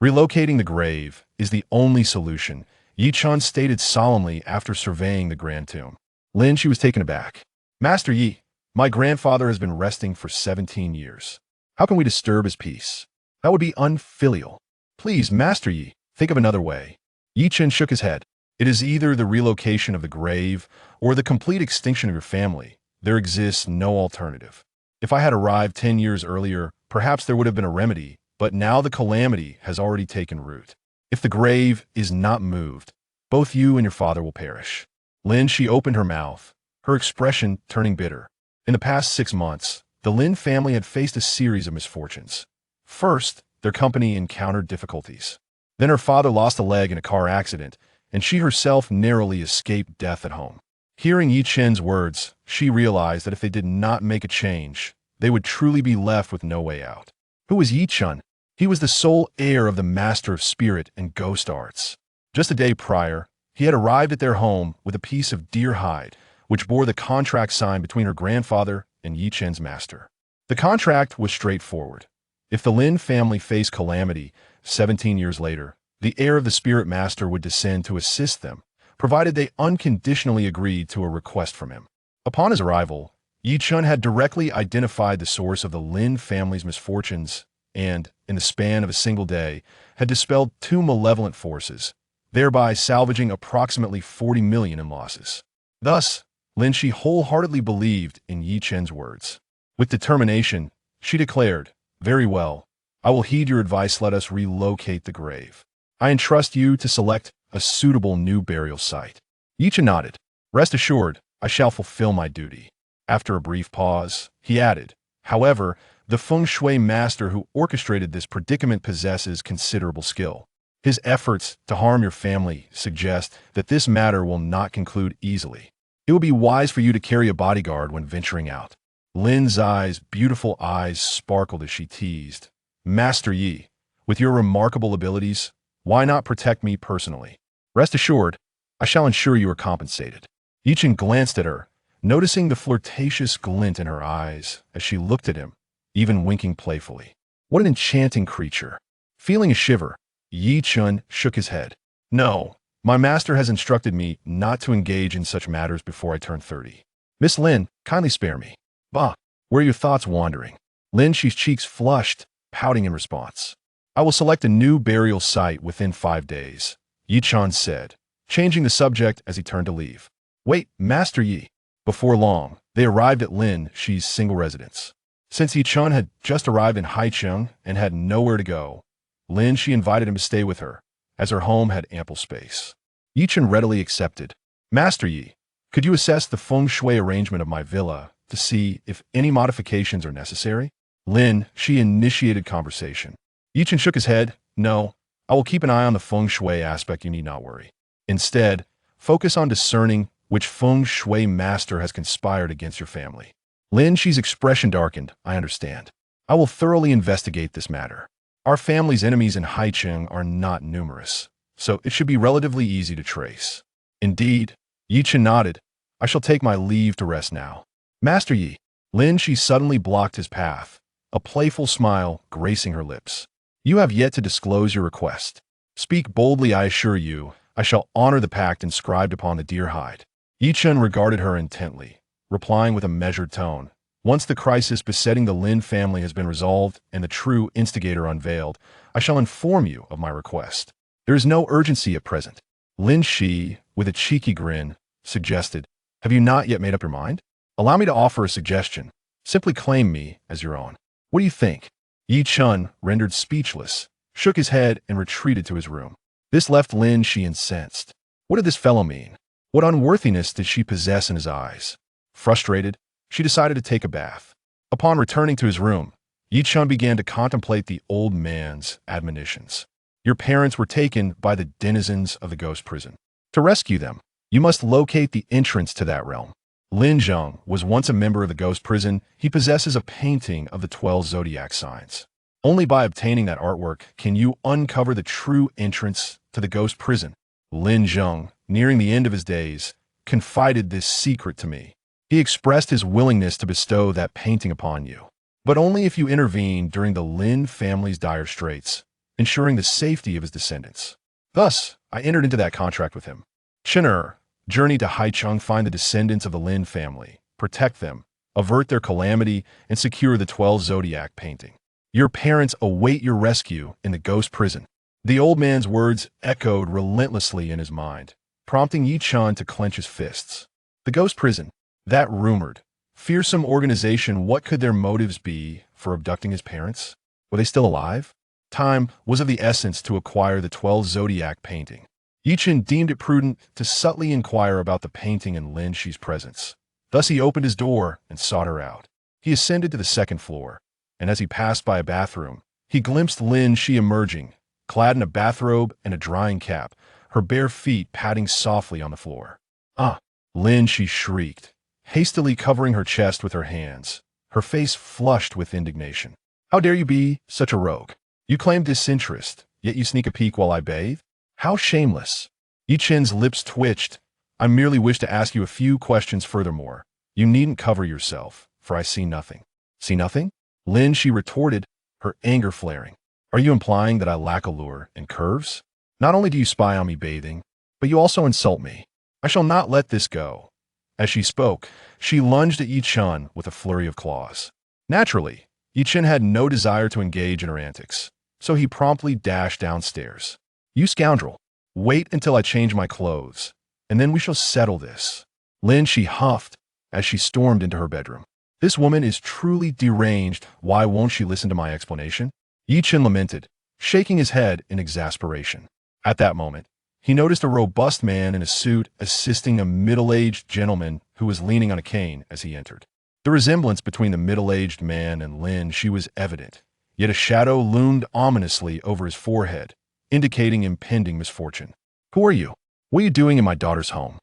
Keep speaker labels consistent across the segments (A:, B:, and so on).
A: Relocating the grave is the only solution, Yi Chun stated solemnly after surveying the grand tomb. Lin, she was taken aback. Master Yi, my grandfather has been resting for 17 years. How can we disturb his peace? That would be unfilial. Please, Master Yi, think of another way. Yi Chen shook his head. It is either the relocation of the grave or the complete extinction of your family. There exists no alternative. If I had arrived 10 years earlier, perhaps there would have been a remedy, but now the calamity has already taken root. If the grave is not moved, both you and your father will perish. Lin, she opened her mouth, her expression turning bitter. In the past 6 months, the Lin family had faced a series of misfortunes. First, their company encountered difficulties. Then her father lost a leg in a car accident, and she herself narrowly escaped death at home. Hearing Yi Chen's words, she realized that if they did not make a change, they would truly be left with no way out. Who was Yi Chen? He was the sole heir of the master of spirit and ghost arts. Just a day prior, he had arrived at their home with a piece of deer hide, which bore the contract signed between her grandfather and Yi Chen's master. The contract was straightforward. If the Lin family faced calamity 17 years later, the heir of the spirit master would descend to assist them, provided they unconditionally agreed to a request from him. Upon his arrival, Yi Chun had directly identified the source of the Lin family's misfortunes and, in the span of a single day, had dispelled 2 malevolent forces, thereby salvaging approximately 40 million in losses. Thus, Lin Shi wholeheartedly believed in Yi Chen's words. With determination, she declared, "Very well, I will heed your advice. Let us relocate the grave. I entrust you to select a suitable new burial site." Yi Chen nodded. "Rest assured, I shall fulfill my duty." After a brief pause, he added, "However, the feng shui master who orchestrated this predicament possesses considerable skill. His efforts to harm your family suggest that this matter will not conclude easily. It will be wise for you to carry a bodyguard when venturing out." Lin's beautiful eyes sparkled as she teased, "Master Yi, with your remarkable abilities, why not protect me personally? Rest assured, I shall ensure you are compensated." Yi Chen glanced at her, noticing the flirtatious glint in her eyes as she looked at him, even winking playfully. What an enchanting creature. Feeling a shiver, Yi Chen shook his head. "No, my master has instructed me not to engage in such matters before I turn 30. Miss Lin, kindly spare me." "Bah, where are your thoughts wandering?" Lin Shi's cheeks flushed, pouting in response. "I will select a new burial site within 5 days," Yi Chen said, changing the subject as he turned to leave. "Wait, Master Yi." Before long, they arrived at Lin Shi's single residence. Since Yi Chen had just arrived in Haicheng and had nowhere to go, Lin Shi invited him to stay with her, as her home had ample space. Yi Chen readily accepted. "Master Yi, could you assess the feng shui arrangement of my villa to see if any modifications are necessary?" Lin Shi initiated conversation. Yi Chen shook his head. "No, I will keep an eye on the feng shui aspect. You need not worry. Instead, focus on discerning which feng shui master has conspired against your family." Lin Shi's expression darkened. "I understand. I will thoroughly investigate this matter. Our family's enemies in Haicheng are not numerous, so it should be relatively easy to trace." "Indeed," Yi Chen nodded. "I shall take my leave to rest now." "Master Yi." Lin Shi suddenly blocked his path, a playful smile gracing her lips. "You have yet to disclose your request. Speak boldly. I assure you, I shall honor the pact inscribed upon the deer hide." Yi Chen regarded her intently, replying with a measured tone. "Once the crisis besetting the Lin family has been resolved and the true instigator unveiled, I shall inform you of my request. There is no urgency at present." Lin Shi, with a cheeky grin, suggested, "Have you not yet made up your mind? Allow me to offer a suggestion. Simply claim me as your own. What do you think?" Yi Chen, rendered speechless, shook his head and retreated to his room. This left Lin Shi incensed. What did this fellow mean? What unworthiness did she possess in his eyes? Frustrated, she decided to take a bath. Upon returning to his room, Yi Chen began to contemplate the old man's admonitions. "Your parents were taken by the denizens of the ghost prison. To rescue them, you must locate the entrance to that realm. Lin Zheng was once a member of the ghost prison. He possesses a painting of the 12 zodiac signs. Only by obtaining that artwork can you uncover the true entrance to the ghost prison." Lin Zheng, nearing the end of his days, confided this secret to me. He expressed his willingness to bestow that painting upon you, but only if you intervene during the Lin family's dire straits. ensuring the safety of his descendants. Thus, I entered into that contract with him. Chen journey to Haicheng, find the descendants of the Lin family, protect them, avert their calamity, and secure the 12 zodiac painting. Your parents await your rescue in the ghost prison. The old man's words echoed relentlessly in his mind, prompting Yi Chen to clench his fists. The ghost prison, that rumored, fearsome organization, what could their motives be for abducting his parents? Were they still alive? Time was of the essence to acquire the 12 zodiac painting. Yi Chen deemed it prudent to subtly inquire about the painting in Lin Shi's presence. Thus he opened his door and sought her out. He ascended to the second floor, and as he passed by a bathroom, he glimpsed Lin Shi emerging, clad in a bathrobe and a drying cap, her bare feet padding softly on the floor. "Ah!" Lin Shi shrieked, hastily covering her chest with her hands, her face flushed with indignation. "How dare you be such a rogue? You claim disinterest, yet you sneak a peek while I bathe? How shameless!" Yi Chen's lips twitched. "I merely wish to ask you a few questions furthermore. You needn't cover yourself, for I see nothing." "See nothing?" Lin Shi retorted, her anger flaring. "Are you implying that I lack allure and curves? Not only do you spy on me bathing, but you also insult me. I shall not let this go." As she spoke, she lunged at Yi Chen with a flurry of claws. Naturally, Yi Chen had no desire to engage in her antics, so he promptly dashed downstairs. "You scoundrel, wait until I change my clothes, and then we shall settle this." Lin Shi huffed as she stormed into her bedroom. "This woman is truly deranged. Why won't she listen to my explanation?" Yi Chen lamented, shaking his head in exasperation. At that moment, he noticed a robust man in a suit assisting a middle-aged gentleman who was leaning on a cane as he entered. The resemblance between the middle-aged man and Lin Shi was evident, yet a shadow loomed ominously over his forehead, indicating impending misfortune. "Who are you? What are you doing in my daughter's home?"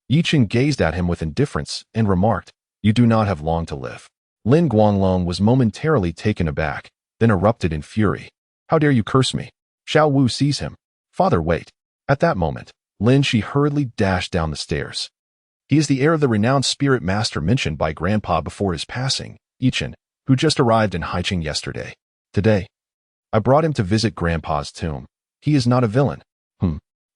A: Yi Chen gazed at him with indifference and remarked, "You do not have long to live." Lin Guanglong was momentarily taken aback, then erupted in fury. "How dare you curse me?" Xiao Wu seized him. "Father, wait." At that moment, Lin Shi hurriedly dashed down the stairs. "He is the heir of the renowned spirit master mentioned by Grandpa before his passing, Yi Chen, who just arrived in Haicheng yesterday. Today, I brought him to visit Grandpa's tomb. He is not a villain."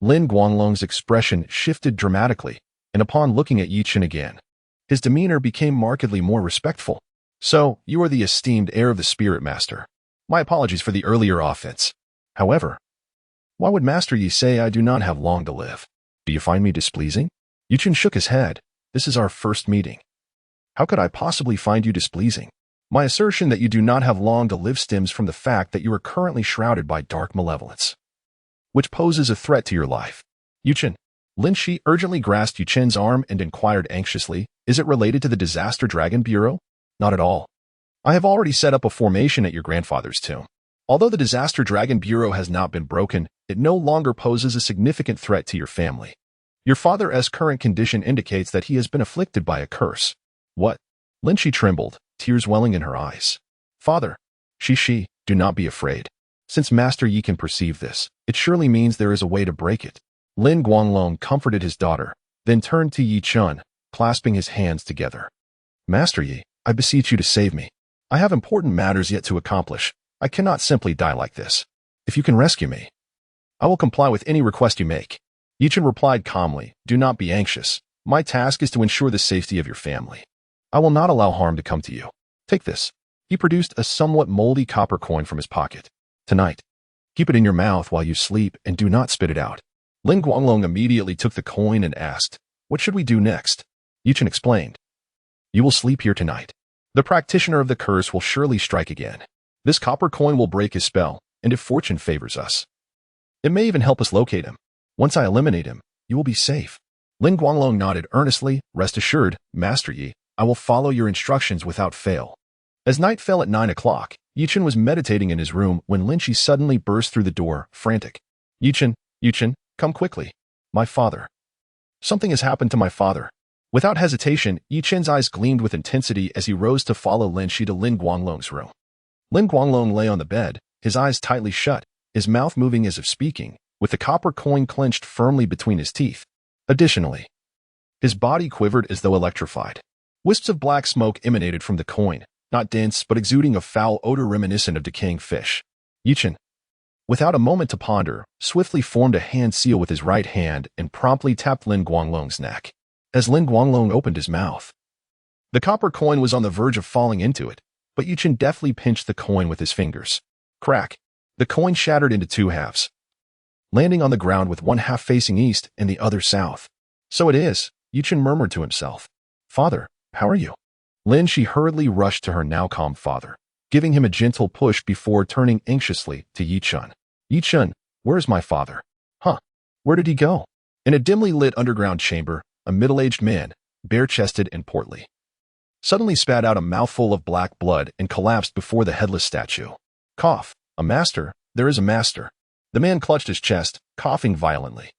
A: Lin Guanglong's expression shifted dramatically, and upon looking at Yi Chen again, his demeanor became markedly more respectful. "So, you are the esteemed heir of the spirit master. My apologies for the earlier offense. However, why would Master Yi say I do not have long to live? Do you find me displeasing?" Yi Chen shook his head. "This is our first meeting. How could I possibly find you displeasing? My assertion that you do not have long to live stems from the fact that you are currently shrouded by dark malevolence, which poses a threat to your life." "Yi Chen." Lin Shi urgently grasped Yi Chen's arm and inquired anxiously, "Is it related to the Disaster Dragon Bureau?" "Not at all. I have already set up a formation at your grandfather's tomb. Although the Disaster Dragon Bureau has not been broken, it no longer poses a significant threat to your family. Your father's current condition indicates that he has been afflicted by a curse." "What?" Lin Shi trembled, tears welling in her eyes. "Father, she, do not be afraid. Since Master Yi can perceive this, it surely means there is a way to break it." Lin Guanglong comforted his daughter, then turned to Yi Chen, clasping his hands together. "Master Yi, I beseech you to save me. I have important matters yet to accomplish. I cannot simply die like this. If you can rescue me, I will comply with any request you make." Yi Chen replied calmly, "Do not be anxious. My task is to ensure the safety of your family. I will not allow harm to come to you. Take this." He produced a somewhat moldy copper coin from his pocket. "Tonight, keep it in your mouth while you sleep and do not spit it out." Lin Guanglong immediately took the coin and asked, "What should we do next?" Yi Chen explained, "You will sleep here tonight. The practitioner of the curse will surely strike again. This copper coin will break his spell, and if fortune favors us, it may even help us locate him. Once I eliminate him, you will be safe." Lin Guanglong nodded earnestly. "Rest assured, Master Yi, I will follow your instructions without fail." As night fell at 9 o'clock, Yi Chen was meditating in his room when Lin Shi suddenly burst through the door, frantic. Yi Chen, come quickly. My father. Something has happened to my father." Without hesitation, Yi Chen's eyes gleamed with intensity as he rose to follow Lin Shi to Lin Guanglong's room. Lin Guanglong lay on the bed, his eyes tightly shut, his mouth moving as if speaking, with the copper coin clenched firmly between his teeth. Additionally, his body quivered as though electrified. Wisps of black smoke emanated from the coin, not dense but exuding a foul odor reminiscent of decaying fish. "Yi Chen, Without a moment to ponder, swiftly formed a hand seal with his right hand and promptly tapped Lin Guanglong's neck. As Lin Guanglong opened his mouth, the copper coin was on the verge of falling into it, but Chen deftly pinched the coin with his fingers. Crack! The coin shattered into two halves, landing on the ground with one half facing east and the other south. So it is, Chen murmured to himself. Father, how are you? She hurriedly rushed to her now calm father, giving him a gentle push before turning anxiously to Chen. Chen, where's my father? Huh? Where did he go? In a dimly lit underground chamber, a middle-aged man, bare-chested and portly, suddenly spat out a mouthful of black blood and collapsed before the headless statue. Cough. A master? There is a master. The man clutched his chest, coughing violently.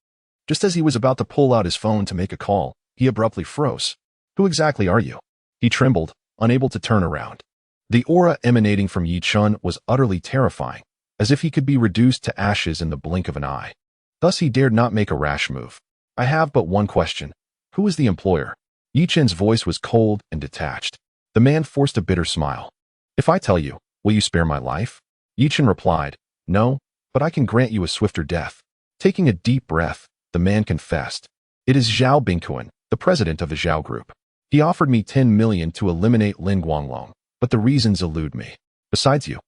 A: Just as he was about to pull out his phone to make a call, he abruptly froze. Who exactly are you? He trembled, unable to turn around. The aura emanating from Chen was utterly terrifying, as if he could be reduced to ashes in the blink of an eye. Thus he dared not make a rash move. I have but one question. Who is the employer? Chen's voice was cold and detached. The man forced a bitter smile. If I tell you, will you spare my life? Chen replied, no, but I can grant you a swifter death. Taking a deep breath, the man confessed. It is Zhao Bingquan, the president of the Zhao Group. He offered me 10 million to eliminate Lin Guanglong, but the reasons elude me. Besides you,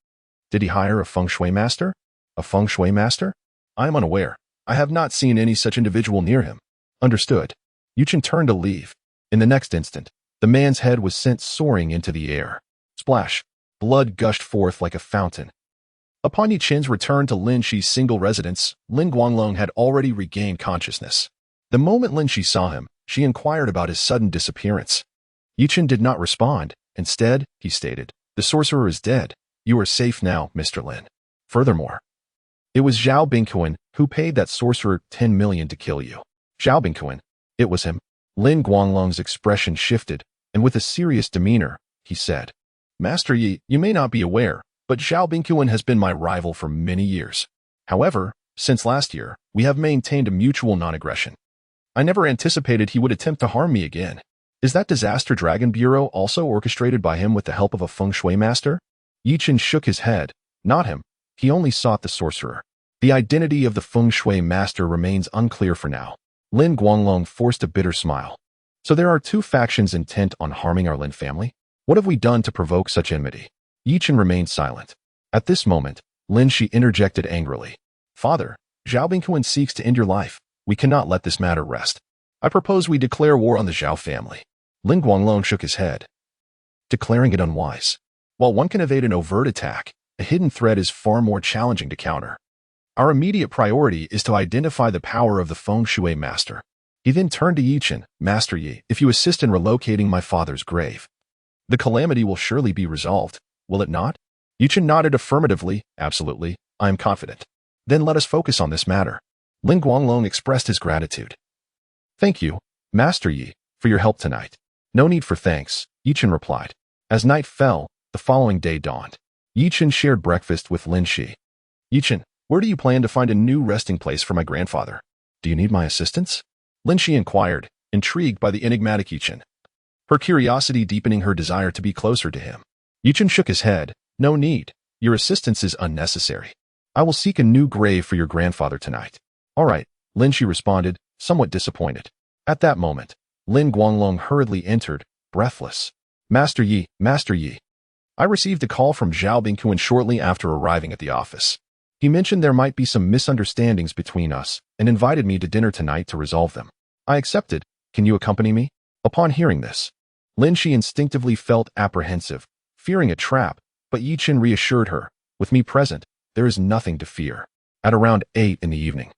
A: did he hire a feng shui master? A feng shui master? I am unaware. I have not seen any such individual near him. Understood. Chen turned to leave. In the next instant, the man's head was sent soaring into the air. Splash! Blood gushed forth like a fountain. Upon Chen's return to Lin Shi's single residence, Lin Guanglong had already regained consciousness. The moment Lin Shi saw him, she inquired about his sudden disappearance. Chen did not respond. Instead, he stated, the sorcerer is dead. You are safe now, Mr. Lin. Furthermore, it was Zhao Bingquan who paid that sorcerer 10 million to kill you. Zhao Bingquan. It was him. Lin Guanglong's expression shifted, and with a serious demeanor, he said, Master Yi, you may not be aware, but Zhao Bingquan has been my rival for many years. However, since last year, we have maintained a mutual non-aggression. I never anticipated he would attempt to harm me again. Is that Disaster Dragon Bureau also orchestrated by him with the help of a feng shui master? Chen shook his head. Not him. He only sought the sorcerer. The identity of the feng shui master remains unclear for now. Lin Guanglong forced a bitter smile. So there are two factions intent on harming our Lin family? What have we done to provoke such enmity? Chen remained silent. At this moment, Lin Shi interjected angrily. Father, Zhao Bingquan seeks to end your life. We cannot let this matter rest. I propose we declare war on the Zhao family. Lin Guanglong shook his head, declaring it unwise. While one can evade an overt attack, a hidden threat is far more challenging to counter. Our immediate priority is to identify the power of the feng shui master. He then turned to Chen. Master Yi, if you assist in relocating my father's grave, the calamity will surely be resolved, will it not? Chen nodded affirmatively. Absolutely, I am confident. Then let us focus on this matter. Lin Guanglong expressed his gratitude. Thank you, Master Yi, for your help tonight. No need for thanks, Chen replied. As night fell, the following day dawned. Chen shared breakfast with Lin Shi. Chen, where do you plan to find a new resting place for my grandfather? Do you need my assistance? Lin Shi inquired, intrigued by the enigmatic Chen, her curiosity deepening her desire to be closer to him. Chen shook his head. No need. Your assistance is unnecessary. I will seek a new grave for your grandfather tonight. All right, Lin Shi responded, somewhat disappointed. At that moment, Lin Guanglong hurriedly entered, breathless. Master Yi, Master Yi. I received a call from Zhao Bingquan shortly after arriving at the office. He mentioned there might be some misunderstandings between us and invited me to dinner tonight to resolve them. I accepted. Can you accompany me? Upon hearing this, Lin Shi instinctively felt apprehensive, fearing a trap, but Chen reassured her, with me present, there is nothing to fear. At around 8 in the evening,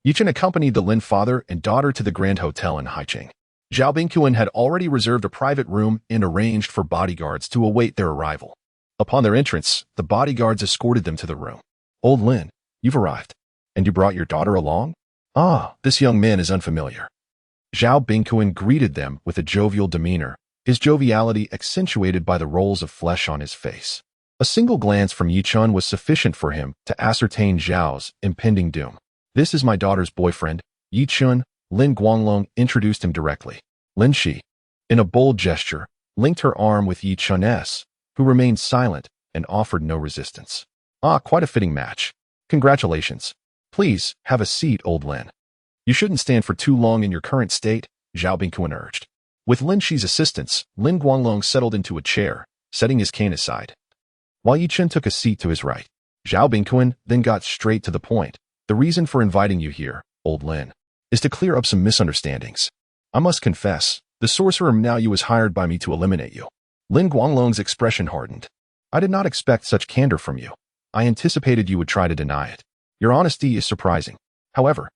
A: Chen accompanied the Lin father and daughter to the Grand Hotel in Haicheng. Zhao Bingquan had already reserved a private room and arranged for bodyguards to await their arrival. Upon their entrance, the bodyguards escorted them to the room. Old Lin, you've arrived. And you brought your daughter along? Ah, this young man is unfamiliar. Zhao Bingquan greeted them with a jovial demeanor, his joviality accentuated by the rolls of flesh on his face. A single glance from Chen was sufficient for him to ascertain Zhao's impending doom. This is my daughter's boyfriend, Chen. Lin Guanglong introduced him directly. Lin Shi, in a bold gesture, linked her arm with Chen's, who remained silent and offered no resistance. Ah, quite a fitting match. Congratulations. Please, have a seat, old Lin. You shouldn't stand for too long in your current state, Zhao Bingquan urged. With Lin Shi's assistance, Lin Guanglong settled into a chair, setting his cane aside. While Yi Chen took a seat to his right, Zhao Bingquan then got straight to the point. The reason for inviting you here, old Lin, is to clear up some misunderstandings. I must confess, the sorcerer Miao Yu was hired by me to eliminate you. Lin Guanglong's expression hardened. I did not expect such candor from you. I anticipated you would try to deny it. Your honesty is surprising. However,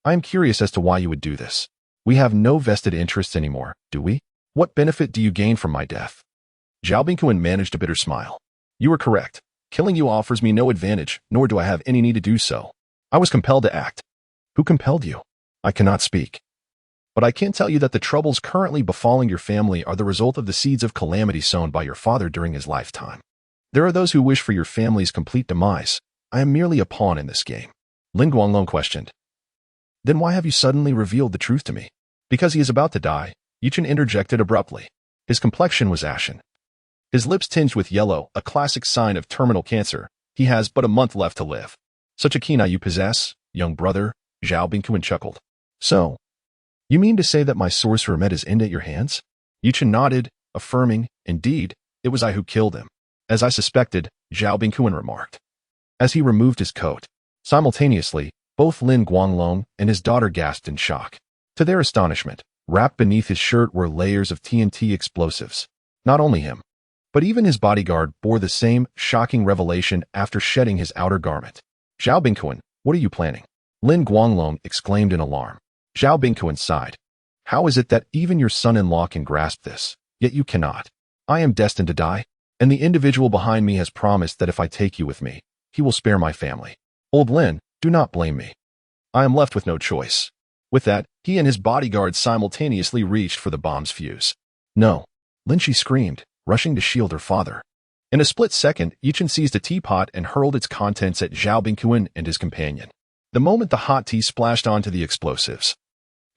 A: I am curious as to why you would do this. We have no vested interests anymore, do we? What benefit do you gain from my death? Zhao Bingquan managed a bitter smile. You are correct. Killing you offers me no advantage, nor do I have any need to do so. I was compelled to act. Who compelled you? I cannot speak. But I can tell you that the troubles currently befalling your family are the result of the seeds of calamity sown by your father during his lifetime. There are those who wish for your family's complete demise. I am merely a pawn in this game. Lin Guanglong questioned. Then why have you suddenly revealed the truth to me? Because he is about to die, Yi Chen interjected abruptly. His complexion was ashen. His lips tinged with yellow, a classic sign of terminal cancer. He has but a month left to live. Such a keen eye you possess, young brother, Zhao Bingquan chuckled. So, you mean to say that my sorcerer met his end at your hands? Yi Chen nodded, affirming, indeed, it was I who killed him. As I suspected, Zhao Bingquan remarked. As he removed his coat, simultaneously, both Lin Guanglong and his daughter gasped in shock. To their astonishment, wrapped beneath his shirt were layers of TNT explosives. Not only him, but even his bodyguard bore the same shocking revelation after shedding his outer garment. Zhao Bingquan, what are you planning? Lin Guanglong exclaimed in alarm. Zhao Bingquan sighed. How is it that even your son-in-law can grasp this, yet you cannot? I am destined to die, and the individual behind me has promised that if I take you with me, he will spare my family. Old Lin, do not blame me. I am left with no choice. With that, he and his bodyguard simultaneously reached for the bomb's fuse. No. Lin Shi screamed, rushing to shield her father. In a split second, Yi Chen seized a teapot and hurled its contents at Zhao Bingquan and his companion. The moment the hot tea splashed onto the explosives,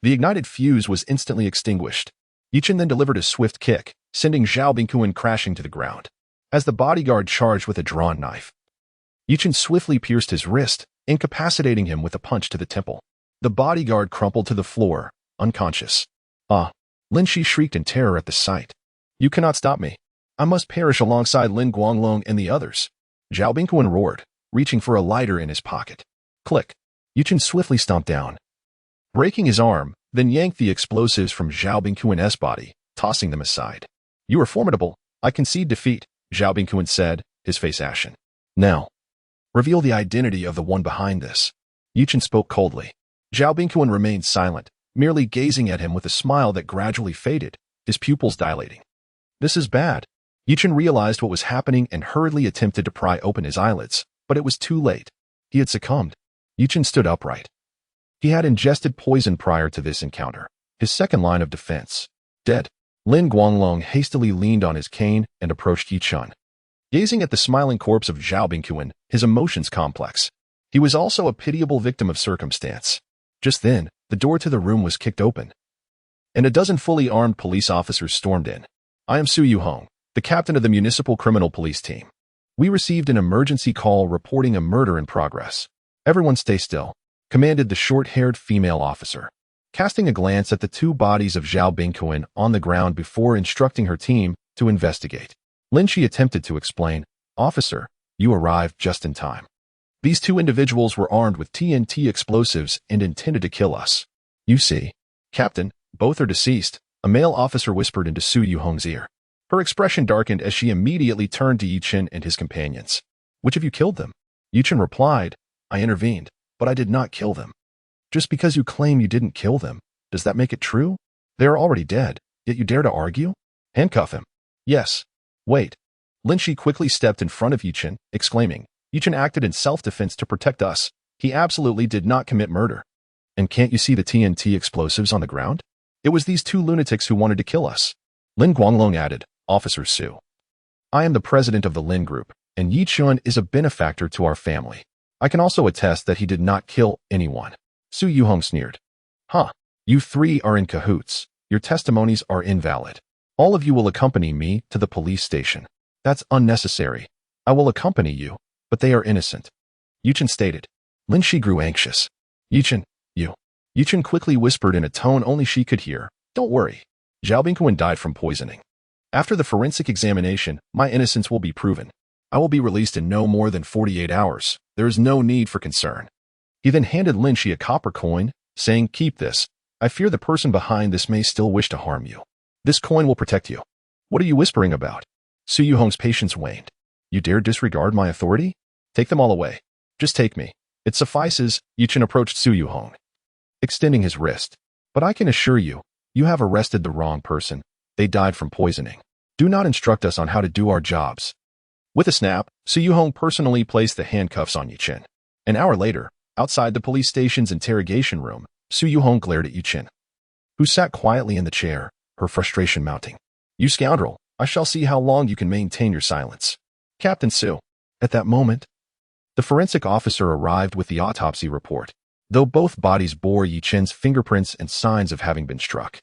A: the ignited fuse was instantly extinguished. Yi Chen then delivered a swift kick, sending Zhao Bingquan crashing to the ground. As the bodyguard charged with a drawn knife, Yi Chen swiftly pierced his wrist, incapacitating him with a punch to the temple. The bodyguard crumpled to the floor, unconscious. Ah! Lin Shi shrieked in terror at the sight. You cannot stop me. I must perish alongside Lin Guanglong and the others. Zhao Bingquan roared, reaching for a lighter in his pocket. Click. Yi Chen swiftly stomped down, breaking his arm, then yanked the explosives from Zhao Bingquan's body, tossing them aside. You are formidable. I concede defeat, Zhao Bingquan said, his face ashen. Now, reveal the identity of the one behind this. Yi Chen spoke coldly. Zhao Bingquan remained silent, merely gazing at him with a smile that gradually faded, his pupils dilating. This is bad. Yi Chen realized what was happening and hurriedly attempted to pry open his eyelids, but it was too late. He had succumbed. Yi Chen stood upright. He had ingested poison prior to this encounter, his second line of defense. Dead. Lin Guanglong hastily leaned on his cane and approached Yi Chen. Gazing at the smiling corpse of Zhao Bingquan, his emotions complex. He was also a pitiable victim of circumstance. Just then, the door to the room was kicked open, and a dozen fully armed police officers stormed in. I am Su Yuhong, the captain of the Municipal Criminal Police Team. We received an emergency call reporting a murder in progress. Everyone stay still, commanded the short-haired female officer, casting a glance at the two bodies of Zhao Bingquan on the ground before instructing her team to investigate. Lin Shi attempted to explain, Officer, you arrived just in time. These two individuals were armed with TNT explosives and intended to kill us. You see, Captain, both are deceased, a male officer whispered into Su Yuhong's ear. Her expression darkened as she immediately turned to Yi Chen and his companions. Which of you killed them? Yi Chen replied, I intervened, but I did not kill them. Just because you claim you didn't kill them, does that make it true? They are already dead, yet you dare to argue? Handcuff him. Yes. Wait. Lin Shi quickly stepped in front of Yi Chen, exclaiming, Yi Chen acted in self-defense to protect us. He absolutely did not commit murder. And can't you see the TNT explosives on the ground? It was these two lunatics who wanted to kill us. Lin Guanglong added, Officer Su. I am the president of the Lin Group, and Yi Chen is a benefactor to our family. I can also attest that he did not kill anyone. Su Yuhong sneered. Huh. You three are in cahoots. Your testimonies are invalid. All of you will accompany me to the police station. That's unnecessary. I will accompany you, but they are innocent. Chen stated. Lin Shi grew anxious. Chen, you. Chen quickly whispered in a tone only she could hear. Don't worry. Zhao Bingquan died from poisoning. After the forensic examination, my innocence will be proven. I will be released in no more than 48 hours. There is no need for concern. He then handed Lin Shi a copper coin, saying, keep this. I fear the person behind this may still wish to harm you. This coin will protect you. What are you whispering about? Su Yuhong's patience waned. You dare disregard my authority? Take them all away. Just take me. It suffices. Chen approached Su Yuhong, extending his wrist. But I can assure you, you have arrested the wrong person. They died from poisoning. Do not instruct us on how to do our jobs. With a snap, Su Yuhong personally placed the handcuffs on Chen. An hour later, outside the police station's interrogation room, Su Yuhong glared at Chen, who sat quietly in the chair, her frustration mounting. You scoundrel, I shall see how long you can maintain your silence. Captain Su. At that moment, the forensic officer arrived with the autopsy report, though both bodies bore Chen's fingerprints and signs of having been struck.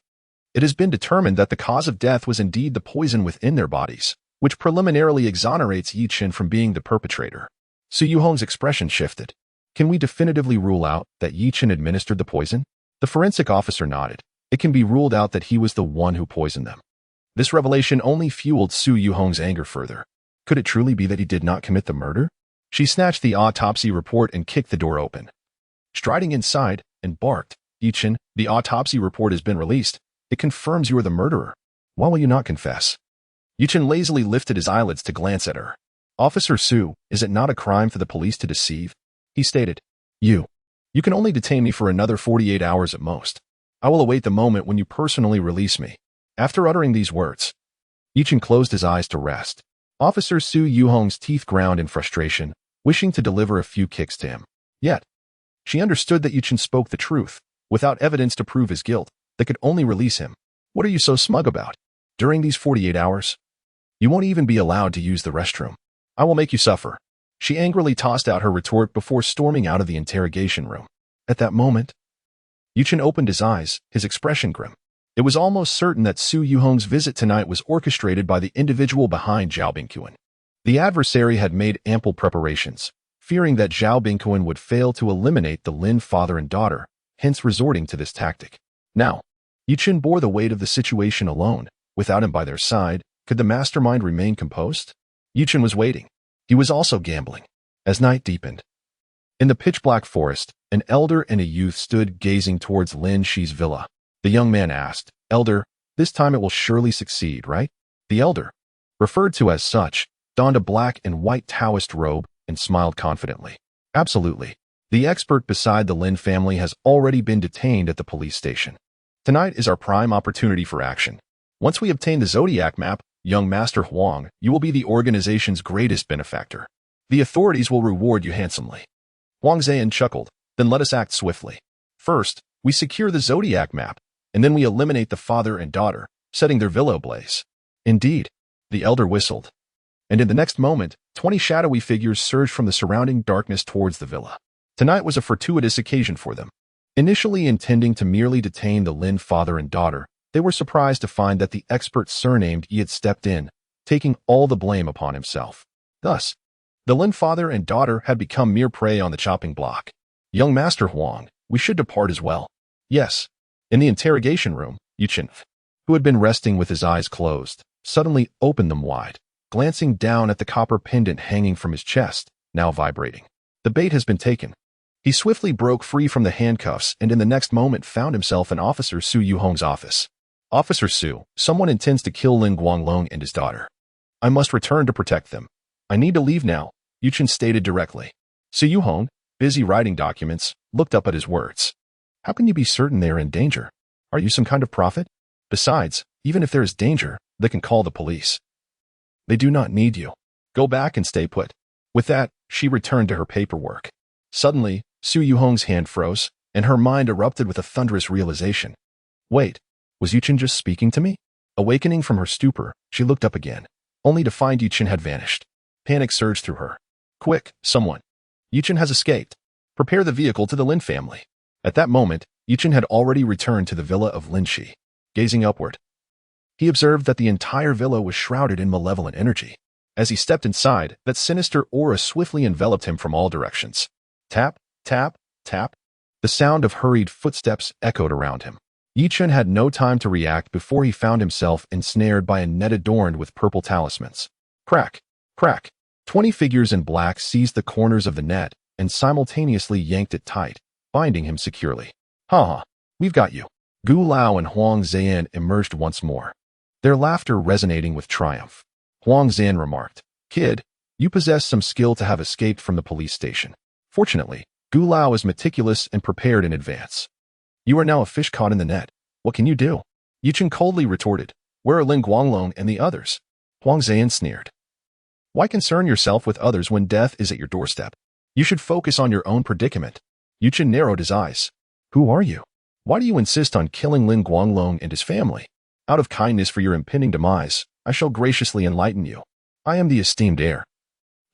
A: It has been determined that the cause of death was indeed the poison within their bodies, which preliminarily exonerates Chen from being the perpetrator. Su Yuhong's expression shifted. Can we definitively rule out that Chen administered the poison? The forensic officer nodded. It can be ruled out that he was the one who poisoned them. This revelation only fueled Su Yuhong's anger further. Could it truly be that he did not commit the murder? She snatched the autopsy report and kicked the door open. Striding inside, and barked, Chen, the autopsy report has been released. It confirms you are the murderer. Why will you not confess? Chen lazily lifted his eyelids to glance at her. Officer Su, is it not a crime for the police to deceive? He stated. You can only detain me for another 48 hours at most. I will await the moment when you personally release me. After uttering these words, Chen closed his eyes to rest. Officer Su Yuhong's teeth ground in frustration, wishing to deliver a few kicks to him. Yet, she understood that Chen spoke the truth, without evidence to prove his guilt, that could only release him. What are you so smug about? During these 48 hours, you won't even be allowed to use the restroom. I will make you suffer. She angrily tossed out her retort before storming out of the interrogation room. At that moment, Chen opened his eyes, his expression grim. It was almost certain that Su Yuhong's visit tonight was orchestrated by the individual behind Zhao Bingquan. The adversary had made ample preparations, fearing that Zhao Bingquan would fail to eliminate the Lin father and daughter, hence resorting to this tactic. Now, Chen bore the weight of the situation alone. Without him by their side, could the mastermind remain composed? Chen was waiting. He was also gambling. As night deepened, in the pitch-black forest, an elder and a youth stood gazing towards Lin Shi's villa. The young man asked, Elder, this time it will surely succeed, right? The elder, referred to as such, donned a black and white Taoist robe and smiled confidently. Absolutely. The expert beside the Lin family has already been detained at the police station. Tonight is our prime opportunity for action. Once we obtain the Zodiac map, young Master Huang, you will be the organization's greatest benefactor. The authorities will reward you handsomely. Huang Zhan chuckled. Then let us act swiftly. First, we secure the Zodiac map, and then we eliminate the father and daughter, setting their villa ablaze. Indeed, the elder whistled. And in the next moment, 20 shadowy figures surged from the surrounding darkness towards the villa. Tonight was a fortuitous occasion for them. Initially intending to merely detain the Lin father and daughter, they were surprised to find that the expert surnamed Yi had stepped in, taking all the blame upon himself. Thus, the Lin father and daughter had become mere prey on the chopping block. Young Master Huang, we should depart as well. Yes. In the interrogation room, Chen, who had been resting with his eyes closed, suddenly opened them wide, glancing down at the copper pendant hanging from his chest, now vibrating. The bait has been taken. He swiftly broke free from the handcuffs and in the next moment found himself in Officer Su Yuhong's office. Officer Su, someone intends to kill Lin Guanglong and his daughter. I must return to protect them. I need to leave now, Chen stated directly. Su Yuhong, busy writing documents, looked up at his words. How can you be certain they are in danger? Are you some kind of prophet? Besides, even if there is danger, they can call the police. They do not need you. Go back and stay put. With that, she returned to her paperwork. Suddenly, Su Yuhong's hand froze, and her mind erupted with a thunderous realization. Wait, was Chen just speaking to me? Awakening from her stupor, she looked up again, only to find Chen had vanished. Panic surged through her. Quick, someone. Chen has escaped. Prepare the vehicle to the Lin family. At that moment, Chen had already returned to the villa of Lin Shi. Gazing upward, he observed that the entire villa was shrouded in malevolent energy. As he stepped inside, that sinister aura swiftly enveloped him from all directions. Tap, tap, tap. The sound of hurried footsteps echoed around him. Chen had no time to react before he found himself ensnared by a net adorned with purple talismans. Crack, crack. 20 figures in black seized the corners of the net and simultaneously yanked it tight, binding him securely. Ha! We've got you. Gu Lao and Huang Zan emerged once more, their laughter resonating with triumph. Huang Zan remarked, "Kid, you possess some skill to have escaped from the police station. Fortunately, Gu Lao is meticulous and prepared in advance. You are now a fish caught in the net. What can you do?" Chen coldly retorted, "Where are Lin Guanglong and the others?" Huang Zan sneered. "Why concern yourself with others when death is at your doorstep? You should focus on your own predicament." Chen narrowed his eyes. "Who are you? Why do you insist on killing Lin Guanglong and his family? Out of kindness for your impending demise, I shall graciously enlighten you. I am the esteemed heir,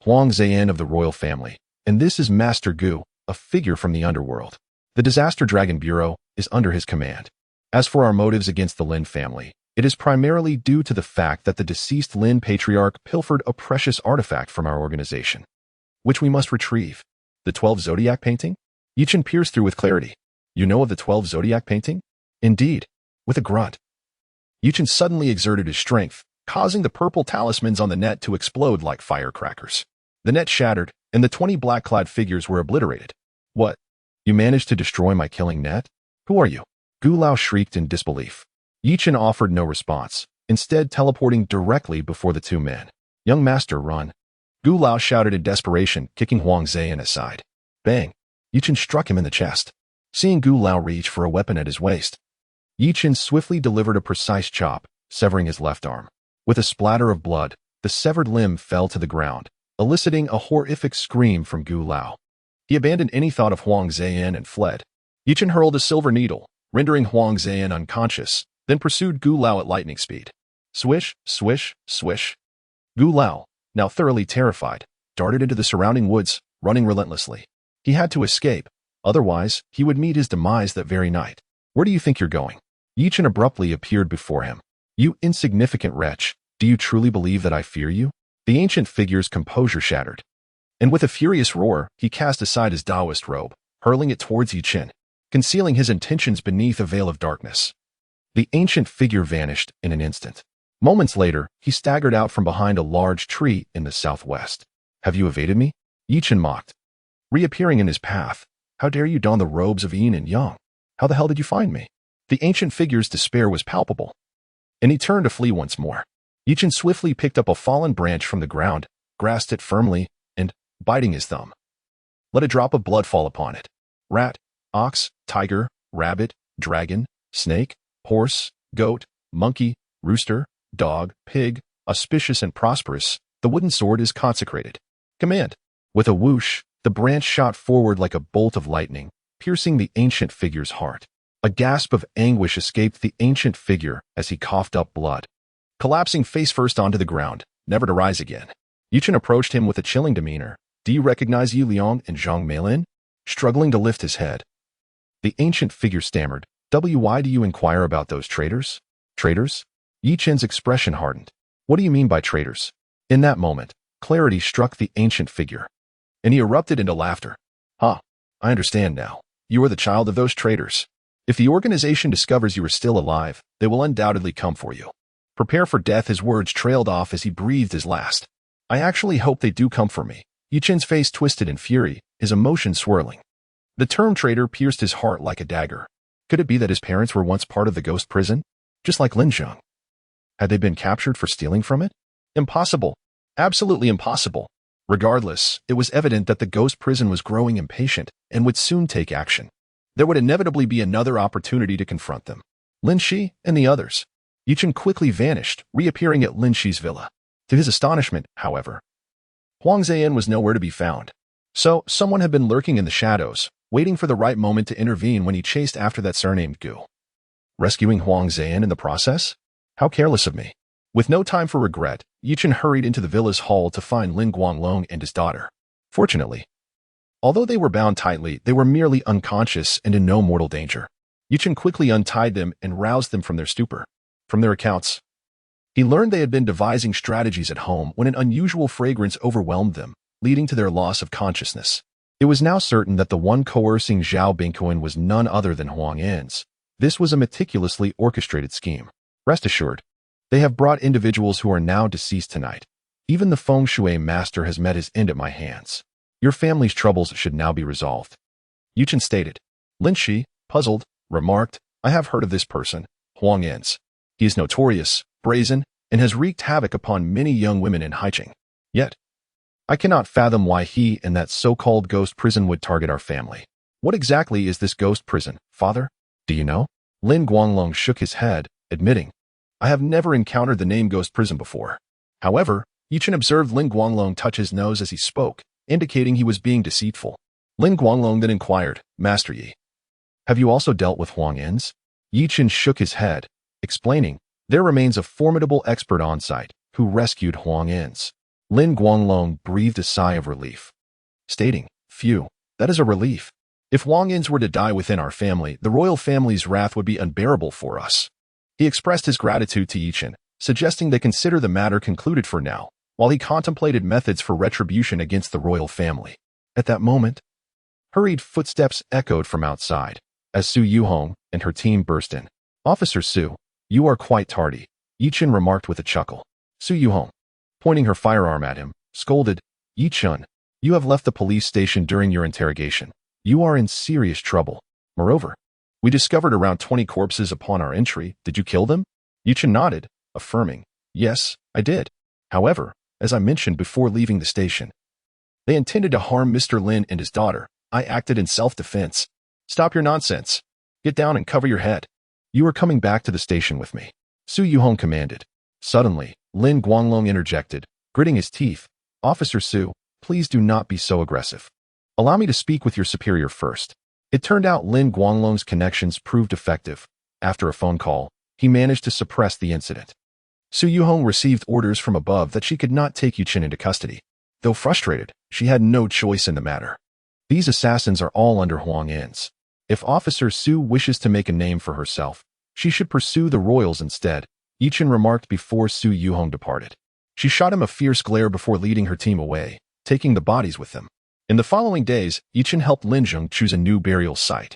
A: Huang Zan of the royal family, and this is Master Gu, a figure from the underworld. The Disaster Dragon Bureau is under his command. As for our motives against the Lin family, it is primarily due to the fact that the deceased Lin patriarch pilfered a precious artifact from our organization, which we must retrieve. The 12 Zodiac painting? Chen peers through with clarity. You know of the 12 Zodiac painting? Indeed. With a grunt, Chen suddenly exerted his strength, causing the purple talismans on the net to explode like firecrackers. The net shattered, and the 20 black-clad figures were obliterated. What? You managed to destroy my killing net? Who are you? Gu Lao shrieked in disbelief. Chen offered no response, instead teleporting directly before the two men. Young master, run. Gu Lao shouted in desperation, kicking Huang Zan aside. Bang! Chen struck him in the chest. Seeing Gu Lao reach for a weapon at his waist, Chen swiftly delivered a precise chop, severing his left arm. With a splatter of blood, the severed limb fell to the ground, eliciting a horrific scream from Gu Lao. He abandoned any thought of Huang Zan and fled. Chen hurled a silver needle, rendering Huang Zan unconscious, then pursued Gu Lao at lightning speed. Swish, swish, swish. Gu Lao, now thoroughly terrified, darted into the surrounding woods, running relentlessly. He had to escape, otherwise he would meet his demise that very night. Where do you think you're going? Chen abruptly appeared before him. You insignificant wretch, do you truly believe that I fear you? The ancient figure's composure shattered, and with a furious roar, he cast aside his Taoist robe, hurling it towards Chen, concealing his intentions beneath a veil of darkness. The ancient figure vanished in an instant. Moments later, he staggered out from behind a large tree in the southwest. Have you evaded me? Chen mocked, reappearing in his path. How dare you don the robes of Yin and Yang? How the hell did you find me? The ancient figure's despair was palpable, and he turned to flee once more. Chen swiftly picked up a fallen branch from the ground, grasped it firmly, and, biting his thumb, let a drop of blood fall upon it. Rat, ox, tiger, rabbit, dragon, snake, horse, goat, monkey, rooster, dog, pig, auspicious and prosperous, the wooden sword is consecrated. Command. With a whoosh, the branch shot forward like a bolt of lightning, piercing the ancient figure's heart. A gasp of anguish escaped the ancient figure as he coughed up blood, collapsing face first onto the ground, never to rise again. Chen approached him with a chilling demeanor. Do you recognize Yu Liang and Zhang Meilin? Struggling to lift his head, the ancient figure stammered. Why do you inquire about those traitors? Traitors? Chen's expression hardened. What do you mean by traitors? In that moment, clarity struck the ancient figure, and he erupted into laughter. I understand now. You are the child of those traitors. If the organization discovers you are still alive, they will undoubtedly come for you. Prepare for death. His words trailed off as he breathed his last. I actually hope they do come for me. Chen's face twisted in fury, his emotions swirling. The term traitor pierced his heart like a dagger. Could it be that his parents were once part of the ghost prison? Just like Lin Zheng. Had they been captured for stealing from it? Impossible. Absolutely impossible. Regardless, it was evident that the ghost prison was growing impatient and would soon take action. There would inevitably be another opportunity to confront them. Lin Shi and the others. Chen quickly vanished, reappearing at Lin Shi's villa. To his astonishment, however, Huang Zan was nowhere to be found. So, someone had been lurking in the shadows, waiting for the right moment to intervene when he chased after that surnamed Gu. Rescuing Huang Zan in the process? How careless of me. With no time for regret, Chen hurried into the villa's hall to find Lin Guanglong and his daughter. Fortunately, although they were bound tightly, they were merely unconscious and in no mortal danger. Chen quickly untied them and roused them from their stupor. From their accounts, He learned they had been devising strategies at home when an unusual fragrance overwhelmed them, leading to their loss of consciousness. It was now certain that the one coercing Zhao Bingquan was none other than Huang Yin's. This was a meticulously orchestrated scheme. Rest assured, they have brought individuals who are now deceased tonight. Even the feng shui master has met his end at my hands. Your family's troubles should now be resolved. Chen stated. Lin Shi, puzzled, remarked, I have heard of this person, Huang Yin's. He is notorious, brazen, and has wreaked havoc upon many young women in Haicheng. Yet, I cannot fathom why he and that so-called ghost prison would target our family. What exactly is this ghost prison, father? Do you know? Lin Guanglong shook his head, admitting, I have never encountered the name ghost prison before. However, Chen observed Lin Guanglong touch his nose as he spoke, indicating he was being deceitful. Lin Guanglong then inquired, Master Yi, have you also dealt with Huang Yin's? Chen shook his head, explaining, there remains a formidable expert on site who rescued Huang Yin's. Lin Guanglong breathed a sigh of relief, stating, phew, that is a relief. If Huang Yin's were to die within our family, the royal family's wrath would be unbearable for us. He expressed his gratitude to Chen, suggesting they consider the matter concluded for now, while he contemplated methods for retribution against the royal family. At that moment, hurried footsteps echoed from outside, as Su Yuhong and her team burst in. Officer Su, you are quite tardy, Chen remarked with a chuckle. Su Yuhong, pointing her firearm at him, scolded, Chen, you have left the police station during your interrogation. You are in serious trouble. Moreover, we discovered around 20 corpses upon our entry. Did you kill them? Chen nodded, affirming, yes, I did. However, as I mentioned before leaving the station, they intended to harm Mr. Lin and his daughter. I acted in self-defense. Stop your nonsense. Get down and cover your head. You are coming back to the station with me, Su Yuhong commanded. Suddenly, Lin Guanglong interjected, gritting his teeth. Officer Su, please do not be so aggressive. Allow me to speak with your superior first. It turned out Lin Guanglong's connections proved effective. After a phone call, he managed to suppress the incident. Su Yuhong received orders from above that she could not take Chen into custody. Though frustrated, she had no choice in the matter. These assassins are all under Huang Yin's. If Officer Su wishes to make a name for herself, she should pursue the royals instead, Chen remarked before Su Yuhong departed. She shot him a fierce glare before leading her team away, taking the bodies with them. In the following days, Chen helped Lin Zheng choose a new burial site,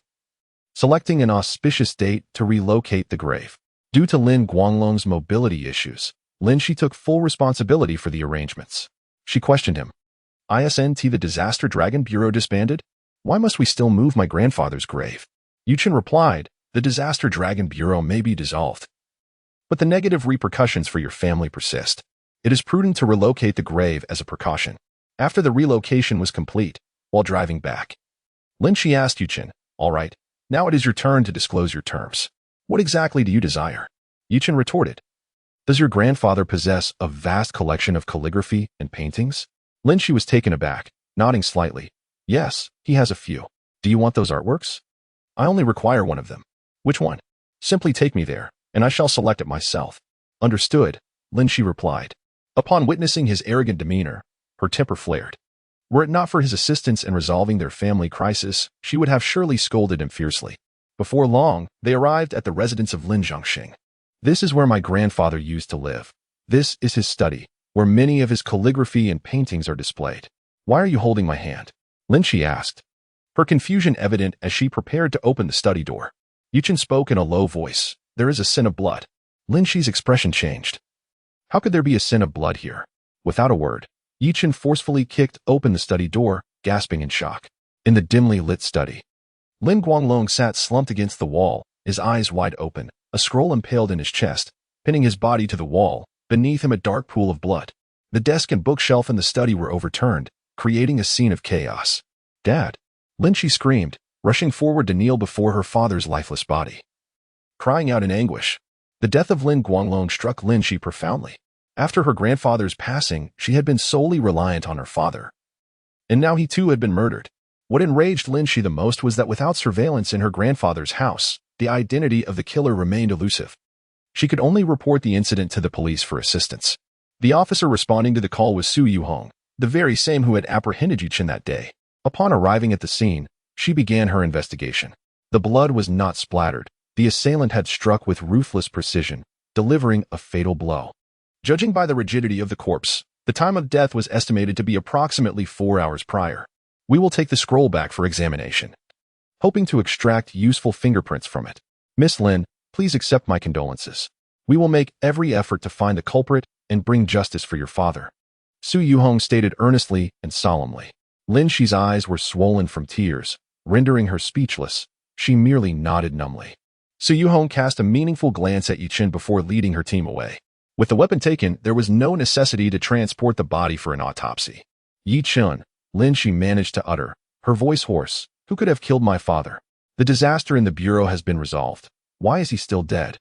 A: selecting an auspicious date to relocate the grave. Due to Lin Guanglong's mobility issues, Lin Shi took full responsibility for the arrangements. She questioned him. Isn't the Disaster Dragon Bureau disbanded? Why must we still move my grandfather's grave? Chen replied, the Disaster Dragon Bureau may be dissolved, but the negative repercussions for your family persist. It is prudent to relocate the grave as a precaution. After the relocation was complete, while driving back, Lin Shi asked Chen, all right, now it is your turn to disclose your terms. What exactly do you desire? Chen retorted, does your grandfather possess a vast collection of calligraphy and paintings? Lin Shi was taken aback, nodding slightly. Yes, he has a few. Do you want those artworks? I only require one of them. Which one? Simply take me there, and I shall select it myself. Understood, Lin Shi replied. Upon witnessing his arrogant demeanor, her temper flared. Were it not for his assistance in resolving their family crisis, she would have surely scolded him fiercely. Before long, they arrived at the residence of Lin Zhongxing. This is where my grandfather used to live. This is his study, where many of his calligraphy and paintings are displayed. Why are you holding my hand? Lin Shi asked, her confusion evident as she prepared to open the study door. Chen spoke in a low voice. There is a sin of blood. Lin Shi's expression changed. How could there be a sin of blood here? Without a word, Chen forcefully kicked open the study door, gasping in shock. In the dimly lit study, Lin Guanglong sat slumped against the wall, his eyes wide open, a scroll impaled in his chest, pinning his body to the wall, beneath him a dark pool of blood. The desk and bookshelf in the study were overturned, creating a scene of chaos. Dad! Lin Shi screamed, rushing forward to kneel before her father's lifeless body. Crying out in anguish, the death of Lin Guanglong struck Lin Shi profoundly. After her grandfather's passing, she had been solely reliant on her father. And now he too had been murdered. What enraged Lin Shi the most was that without surveillance in her grandfather's house, the identity of the killer remained elusive. She could only report the incident to the police for assistance. The officer responding to the call was Su Yuhong, the very same who had apprehended Chen that day. Upon arriving at the scene, she began her investigation. The blood was not splattered. The assailant had struck with ruthless precision, delivering a fatal blow. Judging by the rigidity of the corpse, the time of death was estimated to be approximately 4 hours prior. We will take the scroll back for examination, hoping to extract useful fingerprints from it. Miss Lin, please accept my condolences. We will make every effort to find the culprit and bring justice for your father, Su Yuhong stated earnestly and solemnly. Lin Shi's eyes were swollen from tears, rendering her speechless. She merely nodded numbly. Su Yuhong cast a meaningful glance at Yi Chen before leading her team away. With the weapon taken, there was no necessity to transport the body for an autopsy. Yi Chen, Lin Shi managed to utter, her voice hoarse. Who could have killed my father? The disaster in the bureau has been resolved. Why is he still dead?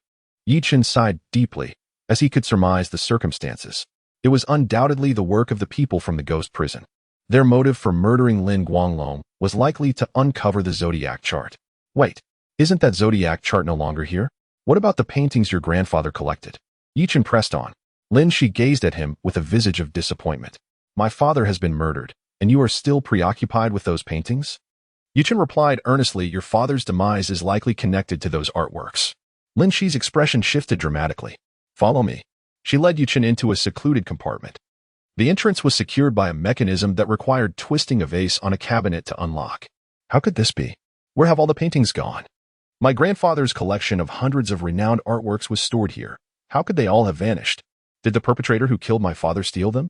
A: Yi Chen sighed deeply, as he could surmise the circumstances. It was undoubtedly the work of the people from the ghost prison. Their motive for murdering Lin Guanglong was likely to uncover the zodiac chart. Wait, isn't that zodiac chart no longer here? What about the paintings your grandfather collected? Yi Chen pressed on. Lin Shi gazed at him with a visage of disappointment. My father has been murdered, and you are still preoccupied with those paintings? Yi Chen replied earnestly, your father's demise is likely connected to those artworks. Lin Shi's expression shifted dramatically. Follow me. She led Yi Chen into a secluded compartment. The entrance was secured by a mechanism that required twisting a vase on a cabinet to unlock. How could this be? Where have all the paintings gone? My grandfather's collection of hundreds of renowned artworks was stored here. How could they all have vanished? Did the perpetrator who killed my father steal them?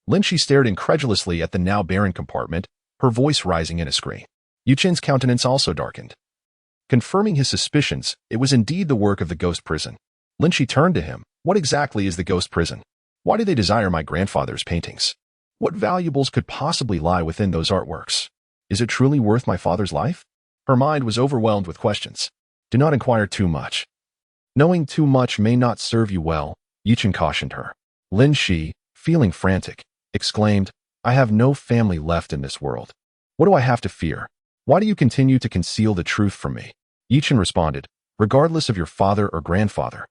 A: Lin Shi stared incredulously at the now barren compartment, her voice rising in a scream. Yi Chen's countenance also darkened. Confirming his suspicions, it was indeed the work of the ghost prison. Lin Shi turned to him. What exactly is the ghost prison? Why do they desire my grandfather's paintings? What valuables could possibly lie within those artworks? Is it truly worth my father's life? Her mind was overwhelmed with questions. Do not inquire too much. Knowing too much may not serve you well, Yi Chen cautioned her. Lin Shi, feeling frantic, exclaimed, I have no family left in this world. What do I have to fear? Why do you continue to conceal the truth from me? Yi Chen responded, regardless of your father or grandfather.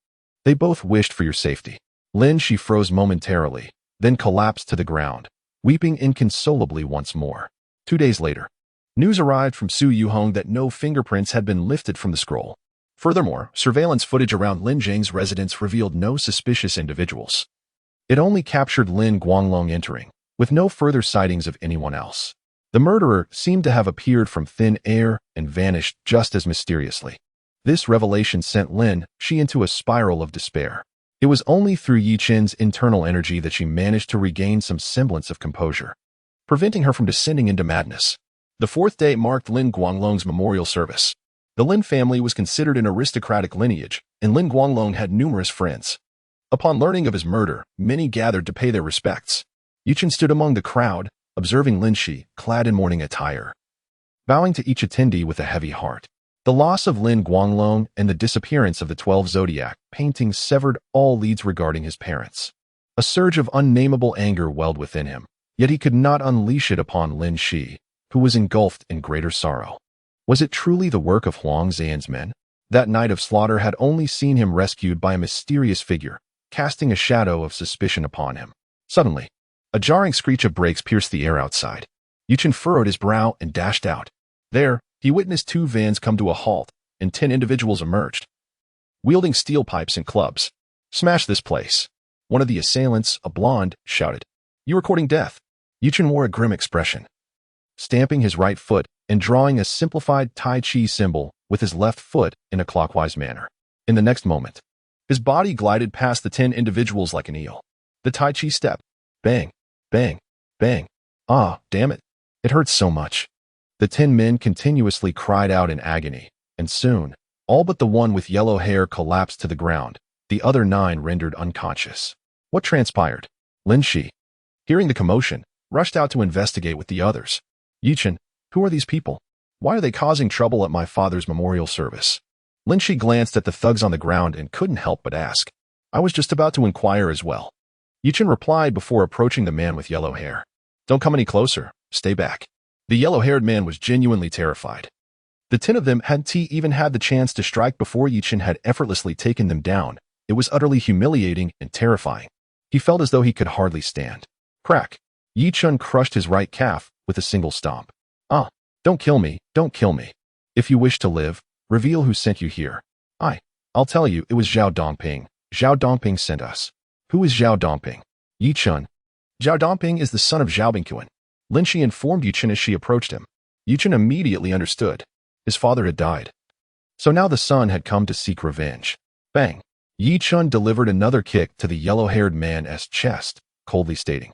A: They both wished for your safety. Lin Shi froze momentarily, then collapsed to the ground, weeping inconsolably once more. 2 days later, news arrived from Su Yuhong that no fingerprints had been lifted from the scroll. Furthermore, surveillance footage around Lin Zhang's residence revealed no suspicious individuals. It only captured Lin Guanglong entering, with no further sightings of anyone else. The murderer seemed to have appeared from thin air and vanished just as mysteriously. This revelation sent Lin Shi into a spiral of despair. It was only through Yi Chen's internal energy that she managed to regain some semblance of composure, preventing her from descending into madness. The 4th day marked Lin Guanglong's memorial service. The Lin family was considered an aristocratic lineage, and Lin Guanglong had numerous friends. Upon learning of his murder, many gathered to pay their respects. Yi Chen stood among the crowd, observing Lin Shi, clad in mourning attire, bowing to each attendee with a heavy heart. The loss of Lin Guanglong and the disappearance of the 12 zodiac paintings severed all leads regarding his parents. A surge of unnameable anger welled within him, yet he could not unleash it upon Lin Shi, who was engulfed in greater sorrow. Was it truly the work of Huang Zhan's men? That night of slaughter had only seen him rescued by a mysterious figure, casting a shadow of suspicion upon him. Suddenly, a jarring screech of brakes pierced the air outside. Yi Chen furrowed his brow and dashed out. There, he witnessed 2 vans come to a halt, and 10 individuals emerged, wielding steel pipes and clubs. Smash this place. One of the assailants, a blonde, shouted. You are courting death. Yi Chen wore a grim expression, stamping his right foot and drawing a simplified Tai Chi symbol with his left foot in a clockwise manner. In the next moment, his body glided past the 10 individuals like an eel. The Tai Chi step. Bang, bang, bang. Ah, damn it. It hurts so much. The 10 men continuously cried out in agony, and soon, all but the one with yellow hair collapsed to the ground, the other 9 rendered unconscious. What transpired? Lin Shi, hearing the commotion, rushed out to investigate with the others. Yi Chen, who are these people? Why are they causing trouble at my father's memorial service? Lin Shi glanced at the thugs on the ground and couldn't help but ask. I was just about to inquire as well. Yi Chen replied before approaching the man with yellow hair. Don't come any closer. Stay back. The yellow-haired man was genuinely terrified. The 10 of them hadn't even had the chance to strike before Yi Chen had effortlessly taken them down. It was utterly humiliating and terrifying. He felt as though he could hardly stand. Crack. Yi Chen crushed his right calf with a single stomp. Ah, don't kill me, don't kill me. If you wish to live, reveal who sent you here. I'll tell you, it was Zhao Dongping. Zhao Dongping sent us. Who is Zhao Dongping? Yi Chen. Zhao Dongping is the son of Zhao Bingquan. Lin Shi informed Yi Chen as she approached him. Yi Chen immediately understood. His father had died. So now the son had come to seek revenge. Bang! Yi Chen delivered another kick to the yellow-haired man's chest, coldly stating,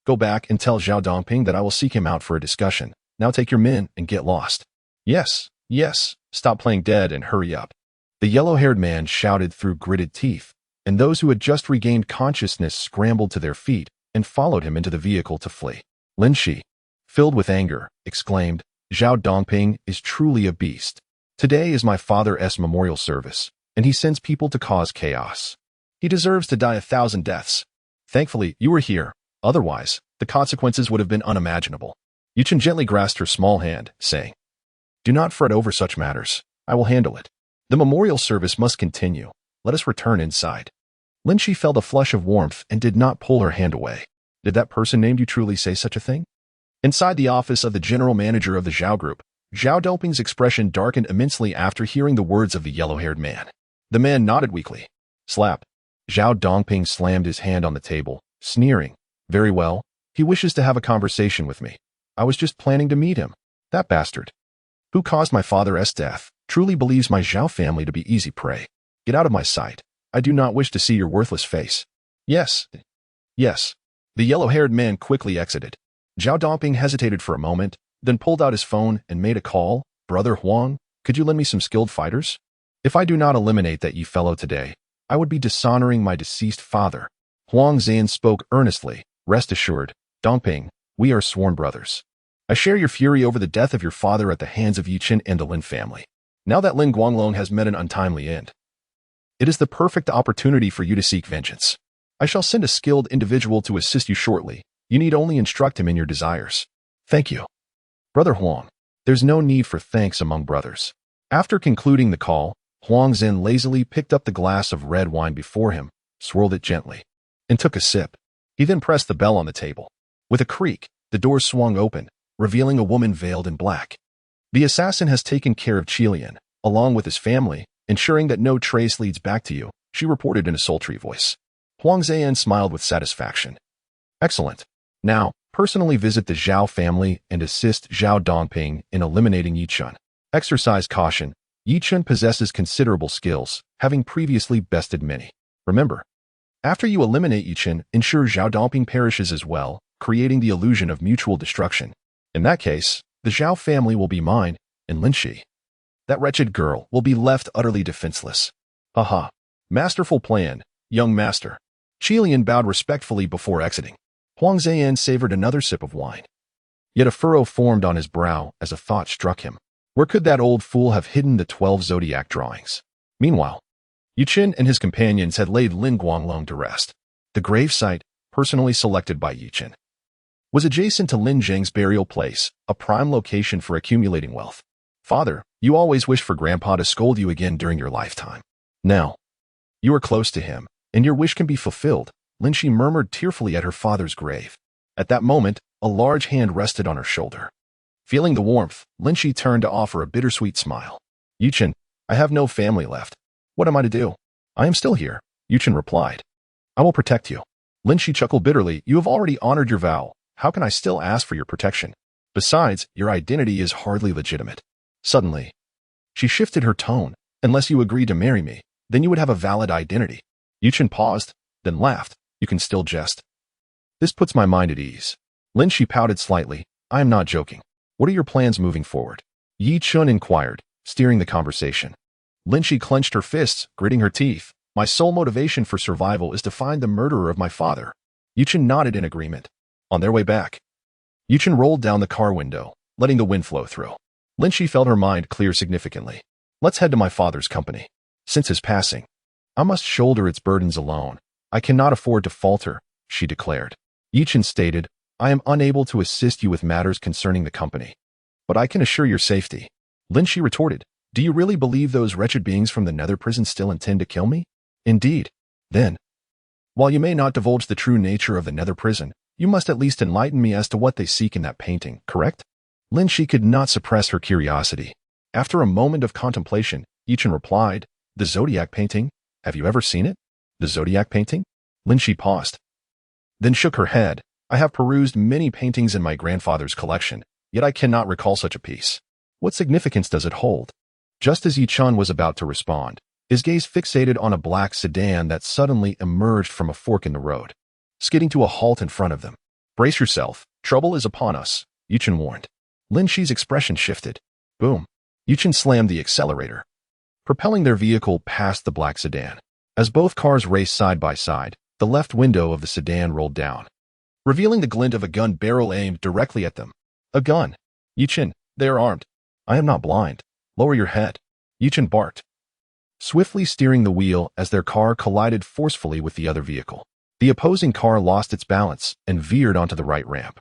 A: "Go back and tell Zhao Dongping that I will seek him out for a discussion. Now take your men and get lost." "Yes, yes, stop playing dead and hurry up." The yellow-haired man shouted through gritted teeth, and those who had just regained consciousness scrambled to their feet and followed him into the vehicle to flee. Lin Shi, filled with anger, exclaimed, "Zhao Dongping is truly a beast. Today is my father's memorial service, and he sends people to cause chaos. He deserves to die 1,000 deaths. Thankfully, you were here. Otherwise, the consequences would have been unimaginable." Yu Chen gently grasped her small hand, saying, "Do not fret over such matters. I will handle it. The memorial service must continue. Let us return inside." Lin Shi felt a flush of warmth and did not pull her hand away. "Did that person named you truly say such a thing?" Inside the office of the general manager of the Zhao Group, Zhao Dongping's expression darkened immensely after hearing the words of the yellow-haired man. The man nodded weakly. Slap. Zhao Dongping slammed his hand on the table, sneering. "Very well. He wishes to have a conversation with me. I was just planning to meet him. That bastard, who caused my father's death, truly believes my Zhao family to be easy prey. Get out of my sight. I do not wish to see your worthless face." "Yes. Yes." The yellow-haired man quickly exited. Zhao Dongping hesitated for a moment, then pulled out his phone and made a call. "Brother Huang, could you lend me some skilled fighters? If I do not eliminate that ye fellow today, I would be dishonoring my deceased father." Huang Zan spoke earnestly. "Rest assured, Dongping, we are sworn brothers. I share your fury over the death of your father at the hands of Yi Chen and the Lin family. Now that Lin Guanglong has met an untimely end, it is the perfect opportunity for you to seek vengeance. I shall send a skilled individual to assist you shortly. You need only instruct him in your desires." "Thank you, Brother Huang." "There's no need for thanks among brothers." After concluding the call, Huang Zhen lazily picked up the glass of red wine before him, swirled it gently, and took a sip. He then pressed the bell on the table. With a creak, the door swung open, revealing a woman veiled in black. "The assassin has taken care of Qilian, along with his family, ensuring that no trace leads back to you," she reported in a sultry voice. Huang Zhen smiled with satisfaction. "Excellent. Now, personally visit the Zhao family and assist Zhao Dongping in eliminating Yi Chen. Exercise caution. Yi Chen possesses considerable skills, having previously bested many. Remember, after you eliminate Yi Chen, ensure Zhao Dongping perishes as well, creating the illusion of mutual destruction. In that case, the Zhao family will be mine, and Lin Shi, that wretched girl, will be left utterly defenseless." "Haha. Masterful plan, young master." Qilian bowed respectfully before exiting. Huang Zhen savored another sip of wine. Yet a furrow formed on his brow as a thought struck him. Where could that old fool have hidden the 12 zodiac drawings? Meanwhile, Yu Chen and his companions had laid Lin Guanglong to rest. The gravesite, personally selected by Yu Chen, was adjacent to Lin Zheng's burial place, a prime location for accumulating wealth. "Father, you always wished for Grandpa to scold you again during your lifetime. Now, you are close to him, and your wish can be fulfilled," Lin Shi murmured tearfully at her father's grave. At that moment, a large hand rested on her shoulder. Feeling the warmth, Lin Shi turned to offer a bittersweet smile. "Yu Chen, I have no family left. What am I to do?" "I am still here," Yu Chen replied. "I will protect you." Lin Shi chuckled bitterly. "You have already honored your vow. How can I still ask for your protection? Besides, your identity is hardly legitimate." Suddenly, she shifted her tone. "Unless you agree to marry me, then you would have a valid identity." Yu Chen paused, then laughed. "You can still jest. This puts my mind at ease." Lin Shi pouted slightly. "I am not joking. What are your plans moving forward?" Yi Chen inquired, steering the conversation. Lin Shi clenched her fists, gritting her teeth. "My sole motivation for survival is to find the murderer of my father." Yu Chen nodded in agreement. On their way back, Yu Chen rolled down the car window, letting the wind flow through. Lin Shi felt her mind clear significantly. "Let's head to my father's company. Since his passing, I must shoulder its burdens alone. I cannot afford to falter," she declared. Yi Chen stated, "I am unable to assist you with matters concerning the company, but I can assure your safety." Lin Shi retorted, "Do you really believe those wretched beings from the nether prison still intend to kill me?" "Indeed. Then, while you may not divulge the true nature of the nether prison, you must at least enlighten me as to what they seek in that painting, correct?" Lin Shi could not suppress her curiosity. After a moment of contemplation, Yi Chen replied, "The zodiac painting? Have you ever seen it?" "The zodiac painting?" Lin Shi paused, then shook her head. I have perused many paintings in my grandfather's collection, yet I cannot recall such a piece. What significance does it hold? Just as Yi Chen was about to respond, his gaze fixated on a black sedan that suddenly emerged from a fork in the road, skidding to a halt in front of them. Brace yourself, trouble is upon us, Yi Chen warned. Lin Shi's expression shifted. Boom. Yi Chen slammed the accelerator, propelling their vehicle past the black sedan. As both cars raced side by side, the left window of the sedan rolled down, revealing the glint of a gun barrel aimed directly at them. A gun. Yi Chen, they are armed. I am not blind. Lower your head. Yi Chen barked, swiftly steering the wheel as their car collided forcefully with the other vehicle. The opposing car lost its balance and veered onto the right ramp.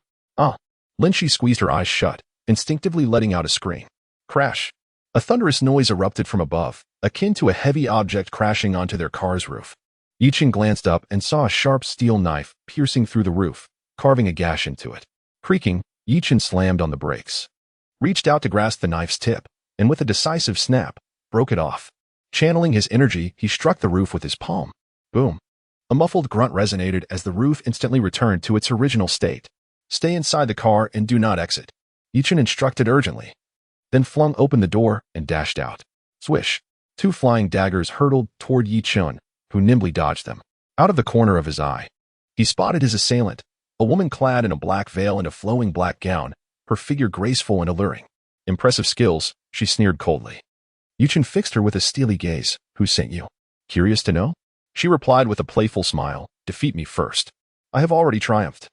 A: Lin Shi squeezed her eyes shut, instinctively letting out a scream. Crash. A thunderous noise erupted from above, akin to a heavy object crashing onto their car's roof. Yi Chen glanced up and saw a sharp steel knife piercing through the roof, carving a gash into it. Creaking, Yi Chen slammed on the brakes, reached out to grasp the knife's tip, and with a decisive snap, broke it off. Channeling his energy, he struck the roof with his palm. Boom. A muffled grunt resonated as the roof instantly returned to its original state. Stay inside the car and do not exit, Yi Chen instructed urgently, then flung open the door and dashed out. Swish. Two flying daggers hurtled toward Yi Chen, who nimbly dodged them. Out of the corner of his eye, he spotted his assailant, a woman clad in a black veil and a flowing black gown, her figure graceful and alluring. Impressive skills, she sneered coldly. Yi Chen fixed her with a steely gaze. Who sent you? Curious to know? She replied with a playful smile. Defeat me first. I have already triumphed.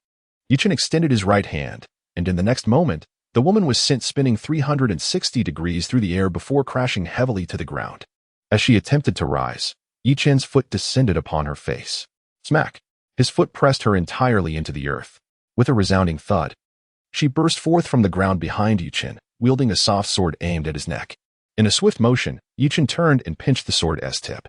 A: Yi Chen extended his right hand, and in the next moment, the woman was sent spinning 360 degrees through the air before crashing heavily to the ground. As she attempted to rise, Yi Chen's foot descended upon her face. Smack! His foot pressed her entirely into the earth. With a resounding thud, she burst forth from the ground behind Yi Chen, wielding a soft sword aimed at his neck. In a swift motion, Yi Chen turned and pinched the sword's tip,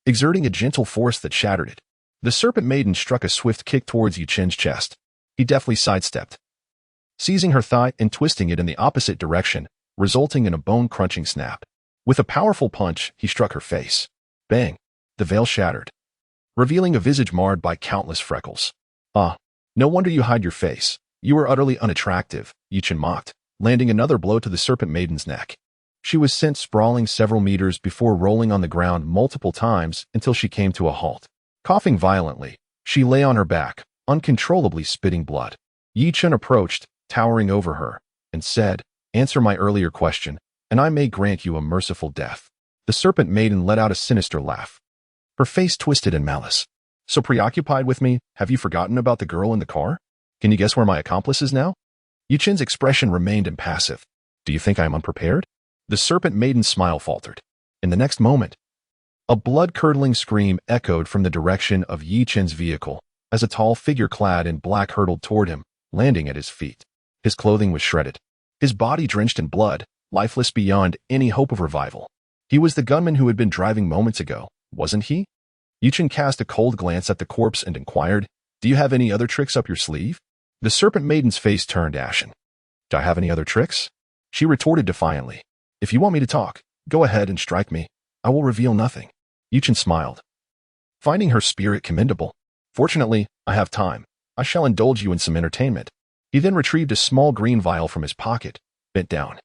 A: exerting a gentle force that shattered it. The serpent maiden struck a swift kick towards Yi Chen's chest. He deftly sidestepped, seizing her thigh and twisting it in the opposite direction, resulting in a bone-crunching snap. With a powerful punch, he struck her face. Bang! The veil shattered, revealing a visage marred by countless freckles. No wonder you hide your face. You are utterly unattractive, Yi Chen mocked, landing another blow to the serpent maiden's neck. She was sent sprawling several meters before rolling on the ground multiple times until she came to a halt. Coughing violently, she lay on her back, uncontrollably spitting blood. Yi Chen approached, towering over her, and said, Answer my earlier question, and I may grant you a merciful death. The serpent maiden let out a sinister laugh, her face twisted in malice. So preoccupied with me, have you forgotten about the girl in the car? Can you guess where my accomplice is now? Yi Chen's expression remained impassive. Do you think I am unprepared? The serpent maiden's smile faltered. In the next moment, a blood-curdling scream echoed from the direction of Yi Chen's vehicle as a tall figure clad in black hurtled toward him, landing at his feet. His clothing was shredded, his body drenched in blood, lifeless beyond any hope of revival. He was the gunman who had been driving moments ago, wasn't he? Yi Chen cast a cold glance at the corpse and inquired, Do you have any other tricks up your sleeve? The serpent maiden's face turned ashen. Do I have any other tricks? She retorted defiantly. If you want me to talk, go ahead and strike me. I will reveal nothing. Yi Chen smiled, finding her spirit commendable. Fortunately, I have time. I shall indulge you in some entertainment. He then retrieved a small green vial from his pocket, bent down,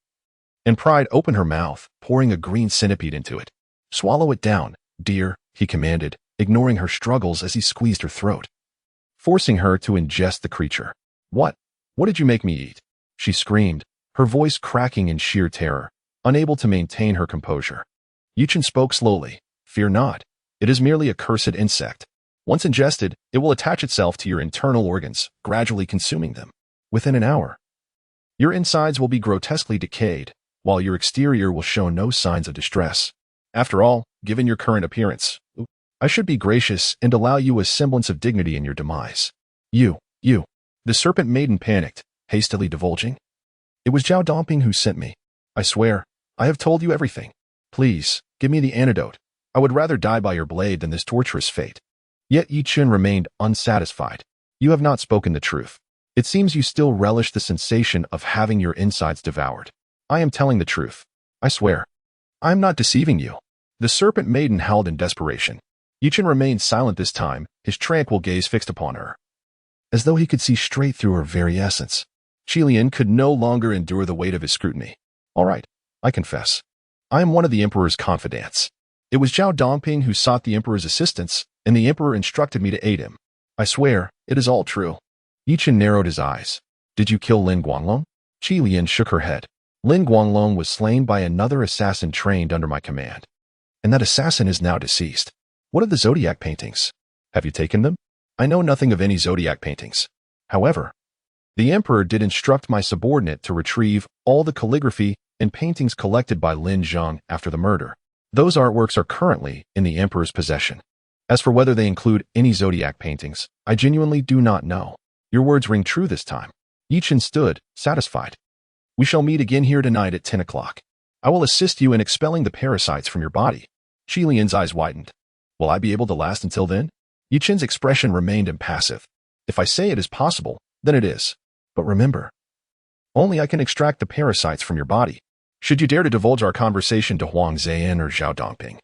A: and pried open her mouth, pouring a green centipede into it. Swallow it down, dear, he commanded, ignoring her struggles as he squeezed her throat, forcing her to ingest the creature. What? What did you make me eat? She screamed, her voice cracking in sheer terror, unable to maintain her composure. Yi Chen spoke slowly. Fear not. It is merely a cursed insect. Once ingested, it will attach itself to your internal organs, gradually consuming them. Within an hour, your insides will be grotesquely decayed, while your exterior will show no signs of distress. After all, given your current appearance, I should be gracious and allow you a semblance of dignity in your demise. You. The serpent maiden panicked, hastily divulging. It was Zhao Dongping who sent me. I swear, I have told you everything. Please, give me the antidote. I would rather die by your blade than this torturous fate. Yet Yi Chen remained unsatisfied. You have not spoken the truth. It seems you still relish the sensation of having your insides devoured. I am telling the truth. I swear. I am not deceiving you. The serpent maiden howled in desperation. Yi Chen remained silent this time, his tranquil gaze fixed upon her, as though he could see straight through her very essence. Qilian could no longer endure the weight of his scrutiny. All right, I confess. I am one of the Emperor's confidants. It was Zhao Dongping who sought the Emperor's assistance, and the Emperor instructed me to aid him. I swear, it is all true. Yichen narrowed his eyes. Did you kill Lin Guanglong? Qilian shook her head. Lin Guanglong was slain by another assassin trained under my command. And that assassin is now deceased. What of the zodiac paintings? Have you taken them? I know nothing of any zodiac paintings. However, the Emperor did instruct my subordinate to retrieve all the calligraphy and paintings collected by Lin Zhang after the murder. Those artworks are currently in the Emperor's possession. As for whether they include any zodiac paintings, I genuinely do not know. Your words ring true this time. Yichen stood, satisfied. We shall meet again here tonight at 10 o'clock. I will assist you in expelling the parasites from your body. Qilian's eyes widened. Will I be able to last until then? Yichen's expression remained impassive. If I say it is possible, then it is. But remember, only I can extract the parasites from your body. Should you dare to divulge our conversation to Huang Zheyan or Zhao Dongping,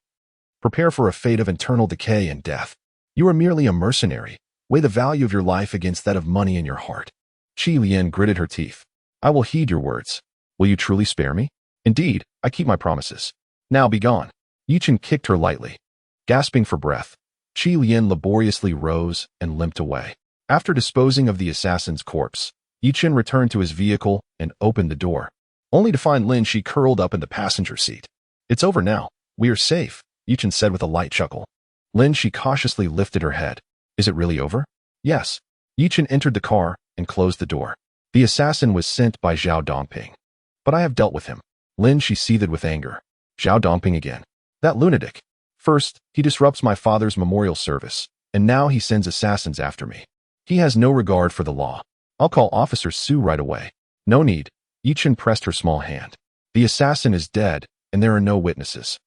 A: prepare for a fate of internal decay and death. You are merely a mercenary. Weigh the value of your life against that of money in your heart. Qilian gritted her teeth. I will heed your words. Will you truly spare me? Indeed, I keep my promises. Now be gone. Yichen kicked her lightly. Gasping for breath, Qilian laboriously rose and limped away. After disposing of the assassin's corpse, Yichen returned to his vehicle and opened the door, only to find Lin Shi curled up in the passenger seat. It's over now. We are safe, Yichen said with a light chuckle. Lin Shi cautiously lifted her head. Is it really over? Yes. Yichen entered the car and closed the door. The assassin was sent by Zhao Dongping. But I have dealt with him. Lin Shi seethed with anger. Zhao Dongping again. That lunatic. First, he disrupts my father's memorial service, and now he sends assassins after me. He has no regard for the law. I'll call Officer Su right away. No need. Yichen pressed her small hand. The assassin is dead, and there are no witnesses.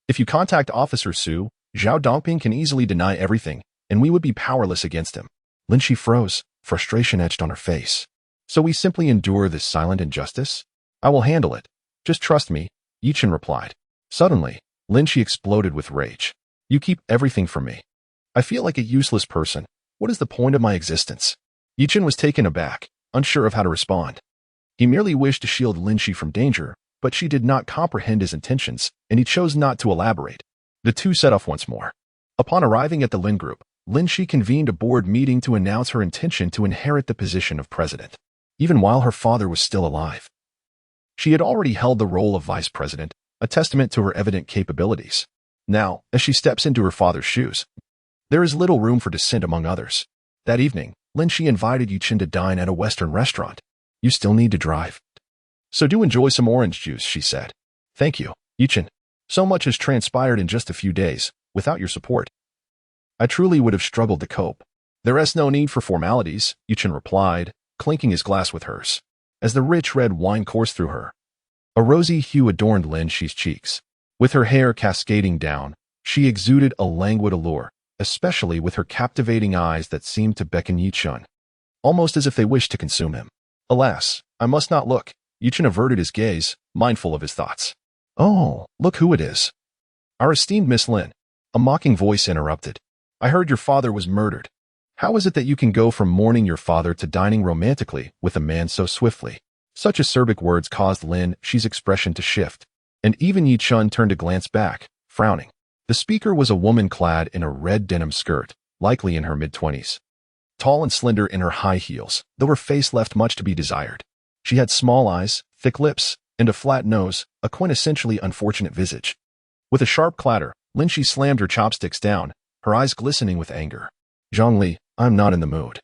A: If you contact Officer Su, Zhao Dongping can easily deny everything, and we would be powerless against him. Lin Shi froze, frustration etched on her face. So we simply endure this silent injustice? I will handle it. Just trust me, Yichen replied. Suddenly, Lin Shi exploded with rage. You keep everything from me. I feel like a useless person. What is the point of my existence? Yichen was taken aback, unsure of how to respond. He merely wished to shield Lin Shi from danger, but she did not comprehend his intentions, and he chose not to elaborate. The two set off once more. Upon arriving at the Lin Group, Lin Shi convened a board meeting to announce her intention to inherit the position of president, even while her father was still alive. She had already held the role of vice president, a testament to her evident capabilities. Now, as she steps into her father's shoes, there is little room for dissent among others. That evening, Lin Shi invited Yichen to dine at a Western restaurant. You still need to drive. So do enjoy some orange juice, she said. Thank you, Yichen. So much has transpired in just a few days. Without your support, I truly would have struggled to cope. There is no need for formalities, Yichen replied, clinking his glass with hers. As the rich red wine coursed through her, a rosy hue adorned Lin Shi's cheeks. With her hair cascading down, she exuded a languid allure, especially with her captivating eyes that seemed to beckon Yichen, almost as if they wished to consume him. Alas, I must not look. Yichen averted his gaze, mindful of his thoughts. Oh, look who it is. Our esteemed Miss Lin. A mocking voice interrupted. I heard your father was murdered. How is it that you can go from mourning your father to dining romantically with a man so swiftly? Such acerbic words caused Lin Shi's expression to shift, and even Yichen turned to glance back, frowning. The speaker was a woman clad in a red denim skirt, likely in her mid-20s. Tall and slender in her high heels, though her face left much to be desired. She had small eyes, thick lips, and a flat nose, a quintessentially unfortunate visage. With a sharp clatter, Lin Shi slammed her chopsticks down, her eyes glistening with anger. Zhang Li, I'm not in the mood.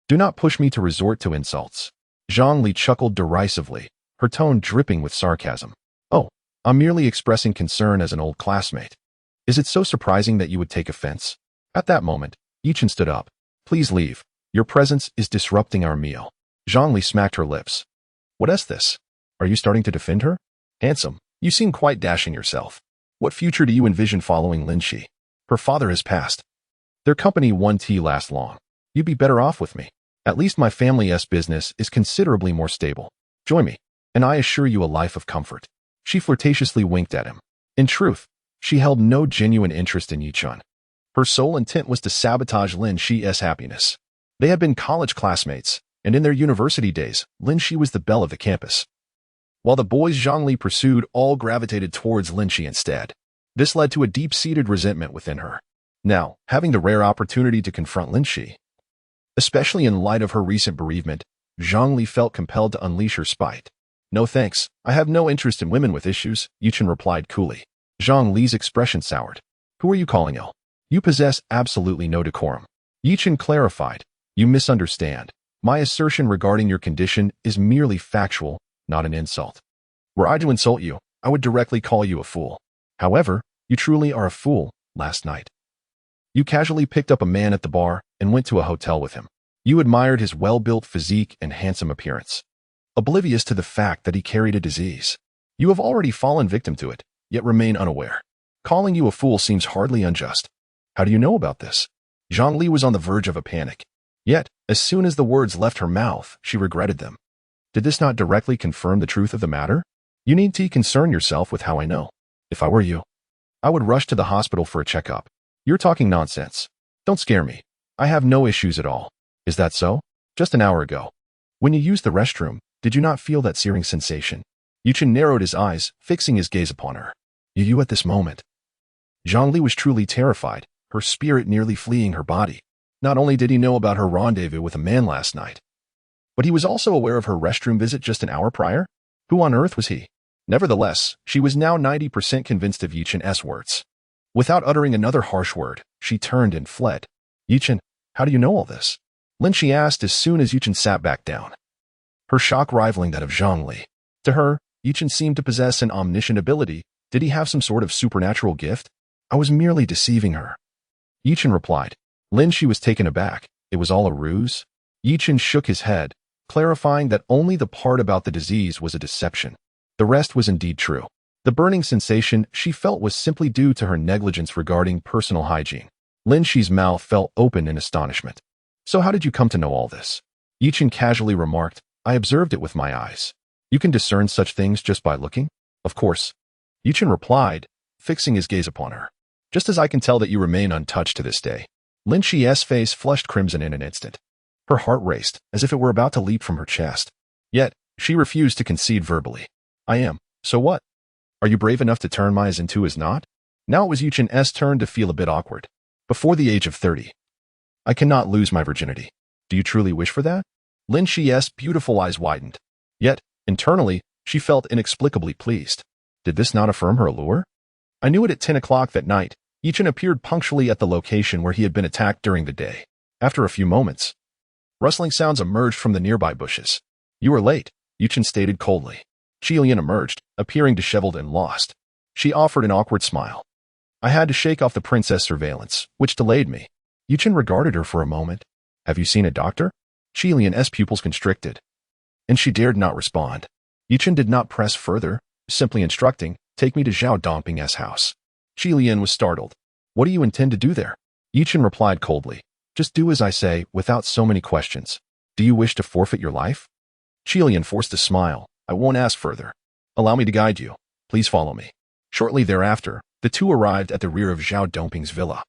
A: Do not push me to resort to insults. Zhang Li chuckled derisively, her tone dripping with sarcasm. Oh, I'm merely expressing concern as an old classmate. Is it so surprising that you would take offense? At that moment, Yichen stood up. Please leave. Your presence is disrupting our meal. Zhang Li smacked her lips. What is this? Are you starting to defend her? Handsome, you seem quite dashing yourself. What future do you envision following Lin Shi? Her father has passed. Their company won't last long. You'd be better off with me. At least my family's business is considerably more stable. Join me, and I assure you a life of comfort. She flirtatiously winked at him. In truth, she held no genuine interest in Yichen. Her sole intent was to sabotage Lin Shi's happiness. They had been college classmates, and in their university days, Lin Shi was the belle of the campus. While the boys Zhongli pursued all gravitated towards Lin Shi instead. This led to a deep-seated resentment within her. Now, having the rare opportunity to confront Lin Shi, especially in light of her recent bereavement, Zhongli felt compelled to unleash her spite. No thanks, I have no interest in women with issues, Chen replied coolly. Zhongli's expression soured. Who are you calling ill? You possess absolutely no decorum. Chen clarified. You misunderstand. My assertion regarding your condition is merely factual, not an insult. Were I to insult you, I would directly call you a fool. However, you truly are a fool. Last night, you casually picked up a man at the bar and went to a hotel with him. You admired his well-built physique and handsome appearance, oblivious to the fact that he carried a disease. You have already fallen victim to it, yet remain unaware. Calling you a fool seems hardly unjust. How do you know about this? Zhongli was on the verge of a panic. Yet, as soon as the words left her mouth, she regretted them. Did this not directly confirm the truth of the matter? You need to concern yourself with how I know. If I were you, I would rush to the hospital for a checkup. You're talking nonsense. Don't scare me. I have no issues at all. Is that so? Just an hour ago, when you used the restroom, did you not feel that searing sensation? Chen narrowed his eyes, fixing his gaze upon her. You at this moment. Zhongli was truly terrified, her spirit nearly fleeing her body. Not only did he know about her rendezvous with a man last night, but he was also aware of her restroom visit just an hour prior. Who on earth was he? Nevertheless, she was now 90% convinced of Chen's words. Without uttering another harsh word, she turned and fled. Chen, how do you know all this? Lin Shi asked as soon as Chen sat back down, her shock rivaling that of Zhongli. To her, Chen seemed to possess an omniscient ability. Did he have some sort of supernatural gift? I was merely deceiving her. Chen replied. Lin Shi was taken aback. It was all a ruse? Chen shook his head, clarifying that only the part about the disease was a deception. The rest was indeed true. The burning sensation she felt was simply due to her negligence regarding personal hygiene. Lin Shi's mouth fell open in astonishment. So how did you come to know all this? Chen casually remarked, I observed it with my eyes. You can discern such things just by looking? Of course. Chen replied, fixing his gaze upon her. Just as I can tell that you remain untouched to this day. Lin Shi's face flushed crimson in an instant. Her heart raced, as if it were about to leap from her chest. Yet, she refused to concede verbally. I am. So what? Are you brave enough to turn my as into his not? Now it was Chen's turn to feel a bit awkward. Before the age of 30. I cannot lose my virginity. Do you truly wish for that? Lin Shi's beautiful eyes widened. Yet, internally, she felt inexplicably pleased. Did this not affirm her allure? I knew it at 10 o'clock that night. Chen appeared punctually at the location where he had been attacked during the day. After a few moments, rustling sounds emerged from the nearby bushes. You were late, Chen stated coldly. Qilian emerged, appearing disheveled and lost. She offered an awkward smile. I had to shake off the princess surveillance, which delayed me. Chen regarded her for a moment. Have you seen a doctor? Qilian's pupils constricted, and she dared not respond. Chen did not press further, simply instructing, take me to Zhao Dongping's house. Qilian was startled. What do you intend to do there? Chen replied coldly. Just do as I say, without so many questions. Do you wish to forfeit your life? Qilian forced a smile. I won't ask further. Allow me to guide you. Please follow me. Shortly thereafter, the two arrived at the rear of Zhao Dongping's villa,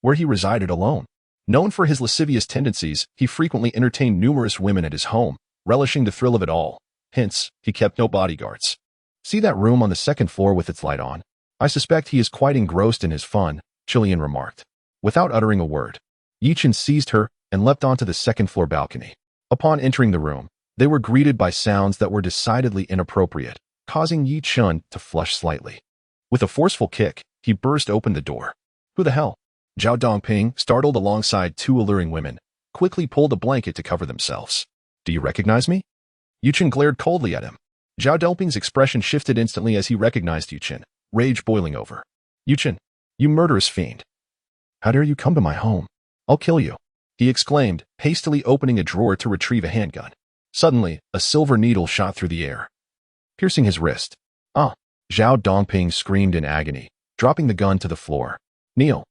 A: where he resided alone. Known for his lascivious tendencies, he frequently entertained numerous women at his home, relishing the thrill of it all. Hence, he kept no bodyguards. See that room on the second floor with its light on? I suspect he is quite engrossed in his fun, Qilian remarked. Without uttering a word, Chen seized her and leapt onto the second-floor balcony. Upon entering the room, they were greeted by sounds that were decidedly inappropriate, causing Chen to flush slightly. With a forceful kick, he burst open the door. Who the hell? Zhao Dongping, startled alongside two alluring women, quickly pulled a blanket to cover themselves. Do you recognize me? Chen glared coldly at him. Zhao Dongping's expression shifted instantly as he recognized Chen, rage boiling over. Chen, you murderous fiend. How dare you come to my home? I'll kill you, he exclaimed, hastily opening a drawer to retrieve a handgun. Suddenly, a silver needle shot through the air, piercing his wrist. Ah! Zhao Dongping screamed in agony, dropping the gun to the floor. Kneel,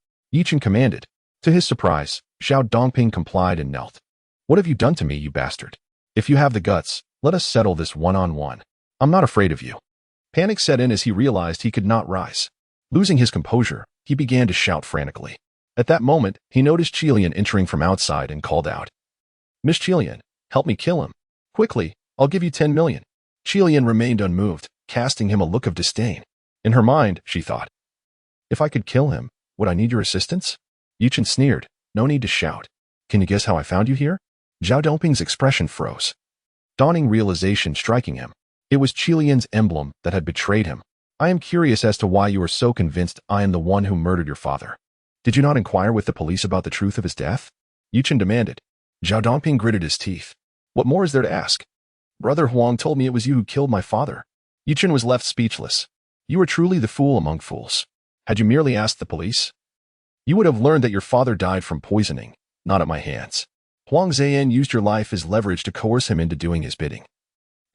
A: Chen commanded. To his surprise, Zhao Dongping complied and knelt. What have you done to me, you bastard? If you have the guts, let us settle this one-on-one. I'm not afraid of you. Panic set in as he realized he could not rise. Losing his composure, he began to shout frantically. At that moment, he noticed Qilian entering from outside and called out, "Miss Qilian, help me kill him. Quickly, I'll give you 10 million. Qilian remained unmoved, casting him a look of disdain. In her mind, she thought, "If I could kill him, would I need your assistance?" Chen sneered, "No need to shout. Can you guess how I found you here?" Zhao Dongping's expression froze, dawning realization striking him. It was Qilian's emblem that had betrayed him. "I am curious as to why you are so convinced I am the one who murdered your father. Did you not inquire with the police about the truth of his death?" Chen demanded. Zhao Dongping gritted his teeth. "What more is there to ask? Brother Huang told me it was you who killed my father." Chen was left speechless. "You are truly the fool among fools. Had you merely asked the police, you would have learned that your father died from poisoning, not at my hands. Huang Zhan used your life as leverage to coerce him into doing his bidding.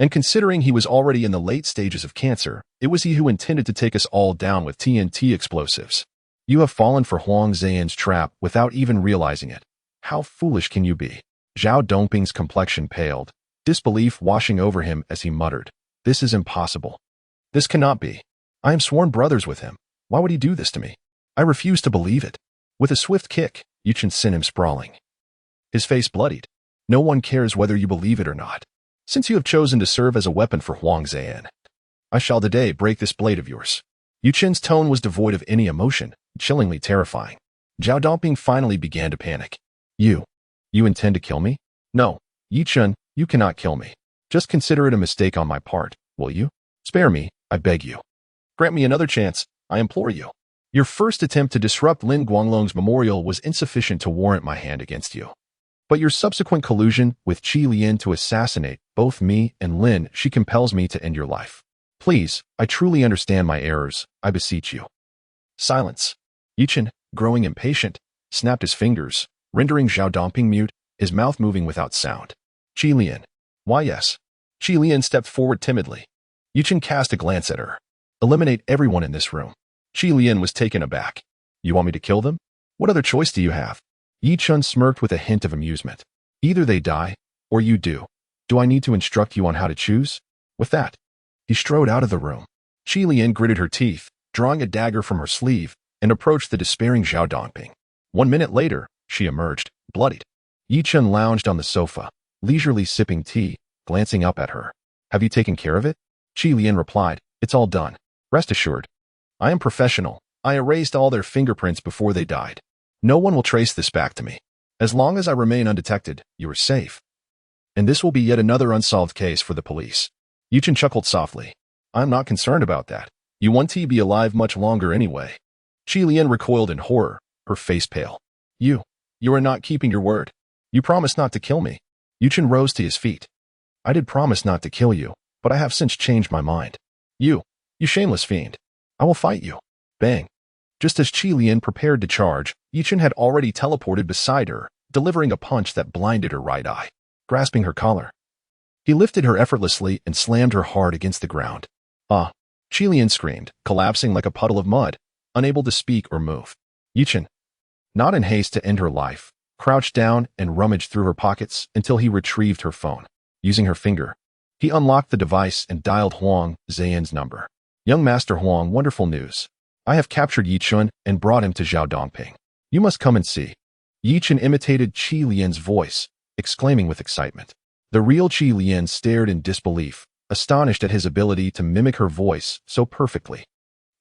A: And considering he was already in the late stages of cancer, it was he who intended to take us all down with TNT explosives. You have fallen for Huang Zhan's trap without even realizing it. How foolish can you be?" Zhao Dongping's complexion paled, disbelief washing over him as he muttered, "This is impossible. This cannot be. I am sworn brothers with him. Why would he do this to me? I refuse to believe it." With a swift kick, Chen sent him sprawling. His face bloodied. "No one cares whether you believe it or not. Since you have chosen to serve as a weapon for Huang Zhan, I shall today break this blade of yours." Chen's tone was devoid of any emotion, chillingly terrifying. Zhao Dongping finally began to panic. You intend to kill me?" "No, Chen, you cannot kill me. Just consider it a mistake on my part, will you? Spare me, I beg you. Grant me another chance, I implore you. Your first attempt to disrupt Lin Guanglong's memorial was insufficient to warrant my hand against you. But your subsequent collusion with Qilian to assassinate both me and Lin, she compels me to end your life. Please, I truly understand my errors, I beseech you." Silence. Chen, growing impatient, snapped his fingers, rendering Zhao Dongping mute, his mouth moving without sound. "Qilian. Why yes." Qilian stepped forward timidly. Chen cast a glance at her. "Eliminate everyone in this room." Qilian was taken aback. "You want me to kill them? What other choice do you have?" Chen smirked with a hint of amusement. "Either they die, or you do. Do I need to instruct you on how to choose?" With that, he strode out of the room. Qilian gritted her teeth, drawing a dagger from her sleeve, and approached the despairing Zhao Dongping. 1 minute later, she emerged, bloodied. Chen lounged on the sofa, leisurely sipping tea, glancing up at her. "Have you taken care of it?" Qilian replied, "It's all done. Rest assured. I am professional. I erased all their fingerprints before they died. No one will trace this back to me. As long as I remain undetected, you are safe. And this will be yet another unsolved case for the police." Chen chuckled softly. "I'm not concerned about that. You want to be alive much longer anyway." Qilian recoiled in horror, her face pale. You are not keeping your word. You promised not to kill me." Chen rose to his feet. "I did promise not to kill you, but I have since changed my mind. You shameless fiend. I will fight you." Bang. Just as Qilian prepared to charge, Chen had already teleported beside her, delivering a punch that blinded her right eye. Grasping her collar, he lifted her effortlessly and slammed her hard against the ground. "Ah!" Qilian screamed, collapsing like a puddle of mud, unable to speak or move. Chen, not in haste to end her life, crouched down and rummaged through her pockets until he retrieved her phone. Using her finger, he unlocked the device and dialed Huang Zhan's number. "Young Master Huang, wonderful news. I have captured Chen and brought him to Zhao Dongping. You must come and see." Chen imitated Qilian's voice, exclaiming with excitement. The real Qilian stared in disbelief, astonished at his ability to mimic her voice so perfectly.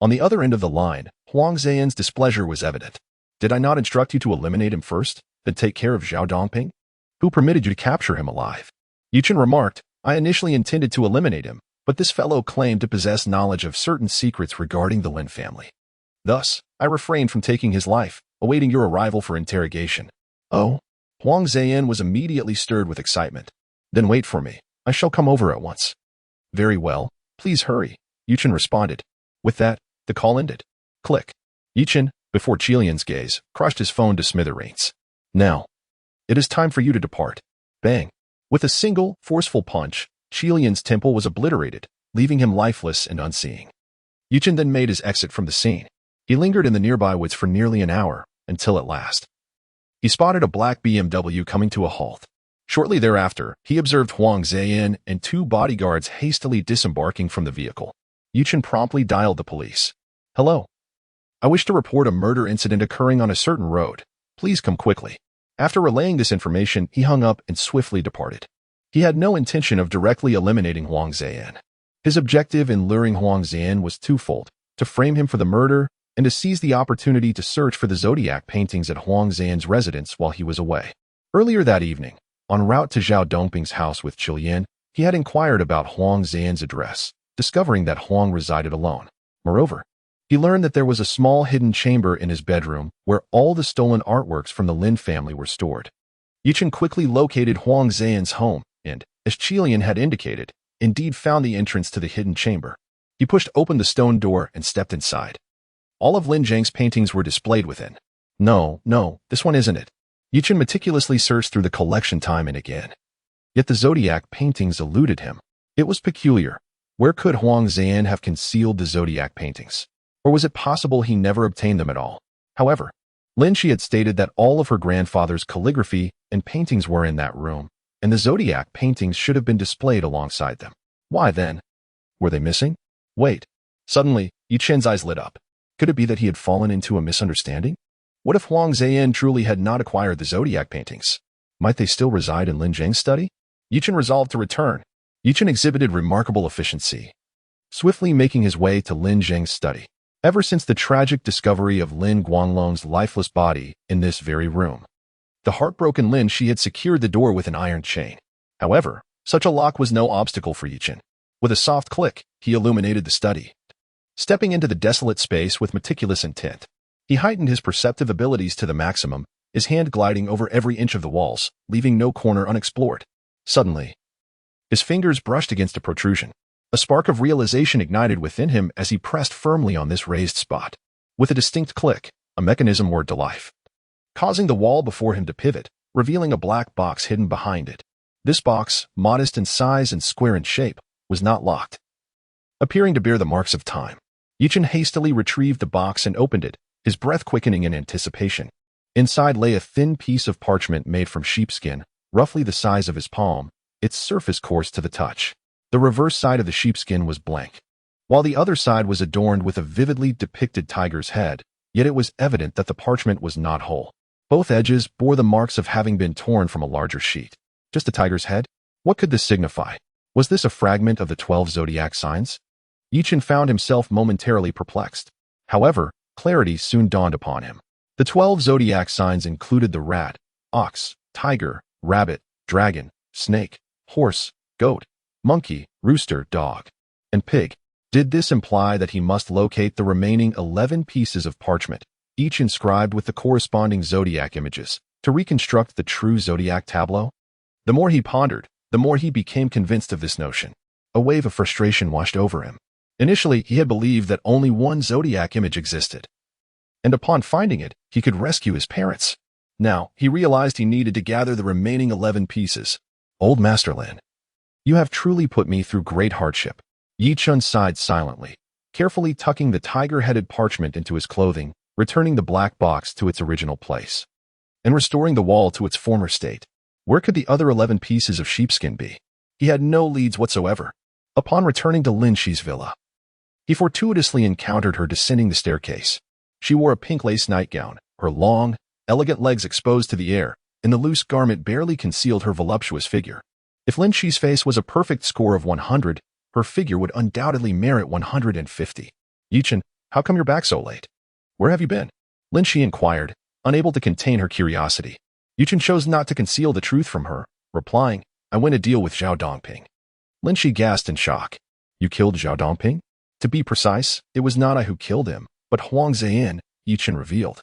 A: On the other end of the line, Huang Zhan's displeasure was evident. "Did I not instruct you to eliminate him first, then take care of Zhao Dongping? Who permitted you to capture him alive?" Chen remarked, "I initially intended to eliminate him, but this fellow claimed to possess knowledge of certain secrets regarding the Lin family. Thus, I refrained from taking his life, awaiting your arrival for interrogation." "Oh?" Huang Zhan was immediately stirred with excitement. "Then wait for me. I shall come over at once." "Very well. Please hurry," Chen responded. With that, the call ended. Click. Chen, before Qilian's gaze, crushed his phone to smithereens. "Now, it is time for you to depart." Bang. With a single, forceful punch, Qilian's temple was obliterated, leaving him lifeless and unseeing. Chen then made his exit from the scene. He lingered in the nearby woods for nearly an hour, until at last he spotted a black BMW coming to a halt. Shortly thereafter, he observed Huang Zhan and 2 bodyguards hastily disembarking from the vehicle. Chen promptly dialed the police. "Hello. I wish to report a murder incident occurring on a certain road. Please come quickly. After relaying this information, he hung up and swiftly departed. He had no intention of directly eliminating Huang Ziyan. His objective in luring Huang Ziyan was twofold: to frame him for the murder and to seize the opportunity to search for the zodiac paintings at Huang Ziyan's residence while he was away. Earlier that evening, en route to Zhao Dongping's house with Qilian, he had inquired about Huang Ziyan's address, discovering that Huang resided alone. Moreover, he learned that there was a small hidden chamber in his bedroom where all the stolen artworks from the Lin family were stored. Chen quickly located Huang Ziyan's home and, as Qilian had indicated, indeed found the entrance to the hidden chamber. He pushed open the stone door and stepped inside. All of Lin Zhang's paintings were displayed within. No, this one isn't it. Chen meticulously searched through the collection time and again. Yet the zodiac paintings eluded him. It was peculiar. Where could Huang Ziyan have concealed the zodiac paintings? Or was it possible he never obtained them at all? However, Lin Shi had stated that all of her grandfather's calligraphy and paintings were in that room, and the zodiac paintings should have been displayed alongside them. Why then? Were they missing? Wait. Suddenly, Chen's eyes lit up. Could it be that he had fallen into a misunderstanding? What if Huang Ziyan truly had not acquired the zodiac paintings? Might they still reside in Lin Zhang's study? Chen resolved to return. Chen exhibited remarkable efficiency, swiftly making his way to Lin Zhang's study. Ever since the tragic discovery of Lin Guanglong's lifeless body in this very room, the heartbroken Lin Shi had secured the door with an iron chain. However, such a lock was no obstacle for Chen. With a soft click, he illuminated the study. Stepping into the desolate space with meticulous intent, he heightened his perceptive abilities to the maximum, his hand gliding over every inch of the walls, leaving no corner unexplored. Suddenly, his fingers brushed against a protrusion. A spark of realization ignited within him as he pressed firmly on this raised spot. With a distinct click, a mechanism whirred to life, causing the wall before him to pivot, revealing a black box hidden behind it. This box, modest in size and square in shape, was not locked, appearing to bear the marks of time. Chen hastily retrieved the box and opened it, his breath quickening in anticipation. Inside lay a thin piece of parchment made from sheepskin, roughly the size of his palm, its surface coarse to the touch. The reverse side of the sheepskin was blank, while the other side was adorned with a vividly depicted tiger's head, yet it was evident that the parchment was not whole. Both edges bore the marks of having been torn from a larger sheet. Just a tiger's head? What could this signify? Was this a fragment of the 12 zodiac signs? Chen found himself momentarily perplexed. However, clarity soon dawned upon him. The 12 zodiac signs included the rat, ox, tiger, rabbit, dragon, snake, horse, goat, monkey, rooster, dog, and pig. Did this imply that he must locate the remaining 11 pieces of parchment, each inscribed with the corresponding zodiac images, to reconstruct the true zodiac tableau? The more he pondered, the more he became convinced of this notion. A wave of frustration washed over him. Initially, he had believed that only one zodiac image existed, and upon finding it, he could rescue his parents. Now, he realized he needed to gather the remaining 11 pieces. Old Master Lin, you have truly put me through great hardship. Chen sighed silently, carefully tucking the tiger-headed parchment into his clothing, returning the black box to its original place, and restoring the wall to its former state. Where could the other 11 pieces of sheepskin be? He had no leads whatsoever. Upon returning to Lin Shi's villa, he fortuitously encountered her descending the staircase. She wore a pink lace nightgown, her long, elegant legs exposed to the air, and the loose garment barely concealed her voluptuous figure. If Lin Shi's face was a perfect score of 100, her figure would undoubtedly merit 150. Chen, how come you're back so late? Where have you been? Lin Shi inquired, unable to contain her curiosity. Chen chose not to conceal the truth from her, replying, I went to deal with Zhao Dongping. Lin Shi gasped in shock. You killed Zhao Dongping? To be precise, it was not I who killed him, but Huang Ziyan, Chen revealed,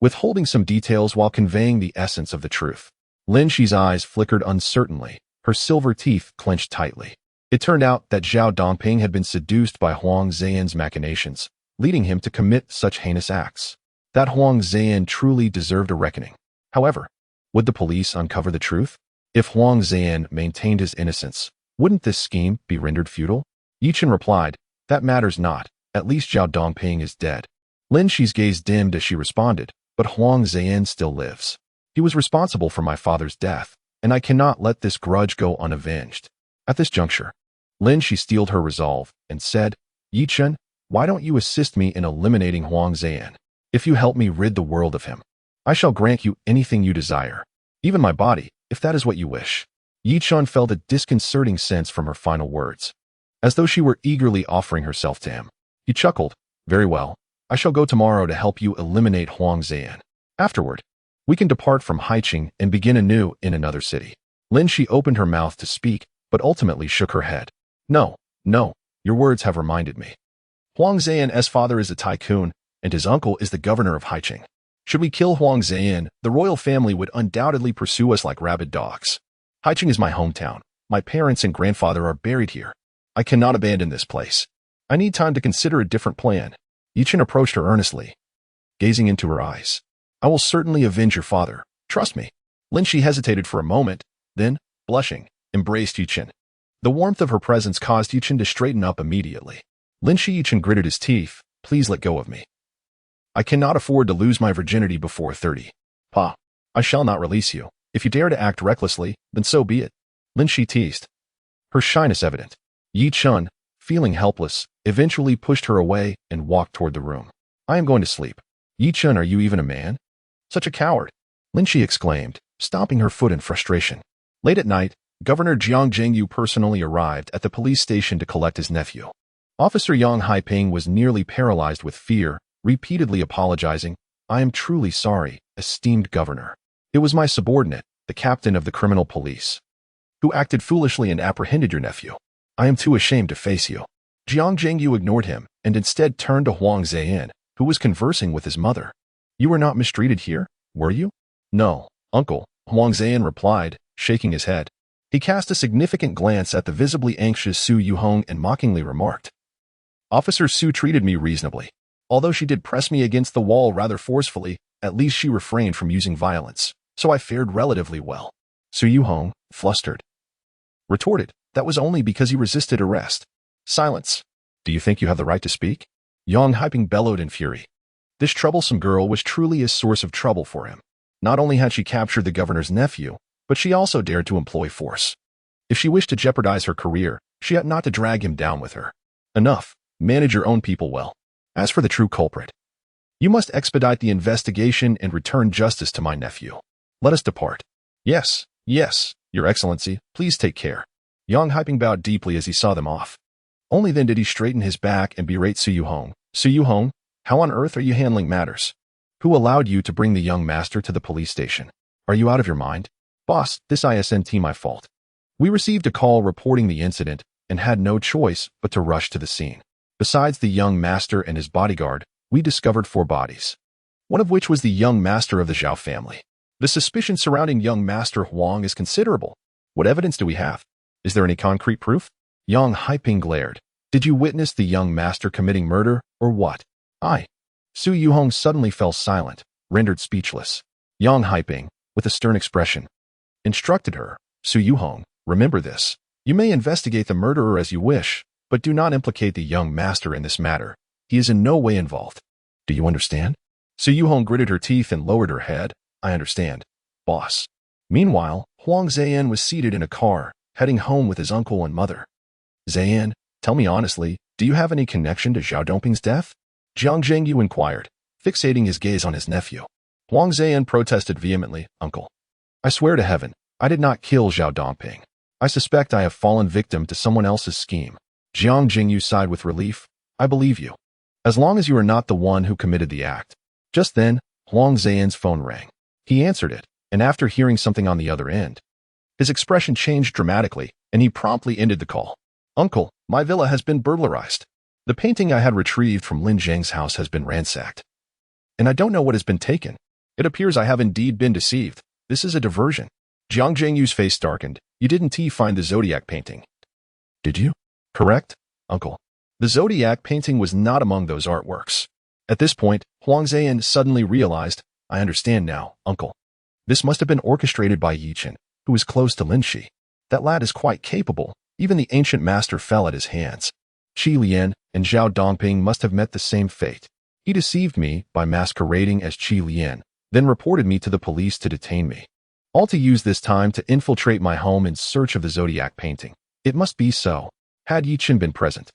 A: withholding some details while conveying the essence of the truth. Lin Shi's eyes flickered uncertainly, her silver teeth clenched tightly. It turned out that Zhao Dongping had been seduced by Huang Ziyan's machinations, leading him to commit such heinous acts. That Huang Ziyan truly deserved a reckoning. However, would the police uncover the truth? If Huang Ziyan maintained his innocence, wouldn't this scheme be rendered futile? Chen replied, that matters not, at least Zhao Dongping is dead. Lin Shi's gaze dimmed as she responded, but Huang Ziyan still lives. He was responsible for my father's death, and I cannot let this grudge go unavenged. At this juncture, Lin Shi steeled her resolve and said, Chen, why don't you assist me in eliminating Huang Zan? If you help me rid the world of him, I shall grant you anything you desire, even my body, if that is what you wish. Yi Chen felt a disconcerting sense from her final words, as though she were eagerly offering herself to him. He chuckled. Very well, I shall go tomorrow to help you eliminate Huang Zan. Afterward, we can depart from Haiqing and begin anew in another city. Lin Shi opened her mouth to speak, but ultimately shook her head. No, your words have reminded me. Huang Zan's father is a tycoon, and his uncle is the governor of Haiqing. Should we kill Huang Zan, the royal family would undoubtedly pursue us like rabid dogs. Haiqing is my hometown. My parents and grandfather are buried here. I cannot abandon this place. I need time to consider a different plan. Yi Chen approached her earnestly, gazing into her eyes. I will certainly avenge your father. Trust me. Lin Shi hesitated for a moment, then, blushing, embraced Yi Chen. The warmth of her presence caused Yi Chen to straighten up immediately. Yi Chen gritted his teeth. Please let go of me. I cannot afford to lose my virginity before 30. Pa, I shall not release you. If you dare to act recklessly, then so be it. Lin Shi teased, her shyness evident. Yi Chen, feeling helpless, eventually pushed her away and walked toward the room. I am going to sleep. Yi Chen, are you even a man? Such a coward, Lin Shi exclaimed, stomping her foot in frustration. Late at night, Governor Jiang Zhengyu personally arrived at the police station to collect his nephew. Officer Yang Haiping was nearly paralyzed with fear, repeatedly apologizing. I am truly sorry, esteemed governor. It was my subordinate, the captain of the criminal police, who acted foolishly and apprehended your nephew. I am too ashamed to face you. Jiang Zhengyu ignored him and instead turned to Huang Zan, who was conversing with his mother. You were not mistreated here, were you? No, uncle, Huang Zan replied, shaking his head. He cast a significant glance at the visibly anxious Su Yuhong and mockingly remarked, Officer Su treated me reasonably. Although she did press me against the wall rather forcefully, at least she refrained from using violence, so I fared relatively well. Su Yuhong, flustered, retorted, that was only because you resisted arrest. Silence. Do you think you have the right to speak? Yang Haiping bellowed in fury. This troublesome girl was truly a source of trouble for him. Not only had she captured the governor's nephew, but she also dared to employ force. If she wished to jeopardize her career, she ought not to drag him down with her. Enough. Manage your own people well. As for the true culprit, you must expedite the investigation and return justice to my nephew. Let us depart. Yes, your excellency, please take care. Yang Haiping bowed deeply as he saw them off. Only then did he straighten his back and berate Su Yuhong. Su Yuhong, how on earth are you handling matters? Who allowed you to bring the young master to the police station? Are you out of your mind? Boss, this isn't my fault. We received a call reporting the incident and had no choice but to rush to the scene. Besides the young master and his bodyguard, we discovered 4 bodies, one of which was the young master of the Zhao family. The suspicion surrounding young master Huang is considerable. What evidence do we have? Is there any concrete proof? Yang Haiping glared. Did you witness the young master committing murder, or what? Su Yuhong suddenly fell silent, rendered speechless. Yang Haiping, with a stern expression, instructed her, Su Yuhong, remember this. You may investigate the murderer as you wish, but do not implicate the young master in this matter. He is in no way involved. Do you understand? Su Yuhong gritted her teeth and lowered her head. I understand, boss. Meanwhile, Huang Zan was seated in a car, heading home with his uncle and mother. Zan, tell me honestly, do you have any connection to Zhao Dongping's death? Jiang Zhengyu inquired, fixating his gaze on his nephew. Huang Zan protested vehemently, Uncle, I swear to heaven, I did not kill Zhao Dongping. I suspect I have fallen victim to someone else's scheme. Jiang Jingyu sighed with relief. I believe you, as long as you are not the one who committed the act. Just then, Huang Zan's phone rang. He answered it, and after hearing something on the other end, his expression changed dramatically, and he promptly ended the call. Uncle, my villa has been burglarized. The painting I had retrieved from Lin Zhang's house has been ransacked, and I don't know what has been taken. It appears I have indeed been deceived. This is a diversion. Jiang Jingyu's face darkened. You didn't find the Zodiac painting, did you? Correct, Uncle. The Zodiac painting was not among those artworks. At this point, Huang Zan suddenly realized, I understand now, Uncle. This must have been orchestrated by Yi Chen, who is close to Lin Shi. That lad is quite capable. Even the ancient master fell at his hands. Qi Lian and Zhao Dongping must have met the same fate. He deceived me by masquerading as Qi Lian, then reported me to the police to detain me. All to use this time to infiltrate my home in search of the Zodiac painting. It must be so. Had Yi Chen been present,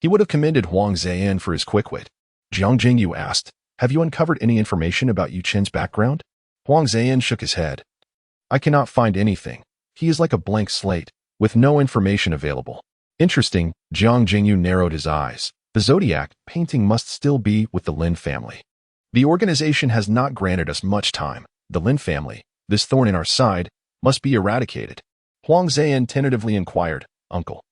A: He would have commended Huang Zaiyan for his quick wit. Jiang Jingyu asked, "Have you uncovered any information about Yu Chen's background?" Huang Zaiyan shook his head. "I cannot find anything. He is like a blank slate, with no information available." Interesting, Jiang Jingyu narrowed his eyes. The zodiac painting must still be with the Lin family. The organization has not granted us much time. The Lin family, this thorn in our side, must be eradicated. Huang Zaiyan tentatively inquired, "Uncle,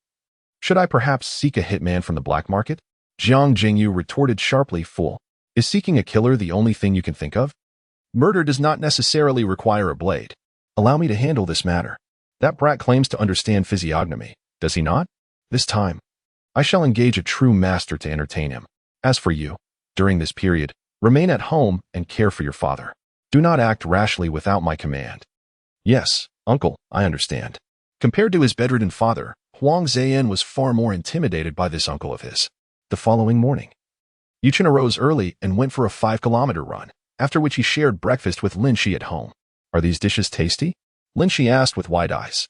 A: should I perhaps seek a hitman from the black market?" Jiang Jingyu retorted sharply, "Fool, is seeking a killer the only thing you can think of? Murder does not necessarily require a blade. Allow me to handle this matter. That brat claims to understand physiognomy, does he not? This time, I shall engage a true master to entertain him. As for you, during this period, remain at home and care for your father. Do not act rashly without my command." "Yes, uncle, I understand." Compared to his bedridden father, Huang Zaiyan was far more intimidated by this uncle of his. The following morning, Yu Chen arose early and went for a 5-kilometer run, after which he shared breakfast with Lin Shi at home. "Are these dishes tasty?" Lin Shi asked with wide eyes.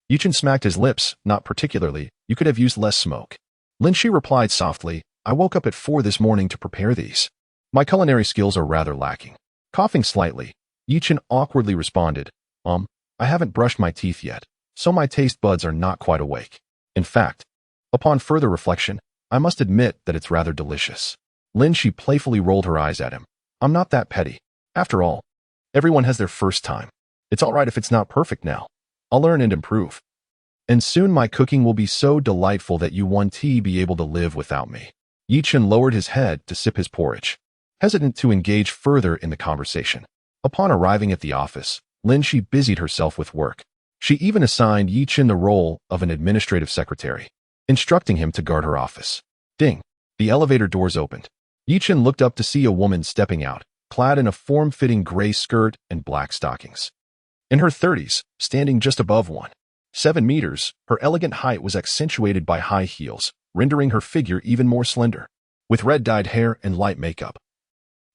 A: Yu Chen smacked his lips, "Not particularly. You could have used less smoke." Lin Shi replied softly, "I woke up at 4 this morning to prepare these. My culinary skills are rather lacking." Coughing slightly, Yu Chen awkwardly responded, I haven't brushed my teeth yet, so my taste buds are not quite awake. In fact, upon further reflection, I must admit that it's rather delicious." Lin Shi playfully rolled her eyes at him. "I'm not that petty. After all, everyone has their first time. It's all right if it's not perfect now. I'll learn and improve. And soon my cooking will be so delightful that you won't be able to live without me." Yu Chen lowered his head to sip his porridge, hesitant to engage further in the conversation. Upon arriving at the office, Lin Shi busied herself with work. She even assigned Yu Chen the role of an administrative secretary, instructing him to guard her office. Ding! The elevator doors opened. Yu Chen looked up to see a woman stepping out, clad in a form-fitting gray skirt and black stockings. In her 30s, standing just above 1.7 meters, her elegant height was accentuated by high heels, rendering her figure even more slender. With red-dyed hair and light makeup,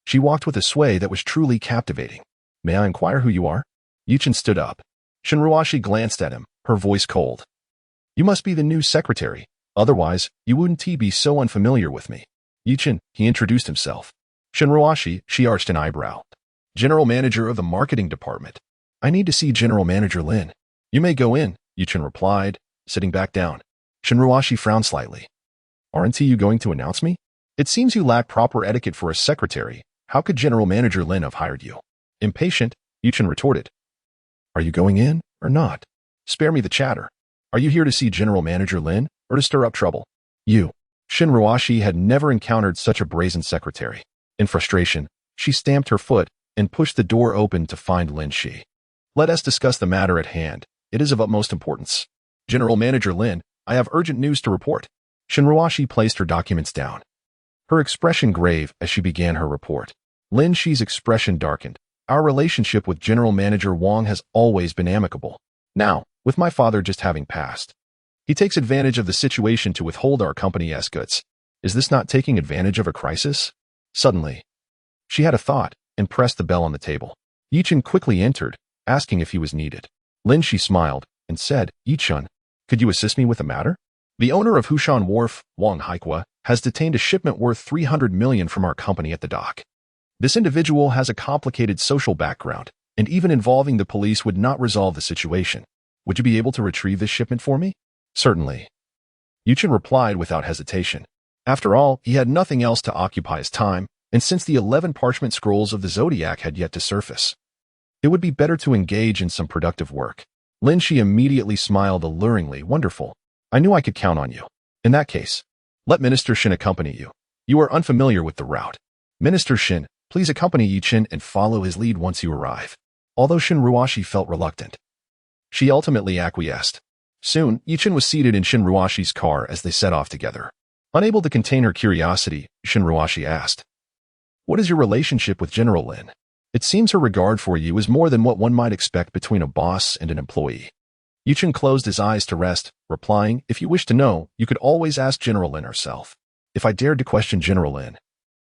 A: she walked with a sway that was truly captivating. "May I inquire who you are?" Yu Chen stood up. Shinruashi glanced at him, her voice cold. "You must be the new secretary. Otherwise, you wouldn't be so unfamiliar with me." "Yu Chen," he introduced himself. Shinruashi, she arched an eyebrow. "General manager of the marketing department. I need to see General Manager Lin." "You may go in," Yu Chen replied, sitting back down. Shinruashi frowned slightly. "Aren't you going to announce me? It seems you lack proper etiquette for a secretary. How could General Manager Lin have hired you?" Impatient, Yu Chen retorted. "Are you going in or not? Spare me the chatter. Are you here to see General Manager Lin or to stir up trouble?" Shinruashi had never encountered such a brazen secretary. In frustration, she stamped her foot and pushed the door open to find Lin Shi. "Let us discuss the matter at hand. It is of utmost importance. General Manager Lin, I have urgent news to report." Shinruashi placed her documents down, her expression grave as she began her report. Lin Shi's expression darkened. "Our relationship with General Manager Wang has always been amicable. Now, with my father just having passed, he takes advantage of the situation to withhold our company's goods. Is this not taking advantage of a crisis?" Suddenly, she had a thought and pressed the bell on the table. Yu Chen quickly entered, asking if he was needed. Lin Shi smiled and said, "Yu Chen, could you assist me with a matter? The owner of Hushan Wharf, Wang Haikua, has detained a shipment worth 300 million from our company at the dock. This individual has a complicated social background, and even involving the police would not resolve the situation. Would you be able to retrieve this shipment for me?" "Certainly," Yu Chen replied without hesitation. After all, he had nothing else to occupy his time, and since the 11 parchment scrolls of the zodiac had yet to surface, it would be better to engage in some productive work. Lin Shi immediately smiled alluringly. "Wonderful. I knew I could count on you. In that case, let Minister Shin accompany you. You are unfamiliar with the route. Minister Shin, please accompany Yu Chen and follow his lead once you arrive." Although Shinruashi felt reluctant, she ultimately acquiesced. Soon, Yu Chen was seated in Shinruashi's car as they set off together. Unable to contain her curiosity, Shinruashi asked, "What is your relationship with General Lin? It seems her regard for you is more than what one might expect between a boss and an employee." Yu Chen closed his eyes to rest, replying, "If you wish to know, you could always ask General Lin herself." "If I dared to question General Lin,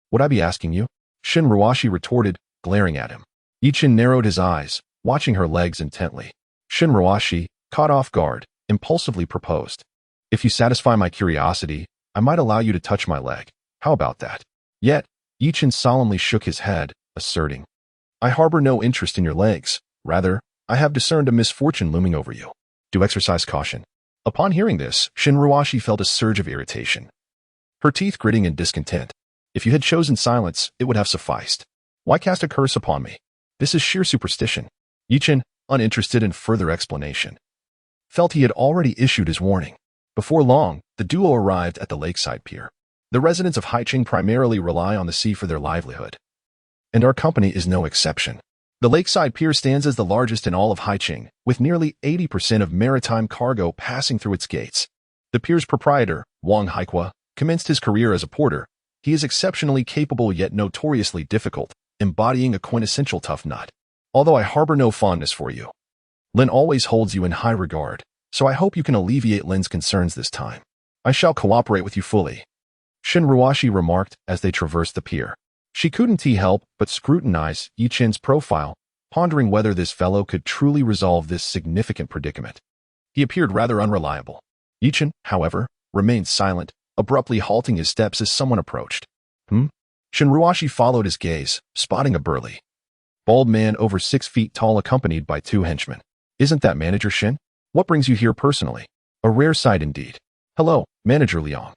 A: would I be asking you?" Shinruashi retorted, glaring at him. Yu Chen narrowed his eyes, watching her legs intently. Shinruashi, caught off guard, impulsively proposed, "If you satisfy my curiosity, I might allow you to touch my leg. How about that? Yet, Yi Chen solemnly shook his head, asserting, I harbor no interest in your legs. Rather, I have discerned a misfortune looming over you. Do exercise caution. Upon hearing this, Shin Ruashi felt a surge of irritation, her teeth gritting in discontent. If you had chosen silence, it would have sufficed. Why cast a curse upon me? This is sheer superstition. Yi Chen, uninterested in further explanation, felt he had already issued his warning. Before long, the duo arrived at the lakeside pier. The residents of Haicheng primarily rely on the sea for their livelihood, and our company is no exception. The lakeside pier stands as the largest in all of Haicheng, with nearly 80% of maritime cargo passing through its gates. The pier's proprietor, Wang Haikua, commenced his career as a porter. He is exceptionally capable yet notoriously difficult, embodying a quintessential tough nut. Although I harbor no fondness for you, Lin always holds you in high regard, so I hope you can alleviate Lin's concerns this time. I shall cooperate with you fully, Shin Ruashi remarked as they traversed the pier. She couldn't help but scrutinize Yi Chen's profile, pondering whether this fellow could truly resolve this significant predicament. He appeared rather unreliable. Yi Chen, however, remained silent, abruptly halting his steps as someone approached. Shin Ruashi followed his gaze, spotting a burly, bald man over 6 feet tall accompanied by 2 henchmen. Isn't that Manager Shin? What brings you here personally? A rare sight indeed. Hello, Manager Liang.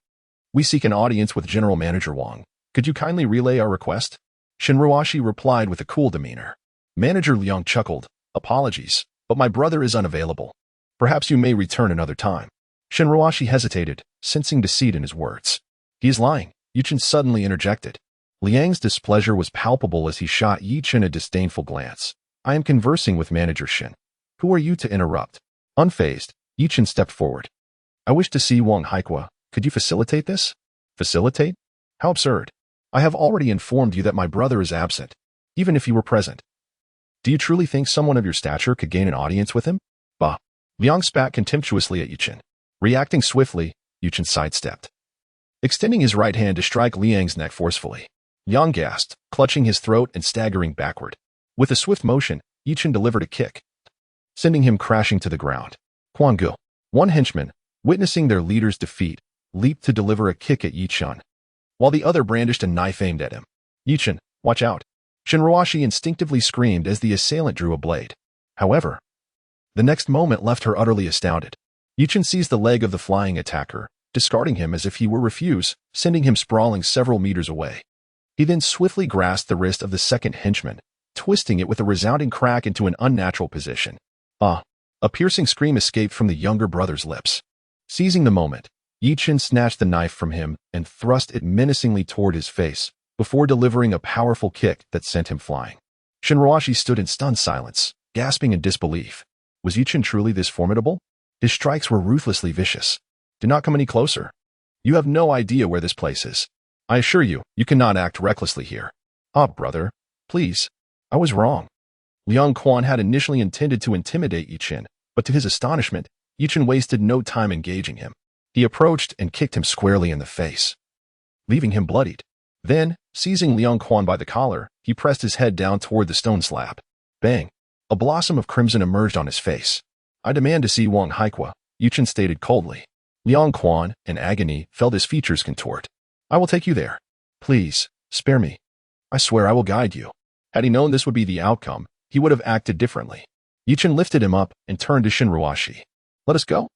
A: We seek an audience with General Manager Wang. Could you kindly relay our request? Shin Ruashi replied with a cool demeanor. Manager Liang chuckled. Apologies, but my brother is unavailable. Perhaps you may return another time. Shin Ruashi hesitated, sensing deceit in his words. He is lying, Yi Chen suddenly interjected. Liang's displeasure was palpable as he shot Yi Chen a disdainful glance. I am conversing with Manager Shin. Who are you to interrupt? Unfazed, Yi Chen stepped forward. I wish to see Wang Haikua. Could you facilitate this? Facilitate? How absurd. I have already informed you that my brother is absent, even if he were present. Do you truly think someone of your stature could gain an audience with him? Bah. Liang spat contemptuously at Yi Chen. Reacting swiftly, Yi Chen sidestepped, extending his right hand to strike Liang's neck forcefully. Liang gasped, clutching his throat and staggering backward. With a swift motion, Yi Chen delivered a kick, sending him crashing to the ground. Quan Gu, one henchman, witnessing their leader's defeat, leaped to deliver a kick at Yi Chen, while the other brandished a knife aimed at him. Yi Chen, watch out. Shin Ruashi instinctively screamed as the assailant drew a blade. However, the next moment left her utterly astounded. Yi Chen seized the leg of the flying attacker, discarding him as if he were refuse, sending him sprawling several meters away. He then swiftly grasped the wrist of the second henchman, twisting it with a resounding crack into an unnatural position. A piercing scream escaped from the younger brother's lips. Seizing the moment, Yi Chen snatched the knife from him and thrust it menacingly toward his face, before delivering a powerful kick that sent him flying. Shin Ruashi stood in stunned silence, gasping in disbelief. Was Yi Chen truly this formidable? His strikes were ruthlessly vicious. Do not come any closer. You have no idea where this place is. I assure you, you cannot act recklessly here. Brother, please. I was wrong. Liang Quan had initially intended to intimidate Yi Chen, but to his astonishment, Yi Chen wasted no time engaging him. He approached and kicked him squarely in the face, leaving him bloodied. Then, seizing Liang Quan by the collar, he pressed his head down toward the stone slab. Bang! A blossom of crimson emerged on his face. I demand to see Wang Haikua, Yi Chen stated coldly. Liang Quan, in agony, felt his features contort. I will take you there. Please, spare me. I swear I will guide you. Had he known this would be the outcome, he would have acted differently. Yi Chen lifted him up and turned to Shin Ruashi. Let us go?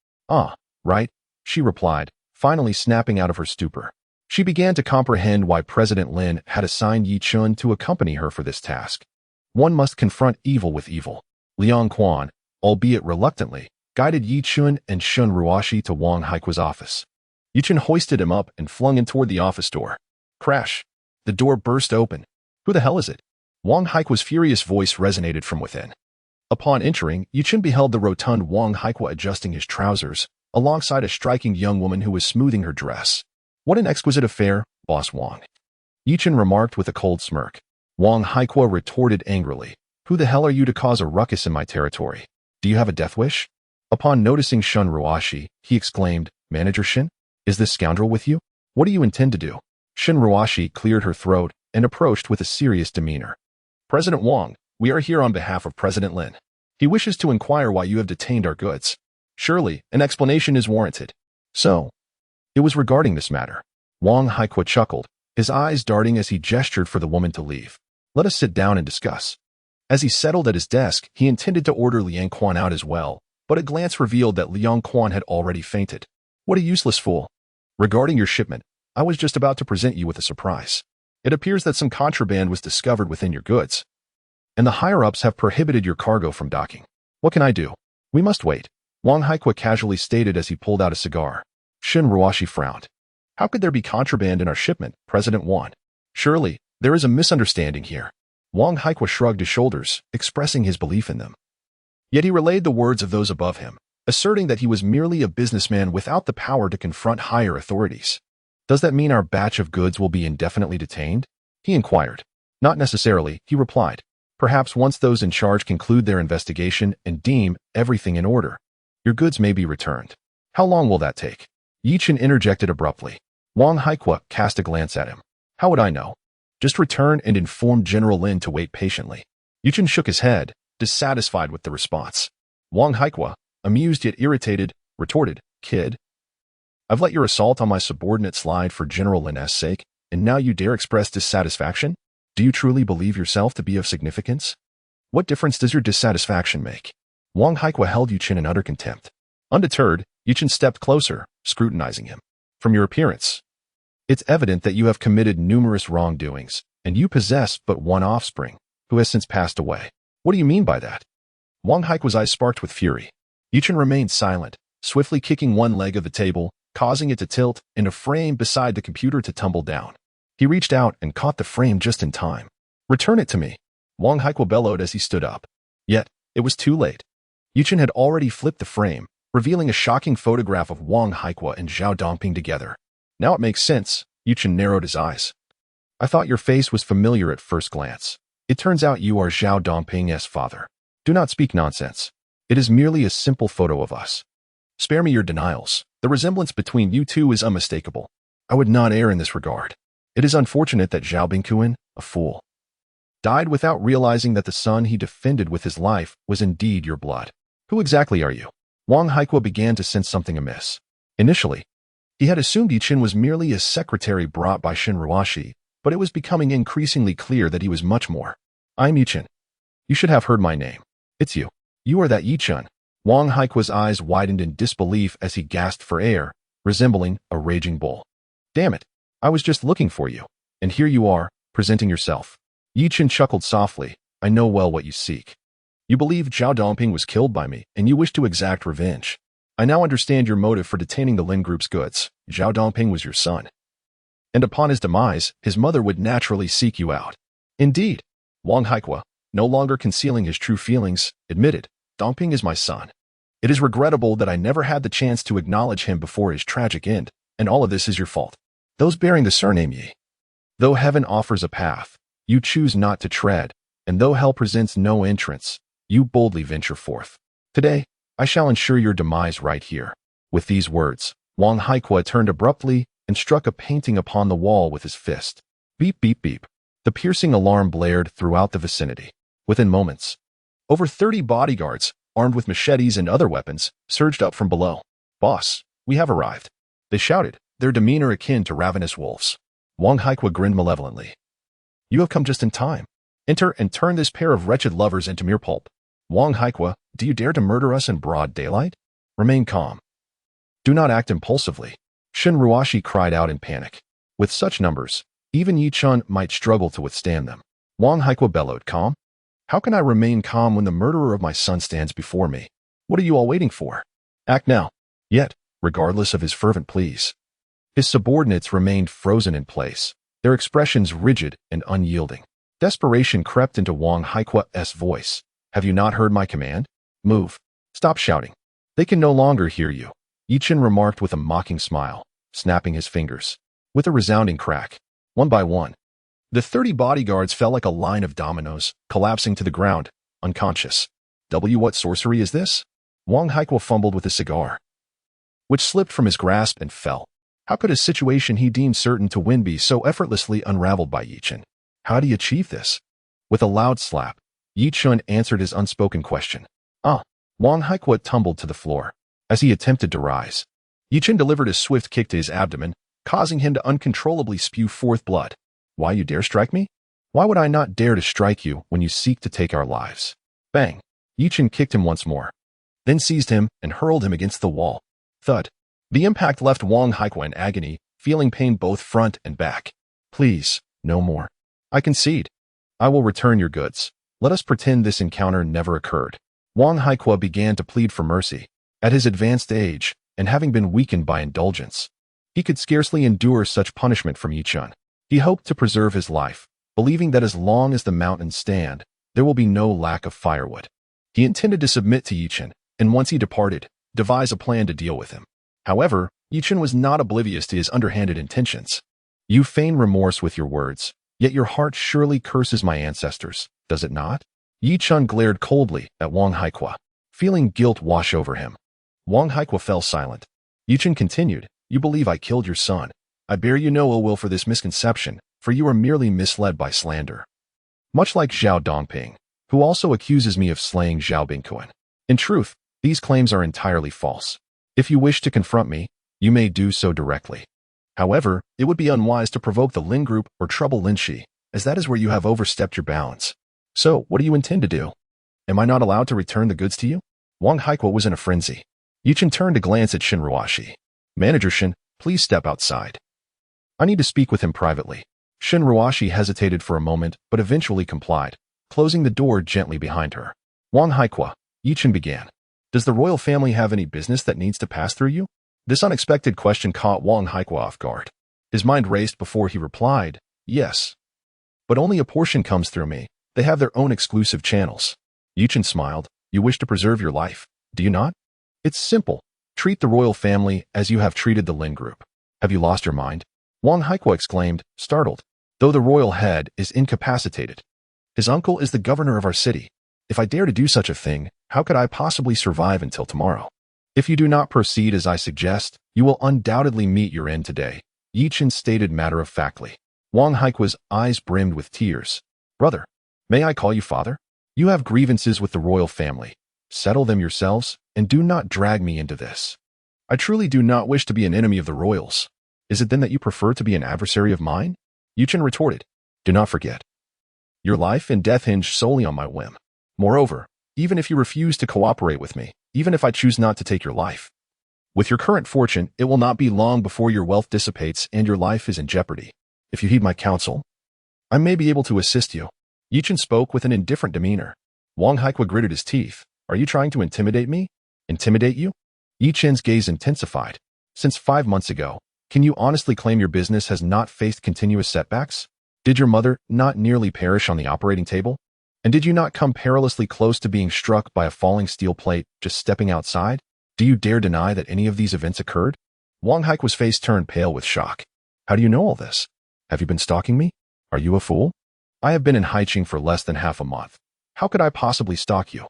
A: Right, she replied, finally snapping out of her stupor. She began to comprehend why President Lin had assigned Yi Chen to accompany her for this task. One must confront evil with evil. Liang Quan, albeit reluctantly, guided Yi Chen and Shin Ruashi to Wang Haikua's office. Yi Chen hoisted him up and flung him toward the office door. Crash! The door burst open. Who the hell is it? Wang Haikua's furious voice resonated from within. Upon entering, Yi Chen beheld the rotund Wang Haikua adjusting his trousers, alongside a striking young woman who was smoothing her dress. What an exquisite affair, Boss Wang. Yi Chen remarked with a cold smirk. Wang Haikua retorted angrily. Who the hell are you to cause a ruckus in my territory? Do you have a death wish? Upon noticing Shin Ruashi, he exclaimed, Manager Shin? Is this scoundrel with you? What do you intend to do? Shin Ruashi cleared her throat and approached with a serious demeanor. President Wang, we are here on behalf of President Lin. He wishes to inquire why you have detained our goods. Surely, an explanation is warranted. So, It was regarding this matter. Wang Haikua chuckled, his eyes darting as he gestured for the woman to leave. Let us sit down and discuss. As he settled at his desk, he intended to order Liang Quan out as well, but a glance revealed that Liang Quan had already fainted. What a useless fool. Regarding your shipment, I was just about to present you with a surprise. It appears that some contraband was discovered within your goods, and the higher-ups have prohibited your cargo from docking. What can I do? We must wait, Wang Haikua casually stated as he pulled out a cigar. Shin Ruashi frowned. How could there be contraband in our shipment, President Wan? Surely, there is a misunderstanding here. Wang Haikua shrugged his shoulders, expressing his belief in them. Yet he relayed the words of those above him, asserting that he was merely a businessman without the power to confront higher authorities. Does that mean our batch of goods will be indefinitely detained? He inquired. Not necessarily, he replied. Perhaps once those in charge conclude their investigation and deem everything in order, your goods may be returned. How long will that take? Yi Chen interjected abruptly. Wang Haikua cast a glance at him. How would I know? Just return and inform General Lin to wait patiently. Yi Chen shook his head, dissatisfied with the response. Wang Haikua, amused yet irritated, retorted, Kid, I've let your assault on my subordinate slide for General Lin's sake, and now you dare express dissatisfaction? Do you truly believe yourself to be of significance? What difference does your dissatisfaction make? Wang Haikua held Yi Chen in utter contempt. Undeterred, Yi Chen stepped closer, scrutinizing him. From your appearance, it's evident that you have committed numerous wrongdoings, and you possess but one offspring, who has since passed away. What do you mean by that? Wang Haikua's eyes sparked with fury. Yi Chen remained silent, swiftly kicking one leg of the table, causing it to tilt and a frame beside the computer to tumble down. He reached out and caught the frame just in time. Return it to me, Wang Haikua bellowed as he stood up. Yet, it was too late. Yi Chen had already flipped the frame, revealing a shocking photograph of Wang Haikua and Zhao Dongping together. Now it makes sense, Yi Chen narrowed his eyes. I thought your face was familiar at first glance. It turns out you are Zhao Dongping's father. Do not speak nonsense. It is merely a simple photo of us. Spare me your denials. The resemblance between you two is unmistakable. I would not err in this regard. It is unfortunate that Zhao Bingkuan, a fool, died without realizing that the son he defended with his life was indeed your blood. Who exactly are you? Wang Haikua began to sense something amiss. Initially, he had assumed Yi Chen was merely a secretary brought by Shin Ruashi, but it was becoming increasingly clear that he was much more. I'm Yi Chen. You should have heard my name. It's you. You are that Yi Chen. Wang Haikua's eyes widened in disbelief as he gasped for air, resembling a raging bull. Damn it. I was just looking for you. And here you are, presenting yourself. Yi Chen chuckled softly. I know well what you seek. You believe Zhao Dongping was killed by me, and you wish to exact revenge. I now understand your motive for detaining the Lin Group's goods. Zhao Dongping was your son. And upon his demise, his mother would naturally seek you out. Indeed, Wang Haikua, no longer concealing his true feelings, admitted, Dongping is my son. It is regrettable that I never had the chance to acknowledge him before his tragic end, and all of this is your fault. Those bearing the surname Yi. Though heaven offers a path, you choose not to tread, and though hell presents no entrance, you boldly venture forth. Today, I shall ensure your demise right here. With these words, Wang Haikua turned abruptly and struck a painting upon the wall with his fist. Beep, beep, beep. The piercing alarm blared throughout the vicinity. Within moments, over 30 bodyguards, armed with machetes and other weapons, surged up from below. Boss, we have arrived. They shouted, their demeanor akin to ravenous wolves. Wang Haikua grinned malevolently. You have come just in time. Enter and turn this pair of wretched lovers into mere pulp. Wang Haikua, do you dare to murder us in broad daylight? Remain calm. Do not act impulsively. Shin Ruashi cried out in panic. With such numbers, even Yi Chen might struggle to withstand them. Wang Haikua bellowed, calm? How can I remain calm when the murderer of my son stands before me? What are you all waiting for? Act now. Yet, regardless of his fervent pleas, his subordinates remained frozen in place, their expressions rigid and unyielding. Desperation crept into Wang Haikua's voice. Have you not heard my command? Move. Stop shouting. They can no longer hear you. Yi Chen remarked with a mocking smile, snapping his fingers. With a resounding crack, one by one, the 30 bodyguards fell like a line of dominoes, collapsing to the ground, unconscious. What sorcery is this? Wang Haikua fumbled with his cigar, which slipped from his grasp and fell. How could a situation he deemed certain to win be so effortlessly unraveled by Yi Chen? How did he achieve this? With a loud slap, Yi Chen answered his unspoken question. Wang Haikua tumbled to the floor. As he attempted to rise, Chen delivered a swift kick to his abdomen, causing him to uncontrollably spew forth blood. Why you dare strike me? Why would I not dare to strike you when you seek to take our lives? Bang! Chen kicked him once more, then seized him and hurled him against the wall. Thud. The impact left Wang Haikua in agony, feeling pain both front and back. Please, no more. I concede. I will return your goods. Let us pretend this encounter never occurred. Wang Haikua began to plead for mercy. At his advanced age, and having been weakened by indulgence, he could scarcely endure such punishment from Chen. He hoped to preserve his life, believing that as long as the mountains stand, there will be no lack of firewood. He intended to submit to Chen, and once he departed, devise a plan to deal with him. However, Chen was not oblivious to his underhanded intentions. You feign remorse with your words, yet your heart surely curses my ancestors, does it not? Chen glared coldly at Wang Haikua, feeling guilt wash over him. Wang Haikua fell silent. Chen continued, You believe I killed your son. I bear you no ill will for this misconception, for you are merely misled by slander. Much like Zhao Dongping, who also accuses me of slaying Zhao Bingquan. In truth, these claims are entirely false. If you wish to confront me, you may do so directly. However, it would be unwise to provoke the Lin group or trouble Lin Shi, as that is where you have overstepped your bounds. So, what do you intend to do? Am I not allowed to return the goods to you? Wang Haikua was in a frenzy. Chen turned to glance at Shin Ruashi. Manager Shin, please step outside. I need to speak with him privately. Shin Ruashi hesitated for a moment, but eventually complied, closing the door gently behind her. Wang Haikua, Chen began. Does the royal family have any business that needs to pass through you? This unexpected question caught Wang Haikua off guard. His mind raced before he replied, Yes. But only a portion comes through me. They have their own exclusive channels. Chen smiled. You wish to preserve your life, do you not? It's simple. Treat the royal family as you have treated the Lin group. Have you lost your mind? Wang Haikua exclaimed, startled. Though the royal head is incapacitated, his uncle is the governor of our city. If I dare to do such a thing, how could I possibly survive until tomorrow? If you do not proceed as I suggest, you will undoubtedly meet your end today, Chen stated matter-of-factly. Wang Haikua's eyes brimmed with tears. Brother, may I call you father? You have grievances with the royal family. Settle them yourselves, and do not drag me into this. I truly do not wish to be an enemy of the royals. Is it then that you prefer to be an adversary of mine? Chen retorted. Do not forget. Your life and death hinge solely on my whim. Moreover, even if you refuse to cooperate with me, even if I choose not to take your life, with your current fortune, it will not be long before your wealth dissipates and your life is in jeopardy. If you heed my counsel, I may be able to assist you. Chen spoke with an indifferent demeanor. Wang Haikua gritted his teeth. Are you trying to intimidate me? Intimidate you? Chen's gaze intensified. Since 5 months ago, can you honestly claim your business has not faced continuous setbacks? Did your mother not nearly perish on the operating table? And did you not come perilously close to being struck by a falling steel plate just stepping outside? Do you dare deny that any of these events occurred? Wang Haikua's face turned pale with shock. How do you know all this? Have you been stalking me? Are you a fool? I have been in Haiqing for less than half a month. How could I possibly stalk you?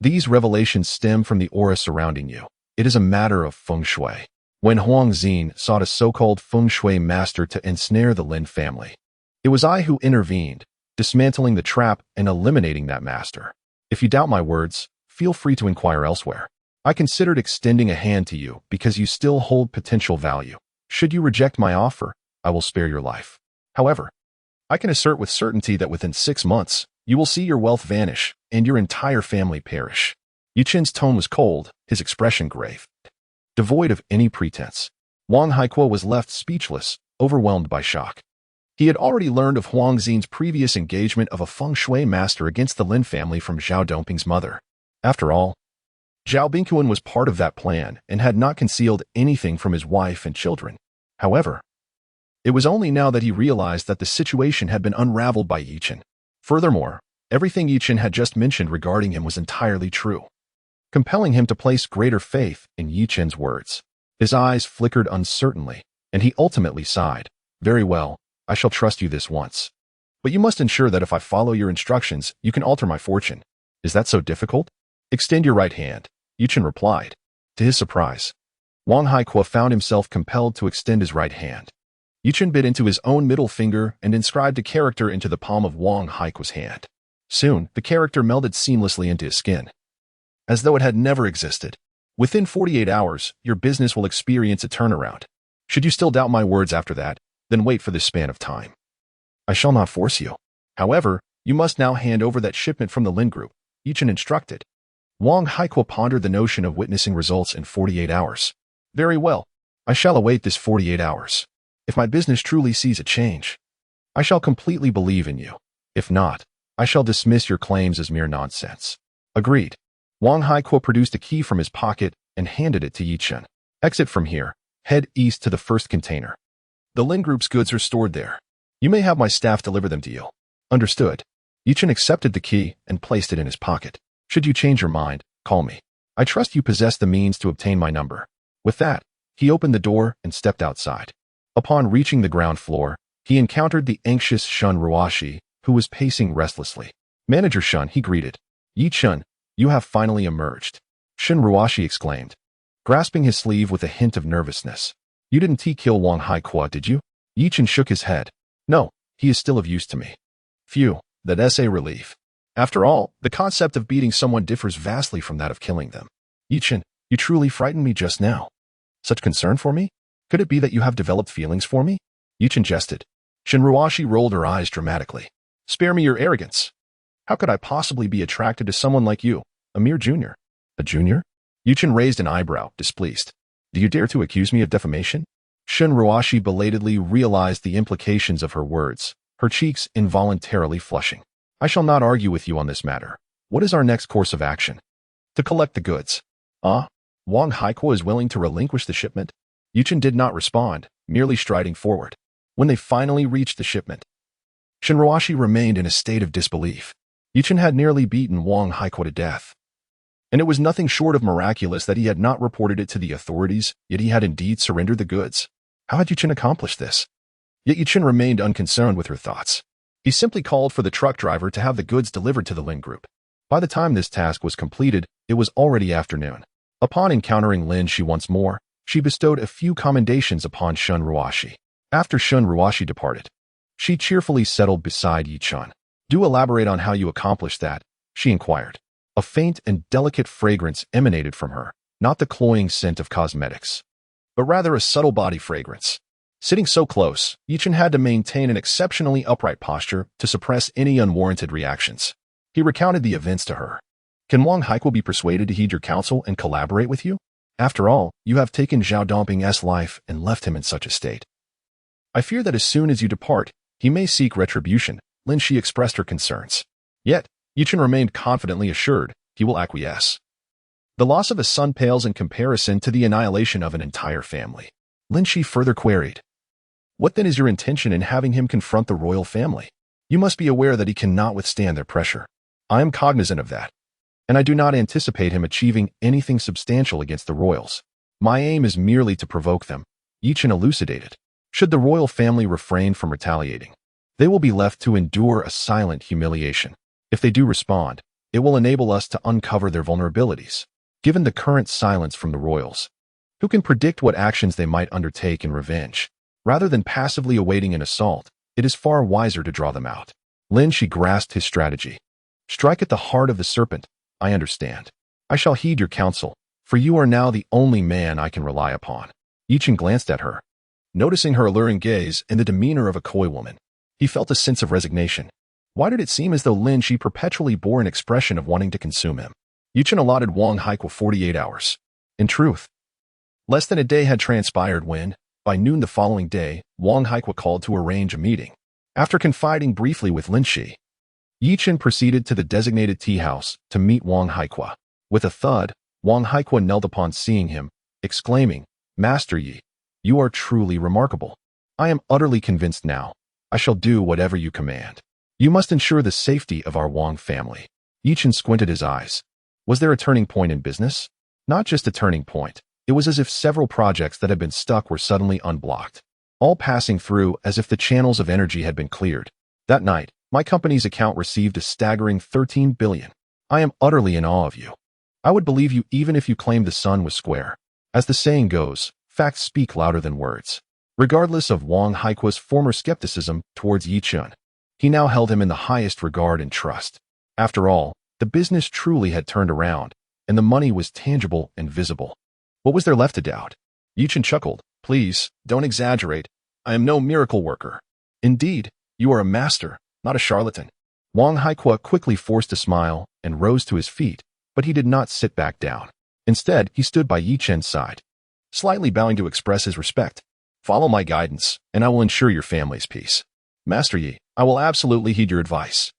A: These revelations stem from the aura surrounding you. It is a matter of feng shui. When Huang Xin sought a so-called feng shui master to ensnare the Lin family, it was I who intervened, dismantling the trap and eliminating that master. If you doubt my words, feel free to inquire elsewhere. I considered extending a hand to you because you still hold potential value. Should you reject my offer, I will spare your life. However, I can assert with certainty that within 6 months, you will see your wealth vanish and your entire family perish. Chen's tone was cold, his expression grave, devoid of any pretense. Wang Haikua was left speechless, overwhelmed by shock. He had already learned of Huang Xin's previous engagement of a feng shui master against the Lin family from Zhao Dongping's mother. After all, Zhao Bingquan was part of that plan and had not concealed anything from his wife and children. However, it was only now that he realized that the situation had been unraveled by Chen. Furthermore, everything Chen had just mentioned regarding him was entirely true, compelling him to place greater faith in Chen's words. His eyes flickered uncertainly, and he ultimately sighed. Very well, I shall trust you this once. But you must ensure that if I follow your instructions, you can alter my fortune. Is that so difficult? Extend your right hand, Chen replied. To his surprise, Wang Haikua found himself compelled to extend his right hand. Chen bit into his own middle finger and inscribed a character into the palm of Wang Haikua's hand. Soon, the character melded seamlessly into his skin, as though it had never existed. Within 48 hours, your business will experience a turnaround. Should you still doubt my words after that, then wait for this span of time. I shall not force you. However, you must now hand over that shipment from the Lin Group, Chen instructed. Wang Haique pondered the notion of witnessing results in 48 hours. Very well. I shall await this 48 hours. If my business truly sees a change, I shall completely believe in you. If not, I shall dismiss your claims as mere nonsense. Agreed. Wang Haique produced a key from his pocket and handed it to Chen. Exit from here. Head east to the first container. The Lin Group's goods are stored there. You may have my staff deliver them to you. Understood. Chen accepted the key and placed it in his pocket. Should you change your mind, call me. I trust you possess the means to obtain my number. With that, he opened the door and stepped outside. Upon reaching the ground floor, he encountered the anxious Chen Ruoshi, who was pacing restlessly. Manager Chen, he greeted. Chen, you have finally emerged. Chen Ruoshi exclaimed, grasping his sleeve with a hint of nervousness. You didn't kill Wang Haique, did you? Chen shook his head. No, he is still of use to me. Phew, that's a relief. After all, the concept of beating someone differs vastly from that of killing them. Chen, you truly frightened me just now. Such concern for me? Could it be that you have developed feelings for me? Chen jested. Chen Ruoshi rolled her eyes dramatically. Spare me your arrogance. How could I possibly be attracted to someone like you, a mere junior? A junior? Chen raised an eyebrow, displeased. Do you dare to accuse me of defamation? Chen Ruoshi belatedly realized the implications of her words, her cheeks involuntarily flushing. I shall not argue with you on this matter. What is our next course of action? To collect the goods. Wang Haique is willing to relinquish the shipment? Chen did not respond, merely striding forward. When they finally reached the shipment, Chen Ruoshi remained in a state of disbelief. Chen had nearly beaten Wang Haique to death. And it was nothing short of miraculous that he had not reported it to the authorities, yet he had indeed surrendered the goods. How had Chen accomplished this? Yet Chen remained unconcerned with her thoughts. He simply called for the truck driver to have the goods delivered to the Lin Group. By the time this task was completed, it was already afternoon. Upon encountering Lin Shi once more, she bestowed a few commendations upon Chen Ruoshi. After Chen Ruoshi departed, she cheerfully settled beside Chen. Do elaborate on how you accomplished that, she inquired. A faint and delicate fragrance emanated from her, not the cloying scent of cosmetics, but rather a subtle body fragrance. Sitting so close, Chen had to maintain an exceptionally upright posture to suppress any unwarranted reactions. He recounted the events to her. Can Wang Haique be persuaded to heed your counsel and collaborate with you? After all, you have taken Zhao Dongping's life and left him in such a state. I fear that as soon as you depart, he may seek retribution, Lin Shi expressed her concerns. Yet, Chen remained confidently assured he will acquiesce. The loss of a son pales in comparison to the annihilation of an entire family. Lin Shi further queried. What then is your intention in having him confront the royal family? You must be aware that he cannot withstand their pressure. I am cognizant of that, and I do not anticipate him achieving anything substantial against the royals. My aim is merely to provoke them, Chen elucidated. Should the royal family refrain from retaliating, they will be left to endure a silent humiliation. If they do respond, it will enable us to uncover their vulnerabilities. Given the current silence from the royals, who can predict what actions they might undertake in revenge? Rather than passively awaiting an assault, it is far wiser to draw them out. Lin Shi grasped his strategy. Strike at the heart of the serpent. I understand. I shall heed your counsel, for you are now the only man I can rely upon. Chen glanced at her. Noticing her alluring gaze and the demeanor of a coy woman, he felt a sense of resignation. Why did it seem as though Lin Shi perpetually bore an expression of wanting to consume him? Chen allotted Wang Haique 48 hours. In truth, less than a day had transpired when, by noon the following day, Wang Haique called to arrange a meeting. After confiding briefly with Lin Shi, Chen proceeded to the designated tea house to meet Wang Haique. With a thud, Wang Haique knelt upon seeing him, exclaiming, Master Yi, you are truly remarkable. I am utterly convinced now. I shall do whatever you command. You must ensure the safety of our Wang family. Chen squinted his eyes. Was there a turning point in business? Not just a turning point. It was as if several projects that had been stuck were suddenly unblocked, all passing through as if the channels of energy had been cleared. That night, my company's account received a staggering 13 billion. I am utterly in awe of you. I would believe you even if you claimed the sun was square. As the saying goes, facts speak louder than words. Regardless of Wang Haique's former skepticism towards Chen, he now held him in the highest regard and trust. After all, the business truly had turned around, and the money was tangible and visible. What was there left to doubt? Chen chuckled. Please, don't exaggerate. I am no miracle worker. Indeed, you are a master, not a charlatan. Wang Haikua quickly forced a smile and rose to his feet, but he did not sit back down. Instead, he stood by Chen's side, slightly bowing to express his respect. Follow my guidance, and I will ensure your family's peace. Master Yi, I will absolutely heed your advice.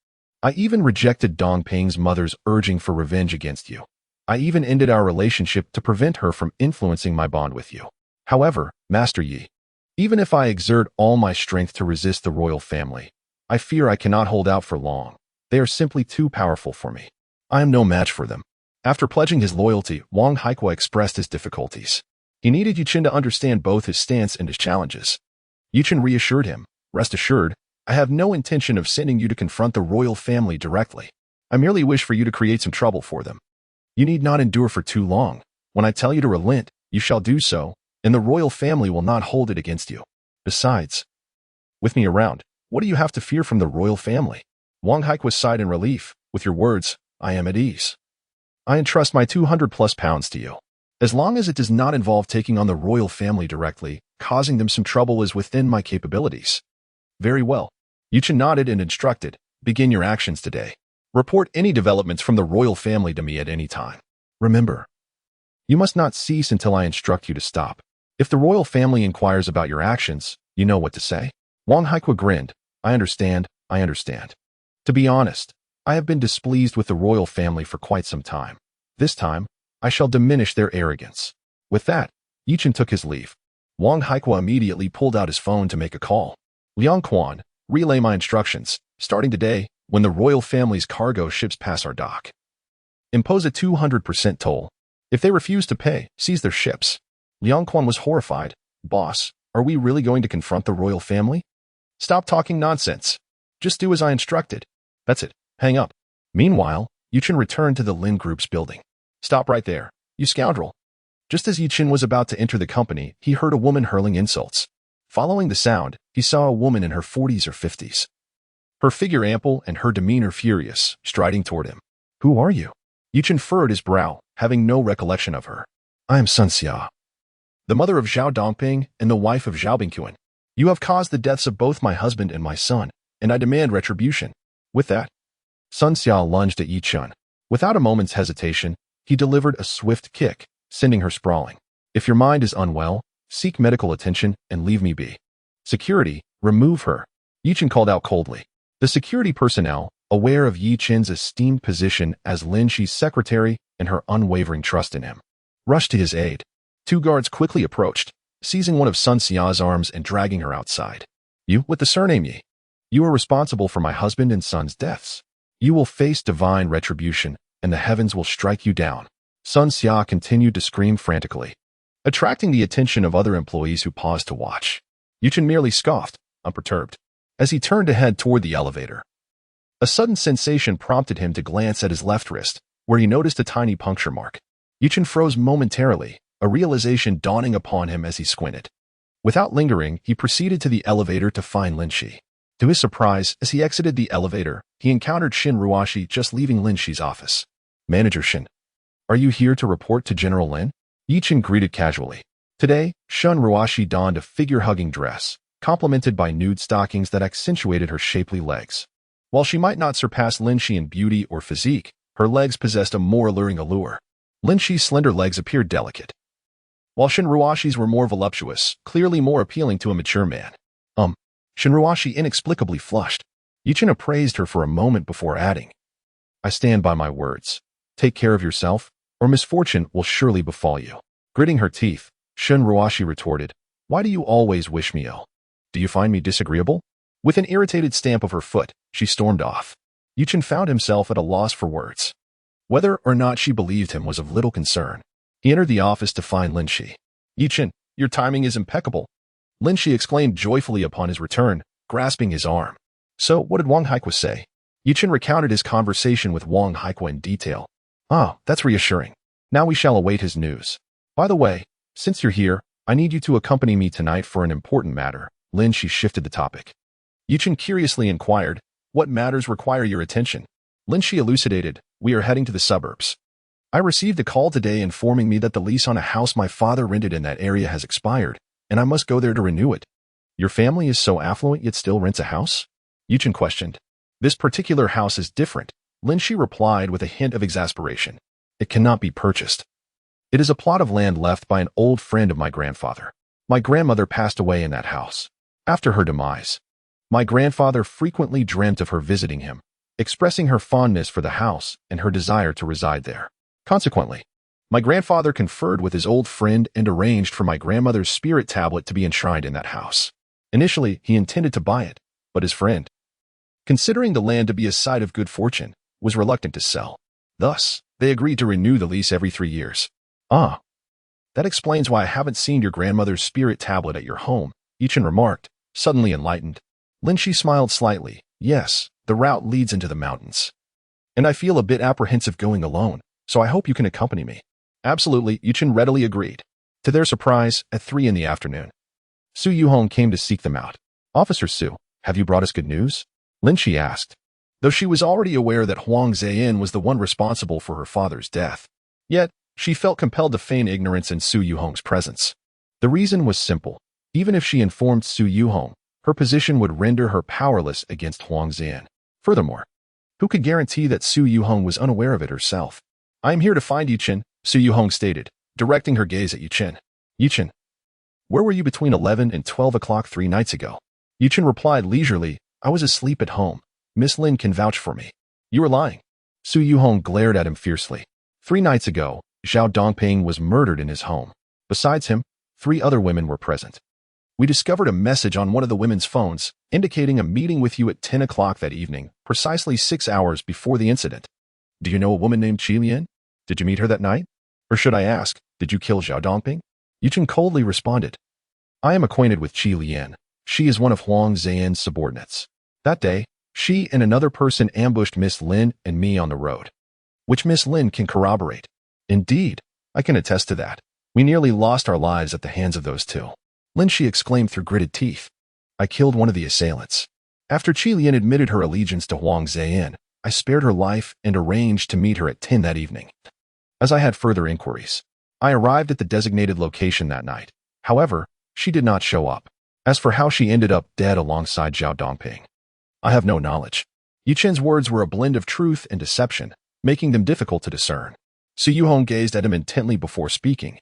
A: I even rejected Dongping's mother's urging for revenge against you. I even ended our relationship to prevent her from influencing my bond with you. However, Master Yi, even if I exert all my strength to resist the royal family, I fear I cannot hold out for long. They are simply too powerful for me. I am no match for them. After pledging his loyalty, Wang Haikua expressed his difficulties. He needed Chen to understand both his stance and his challenges. Chen reassured him, rest assured, I have no intention of sending you to confront the royal family directly. I merely wish for you to create some trouble for them. You need not endure for too long. When I tell you to relent, you shall do so, and the royal family will not hold it against you. Besides, with me around, what do you have to fear from the royal family? Wang Haikua sighed in relief. With your words, I am at ease. I entrust my 200+ pounds to you. As long as it does not involve taking on the royal family directly, causing them some trouble is within my capabilities. Very well. Chen nodded and instructed, begin your actions today. Report any developments from the royal family to me at any time. Remember, you must not cease until I instruct you to stop. If the royal family inquires about your actions, you know what to say. Wang Haikua grinned. I understand. To be honest, I have been displeased with the royal family for quite some time. This time, I shall diminish their arrogance. With that, Chen took his leave. Wang Haikua immediately pulled out his phone to make a call. Liang Quan, relay my instructions, starting today, when the royal family's cargo ships pass our dock. Impose a 200% toll. If they refuse to pay, seize their ships. Liang Quan was horrified. Boss, are we really going to confront the royal family? Stop talking nonsense. Just do as I instructed. That's it. Hang up. Meanwhile, Chen returned to the Lin Group's building. Stop right there, you scoundrel. Just as Chen was about to enter the company, he heard a woman hurling insults. Following the sound, he saw a woman in her 40s or 50s. Her figure ample and her demeanor furious, striding toward him. Who are you? Chen furrowed his brow, having no recollection of her. I am Sun Xia, the mother of Zhao Dongping and the wife of Zhao Bingquan. You have caused the deaths of both my husband and my son, and I demand retribution. With that, Sun Xia lunged at Chen. Without a moment's hesitation, he delivered a swift kick, sending her sprawling. If your mind is unwell, seek medical attention and leave me be. Security, remove her. Chen called out coldly. The security personnel, aware of Chen's esteemed position as Lin Shi's secretary and her unwavering trust in him, rushed to his aid. Two guards quickly approached, seizing one of Sun Xia's arms and dragging her outside. You, with the surname Yi. You are responsible for my husband and son's deaths. You will face divine retribution, and the heavens will strike you down. Sun Xia continued to scream frantically, attracting the attention of other employees who paused to watch. Chen merely scoffed, unperturbed. As he turned to head toward the elevator, a sudden sensation prompted him to glance at his left wrist, where he noticed a tiny puncture mark. Chen froze momentarily, a realization dawning upon him as he squinted. Without lingering, he proceeded to the elevator to find Lin Shi. To his surprise, as he exited the elevator, he encountered Shin Ruashi just leaving Lin Shi's office. Manager Shin, are you here to report to General Lin? Chen greeted casually. Today, Shin Ruashi donned a figure-hugging dress, complemented by nude stockings that accentuated her shapely legs. While she might not surpass Lin Shi in beauty or physique, her legs possessed a more alluring allure. Lin Shi's slender legs appeared delicate, while Shin Ruashi's were more voluptuous, clearly more appealing to a mature man. Shin Ruashi inexplicably flushed. Chen appraised her for a moment before adding, I stand by my words. Take care of yourself, or misfortune will surely befall you. Gritting her teeth, Shin Ruashi retorted, Why do you always wish me ill? Do you find me disagreeable? With an irritated stamp of her foot, she stormed off. Chen found himself at a loss for words. Whether or not she believed him was of little concern. He entered the office to find Lin Shi. Chen, your timing is impeccable. Lin Shi exclaimed joyfully upon his return, grasping his arm. So, what did Wang Haikua say? Chen recounted his conversation with Wang Haikua in detail. Ah, that's reassuring. Now we shall await his news. By the way, since you're here, I need you to accompany me tonight for an important matter. Lin Shi shifted the topic. Chen curiously inquired, What matters require your attention? Lin Shi elucidated, We are heading to the suburbs. I received a call today informing me that the lease on a house my father rented in that area has expired, and I must go there to renew it. Your family is so affluent yet still rents a house? Chen questioned. This particular house is different, Lin Shi replied with a hint of exasperation. It cannot be purchased. It is a plot of land left by an old friend of my grandfather. My grandmother passed away in that house. After her demise, my grandfather frequently dreamt of her visiting him, expressing her fondness for the house and her desire to reside there. Consequently, my grandfather conferred with his old friend and arranged for my grandmother's spirit tablet to be enshrined in that house. Initially, he intended to buy it, but his friend, considering the land to be a site of good fortune, was reluctant to sell. Thus, they agreed to renew the lease every 3 years. Ah, that explains why I haven't seen your grandmother's spirit tablet at your home, Chen remarked, suddenly enlightened. Lin Shi smiled slightly. Yes, the route leads into the mountains. And I feel a bit apprehensive going alone, so I hope you can accompany me. Absolutely, Chen readily agreed. To their surprise, at 3 in the afternoon, Su Yuhong came to seek them out. Officer Su, have you brought us good news? Lin Shi asked, though she was already aware that Huang Ziyin was the one responsible for her father's death. Yet, she felt compelled to feign ignorance in Su Yuhong's presence. The reason was simple. Even if she informed Su Yuhong, her position would render her powerless against Huang Ziyin. Furthermore, who could guarantee that Su Yuhong was unaware of it herself? I am here to find Chen, Su Yuhong stated, directing her gaze at Chen. Chen, where were you between 11 and 12 o'clock 3 nights ago? Chen replied leisurely, I was asleep at home. Miss Lin can vouch for me. You are lying. Su Yuhong glared at him fiercely. 3 nights ago, Zhao Dongping was murdered in his home. Besides him, 3 other women were present. We discovered a message on one of the women's phones, indicating a meeting with you at 10 o'clock that evening, precisely 6 hours before the incident. Do you know a woman named Qi Lian? Did you meet her that night? Or should I ask, did you kill Zhao Dongping? Chen coldly responded. I am acquainted with Qi Lian. She is one of Huang Ziyin's subordinates. That day, she and another person ambushed Miss Lin and me on the road, which Miss Lin can corroborate. Indeed, I can attest to that. We nearly lost our lives at the hands of those 2. Lin Shi exclaimed through gritted teeth. I killed one of the assailants. After Qi Lian admitted her allegiance to Huang Ziyin, I spared her life and arranged to meet her at 10 that evening. As I had further inquiries, I arrived at the designated location that night. However, she did not show up. As for how she ended up dead alongside Zhao Dongping, I have no knowledge. Chen's words were a blend of truth and deception, making them difficult to discern. Su Yuhong gazed at him intently before speaking.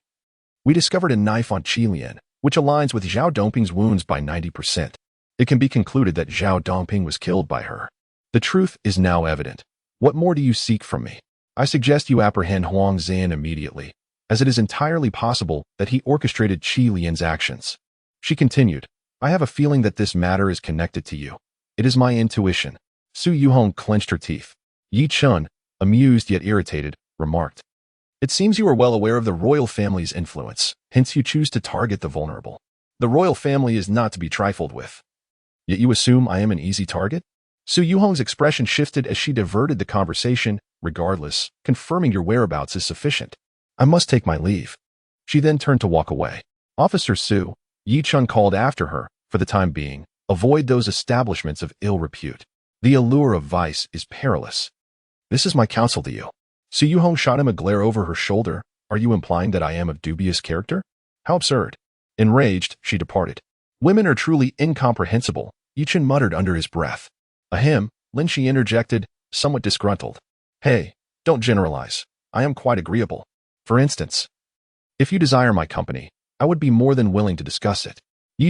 A: We discovered a knife on Qi Lian, which aligns with Zhao Dongping's wounds by 90%. It can be concluded that Zhao Dongping was killed by her. The truth is now evident. What more do you seek from me? I suggest you apprehend Huang Ziyin immediately, as it is entirely possible that he orchestrated Qi Lian's actions. She continued, I have a feeling that this matter is connected to you. It is my intuition. Su Yuhong clenched her teeth. Chen, amused yet irritated, remarked, it seems you are well aware of the royal family's influence, hence you choose to target the vulnerable. The royal family is not to be trifled with. Yet you assume I am an easy target? Su Yuhong's expression shifted as she diverted the conversation. Regardless, confirming your whereabouts is sufficient. I must take my leave. She then turned to walk away. Officer Su, Chen called after her, for the time being, avoid those establishments of ill repute. The allure of vice is perilous. This is my counsel to you. Su Yuhong shot him a glare over her shoulder. Are you implying that I am of dubious character? How absurd. Enraged, she departed. Women are truly incomprehensible, Chen muttered under his breath. Ahem, Lin Shi interjected, somewhat disgruntled. Hey, don't generalize. I am quite agreeable. For instance, if you desire my company, I would be more than willing to discuss it.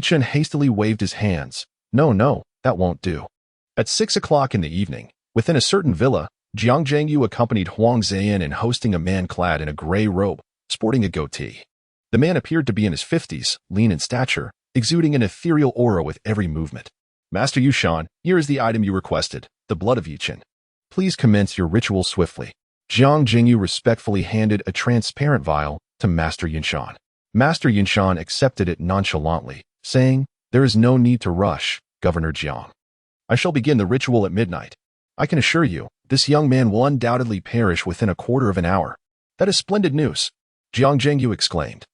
A: Chen hastily waved his hands. No, that won't do. At 6 o'clock in the evening, within a certain villa, Jiang Zhengyu accompanied Huang Ziyin in hosting a man clad in a gray robe, sporting a goatee. The man appeared to be in his 50s, lean in stature, exuding an ethereal aura with every movement. Master Yushan, here is the item you requested, the blood of Chen. Please commence your ritual swiftly. Jiang Jingyu respectfully handed a transparent vial to Master Yunshan. Master Yunshan accepted it nonchalantly, saying, there is no need to rush, Governor Jiang. I shall begin the ritual at midnight. I can assure you, this young man will undoubtedly perish within a quarter of an hour. That is splendid news, Jiang Zhengyu exclaimed,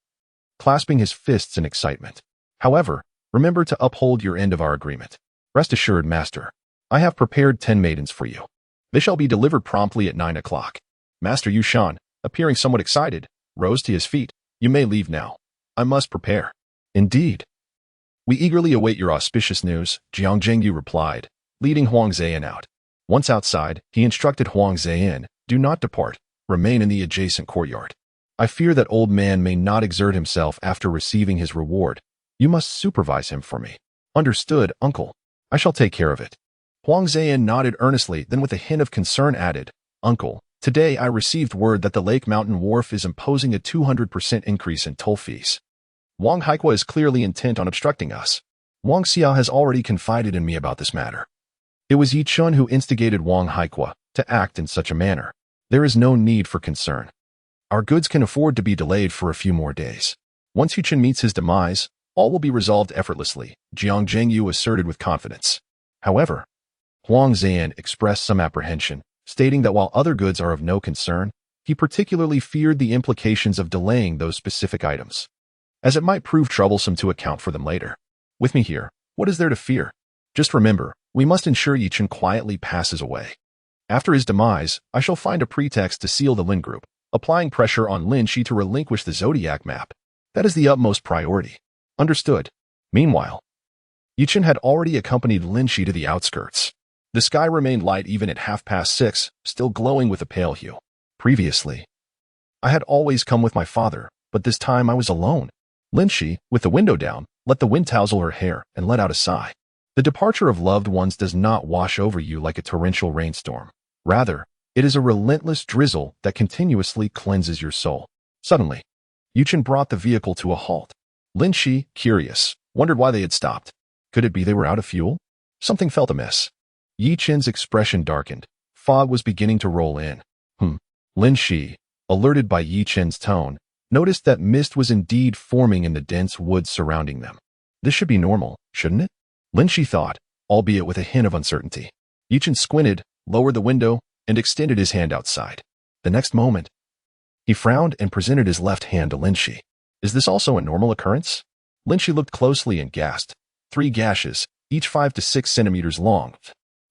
A: clasping his fists in excitement. However, remember to uphold your end of our agreement. Rest assured, Master, I have prepared 10 maidens for you. They shall be delivered promptly at 9 o'clock. Master Yushan, appearing somewhat excited, rose to his feet. You may leave now. I must prepare. Indeed. We eagerly await your auspicious news, Jiang Zhengyu replied, leading Huang Zheyan out. Once outside, he instructed Huang Zheyan, do not depart, remain in the adjacent courtyard. I fear that old man may not exert himself after receiving his reward. You must supervise him for me. Understood, uncle. I shall take care of it. Huang Zheyan nodded earnestly, then with a hint of concern added, Uncle, today I received word that the Lake Mountain Wharf is imposing a 200% increase in toll fees. Wang Haikua is clearly intent on obstructing us. Wang Xiao has already confided in me about this matter. It was Yi Chun who instigated Wang Haikua to act in such a manner. There is no need for concern. Our goods can afford to be delayed for a few more days. Once Yi Chun meets his demise, all will be resolved effortlessly, Jiang Zhengyu asserted with confidence. However, Huang Zheyan expressed some apprehension, stating that while other goods are of no concern, he particularly feared the implications of delaying those specific items, as it might prove troublesome to account for them later. With me here, what is there to fear? Just remember, we must ensure Yi Chun quietly passes away. After his demise, I shall find a pretext to seal the Lin Group, applying pressure on Lin Shi to relinquish the Zodiac map. That is the utmost priority. Understood. Meanwhile, Yi Chun had already accompanied Lin Shi to the outskirts. The sky remained light even at 6:30, still glowing with a pale hue. Previously, I had always come with my father, but this time I was alone. Lin Shi, with the window down, let the wind tousle her hair and let out a sigh. The departure of loved ones does not wash over you like a torrential rainstorm. Rather, it is a relentless drizzle that continuously cleanses your soul. Suddenly, Yi Chun brought the vehicle to a halt. Lin Shi, curious, wondered why they had stopped. Could it be they were out of fuel? Something felt amiss. Yi Chun's expression darkened. Fog was beginning to roll in. Lin Shi, alerted by Yi Chun's tone, noticed that mist was indeed forming in the dense woods surrounding them. This should be normal, shouldn't it? Lin Shi thought, albeit with a hint of uncertainty. Yi Chun squinted, lowered the window, and extended his hand outside. The next moment, he frowned and presented his left hand to Lin Shi. Is this also a normal occurrence? Lin Shi looked closely and gasped. 3 gashes, each 5 to 6 centimeters long,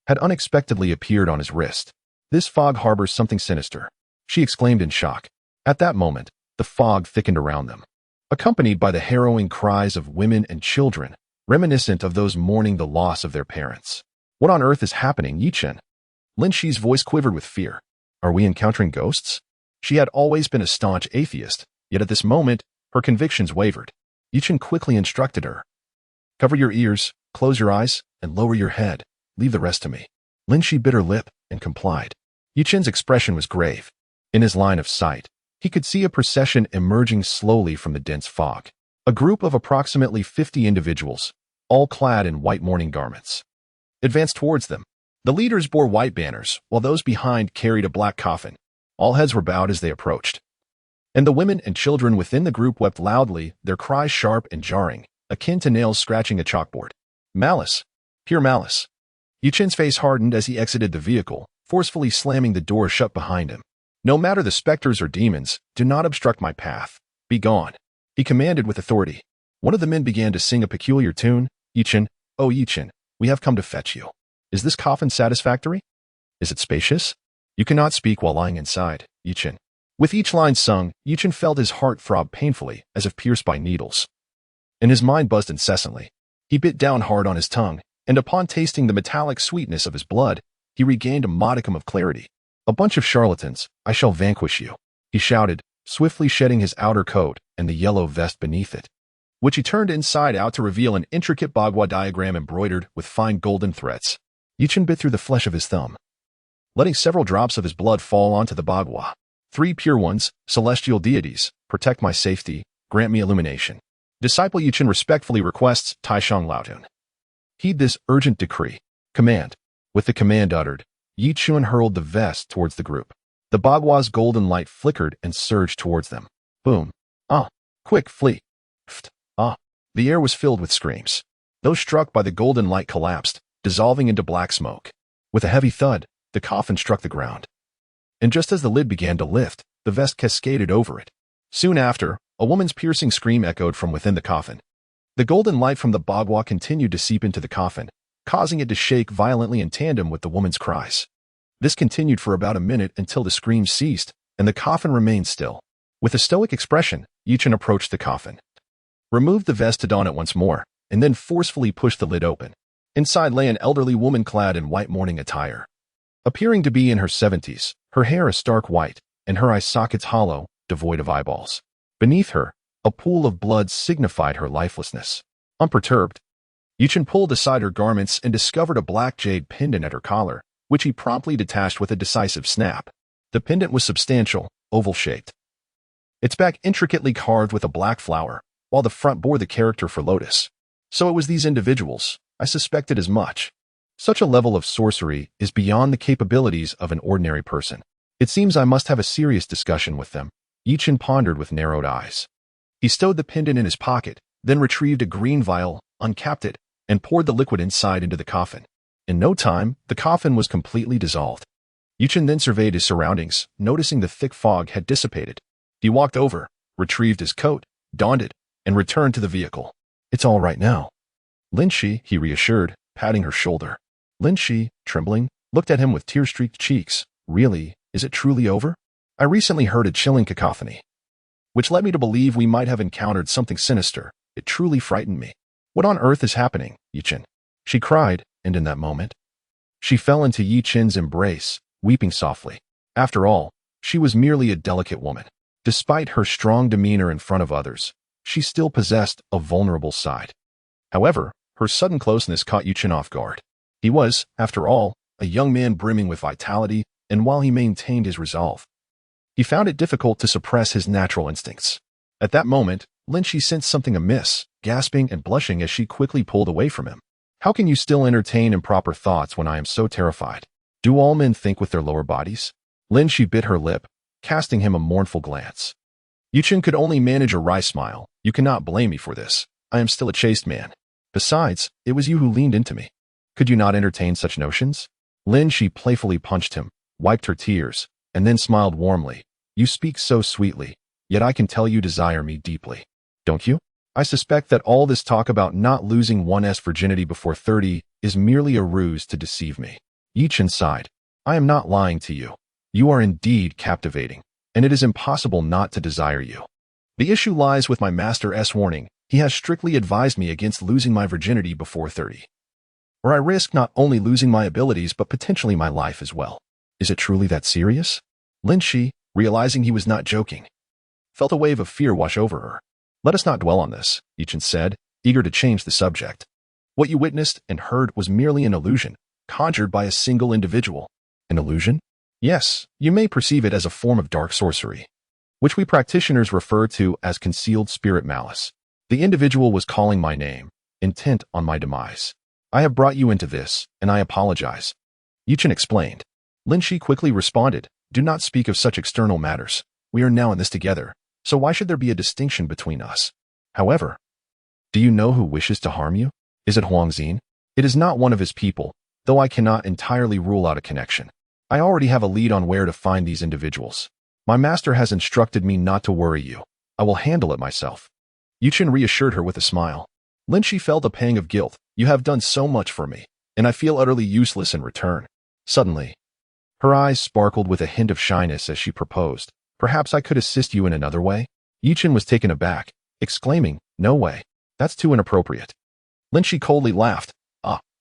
A: had unexpectedly appeared on his wrist. This fog harbors something sinister, she exclaimed in shock. At that moment, the fog thickened around them, accompanied by the harrowing cries of women and children, reminiscent of those mourning the loss of their parents. What on earth is happening, Yi Chun? Lin Shi's voice quivered with fear. Are we encountering ghosts? She had always been a staunch atheist, yet at this moment, her convictions wavered. Yi Chun quickly instructed her. Cover your ears, close your eyes, and lower your head. Leave the rest to me. Lin Shi bit her lip and complied. Yi Chun's expression was grave. In his line of sight, he could see a procession emerging slowly from the dense fog. A group of approximately 50 individuals, all clad in white mourning garments, advanced towards them. The leaders bore white banners, while those behind carried a black coffin. All heads were bowed as they approached. And the women and children within the group wept loudly, their cries sharp and jarring, akin to nails scratching a chalkboard. Malice. Pure malice. Yi Chun's face hardened as he exited the vehicle, forcefully slamming the door shut behind him. No matter the specters or demons, do not obstruct my path. Be gone, he commanded with authority. One of the men began to sing a peculiar tune. Yi Chun, oh Yi Chun, we have come to fetch you. Is this coffin satisfactory? Is it spacious? You cannot speak while lying inside, Yi Chun. With each line sung, Yi Chun felt his heart throb painfully, as if pierced by needles. And his mind buzzed incessantly. He bit down hard on his tongue, and upon tasting the metallic sweetness of his blood, he regained a modicum of clarity. A bunch of charlatans, I shall vanquish you, he shouted, swiftly shedding his outer coat and the yellow vest beneath it, which he turned inside out to reveal an intricate bagua diagram embroidered with fine golden threads. Yi Chun bit through the flesh of his thumb, letting several drops of his blood fall onto the bagua. 3 pure ones, celestial deities, protect my safety, grant me illumination. Disciple Yi Chun respectfully requests Taishang Laotun. Heed this urgent decree. Command. With the command uttered, Yi Chun hurled the vest towards the group. The bagua's golden light flickered and surged towards them. Boom. Ah. Quick, flee. Pft. Ah. The air was filled with screams. Those struck by the golden light collapsed, dissolving into black smoke. With a heavy thud, the coffin struck the ground. And just as the lid began to lift, the vest cascaded over it. Soon after, a woman's piercing scream echoed from within the coffin. The golden light from the bagua continued to seep into the coffin, causing it to shake violently in tandem with the woman's cries. This continued for about a minute until the screams ceased, and the coffin remained still. With a stoic expression, Chen approached the coffin, removed the vest to don it once more, and then forcefully pushed the lid open. Inside lay an elderly woman clad in white mourning attire. Appearing to be in her 70s, her hair a stark white, and her eye sockets hollow, devoid of eyeballs. Beneath her, a pool of blood signified her lifelessness. Unperturbed, Chen pulled aside her garments and discovered a black jade pendant at her collar, which he promptly detached with a decisive snap. The pendant was substantial, oval-shaped. Its back intricately carved with a black flower, while the front bore the character for lotus. So it was these individuals. I suspected as much. Such a level of sorcery is beyond the capabilities of an ordinary person. It seems I must have a serious discussion with them. Chen pondered with narrowed eyes. He stowed the pendant in his pocket, then retrieved a green vial, uncapped it, and poured the liquid inside into the coffin. In no time, the coffin was completely dissolved. Chen then surveyed his surroundings, noticing the thick fog had dissipated. He walked over, retrieved his coat, donned it, and returned to the vehicle. It's all right now. Lin Shi, he reassured, patting her shoulder. Lin Shi, trembling, looked at him with tear-streaked cheeks. Really, is it truly over? I recently heard a chilling cacophony, which led me to believe we might have encountered something sinister. It truly frightened me. What on earth is happening, Chen? She cried, and in that moment, she fell into Chen's embrace, weeping softly. After all, she was merely a delicate woman. Despite her strong demeanor in front of others, she still possessed a vulnerable side. However, her sudden closeness caught Chen off guard. He was, after all, a young man brimming with vitality, and while he maintained his resolve, he found it difficult to suppress his natural instincts. At that moment, Lin Shi sensed something amiss, gasping and blushing as she quickly pulled away from him. How can you still entertain improper thoughts when I am so terrified? Do all men think with their lower bodies? Lin Shi bit her lip, casting him a mournful glance. Chen could only manage a wry smile. You cannot blame me for this. I am still a chaste man. Besides, it was you who leaned into me. Could you not entertain such notions? Lin Shi playfully punched him, wiped her tears, and then smiled warmly. You speak so sweetly, yet I can tell you desire me deeply. Don't you? I suspect that all this talk about not losing one's virginity before 30 is merely a ruse to deceive me. Chen sighed. I am not lying to you. You are indeed captivating, and it is impossible not to desire you. The issue lies with my master's warning. He has strictly advised me against losing my virginity before 30. Or I risk not only losing my abilities but potentially my life as well. Is it truly that serious? Lin Shi, realizing he was not joking, felt a wave of fear wash over her. Let us not dwell on this, Chen said, eager to change the subject. What you witnessed and heard was merely an illusion, conjured by a single individual. An illusion? Yes, you may perceive it as a form of dark sorcery, which we practitioners refer to as concealed spirit malice. The individual was calling my name, intent on my demise. I have brought you into this, and I apologize. Chen explained. Lin Shi quickly responded, do not speak of such external matters. We are now in this together, so why should there be a distinction between us? However, do you know who wishes to harm you? Is it Huangzin? It is not one of his people, though I cannot entirely rule out a connection. I already have a lead on where to find these individuals. My master has instructed me not to worry you. I will handle it myself. Chen reassured her with a smile. Lin Shi felt a pang of guilt. You have done so much for me, and I feel utterly useless in return. Suddenly, her eyes sparkled with a hint of shyness as she proposed. Perhaps I could assist you in another way? Chen was taken aback, exclaiming, no way. That's too inappropriate. Lin Shi coldly laughed.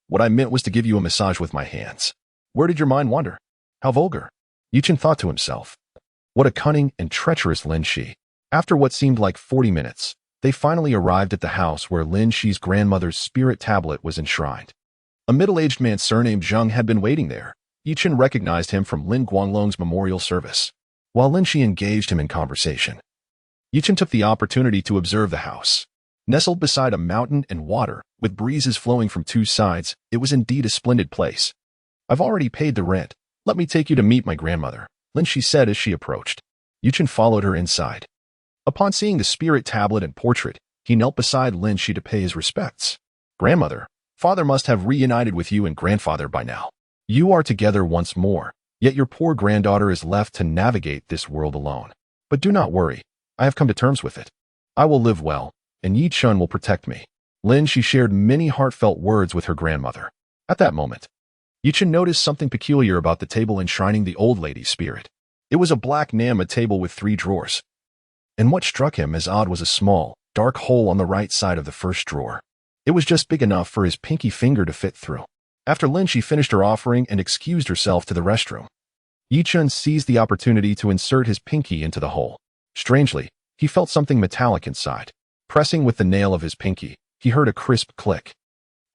A: What I meant was to give you a massage with my hands. Where did your mind wander? How vulgar. Chen thought to himself. What a cunning and treacherous Lin Shi. After what seemed like 40 minutes, they finally arrived at the house where Lin Shi's grandmother's spirit tablet was enshrined. A middle-aged man surnamed Zheng had been waiting there. Chen recognized him from Lin Guanglong's memorial service. While Lin Shi engaged him in conversation, Chen took the opportunity to observe the house. Nestled beside a mountain and water, with breezes flowing from two sides, it was indeed a splendid place. I've already paid the rent. Let me take you to meet my grandmother, Lin Shi said as she approached. Chen followed her inside. Upon seeing the spirit tablet and portrait, he knelt beside Lin Shi to pay his respects. Grandmother, father must have reunited with you and grandfather by now. You are together once more, yet your poor granddaughter is left to navigate this world alone. But do not worry, I have come to terms with it. I will live well, and Chen will protect me. Lin Shi shared many heartfelt words with her grandmother. At that moment, Chen noticed something peculiar about the table enshrining the old lady's spirit. It was a black Nama table with 3 drawers. And what struck him as odd was a small, dark hole on the right side of the first drawer. It was just big enough for his pinky finger to fit through. After Lin Shi finished her offering and excused herself to the restroom, Yi-chun seized the opportunity to insert his pinky into the hole. Strangely, he felt something metallic inside. Pressing with the nail of his pinky, he heard a crisp click.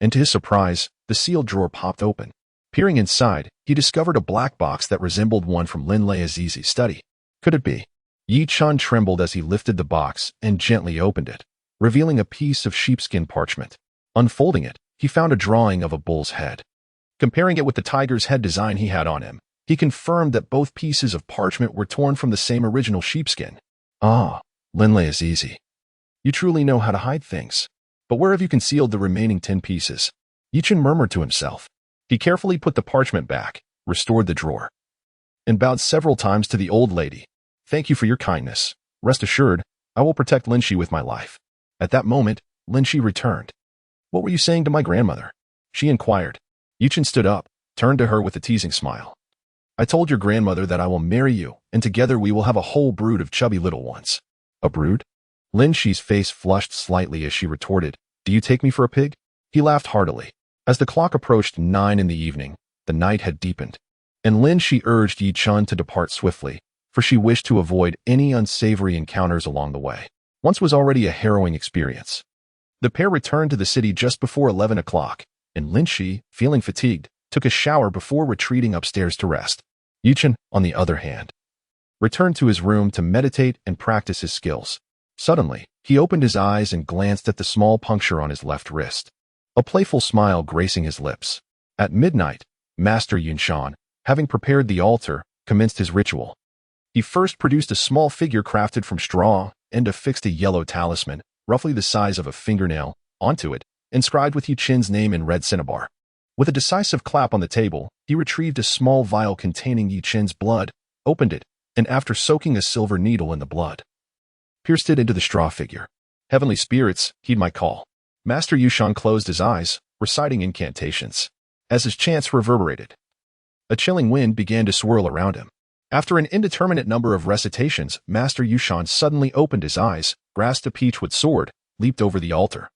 A: And to his surprise, the sealed drawer popped open. Peering inside, he discovered a black box that resembled one from Lin Leazizi's study. Could it be? Yi-chun trembled as he lifted the box and gently opened it, revealing a piece of sheepskin parchment. Unfolding it, he found a drawing of a bull's head. Comparing it with the tiger's head design he had on him, he confirmed that both pieces of parchment were torn from the same original sheepskin. Ah, Lin Leazizi. You truly know how to hide things. But where have you concealed the remaining 10 pieces? Yi-chun murmured to himself. He carefully put the parchment back, restored the drawer, and bowed several times to the old lady. Thank you for your kindness. Rest assured, I will protect Lin Shi with my life. At that moment, Lin Shi returned. What were you saying to my grandmother? She inquired. Yi-chun stood up, turned to her with a teasing smile. I told your grandmother that I will marry you, and together we will have a whole brood of chubby little ones. A brood? Lin Shi's face flushed slightly as she retorted, Do you take me for a pig? He laughed heartily. As the clock approached 9 in the evening, the night had deepened, and Lin Shi urged Yi-chun to depart swiftly, for she wished to avoid any unsavory encounters along the way. Once was already a harrowing experience. The pair returned to the city just before 11 o'clock, and Lin Shi, feeling fatigued, took a shower before retreating upstairs to rest. Yi-chun, on the other hand, returned to his room to meditate and practice his skills. Suddenly, he opened his eyes and glanced at the small puncture on his left wrist, a playful smile gracing his lips. At midnight, Master Yunshan, having prepared the altar, commenced his ritual. He first produced a small figure crafted from straw and affixed a yellow talisman, roughly the size of a fingernail, onto it, inscribed with Yi-chun's name in red cinnabar. With a decisive clap on the table, he retrieved a small vial containing Yi-chun's blood, opened it, and after soaking a silver needle in the blood, pierced it into the straw figure. Heavenly spirits, heed my call. Master Yunshan closed his eyes, reciting incantations. As his chants reverberated, a chilling wind began to swirl around him. After an indeterminate number of recitations, Master Yunshan suddenly opened his eyes, grasped a peachwood sword, leaped over the altar,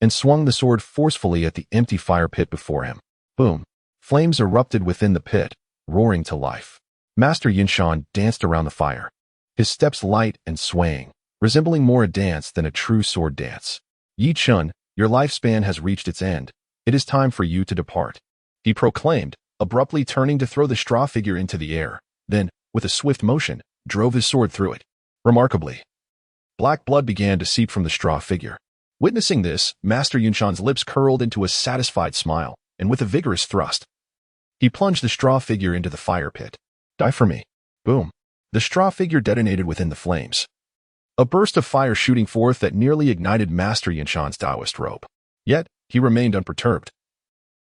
A: and swung the sword forcefully at the empty fire pit before him. Boom! Flames erupted within the pit, roaring to life. Master Yunshan danced around the fire, his steps light and swaying, resembling more a dance than a true sword dance. Yi-chun, your lifespan has reached its end. It is time for you to depart, he proclaimed, abruptly turning to throw the straw figure into the air. Then, with a swift motion, drove his sword through it. Remarkably, black blood began to seep from the straw figure. Witnessing this, Master Yunshan's lips curled into a satisfied smile, and with a vigorous thrust, he plunged the straw figure into the fire pit. Die for me. Boom. The straw figure detonated within the flames, a burst of fire shooting forth that nearly ignited Master Yunshan's Taoist robe. Yet, he remained unperturbed,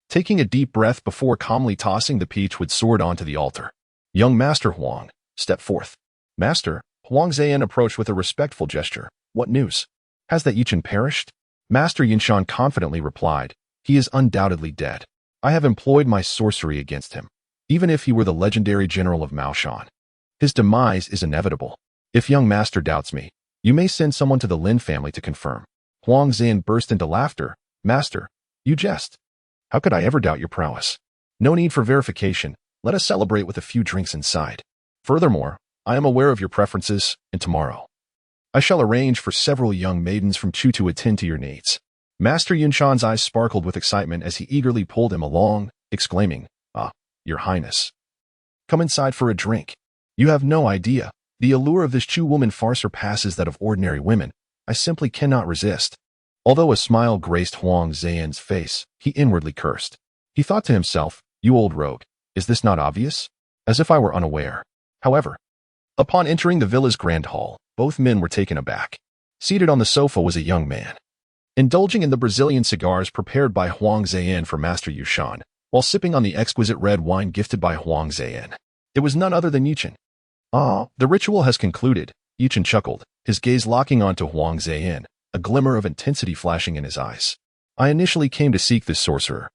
A: taking a deep breath before calmly tossing the peachwood sword onto the altar. Young Master Huang, step forth. Master, Huang Zhan approached with a respectful gesture. What news? Has that Yi-chun perished? Master Yunshan confidently replied. He is undoubtedly dead. I have employed my sorcery against him. Even if he were the legendary general of Maoshan, his demise is inevitable. If young master doubts me, you may send someone to the Lin family to confirm. Huang Zhan burst into laughter. Master, you jest. How could I ever doubt your prowess? No need for verification. Let us celebrate with a few drinks inside. Furthermore, I am aware of your preferences, and tomorrow I shall arrange for several young maidens from Chu to attend to your needs. Master Yunshan's eyes sparkled with excitement as he eagerly pulled him along, exclaiming, Ah, your highness. Come inside for a drink. You have no idea. The allure of this Chu woman far surpasses that of ordinary women. I simply cannot resist. Although a smile graced Huang Zhan's face, he inwardly cursed. He thought to himself, You old rogue, is this not obvious? As if I were unaware. However, upon entering the villa's grand hall, both men were taken aback. Seated on the sofa was a young man, indulging in the Brazilian cigars prepared by Huang Zhan for Master Yunshan, while sipping on the exquisite red wine gifted by Huang Zhan. It was none other than Yi-chun. Ah, the ritual has concluded, Yi-chun chuckled, his gaze locking onto Huang Zhan, a glimmer of intensity flashing in his eyes. I initially came to seek this sorcerer,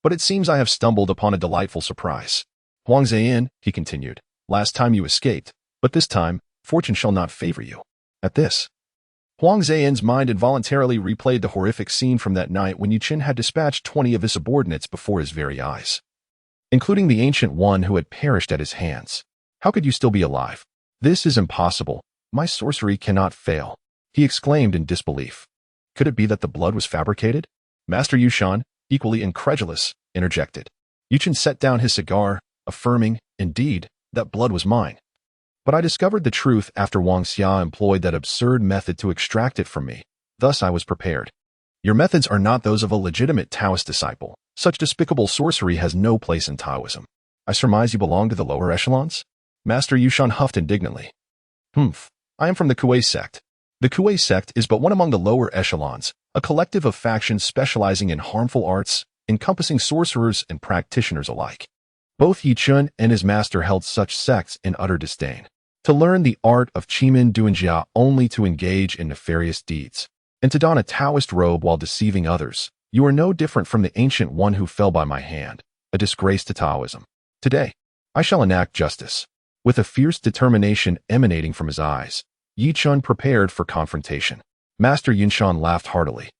A: but it seems I have stumbled upon a delightful surprise. Huang Zhan, he continued, Last time you escaped, but this time, fortune shall not favor you. At this, Huang Zaiyan's mind involuntarily replayed the horrific scene from that night when Chen had dispatched 20 of his subordinates before his very eyes, including the ancient one who had perished at his hands. How could you still be alive? This is impossible. My sorcery cannot fail, he exclaimed in disbelief. Could it be that the blood was fabricated? Master Yushan, equally incredulous, interjected. Chen set down his cigar, affirming, indeed, that blood was mine. But I discovered the truth after Wang Xia employed that absurd method to extract it from me. Thus I was prepared. Your methods are not those of a legitimate Taoist disciple. Such despicable sorcery has no place in Taoism. I surmise you belong to the lower echelons? Master Yushan huffed indignantly. I am from the Kuei sect. The Kuei sect is but one among the lower echelons, a collective of factions specializing in harmful arts, encompassing sorcerers and practitioners alike. Both Chen and his master held such sects in utter disdain. To learn the art of Qimen Duanjia only to engage in nefarious deeds, and to don a Taoist robe while deceiving others, you are no different from the ancient one who fell by my hand, a disgrace to Taoism. Today, I shall enact justice. With a fierce determination emanating from his eyes, Chen prepared for confrontation. Master Yushan laughed heartily.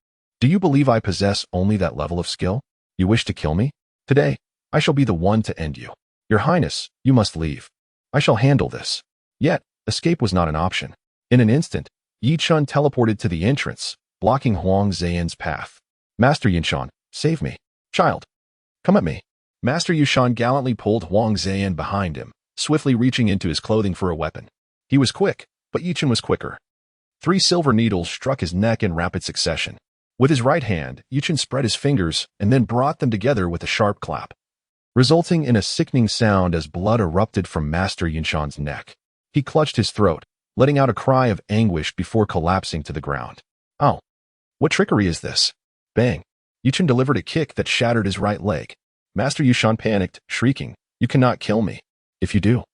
A: Do you believe I possess only that level of skill? You wish to kill me? Today, I shall be the one to end you. Your Highness, you must leave. I shall handle this. Yet, escape was not an option. In an instant, Chen teleported to the entrance, blocking Huang Zaiyan's path. Master Yushan, save me. Child, come at me. Master Yushan gallantly pulled Huang Zaiyan behind him, swiftly reaching into his clothing for a weapon. He was quick, but Chen was quicker. 3 silver needles struck his neck in rapid succession. With his right hand, Chen spread his fingers and then brought them together with a sharp clap, resulting in a sickening sound as blood erupted from Master Yushan's neck. He clutched his throat, letting out a cry of anguish before collapsing to the ground. Oh, what trickery is this? Bang! Chen delivered a kick that shattered his right leg. Master Yushan panicked, shrieking, "You cannot kill me. If you do,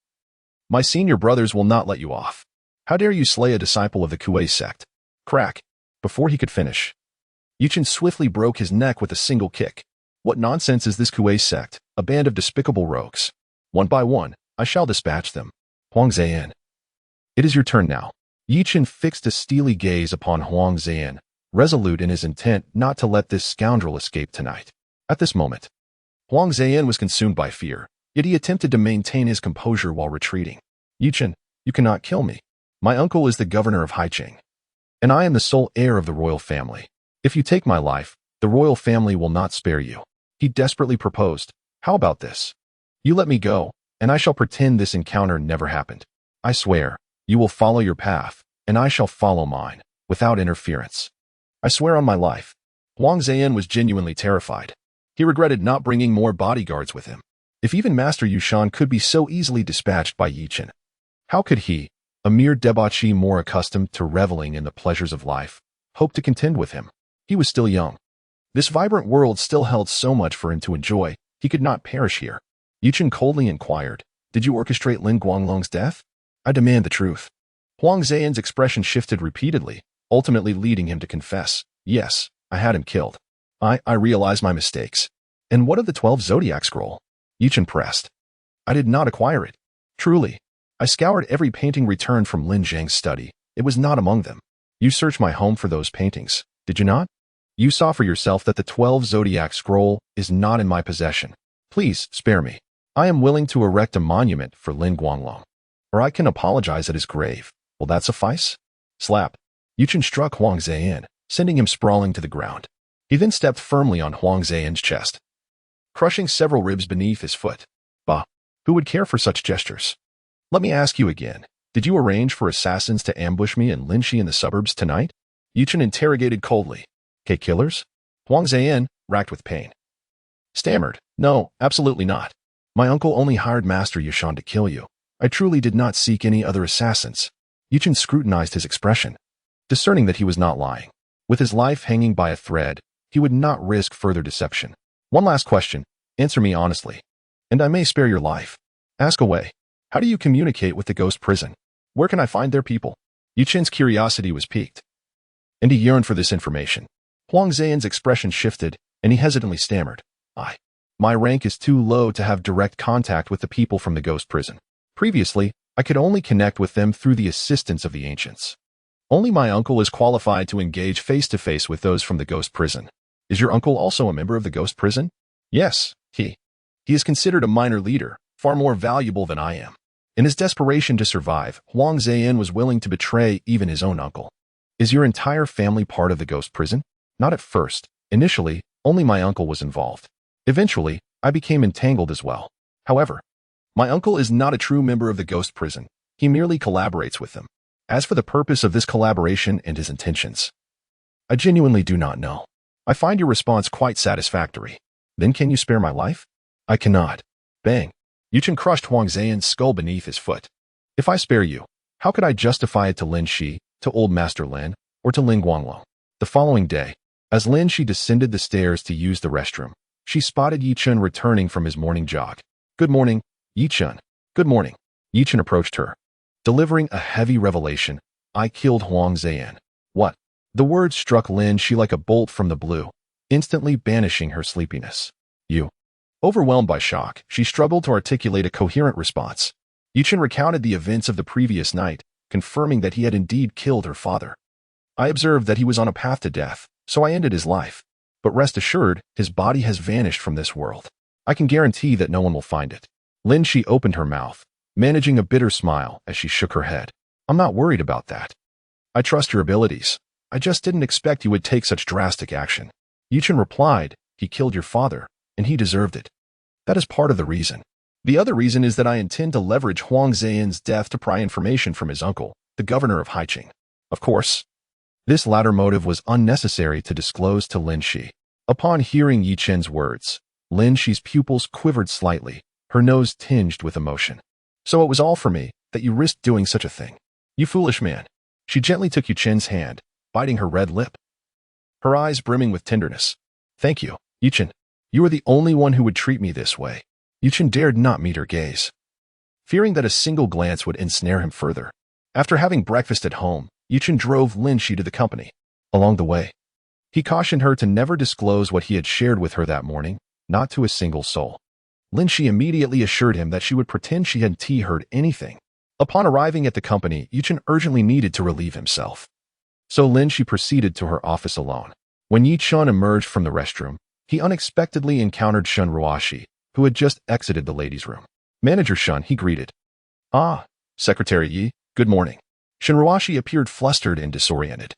A: my senior brothers will not let you off. How dare you slay a disciple of the Kuei sect?" Crack! Before he could finish, Chen swiftly broke his neck with a single kick. What nonsense is this Kuei sect? A band of despicable rogues. One by one, I shall dispatch them. Huang Zaiyan. It is your turn now. Chen fixed a steely gaze upon Huang Zaiyan, resolute in his intent not to let this scoundrel escape tonight. At this moment, Huang Zaiyan was consumed by fear, yet he attempted to maintain his composure while retreating. Chen, you cannot kill me. My uncle is the governor of Haicheng, and I am the sole heir of the royal family. If you take my life, the royal family will not spare you. He desperately proposed. How about this? You let me go, and I shall pretend this encounter never happened. I swear, you will follow your path, and I shall follow mine, without interference. I swear on my life. Huang Zaiyan was genuinely terrified. He regretted not bringing more bodyguards with him. If even Master Yushan could be so easily dispatched by Chen, how could he, a mere debauchee more accustomed to reveling in the pleasures of life, hope to contend with him? He was still young. This vibrant world still held so much for him to enjoy. He could not perish here. Chen coldly inquired, "Did you orchestrate Lin Guanglong's death?" "I demand the truth." Huang Zaiyan's expression shifted repeatedly, ultimately leading him to confess, "Yes, I had him killed. I realize my mistakes." "And what of the 12 Zodiac Scroll?" Chen pressed. "I did not acquire it. Truly, I scoured every painting returned from Lin Zhang's study. It was not among them. You searched my home for those paintings, did you not? You saw for yourself that the 12 Zodiac Scroll is not in my possession. Please spare me. I am willing to erect a monument for Lin Guanglong, or I can apologize at his grave. Will that suffice?" Slap! Chen struck Huang Zaiyan, sending him sprawling to the ground. He then stepped firmly on Huang Zaiyan's chest, crushing several ribs beneath his foot. Bah! Who would care for such gestures? Let me ask you again. Did you arrange for assassins to ambush me and lynch you in the suburbs tonight? Chen interrogated coldly. Killers? Huang Zaiyan, racked with pain, stammered, "No, absolutely not. My uncle only hired Master Yushan to kill you. I truly did not seek any other assassins." Chen scrutinized his expression, discerning that he was not lying. With his life hanging by a thread, he would not risk further deception. "One last question. Answer me honestly, and I may spare your life. Ask away. How do you communicate with the ghost prison? Where can I find their people?" Chen's curiosity was piqued, and he yearned for this information. Huang Zaiyan's expression shifted, and he hesitantly stammered, My rank is too low to have direct contact with the people from the ghost prison. Previously, I could only connect with them through the assistance of the ancients. Only my uncle is qualified to engage face-to-face with those from the ghost prison. Is your uncle also a member of the ghost prison? Yes, he is considered a minor leader, far more valuable than I am. In his desperation to survive, Huang Zheyan was willing to betray even his own uncle. Is your entire family part of the ghost prison? Not at first. Initially, only my uncle was involved. Eventually, I became entangled as well. However, my uncle is not a true member of the ghost prison. He merely collaborates with them. As for the purpose of this collaboration and his intentions, I genuinely do not know. I find your response quite satisfactory. Then can you spare my life? I cannot. Bang. Chen crushed Huang Zheyan's skull beneath his foot. If I spare you, how could I justify it to Lin Shi, to old Master Lin, or to Ling Guanglo? The following day, as Lin Shi descended the stairs to use the restroom, she spotted Chen returning from his morning jog. Good morning, Chen. Good morning. Chen approached her, delivering a heavy revelation. I killed Huang Zheyan. What? The words struck Lin Shi like a bolt from the blue, instantly banishing her sleepiness. You. Overwhelmed by shock, she struggled to articulate a coherent response. Chen recounted the events of the previous night, confirming that he had indeed killed her father. I observed that he was on a path to death, so I ended his life. But rest assured, his body has vanished from this world. I can guarantee that no one will find it. Lin Shi opened her mouth, managing a bitter smile as she shook her head. I'm not worried about that. I trust your abilities. I just didn't expect you would take such drastic action. Chen replied, he killed your father, and he deserved it. That is part of the reason. The other reason is that I intend to leverage Huang Zheyan's death to pry information from his uncle, the governor of Haiqing. Of course, this latter motive was unnecessary to disclose to Lin Shi. Upon hearing Chen's words, Lin Shi's pupils quivered slightly, her nose tinged with emotion. So it was all for me that you risked doing such a thing. You foolish man. She gently took Chen's hand, biting her red lip, her eyes brimming with tenderness. Thank you, Chen. You are the only one who would treat me this way. Chen dared not meet her gaze, fearing that a single glance would ensnare him further. After having breakfast at home, Chen drove Lin Shi to the company. Along the way, he cautioned her to never disclose what he had shared with her that morning, not to a single soul. Lin Shi immediately assured him that she would pretend she hadn't heard anything. Upon arriving at the company, Chen urgently needed to relieve himself. So Lin Shi proceeded to her office alone. When Chen emerged from the restroom, he unexpectedly encountered Shen Ruoshi, who had just exited the ladies' room. Manager Shen, he greeted. Ah, Secretary Yi, good morning. Shen Ruoshi appeared flustered and disoriented.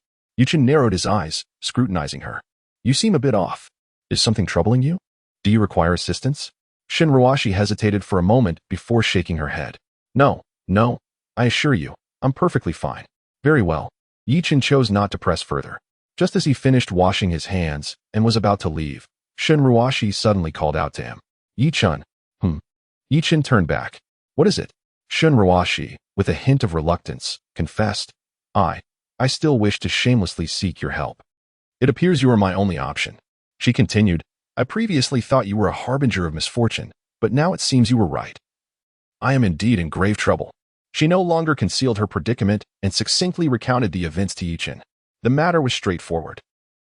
A: Chen narrowed his eyes, scrutinizing her. You seem a bit off. Is something troubling you? Do you require assistance? Shen Ruoshi hesitated for a moment before shaking her head. No, I assure you, I'm perfectly fine. Very well. Chen chose not to press further. Just as he finished washing his hands and was about to leave, Shen Ruoshi suddenly called out to him. Chen. Chen turned back. What is it? Shen Ruoshi, with a hint of reluctance, confessed. I still wish to shamelessly seek your help. It appears you are my only option. She continued. I previously thought you were a harbinger of misfortune, but now it seems you were right. I am indeed in grave trouble. She no longer concealed her predicament and succinctly recounted the events to Chen. The matter was straightforward.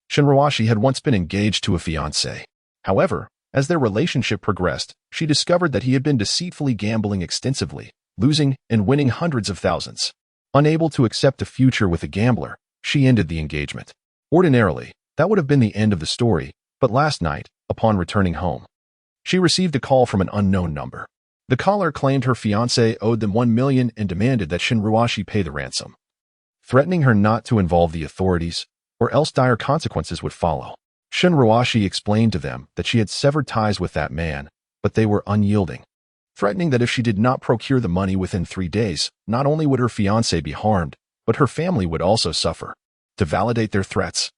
A: Shen Ruoshi had once been engaged to a fiancé. However, as their relationship progressed, she discovered that he had been deceitfully gambling extensively, losing and winning hundreds of thousands. Unable to accept a future with a gambler, she ended the engagement. Ordinarily, that would have been the end of the story, but last night, upon returning home, she received a call from an unknown number. The caller claimed her fiancé owed them 1 million and demanded that Shen Ruoshi pay the ransom, threatening her not to involve the authorities, or else dire consequences would follow. Shen Ruoshi explained to them that she had severed ties with that man, but they were unyielding, threatening that if she did not procure the money within 3 days, not only would her fiancé be harmed, but her family would also suffer. To validate their threats,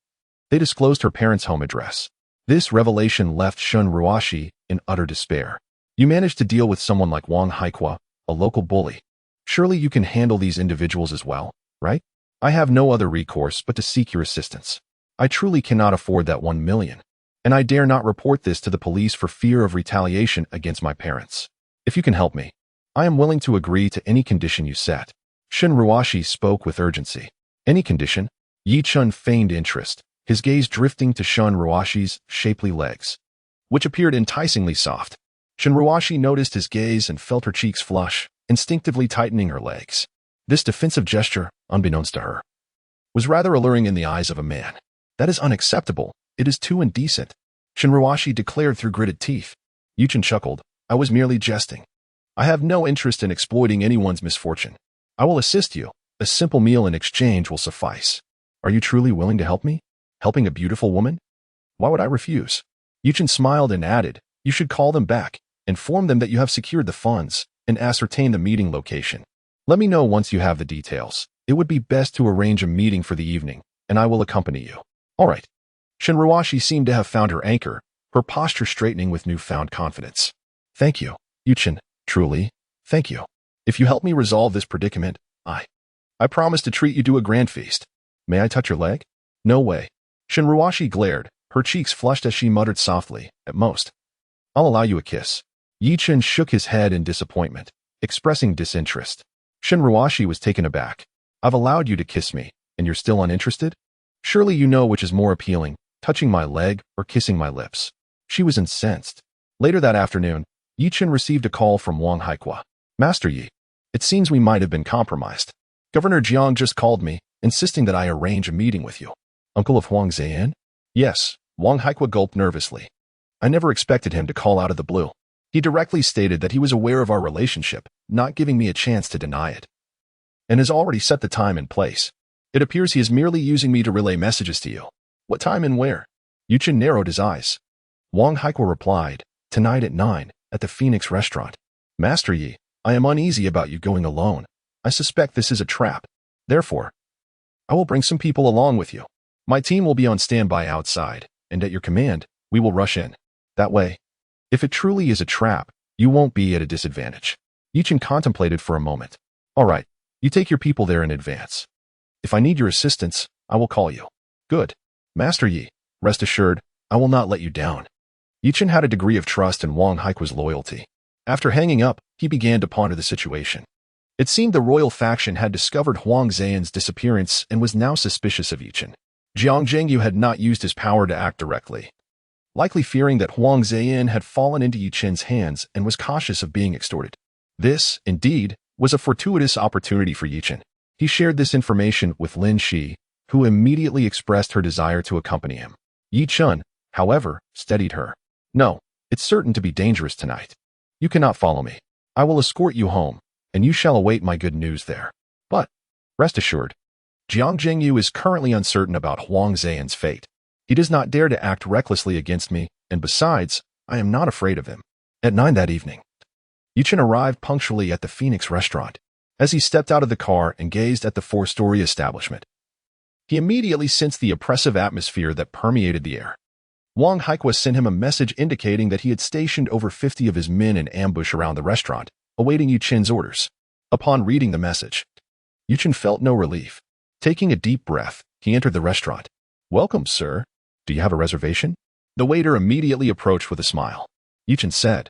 A: they disclosed her parents' home address. This revelation left Shen Ruoshi in utter despair. You managed to deal with someone like Wang Haikua, a local bully. Surely you can handle these individuals as well, right? I have no other recourse but to seek your assistance. I truly cannot afford that 1 million, and I dare not report this to the police for fear of retaliation against my parents. If you can help me, I am willing to agree to any condition you set. Shen Ruoshi spoke with urgency. Any condition? Chen feigned interest, his gaze drifting to Shen Ruoshi's shapely legs, which appeared enticingly soft. Shinruashi noticed his gaze and felt her cheeks flush, instinctively tightening her legs. This defensive gesture, unbeknownst to her, was rather alluring in the eyes of a man. That is unacceptable. It is too indecent, Shinruashi declared through gritted teeth. Yuchen chuckled. I was merely jesting. I have no interest in exploiting anyone's misfortune. I will assist you. A simple meal in exchange will suffice. Are you truly willing to help me? Helping a beautiful woman? Why would I refuse? Yuchen smiled and added, you should call them back, inform them that you have secured the funds, and ascertain the meeting location. Let me know once you have the details. It would be best to arrange a meeting for the evening, and I will accompany you. All right. Shinruashi seemed to have found her anchor, her posture straightening with newfound confidence. Thank you, Yuchen, truly, thank you. If you help me resolve this predicament, I promise to treat you to a grand feast. May I touch your leg? No way. Shinruashi glared, her cheeks flushed as she muttered softly, at most. I'll allow you a kiss. Yuchen shook his head in disappointment, expressing disinterest. Shinruashi was taken aback. I've allowed you to kiss me, and you're still uninterested? Surely you know which is more appealing, touching my leg or kissing my lips. She was incensed. Later that afternoon, Yuchen received a call from Wang Haikua. Master Yi, it seems we might have been compromised. Governor Jiang just called me, insisting that I arrange a meeting with you. Uncle of Huang Zheyan? Yes, Wang Haikua gulped nervously. I never expected him to call out of the blue. He directly stated that he was aware of our relationship, not giving me a chance to deny it, and has already set the time and place. It appears he is merely using me to relay messages to you. What time and where? Yuchen narrowed his eyes. Wang Haikua replied, tonight at 9, at the Phoenix restaurant. Master Yi, I am uneasy about you going alone. I suspect this is a trap. Therefore, I will bring some people along with you. My team will be on standby outside, and at your command, we will rush in. That way, if it truly is a trap, you won't be at a disadvantage. Yuchen contemplated for a moment. All right, you take your people there in advance. If I need your assistance, I will call you. Good. Master Yi, rest assured, I will not let you down. Yuchen had a degree of trust in Wang Haikua's loyalty. After hanging up, he began to ponder the situation. It seemed the royal faction had discovered Huang Zheyan's disappearance and was now suspicious of Yuchen. Jiang Zhengyu had not used his power to act directly, likely fearing that Huang Zheyan had fallen into Yuchen's hands and was cautious of being extorted. This, indeed, was a fortuitous opportunity for Yuchen. He shared this information with Lin Shi, who immediately expressed her desire to accompany him. Yi Chun, however, steadied her. No, it's certain to be dangerous tonight. You cannot follow me. I will escort you home, and you shall await my good news there. But, rest assured, Jiang Zhengyu is currently uncertain about Huang Zheyan's fate. He does not dare to act recklessly against me, and besides, I am not afraid of him. At 9 that evening, Yuchen arrived punctually at the Phoenix restaurant. As he stepped out of the car and gazed at the 4-story establishment, he immediately sensed the oppressive atmosphere that permeated the air. Wang Haikua sent him a message indicating that he had stationed over 50 of his men in ambush around the restaurant, awaiting Yuchen's orders. Upon reading the message, Yuchen felt no relief. Taking a deep breath, he entered the restaurant. Welcome, sir. Do you have a reservation? The waiter immediately approached with a smile. Yuchen said,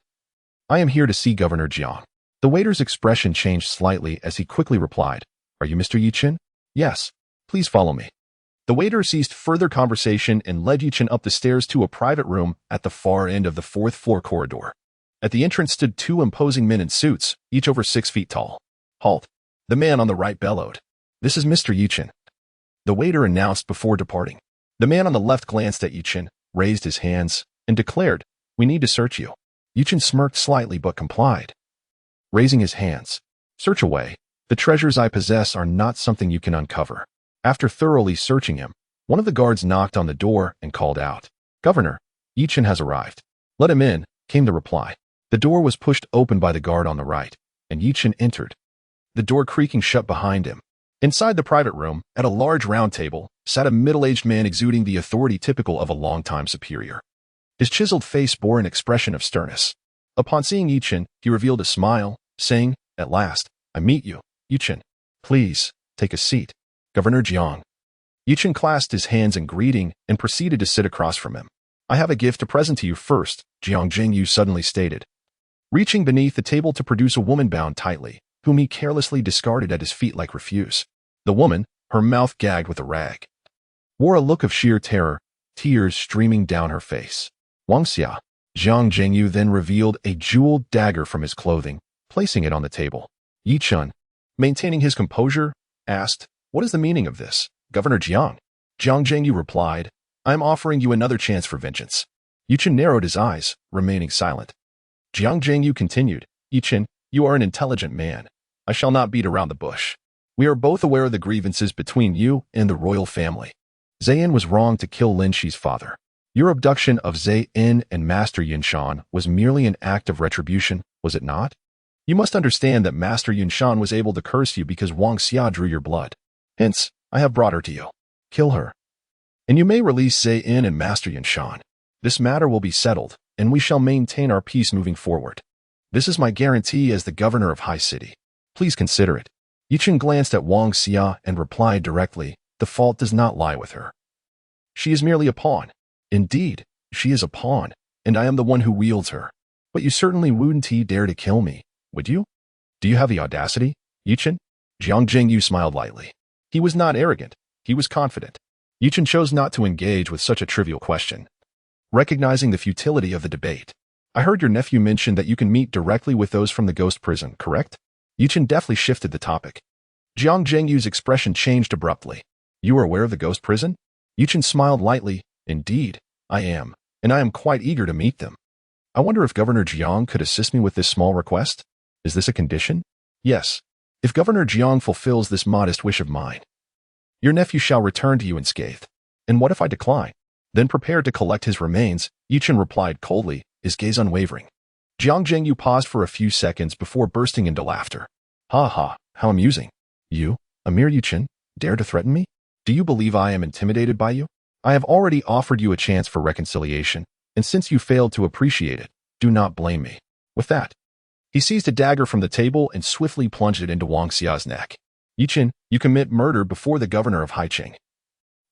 A: I am here to see Governor Jiang. The waiter's expression changed slightly as he quickly replied, Are you Mr. Yuchen? Yes. Please follow me. The waiter ceased further conversation and led Yuchen up the stairs to a private room at the far end of the 4th-floor corridor. At the entrance stood 2 imposing men in suits, each over 6 feet tall. Halt. The man on the right bellowed. This is Mr. Yuchen. The waiter announced before departing. The man on the left glanced at Yuchen, raised his hands, and declared, We need to search you. Yuchen smirked slightly but complied. Raising his hands, Search away. The treasures I possess are not something you can uncover. After thoroughly searching him, one of the guards knocked on the door and called out, Governor, Yuchen has arrived. Let him in, came the reply. The door was pushed open by the guard on the right, and Yuchen entered, the door creaking shut behind him. Inside the private room, at a large round table, sat a middle-aged man exuding the authority typical of a longtime superior. His chiseled face bore an expression of sternness. Upon seeing Yuchen, he revealed a smile, saying, At last, I meet you, Yuchen. Please, take a seat. Governor Jiang. Yuchen clasped his hands in greeting and proceeded to sit across from him. I have a gift to present to you first, Jiang Jingyu suddenly stated, reaching beneath the table to produce a woman bound tightly, whom he carelessly discarded at his feet like refuse. The woman, her mouth gagged with a rag, wore a look of sheer terror, tears streaming down her face. Wang Xia. Jiang Jingyu then revealed a jeweled dagger from his clothing, placing it on the table. Yi Chen, maintaining his composure, asked, "What is the meaning of this, Governor Jiang?" Jiang Jingyu replied, "I am offering you another chance for vengeance." Yi Chen narrowed his eyes, remaining silent. Jiang Jingyu continued, "Yi Chen, you are an intelligent man. I shall not beat around the bush. We are both aware of the grievances between you and the royal family. Zayin was wrong to kill Lin Shi's father. Your abduction of Zayin and Master Yunshan was merely an act of retribution, was it not? You must understand that Master Yunshan was able to curse you because Wang Xia drew your blood. Hence, I have brought her to you. Kill her. And you may release Zayin and Master Yunshan. This matter will be settled, and we shall maintain our peace moving forward. This is my guarantee as the governor of High City. Please consider it." Yi Chen glanced at Wang Xia and replied directly, "The fault does not lie with her. She is merely a pawn. Indeed, she is a pawn, and I am the one who wields her. But you certainly wouldn't dare to kill me, would you? Do you have the audacity, Yi Chen?" Jiang Jingyu smiled lightly. He was not arrogant. He was confident. Yi Chen chose not to engage with such a trivial question. Recognizing the futility of the debate, "I heard your nephew mention that you can meet directly with those from the ghost prison, correct?" Yi Chen deftly shifted the topic. Jiang Jingyu's expression changed abruptly. "You are aware of the ghost prison?" Yi Chen smiled lightly. "Indeed, I am, and I am quite eager to meet them. I wonder if Governor Jiang could assist me with this small request? Is this a condition?" "Yes. If Governor Jiang fulfills this modest wish of mine, your nephew shall return to you unscathed. And what if I decline?" Then prepared to collect his remains, Yi Chen replied coldly, his gaze unwavering. Jiang Jingyu paused for a few seconds before bursting into laughter. "Ha ha, how amusing. You, a mere Yi Chen, dare to threaten me? Do you believe I am intimidated by you? I have already offered you a chance for reconciliation, and since you failed to appreciate it, do not blame me." With that, he seized a dagger from the table and swiftly plunged it into Wang Xia's neck. "Yi Chen, you commit murder before the governor of Haicheng.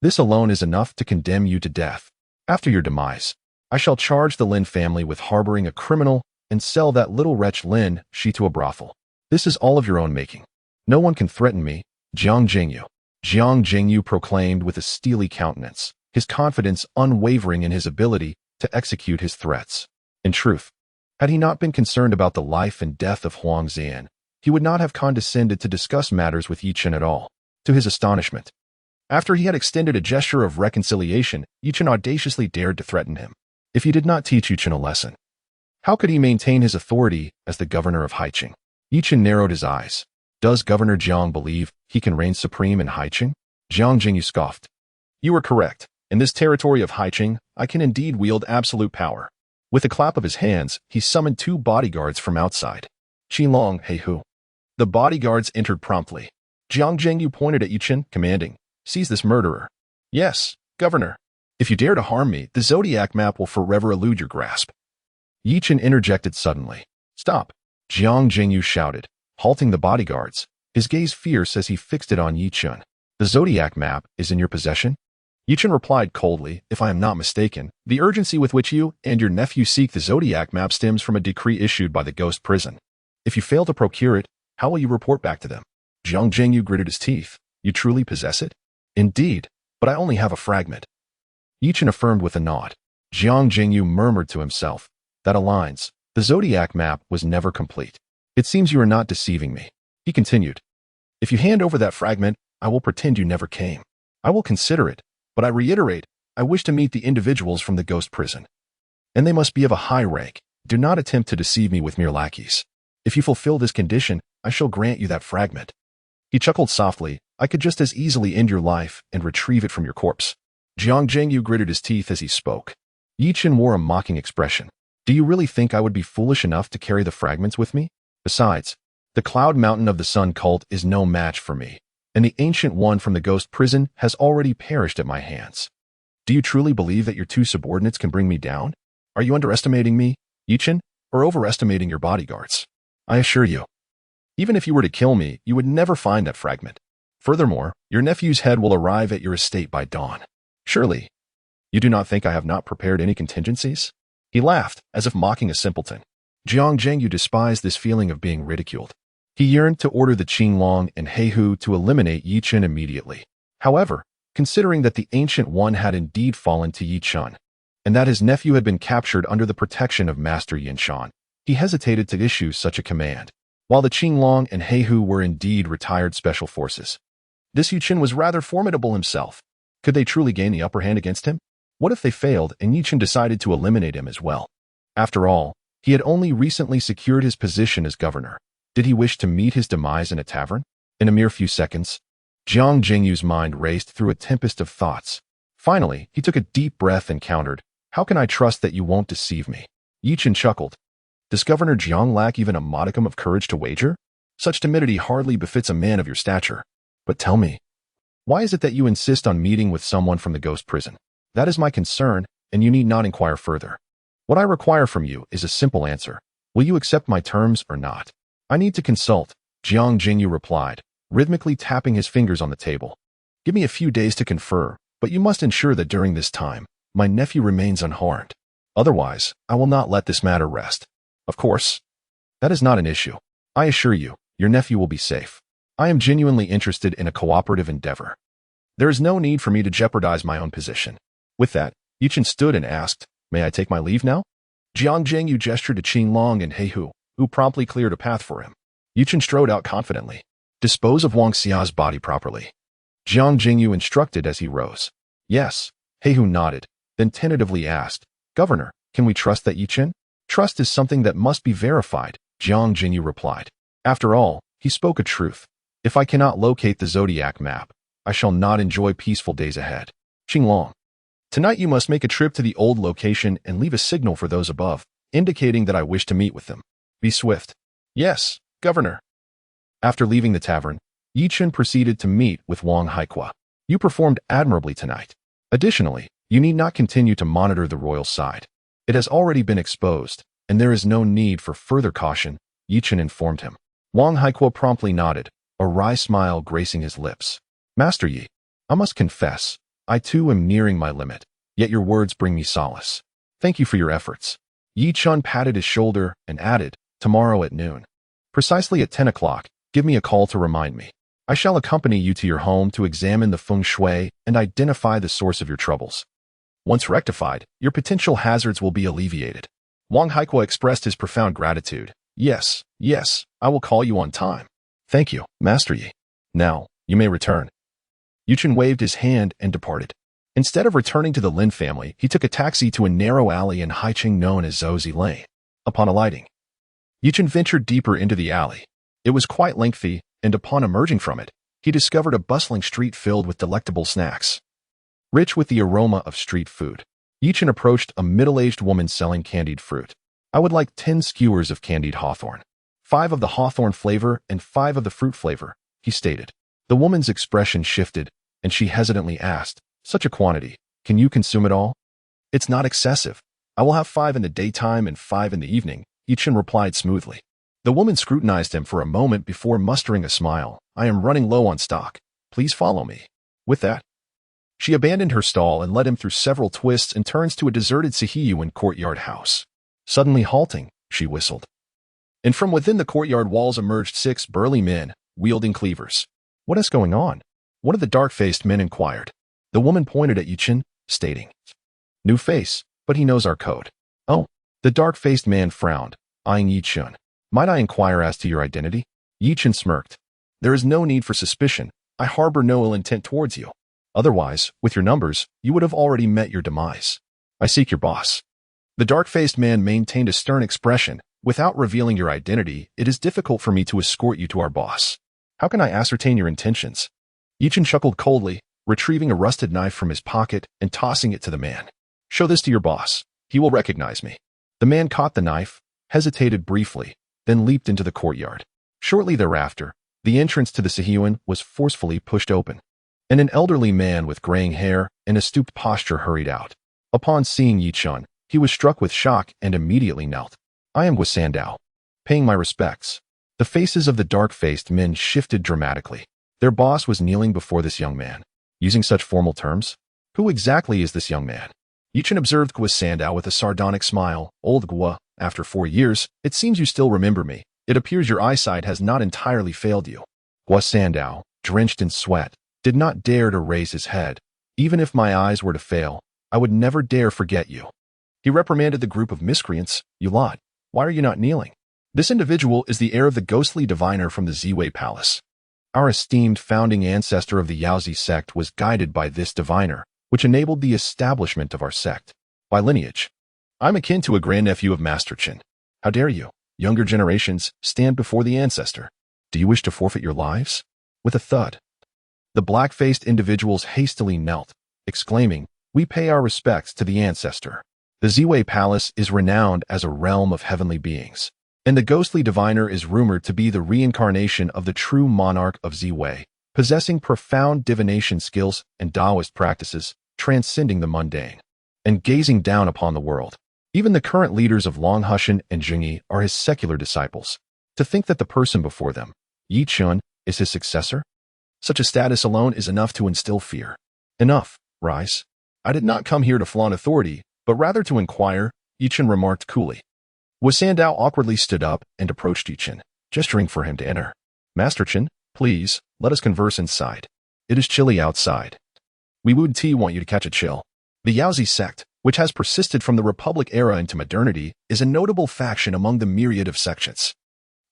A: This alone is enough to condemn you to death. After your demise, I shall charge the Lin family with harboring a criminal and sell that little wretch Lin Shi to a brothel. This is all of your own making. No one can threaten me, Jiang Jingyu." Jiang Jingyu proclaimed with a steely countenance, his confidence unwavering in his ability to execute his threats. In truth, had he not been concerned about the life and death of Huang Zian, he would not have condescended to discuss matters with Yi Chen at all. To his astonishment, after he had extended a gesture of reconciliation, Yi Chen audaciously dared to threaten him. If he did not teach Yi Chen a lesson, how could he maintain his authority as the governor of Haicheng? Yi Chen narrowed his eyes. Does Governor Jiang believe he can reign supreme in Haicheng? Jiang Jingyu scoffed. "You are correct. In this territory of Haicheng, I can indeed wield absolute power." With a clap of his hands, he summoned 2 bodyguards from outside. "Qilong, hey hu." The bodyguards entered promptly. Jiang Jingyu pointed at Yi Chen, commanding, "Seize this murderer." "Yes, Governor. If you dare to harm me, the zodiac map will forever elude your grasp." Yi Chen interjected suddenly. "Stop!" Jiang Jingyu shouted, halting the bodyguards, his gaze fierce as he fixed it on Yi Chen. "The zodiac map is in your possession?" Yi Chen replied coldly, "If I am not mistaken, the urgency with which you and your nephew seek the zodiac map stems from a decree issued by the ghost prison. If you fail to procure it, how will you report back to them?" Jiang Jingyu gritted his teeth. "You truly possess it?" "Indeed, but I only have a fragment." Yi Chen affirmed with a nod. Jiang Jingyu murmured to himself, "That aligns. The zodiac map was never complete. It seems you are not deceiving me." He continued, "If you hand over that fragment, I will pretend you never came. I will consider it, but I reiterate, I wish to meet the individuals from the ghost prison. And they must be of a high rank. Do not attempt to deceive me with mere lackeys. If you fulfill this condition, I shall grant you that fragment." He chuckled softly. "I could just as easily end your life and retrieve it from your corpse." Jiang Jingyu gritted his teeth as he spoke. Yi Chen wore a mocking expression. "Do you really think I would be foolish enough to carry the fragments with me? Besides, the Cloud Mountain of the Sun cult is no match for me, and the Ancient One from the ghost prison has already perished at my hands. Do you truly believe that your 2 subordinates can bring me down? Are you underestimating me, Yi Chen, or overestimating your bodyguards? I assure you, even if you were to kill me, you would never find that fragment. Furthermore, your nephew's head will arrive at your estate by dawn. Surely, you do not think I have not prepared any contingencies?" He laughed, as if mocking a simpleton. Jiang Jingyu despised this feeling of being ridiculed. He yearned to order the Qinglong and Heihu to eliminate Yi Chen immediately. However, considering that the Ancient One had indeed fallen to Yi Chen, and that his nephew had been captured under the protection of Master Yin Shan. He hesitated to issue such a command. While the Qinglong and Heihu were indeed retired special forces, this Yu Chen was rather formidable himself. Could they truly gain the upper hand against him? What if they failed and Yi Chen decided to eliminate him as well? After all, he had only recently secured his position as governor. Did he wish to meet his demise in a tavern? In a mere few seconds, Jiang Jingyu's mind raced through a tempest of thoughts. Finally, he took a deep breath and countered, "How can I trust that you won't deceive me?" Yi Chen chuckled. Does Governor Jiang lack even a modicum of courage to wager? Such timidity hardly befits a man of your stature. But tell me, why is it that you insist on meeting with someone from the ghost prison? That is my concern, and you need not inquire further. What I require from you is a simple answer. Will you accept my terms or not? I need to consult, Jiang Jingyu replied, rhythmically tapping his fingers on the table. Give me a few days to confer, but you must ensure that during this time, my nephew remains unharmed. Otherwise, I will not let this matter rest. Of course, that is not an issue. I assure you, your nephew will be safe. I am genuinely interested in a cooperative endeavor. There is no need for me to jeopardize my own position. With that, Yi Chen stood and asked, May I take my leave now? Jiang Jingyu gestured to Qinglong and Heihu, who promptly cleared a path for him. Yi Chen strode out confidently. Dispose of Wang Xia's body properly. Jiang Jingyu instructed as he rose. Yes, Heihu nodded, then tentatively asked, Governor, can we trust that Yi Chen? Trust is something that must be verified, Jiang Jingyu replied. After all, he spoke a truth. If I cannot locate the zodiac map, I shall not enjoy peaceful days ahead. Qinglong. Tonight you must make a trip to the old location and leave a signal for those above, indicating that I wish to meet with them. Be swift. Yes, Governor. After leaving the tavern, Yi Chen proceeded to meet with Wang Haikua. You performed admirably tonight. Additionally, you need not continue to monitor the royal side. It has already been exposed, and there is no need for further caution, Yi Chen informed him. Wang Haikua promptly nodded, a wry smile gracing his lips. Master Yi, I must confess, I too am nearing my limit, yet your words bring me solace. Thank you for your efforts. Yi Chen patted his shoulder and added, tomorrow at noon. Precisely at 10 o'clock, give me a call to remind me. I shall accompany you to your home to examine the feng shui and identify the source of your troubles. Once rectified, your potential hazards will be alleviated. Wang Haikua expressed his profound gratitude. Yes, I will call you on time. Thank you, Master Yi. Now, you may return. Yi Chen waved his hand and departed. Instead of returning to the Lin family, he took a taxi to a narrow alley in Haicheng known as Zouzi Lane. Upon alighting, Yi Chen ventured deeper into the alley. It was quite lengthy, and upon emerging from it, he discovered a bustling street filled with delectable snacks. Rich with the aroma of street food, Yi Chen approached a middle-aged woman selling candied fruit. I would like 10 skewers of candied hawthorn. 5 of the hawthorn flavor and 5 of the fruit flavor, he stated. The woman's expression shifted, and she hesitantly asked, Such a quantity, can you consume it all? It's not excessive. I will have 5 in the daytime and 5 in the evening, Yi Chen replied smoothly. The woman scrutinized him for a moment before mustering a smile. I am running low on stock. Please follow me. With that, she abandoned her stall and led him through several twists and turns to a deserted Sihiyuan courtyard house. Suddenly halting, she whistled. And from within the courtyard walls emerged 6 burly men, wielding cleavers. What is going on? One of the dark-faced men inquired. The woman pointed at Yi Chen, stating, New face, but he knows our code. Oh, the dark-faced man frowned, eyeing Yi Chen. Might I inquire as to your identity? Yi Chen smirked. There is no need for suspicion. I harbor no ill intent towards you. Otherwise, with your numbers, you would have already met your demise. I seek your boss. The dark-faced man maintained a stern expression. Without revealing your identity, it is difficult for me to escort you to our boss. How can I ascertain your intentions? Yi Chen chuckled coldly, retrieving a rusted knife from his pocket and tossing it to the man. Show this to your boss. He will recognize me. The man caught the knife, hesitated briefly, then leaped into the courtyard. Shortly thereafter, the entrance to the Sihiyuan was forcefully pushed open, and an elderly man with graying hair and a stooped posture hurried out. Upon seeing Yi Chen, he was struck with shock and immediately knelt. I am Guo. Paying my respects. The faces of the dark-faced men shifted dramatically. Their boss was kneeling before this young man. Using such formal terms? Who exactly is this young man? Yi Chen observed Guo with a sardonic smile. Old Guo, after 4 years, it seems you still remember me. It appears your eyesight has not entirely failed you. Guo, drenched in sweat, did not dare to raise his head. Even if my eyes were to fail, I would never dare forget you. He reprimanded the group of miscreants. You lot, why are you not kneeling? This individual is the heir of the ghostly diviner from the Ziwei Palace. Our esteemed founding ancestor of the Yaozi sect was guided by this diviner, which enabled the establishment of our sect. By lineage, I'm akin to a grandnephew of Master Chen. How dare you, younger generations, stand before the ancestor? Do you wish to forfeit your lives? With a thud, the black-faced individuals hastily knelt, exclaiming, We pay our respects to the ancestor. The Ziwei Palace is renowned as a realm of heavenly beings, and the ghostly diviner is rumored to be the reincarnation of the true monarch of Ziwei, possessing profound divination skills and Taoist practices, transcending the mundane, and gazing down upon the world. Even the current leaders of Longhushan and Jingyi are his secular disciples. To think that the person before them, Yi Chun, is his successor? Such a status alone is enough to instill fear. Enough, rise. I did not come here to flaunt authority, but rather to inquire, Yi Chun remarked coolly. Sandow awkwardly stood up and approached Yi Chun, gesturing for him to enter. Master Chen, please, let us converse inside. It is chilly outside. We would want you to catch a chill. The Yaozi sect, which has persisted from the Republic era into modernity, is a notable faction among the myriad of sections.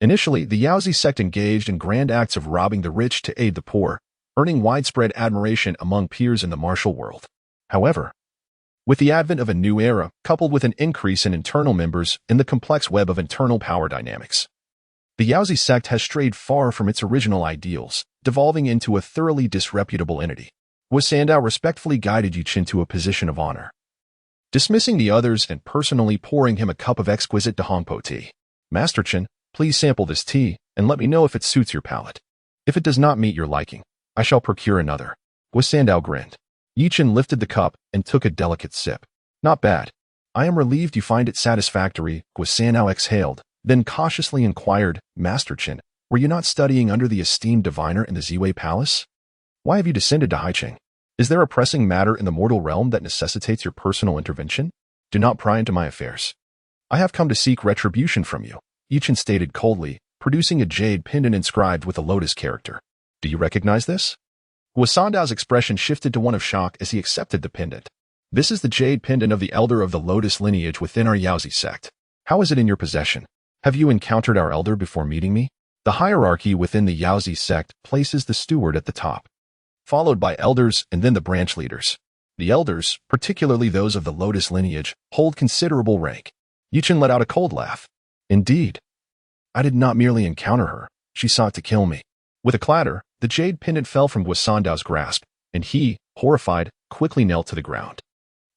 A: Initially, the Yaozi sect engaged in grand acts of robbing the rich to aid the poor, earning widespread admiration among peers in the martial world. However, with the advent of a new era, coupled with an increase in internal members in the complex web of internal power dynamics, the Yaozi sect has strayed far from its original ideals, devolving into a thoroughly disreputable entity. Sandow respectfully guided Yi Chun to a position of honor, dismissing the others and personally pouring him a cup of exquisite Dahongpo tea. Master Chen, please sample this tea and let me know if it suits your palate. If it does not meet your liking, I shall procure another. Sandow grinned. Yi Chun lifted the cup and took a delicate sip. Not bad. I am relieved you find it satisfactory. Sandow exhaled, then cautiously inquired, Master Chen, were you not studying under the esteemed diviner in the Ziwei Palace? Why have you descended to Haicheng? Is there a pressing matter in the mortal realm that necessitates your personal intervention? Do not pry into my affairs. I have come to seek retribution from you, Yi Chun stated coldly, producing a jade pendant inscribed with a lotus character. Do you recognize this? Sandow's expression shifted to one of shock as he accepted the pendant. This is the jade pendant of the elder of the lotus lineage within our Yaozi sect. How is it in your possession? Have you encountered our elder before meeting me? The hierarchy within the Yaozi sect places the steward at the top, followed by elders and then the branch leaders. The elders, particularly those of the lotus lineage, hold considerable rank. Yi Chun let out a cold laugh. Indeed. I did not merely encounter her, she sought to kill me. With a clatter, the jade pendant fell from Sandow's grasp, and he, horrified, quickly knelt to the ground.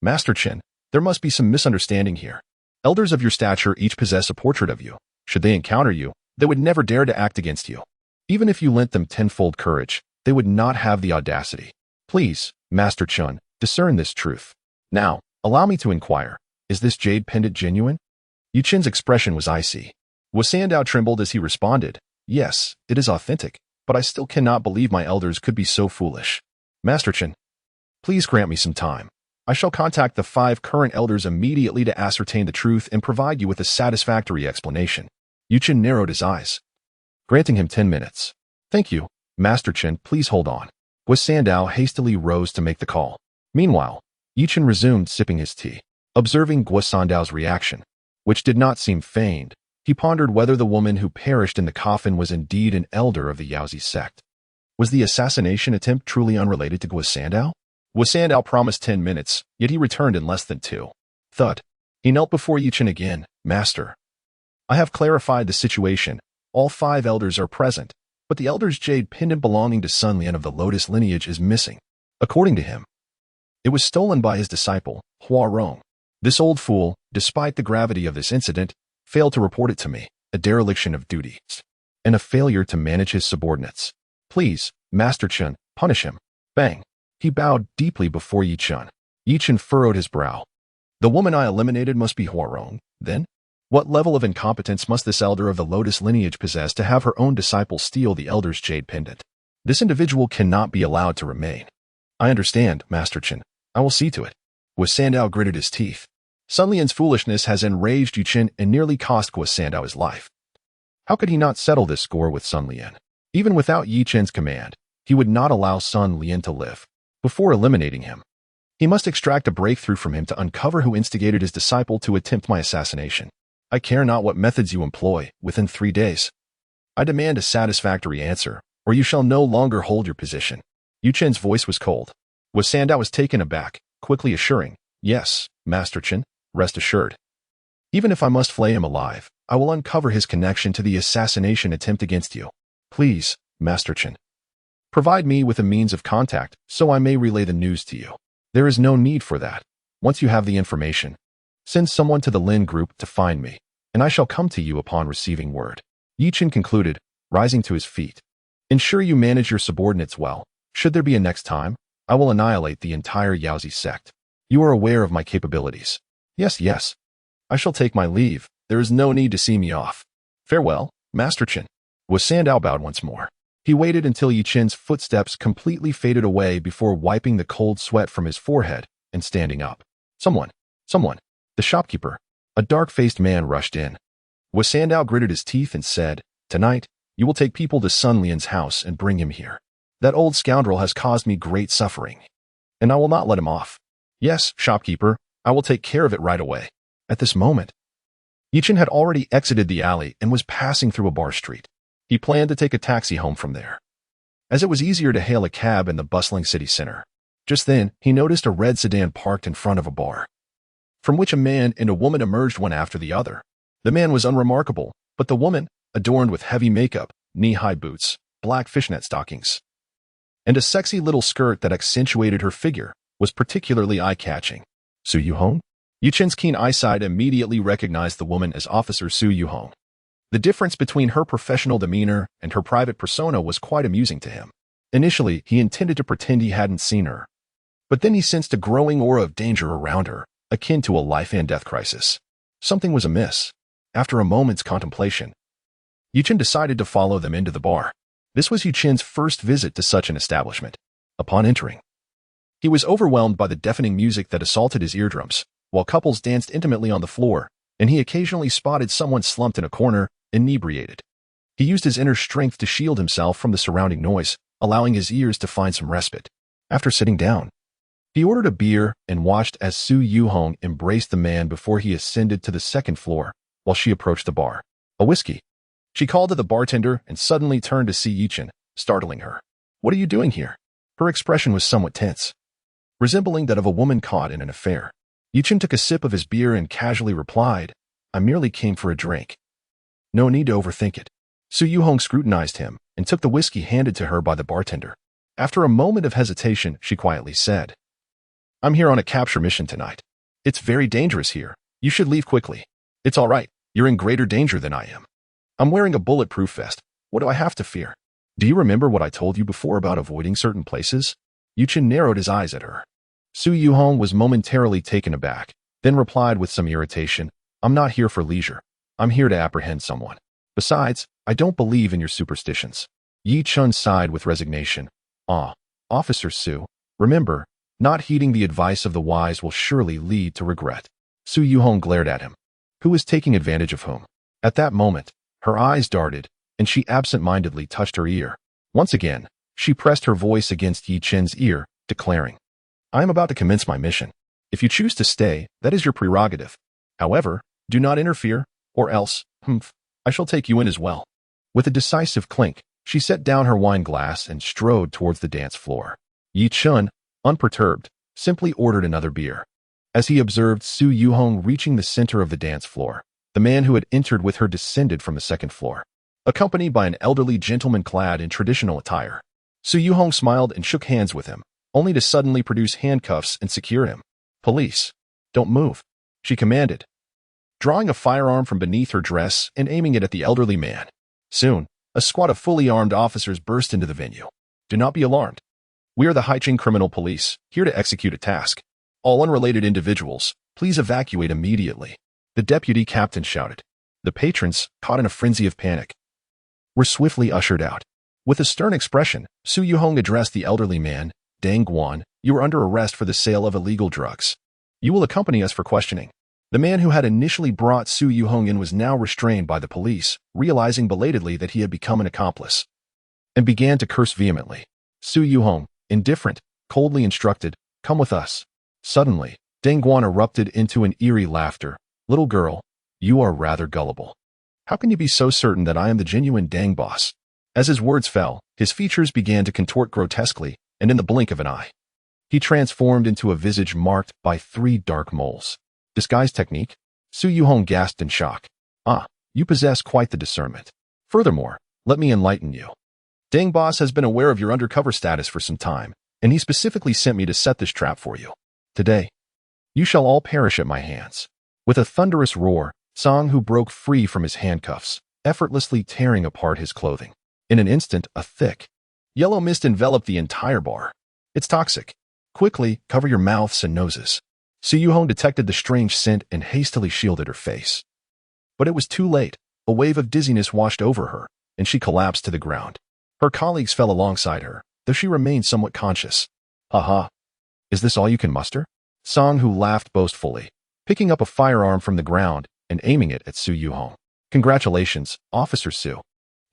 A: Master Chen, there must be some misunderstanding here. Elders of your stature each possess a portrait of you. Should they encounter you, they would never dare to act against you. Even if you lent them tenfold courage, they would not have the audacity. Please, Master Chen, discern this truth. Now, allow me to inquire, is this jade pendant genuine? Yi Chun's expression was icy. Sandow trembled as he responded, Yes, it is authentic, but I still cannot believe my elders could be so foolish. Master Chen, please grant me some time. I shall contact the 5 current elders immediately to ascertain the truth and provide you with a satisfactory explanation. Yi Chun narrowed his eyes, granting him 10 minutes. Thank you, Master Chen, please hold on. Sandow hastily rose to make the call. Meanwhile, Yi Chun resumed sipping his tea. Observing Sandow's reaction, which did not seem feigned, he pondered whether the woman who perished in the coffin was indeed an elder of the Yaozi sect. Was the assassination attempt truly unrelated to Sandow? Sandow promised 10 minutes, yet he returned in less than 2. Thud. He knelt before Yi Chun again. Master, I have clarified the situation. All 5 elders are present, but the elder's jade pendant belonging to Sun Lian of the Lotus lineage is missing. According to him, it was stolen by his disciple, Hua Rong. This old fool, despite the gravity of this incident, failed to report it to me, a dereliction of duty, and a failure to manage his subordinates. Please, Master Chen, punish him. Bang. He bowed deeply before Yi Chun. Yi Chun furrowed his brow. The woman I eliminated must be Hua Rong, then? What level of incompetence must this elder of the Lotus lineage possess to have her own disciple steal the elder's jade pendant? This individual cannot be allowed to remain. I understand, Master Chen. I will see to it. Sandow gritted his teeth. Sun Lian's foolishness has enraged Yi Chun and nearly cost Sandow his life. How could he not settle this score with Sun Lian? Even without Yi Chun's command, he would not allow Sun Lian to live. Before eliminating him, He must extract a breakthrough from him to uncover who instigated his disciple to attempt my assassination. I care not what methods you employ, within 3 days. I demand a satisfactory answer, or you shall no longer hold your position. Yu Chen's voice was cold. Sandow was taken aback, quickly assuring, Yes, Master Chen, rest assured. Even if I must flay him alive, I will uncover his connection to the assassination attempt against you. Please, Master Chen, provide me with a means of contact so I may relay the news to you. There is no need for that. Once you have the information, send someone to the Lin group to find me, and I shall come to you upon receiving word. Yi Chen concluded, rising to his feet. Ensure you manage your subordinates well. Should there be a next time, I will annihilate the entire Yaozi sect. You are aware of my capabilities. Yes. I shall take my leave. There is no need to see me off. Farewell, Master Chen. Sandow bowed once more. He waited until Yi Chen's footsteps completely faded away before wiping the cold sweat from his forehead and standing up. Someone. The shopkeeper, a dark-faced man, rushed in. Sandow gritted his teeth and said, Tonight, you will take people to Sun Lian's house and bring him here. That old scoundrel has caused me great suffering, and I will not let him off. Yes, shopkeeper, I will take care of it right away. At this moment, Yi Chen had already exited the alley and was passing through a bar street. He planned to take a taxi home from there, as it was easier to hail a cab in the bustling city center. Just then, he noticed a red sedan parked in front of a bar, from which a man and a woman emerged one after the other. The man was unremarkable, but the woman, adorned with heavy makeup, knee-high boots, black fishnet stockings, and a sexy little skirt that accentuated her figure, was particularly eye-catching. Su Yuhong? Yu Chen's keen eyesight immediately recognized the woman as Officer Su Yuhong. The difference between her professional demeanor and her private persona was quite amusing to him. Initially, he intended to pretend he hadn't seen her, but then he sensed a growing aura of danger around her, akin to a life-and-death crisis. Something was amiss. After a moment's contemplation, Yu Chen decided to follow them into the bar. This was Yu Chen's first visit to such an establishment. Upon entering, he was overwhelmed by the deafening music that assaulted his eardrums, while couples danced intimately on the floor, and he occasionally spotted someone slumped in a corner, inebriated. He used his inner strength to shield himself from the surrounding noise, allowing his ears to find some respite. After sitting down, he ordered a beer and watched as Su Yuhong embraced the man before he ascended to the second floor, while she approached the bar. A whiskey. She called to the bartender and suddenly turned to see Yi Chen, startling her. What are you doing here? Her expression was somewhat tense, resembling that of a woman caught in an affair. Yi Chen took a sip of his beer and casually replied, I merely came for a drink. No need to overthink it. Su Yuhong scrutinized him and took the whiskey handed to her by the bartender. After a moment of hesitation, she quietly said, I'm here on a capture mission tonight. It's very dangerous here. You should leave quickly. It's all right. You're in greater danger than I am. I'm wearing a bulletproof vest. What do I have to fear? Do you remember what I told you before about avoiding certain places? Yu Chen narrowed his eyes at her. Su Yuhong was momentarily taken aback, then replied with some irritation, I'm not here for leisure. I'm here to apprehend someone. Besides, I don't believe in your superstitions. Yi Chen sighed with resignation. Officer Su, remember, not heeding the advice of the wise will surely lead to regret. Su Yuhong glared at him. Who was taking advantage of whom? At that moment, her eyes darted, and she absent-mindedly touched her ear. Once again, she pressed her voice against Yi Chen's ear, declaring, I am about to commence my mission. If you choose to stay, that is your prerogative. However, do not interfere, or else, I shall take you in as well. With a decisive clink, she set down her wine glass and strode towards the dance floor. Yi Chen, unperturbed, simply ordered another beer. As he observed Su Yuhong reaching the center of the dance floor, the man who had entered with her descended from the second floor, accompanied by an elderly gentleman clad in traditional attire. Su Yuhong smiled and shook hands with him, only to suddenly produce handcuffs and secure him. Police, don't move, she commanded, drawing a firearm from beneath her dress and aiming it at the elderly man. Soon, a squad of fully armed officers burst into the venue. Do not be alarmed. We are the Haicheng Criminal Police, here to execute a task. All unrelated individuals, please evacuate immediately, the deputy captain shouted. The patrons, caught in a frenzy of panic, were swiftly ushered out. With a stern expression, Su Yuhong addressed the elderly man. Deng Guan, you are under arrest for the sale of illegal drugs. You will accompany us for questioning. The man who had initially brought Su Yuhong in was now restrained by the police, realizing belatedly that he had become an accomplice, and began to curse vehemently. Su Yuhong, indifferent, coldly instructed, come with us. Suddenly, Deng Guan erupted into an eerie laughter. Little girl, you are rather gullible. How can you be so certain that I am the genuine Deng boss? As his words fell, his features began to contort grotesquely, and in the blink of an eye, he transformed into a visage marked by 3 dark moles. Disguise technique? Su Yuhong gasped in shock. Ah, you possess quite the discernment. Furthermore, let me enlighten you. Deng boss has been aware of your undercover status for some time, and he specifically sent me to set this trap for you. Today, you shall all perish at my hands. With a thunderous roar, Song Hu broke free from his handcuffs, effortlessly tearing apart his clothing. In an instant, a thick, yellow mist enveloped the entire bar. It's toxic. Quickly, cover your mouths and noses. Su Yuhong detected the strange scent and hastily shielded her face. But it was too late. A wave of dizziness washed over her, and she collapsed to the ground. Her colleagues fell alongside her, though she remained somewhat conscious. Ha! Is this all you can muster? Song Hu laughed boastfully, picking up a firearm from the ground and aiming it at Su Yuhong. Congratulations, Officer Su.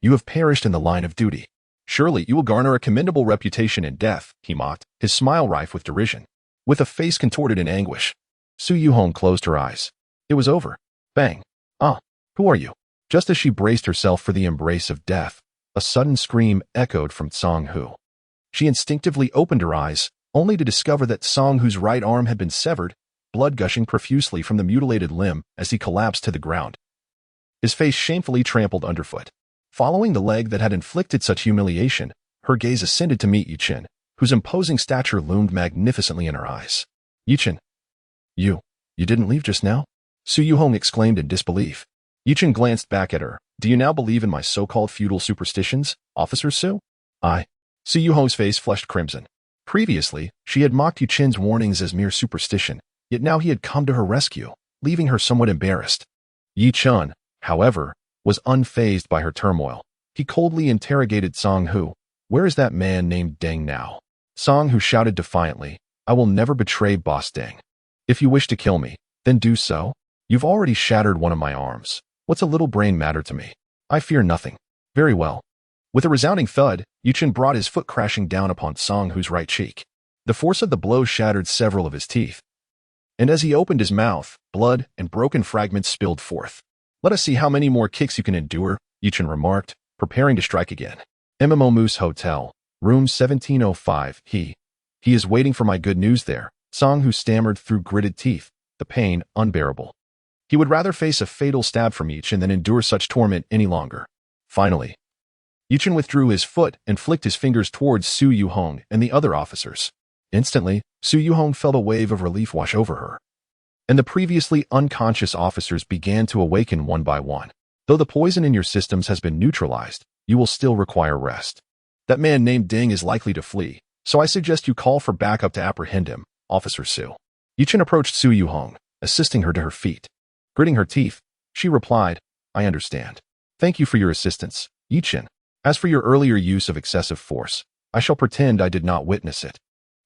A: You have perished in the line of duty. Surely you will garner a commendable reputation in death, he mocked, his smile rife with derision. With a face contorted in anguish, Su Yuhong closed her eyes. It was over. Bang. Ah, who are you? Just as she braced herself for the embrace of death, a sudden scream echoed from Song Hu. She instinctively opened her eyes, only to discover that Song Hu's right arm had been severed, blood gushing profusely from the mutilated limb as he collapsed to the ground, his face shamefully trampled underfoot. Following the leg that had inflicted such humiliation, her gaze ascended to meet Chen, whose imposing stature loomed magnificently in her eyes. Chen, you didn't leave just now? Su Yuhong exclaimed in disbelief. Chen glanced back at her. Do you now believe in my so-called feudal superstitions, Officer Su? Su Yuhong's face flushed crimson. Previously, she had mocked Chen's warnings as mere superstition, yet now he had come to her rescue, leaving her somewhat embarrassed. Chen, however, was unfazed by her turmoil. He coldly interrogated Song Hu. Where is that man named Deng now? Song Hu shouted defiantly, I will never betray Boss Deng. If you wish to kill me, then do so. You've already shattered one of my arms. What's a little brain matter to me? I fear nothing. Very well. With a resounding thud, Chen brought his foot crashing down upon Song Hu's right cheek. The force of the blow shattered several of his teeth. And as he opened his mouth, blood and broken fragments spilled forth. Let us see how many more kicks you can endure, Chen remarked, preparing to strike again. MMO Moose Hotel, room 1705, he is waiting for my good news there, Song Hu stammered through gritted teeth, the pain unbearable. He would rather face a fatal stab from Chen than endure such torment any longer. Finally, Chen withdrew his foot and flicked his fingers towards Su Yuhong and the other officers. Instantly, Su Yuhong felt a wave of relief wash over her, and the previously unconscious officers began to awaken one by one. Though the poison in your systems has been neutralized, you will still require rest. That man named Deng is likely to flee, so I suggest you call for backup to apprehend him, Officer Su. Chen approached Su Yuhong, assisting her to her feet. Gritting her teeth, she replied, I understand. Thank you for your assistance, Chen. As for your earlier use of excessive force, I shall pretend I did not witness it.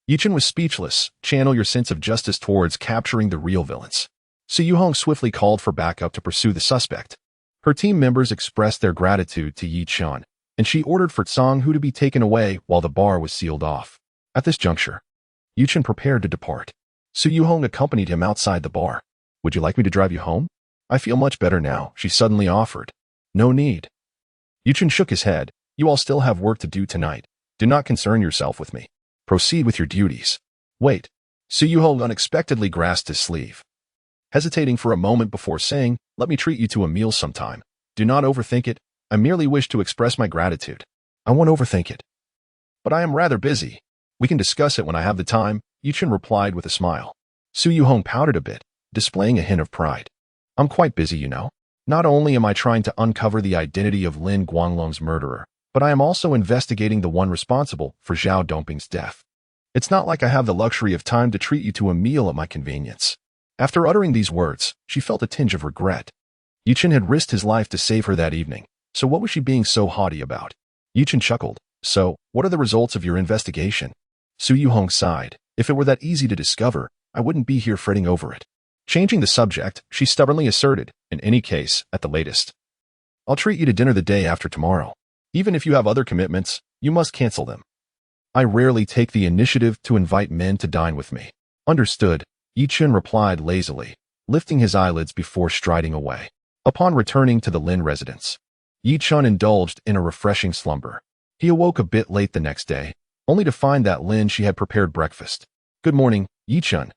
A: Chen was speechless. Channel your sense of justice towards capturing the real villains. Su Yuhong swiftly called for backup to pursue the suspect. Her team members expressed their gratitude to Chen, and she ordered for Song Hu to be taken away while the bar was sealed off. At this juncture, Chen prepared to depart. Su Yuhong accompanied him outside the bar. Would you like me to drive you home? I feel much better now, she suddenly offered. No need. Chen shook his head. You all still have work to do tonight. Do not concern yourself with me. Proceed with your duties. Wait. Su Yuhong unexpectedly grasped his sleeve, hesitating for a moment before saying, let me treat you to a meal sometime. Do not overthink it. I merely wish to express my gratitude. I won't overthink it. But I am rather busy. We can discuss it when I have the time, Chen replied with a smile. Su Yuhong pouted a bit, displaying a hint of pride. I'm quite busy, you know. Not only am I trying to uncover the identity of Lin Guanglong's murderer, but I am also investigating the one responsible for Zhao Dongping's death. It's not like I have the luxury of time to treat you to a meal at my convenience. After uttering these words, she felt a tinge of regret. Chen had risked his life to save her that evening, so what was she being so haughty about? Chen chuckled. So, what are the results of your investigation? Su Yuhong sighed. If it were that easy to discover, I wouldn't be here fretting over it. Changing the subject, she stubbornly asserted, in any case, at the latest. I'll treat you to dinner the day after tomorrow. Even if you have other commitments, you must cancel them. I rarely take the initiative to invite men to dine with me. Understood, Chen replied lazily, lifting his eyelids before striding away. Upon returning to the Lin residence, Chen indulged in a refreshing slumber. He awoke a bit late the next day, only to find that Lin she had prepared breakfast. Good morning, Chen.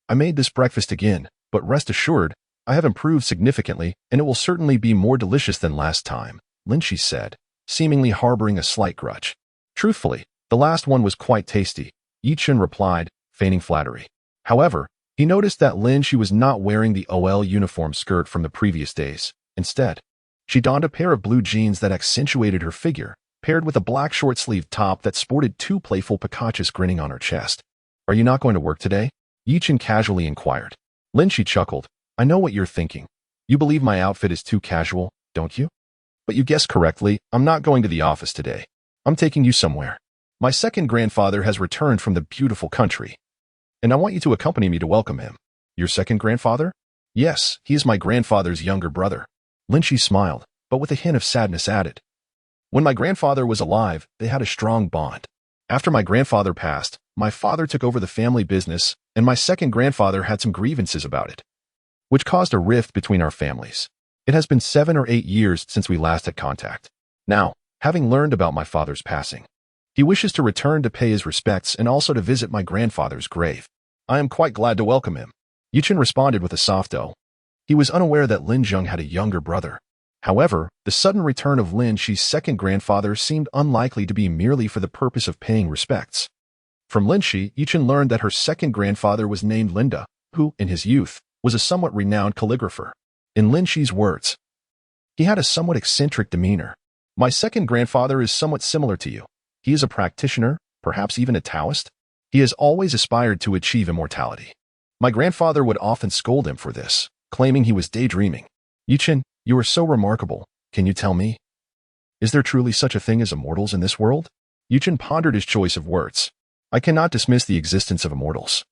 A: I made this breakfast again, but rest assured, I have improved significantly, and it will certainly be more delicious than last time, Lin she said, seemingly harboring a slight grudge. Truthfully, the last one was quite tasty, Chen replied, feigning flattery. However, he noticed that Lin she was not wearing the OL uniform skirt from the previous days. Instead, she donned a pair of blue jeans that accentuated her figure, paired with a black short-sleeved top that sported two playful picachos grinning on her chest. Are you not going to work today? Chen casually inquired. Lin she chuckled. I know what you're thinking. You believe my outfit is too casual, don't you? But you guessed correctly, I'm not going to the office today. I'm taking you somewhere. My second grandfather has returned from the beautiful country, and I want you to accompany me to welcome him. Your second grandfather? Yes, he is my grandfather's younger brother. Lin she smiled, but with a hint of sadness added. When my grandfather was alive, they had a strong bond. After my grandfather passed, my father took over the family business, and my second grandfather had some grievances about it, which caused a rift between our families. It has been 7 or 8 years since we last had contact. Now, having learned about my father's passing, he wishes to return to pay his respects and also to visit my grandfather's grave. I am quite glad to welcome him. Chen responded with a soft "oh." He was unaware that Lin Zheng had a younger brother. However, the sudden return of Lin Shi's second grandfather seemed unlikely to be merely for the purpose of paying respects. From Lin Shi, Chen learned that her second grandfather was named Linda, who, in his youth, was a somewhat renowned calligrapher. In Lin Shi's words, he had a somewhat eccentric demeanor. My second grandfather is somewhat similar to you. He is a practitioner, perhaps even a Taoist. He has always aspired to achieve immortality. My grandfather would often scold him for this, claiming he was daydreaming. Chen, you are so remarkable. Can you tell me? Is there truly such a thing as immortals in this world? Chen pondered his choice of words. I cannot dismiss the existence of immortals,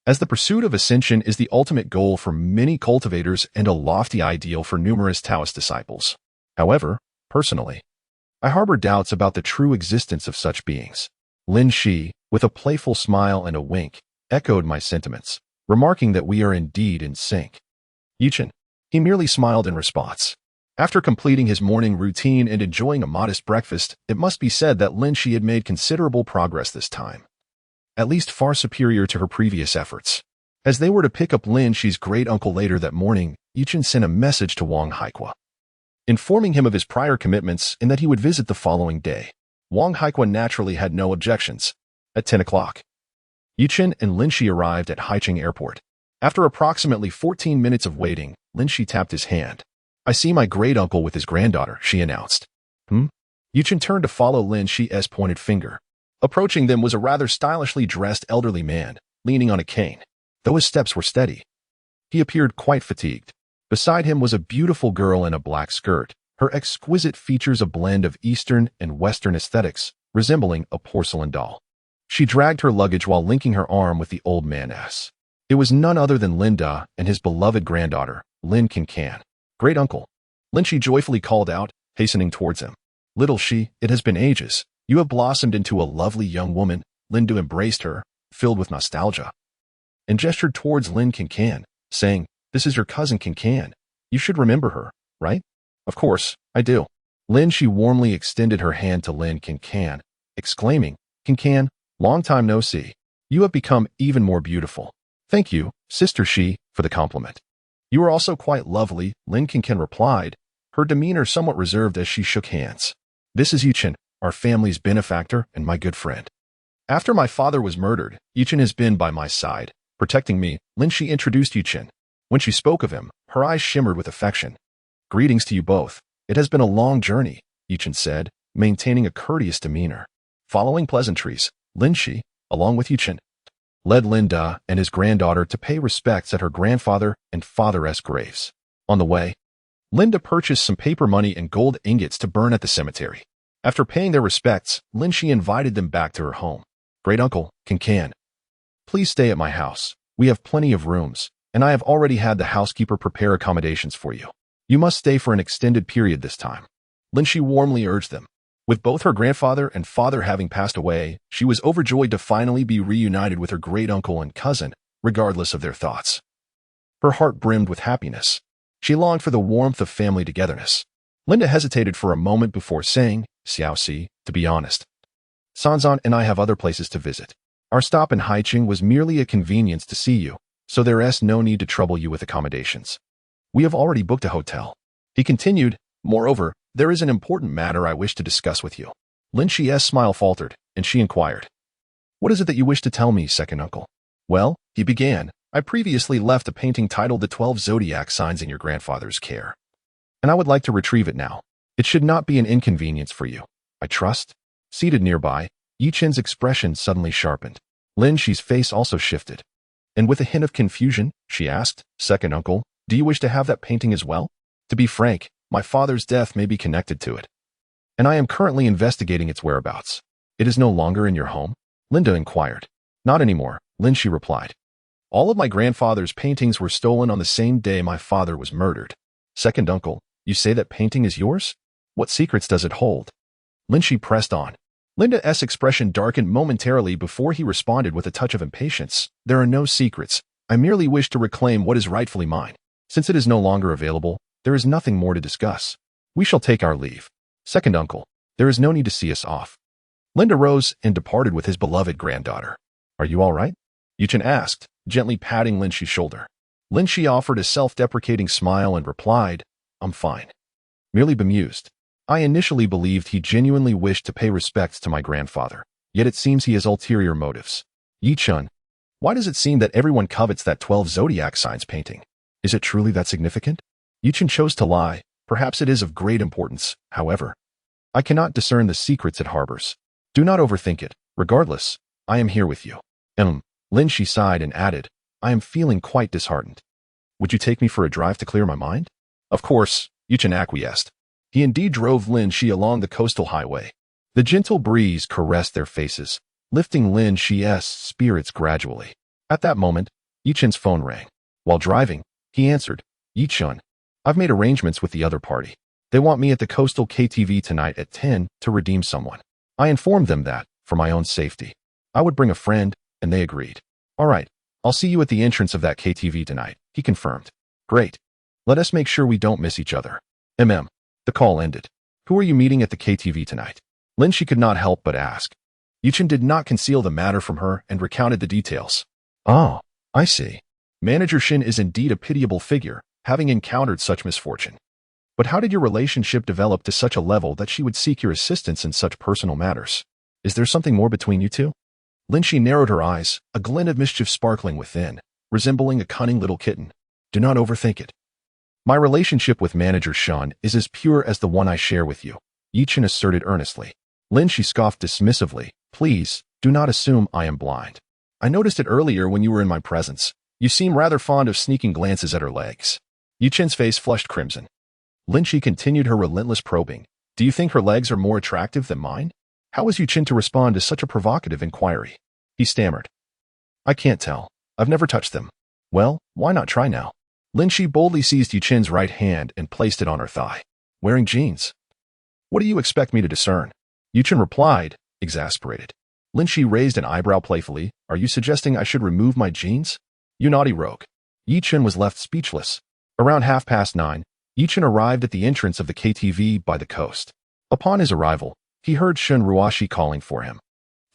A: as the pursuit of ascension is the ultimate goal for many cultivators and a lofty ideal for numerous Taoist disciples. However, personally, I harbor doubts about the true existence of such beings. Lin Shi, with a playful smile and a wink, echoed my sentiments, remarking that we are indeed in sync. Chen, he merely smiled in response. After completing his morning routine and enjoying a modest breakfast, it must be said that Lin Shi had made considerable progress this time, at least far superior to her previous efforts. As they were to pick up Lin Shi's great-uncle later that morning, Chen sent a message to Wang Haikua, informing him of his prior commitments and that he would visit the following day. Wang Haikua naturally had no objections. At 10 o'clock, Chen and Lin Shi arrived at Haicheng Airport. After approximately 14 minutes of waiting, Lin Shi tapped his hand. I see my great-uncle with his granddaughter, she announced. Chen turned to follow Lin Shi's pointed finger. Approaching them was a rather stylishly dressed elderly man, leaning on a cane. Though his steps were steady, he appeared quite fatigued. Beside him was a beautiful girl in a black skirt, her exquisite features a blend of Eastern and Western aesthetics, resembling a porcelain doll. She dragged her luggage while linking her arm with the old man's. It was none other than Linda and his beloved granddaughter, Lin Can. Great-uncle, Lin Shi joyfully called out, hastening towards him. Little Shi, it has been ages. You have blossomed into a lovely young woman. Linda embraced her, filled with nostalgia, and gestured towards Lin Can, saying, This is your cousin Can. You should remember her, right? Of course, I do. Lin Shi warmly extended her hand to Lin Can, exclaiming, Can, long time no see. You have become even more beautiful. Thank you, Sister Shi, for the compliment. You are also quite lovely, Lin Can replied, her demeanor somewhat reserved as she shook hands. This is Chen, our family's benefactor and my good friend. After my father was murdered, Chen has been by my side, protecting me. Lin Shi introduced Chen. When she spoke of him, her eyes shimmered with affection. Greetings to you both. It has been a long journey, Chen said, maintaining a courteous demeanor. Following pleasantries, Lin Shi, along with Chen, led Linda and his granddaughter to pay respects at her grandfather and father's graves. On the way, Linda purchased some paper money and gold ingots to burn at the cemetery. After paying their respects, Lin Shi invited them back to her home. Great-uncle, Can, please stay at my house. We have plenty of rooms, and I have already had the housekeeper prepare accommodations for you. You must stay for an extended period this time. Lin Shi warmly urged them. With both her grandfather and father having passed away, she was overjoyed to finally be reunited with her great-uncle and cousin, regardless of their thoughts. Her heart brimmed with happiness. She longed for the warmth of family togetherness. Linda hesitated for a moment before saying, Xiaoxi, to be honest, Sanzan and I have other places to visit. Our stop in Haicheng was merely a convenience to see you, so there's no need to trouble you with accommodations. We have already booked a hotel. He continued, moreover, there is an important matter I wish to discuss with you. Lin Xi's smile faltered, and she inquired, What is it that you wish to tell me, second uncle? Well, he began, I previously left a painting titled The 12 Zodiac Signs in your grandfather's care, and I would like to retrieve it now. It should not be an inconvenience for you, I trust. Seated nearby, Yi Chen's expression suddenly sharpened. Lin Xi's face also shifted. And with a hint of confusion, she asked, Second uncle, do you wish to have that painting as well? To be frank, my father's death may be connected to it, and I am currently investigating its whereabouts. It is no longer in your home? Linda inquired. Not anymore, Lin Xi replied. All of my grandfather's paintings were stolen on the same day my father was murdered. Second uncle, you say that painting is yours? What secrets does it hold? Lin Xi pressed on. Linda's expression darkened momentarily before he responded with a touch of impatience. There are no secrets. I merely wish to reclaim what is rightfully mine. Since it is no longer available, there is nothing more to discuss. We shall take our leave. Second uncle, there is no need to see us off. Linda rose and departed with his beloved granddaughter. Are you all right? Yi Chen asked, gently patting Lin Xi's shoulder. Lin Xi offered a self-deprecating smile and replied, I'm fine. Merely bemused. I initially believed he genuinely wished to pay respects to my grandfather, yet it seems he has ulterior motives. Yi Chen, why does it seem that everyone covets that 12 zodiac signs painting? Is it truly that significant? Yi Chen chose to lie. Perhaps it is of great importance, however. I cannot discern the secrets it harbors. Do not overthink it. Regardless, I am here with you. Lin Xi sighed and added, I am feeling quite disheartened. Would you take me for a drive to clear my mind? Of course, Yi Chen acquiesced. He indeed drove Lin Xi along the coastal highway. The gentle breeze caressed their faces, lifting Lin Xi's spirits gradually. At that moment, Yi Chen's phone rang. While driving, he answered, Yi Chen, I've made arrangements with the other party. They want me at the coastal KTV tonight at 10 to redeem someone. I informed them that, for my own safety, I would bring a friend, and they agreed. All right, I'll see you at the entrance of that KTV tonight, he confirmed. Great. Let us make sure we don't miss each other. The call ended. Who are you meeting at the KTV tonight? Lin Xi could not help but ask. Yi Chen did not conceal the matter from her and recounted the details. Oh, I see. Manager Chen is indeed a pitiable figure, having encountered such misfortune. But how did your relationship develop to such a level that she would seek your assistance in such personal matters? Is there something more between you two? Lin Xi narrowed her eyes, a glint of mischief sparkling within, resembling a cunning little kitten. Do not overthink it. My relationship with Manager Shan is as pure as the one I share with you, Yi Chen asserted earnestly. Lin Xi scoffed dismissively. Please, do not assume I am blind. I noticed it earlier when you were in my presence. You seem rather fond of sneaking glances at her legs. Yi Chen's face flushed crimson. Lin Xi continued her relentless probing. Do you think her legs are more attractive than mine? How was Yi Chen to respond to such a provocative inquiry? He stammered. I can't tell. I've never touched them. Well, why not try now? Lin Xi boldly seized Yi Chen's right hand and placed it on her thigh. Wearing jeans. What do you expect me to discern? Yi Chen replied, exasperated. Lin Xi raised an eyebrow playfully. Are you suggesting I should remove my jeans? You naughty rogue. Yi Chen was left speechless. Around 9:30, Yi Chen arrived at the entrance of the KTV by the coast. Upon his arrival, he heard Shen Ruoshi calling for him.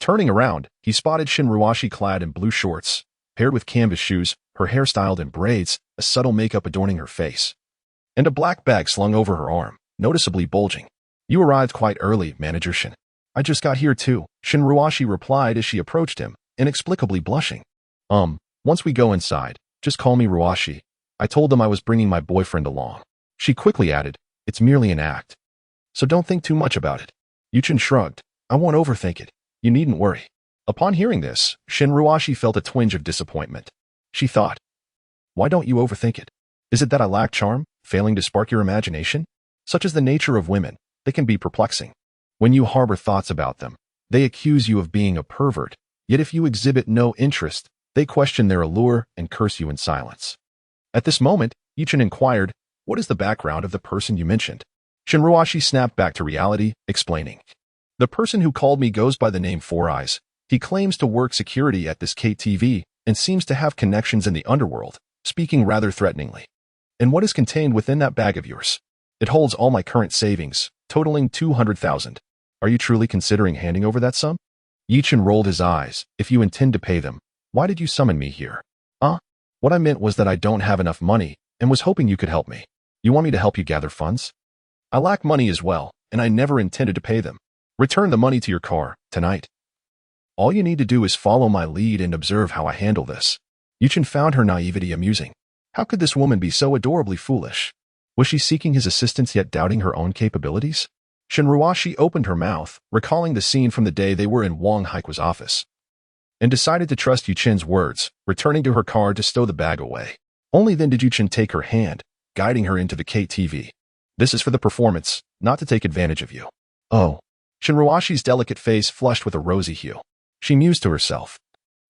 A: Turning around, he spotted Shen Ruoshi clad in blue shorts, paired with canvas shoes, her hair styled in braids, a subtle makeup adorning her face, and a black bag slung over her arm, noticeably bulging. You arrived quite early, Manager Shen. I just got here too, Shen Ruoshi replied as she approached him, inexplicably blushing. Once we go inside, just call me Ruoshi. I told them I was bringing my boyfriend along. She quickly added, it's merely an act. So don't think too much about it. Yi Chen shrugged. I won't overthink it. You needn't worry. Upon hearing this, Shen Ruoshi felt a twinge of disappointment. She thought, why don't you overthink it? Is it that I lack charm, failing to spark your imagination? Such is the nature of women, they can be perplexing. When you harbor thoughts about them, they accuse you of being a pervert, yet if you exhibit no interest, they question their allure and curse you in silence. At this moment, Yi Chen inquired, what is the background of the person you mentioned? Shen Ruoshi snapped back to reality, explaining. The person who called me goes by the name Four Eyes. He claims to work security at this KTV, and seems to have connections in the underworld, speaking rather threateningly. And what is contained within that bag of yours? It holds all my current savings, totaling 200,000. Are you truly considering handing over that sum? Chen rolled his eyes. If you intend to pay them, why did you summon me here? What I meant was that I don't have enough money and was hoping you could help me. You want me to help you gather funds? I lack money as well, and I never intended to pay them. Return the money to your car, tonight. All you need to do is follow my lead and observe how I handle this. Chen found her naivety amusing. How could this woman be so adorably foolish? Was she seeking his assistance yet doubting her own capabilities? Shinruashi opened her mouth, recalling the scene from the day they were in Wang Haiku's office, and decided to trust Chen's words, returning to her car to stow the bag away. Only then did Chen take her hand, guiding her into the KTV. This is for the performance, not to take advantage of you. Oh. Shinruashi's delicate face flushed with a rosy hue. She mused to herself.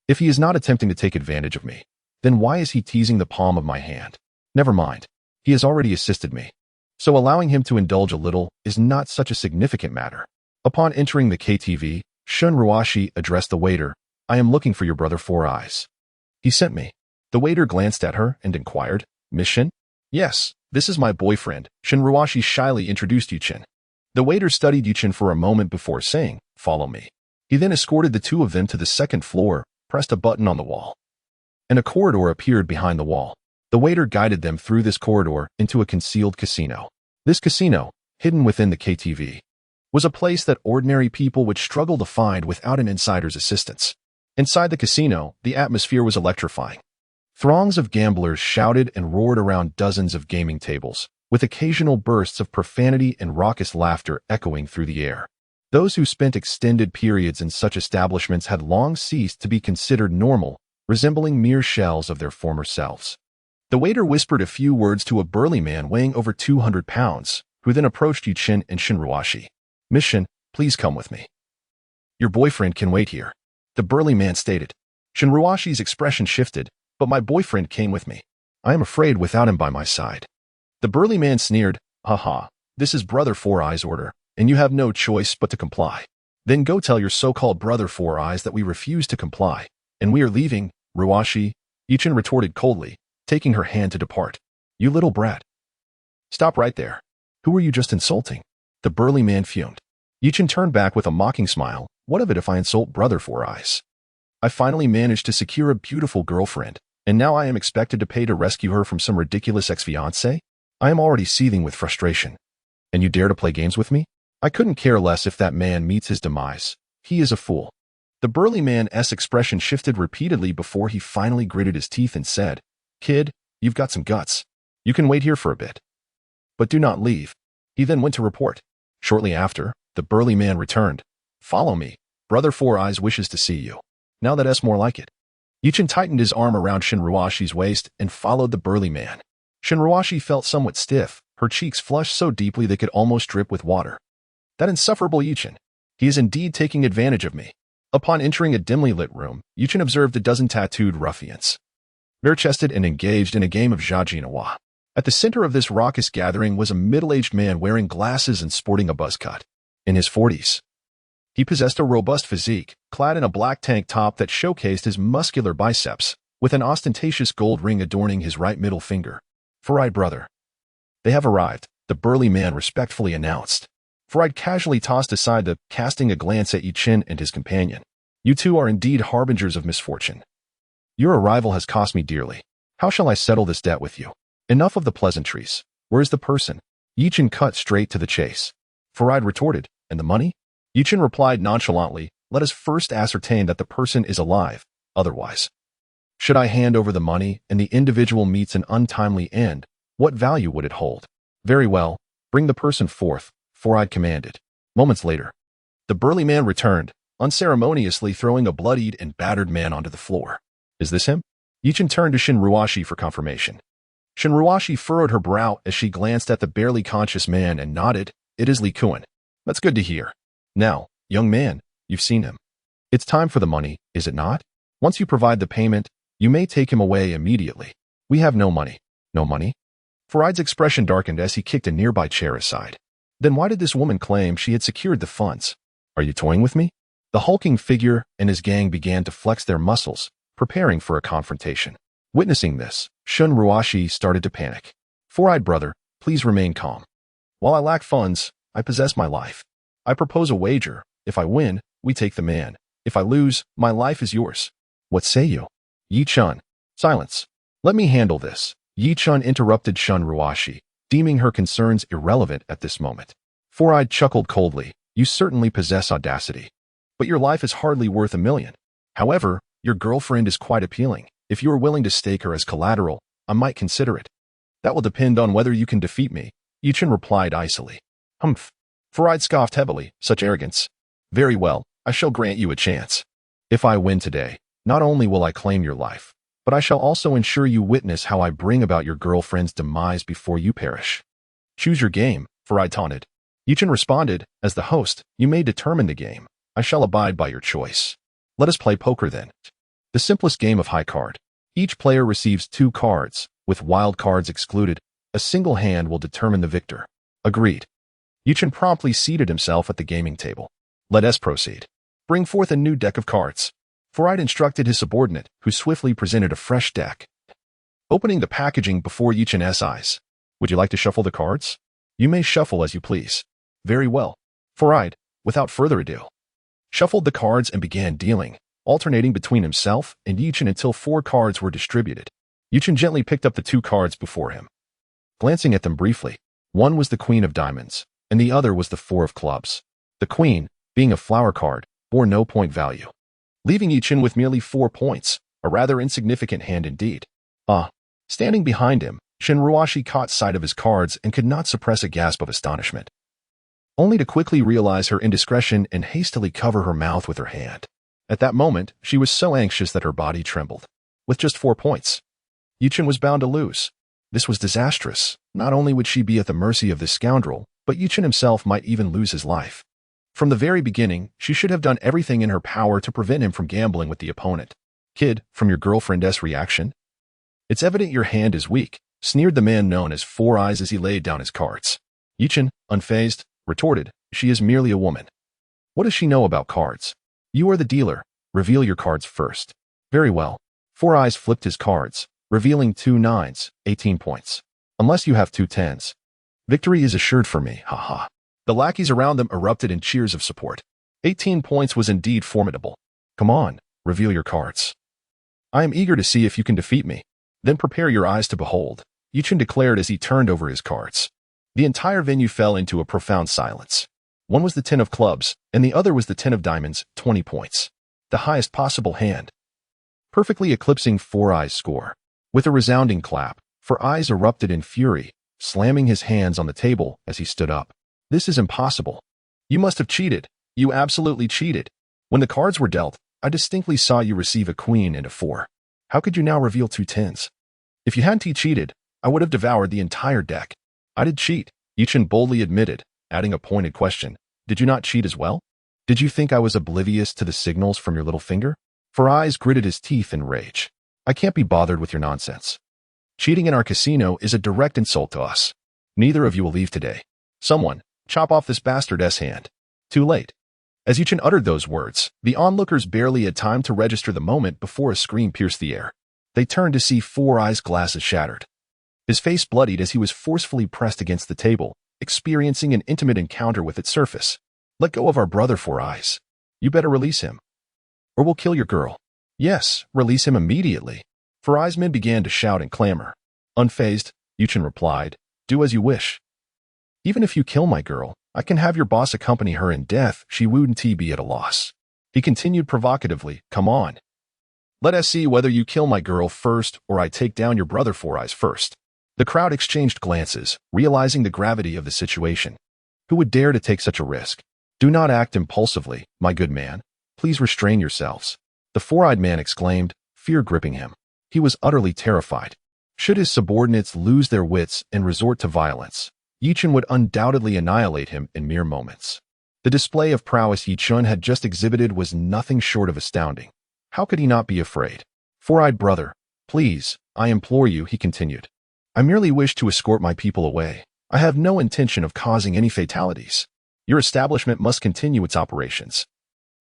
A: If he is not attempting to take advantage of me, then why is he teasing the palm of my hand? Never mind. He has already assisted me. So allowing him to indulge a little is not such a significant matter. Upon entering the KTV, Shinruashi addressed the waiter. I am looking for your brother Four Eyes. He sent me. The waiter glanced at her and inquired, Miss Shin? Yes, this is my boyfriend. Shinruashi shyly introduced Chen. The waiter studied Chen for a moment before saying, follow me. He then escorted the two of them to the second floor, pressed a button on the wall, and a corridor appeared behind the wall. The waiter guided them through this corridor into a concealed casino. This casino, hidden within the KTV, was a place that ordinary people would struggle to find without an insider's assistance. Inside the casino, the atmosphere was electrifying. Throngs of gamblers shouted and roared around dozens of gaming tables, with occasional bursts of profanity and raucous laughter echoing through the air. Those who spent extended periods in such establishments had long ceased to be considered normal, resembling mere shells of their former selves. The waiter whispered a few words to a burly man weighing over 200 pounds, who then approached Chen and Shinruashi. Miss Shin, please come with me. Your boyfriend can wait here, the burly man stated. Shinruashi's expression shifted, but my boyfriend came with me. I am afraid without him by my side. The burly man sneered, haha, this is Brother Four Eyes' order, and you have no choice but to comply. Then go tell your so-called Brother Four Eyes that we refuse to comply, and we are leaving, Ruashi, Chen retorted coldly, taking her hand to depart. You little brat. Stop right there. Who were you just insulting? The burly man fumed. Chen turned back with a mocking smile. What of it if I insult Brother Four Eyes? I finally managed to secure a beautiful girlfriend, and now I am expected to pay to rescue her from some ridiculous ex-fiancé? I am already seething with frustration. And you dare to play games with me? I couldn't care less if that man meets his demise. He is a fool. The burly man's expression shifted repeatedly before he finally gritted his teeth and said, Kid, you've got some guts. You can wait here for a bit. But do not leave. He then went to report. Shortly after, the burly man returned. Follow me. Brother Four Eyes wishes to see you. Now that's more like it. Chen tightened his arm around Shinruashi's waist and followed the burly man. Shinruashi felt somewhat stiff, her cheeks flushed so deeply they could almost drip with water. That insufferable Chen. He is indeed taking advantage of me. Upon entering a dimly lit room, Chen observed a dozen tattooed ruffians, bare-chested and engaged in a game of Jajinawa. At the center of this raucous gathering was a middle-aged man wearing glasses and sporting a buzz cut. In his 40s. He possessed a robust physique, clad in a black tank top that showcased his muscular biceps, with an ostentatious gold ring adorning his right middle finger. Farid brother. They have arrived, the burly man respectfully announced. Farid casually tossed aside the, casting a glance at Chen and his companion. You two are indeed harbingers of misfortune. Your arrival has cost me dearly. How shall I settle this debt with you? Enough of the pleasantries. Where is the person? Chen cut straight to the chase. Farid retorted, and the money? Chen replied nonchalantly, let us first ascertain that the person is alive, otherwise. Should I hand over the money and the individual meets an untimely end, what value would it hold? Very well, bring the person forth, Farid commanded. Moments later, the burly man returned, unceremoniously throwing a bloodied and battered man onto the floor. Is this him? Chen turned to Shinruashi for confirmation. Shinruashi furrowed her brow as she glanced at the barely conscious man and nodded. It is Li Kuan. That's good to hear. Now, young man, you've seen him. It's time for the money, is it not? Once you provide the payment, you may take him away immediately. We have no money. No money? Farid's expression darkened as he kicked a nearby chair aside. Then why did this woman claim she had secured the funds? Are you toying with me? The hulking figure and his gang began to flex their muscles, preparing for a confrontation. Witnessing this, Shun Ruashi started to panic. Four-eyed brother, please remain calm. While I lack funds, I possess my life. I propose a wager. If I win, we take the man. If I lose, my life is yours. What say you? Yi-chun. Silence. Let me handle this. Yi-chun interrupted Shun Ruashi, deeming her concerns irrelevant at this moment. Four-eyed chuckled coldly. You certainly possess audacity. But your life is hardly worth $1 million. However, your girlfriend is quite appealing. If you are willing to stake her as collateral, I might consider it. That will depend on whether you can defeat me, Yi-chun replied icily. Humph. Four-eyed scoffed heavily. Such arrogance. Very well, I shall grant you a chance. If I win today, not only will I claim your life, but I shall also ensure you witness how I bring about your girlfriend's demise before you perish. Choose your game, Four-eyed taunted. Yi-chun responded, as the host, you may determine the game. I shall abide by your choice. Let us play poker then. The simplest game of high card. Each player receives 2 cards, with wild cards excluded. A single hand will determine the victor. Agreed. Yi-chun promptly seated himself at the gaming table. Let us proceed. Bring forth a new deck of cards. Four-eyed instructed his subordinate, who swiftly presented a fresh deck. Opening the packaging before Yi-chun's eyes. Would you like to shuffle the cards? You may shuffle as you please. Very well. Four-eyed, without further ado, shuffled the cards and began dealing, alternating between himself and Yi-chun until 4 cards were distributed. Yi-chun gently picked up the 2 cards before him. Glancing at them briefly, one was the Queen of Diamonds, and the other was the 4 of Clubs. The Queen, being a flower card, bore no point value, leaving Yi-chun with merely 4 points, a rather insignificant hand indeed. Standing behind him, Shun Ruashi caught sight of his cards and could not suppress a gasp of astonishment, only to quickly realize her indiscretion and hastily cover her mouth with her hand. At that moment, she was so anxious that her body trembled. With just 4 points, Yi-chun was bound to lose. This was disastrous. Not only would she be at the mercy of this scoundrel, but Yi-chun himself might even lose his life. From the very beginning, she should have done everything in her power to prevent him from gambling with the opponent. Kid, from your girlfriend's reaction? It's evident your hand is weak, sneered the man known as Four Eyes as he laid down his cards. Yi-chun, unfazed, retorted, she is merely a woman. What does she know about cards? You are the dealer. Reveal your cards first. Very well. Four Eyes flipped his cards, revealing 2 9s, 18 points. Unless you have 2 10s. Victory is assured for me, haha. The lackeys around them erupted in cheers of support. 18 points was indeed formidable. Come on, reveal your cards. I am eager to see if you can defeat me. Then prepare your eyes to behold, Yi-chun declared as he turned over his cards. The entire venue fell into a profound silence. One was the 10 of Clubs, and the other was the 10 of Diamonds, 20 points. The highest possible hand, perfectly eclipsing Four Eyes' score. With a resounding clap, Four Eyes erupted in fury, slamming his hands on the table as he stood up. This is impossible. You must have cheated. You absolutely cheated. When the cards were dealt, I distinctly saw you receive a queen and a 4. How could you now reveal 2 10s? If you hadn't cheated, I would have devoured the entire deck. I did cheat, Yi-chun boldly admitted, adding a pointed question. Did you not cheat as well? Did you think I was oblivious to the signals from your little finger? Four Eyes gritted his teeth in rage. I can't be bothered with your nonsense. Cheating in our casino is a direct insult to us. Neither of you will leave today. Someone, chop off this bastard's hand. Too late. As Yi-chun uttered those words, the onlookers barely had time to register the moment before a scream pierced the air. They turned to see Four Eyes' glasses shattered. His face bloodied as he was forcefully pressed against the table, experiencing an intimate encounter with its surface. Let go of our brother, Four Eyes. You better release him, or we'll kill your girl. Yes, release him immediately. Four Eyes' men began to shout and clamor. Unfazed, Yi-chun replied, do as you wish. Even if you kill my girl, I can have your boss accompany her in death. She wouldn't be at a loss. He continued provocatively, come on. Let us see whether you kill my girl first or I take down your brother Four Eyes first. The crowd exchanged glances, realizing the gravity of the situation. Who would dare to take such a risk? Do not act impulsively, my good man. Please restrain yourselves. The four-eyed man exclaimed, fear gripping him. He was utterly terrified. Should his subordinates lose their wits and resort to violence, Yi-chun would undoubtedly annihilate him in mere moments. The display of prowess Yi-chun had just exhibited was nothing short of astounding. How could he not be afraid? Four-eyed brother, please, I implore you, he continued. I merely wish to escort my people away. I have no intention of causing any fatalities. Your establishment must continue its operations,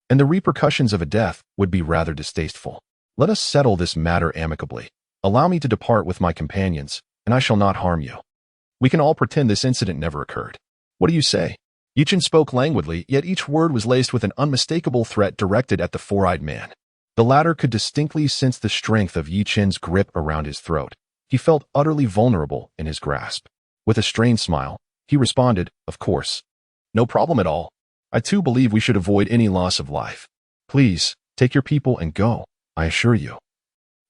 A: and the repercussions of a death would be rather distasteful. Let us settle this matter amicably. Allow me to depart with my companions, and I shall not harm you. We can all pretend this incident never occurred. What do you say? Chen spoke languidly, yet each word was laced with an unmistakable threat directed at the four-eyed man. The latter could distinctly sense the strength of Chen's grip around his throat. He felt utterly vulnerable in his grasp. With a strained smile, he responded, "Of course. No problem at all. I too believe we should avoid any loss of life. Please, take your people and go, I assure you.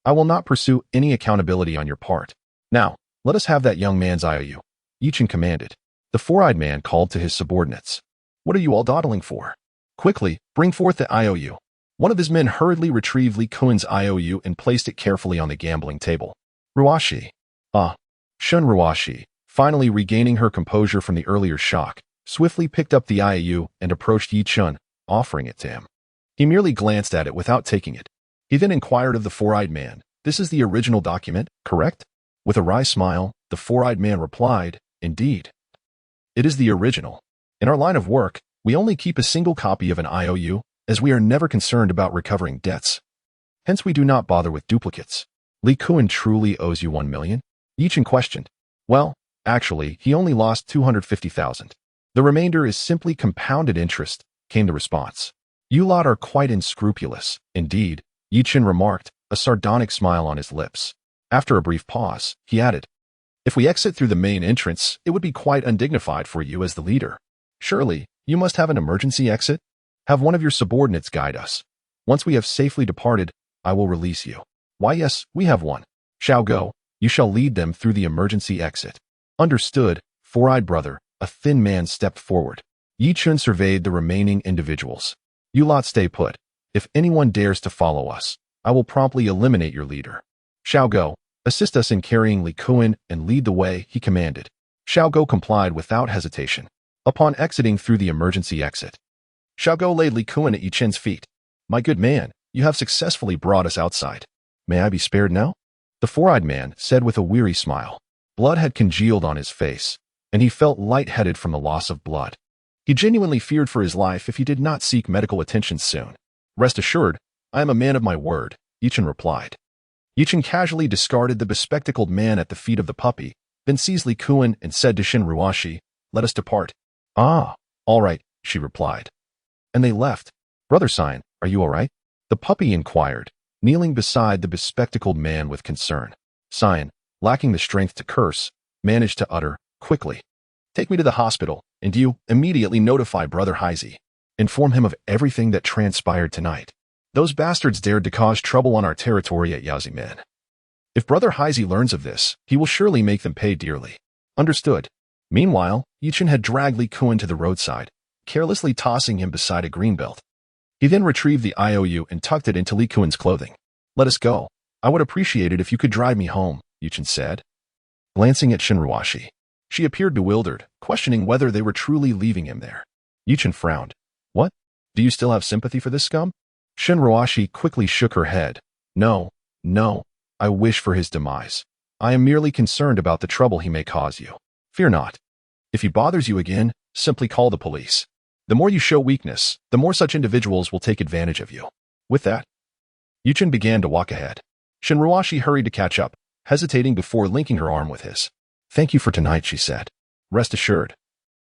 A: I will not pursue any accountability on your part. Now, let us have that young man's IOU." Chen commanded. The four-eyed man called to his subordinates. "What are you all dawdling for? Quickly, bring forth the IOU." One of his men hurriedly retrieved Li Kuan's IOU and placed it carefully on the gambling table. Ruashi. Shun Ruashi, finally regaining her composure from the earlier shock, swiftly picked up the IOU and approached Chen, offering it to him. He merely glanced at it without taking it. He then inquired of the four-eyed man, "This is the original document, correct?" With a wry smile, the four-eyed man replied, "Indeed. It is the original. In our line of work, we only keep a single copy of an IOU, as we are never concerned about recovering debts. Hence we do not bother with duplicates. Li Kuan truly owes you 1 million? Chen questioned. Well, actually, he only lost 250,000. The remainder is simply compounded interest, came the response. You lot are quite unscrupulous, indeed, Chen remarked, a sardonic smile on his lips. After a brief pause, he added, "If we exit through the main entrance, it would be quite undignified for you as the leader. Surely, you must have an emergency exit? Have one of your subordinates guide us. Once we have safely departed, I will release you." "Why yes, we have one. Shall go, you shall lead them through the emergency exit." "Understood, four-eyed brother." A thin man stepped forward. Chen surveyed the remaining individuals. "You lot stay put. If anyone dares to follow us, I will promptly eliminate your leader. Shall go, assist us in carrying Li Kuan and lead the way," he commanded. Shall go complied without hesitation. Upon exiting through the emergency exit, Shall go laid Li Kuan at Chen's feet. "My good man, you have successfully brought us outside. May I be spared now?" The four-eyed man said with a weary smile. Blood had congealed on his face, and he felt lightheaded from the loss of blood. He genuinely feared for his life if he did not seek medical attention soon. "Rest assured, I am a man of my word," Chen replied. Chen casually discarded the bespectacled man at the feet of the puppy, then seized Li Kuan and said to Shin Ruashi, "Let us depart." "Ah, all right," she replied. And they left. "Brother Sign, are you all right?" The puppy inquired, kneeling beside the bespectacled man with concern. Sign, lacking the strength to curse, managed to utter, quickly, "Take me to the hospital, and you immediately notify Brother Heisey. Inform him of everything that transpired tonight. Those bastards dared to cause trouble on our territory at Yazimen. If Brother Heisey learns of this, he will surely make them pay dearly." "Understood." Meanwhile, Chen had dragged Li Kuan to the roadside, carelessly tossing him beside a greenbelt. He then retrieved the IOU and tucked it into Li Kuan's clothing. "Let us go. I would appreciate it if you could drive me home," Chen said. Glancing at Shinruashi, she appeared bewildered, questioning whether they were truly leaving him there. Chen frowned. "What? Do you still have sympathy for this scum?" Shinruashi quickly shook her head. No, I wish for his demise. I am merely concerned about the trouble he may cause you. Fear not. If he bothers you again, simply call the police. The more you show weakness, the more such individuals will take advantage of you." With that, Chen began to walk ahead. Shinruashi hurried to catch up, hesitating before linking her arm with his. "Thank you for tonight," she said. "Rest assured,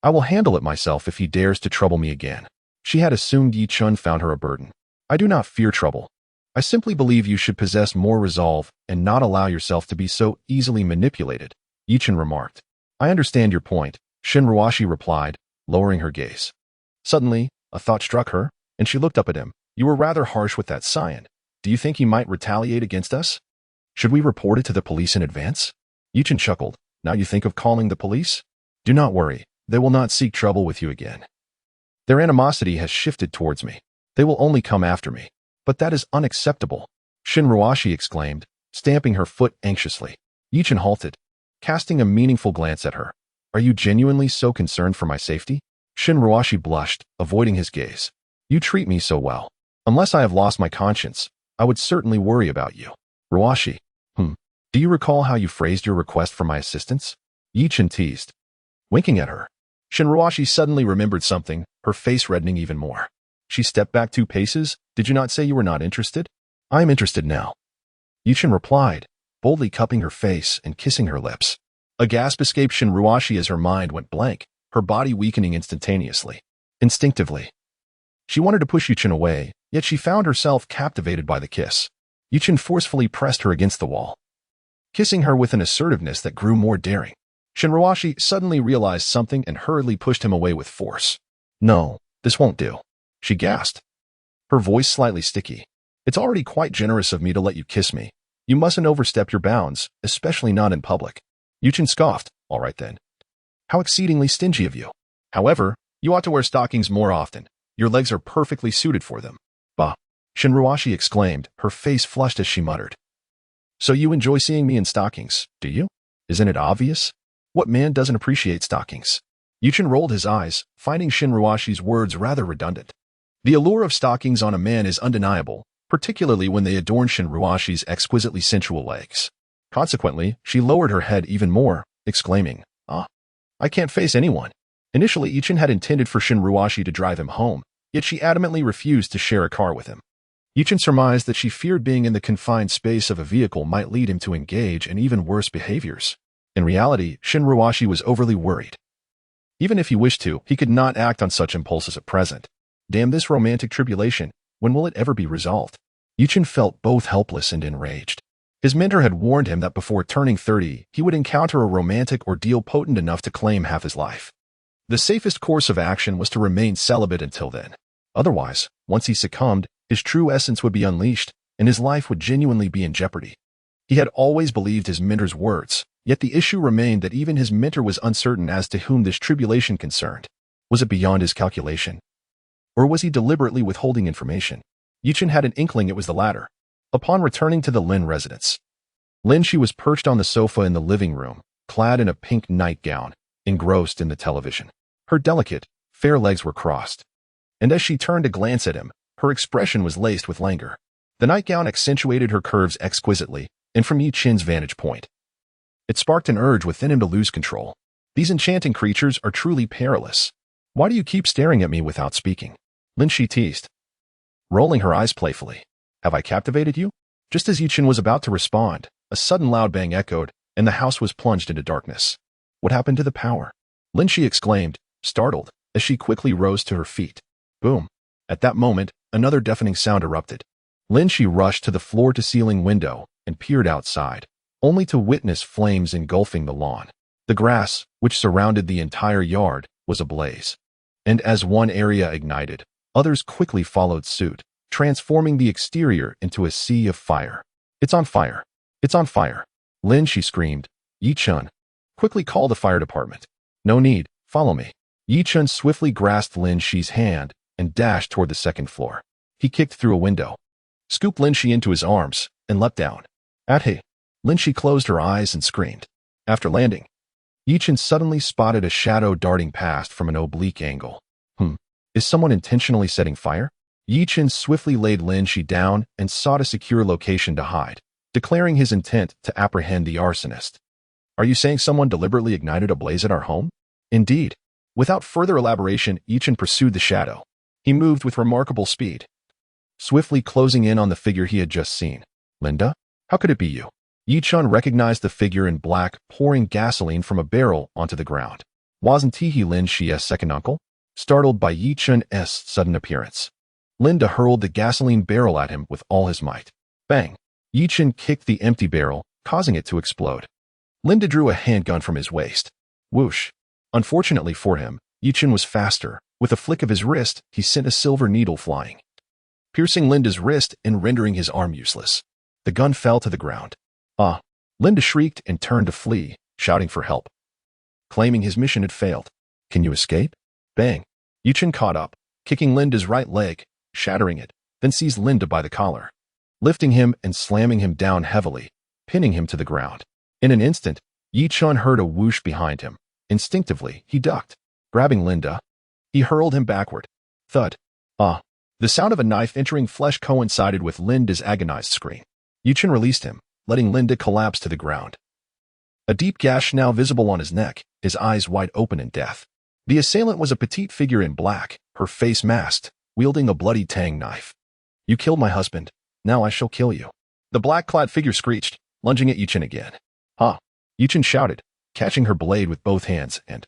A: I will handle it myself if he dares to trouble me again." She had assumed Chen found her a burden. "I do not fear trouble. I simply believe you should possess more resolve and not allow yourself to be so easily manipulated," Chen remarked. "I understand your point," Shinruashi replied, lowering her gaze. Suddenly, a thought struck her, and she looked up at him. "You were rather harsh with that Saiyan. Do you think he might retaliate against us? Should we report it to the police in advance?" Chen chuckled. "Now you think of calling the police? Do not worry, they will not seek trouble with you again. Their animosity has shifted towards me. They will only come after me. But that is unacceptable," Shinruashi exclaimed, stamping her foot anxiously. Chen halted, casting a meaningful glance at her. "Are you genuinely so concerned for my safety?" Shinruashi blushed, avoiding his gaze. "You treat me so well. Unless I have lost my conscience, I would certainly worry about you." "Ruashi, do you recall how you phrased your request for my assistance?" Chen teased. Winking at her, Shinruashi suddenly remembered something, her face reddening even more. She stepped back 2 paces. "Did you not say you were not interested?" I am interested now. Chen replied, boldly cupping her face and kissing her lips. A gasp escaped Shinruashi as her mind went blank, her body weakening instantaneously. Instinctively, she wanted to push Chen away, yet she found herself captivated by the kiss. Chen forcefully pressed her against the wall, kissing her with an assertiveness that grew more daring. Shinruashi suddenly realized something and hurriedly pushed him away with force. No, this won't do, she gasped, her voice slightly sticky. It's already quite generous of me to let you kiss me. You mustn't overstep your bounds, especially not in public. Chen scoffed. All right then. How exceedingly stingy of you. However, you ought to wear stockings more often. Your legs are perfectly suited for them. Bah! Shinruashi exclaimed, her face flushed as she muttered. So you enjoy seeing me in stockings, do you? Isn't it obvious? What man doesn't appreciate stockings? Chen rolled his eyes, finding Shinruashi's words rather redundant. The allure of stockings on a man is undeniable, particularly when they adorn Shinruashi's exquisitely sensual legs. Consequently, she lowered her head even more, exclaiming, Ah! I can't face anyone. Initially, Chen had intended for Shinruashi to drive him home, yet she adamantly refused to share a car with him. Chen surmised that she feared being in the confined space of a vehicle might lead him to engage in even worse behaviors. In reality, Shinruashi was overly worried. Even if he wished to, he could not act on such impulses at present. Damn this romantic tribulation, when will it ever be resolved? Chen felt both helpless and enraged. His mentor had warned him that before turning 30, he would encounter a romantic ordeal potent enough to claim half his life. The safest course of action was to remain celibate until then. Otherwise, once he succumbed, his true essence would be unleashed, and his life would genuinely be in jeopardy. He had always believed his mentor's words, yet the issue remained that even his mentor was uncertain as to whom this tribulation concerned. Was it beyond his calculation? Or was he deliberately withholding information? Chen had an inkling it was the latter. Upon returning to the Lin residence, she was perched on the sofa in the living room, clad in a pink nightgown, engrossed in the television. Her delicate, fair legs were crossed, and as she turned to glance at him, her expression was laced with languor. The nightgown accentuated her curves exquisitely, and from Chen's vantage point, it sparked an urge within him to lose control. These enchanting creatures are truly perilous. Why do you keep staring at me without speaking? She teased, rolling her eyes playfully. Have I captivated you? Just as Chen was about to respond, a sudden loud bang echoed, and the house was plunged into darkness. What happened to the power? She exclaimed, startled, as she quickly rose to her feet. Boom. At that moment, another deafening sound erupted. She rushed to the floor-to-ceiling window and peered outside, only to witness flames engulfing the lawn. The grass, which surrounded the entire yard, was ablaze. And as one area ignited, others quickly followed suit, transforming the exterior into a sea of fire. It's on fire. It's on fire. She screamed. Chen, quickly call the fire department. No need, follow me. Chen swiftly grasped She's hand and dashed toward the second floor. He kicked through a window, scooped She into his arms, and leapt down. At hey! She closed her eyes and screamed. After landing, Chen suddenly spotted a shadow darting past from an oblique angle. Is someone intentionally setting fire? Chen swiftly laid She down and sought a secure location to hide, declaring his intent to apprehend the arsonist. Are you saying someone deliberately ignited a blaze at our home? Indeed. Without further elaboration, Chen pursued the shadow. He moved with remarkable speed, swiftly closing in on the figure he had just seen. Linda? How could it be you? Chen recognized the figure in black, pouring gasoline from a barrel onto the ground. Wasn't he She's second uncle? Startled by Chen's sudden appearance, Linda hurled the gasoline barrel at him with all his might. Bang! Chen kicked the empty barrel, causing it to explode. Linda drew a handgun from his waist. Whoosh! Unfortunately for him, Chen was faster. With a flick of his wrist, he sent a silver needle flying, piercing Linda's wrist and rendering his arm useless. The gun fell to the ground. Ah! Linda shrieked and turned to flee, shouting for help, claiming his mission had failed. Can you escape? Bang! Chen caught up, kicking Linda's right leg, shattering it, then seized Linda by the collar, lifting him and slamming him down heavily, pinning him to the ground. In an instant, Chen heard a whoosh behind him. Instinctively, he ducked. Grabbing Linda, he hurled him backward. Thud. Ah! The sound of a knife entering flesh coincided with Linda's agonized scream. Chen released him, letting Linda collapse to the ground. A deep gash now visible on his neck, his eyes wide open in death. The assailant was a petite figure in black, her face masked, wielding a bloody tang knife. You killed my husband. Now I shall kill you. The black-clad figure screeched, lunging at Chen again. Ha! Chen shouted, catching her blade with both hands and,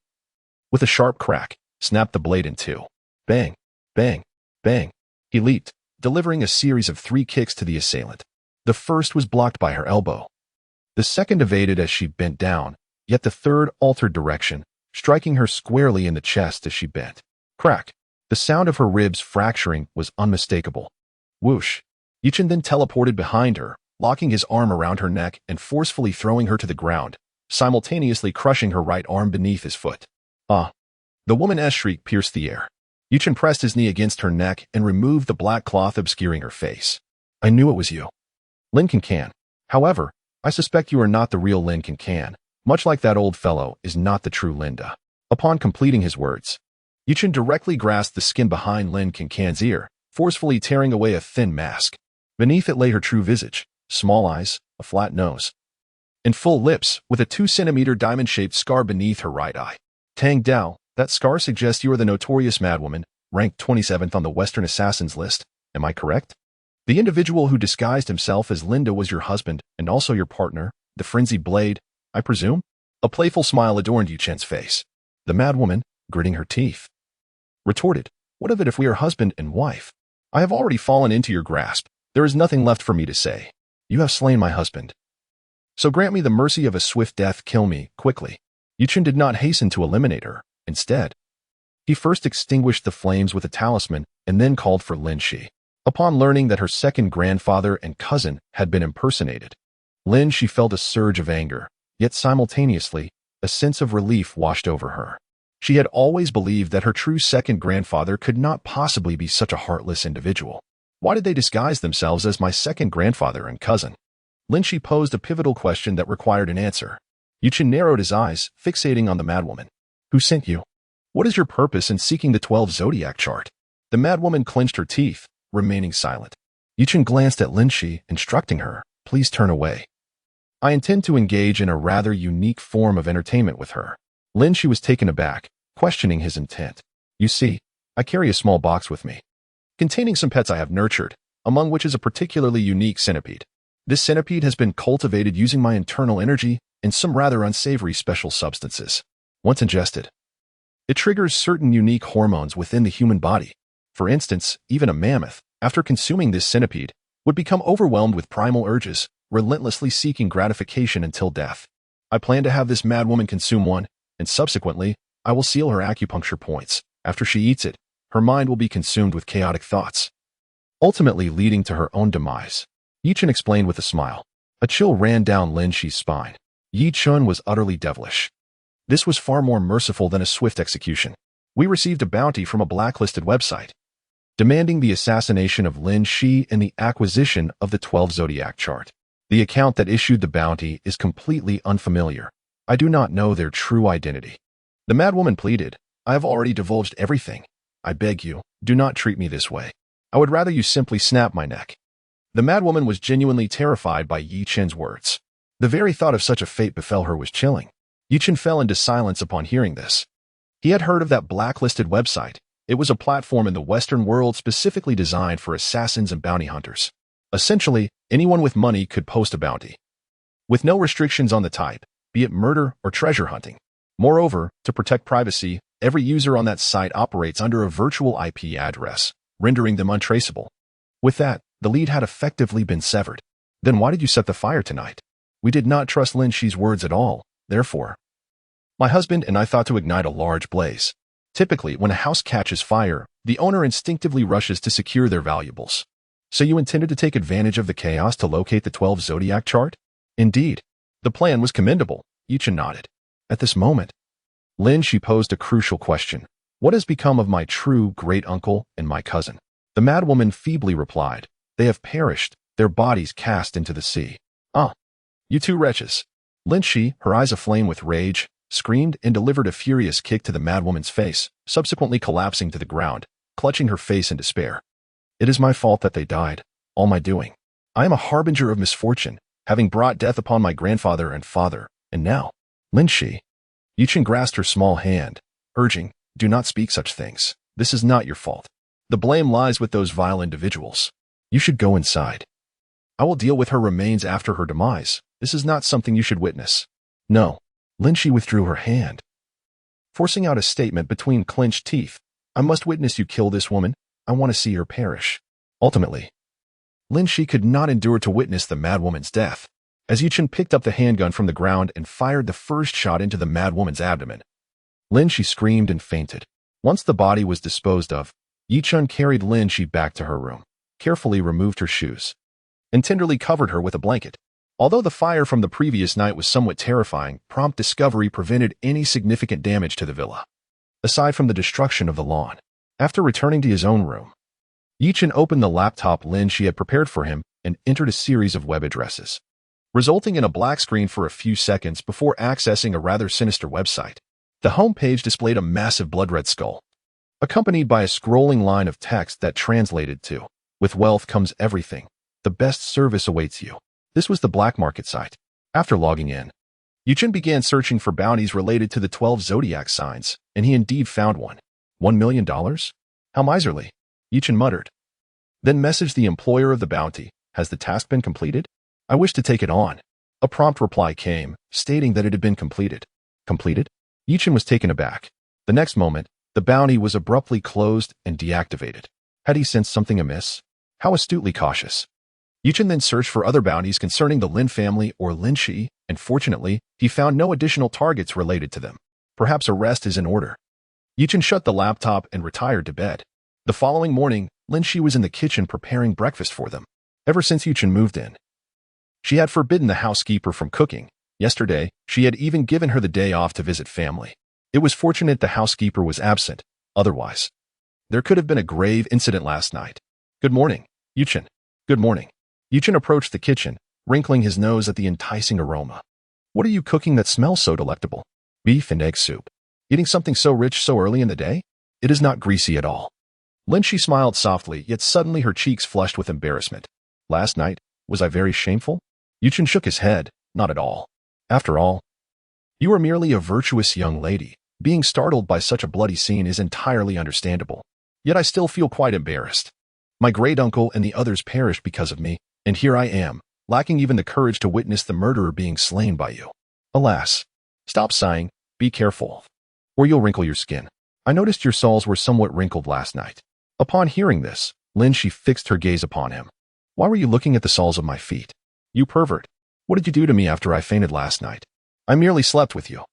A: with a sharp crack, snapped the blade in two. Bang! Bang! Bang! He leaped, delivering a series of 3 kicks to the assailant. The first was blocked by her elbow. The second evaded as she bent down, yet the third altered direction, striking her squarely in the chest as she bent. Crack! The sound of her ribs fracturing was unmistakable. Whoosh! Chen then teleported behind her, locking his arm around her neck and forcefully throwing her to the ground, simultaneously crushing her right arm beneath his foot. Ah! The woman's shriek pierced the air. Chen pressed his knee against her neck and removed the black cloth obscuring her face. I knew it was you. Lin Can. However, I suspect you are not the real Lin Can, much like that old fellow is not the true Linda. Upon completing his words, Chen directly grasped the skin behind Lin Can's ear, forcefully tearing away a thin mask. Beneath it lay her true visage, small eyes, a flat nose, and full lips, with a 2-centimeter diamond-shaped scar beneath her right eye. Tang Dao, that scar suggests you are the notorious madwoman, ranked 27th on the Western Assassins list. Am I correct? The individual who disguised himself as Linda was your husband and also your partner, the frenzied blade, I presume? A playful smile adorned Chen's face. The madwoman, gritting her teeth, retorted, what of it if we are husband and wife? I have already fallen into your grasp. There is nothing left for me to say. You have slain my husband. So grant me the mercy of a swift death. Kill me, quickly. Chen did not hasten to eliminate her. Instead, he first extinguished the flames with a talisman and then called for Lin Shi. Upon learning that her second grandfather and cousin had been impersonated, Lin Shi felt a surge of anger, yet simultaneously, a sense of relief washed over her. She had always believed that her true second grandfather could not possibly be such a heartless individual. Why did they disguise themselves as my second grandfather and cousin? Lin Shi posed a pivotal question that required an answer. Chen narrowed his eyes, fixating on the madwoman. Who sent you? What is your purpose in seeking the 12 zodiac chart? The madwoman clenched her teeth, remaining silent. Chen glanced at Lin Shi, instructing her, please turn away. I intend to engage in a rather unique form of entertainment with her. Lin Shi was taken aback, questioning his intent. You see, I carry a small box with me, containing some pets I have nurtured, among which is a particularly unique centipede. This centipede has been cultivated using my internal energy and some rather unsavory special substances. Once ingested, it triggers certain unique hormones within the human body. For instance, even a mammoth, after consuming this centipede, would become overwhelmed with primal urges, relentlessly seeking gratification until death. I plan to have this madwoman consume one, and subsequently, I will seal her acupuncture points. After she eats it, her mind will be consumed with chaotic thoughts, ultimately leading to her own demise. Chen explained with a smile. A chill ran down Lin Shi's spine. Chen was utterly devilish. This was far more merciful than a swift execution. We received a bounty from a blacklisted website, demanding the assassination of Lin Shi and the acquisition of the 12 zodiac chart. The account that issued the bounty is completely unfamiliar. I do not know their true identity. The madwoman pleaded, I have already divulged everything. I beg you, do not treat me this way. I would rather you simply snap my neck. The madwoman was genuinely terrified by Chen's words. The very thought of such a fate befell her was chilling. Chen fell into silence upon hearing this. He had heard of that blacklisted website. It was a platform in the Western world specifically designed for assassins and bounty hunters. Essentially, anyone with money could post a bounty, with no restrictions on the type, be it murder or treasure hunting. Moreover, to protect privacy, every user on that site operates under a virtual IP address, rendering them untraceable. With that, the lead had effectively been severed. Then why did you set the fire tonight? We did not trust Lin Shi's words at all, therefore. My husband and I thought to ignite a large blaze. Typically, when a house catches fire, the owner instinctively rushes to secure their valuables. So you intended to take advantage of the chaos to locate the 12 zodiac chart? Indeed. The plan was commendable. Chen nodded. At this moment, Lin Shi posed a crucial question. What has become of my true great-uncle and my cousin? The madwoman feebly replied, they have perished, their bodies cast into the sea. Ah, you two wretches. Lin Shi, her eyes aflame with rage, screamed and delivered a furious kick to the madwoman's face, subsequently collapsing to the ground, clutching her face in despair. It is my fault that they died, all my doing. I am a harbinger of misfortune, having brought death upon my grandfather and father, and now, Lin Shi. Chen grasped her small hand, urging, do not speak such things. This is not your fault. The blame lies with those vile individuals. You should go inside. I will deal with her remains after her demise. This is not something you should witness. No. Lin Shi withdrew her hand, forcing out a statement between clenched teeth. I must witness you kill this woman. I want to see her perish. Ultimately, Lin Shi could not endure to witness the madwoman's death. As Chen picked up the handgun from the ground and fired the first shot into the madwoman's abdomen, Lin Shi screamed and fainted. Once the body was disposed of, Chen carried Lin Shi back to her room, carefully removed her shoes, and tenderly covered her with a blanket. Although the fire from the previous night was somewhat terrifying, prompt discovery prevented any significant damage to the villa, aside from the destruction of the lawn. After returning to his own room, Chen opened the laptop Lin Shi had prepared for him and entered a series of web addresses, resulting in a black screen for a few seconds before accessing a rather sinister website. The home page displayed a massive blood-red skull, accompanied by a scrolling line of text that translated to, "With wealth comes everything. The best service awaits you." This was the black market site. After logging in, Chen began searching for bounties related to the 12 zodiac signs, and he indeed found one. $1 million? How miserly, Chen muttered. Then messaged the employer of the bounty. Has the task been completed? I wish to take it on. A prompt reply came, stating that it had been completed. Completed? Chen was taken aback. The next moment, the bounty was abruptly closed and deactivated. Had he sensed something amiss? How astutely cautious. Chen then searched for other bounties concerning the Lin family or Lin Shi, and fortunately, he found no additional targets related to them. Perhaps a rest is in order. Chen shut the laptop and retired to bed. The following morning, Lin Shi was in the kitchen preparing breakfast for them. Ever since Chen moved in, she had forbidden the housekeeper from cooking. Yesterday, she had even given her the day off to visit family. It was fortunate the housekeeper was absent. Otherwise, there could have been a grave incident last night. Good morning, Chen. Good morning. Chen approached the kitchen, wrinkling his nose at the enticing aroma. What are you cooking that smells so delectable? Beef and egg soup. Eating something so rich so early in the day? It is not greasy at all. Lin Shi smiled softly, yet suddenly her cheeks flushed with embarrassment. Last night, was I very shameful? Chen shook his head. Not at all. After all, you are merely a virtuous young lady. Being startled by such a bloody scene is entirely understandable. Yet I still feel quite embarrassed. My great uncle and the others perished because of me, and here I am, lacking even the courage to witness the murderer being slain by you. Alas. Stop sighing. Be careful, or you'll wrinkle your skin. I noticed your soles were somewhat wrinkled last night. Upon hearing this, Lin Shi fixed her gaze upon him. Why were you looking at the soles of my feet? You pervert. What did you do to me after I fainted last night? I merely slept with you.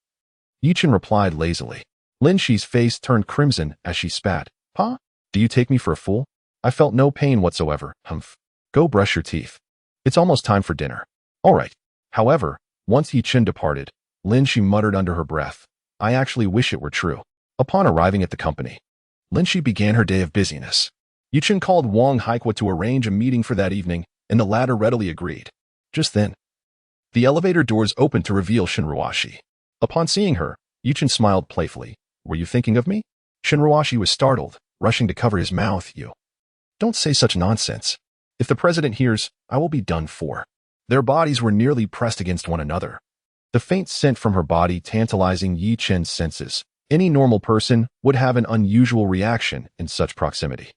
A: Chen replied lazily. Lin Shi's face turned crimson as she spat. Pa? Do you take me for a fool? I felt no pain whatsoever. Humph. Go brush your teeth. It's almost time for dinner. All right. However, once Chen departed, Lin Shi muttered under her breath. I actually wish it were true. Upon arriving at the company, Lin Shi began her day of busyness. Chen called Wang Haikwa to arrange a meeting for that evening, and the latter readily agreed. Just then, the elevator doors opened to reveal Shinruashi. Upon seeing her, Chen smiled playfully. Were you thinking of me? Shinruashi was startled, rushing to cover his mouth. You. Don't say such nonsense. If the president hears, I will be done for. Their bodies were nearly pressed against one another. The faint scent from her body tantalizing Chen's senses. Any normal person would have an unusual reaction in such proximity.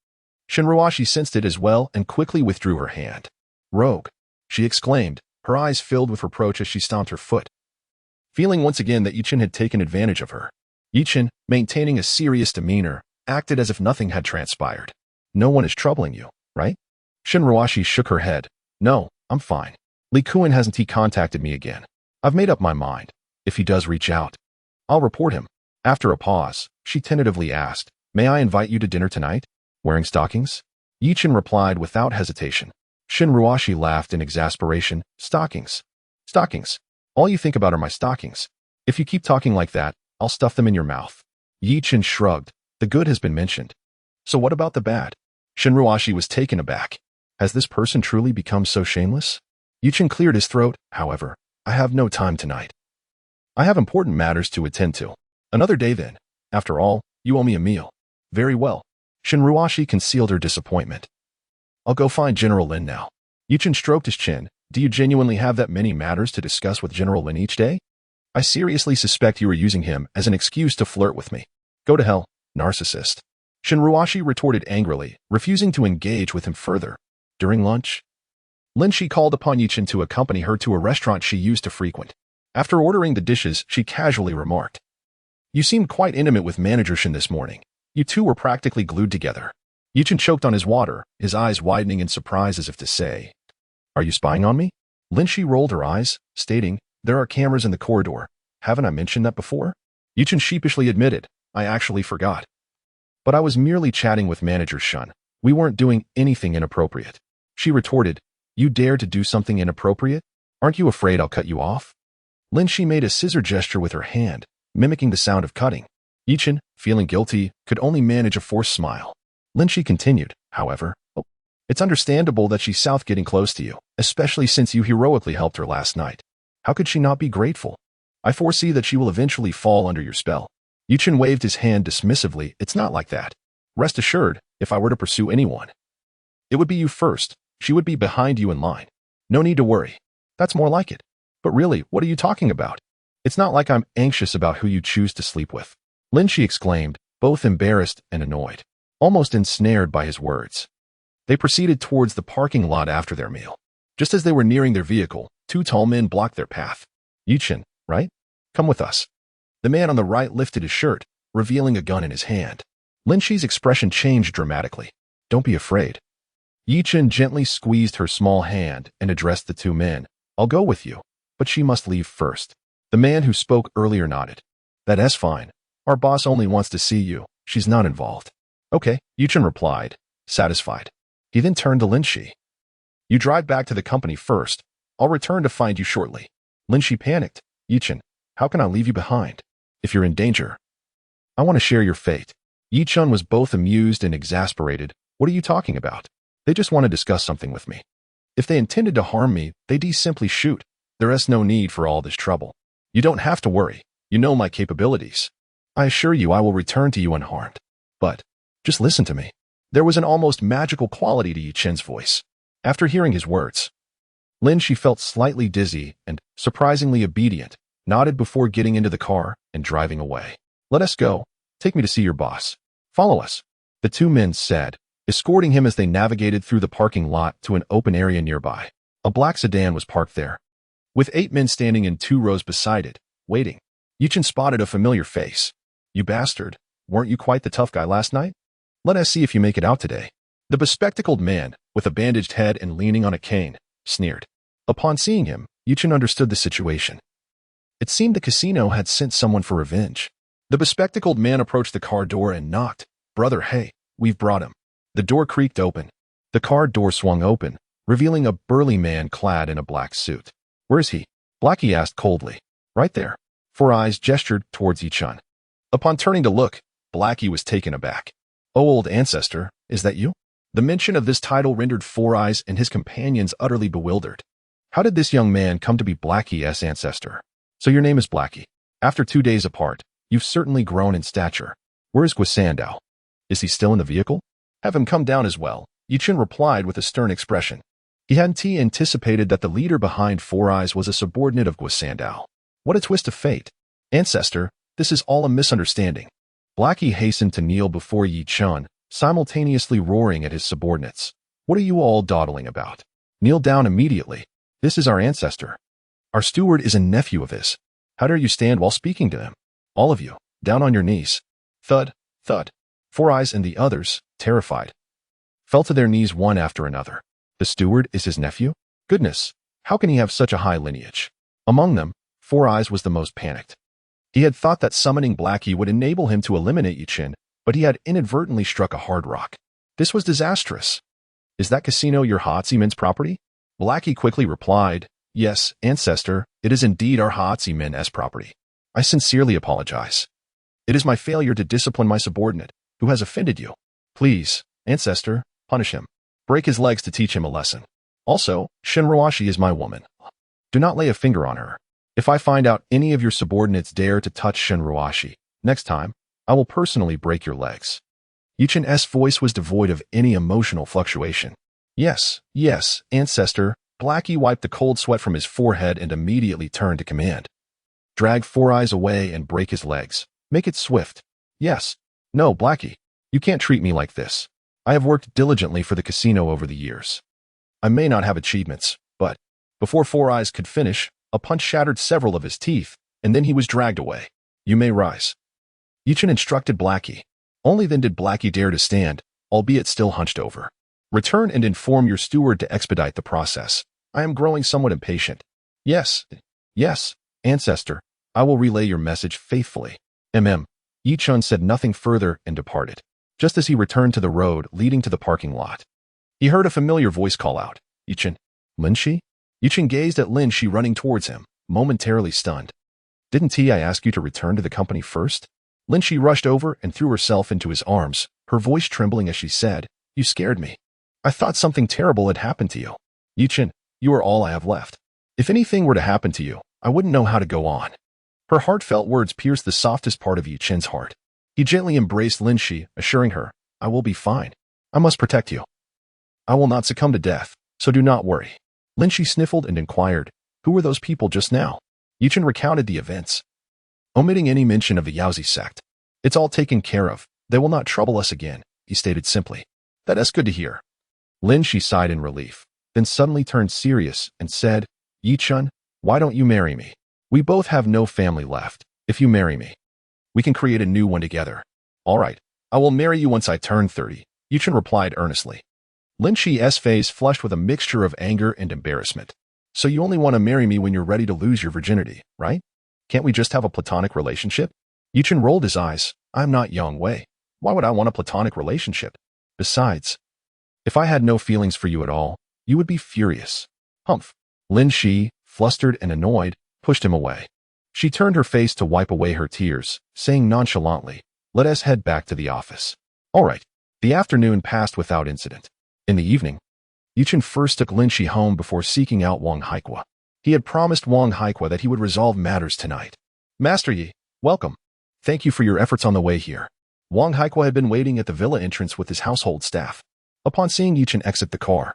A: Shinruashi sensed it as well and quickly withdrew her hand. Rogue, she exclaimed, her eyes filled with reproach as she stomped her foot. Feeling once again that Chen had taken advantage of her, Chen, maintaining a serious demeanor, acted as if nothing had transpired. No one is troubling you, right? Shinruashi shook her head. No, I'm fine. Li Kuan hasn't he contacted me again. I've made up my mind. If he does reach out, I'll report him. After a pause, she tentatively asked, May I invite you to dinner tonight? Wearing stockings? Chen replied without hesitation. Shinruashi laughed in exasperation. Stockings. Stockings. All you think about are my stockings. If you keep talking like that, I'll stuff them in your mouth. Chen shrugged. The good has been mentioned. So what about the bad? Shinruashi was taken aback. Has this person truly become so shameless? Chen cleared his throat. However, I have no time tonight. I have important matters to attend to. Another day then. After all, you owe me a meal. Very well. Shinruashi concealed her disappointment. I'll go find General Lin now. Chen stroked his chin. Do you genuinely have that many matters to discuss with General Lin each day? I seriously suspect you are using him as an excuse to flirt with me. Go to hell, narcissist. Shinruashi retorted angrily, refusing to engage with him further. During lunch, Lin Shi called upon Yi Chen to accompany her to a restaurant she used to frequent. After ordering the dishes, she casually remarked, "You seemed quite intimate with Manager Chen this morning. You two were practically glued together." Yi Chen choked on his water, his eyes widening in surprise as if to say, "Are you spying on me?" Lin Shi rolled her eyes, stating, "There are cameras in the corridor. Haven't I mentioned that before?" Yi Chen sheepishly admitted, "I actually forgot. But I was merely chatting with Manager Chen. We weren't doing anything inappropriate." She retorted, "You dare to do something inappropriate? Aren't you afraid I'll cut you off?" Lin Shi made a scissor gesture with her hand, mimicking the sound of cutting. Yi Chen, feeling guilty, could only manage a forced smile. Lin Shi continued, however, "It's understandable that she's south getting close to you, especially since you heroically helped her last night. How could she not be grateful? I foresee that she will eventually fall under your spell." Yi Chen waved his hand dismissively. "It's not like that. Rest assured, if I were to pursue anyone, it would be you first. She would be behind you in line. No need to worry. That's more like it. But really, what are you talking about? It's not like I'm anxious about who you choose to sleep with." Lin Shi exclaimed, both embarrassed and annoyed, almost ensnared by his words. They proceeded towards the parking lot after their meal. Just as they were nearing their vehicle, two tall men blocked their path. "Yi Chen, right? Come with us." The man on the right lifted his shirt, revealing a gun in his hand. Lin Shi's expression changed dramatically. "Don't be afraid." Yi Chen gently squeezed her small hand and addressed the two men. "I'll go with you, but she must leave first." The man who spoke earlier nodded. "That's fine. Our boss only wants to see you. She's not involved." "Okay," Yi Chen replied, satisfied. He then turned to Lin Shi. "You drive back to the company first. I'll return to find you shortly." Lin Shi panicked. "Yi Chen, how can I leave you behind? If you're in danger, I want to share your fate." Yi Chen was both amused and exasperated. "What are you talking about? They just want to discuss something with me. If they intended to harm me, they'd simply shoot. There is no need for all this trouble. You don't have to worry. You know my capabilities. I assure you I will return to you unharmed. But just listen to me." There was an almost magical quality to Yi Chen's voice. After hearing his words, Lin Shi felt slightly dizzy and, surprisingly obedient, nodded before getting into the car and driving away. "Let us go. Take me to see your boss. Follow us," the two men said, escorting him as they navigated through the parking lot to an open area nearby. A black sedan was parked there, with 8 men standing in 2 rows beside it, waiting. Yi Chen spotted a familiar face. "You bastard, weren't you quite the tough guy last night? Let us see if you make it out today." The bespectacled man, with a bandaged head and leaning on a cane, sneered. Upon seeing him, Yi Chen understood the situation. It seemed the casino had sent someone for revenge. The bespectacled man approached the car door and knocked. "Brother, hey, we've brought him." The door creaked open. The car door swung open, revealing a burly man clad in a black suit. "Where's he?" Blackie asked coldly. "Right there." Four Eyes gestured towards Yi Chen. Upon turning to look, Blackie was taken aback. "Oh, old ancestor, is that you?" The mention of this title rendered Four Eyes and his companions utterly bewildered. How did this young man come to be Blackie's ancestor? "So your name is Blackie. After 2 days apart, you've certainly grown in stature. Where is Guisandao? Is he still in the vehicle?" "Have him come down as well," Yi Chen replied with a stern expression. He hadn't anticipated that the leader behind Four Eyes was a subordinate of Guisandao. What a twist of fate. "Ancestor, this is all a misunderstanding." Blackie hastened to kneel before Yi Chen, simultaneously roaring at his subordinates. "What are you all dawdling about? Kneel down immediately. This is our ancestor. Our steward is a nephew of his. How dare you stand while speaking to him? All of you, down on your knees." Thud, thud. Four Eyes and the others, terrified, fell to their knees one after another. The steward is his nephew? Goodness, how can he have such a high lineage? Among them, Four Eyes was the most panicked. He had thought that summoning Blackie would enable him to eliminate Yi Chen, but he had inadvertently struck a hard rock. This was disastrous. "Is that casino your Hatzimen's property?" Blackie quickly replied, "Yes, ancestor, it is indeed our Hatzimen's property. I sincerely apologize. It is my failure to discipline my subordinate, who has offended you. Please, ancestor, punish him. Break his legs to teach him a lesson. Also, Shinruashi is my woman. Do not lay a finger on her. If I find out any of your subordinates dare to touch Shinruashi, next time, I will personally break your legs." Yi Chen's voice was devoid of any emotional fluctuation. Yes, yes, ancestor." Blackie wiped the cold sweat from his forehead and immediately turned to command. "Drag Four Eyes away and break his legs. Make it swift." "Yes. No, Blackie, you can't treat me like this. I have worked diligently for the casino over the years. I may not have achievements, but before Four Eyes could finish, a punch shattered several of his teeth, and then he was dragged away. You may rise. Chen instructed Blackie. Only then did Blackie dare to stand, albeit still hunched over. Return and inform your steward to expedite the process. I am growing somewhat impatient. Yes, ancestor. I will relay your message faithfully. Chen said nothing further and departed. Just as he returned to the road leading to the parking lot, he heard a familiar voice call out, Chen. Linshi? Chen gazed at Linshi running towards him, momentarily stunned. Didn't I ask you to return to the company first? Linshi rushed over and threw herself into his arms, her voice trembling as she said, You scared me. I thought something terrible had happened to you. Chen, you are all I have left. If anything were to happen to you, I wouldn't know how to go on. Her heartfelt words pierced the softest part of Chen's heart. He gently embraced Linshi, assuring her, I will be fine. I must protect you. I will not succumb to death, so do not worry. Linshi sniffled and inquired, Who were those people just now? Chen recounted the events, omitting any mention of the Yaozi sect. It's all taken care of. They will not trouble us again, he stated simply. That's good to hear. Linshi sighed in relief, then suddenly turned serious and said, Chen, why don't you marry me? We both have no family left. If you marry me, we can create a new one together. All right, I will marry you once I turn 30, Chen replied earnestly. Linshi's face flushed with a mixture of anger and embarrassment. So you only want to marry me when you're ready to lose your virginity, right? Can't we just have a platonic relationship? Chen rolled his eyes. I'm not Yang Wei. Why would I want a platonic relationship? Besides, if I had no feelings for you at all, you would be furious. Humph. Linshi, flustered and annoyed, pushed him away. She turned her face to wipe away her tears, saying nonchalantly, Let us head back to the office. All right. The afternoon passed without incident. In the evening, Chen first took Linshi home before seeking out Wang Haikwa. He had promised Wang Haikwa that he would resolve matters tonight. Master Yi, welcome. Thank you for your efforts on the way here. Wang Haikwa had been waiting at the villa entrance with his household staff. Upon seeing Chen exit the car,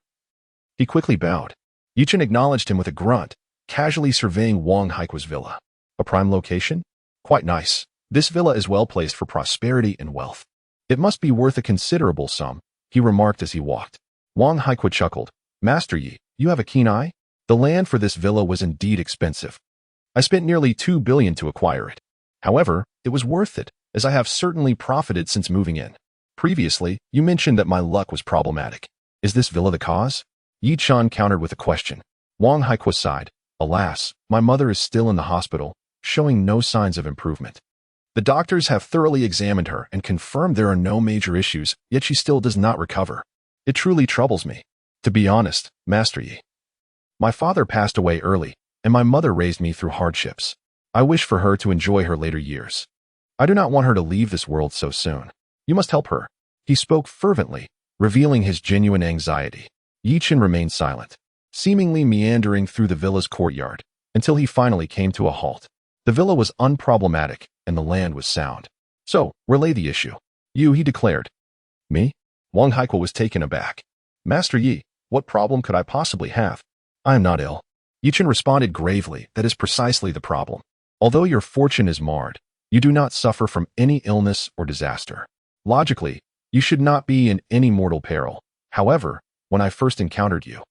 A: he quickly bowed. Chen acknowledged him with a grunt, casually surveying Wang Haikwa's villa. A prime location? Quite nice. This villa is well placed for prosperity and wealth. It must be worth a considerable sum, he remarked as he walked. Wang Haikwa chuckled. Master Yi, you have a keen eye? The land for this villa was indeed expensive. I spent nearly 2 billion to acquire it. However, it was worth it, as I have certainly profited since moving in. Previously, you mentioned that my luck was problematic. Is this villa the cause? Chen countered with a question. Wang Haikwa sighed. Alas, my mother is still in the hospital, showing no signs of improvement. The doctors have thoroughly examined her and confirmed there are no major issues, yet she still does not recover. It truly troubles me. To be honest, Master Yi, my father passed away early, and my mother raised me through hardships. I wish for her to enjoy her later years. I do not want her to leave this world so soon. You must help her. He spoke fervently, revealing his genuine anxiety. Chen remained silent, seemingly meandering through the villa's courtyard, until he finally came to a halt. The villa was unproblematic, and the land was sound. So, where lay the issue? You, he declared. Me? Wang Haikwa was taken aback. Master Yi, what problem could I possibly have? I am not ill. Chen responded gravely, that is precisely the problem. Although your fortune is marred, you do not suffer from any illness or disaster. Logically, you should not be in any mortal peril. However, when I first encountered you,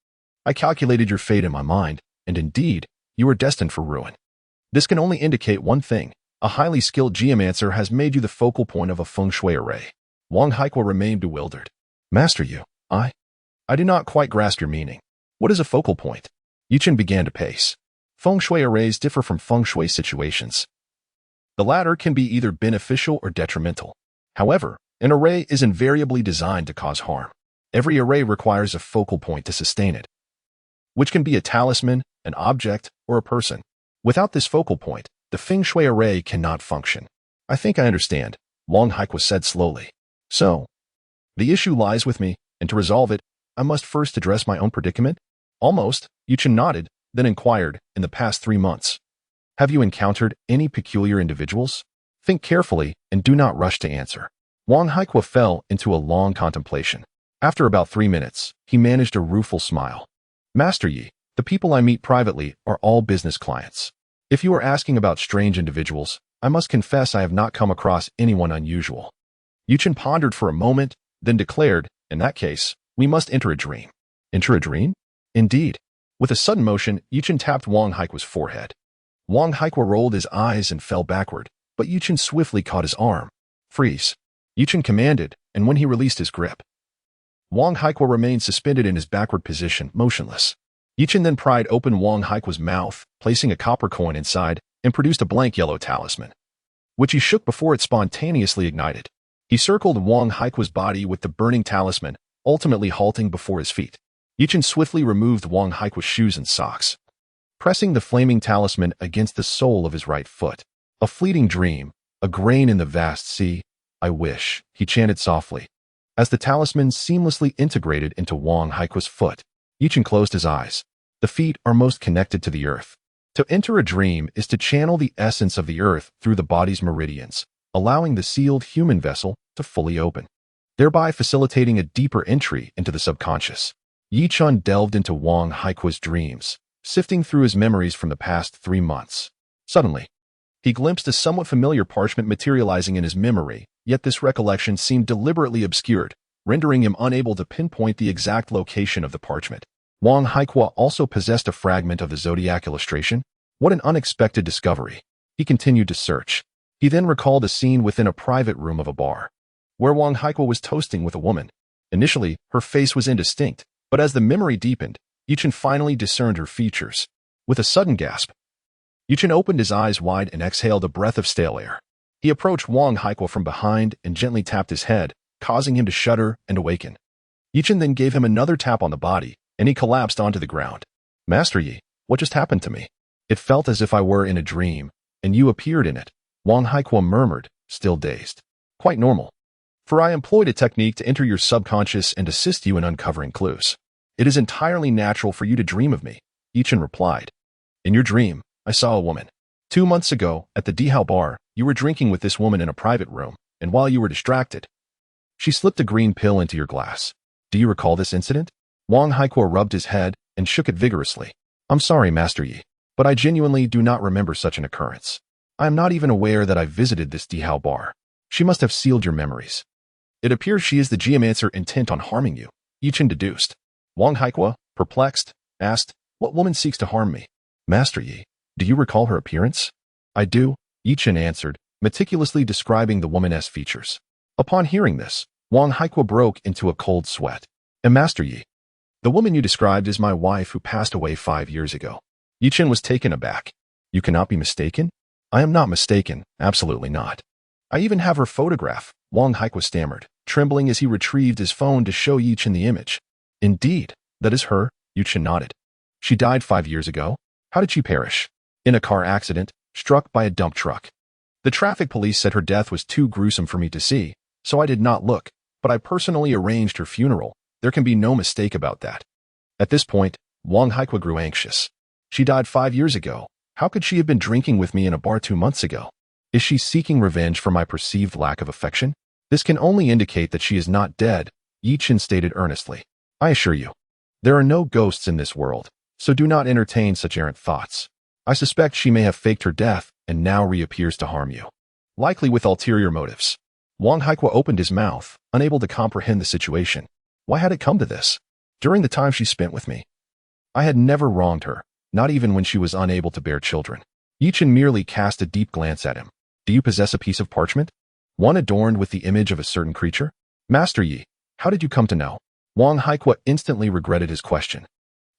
A: I calculated your fate in my mind, and indeed, you are destined for ruin. This can only indicate one thing. A highly skilled geomancer has made you the focal point of a feng shui array. Wang Haikwa remained bewildered. Master Yu, I do not quite grasp your meaning. What is a focal point? Chen began to pace. Feng shui arrays differ from feng shui situations. The latter can be either beneficial or detrimental. However, an array is invariably designed to cause harm. Every array requires a focal point to sustain it, which can be a talisman, an object, or a person. Without this focal point, the feng shui array cannot function. I think I understand, Wang Haikwa said slowly. So, the issue lies with me, and to resolve it, I must first address my own predicament? Almost, Chen nodded, then inquired, in the past 3 months. Have you encountered any peculiar individuals? Think carefully and do not rush to answer. Wang Haikwa fell into a long contemplation. After about 3 minutes, he managed a rueful smile. Master Yi, the people I meet privately are all business clients. If you are asking about strange individuals, I must confess I have not come across anyone unusual. Chen pondered for a moment, then declared, in that case, we must enter a dream. Enter a dream? Indeed. With a sudden motion, Chen tapped Wang Haikua's forehead. Wang Haikua rolled his eyes and fell backward, but Chen swiftly caught his arm. Freeze. Chen commanded, and when he released his grip, Wang Haikua remained suspended in his backward position, motionless. Chen then pried open Wang Haikua's mouth, placing a copper coin inside, and produced a blank yellow talisman, which he shook before it spontaneously ignited. He circled Wang Haikua's body with the burning talisman, ultimately halting before his feet. Chen swiftly removed Wang Haikua's shoes and socks, pressing the flaming talisman against the sole of his right foot. A fleeting dream, a grain in the vast sea. I wish, he chanted softly, as the talisman seamlessly integrated into Wang Haikua's foot. Chen closed his eyes. The feet are most connected to the earth. To enter a dream is to channel the essence of the earth through the body's meridians, allowing the sealed human vessel to fully open, thereby facilitating a deeper entry into the subconscious. Chen delved into Wang Haikua's dreams, sifting through his memories from the past 3 months. Suddenly, he glimpsed a somewhat familiar parchment materializing in his memory, yet this recollection seemed deliberately obscured, rendering him unable to pinpoint the exact location of the parchment. Wang Haikua also possessed a fragment of the zodiac illustration. What an unexpected discovery. He continued to search. He then recalled a scene within a private room of a bar, where Wang Haikua was toasting with a woman. Initially, her face was indistinct, but as the memory deepened, Chen finally discerned her features. With a sudden gasp, Chen opened his eyes wide and exhaled a breath of stale air. He approached Wang Haikua from behind and gently tapped his head, causing him to shudder and awaken. Chen then gave him another tap on the body, and he collapsed onto the ground. Master Yi, what just happened to me? It felt as if I were in a dream, and you appeared in it, Wang Haikua murmured, still dazed. Quite normal. For I employed a technique to enter your subconscious and assist you in uncovering clues. It is entirely natural for you to dream of me, Chen replied. In your dream, I saw a woman. 2 months ago, at the Dihao bar, you were drinking with this woman in a private room, and while you were distracted, she slipped a green pill into your glass. Do you recall this incident? Wang Haikua rubbed his head and shook it vigorously. I'm sorry, Master Yi, but I genuinely do not remember such an occurrence. I am not even aware that I visited this Dihao bar. She must have sealed your memories. It appears she is the geomancer intent on harming you, Chen deduced. Wang Haikua, perplexed, asked, What woman seeks to harm me? Master Yi, do you recall her appearance? I do, Chen answered, meticulously describing the woman's features. Upon hearing this, Wang Haikua broke into a cold sweat. And Master Yi, the woman you described is my wife who passed away 5 years ago. Chen was taken aback. You cannot be mistaken? I am not mistaken, absolutely not. I even have her photograph, Wang Haikua stammered, trembling as he retrieved his phone to show Chen the image. Indeed, that is her, Chen nodded. She died 5 years ago? How did she perish? In a car accident, struck by a dump truck. The traffic police said her death was too gruesome for me to see, so I did not look, but I personally arranged her funeral. There can be no mistake about that. At this point, Wang Haikua grew anxious. She died 5 years ago. How could she have been drinking with me in a bar 2 months ago? Is she seeking revenge for my perceived lack of affection? This can only indicate that she is not dead, Chen stated earnestly. I assure you, there are no ghosts in this world, so do not entertain such errant thoughts. I suspect she may have faked her death and now reappears to harm you, likely with ulterior motives. Wang Haikua opened his mouth, unable to comprehend the situation. Why had it come to this? During the time she spent with me, I had never wronged her, not even when she was unable to bear children. Chen merely cast a deep glance at him. Do you possess a piece of parchment? One adorned with the image of a certain creature? Master Yi, how did you come to know? Wang Haikua instantly regretted his question.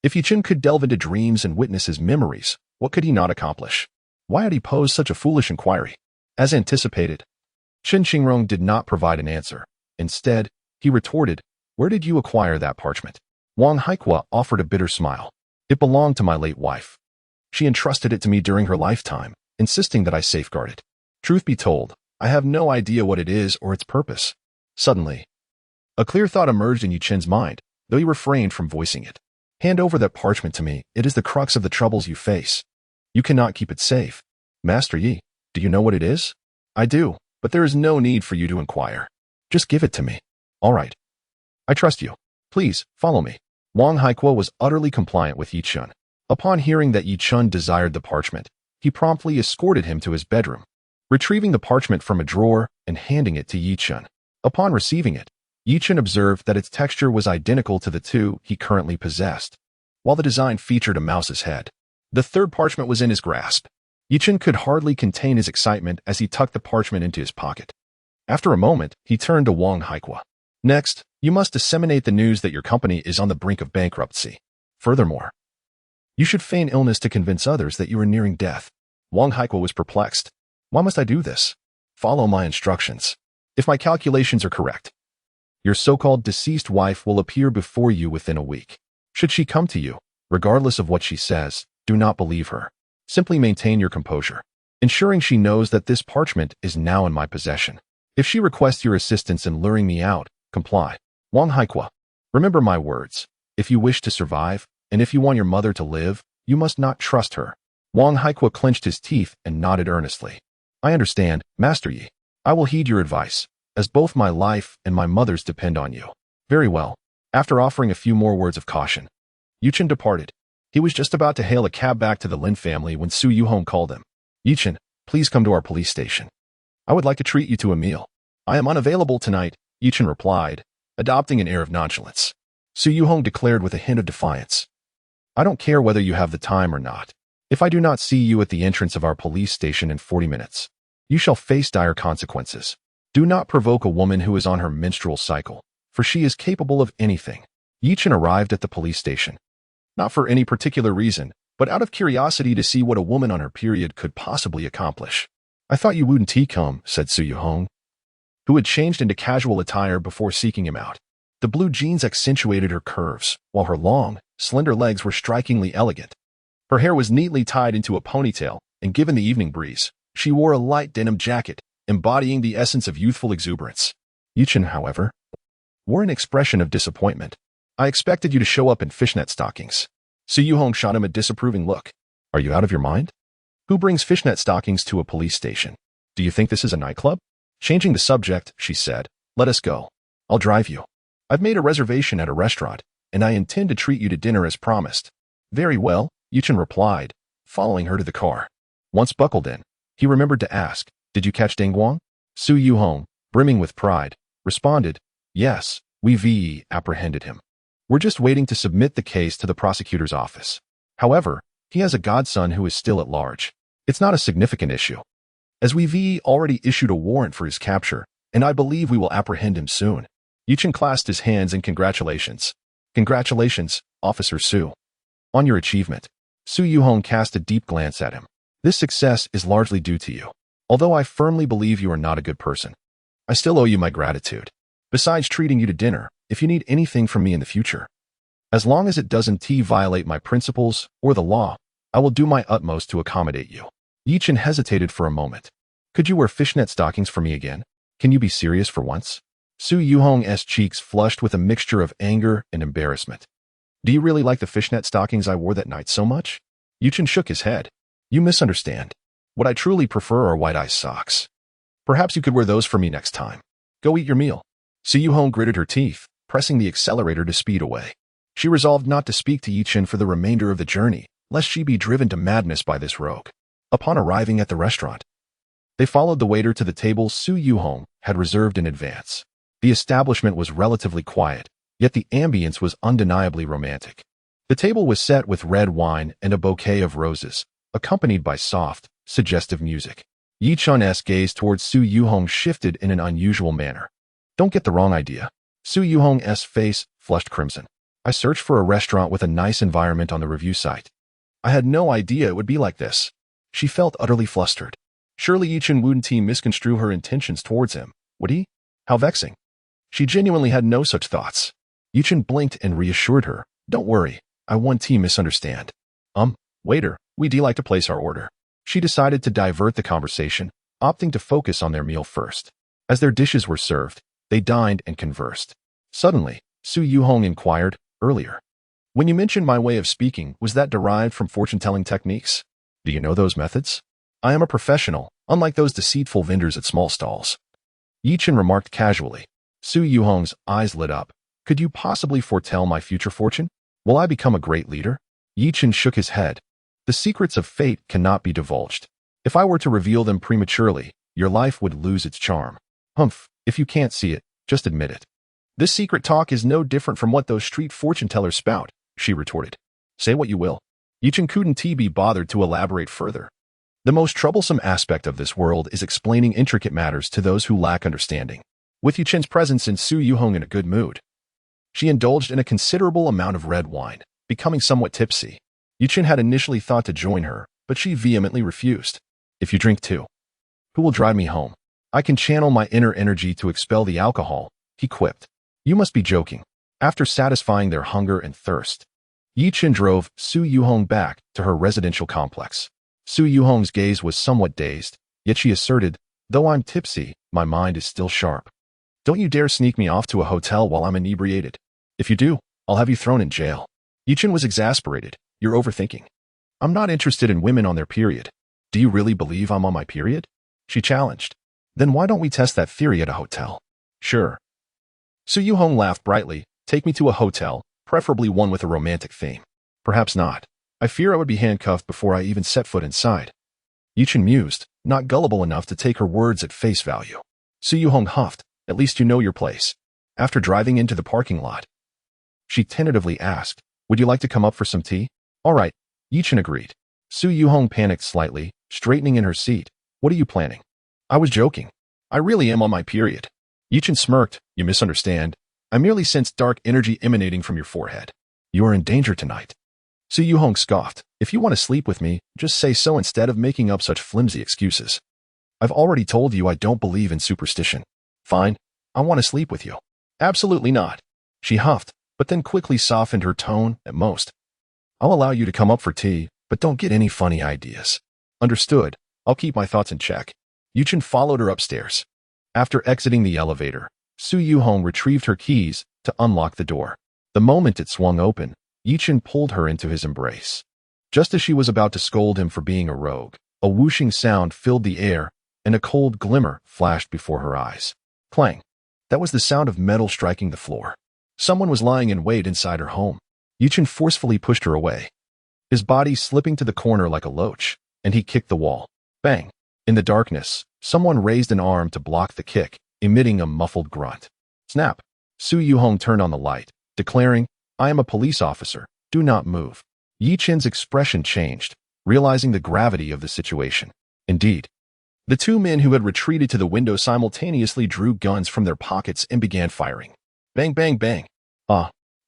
A: If Chen could delve into dreams and witness his memories, what could he not accomplish? Why had he posed such a foolish inquiry? As anticipated, Chen Qingrong did not provide an answer. Instead, he retorted, Where did you acquire that parchment? Wang Haikua offered a bitter smile. It belonged to my late wife. She entrusted it to me during her lifetime, insisting that I safeguard it. Truth be told, I have no idea what it is or its purpose. Suddenly, a clear thought emerged in Chen's mind, though he refrained from voicing it. Hand over that parchment to me. It is the crux of the troubles you face. You cannot keep it safe. Master Yi, do you know what it is? I do, but there is no need for you to inquire. Just give it to me. All right. I trust you. Please, follow me. Wang Haikua was utterly compliant with Chen. Upon hearing that Chen desired the parchment, he promptly escorted him to his bedroom, retrieving the parchment from a drawer and handing it to Chen. Upon receiving it, Chen observed that its texture was identical to the two he currently possessed. while the design featured a mouse's head. The third parchment was in his grasp. Chen could hardly contain his excitement as he tucked the parchment into his pocket. After a moment, he turned to Wang Haikua. Next, you must disseminate the news that your company is on the brink of bankruptcy. Furthermore, you should feign illness to convince others that you are nearing death. Wang Haikua was perplexed. Why must I do this? Follow my instructions. If my calculations are correct, your so-called deceased wife will appear before you within a week. Should she come to you, regardless of what she says, do not believe her. Simply maintain your composure, ensuring she knows that this parchment is now in my possession. If she requests your assistance in luring me out, comply. Wang Haikua, remember my words. If you wish to survive, and if you want your mother to live, you must not trust her. Wang Haikua clenched his teeth and nodded earnestly. I understand, Master Yi. I will heed your advice, as both my life and my mother's depend on you. Very well. After offering a few more words of caution, Chen departed. He was just about to hail a cab back to the Lin family when Su Yuhong called him. Chen, please come to our police station. I would like to treat you to a meal. I am unavailable tonight, Chen replied, adopting an air of nonchalance. Su Yuhong declared with a hint of defiance. I don't care whether you have the time or not. If I do not see you at the entrance of our police station in 40 minutes, you shall face dire consequences. Do not provoke a woman who is on her menstrual cycle, for she is capable of anything. Chen arrived at the police station. Not for any particular reason, but out of curiosity to see what a woman on her period could possibly accomplish. I thought you wouldn't come, said Su Yuhong, who had changed into casual attire before seeking him out. The blue jeans accentuated her curves, while her long, slender legs were strikingly elegant. Her hair was neatly tied into a ponytail, and given the evening breeze, she wore a light denim jacket, embodying the essence of youthful exuberance. Chen, however, wore an expression of disappointment. I expected you to show up in fishnet stockings. Su Yuhong shot him a disapproving look. Are you out of your mind? Who brings fishnet stockings to a police station? Do you think this is a nightclub? Changing the subject, she said, let us go. I'll drive you. I've made a reservation at a restaurant, and I intend to treat you to dinner as promised. Very well, Chen replied, following her to the car. Once buckled in, he remembered to ask, did you catch Ding Guang? Su Yuhong, brimming with pride, responded, yes, we apprehended him. We're just waiting to submit the case to the prosecutor's office. However, he has a godson who is still at large. It's not a significant issue, as we already issued a warrant for his capture, and I believe we will apprehend him soon. Chen clasped his hands in congratulations. Congratulations, Officer Su, on your achievement. Su Yuhong cast a deep glance at him. This success is largely due to you. Although I firmly believe you are not a good person, I still owe you my gratitude. Besides treating you to dinner, if you need anything from me in the future, as long as it doesn't violate my principles or the law, I will do my utmost to accommodate you. Chen hesitated for a moment. Could you wear fishnet stockings for me again? Can you be serious for once? Su Yuhong's cheeks flushed with a mixture of anger and embarrassment. Do you really like the fishnet stockings I wore that night so much? Chen shook his head. You misunderstand. What I truly prefer are white ice socks. Perhaps you could wear those for me next time. Go eat your meal. Su Yuhong gritted her teeth, pressing the accelerator to speed away. She resolved not to speak to Chen for the remainder of the journey, lest she be driven to madness by this rogue. Upon arriving at the restaurant, they followed the waiter to the table Su Yuhong had reserved in advance. The establishment was relatively quiet, yet the ambience was undeniably romantic. The table was set with red wine and a bouquet of roses, accompanied by soft, suggestive music. Chen's gaze towards Su Yuhong shifted in an unusual manner. Don't get the wrong idea. Su Yuhong's face flushed crimson. I searched for a restaurant with a nice environment on the review site. I had no idea it would be like this. She felt utterly flustered. Surely Chen wouldn't misconstrue her intentions towards him, would he? How vexing. She genuinely had no such thoughts. Chen blinked and reassured her. Don't worry, I won't misunderstand. Waiter, we'd like to place our order. She decided to divert the conversation, opting to focus on their meal first. As their dishes were served, they dined and conversed. Suddenly, Su Yuhong inquired, earlier, when you mentioned my way of speaking, was that derived from fortune-telling techniques? Do you know those methods? I am a professional, unlike those deceitful vendors at small stalls. Chen remarked casually. Su Yuhong's eyes lit up. Could you possibly foretell my future fortune? Will I become a great leader? Chen shook his head. The secrets of fate cannot be divulged. If I were to reveal them prematurely, your life would lose its charm. If you can't see it, just admit it. This secret talk is no different from what those street fortune tellers spout, she retorted. Say what you will. Yi Chen couldn't be bothered to elaborate further. The most troublesome aspect of this world is explaining intricate matters to those who lack understanding. With Yi Chen's presence and Su Yuhong in a good mood, she indulged in a considerable amount of red wine, becoming somewhat tipsy. Yi Chen had initially thought to join her, but she vehemently refused. If you drink too, who will drive me home? I can channel my inner energy to expel the alcohol, he quipped. You must be joking. After satisfying their hunger and thirst, Yi Chen drove Su Yuhong back to her residential complex. Su Yuhong's gaze was somewhat dazed, yet she asserted, though I'm tipsy, my mind is still sharp. Don't you dare sneak me off to a hotel while I'm inebriated. If you do, I'll have you thrown in jail. Yi Chen was exasperated. You're overthinking. I'm not interested in women on their period. Do you really believe I'm on my period? She challenged. Then why don't we test that theory at a hotel? Sure. Su Yuhong laughed brightly. Take me to a hotel, preferably one with a romantic theme. Perhaps not. I fear I would be handcuffed before I even set foot inside. Yi Chen mused, not gullible enough to take her words at face value. Su Yuhong huffed. At least you know your place. After driving into the parking lot, she tentatively asked, would you like to come up for some tea? All right, Yi Chen agreed. Su Yuhong panicked slightly, straightening in her seat. What are you planning? I was joking. I really am on my period. Yi Chen smirked. You misunderstand. I merely sense dark energy emanating from your forehead. You are in danger tonight. Su Yuhong scoffed. If you want to sleep with me, just say so instead of making up such flimsy excuses. I've already told you I don't believe in superstition. Fine, I want to sleep with you. Absolutely not. She huffed, but then quickly softened her tone at most. I'll allow you to come up for tea, but don't get any funny ideas. Understood. I'll keep my thoughts in check. Yi Chen followed her upstairs. After exiting the elevator, Su Yuhong retrieved her keys to unlock the door. The moment it swung open, Yi Chen pulled her into his embrace. Just as she was about to scold him for being a rogue, a whooshing sound filled the air, and a cold glimmer flashed before her eyes. Clang. That was the sound of metal striking the floor. Someone was lying in wait inside her home. Yi Chen forcefully pushed her away, his body slipping to the corner like a loach, and he kicked the wall. Bang. In the darkness, someone raised an arm to block the kick, emitting a muffled grunt. Snap. Su Yuhong turned on the light, declaring, I am a police officer. Do not move. Yi Chen's expression changed, realizing the gravity of the situation. Indeed, the two men who had retreated to the window simultaneously drew guns from their pockets and began firing. Bang, bang, bang.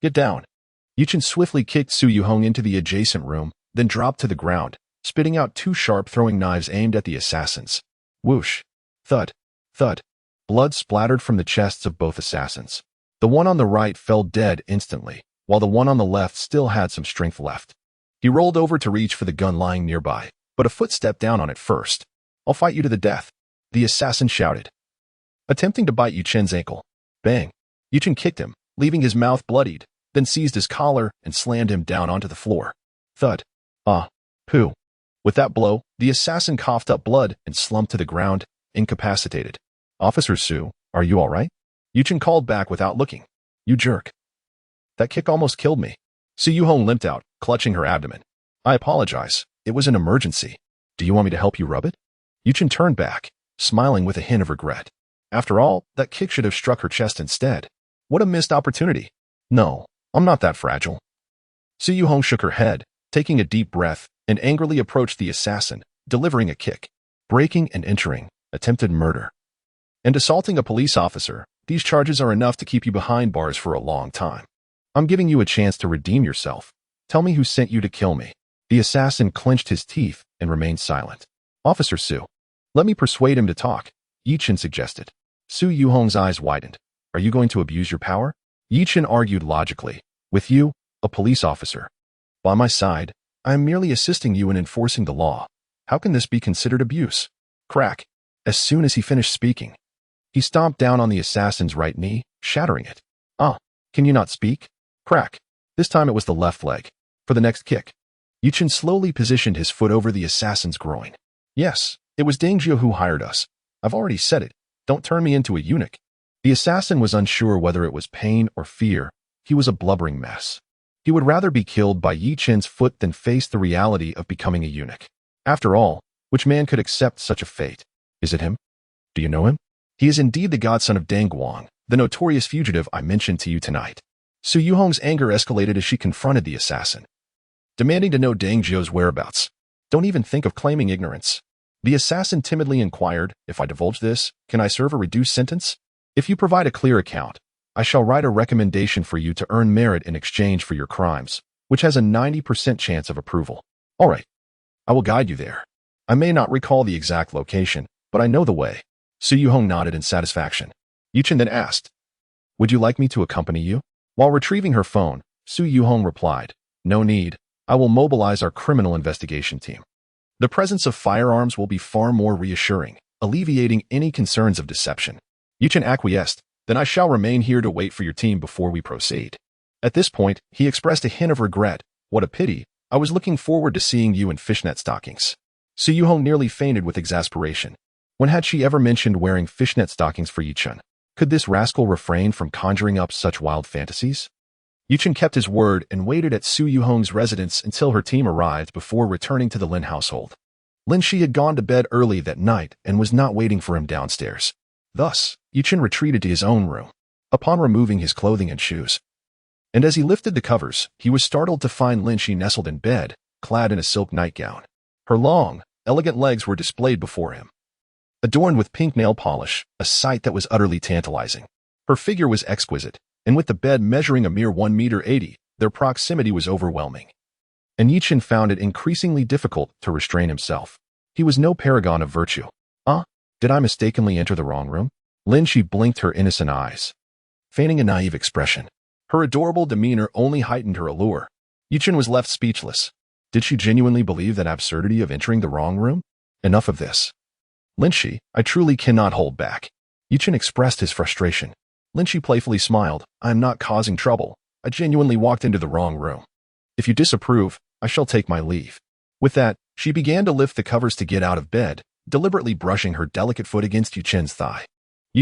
A: Get down. Yi Chen swiftly kicked Su Yuhong into the adjacent room, then dropped to the ground, spitting out two sharp throwing knives aimed at the assassins. Whoosh. Thud. Thud. Blood splattered from the chests of both assassins. The one on the right fell dead instantly, while the one on the left still had some strength left. He rolled over to reach for the gun lying nearby, but a foot stepped down on it first. I'll fight you to the death, the assassin shouted, attempting to bite Yi Chen's ankle. Bang. Yi Chen kicked him, leaving his mouth bloodied, then seized his collar and slammed him down onto the floor. Thud. Pooh. With that blow, the assassin coughed up blood and slumped to the ground, incapacitated. Officer Su, are you all right? Yi Chen called back without looking. You jerk. That kick almost killed me. Su Yuhong limped out, clutching her abdomen. I apologize. It was an emergency. Do you want me to help you rub it? Yi Chen turned back, smiling with a hint of regret. After all, that kick should have struck her chest instead. What a missed opportunity. No, I'm not that fragile. Su Yuhong shook her head, taking a deep breath, and angrily approached the assassin, delivering a kick. Breaking and entering, attempted murder, and assaulting a police officer. These charges are enough to keep you behind bars for a long time. I'm giving you a chance to redeem yourself. Tell me who sent you to kill me. The assassin clenched his teeth and remained silent. Officer Su. Let me persuade him to talk, Yi Chen suggested. Su Yuhong's eyes widened. Are you going to abuse your power? Yi Chen argued logically. With you, a police officer, by my side, I am merely assisting you in enforcing the law. How can this be considered abuse? Crack. As soon as he finished speaking, he stomped down on the assassin's right knee, shattering it. Can you not speak? Crack. This time it was the left leg. For the next kick, Yi Chen slowly positioned his foot over the assassin's groin. Yes, it was Deng Zhou who hired us. I've already said it. Don't turn me into a eunuch. The assassin was unsure whether it was pain or fear. He was a blubbering mess. He would rather be killed by Yi Chen's foot than face the reality of becoming a eunuch. After all, which man could accept such a fate? Is it him? Do you know him? He is indeed the godson of Deng Guang, the notorious fugitive I mentioned to you tonight. Su Yuhong's anger escalated as she confronted the assassin. demanding to know Deng Zhio's whereabouts. Don't even think of claiming ignorance. The assassin timidly inquired, if I divulge this, can I serve a reduced sentence? If you provide a clear account, I shall write a recommendation for you to earn merit in exchange for your crimes, which has a 90% chance of approval. All right, I will guide you there. I may not recall the exact location, but I know the way. Su Yuhong nodded in satisfaction. Chen then asked, would you like me to accompany you? While retrieving her phone, Su Yuhong replied, no need. I will mobilize our criminal investigation team. The presence of firearms will be far more reassuring, alleviating any concerns of deception. Chen acquiesced, then I shall remain here to wait for your team before we proceed. At this point, he expressed a hint of regret. What a pity. I was looking forward to seeing you in fishnet stockings. Su Yuhong nearly fainted with exasperation. When had she ever mentioned wearing fishnet stockings for Chen? Could this rascal refrain from conjuring up such wild fantasies? Chen kept his word and waited at Su Yuhong's residence until her team arrived before returning to the Lin household. Lin Shi had gone to bed early that night and was not waiting for him downstairs. Thus, Chen retreated to his own room. Upon removing his clothing and shoes, and as he lifted the covers, he was startled to find Lin Shi nestled in bed, clad in a silk nightgown. Her long, elegant legs were displayed before him, adorned with pink nail polish, a sight that was utterly tantalizing. Her figure was exquisite, and with the bed measuring a mere 1.80 meters, their proximity was overwhelming. And Chen found it increasingly difficult to restrain himself. He was no paragon of virtue. Did I mistakenly enter the wrong room? Lin Shi blinked her innocent eyes, feigning a naive expression. Her adorable demeanor only heightened her allure. Chen was left speechless. Did she genuinely believe that absurdity of entering the wrong room? Enough of this. Lin Shi, I truly cannot hold back. Chen expressed his frustration. Lin Shi playfully smiled. I am not causing trouble. I genuinely walked into the wrong room. If you disapprove, I shall take my leave. With that, she began to lift the covers to get out of bed, deliberately brushing her delicate foot against Chen's thigh.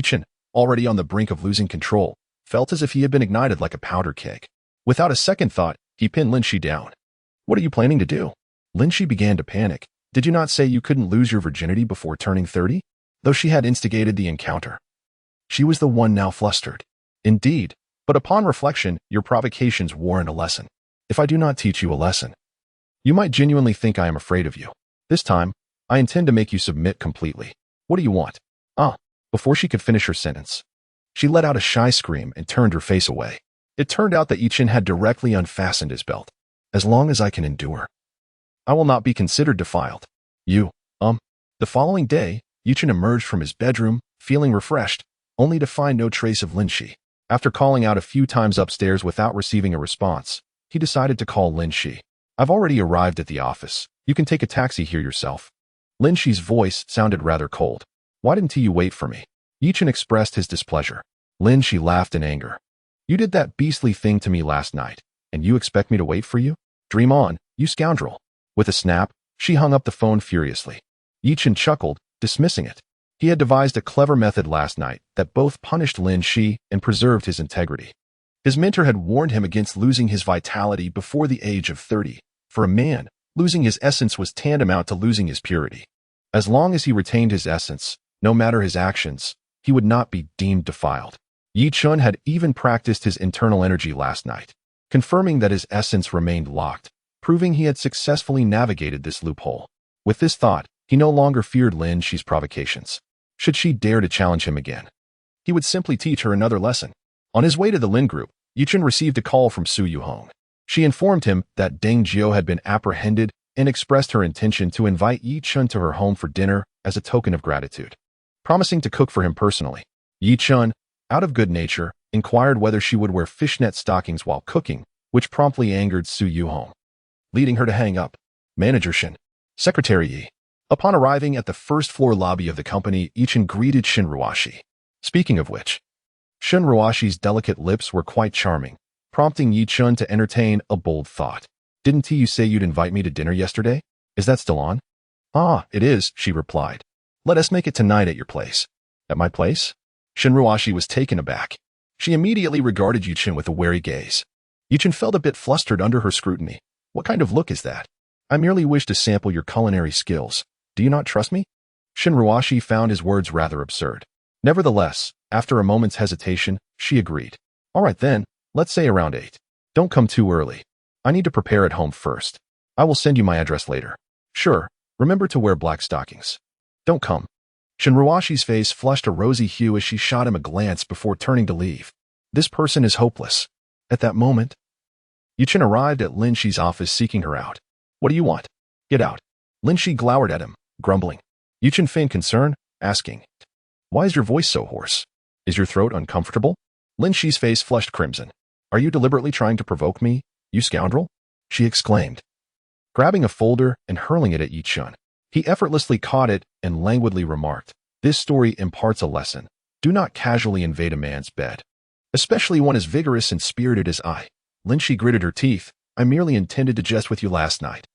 A: Chen, already on the brink of losing control, felt as if he had been ignited like a powder keg. Without a second thought, he pinned Lin Shi down. What are you planning to do? Lin Shi began to panic. Did you not say you couldn't lose your virginity before turning 30? Though she had instigated the encounter, she was the one now flustered. Indeed, but upon reflection, your provocations warrant a lesson. If I do not teach you a lesson, you might genuinely think I am afraid of you. This time, I intend to make you submit completely. What do you want? Before she could finish her sentence, she let out a shy scream and turned her face away. It turned out that Chen had directly unfastened his belt. As long as I can endure, I will not be considered defiled. The following day, Chen emerged from his bedroom, feeling refreshed, only to find no trace of Lin Shi. After calling out a few times upstairs without receiving a response, he decided to call Lin Shi. I've already arrived at the office. You can take a taxi here yourself. Lin Shi's voice sounded rather cold. Why didn't you wait for me? Chen expressed his displeasure. Lin Shi laughed in anger. You did that beastly thing to me last night, and you expect me to wait for you? Dream on, you scoundrel. With a snap, she hung up the phone furiously. Chen chuckled, dismissing it. He had devised a clever method last night that both punished Lin Shi and preserved his integrity. His mentor had warned him against losing his vitality before the age of 30. For a man, losing his essence was tantamount to losing his purity. As long as he retained his essence, no matter his actions, he would not be deemed defiled. Chen had even practiced his internal energy last night, confirming that his essence remained locked, proving he had successfully navigated this loophole. With this thought, he no longer feared Lin Shi's provocations. Should she dare to challenge him again, he would simply teach her another lesson. On his way to the Lin group, Chen received a call from Su Yuhong. She informed him that Deng Zhio had been apprehended and expressed her intention to invite Chen to her home for dinner as a token of gratitude, promising to cook for him personally. Chen, out of good nature, inquired whether she would wear fishnet stockings while cooking, which promptly angered Su Yuhong, leading her to hang up. Manager Chen, Secretary Yi. Upon arriving at the first-floor lobby of the company, Chen greeted Shin Ruashi. Speaking of which, Shin Ruashi's delicate lips were quite charming, prompting Chen to entertain a bold thought. Didn't you say you'd invite me to dinner yesterday? Is that still on? It is, she replied. Let us make it tonight at your place. At my place? Shin Ruashi was taken aback. She immediately regarded Chen with a wary gaze. Chen felt a bit flustered under her scrutiny. What kind of look is that? I merely wish to sample your culinary skills. Do you not trust me? Shin Ruashi found his words rather absurd. Nevertheless, after a moment's hesitation, she agreed. All right then, let's say around 8. Don't come too early. I need to prepare at home first. I will send you my address later. Sure, remember to wear black stockings. Don't come. Shinruashi's face flushed a rosy hue as she shot him a glance before turning to leave. This person is hopeless. At that moment, Yuchen arrived at Lin Shi's office seeking her out. What do you want? Get out. Lin Shi glowered at him, grumbling. Yuchen feigned concern, asking, Why is your voice so hoarse? Is your throat uncomfortable? Lin Shi's face flushed crimson. Are you deliberately trying to provoke me, you scoundrel? She exclaimed, grabbing a folder and hurling it at Yuchen. He effortlessly caught it and languidly remarked, This story imparts a lesson. Do not casually invade a man's bed, especially one as vigorous and spirited as I. Lin Shi gritted her teeth. I merely intended to jest with you last night.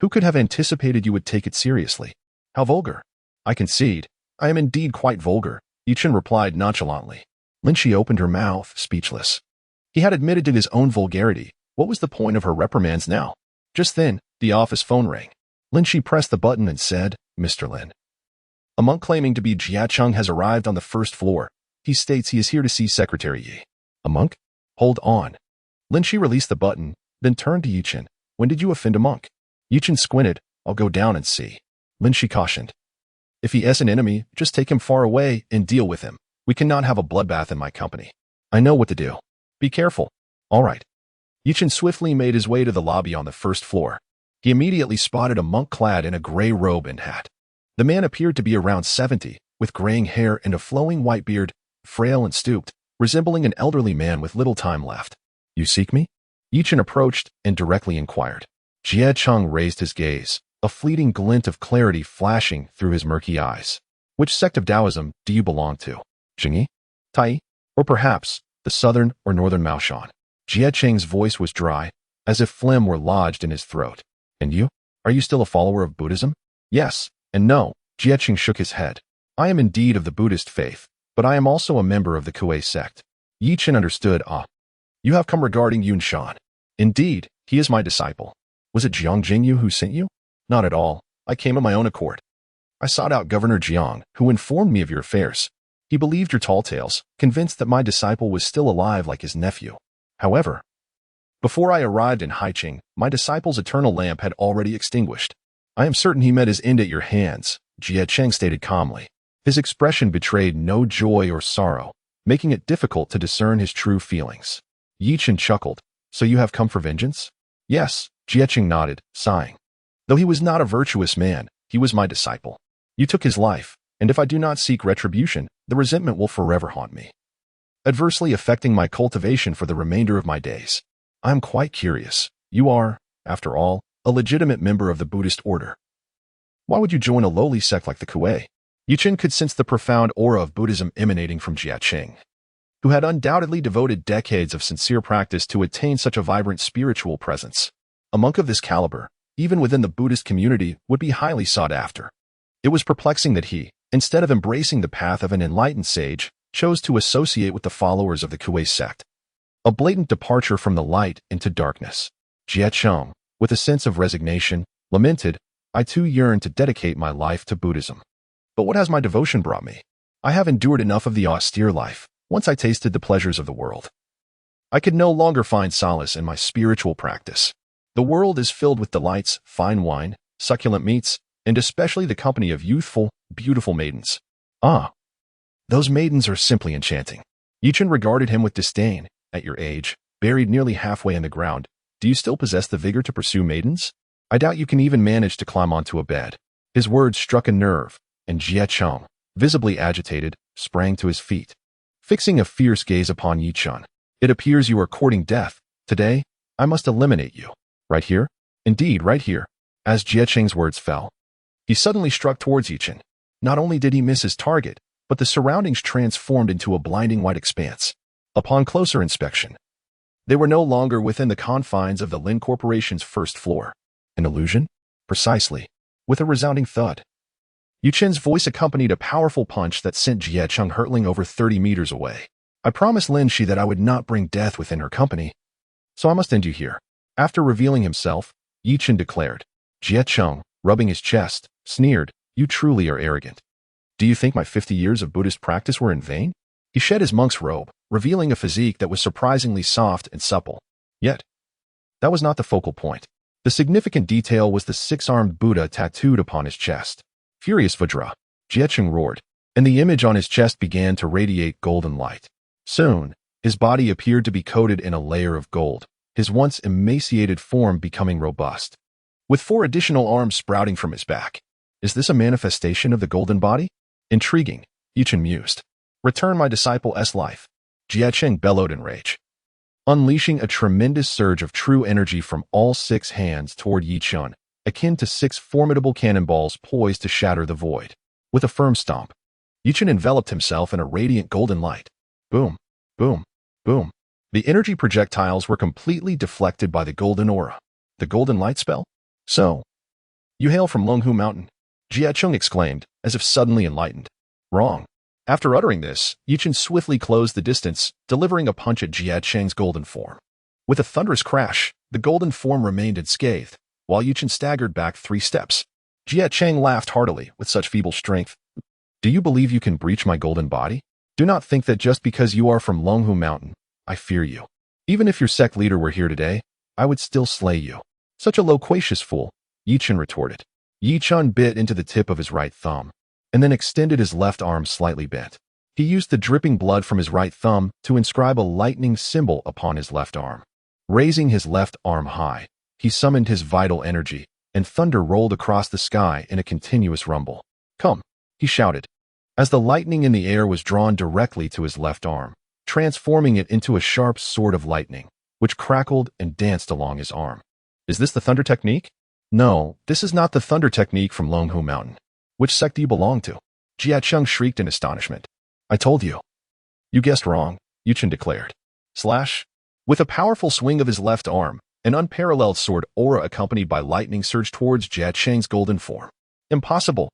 A: Who could have anticipated you would take it seriously? How vulgar. I concede. I am indeed quite vulgar, Yuchen replied nonchalantly. Lin Shi opened her mouth, speechless. He had admitted to his own vulgarity. What was the point of her reprimands now? Just then, the office phone rang. Lin Shi pressed the button and said, Mr. Lin. A monk claiming to be Jia Cheng has arrived on the first floor. He states he is here to see Secretary Yi. A monk? Hold on. Lin Shi released the button, then turned to Yuchen. When did you offend a monk? Yuchen squinted. I'll go down and see. Lin Shi cautioned. If he is an enemy, just take him far away and deal with him. We cannot have a bloodbath in my company. I know what to do. Be careful. All right. Yuchen swiftly made his way to the lobby on the first floor. He immediately spotted a monk clad in a gray robe and hat. The man appeared to be around 70, with graying hair and a flowing white beard, frail and stooped, resembling an elderly man with little time left. You seek me? Yuchen approached and directly inquired. Jia Cheng raised his gaze, a fleeting glint of clarity flashing through his murky eyes. Which sect of Taoism do you belong to? Jingyi? Tai? Or perhaps the southern or northern Maoshan? Jia Cheng's voice was dry, as if phlegm were lodged in his throat. And you? Are you still a follower of Buddhism? Yes, and no. Jia Cheng shook his head. I am indeed of the Buddhist faith, but I am also a member of the Kuei sect. Yuchen understood. You have come regarding Yun Shan. Indeed, he is my disciple. Was it Jiang Jingyu who sent you? Not at all. I came of my own accord. I sought out Governor Jiang, who informed me of your affairs. He believed your tall tales, convinced that my disciple was still alive like his nephew. However, before I arrived in Haiqing, my disciple's eternal lamp had already extinguished. I am certain he met his end at your hands, Jia Cheng stated calmly. His expression betrayed no joy or sorrow, making it difficult to discern his true feelings. Yuchen chuckled. So you have come for vengeance? Yes, Jia Cheng nodded, sighing. Though he was not a virtuous man, he was my disciple. You took his life, and if I do not seek retribution, the resentment will forever haunt me, adversely affecting my cultivation for the remainder of my days. I am quite curious. You are, after all, a legitimate member of the Buddhist order. Why would you join a lowly sect like the Kuei? Yuchen could sense the profound aura of Buddhism emanating from Jia Cheng, who had undoubtedly devoted decades of sincere practice to attain such a vibrant spiritual presence. A monk of this caliber, even within the Buddhist community, would be highly sought after. It was perplexing that he, instead of embracing the path of an enlightened sage, chose to associate with the followers of the Kuei sect. A blatant departure from the light into darkness. Jia Cheng, with a sense of resignation, lamented, I too yearn to dedicate my life to Buddhism. But what has my devotion brought me? I have endured enough of the austere life. Once I tasted the pleasures of the world, I could no longer find solace in my spiritual practice. The world is filled with delights, fine wine, succulent meats, and especially the company of youthful, beautiful maidens. Those maidens are simply enchanting. Yuchen regarded him with disdain. At your age, buried nearly halfway in the ground, do you still possess the vigor to pursue maidens? I doubt you can even manage to climb onto a bed. His words struck a nerve, and Jia Cheng, visibly agitated, sprang to his feet. Fixing a fierce gaze upon Yuchen. It appears you are courting death. Today, I must eliminate you. Right here? Indeed, right here. As Jia Cheng's words fell, he suddenly struck towards Yuchen. Not only did he miss his target, but the surroundings transformed into a blinding white expanse. Upon closer inspection, they were no longer within the confines of the Lin Corporation's first floor. An illusion? Precisely. With a resounding thud, Yuchen's voice accompanied a powerful punch that sent Jia Cheng hurtling over 30 meters away. I promised Lin Shi that I would not bring death within her company, so I must end you here. After revealing himself, Yuchen declared. Jia Cheng, rubbing his chest, sneered, You truly are arrogant. Do you think my 50 years of Buddhist practice were in vain? He shed his monk's robe, revealing a physique that was surprisingly soft and supple. Yet, That was not the focal point. The significant detail was the six-armed Buddha tattooed upon his chest. Furious Vajra, Jiecheng roared, and the image on his chest began to radiate golden light. Soon, his body appeared to be coated in a layer of gold, his once emaciated form becoming robust, with 4 additional arms sprouting from his back. Is this a manifestation of the golden body? Intriguing, Yichen mused. Return my disciple's life. Jiecheng bellowed in rage, unleashing a tremendous surge of true energy from all 6 hands toward Yichen, akin to 6 formidable cannonballs poised to shatter the void. With a firm stomp, Yichen enveloped himself in a radiant golden light. Boom, boom, boom. The energy projectiles were completely deflected by the golden aura. The golden light spell? So, you hail from Longhu Mountain? Jiecheng exclaimed, as if suddenly enlightened. Wrong. After uttering this, Yichen swiftly closed the distance, delivering a punch at Jiecheng's golden form. With a thunderous crash, the golden form remained unscathed, while Yichen staggered back 3 steps. Jiecheng laughed heartily with such feeble strength. Do you believe you can breach my golden body? Do not think that just because you are from Longhu Mountain, I fear you. Even if your sect leader were here today, I would still slay you. Such a loquacious fool, Yichen retorted. Yichen bit into the tip of his right thumb, and then extended his left arm slightly bent. He used the dripping blood from his right thumb to inscribe a lightning symbol upon his left arm. Raising his left arm high, he summoned his vital energy, and thunder rolled across the sky in a continuous rumble. Come, he shouted, as the lightning in the air was drawn directly to his left arm, transforming it into a sharp sword of lightning, which crackled and danced along his arm. Is this the thunder technique? No, this is not the thunder technique from Longhu Mountain. Which sect do you belong to? Jiecheng shrieked in astonishment. I told you. You guessed wrong, Yichen declared. Slash. With a powerful swing of his left arm, an unparalleled sword aura accompanied by lightning surged towards Jiecheng's golden form. Impossible.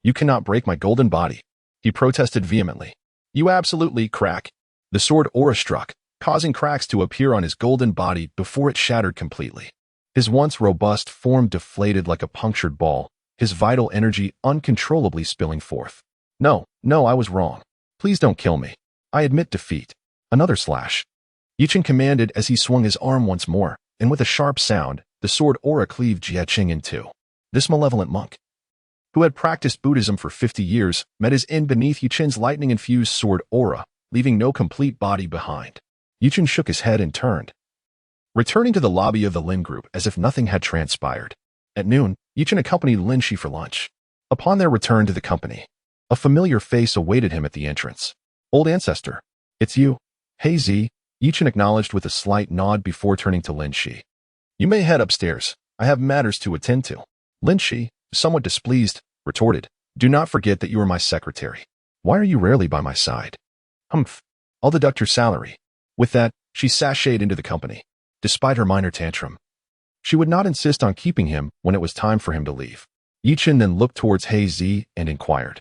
A: You cannot break my golden body, he protested vehemently. You absolutely crack. The sword aura struck, causing cracks to appear on his golden body before it shattered completely. His once robust form deflated like a punctured ball, his vital energy uncontrollably spilling forth. No, I was wrong. Please don't kill me. I admit defeat. Another slash. Yichen commanded as he swung his arm once more, and with a sharp sound, the sword aura cleaved Jiecheng in 2. This malevolent monk, who had practiced Buddhism for 50 years, met his end beneath Yichen's lightning-infused sword aura, leaving no complete body behind. Yichen shook his head and turned, returning to the lobby of the Lin group as if nothing had transpired. At noon, Yichen accompanied Lin Shi for lunch. Upon their return to the company, a familiar face awaited him at the entrance. Old ancestor, it's you. Hey Z, Yichen acknowledged with a slight nod before turning to Lin Shi. You may head upstairs. I have matters to attend to. Lin Shi, somewhat displeased, retorted, do not forget that you are my secretary. Why are you rarely by my side? Humph. I'll deduct your salary. With that, she sashayed into the company. Despite her minor tantrum, she would not insist on keeping him when it was time for him to leave. Yichen then looked towards Hazy and inquired,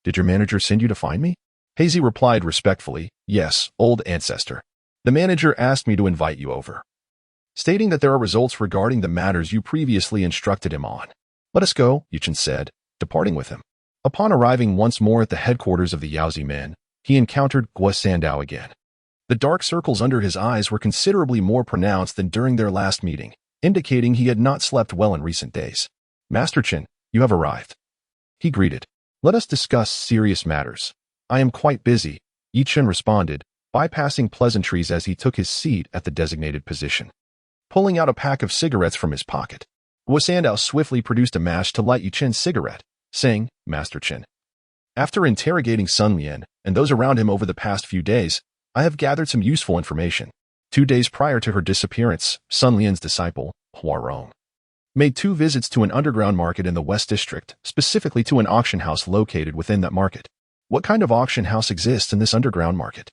A: Did your manager send you to find me? Hazy replied respectfully, Yes, old ancestor. The manager asked me to invite you over, stating that there are results regarding the matters you previously instructed him on. Let us go, Yichen said, departing with him. Upon arriving once more at the headquarters of the Yaozi men, he encountered Guo Sandao again. The dark circles under his eyes were considerably more pronounced than during their last meeting, indicating he had not slept well in recent days. Master Chen, you have arrived, he greeted. Let us discuss serious matters. I am quite busy, Yichen responded, bypassing pleasantries as he took his seat at the designated position. Pulling out a pack of cigarettes from his pocket, Guo Sandao swiftly produced a match to light Yichen's cigarette, saying, Master Chen, after interrogating Sun Lian and those around him over the past few days, I have gathered some useful information. 2 days prior to her disappearance, Sun Lian's disciple, Hua Rong, made 2 visits to an underground market in the West District, specifically to an auction house located within that market. What kind of auction house exists in this underground market?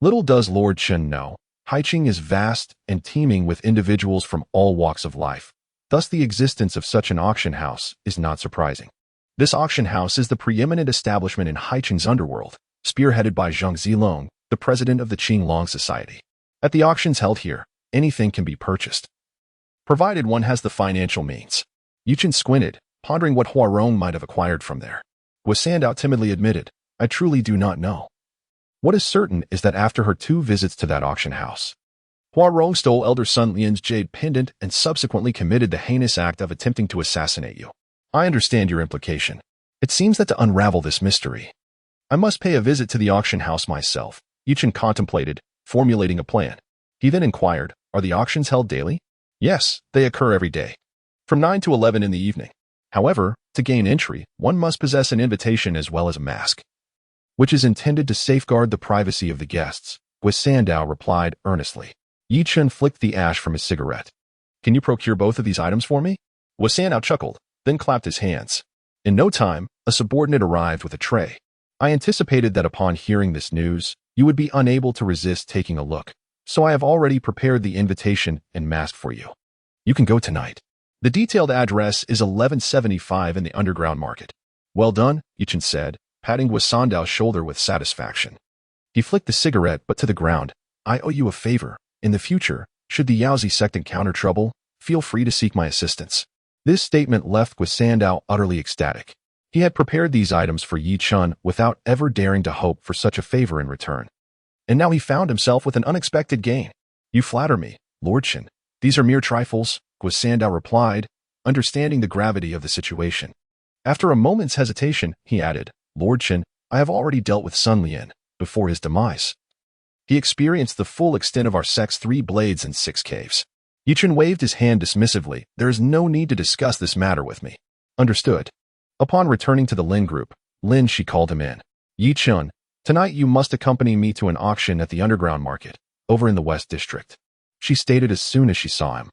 A: Little does Lord Chen know, Haiqing is vast and teeming with individuals from all walks of life. Thus the existence of such an auction house is not surprising. This auction house is the preeminent establishment in Haiqing's underworld, spearheaded by Zhang Zilong, the president of the Qinglong Society. At the auctions held here, anything can be purchased, provided one has the financial means. Yichen squinted, pondering what Hua Rong might have acquired from there. Guo Sandao timidly admitted, I truly do not know. What is certain is that after her 2 visits to that auction house, Poirot stole elder Sun Lian's jade pendant and subsequently committed the heinous act of attempting to assassinate you. I understand your implication. It seems that to unravel this mystery, I must pay a visit to the auction house myself. Chen contemplated, formulating a plan. He then inquired, are the auctions held daily? Yes, they occur every day, from 9 to 11 in the evening. However, to gain entry, one must possess an invitation as well as a mask, which is intended to safeguard the privacy of the guests. Sandow replied earnestly. Chen flicked the ash from his cigarette. Can you procure both of these items for me? Sandow chuckled, then clapped his hands. In no time, a subordinate arrived with a tray. I anticipated that upon hearing this news, you would be unable to resist taking a look, so I have already prepared the invitation and mask for you. You can go tonight. The detailed address is 1175 in the underground market. Well done, Chen said, patting Sandow's shoulder with satisfaction. He flicked the cigarette but to the ground. I owe you a favor. In the future, should the Yaozi sect encounter trouble, feel free to seek my assistance. This statement left Sandow utterly ecstatic. He had prepared these items for Chen without ever daring to hope for such a favor in return. And now he found himself with an unexpected gain. You flatter me, Lord Chen. These are mere trifles, Sandow replied, understanding the gravity of the situation. After a moment's hesitation, he added, Lord Chen, I have already dealt with Sun Lian before his demise. He experienced the full extent of our sect's 3 blades and 6 caves. Chen waved his hand dismissively. There is no need to discuss this matter with me. Understood. Upon returning to the Lin group, she called him in. Chen, tonight you must accompany me to an auction at the underground market, over in the West District. She stated as soon as she saw him.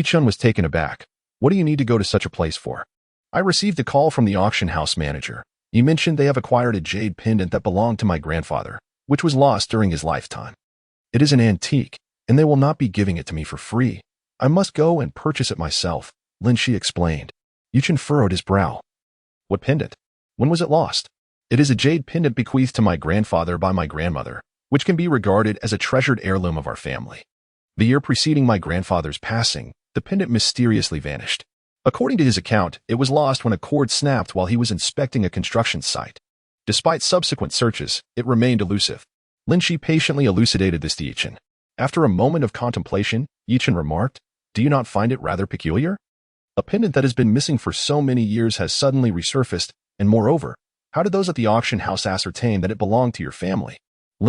A: Chen was taken aback. What do you need to go to such a place for? I received a call from the auction house manager. He mentioned they have acquired a jade pendant that belonged to my grandfather, which was lost during his lifetime. It is an antique, and they will not be giving it to me for free. I must go and purchase it myself, She explained. Chen furrowed his brow. What pendant? When was it lost? It is a jade pendant bequeathed to my grandfather by my grandmother, which can be regarded as a treasured heirloom of our family. The year preceding my grandfather's passing, the pendant mysteriously vanished. According to his account, it was lost when a cord snapped while he was inspecting a construction site. Despite subsequent searches, it remained elusive. Shi patiently elucidated this to Chen. After a moment of contemplation, Chen remarked, do you not find it rather peculiar? A pendant that has been missing for so many years has suddenly resurfaced, and moreover, how did those at the auction house ascertain that it belonged to your family?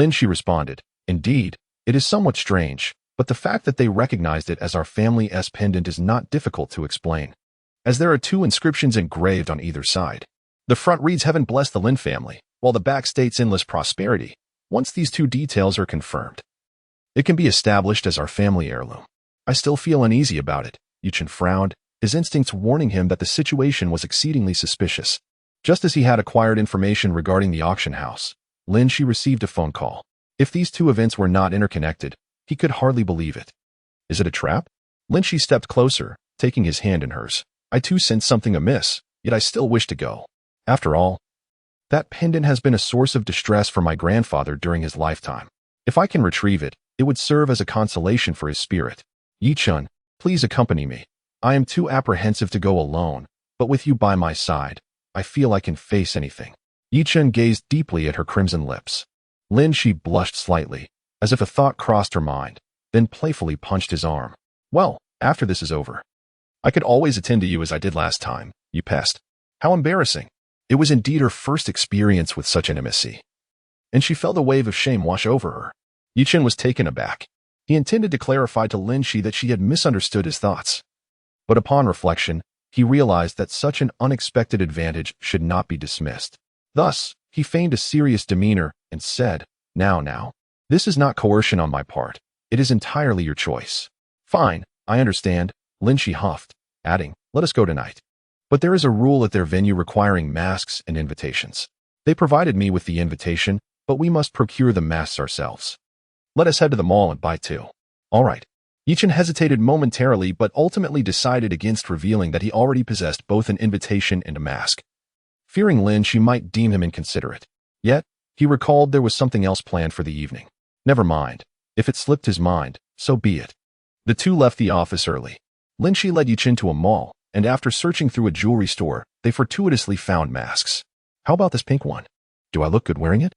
A: Shi responded, indeed, it is somewhat strange, but the fact that they recognized it as our family's pendant is not difficult to explain, as there are 2 inscriptions engraved on either side. The front reads Heaven bless the Lin family, while the back states endless prosperity. Once these 2 details are confirmed, it can be established as our family heirloom. I still feel uneasy about it. Chen frowned, his instincts warning him that the situation was exceedingly suspicious. Just as he had acquired information regarding the auction house, Shi received a phone call. If these 2 events were not interconnected, he could hardly believe it. Is it a trap? Shi stepped closer, taking his hand in hers. I too sense something amiss, yet I still wish to go. After all, that pendant has been a source of distress for my grandfather during his lifetime. If I can retrieve it, it would serve as a consolation for his spirit. Chen, please accompany me. I am too apprehensive to go alone, but with you by my side, I feel I can face anything. Chen gazed deeply at her crimson lips. She blushed slightly, as if a thought crossed her mind, then playfully punched his arm. Well, after this is over, I could always attend to you as I did last time, you pest. How embarrassing. It was indeed her first experience with such intimacy, and she felt a wave of shame wash over her. Chen was taken aback. He intended to clarify to Shi that she had misunderstood his thoughts. But upon reflection, he realized that such an unexpected advantage should not be dismissed. Thus, he feigned a serious demeanor and said, Now, this is not coercion on my part. It is entirely your choice. Fine, I understand, Shi huffed, adding, let us go tonight. But there is a rule at their venue requiring masks and invitations. They provided me with the invitation, but we must procure the masks ourselves. Let us head to the mall and buy 2. All right. Chen hesitated momentarily but ultimately decided against revealing that he already possessed both an invitation and a mask. Fearing she might deem him inconsiderate. Yet, he recalled there was something else planned for the evening. Never mind. If it slipped his mind, so be it. The 2 left the office early. Shi led Chen to a mall, and after searching through a jewelry store, they fortuitously found masks. How about this pink one? Do I look good wearing it?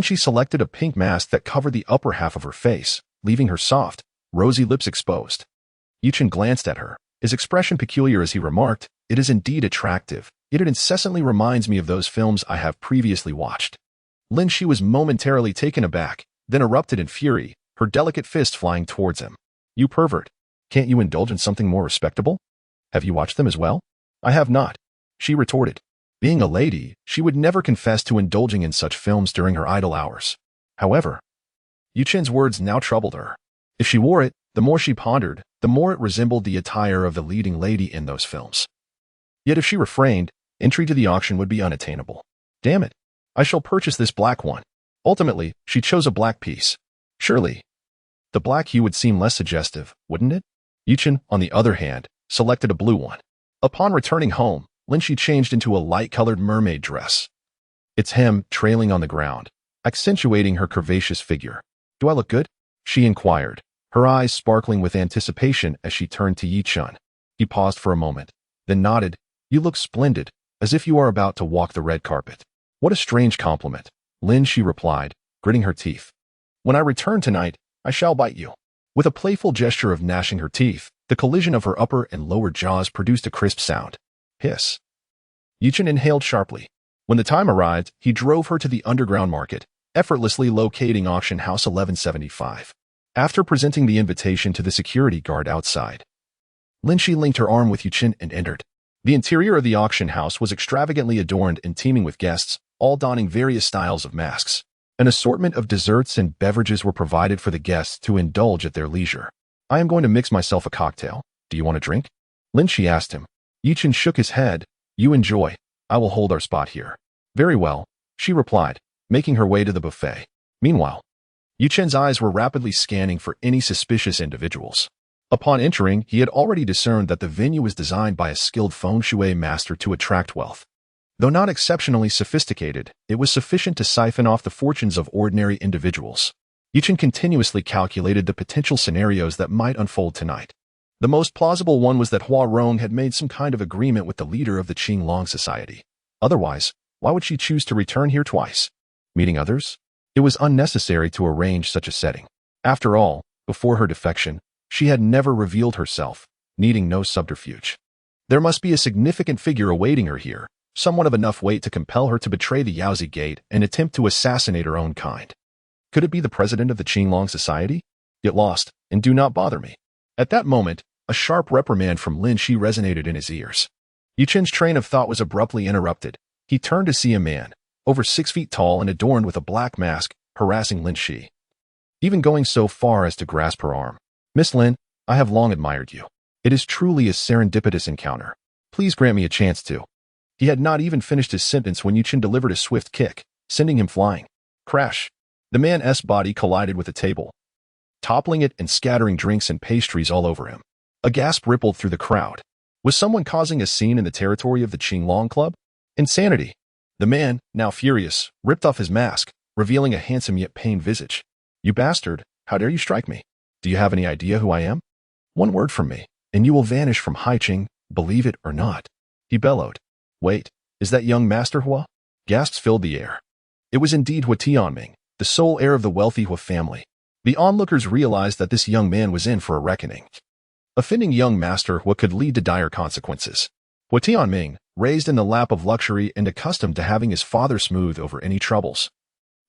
A: Shi selected a pink mask that covered the upper half of her face, leaving her soft, rosy lips exposed. Chen glanced at her, his expression peculiar as he remarked, "It is indeed attractive, yet it incessantly reminds me of those films I have previously watched." Lin Shi was momentarily taken aback, then erupted in fury, her delicate fist flying towards him. "You pervert! Can't you indulge in something more respectable? Have you watched them as well?" "I have not," she retorted. Being a lady, she would never confess to indulging in such films during her idle hours. However, Chen's words now troubled her. If she wore it, the more she pondered, the more it resembled the attire of the leading lady in those films. Yet if she refrained, entry to the auction would be unattainable. "Damn it, I shall purchase this black one." Ultimately, she chose a black piece. Surely, the black hue would seem less suggestive, wouldn't it? Chen, on the other hand, selected a blue one. Upon returning home, Lin Shi changed into a light-colored mermaid dress, its hem trailing on the ground, accentuating her curvaceous figure. "Do I look good?" she inquired, her eyes sparkling with anticipation as she turned to Chen. He paused for a moment, then nodded. "You look splendid, as if you are about to walk the red carpet." "What a strange compliment," Lin Shi replied, gritting her teeth. "When I return tonight, I shall bite you." With a playful gesture of gnashing her teeth, the collision of her upper and lower jaws produced a crisp sound. Hiss. Chen inhaled sharply. When the time arrived, he drove her to the underground market, effortlessly locating auction house 1175. After presenting the invitation to the security guard outside, Lin Shi linked her arm with Chen and entered. The interior of the auction house was extravagantly adorned and teeming with guests, all donning various styles of masks. An assortment of desserts and beverages were provided for the guests to indulge at their leisure. "I am going to mix myself a cocktail. Do you want a drink?" Lin Shi asked him. Chen shook his head. "You enjoy. I will hold our spot here." "Very well," she replied, making her way to the buffet. Meanwhile, Chen's eyes were rapidly scanning for any suspicious individuals. Upon entering, he had already discerned that the venue was designed by a skilled feng shui master to attract wealth. Though not exceptionally sophisticated, it was sufficient to siphon off the fortunes of ordinary individuals. Chen continuously calculated the potential scenarios that might unfold tonight. The most plausible one was that Hua Rong had made some kind of agreement with the leader of the Qinglong Society. Otherwise, why would she choose to return here twice? Meeting others? It was unnecessary to arrange such a setting. After all, before her defection, she had never revealed herself, needing no subterfuge. There must be a significant figure awaiting her here, someone of enough weight to compel her to betray the Yaozi Gate and attempt to assassinate her own kind. Could it be the president of the Qinglong Society? Get lost, and do not bother me. At that moment, a sharp reprimand from Lin Shi resonated in his ears. Chen's train of thought was abruptly interrupted. He turned to see a man, over 6 feet tall and adorned with a black mask, harassing Lin Shi, even going so far as to grasp her arm. "Miss Lin, I have long admired you. It is truly a serendipitous encounter. Please grant me a chance to." He had not even finished his sentence when Chen delivered a swift kick, sending him flying. Crash! The man's body collided with a table, toppling it and scattering drinks and pastries all over him. A gasp rippled through the crowd. Was someone causing a scene in the territory of the Qinglong Club? Insanity! The man, now furious, ripped off his mask, revealing a handsome yet pained visage. "You bastard, how dare you strike me? Do you have any idea who I am? One word from me, and you will vanish from Haicheng, believe it or not," he bellowed. "Wait, is that young Master Hua?" Gasps filled the air. It was indeed Hua Tianming, the sole heir of the wealthy Hua family. The onlookers realized that this young man was in for a reckoning. Offending young Master Hua could lead to dire consequences. Hua Tianming, raised in the lap of luxury and accustomed to having his father smooth over any troubles,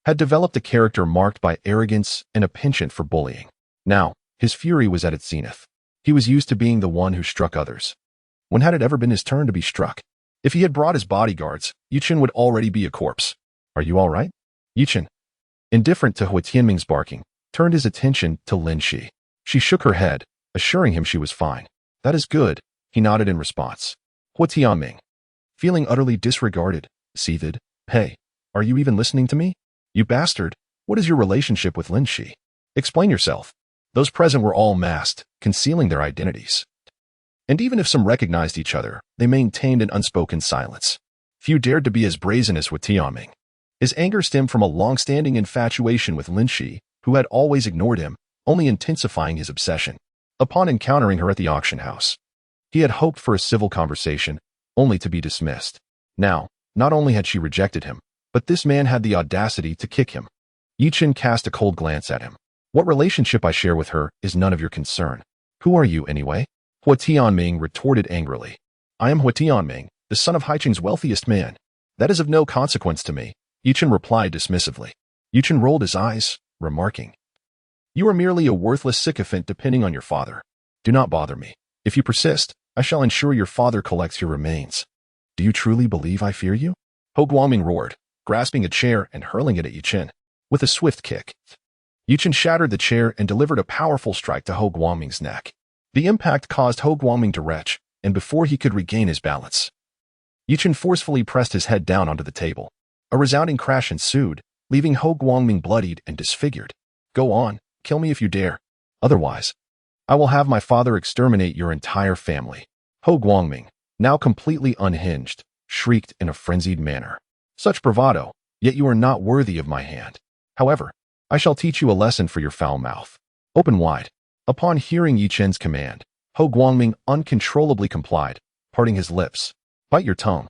A: had developed a character marked by arrogance and a penchant for bullying. Now, his fury was at its zenith. He was used to being the one who struck others. When had it ever been his turn to be struck? If he had brought his bodyguards, Chen would already be a corpse. "Are you all right?" Chen, indifferent to Hua Tianming's barking, turned his attention to Lin Shi. She shook her head, assuring him she was fine. "That is good," he nodded in response. Hua Tianming, feeling utterly disregarded, seethed. "Hey, are you even listening to me? You bastard, what is your relationship with Lin Shi? Explain yourself." Those present were all masked, concealing their identities. And even if some recognized each other, they maintained an unspoken silence. Few dared to be as brazen as Hua Tianming. His anger stemmed from a long-standing infatuation with Lin Shi, who had always ignored him, only intensifying his obsession. Upon encountering her at the auction house, he had hoped for a civil conversation, only to be dismissed. Now, not only had she rejected him, but this man had the audacity to kick him. Chen cast a cold glance at him. What relationship I share with her is none of your concern. Who are you, anyway? Hua Tianming retorted angrily. I am Hua Tianming, the son of Haicheng's wealthiest man. That is of no consequence to me, Yichen replied dismissively. Yichen rolled his eyes, remarking, You are merely a worthless sycophant depending on your father. Do not bother me. If you persist, I shall ensure your father collects your remains. Do you truly believe I fear you? Ho Guangming roared, grasping a chair and hurling it at Yichen. With a swift kick, Yichen shattered the chair and delivered a powerful strike to Ho Guangming's neck. The impact caused Ho Guangming to retch, and before he could regain his balance, Yichen forcefully pressed his head down onto the table. A resounding crash ensued, leaving Ho Guangming bloodied and disfigured. Go on, kill me if you dare. Otherwise, I will have my father exterminate your entire family. Ho Guangming, now completely unhinged, shrieked in a frenzied manner. Such bravado, yet you are not worthy of my hand. However, I shall teach you a lesson for your foul mouth. Open wide. Upon hearing Yichen's command, Ho Guangming uncontrollably complied, parting his lips. Bite your tongue,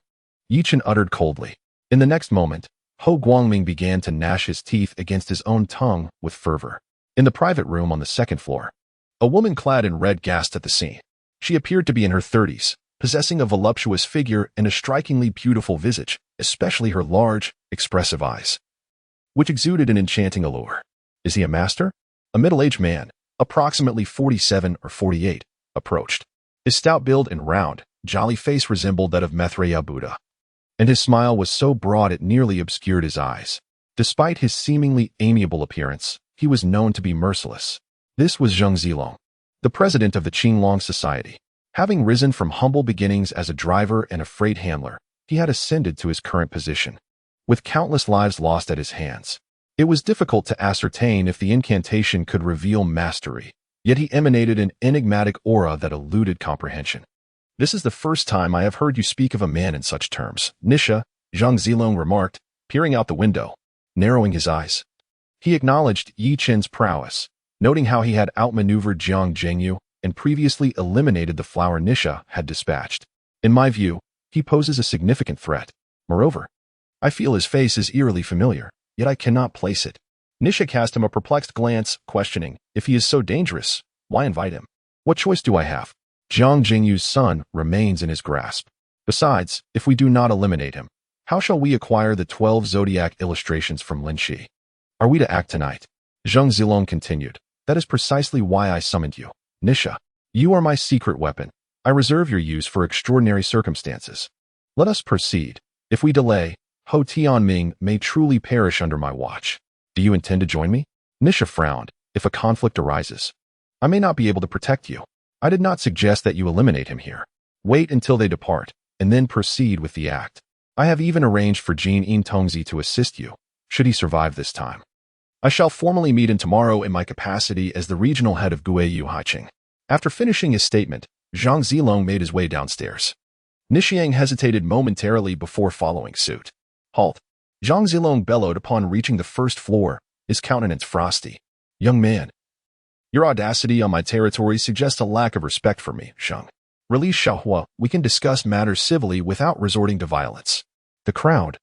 A: Yichen uttered coldly. In the next moment, Ho Guangming began to gnash his teeth against his own tongue with fervor. In the private room on the second floor, a woman clad in red gasped at the scene. She appeared to be in her 30s, possessing a voluptuous figure and a strikingly beautiful visage, especially her large, expressive eyes, which exuded an enchanting allure. Is he a master? A middle-aged man, approximately 47 or 48, approached. His stout build and round, jolly face resembled that of Maitreya Buddha, and his smile was so broad it nearly obscured his eyes. Despite his seemingly amiable appearance, he was known to be merciless. This was Zhang Zilong, the president of the Qinglong Society. Having risen from humble beginnings as a driver and a freight handler, he had ascended to his current position, with countless lives lost at his hands. It was difficult to ascertain if the incantation could reveal mastery, yet he emanated an enigmatic aura that eluded comprehension. This is the first time I have heard you speak of a man in such terms, Nisha, Zhang Zilong remarked, peering out the window, narrowing his eyes. He acknowledged Yi Chen's prowess, noting how he had outmaneuvered Jiang Zhengyu and previously eliminated the flower Nisha had dispatched. In my view, he poses a significant threat. Moreover, I feel his face is eerily familiar, yet I cannot place it. Nisha cast him a perplexed glance, questioning, if he is so dangerous, why invite him? What choice do I have? Jiang Jingyu's son remains in his grasp. Besides, if we do not eliminate him, how shall we acquire the 12 zodiac illustrations from Lin Shi? Are we to act tonight? Zhang Zilong continued. That is precisely why I summoned you. Nisha, you are my secret weapon. I reserve your use for extraordinary circumstances. Let us proceed. If we delay, Ho Tianming may truly perish under my watch. Do you intend to join me? Nisha frowned. If a conflict arises, I may not be able to protect you. I did not suggest that you eliminate him here. Wait until they depart, and then proceed with the act. I have even arranged for Jin In Tongzi to assist you, should he survive this time. I shall formally meet him tomorrow in my capacity as the regional head of Guiyu Haicheng. After finishing his statement, Zhang Zilong made his way downstairs. Nishiang hesitated momentarily before following suit. Halt! Zhang Zilong bellowed upon reaching the first floor, his countenance frosty. Young man, your audacity on my territory suggests a lack of respect for me, Zhang. Release Xiaohua, we can discuss matters civilly without resorting to violence. The crowd,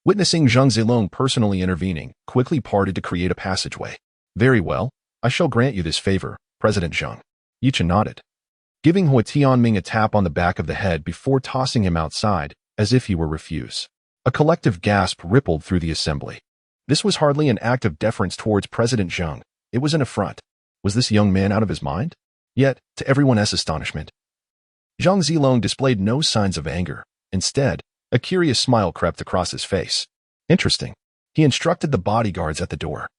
A: witnessing Zhang Zilong personally intervening, quickly parted to create a passageway. Very well, I shall grant you this favor, President Zhang. Yichen nodded, giving Hua Tianming a tap on the back of the head before tossing him outside, as if he were refused. A collective gasp rippled through the assembly. This was hardly an act of deference towards President Zhang. It was an affront. Was this young man out of his mind? Yet, to everyone else's astonishment, Zhang Zilong displayed no signs of anger. Instead, a curious smile crept across his face. Interesting. He instructed the bodyguards at the door.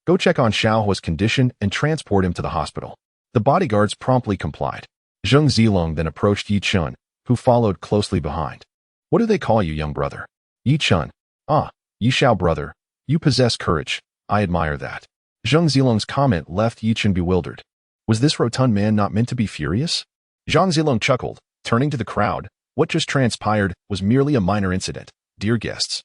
A: Go check on Xiaohua's condition and transport him to the hospital. The bodyguards promptly complied. Zhang Zilong then approached Yi Chen, who followed closely behind. What do they call you, young brother? Yi Chen. Ah, Yi Xiao brother. You possess courage. I admire that. Zhang Zilong's comment left Yi Chen bewildered. Was this rotund man not meant to be furious? Zhang Zilong chuckled, turning to the crowd. What just transpired was merely a minor incident. Dear guests,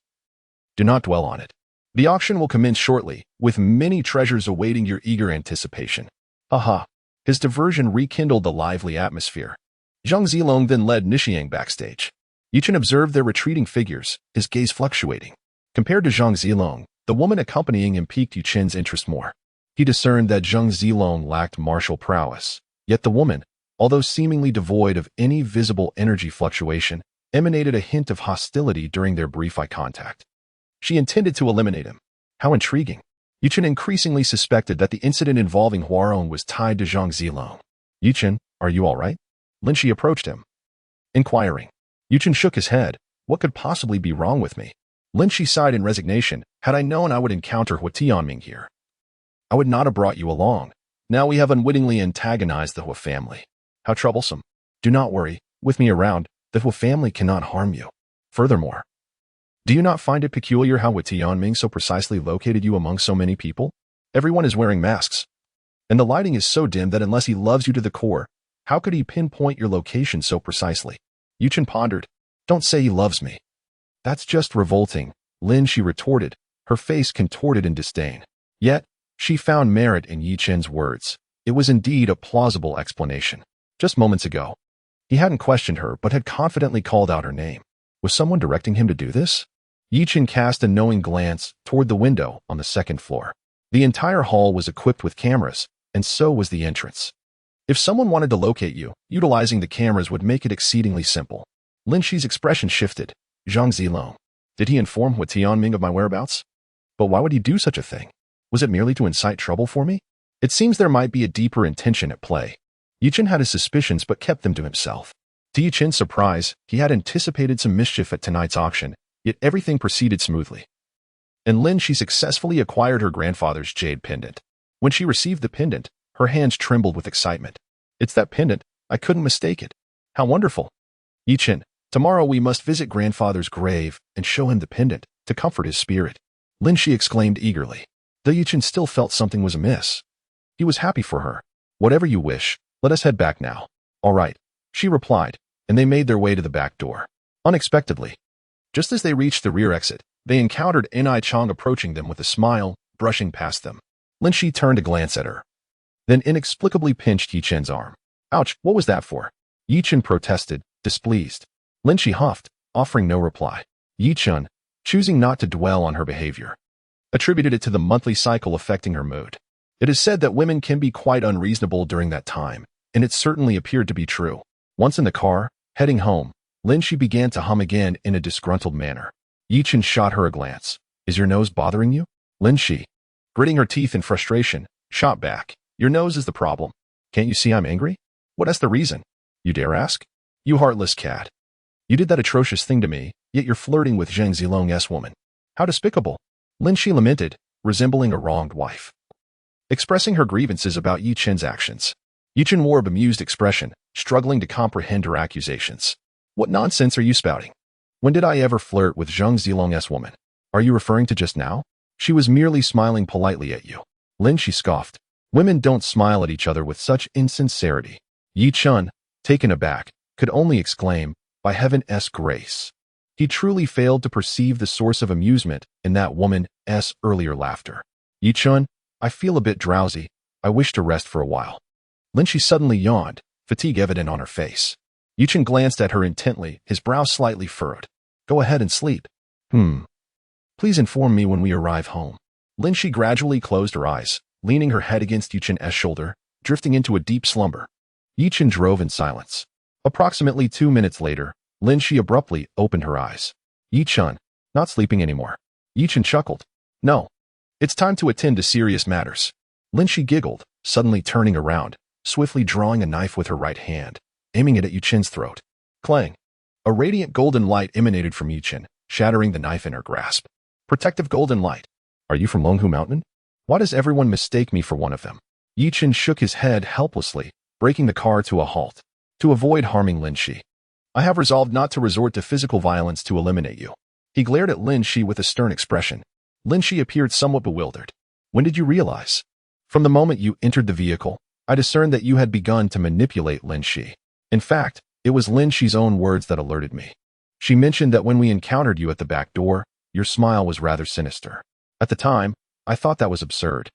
A: do not dwell on it. The auction will commence shortly, with many treasures awaiting your eager anticipation. Haha. His diversion rekindled the lively atmosphere. Zhang Zilong then led Nishiang backstage. Yi Chen observed their retreating figures, his gaze fluctuating. Compared to Zhang Zilong, the woman accompanying him piqued Yi Chen's interest more. He discerned that Zheng Zilong lacked martial prowess, yet the woman, although seemingly devoid of any visible energy fluctuation, emanated a hint of hostility during their brief eye contact. She intended to eliminate him. How intriguing. Chen increasingly suspected that the incident involving Huarong was tied to Zhang Zilong. Chen, are you all right? Linshi approached him, inquiring. Chen shook his head. What could possibly be wrong with me? Linshi sighed in resignation. Had I known I would encounter Hua Tianming here, I would not have brought you along. Now we have unwittingly antagonized the Hua family. How troublesome. Do not worry. With me around, the Hua family cannot harm you. Furthermore, do you not find it peculiar how Hua Tianming so precisely located you among so many people? Everyone is wearing masks. And the lighting is so dim that unless he loves you to the core, how could he pinpoint your location so precisely? Chen pondered. Don't say he loves me. That's just revolting, she retorted, her face contorted in disdain. Yet, she found merit in Chen's words. It was indeed a plausible explanation. Just moments ago, he hadn't questioned her but had confidently called out her name. Was someone directing him to do this? Chen cast a knowing glance toward the window on the second floor. The entire hall was equipped with cameras, and so was the entrance. If someone wanted to locate you, utilizing the cameras would make it exceedingly simple. Linshi's expression shifted. Zhang Zilong. Did he inform Hua Tianming of my whereabouts? But why would he do such a thing? Was it merely to incite trouble for me? It seems there might be a deeper intention at play. Chen had his suspicions but kept them to himself. To Chen's surprise, he had anticipated some mischief at tonight's auction, yet everything proceeded smoothly. And she successfully acquired her grandfather's jade pendant. When she received the pendant, her hands trembled with excitement. It's that pendant. I couldn't mistake it. How wonderful. Chen, tomorrow we must visit grandfather's grave and show him the pendant to comfort his spirit. She exclaimed eagerly. Though Chen still felt something was amiss. He was happy for her. Whatever you wish, let us head back now. All right, she replied, and they made their way to the back door. Unexpectedly, just as they reached the rear exit, they encountered Ni Chong approaching them with a smile, brushing past them. Linshi turned to glance at her, then inexplicably pinched Chen's arm. Ouch, what was that for? Chen protested, displeased. Linshi huffed, offering no reply. Chen, choosing not to dwell on her behavior, attributed it to the monthly cycle affecting her mood. It is said that women can be quite unreasonable during that time, and it certainly appeared to be true. Once in the car, heading home, Linshi began to hum again in a disgruntled manner. Chen shot her a glance. Is your nose bothering you? Linshi, gritting her teeth in frustration, shot back. Your nose is the problem. Can't you see I'm angry? What's the reason? You dare ask? You heartless cat. You did that atrocious thing to me, yet you're flirting with Zheng Zilong's woman. How despicable. Linshi lamented, resembling a wronged wife, expressing her grievances about Chen's actions. Chen wore a bemused expression, struggling to comprehend her accusations. What nonsense are you spouting? When did I ever flirt with Zheng Zilong's woman? Are you referring to just now? She was merely smiling politely at you. Linshi scoffed. Women don't smile at each other with such insincerity. Chen, taken aback, could only exclaim, by heaven's grace. He truly failed to perceive the source of amusement in that woman's earlier laughter. Chen, I feel a bit drowsy. I wish to rest for a while. Linshi suddenly yawned, fatigue evident on her face. Chen glanced at her intently, his brow slightly furrowed. Go ahead and sleep. Please inform me when we arrive home. Linshi gradually closed her eyes, leaning her head against Chen's shoulder, drifting into a deep slumber. Chen drove in silence. Approximately 2 minutes later, Linshi abruptly opened her eyes. Chen, not sleeping anymore. Chen chuckled. No. It's time to attend to serious matters. Linshi giggled, suddenly turning around, swiftly drawing a knife with her right hand, aiming it at Chen's throat. Clang. A radiant golden light emanated from Chen, shattering the knife in her grasp. Protective golden light. Are you from Longhu Mountain? Why does everyone mistake me for one of them? Chen shook his head helplessly, braking the car to a halt. To avoid harming Linshi, I have resolved not to resort to physical violence to eliminate you. He glared at Linshi with a stern expression. Linshi appeared somewhat bewildered. When did you realize? From the moment you entered the vehicle, I discerned that you had begun to manipulate Linshi. In fact, it was Linshi's own words that alerted me. She mentioned that when we encountered you at the back door, your smile was rather sinister. At the time, I thought that was absurd,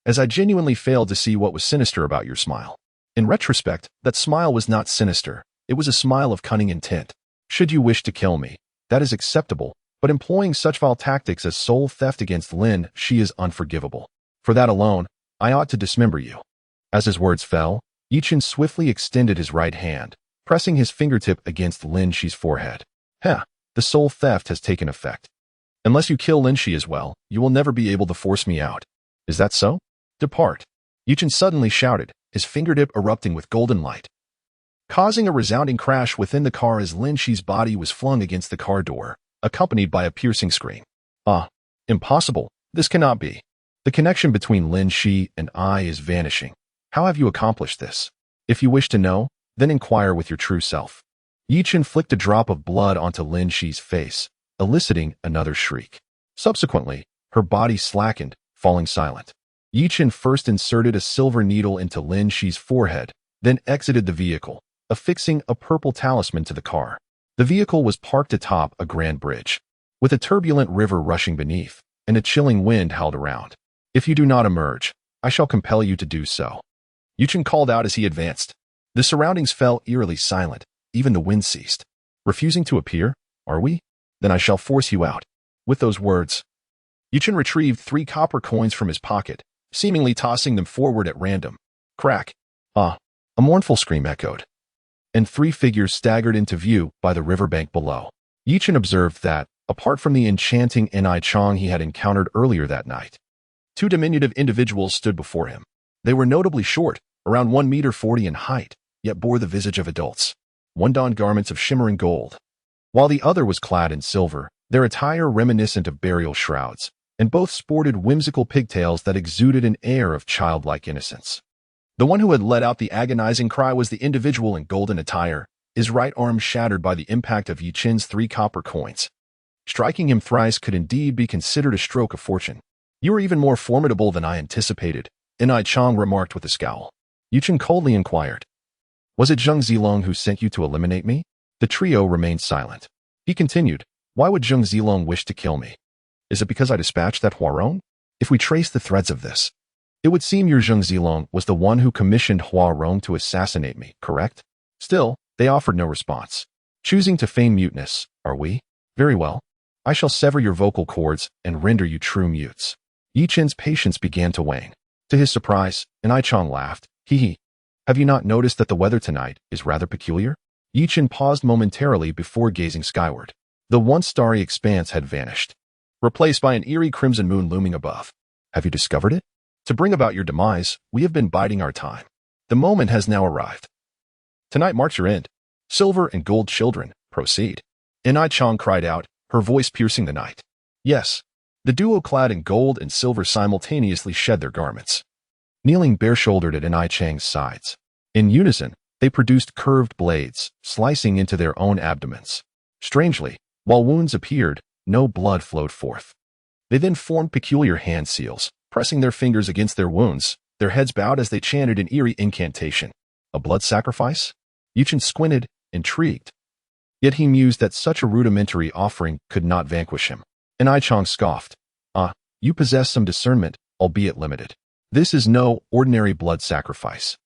A: as I genuinely failed to see what was sinister about your smile. In retrospect, that smile was not sinister. It was a smile of cunning intent. Should you wish to kill me, that is acceptable, but employing such vile tactics as soul theft against Lin, she is unforgivable. For that alone, I ought to dismember you. As his words fell, Chen swiftly extended his right hand, pressing his fingertip against Lin Shi's forehead. Heh, the soul theft has taken effect. Unless you kill Lin Shi as well, you will never be able to force me out. Is that so? Depart. Chen suddenly shouted, his fingertip erupting with golden light, causing a resounding crash within the car as Lin Shi's body was flung against the car door, accompanied by a piercing scream. Ah, impossible. This cannot be. The connection between Lin Shi and I is vanishing. How have you accomplished this? If you wish to know, then inquire with your true self. Chen flicked a drop of blood onto Lin Shi's face, eliciting another shriek. Subsequently, her body slackened, falling silent. Chen first inserted a silver needle into Lin Shi's forehead, then exited the vehicle, affixing a purple talisman to the car. The vehicle was parked atop a grand bridge, with a turbulent river rushing beneath, and a chilling wind howled around. If you do not emerge, I shall compel you to do so. Chen called out as he advanced. The surroundings fell eerily silent, even the wind ceased. Refusing to appear, are we? Then I shall force you out. With those words, Chen retrieved 3 copper coins from his pocket, seemingly tossing them forward at random. Crack. Ah, a mournful scream echoed, and 3 figures staggered into view by the riverbank below. Chen observed that, apart from the enchanting Ni Chong he had encountered earlier that night, 2 diminutive individuals stood before him. They were notably short, around 1.40 meters in height, yet bore the visage of adults. One donned garments of shimmering gold, while the other was clad in silver, their attire reminiscent of burial shrouds, and both sported whimsical pigtails that exuded an air of childlike innocence. The one who had let out the agonizing cry was the individual in golden attire, his right arm shattered by the impact of Chen's 3 copper coins. Striking him thrice could indeed be considered a stroke of fortune. You are even more formidable than I anticipated, Ni Chong remarked with a scowl. Chen coldly inquired, was it Zheng Zilong who sent you to eliminate me? The trio remained silent. He continued, why would Zheng Zilong wish to kill me? Is it because I dispatched that Huarong? If we trace the threads of this, it would seem your Zheng Zilong was the one who commissioned Huarong to assassinate me, correct? Still, they offered no response. Choosing to feign muteness, are we? Very well. I shall sever your vocal cords and render you true mutes. Chen's patience began to wane. To his surprise, Ni Chong laughed. Hee hee. Have you not noticed that the weather tonight is rather peculiar? Chen paused momentarily before gazing skyward. The once starry expanse had vanished, replaced by an eerie crimson moon looming above. Have you discovered it? To bring about your demise, we have been biding our time. The moment has now arrived. Tonight marks your end. Silver and gold children, proceed. Ni Chong cried out, her voice piercing the night. Yes. The duo clad in gold and silver simultaneously shed their garments, kneeling bare-shouldered at Ni Chang's sides. In unison, they produced curved blades, slicing into their own abdomens. Strangely, while wounds appeared, no blood flowed forth. They then formed peculiar hand seals, pressing their fingers against their wounds, their heads bowed as they chanted an eerie incantation. A blood sacrifice? Chen squinted, intrigued. Yet he mused that such a rudimentary offering could not vanquish him. Ni Chong scoffed. Ah, you possess some discernment, albeit limited. This is no ordinary blood sacrifice.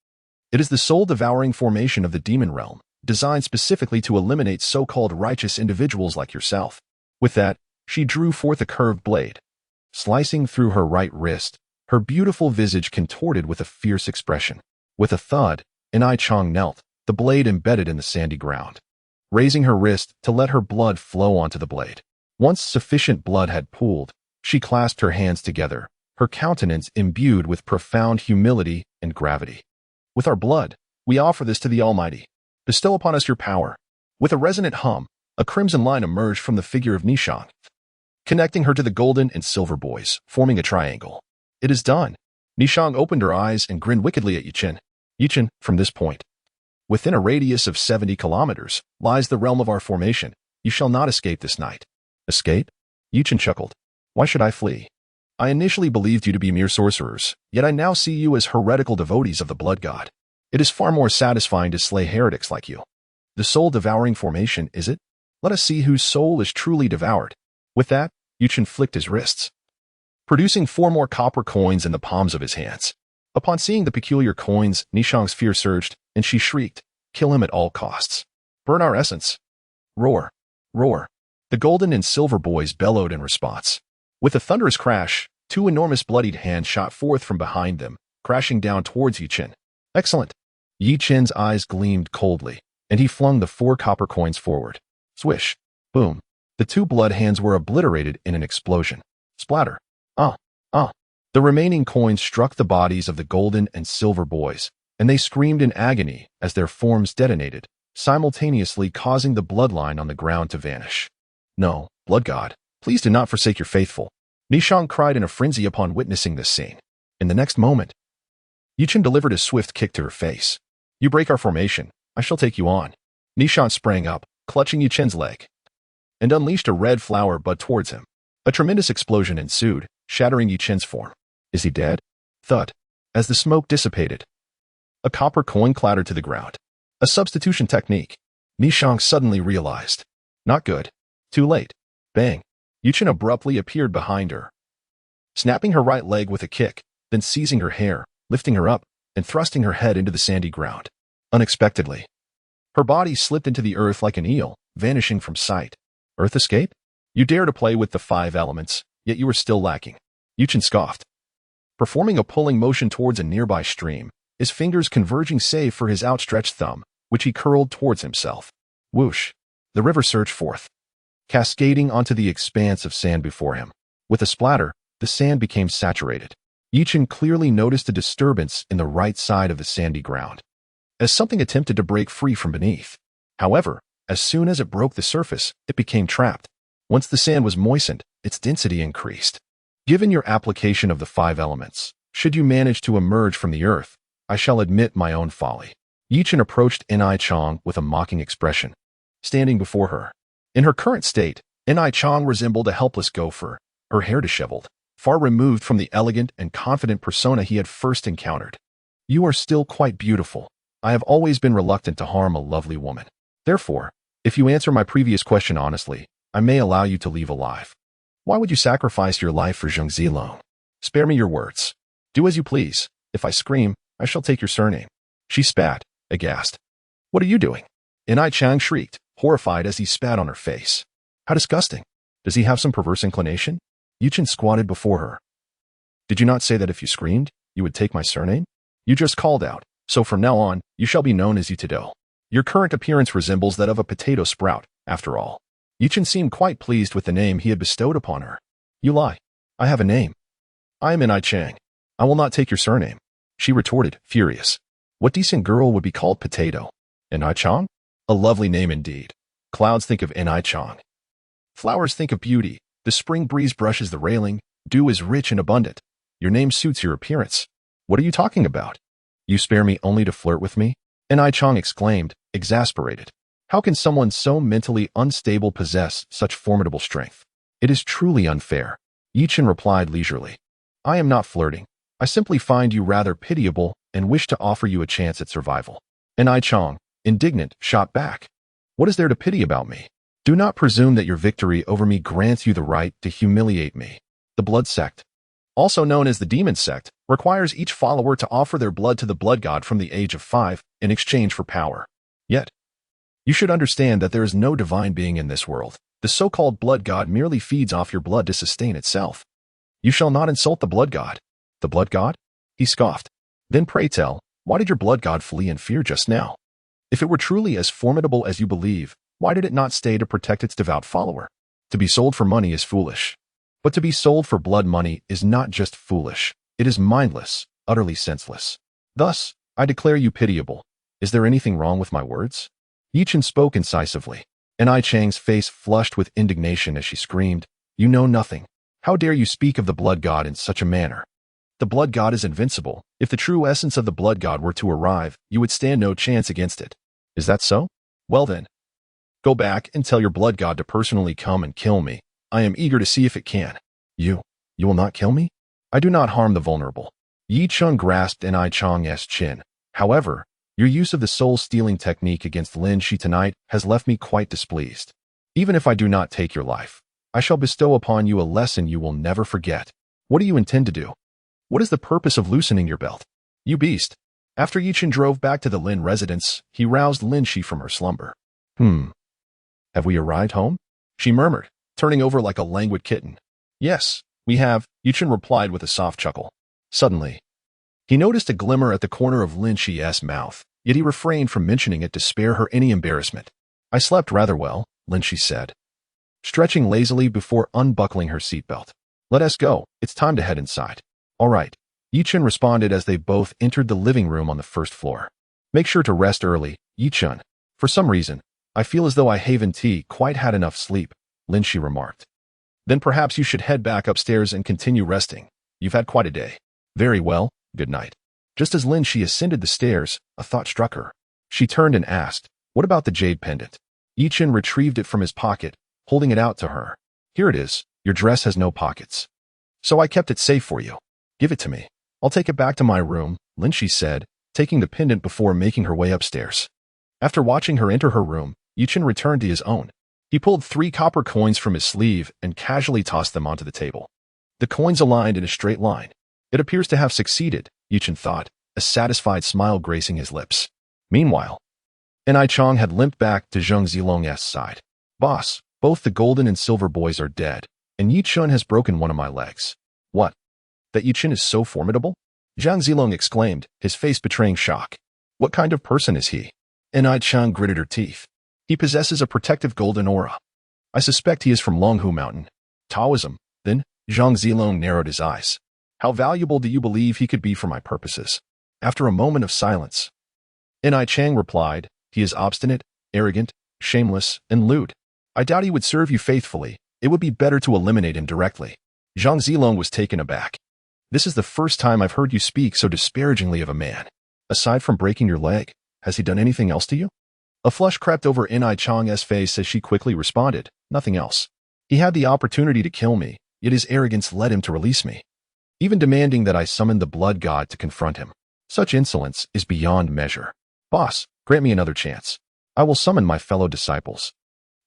A: It is the soul-devouring formation of the demon realm, designed specifically to eliminate so-called righteous individuals like yourself. With that, she drew forth a curved blade. Slicing through her right wrist, her beautiful visage contorted with a fierce expression. With a thud, Ni Chong knelt, the blade embedded in the sandy ground, raising her wrist to let her blood flow onto the blade. Once sufficient blood had pooled, she clasped her hands together, her countenance imbued with profound humility and gravity. With our blood, we offer this to the Almighty. Bestow upon us your power. With a resonant hum, a crimson line emerged from the figure of Nishang, connecting her to the golden and silver boys, forming a triangle. It is done. Nishang opened her eyes and grinned wickedly at Chen. Chen, from this point, within a radius of 70 kilometers, lies the realm of our formation. You shall not escape this night. Escape? Chen chuckled. Why should I flee? I initially believed you to be mere sorcerers, yet I now see you as heretical devotees of the blood god. It is far more satisfying to slay heretics like you. The soul-devouring formation, is it? Let us see whose soul is truly devoured. With that, Chen flicked his wrists, producing 4 more copper coins in the palms of his hands. Upon seeing the peculiar coins, Nishang's fear surged, and she shrieked, kill him at all costs. Burn our essence. Roar. Roar. The golden and silver boys bellowed in response. With a thunderous crash, Two enormous bloodied hands shot forth from behind them, crashing down towards Yi Chen. Excellent. Yi Chen's eyes gleamed coldly, and he flung the 4 copper coins forward. Swish. Boom. The 2 blood hands were obliterated in an explosion. Splatter. Ah. The remaining coins struck the bodies of the golden and silver boys, and they screamed in agony as their forms detonated, simultaneously causing the bloodline on the ground to vanish. No, blood god, please do not forsake your faithful. Nishang cried in a frenzy upon witnessing this scene. In the next moment, Yi Chen delivered a swift kick to her face. You break our formation, I shall take you on. Nishang sprang up, clutching Yi Chen's leg, and unleashed a red flower bud towards him. A tremendous explosion ensued, shattering Yi Chen's form. Is he dead? Thud. As the smoke dissipated, a copper coin clattered to the ground. A substitution technique. Nishang suddenly realized. Not good. Too late. Bang. Yi Chen abruptly appeared behind her, snapping her right leg with a kick, then seizing her hair, lifting her up, and thrusting her head into the sandy ground. Unexpectedly, her body slipped into the earth like an eel, vanishing from sight. Earth escape? You dare to play with the 5 elements, yet you are still lacking. Yi Chen scoffed, performing a pulling motion towards a nearby stream, his fingers converging save for his outstretched thumb, which he curled towards himself. Whoosh! The river surged forth, cascading onto the expanse of sand before him. With a splatter, the sand became saturated. Yi Chen clearly noticed a disturbance in the right side of the sandy ground, as something attempted to break free from beneath. However, as soon as it broke the surface, it became trapped. Once the sand was moistened, its density increased. Given your application of the 5 elements, should you manage to emerge from the earth, I shall admit my own folly. Yi Chen approached Enai Chong with a mocking expression, standing before her. In her current state, Enai Chong resembled a helpless gopher, her hair disheveled, far removed from the elegant and confident persona he had first encountered. You are still quite beautiful. I have always been reluctant to harm a lovely woman. Therefore, if you answer my previous question honestly, I may allow you to leave alive. Why would you sacrifice your life for Zheng Zilong? Spare me your words. Do as you please. If I scream, I shall take your surname. She spat, aghast. What are you doing? Enai Chang shrieked, horrified as he spat on her face. How disgusting. Does he have some perverse inclination? Yi Chen squatted before her. Did you not say that if you screamed, you would take my surname? You just called out, so from now on, you shall be known as Yutado. Your current appearance resembles that of a potato sprout, after all. Yi Chen seemed quite pleased with the name he had bestowed upon her. You lie. I have a name. I am Enai Chang. I will not take your surname. She retorted, furious. What decent girl would be called Potato? Enai Chang? A lovely name indeed. Clouds think of Enai Chang. Flowers think of beauty. The spring breeze brushes the railing. Dew is rich and abundant. Your name suits your appearance. What are you talking about? You spare me only to flirt with me? Enai Chang exclaimed, exasperated. How can someone so mentally unstable possess such formidable strength? It is truly unfair. Yi Chen replied leisurely. I am not flirting. I simply find you rather pitiable and wish to offer you a chance at survival. Enai Chang, indignant, shot back. What is there to pity about me? Do not presume that your victory over me grants you the right to humiliate me. The blood sect, also known as the demon sect, requires each follower to offer their blood to the blood god from the age of 5 in exchange for power. Yet, you should understand that there is no divine being in this world. The so-called blood god merely feeds off your blood to sustain itself. You shall not insult the blood god. The blood god? He scoffed. Then pray tell, why did your blood god flee in fear just now? If it were truly as formidable as you believe, why did it not stay to protect its devout follower? To be sold for money is foolish. But to be sold for blood money is not just foolish. It is mindless, utterly senseless. Thus, I declare you pitiable. Is there anything wrong with my words? Yi Chen spoke incisively. Enai Chang's face flushed with indignation as she screamed, You know nothing. How dare you speak of the blood god in such a manner? The blood god is invincible. If the true essence of the blood god were to arrive, you would stand no chance against it. Is that so? Well then, go back and tell your blood god to personally come and kill me. I am eager to see if it can. You will not kill me? I do not harm the vulnerable. Yi Chen grasped Enai Chang's chin. However, your use of the soul-stealing technique against Lin Shi tonight has left me quite displeased. Even if I do not take your life, I shall bestow upon you a lesson you will never forget. What do you intend to do? What is the purpose of loosening your belt? You beast. After Yi Chen drove back to the Lin residence, he roused Lin Shi from her slumber. Have we arrived home? She murmured, turning over like a languid kitten. Yes, We have, Chen replied with a soft chuckle. Suddenly, he noticed a glimmer at the corner of Lin Shi's mouth, yet he refrained from mentioning it to spare her any embarrassment. I slept rather well, Lin Shi said, stretching lazily before unbuckling her seatbelt. Let us go, it's time to head inside. All right, Chen responded as they both entered the living room on the first floor. Make sure to rest early, Chen. For some reason, I feel as though I haven't quite had enough sleep, Lin Shi remarked. Then perhaps you should head back upstairs and continue resting. You've had quite a day. Very well, good night. Just as Lin Shi ascended the stairs, a thought struck her. She turned and asked, what about the jade pendant? Chen retrieved it from his pocket, holding it out to her. Here it is, your dress has no pockets. So I kept it safe for you. Give it to me. I'll take it back to my room, Lin Shi said, taking the pendant before making her way upstairs. After watching her enter her room, Chen returned to his own. He pulled 3 copper coins from his sleeve and casually tossed them onto the table. The coins aligned in a straight line. It appears to have succeeded, Chen thought, a satisfied smile gracing his lips. Meanwhile, N.I. Chong had limped back to Zhang Zilong's side. Boss, both the golden and silver boys are dead, and Chen has broken one of my legs. What? That Chen is so formidable? Zhang Zilong exclaimed, his face betraying shock. What kind of person is he? N.I. Chong gritted her teeth. He possesses a protective golden aura. I suspect he is from Longhu Mountain. Taoism, then, Zhang Zilong narrowed his eyes. How valuable do you believe he could be for my purposes? After a moment of silence, N.I. Chang replied, he is obstinate, arrogant, shameless, and lewd. I doubt he would serve you faithfully. It would be better to eliminate him directly. Zhang Zilong was taken aback. This is the first time I've heard you speak so disparagingly of a man. Aside from breaking your leg, has he done anything else to you? A flush crept over N.I. Chang's face as she quickly responded, nothing else. He had the opportunity to kill me, yet his arrogance led him to release me, even demanding that I summon the blood god to confront him. Such insolence is beyond measure. Boss, grant me another chance. I will summon my fellow disciples,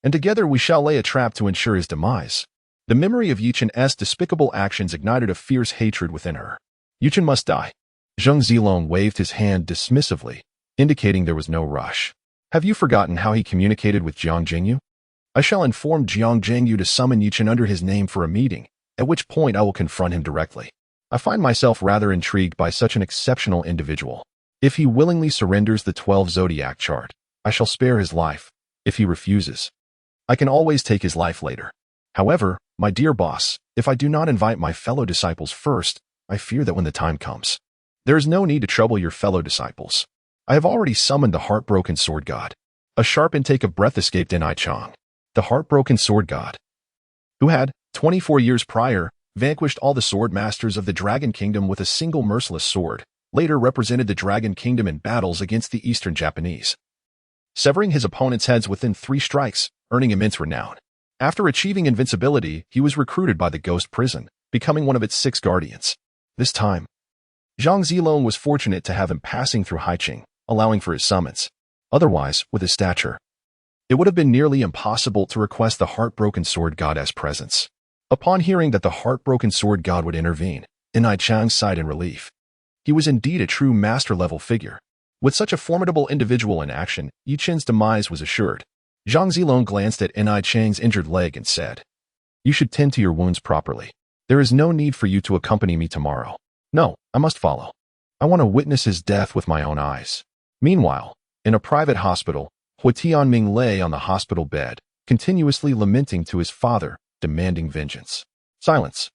A: and together we shall lay a trap to ensure his demise. The memory of Chen's despicable actions ignited a fierce hatred within her. Chen must die. Zhang Zilong waved his hand dismissively, indicating there was no rush. Have you forgotten how he communicated with Jiang Jingyu? I shall inform Jiang Jingyu to summon Chen under his name for a meeting, at which point I will confront him directly. I find myself rather intrigued by such an exceptional individual. If he willingly surrenders the 12 zodiac chart, I shall spare his life. If he refuses, I can always take his life later. However, my dear boss, if I do not invite my fellow disciples first, I fear that when the time comes, there is no need to trouble your fellow disciples. I have already summoned the heartbroken sword god. A sharp intake of breath escaped N.I. Chong. The heartbroken sword god, who had, 24 years prior, vanquished all the sword masters of the Dragon Kingdom with a single merciless sword, later represented the Dragon Kingdom in battles against the Eastern Japanese, severing his opponents' heads within 3 strikes, earning immense renown. After achieving invincibility, he was recruited by the Ghost Prison, becoming one of its 6 guardians. This time, Zhang Zilong was fortunate to have him passing through Haiqing, allowing for his summons. Otherwise, with his stature, it would have been nearly impossible to request the heartbroken sword god as presence. Upon hearing that the heartbroken sword god would intervene, N.I. Chang sighed in relief. He was indeed a true master-level figure. With such a formidable individual in action, Chen's demise was assured. Zhang Zilong glanced at N.I. Chang's injured leg and said, You should tend to your wounds properly. There is no need for you to accompany me tomorrow. No, I must follow. I want to witness his death with my own eyes. Meanwhile, in a private hospital, Hu Tianming lay on the hospital bed, continuously lamenting to his father, demanding vengeance. Silence.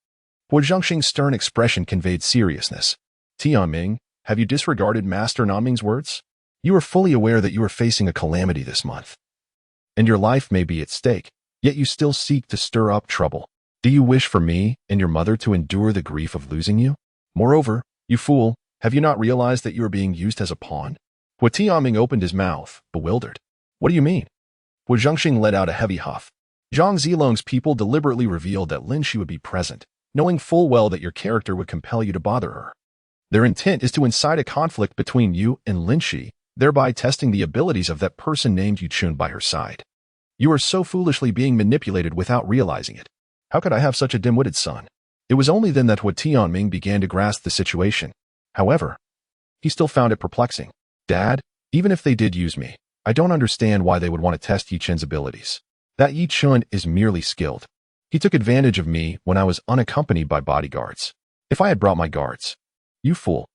A: Hu Zhengxing's stern expression conveyed seriousness. Tianming, have you disregarded Master Nanming's words? You are fully aware that you are facing a calamity this month, and your life may be at stake, yet you still seek to stir up trouble. Do you wish for me and your mother to endure the grief of losing you? Moreover, you fool, have you not realized that you are being used as a pawn? Hu Tianming opened his mouth, bewildered. What do you mean? Hu Zhengxing let out a heavy huff. Zhang Zilong's people deliberately revealed that Lin Shi would be present, knowing full well that your character would compel you to bother her. Their intent is to incite a conflict between you and Lin Shi, thereby testing the abilities of that person named Chen by her side. You are so foolishly being manipulated without realizing it. How could I have such a dim-witted son? It was only then that Hu Tianming began to grasp the situation. However, he still found it perplexing. Dad, even if they did use me, I don't understand why they would want to test Yi Chen's abilities. That Yi Chen is merely skilled. He took advantage of me when I was unaccompanied by bodyguards. If I had brought my guards. You fool.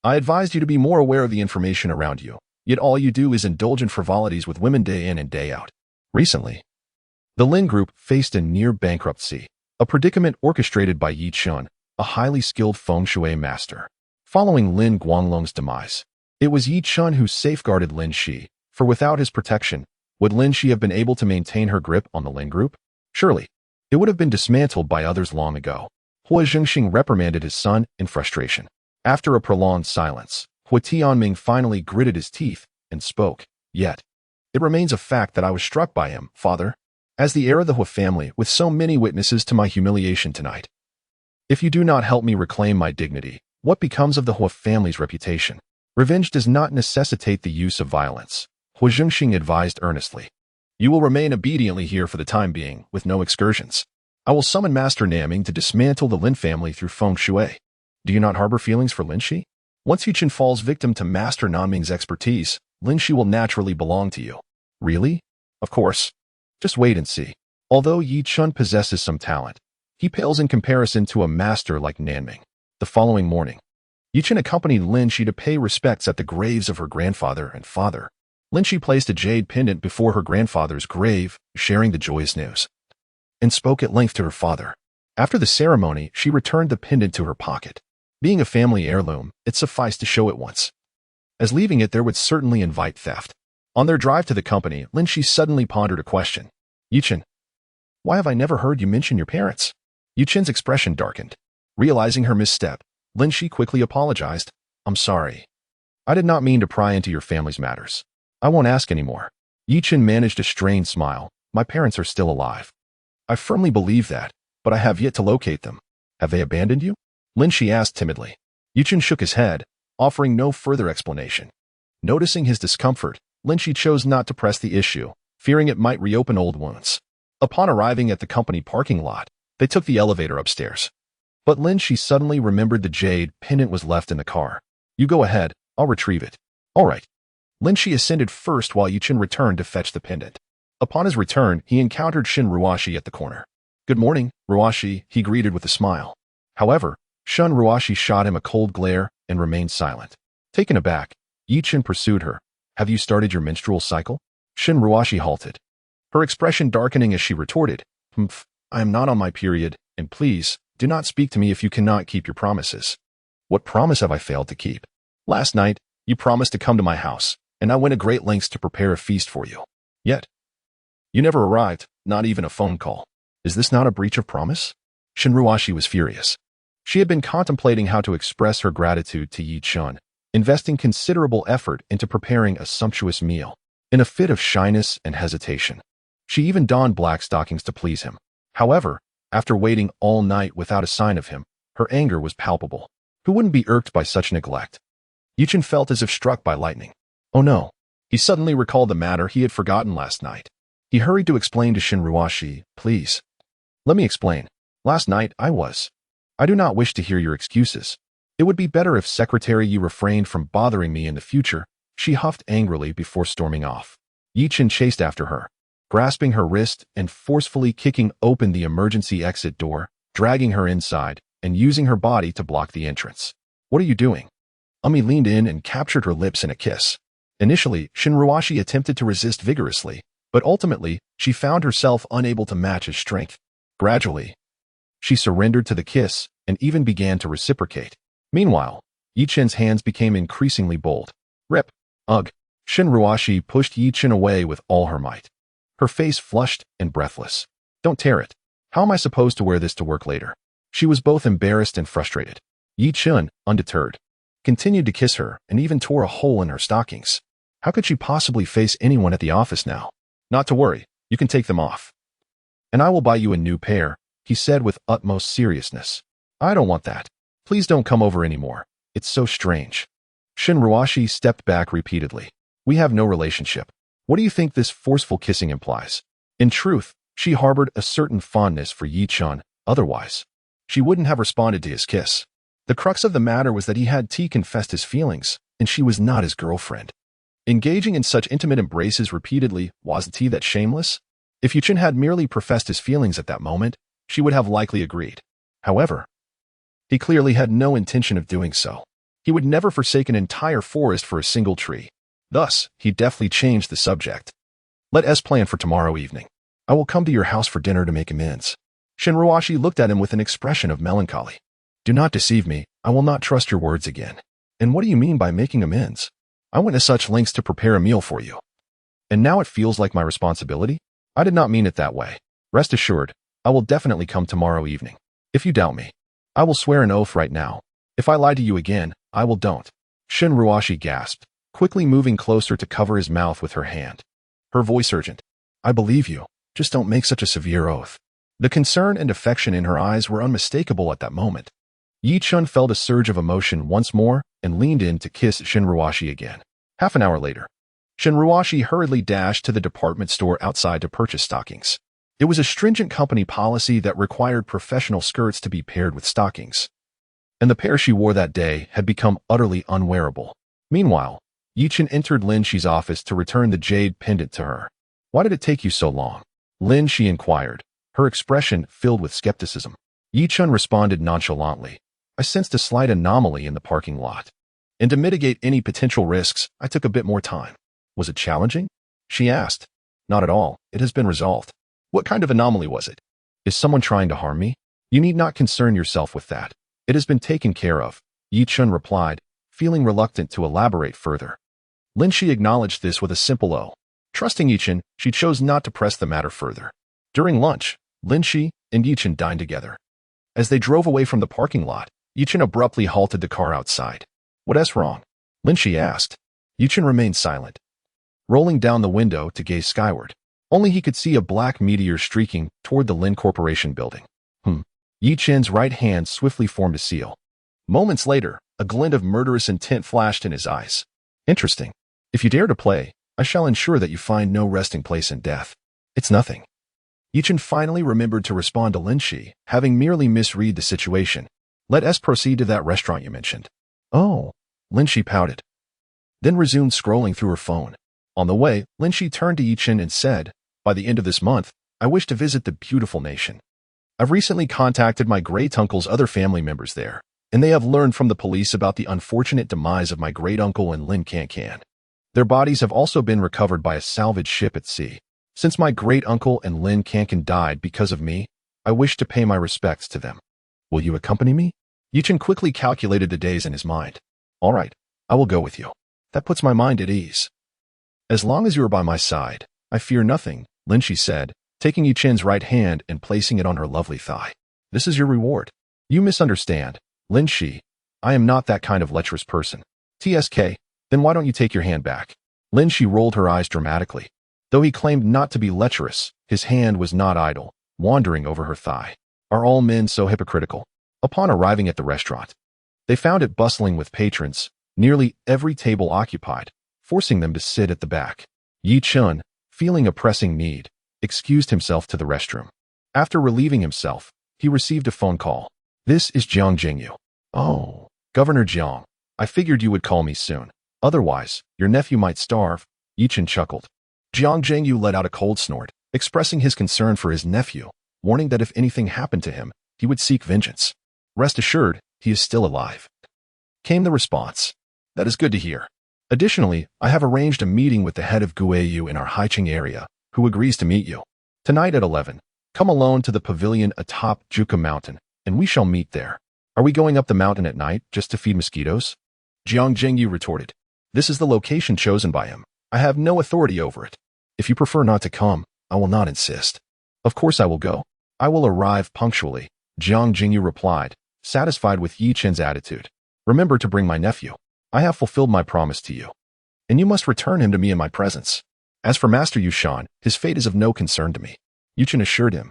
A: I advised you to be more aware of the information around you, yet all you do is indulge in frivolities with women day in and day out. Recently, the Lin Group faced a near bankruptcy, a predicament orchestrated by Yi Chen, a highly skilled feng shui master. Following Lin Guanglong's demise, it was Yi Chen who safeguarded Lin Shi, for without his protection, would Lin Shi have been able to maintain her grip on the Lin Group? Surely, it would have been dismantled by others long ago. Hua Zhengxing reprimanded his son in frustration. After a prolonged silence, Hua Tianming finally gritted his teeth and spoke. Yet, it remains a fact that I was struck by him, father, as the heir of the Hua family, with so many witnesses to my humiliation tonight. If you do not help me reclaim my dignity, what becomes of the Hua family's reputation? Revenge does not necessitate the use of violence, Hua Zhengxing advised earnestly. You will remain obediently here for the time being, with no excursions. I will summon Master Naming to dismantle the Lin family through feng shui. Do you not harbor feelings for Lin Shi? Once Yi Chen falls victim to Master Naming's expertise, Lin Shi will naturally belong to you. Really? Of course. Just wait and see. Although Yi Chen possesses some talent, he pales in comparison to a master like Nanming. The following morning, Yi Chen accompanied Lin Shi to pay respects at the graves of her grandfather and father. Lin Shi placed a jade pendant before her grandfather's grave, sharing the joyous news, and spoke at length to her father. After the ceremony, she returned the pendant to her pocket. Being a family heirloom, it sufficed to show it once, as leaving it there would certainly invite theft. On their drive to the company, Lin Shi suddenly pondered a question. Yi Chen, why have I never heard you mention your parents? Yi Chen's expression darkened. Realizing her misstep, Lin Shi quickly apologized. I'm sorry. I did not mean to pry into your family's matters. I won't ask anymore. Yi Chen managed a strained smile. My parents are still alive. I firmly believe that, but I have yet to locate them. Have they abandoned you? Lin Shi asked timidly. Yi Chen shook his head, offering no further explanation. Noticing his discomfort, Lin Shi chose not to press the issue, fearing it might reopen old wounds. Upon arriving at the company parking lot, they took the elevator upstairs. But Lin Shi suddenly remembered the jade pendant was left in the car. You go ahead, I'll retrieve it. All right. Lin Shi ascended first while Yi Chen returned to fetch the pendant. Upon his return, he encountered Shen Ruoshi at the corner. Good morning, Ruoshi, he greeted with a smile. However, Shen Ruoshi shot him a cold glare and remained silent. Taken aback, Yi Chen pursued her. Have you started your menstrual cycle? Shen Ruoshi halted, her expression darkening as she retorted. I am not on my period, and please, do not speak to me if you cannot keep your promises. What promise have I failed to keep? Last night, you promised to come to my house, and I went to great lengths to prepare a feast for you. Yet, you never arrived, not even a phone call. Is this not a breach of promise? Shen Ruoshi was furious. She had been contemplating how to express her gratitude to Yi Chen, investing considerable effort into preparing a sumptuous meal. In a fit of shyness and hesitation, she even donned black stockings to please him. However, after waiting all night without a sign of him, her anger was palpable. Who wouldn't be irked by such neglect? Yi Chen felt as if struck by lightning. Oh no. He suddenly recalled the matter he had forgotten last night. He hurried to explain to Shen Ruoshi, please. Let me explain. Last night, I do not wish to hear your excuses. It would be better if Secretary Yi refrained from bothering me in the future, she huffed angrily before storming off. Yi Chen chased after her, grasping her wrist and forcefully kicking open the emergency exit door, dragging her inside, and using her body to block the entrance. What are you doing? Umi leaned in and captured her lips in a kiss. Initially, Shen Ruoshi attempted to resist vigorously, but ultimately, she found herself unable to match his strength. Gradually, she surrendered to the kiss and even began to reciprocate. Meanwhile, Yi Chen's hands became increasingly bold. Rip. Ugh. Shen Ruoshi pushed Yi Chen away with all her might. Her face flushed and breathless. Don't tear it. How am I supposed to wear this to work later? She was both embarrassed and frustrated. Yi Chen, undeterred, continued to kiss her and even tore a hole in her stockings. How could she possibly face anyone at the office now? Not to worry, you can take them off. And I will buy you a new pair, he said with utmost seriousness. I don't want that. Please don't come over anymore. It's so strange. Shen Ruoshi stepped back repeatedly. We have no relationship. What do you think this forceful kissing implies? In truth, she harbored a certain fondness for Yi Chen, otherwise, she wouldn't have responded to his kiss. The crux of the matter was that he had confessed his feelings, and she was not his girlfriend. Engaging in such intimate embraces repeatedly, wasn't he that shameless? If Yi Chen had merely professed his feelings at that moment, she would have likely agreed. However, he clearly had no intention of doing so. He would never forsake an entire forest for a single tree. Thus, he deftly changed the subject. Let us plan for tomorrow evening. I will come to your house for dinner to make amends. Shinruashi looked at him with an expression of melancholy. Do not deceive me. I will not trust your words again. And what do you mean by making amends? I went to such lengths to prepare a meal for you. And now it feels like my responsibility? I did not mean it that way. Rest assured, I will definitely come tomorrow evening. If you doubt me, I will swear an oath right now. If I lie to you again, I will don't. Shinruashi gasped, quickly moving closer to cover his mouth with her hand. Her voice urgent. I believe you. Just don't make such a severe oath. The concern and affection in her eyes were unmistakable at that moment. Yi-chun felt a surge of emotion once more and leaned in to kiss Shinruashi again. Half an hour later, Shinruashi hurriedly dashed to the department store outside to purchase stockings. It was a stringent company policy that required professional skirts to be paired with stockings, and the pair she wore that day had become utterly unwearable. Meanwhile, Yi-chun entered Lin Shi's office to return the jade pendant to her. Why did it take you so long? Lin Shi inquired, her expression filled with skepticism. Yi-chun responded nonchalantly. I sensed a slight anomaly in the parking lot, and to mitigate any potential risks, I took a bit more time. Was it challenging? She asked. Not at all. It has been resolved. What kind of anomaly was it? Is someone trying to harm me? You need not concern yourself with that. It has been taken care of, Yi-chun replied, feeling reluctant to elaborate further. Lin Shi acknowledged this with a simple O. Trusting Yi-chun, she chose not to press the matter further. During lunch, Lin Shi and Yi-chun dined together. As they drove away from the parking lot, Yi-chun abruptly halted the car outside. What's wrong? Lin Shi asked. Yi-chun remained silent, rolling down the window to gaze skyward. Only he could see a black meteor streaking toward the Lin Corporation building. Yi-chun's right hand swiftly formed a seal. Moments later, a glint of murderous intent flashed in his eyes. Interesting. If you dare to play, I shall ensure that you find no resting place in death. It's nothing. Yi-chun finally remembered to respond to Lin Shi, having merely misread the situation. Let us proceed to that restaurant you mentioned. Oh, Lin Shi pouted, then resumed scrolling through her phone. On the way, Lin Shi turned to Yi-chun and said, by the end of this month, I wish to visit the beautiful nation. I've recently contacted my great-uncle's other family members there, and they have learned from the police about the unfortunate demise of my great-uncle and Lin Can. Their bodies have also been recovered by a salvage ship at sea. Since my great-uncle and Lin Can died because of me, I wish to pay my respects to them. Will you accompany me? Yi-chun quickly calculated the days in his mind. All right, I will go with you. That puts my mind at ease. As long as you are by my side, I fear nothing, Lin Shi said, taking Yi-chun's right hand and placing it on her lovely thigh. This is your reward. You misunderstand, Lin Shi. I am not that kind of lecherous person. TSK, then why don't you take your hand back? Lin Shi rolled her eyes dramatically. Though he claimed not to be lecherous, his hand was not idle, wandering over her thigh. Are all men so hypocritical? Upon arriving at the restaurant, they found it bustling with patrons, nearly every table occupied, forcing them to sit at the back. Yi-chun, feeling a pressing need, excused himself to the restroom. After relieving himself, he received a phone call. This is Jiang Jingyu. Oh, Governor Jiang, I figured you would call me soon. Otherwise, your nephew might starve. Yi-chun chuckled. Jiang Jingyu let out a cold snort, expressing his concern for his nephew, warning that if anything happened to him, he would seek vengeance. Rest assured, he is still alive. Came the response. That is good to hear. Additionally, I have arranged a meeting with the head of Guiyu in our Haicheng area, who agrees to meet you. Tonight at 11, come alone to the pavilion atop Juka Mountain, and we shall meet there. Are we going up the mountain at night just to feed mosquitoes? Jiang Jingyu retorted. This is the location chosen by him. I have no authority over it. If you prefer not to come, I will not insist. Of course I will go. I will arrive punctually, Jiang Jingyu replied, satisfied with Yi-chun's attitude. Remember to bring my nephew. I have fulfilled my promise to you, and you must return him to me in my presence. As for Master Yushan, his fate is of no concern to me, Yi-chun assured him.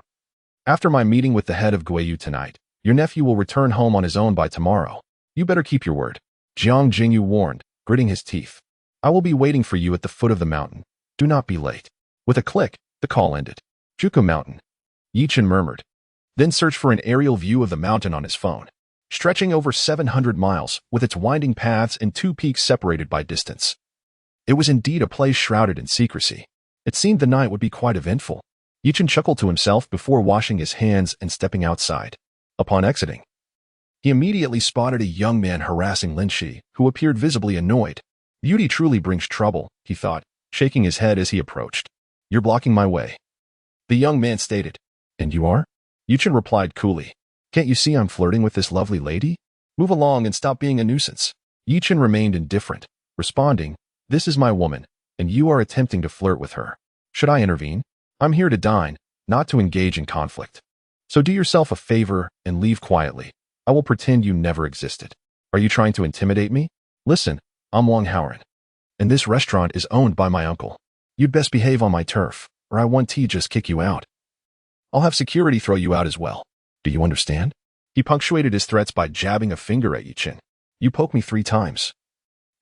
A: After my meeting with the head of Guiyu tonight, your nephew will return home on his own by tomorrow. You better keep your word, Jiang Jingyu warned, gritting his teeth. I will be waiting for you at the foot of the mountain. Do not be late. With a click, the call ended. Juku Mountain, Yi-chun murmured, then searched for an aerial view of the mountain on his phone. Stretching over 700 miles, with its winding paths and two peaks separated by distance. It was indeed a place shrouded in secrecy. It seemed the night would be quite eventful. Chen chuckled to himself before washing his hands and stepping outside. Upon exiting, he immediately spotted a young man harassing Lin Shi, who appeared visibly annoyed. Beauty truly brings trouble, he thought, shaking his head as he approached. You're blocking my way, the young man stated. And you are? Chen replied coolly. Can't you see I'm flirting with this lovely lady? Move along and stop being a nuisance. Chen remained indifferent, responding, This is my woman, and you are attempting to flirt with her. Should I intervene? I'm here to dine, not to engage in conflict. So do yourself a favor and leave quietly. I will pretend you never existed. Are you trying to intimidate me? Listen, I'm Wang Haoren, and this restaurant is owned by my uncle. You'd best behave on my turf, or I want to just kick you out. I'll have security throw you out as well. Do you understand? He punctuated his threats by jabbing a finger at Chen. You poke me 3 times,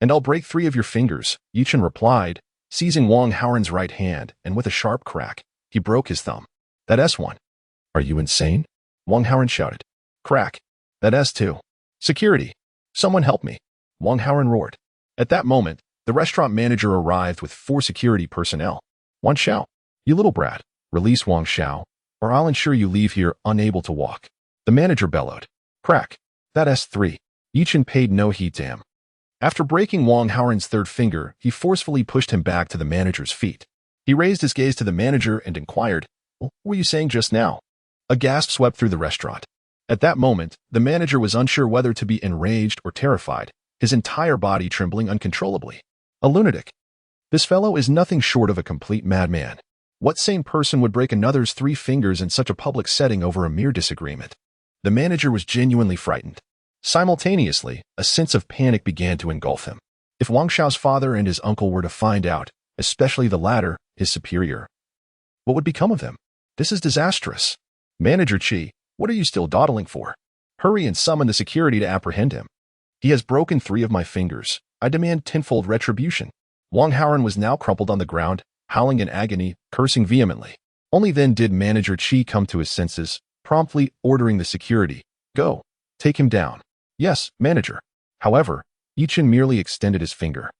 A: and I'll break 3 of your fingers, Chen replied, seizing Wang Haoren's right hand, and with a sharp crack, he broke his thumb. That S1. Are you insane? Wang Haoren shouted. Crack. That S2. Security. Someone help me. Wang Haoren roared. At that moment, the restaurant manager arrived with 4 security personnel. Wang Xiao, you little brat, release Wang Xiao, or I'll ensure you leave here unable to walk. The manager bellowed. Crack. That S3. Chen paid no heed to him. After breaking Wang Haoren's 3rd finger, he forcefully pushed him back to the manager's feet. He raised his gaze to the manager and inquired, What were you saying just now? A gasp swept through the restaurant. At that moment, the manager was unsure whether to be enraged or terrified, his entire body trembling uncontrollably. A lunatic. This fellow is nothing short of a complete madman. What sane person would break another's 3 fingers in such a public setting over a mere disagreement? The manager was genuinely frightened. Simultaneously, a sense of panic began to engulf him. If Wang Xiao's father and his uncle were to find out, especially the latter, his superior, what would become of him? This is disastrous. Manager Qi, what are you still dawdling for? Hurry and summon the security to apprehend him. He has broken 3 of my fingers. I demand tenfold retribution. Wang Haoren was now crumpled on the ground, howling in agony, cursing vehemently. Only then did Manager Qi come to his senses, promptly ordering the security. Go. Take him down. Yes, manager. However, Chen merely extended his finger,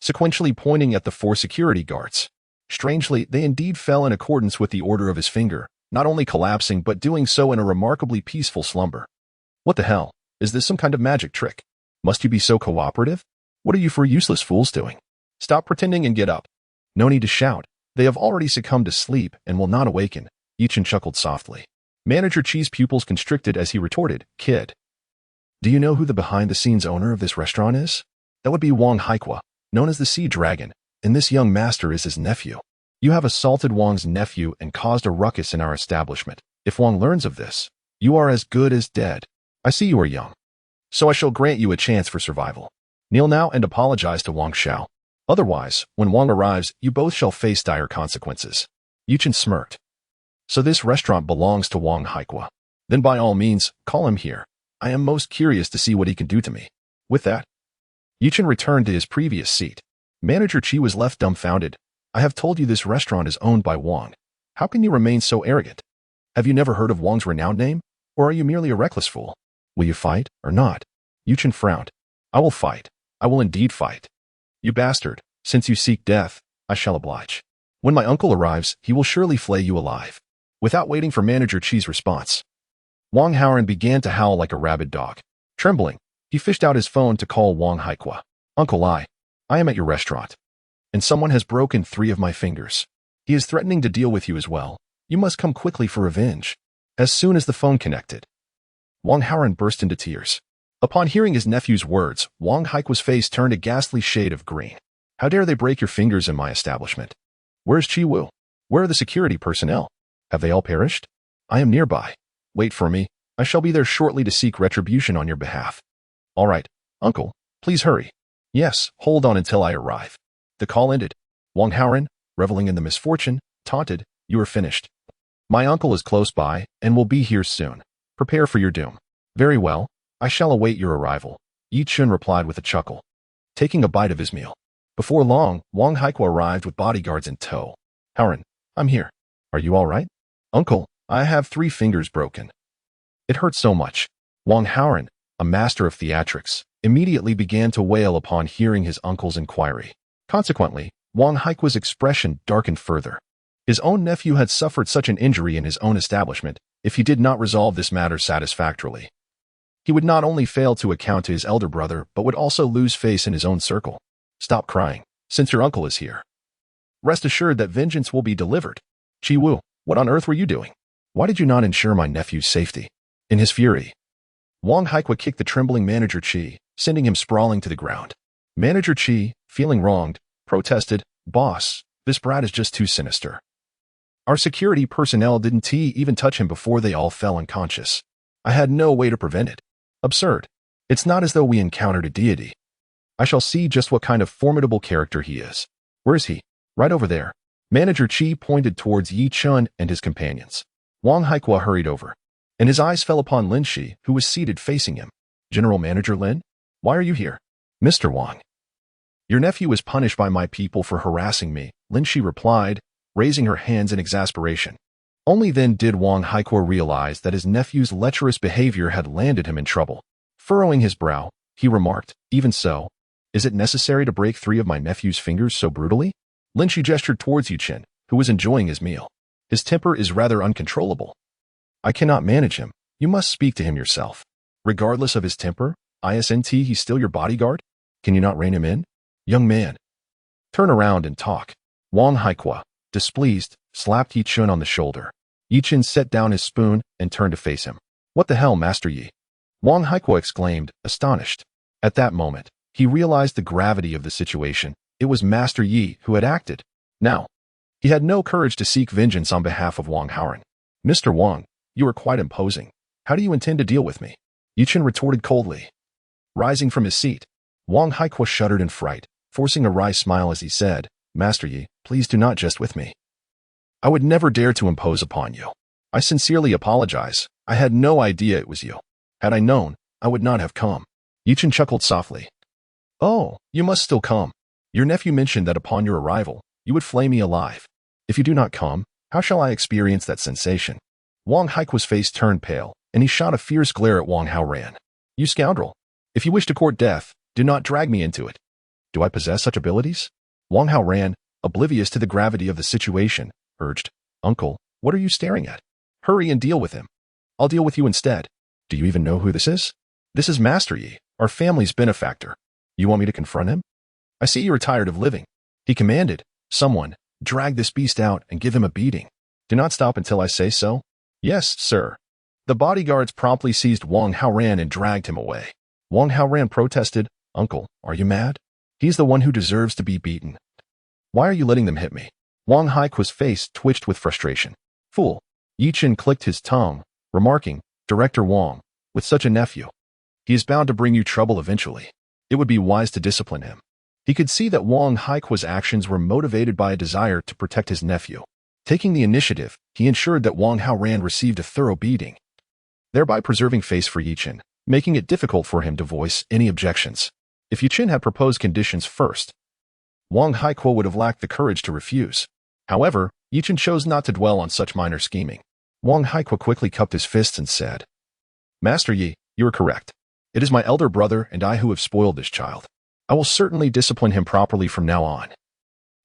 A: sequentially pointing at the 4 security guards. Strangely, they indeed fell in accordance with the order of his finger, not only collapsing but doing so in a remarkably peaceful slumber. What the hell? Is this some kind of magic trick? Must you be so cooperative? What are you 4 useless fools doing? Stop pretending and get up. No need to shout. They have already succumbed to sleep and will not awaken. Chen chuckled softly. Manager Qi's pupils constricted as he retorted, Kid, do you know who the behind-the-scenes owner of this restaurant is? That would be Wang Haikua, known as the Sea Dragon, and this young master is his nephew. You have assaulted Wang's nephew and caused a ruckus in our establishment. If Wang learns of this, you are as good as dead. I see you are young, so I shall grant you a chance for survival. Kneel now and apologize to Wang Xiao. Otherwise, when Wang arrives, you both shall face dire consequences. Chen smirked. So this restaurant belongs to Wang Haikua. Then by all means, call him here. I am most curious to see what he can do to me. With that, Chen returned to his previous seat. Manager Qi was left dumbfounded. I have told you this restaurant is owned by Wang. How can you remain so arrogant? Have you never heard of Wang's renowned name? Or are you merely a reckless fool? Will you fight or not? Chen frowned. I will fight. I will indeed fight. You bastard, since you seek death, I shall oblige. When my uncle arrives, he will surely flay you alive. Without waiting for Manager Qi's response, Wang Haoren began to howl like a rabid dog. Trembling, he fished out his phone to call Wang Haikua. Uncle, I am at your restaurant, and someone has broken 3 of my fingers. He is threatening to deal with you as well. You must come quickly for revenge. As soon as the phone connected, Wang Haoren burst into tears. Upon hearing his nephew's words, Wang Haikua's face turned a ghastly shade of green. How dare they break your fingers in my establishment? Where's Qi Wu? Where are the security personnel? Have they all perished? I am nearby. Wait for me. I shall be there shortly to seek retribution on your behalf. All right, uncle, please hurry. Yes, hold on until I arrive. The call ended. Wang Haoren, reveling in the misfortune, taunted, You are finished. My uncle is close by and will be here soon. Prepare for your doom. Very well, I shall await your arrival. Chen replied with a chuckle, taking a bite of his meal. Before long, Wang Haikua arrived with bodyguards in tow. Haoren, I'm here. Are you all right? Uncle, I have 3 fingers broken. It hurts so much. Wang Haoren, a master of theatrics, immediately began to wail upon hearing his uncle's inquiry. Consequently, Wang Haikua's expression darkened further. His own nephew had suffered such an injury in his own establishment. If he did not resolve this matter satisfactorily, he would not only fail to account to his elder brother, but would also lose face in his own circle. Stop crying, since your uncle is here. Rest assured that vengeance will be delivered. Chi Wu, what on earth were you doing? Why did you not ensure my nephew's safety? In his fury, Wang Haikwa kicked the trembling Manager Chi, sending him sprawling to the ground. Manager Chi, feeling wronged, protested, "Boss, this brat is just too sinister. Our security personnel didn't even touch him before they all fell unconscious. I had no way to prevent it. Absurd. It's not as though we encountered a deity. I shall see just what kind of formidable character he is. Where is he? Right over there." Manager Chi pointed towards Yi Chun and his companions. Wang Haikwa hurried over, and his eyes fell upon Lin Shi, who was seated facing him. "General Manager Lin? Why are you here?" "Mr. Wang, your nephew is punished by my people for harassing me," Lin Shi replied, raising her hands in exasperation. Only then did Wang Haikwa realize that his nephew's lecherous behavior had landed him in trouble. Furrowing his brow, he remarked, "Even so, is it necessary to break 3 of my nephew's fingers so brutally?" Lin Shi gestured towards Yu Chen, who was enjoying his meal. "His temper is rather uncontrollable. I cannot manage him. You must speak to him yourself. Regardless of his temper, he's still your bodyguard? Can you not rein him in? Young man, turn around and talk." Wang Haikwa, displeased, slapped Yi Chun on the shoulder. Yi Chun set down his spoon and turned to face him. "What the hell, Master Yi?" Wang Haikwa exclaimed, astonished. At that moment, he realized the gravity of the situation. It was Master Yi who had acted. Now, he had no courage to seek vengeance on behalf of Wang Haoran. "Mr. Wang, you are quite imposing. How do you intend to deal with me?" Yi Chun retorted coldly. Rising from his seat, Wang Haikwa shuddered in fright, forcing a wry smile as he said, "Master Yi, please do not jest with me. I would never dare to impose upon you. I sincerely apologize. I had no idea it was you. Had I known, I would not have come." Yi Chun chuckled softly. "Oh, you must still come. Your nephew mentioned that upon your arrival, you would flay me alive. If you do not come, how shall I experience that sensation?" Wang Haikwa's face turned pale, and he shot a fierce glare at Wang Haoran. "You scoundrel! If you wish to court death, do not drag me into it." "Do I possess such abilities?" Wang Haoran, oblivious to the gravity of the situation, urged. "Uncle, what are you staring at? Hurry and deal with him. I'll deal with you instead. Do you even know who this is?" "This is Master Yi, our family's benefactor. You want me to confront him?" "I see you are tired of living," he commanded. "Someone, drag this beast out and give him a beating. Do not stop until I say so." "Yes, sir." The bodyguards promptly seized Wang Haoran and dragged him away. Wang Haoran protested, "Uncle, are you mad? He's the one who deserves to be beaten. Why are you letting them hit me?" Wang Haikwa's face twitched with frustration. "Fool." Yi Chen clicked his tongue, remarking, "Director Wang, with such a nephew, he is bound to bring you trouble eventually. It would be wise to discipline him." He could see that Wang Haikwa's actions were motivated by a desire to protect his nephew. Taking the initiative, he ensured that Wang Haoran received a thorough beating, thereby preserving face for Yi Chen, making it difficult for him to voice any objections. If Yi Chen had proposed conditions first, Wang Haikwa would have lacked the courage to refuse. However, Yi Chen chose not to dwell on such minor scheming. Wang Haikwa quickly cupped his fists and said, "Master Yi, you are correct. It is my elder brother and I who have spoiled this child. I will certainly discipline him properly from now on,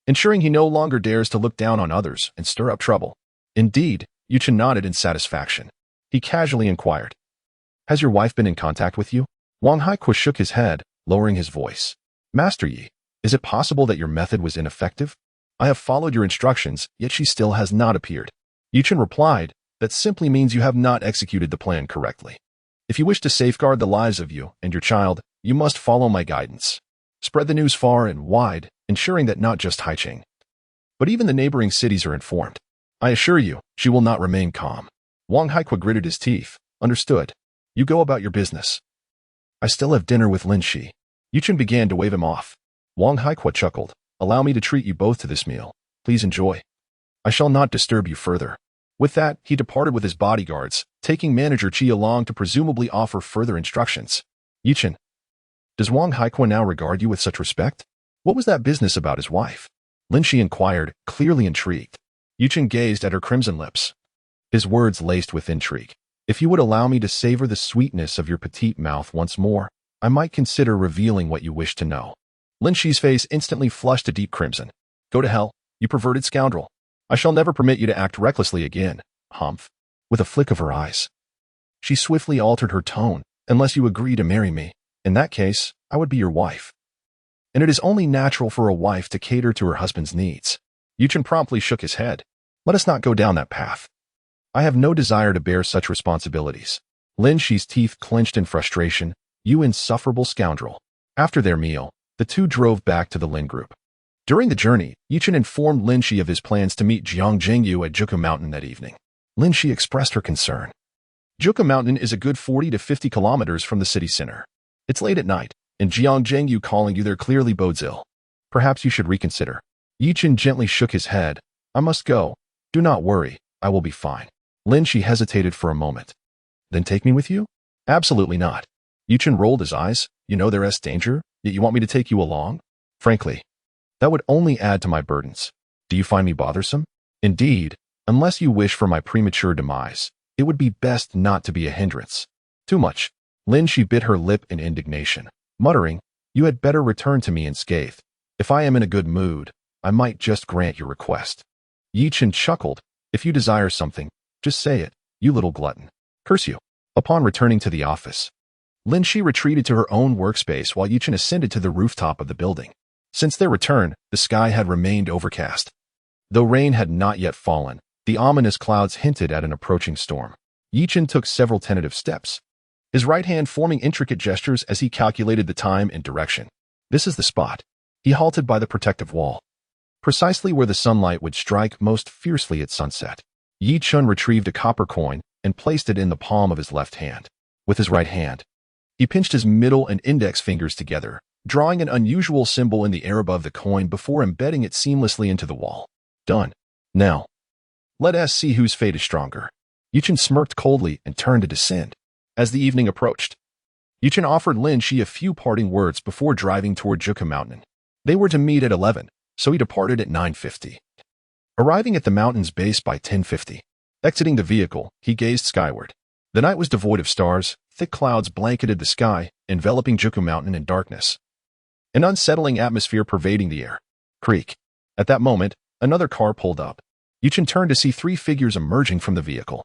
A: ensuring he no longer dares to look down on others and stir up trouble." Indeed, Yi Chen nodded in satisfaction. He casually inquired, "Has your wife been in contact with you?" Wang Haikwa shook his head, lowering his voice. "Master Yi, is it possible that your method was ineffective? I have followed your instructions, yet she still has not appeared." Yi Chen replied, "That simply means you have not executed the plan correctly. If you wish to safeguard the lives of you and your child, you must follow my guidance. Spread the news far and wide, ensuring that not just Haicheng, but even the neighboring cities are informed. I assure you, she will not remain calm." Wang Haikwa gritted his teeth. "Understood. You go about your business. I still have dinner with Lin Shi." Yi Chen began to wave him off. Wang Haikwa chuckled. "Allow me to treat you both to this meal. Please enjoy. I shall not disturb you further." With that, he departed with his bodyguards, taking Manager Chi along to presumably offer further instructions. "Yi Chen, does Wang Haikwa now regard you with such respect? What was that business about his wife?" Lin Shi inquired, clearly intrigued. Yi Chen gazed at her crimson lips, his words laced with intrigue. "If you would allow me to savor the sweetness of your petite mouth once more, I might consider revealing what you wish to know." Lin Shi's face instantly flushed a deep crimson. "Go to hell, you perverted scoundrel. I shall never permit you to act recklessly again, Humph. With a flick of her eyes, she swiftly altered her tone. Unless you agree to marry me, in that case, I would be your wife. And it is only natural for a wife to cater to her husband's needs. Chen promptly shook his head. Let us not go down that path. I have no desire to bear such responsibilities. Lin Shi's teeth clenched in frustration. You insufferable scoundrel. After their meal, the two drove back to the Lin group. During the journey, Chen informed Lin Shi of his plans to meet Jiang Jingyu at Juku Mountain that evening. Lin Shi expressed her concern. Juku Mountain is a good 40 to 50 kilometers from the city center. It's late at night, and Jiang Jingyu calling you there clearly bodes ill. Perhaps you should reconsider. Chen gently shook his head. I must go. Do not worry, I will be fine. Lin Shi hesitated for a moment. Then take me with you? Absolutely not. Chen rolled his eyes. You know there is danger, yet you want me to take you along? Frankly, that would only add to my burdens. Do you find me bothersome? Indeed, unless you wish for my premature demise, it would be best not to be a hindrance. Too much. Lin Shi bit her lip in indignation, muttering, You had better return to me unscathed. If I am in a good mood, I might just grant your request. Chen chuckled. If you desire something, just say it, you little glutton. Curse you. Upon returning to the office, Lin Shi retreated to her own workspace while Chen ascended to the rooftop of the building. Since their return, the sky had remained overcast. Though rain had not yet fallen, the ominous clouds hinted at an approaching storm. Chen took several tentative steps, his right hand forming intricate gestures as he calculated the time and direction. This is the spot. He halted by the protective wall, precisely where the sunlight would strike most fiercely at sunset. Chen retrieved a copper coin and placed it in the palm of his left hand. With his right hand, he pinched his middle and index fingers together, drawing an unusual symbol in the air above the coin before embedding it seamlessly into the wall. Done. Now, let us see whose fate is stronger. Chen smirked coldly and turned to descend. As the evening approached, Chen offered Lin Shi a few parting words before driving toward Juku Mountain. They were to meet at 11, so he departed at 9:50. Arriving at the mountain's base by 10:50, exiting the vehicle, he gazed skyward. The night was devoid of stars. Thick clouds blanketed the sky, enveloping Juku Mountain in darkness. An unsettling atmosphere pervading the air. Creak. At that moment, another car pulled up. Chen turned to see three figures emerging from the vehicle.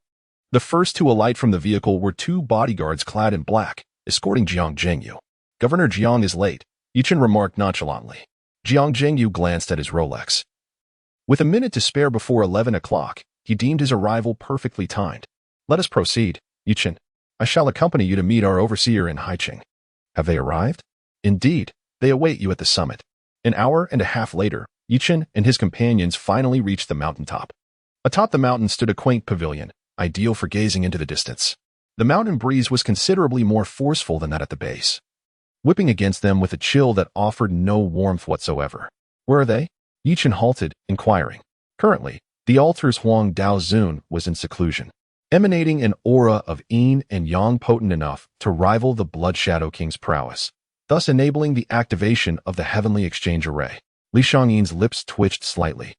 A: The first to alight from the vehicle were two bodyguards clad in black, escorting Jiang Jingyu. Governor Jiang is late, Chen remarked nonchalantly. Jiang Jingyu glanced at his Rolex. With a minute to spare before 11 o'clock, he deemed his arrival perfectly timed. Let us proceed, Chen. I shall accompany you to meet our overseer in Haicheng. Have they arrived? Indeed, they await you at the summit. An hour and a half later, Chen and his companions finally reached the mountaintop. Atop the mountain stood a quaint pavilion, ideal for gazing into the distance. The mountain breeze was considerably more forceful than that at the base, whipping against them with a chill that offered no warmth whatsoever. Where are they? Chen halted, inquiring. Currently, the altar's Huang Dao Zun was in seclusion, emanating an aura of yin and yang potent enough to rival the Blood Shadow King's prowess, thus enabling the activation of the Heavenly Exchange Array. Li Xiangyin's lips twitched slightly.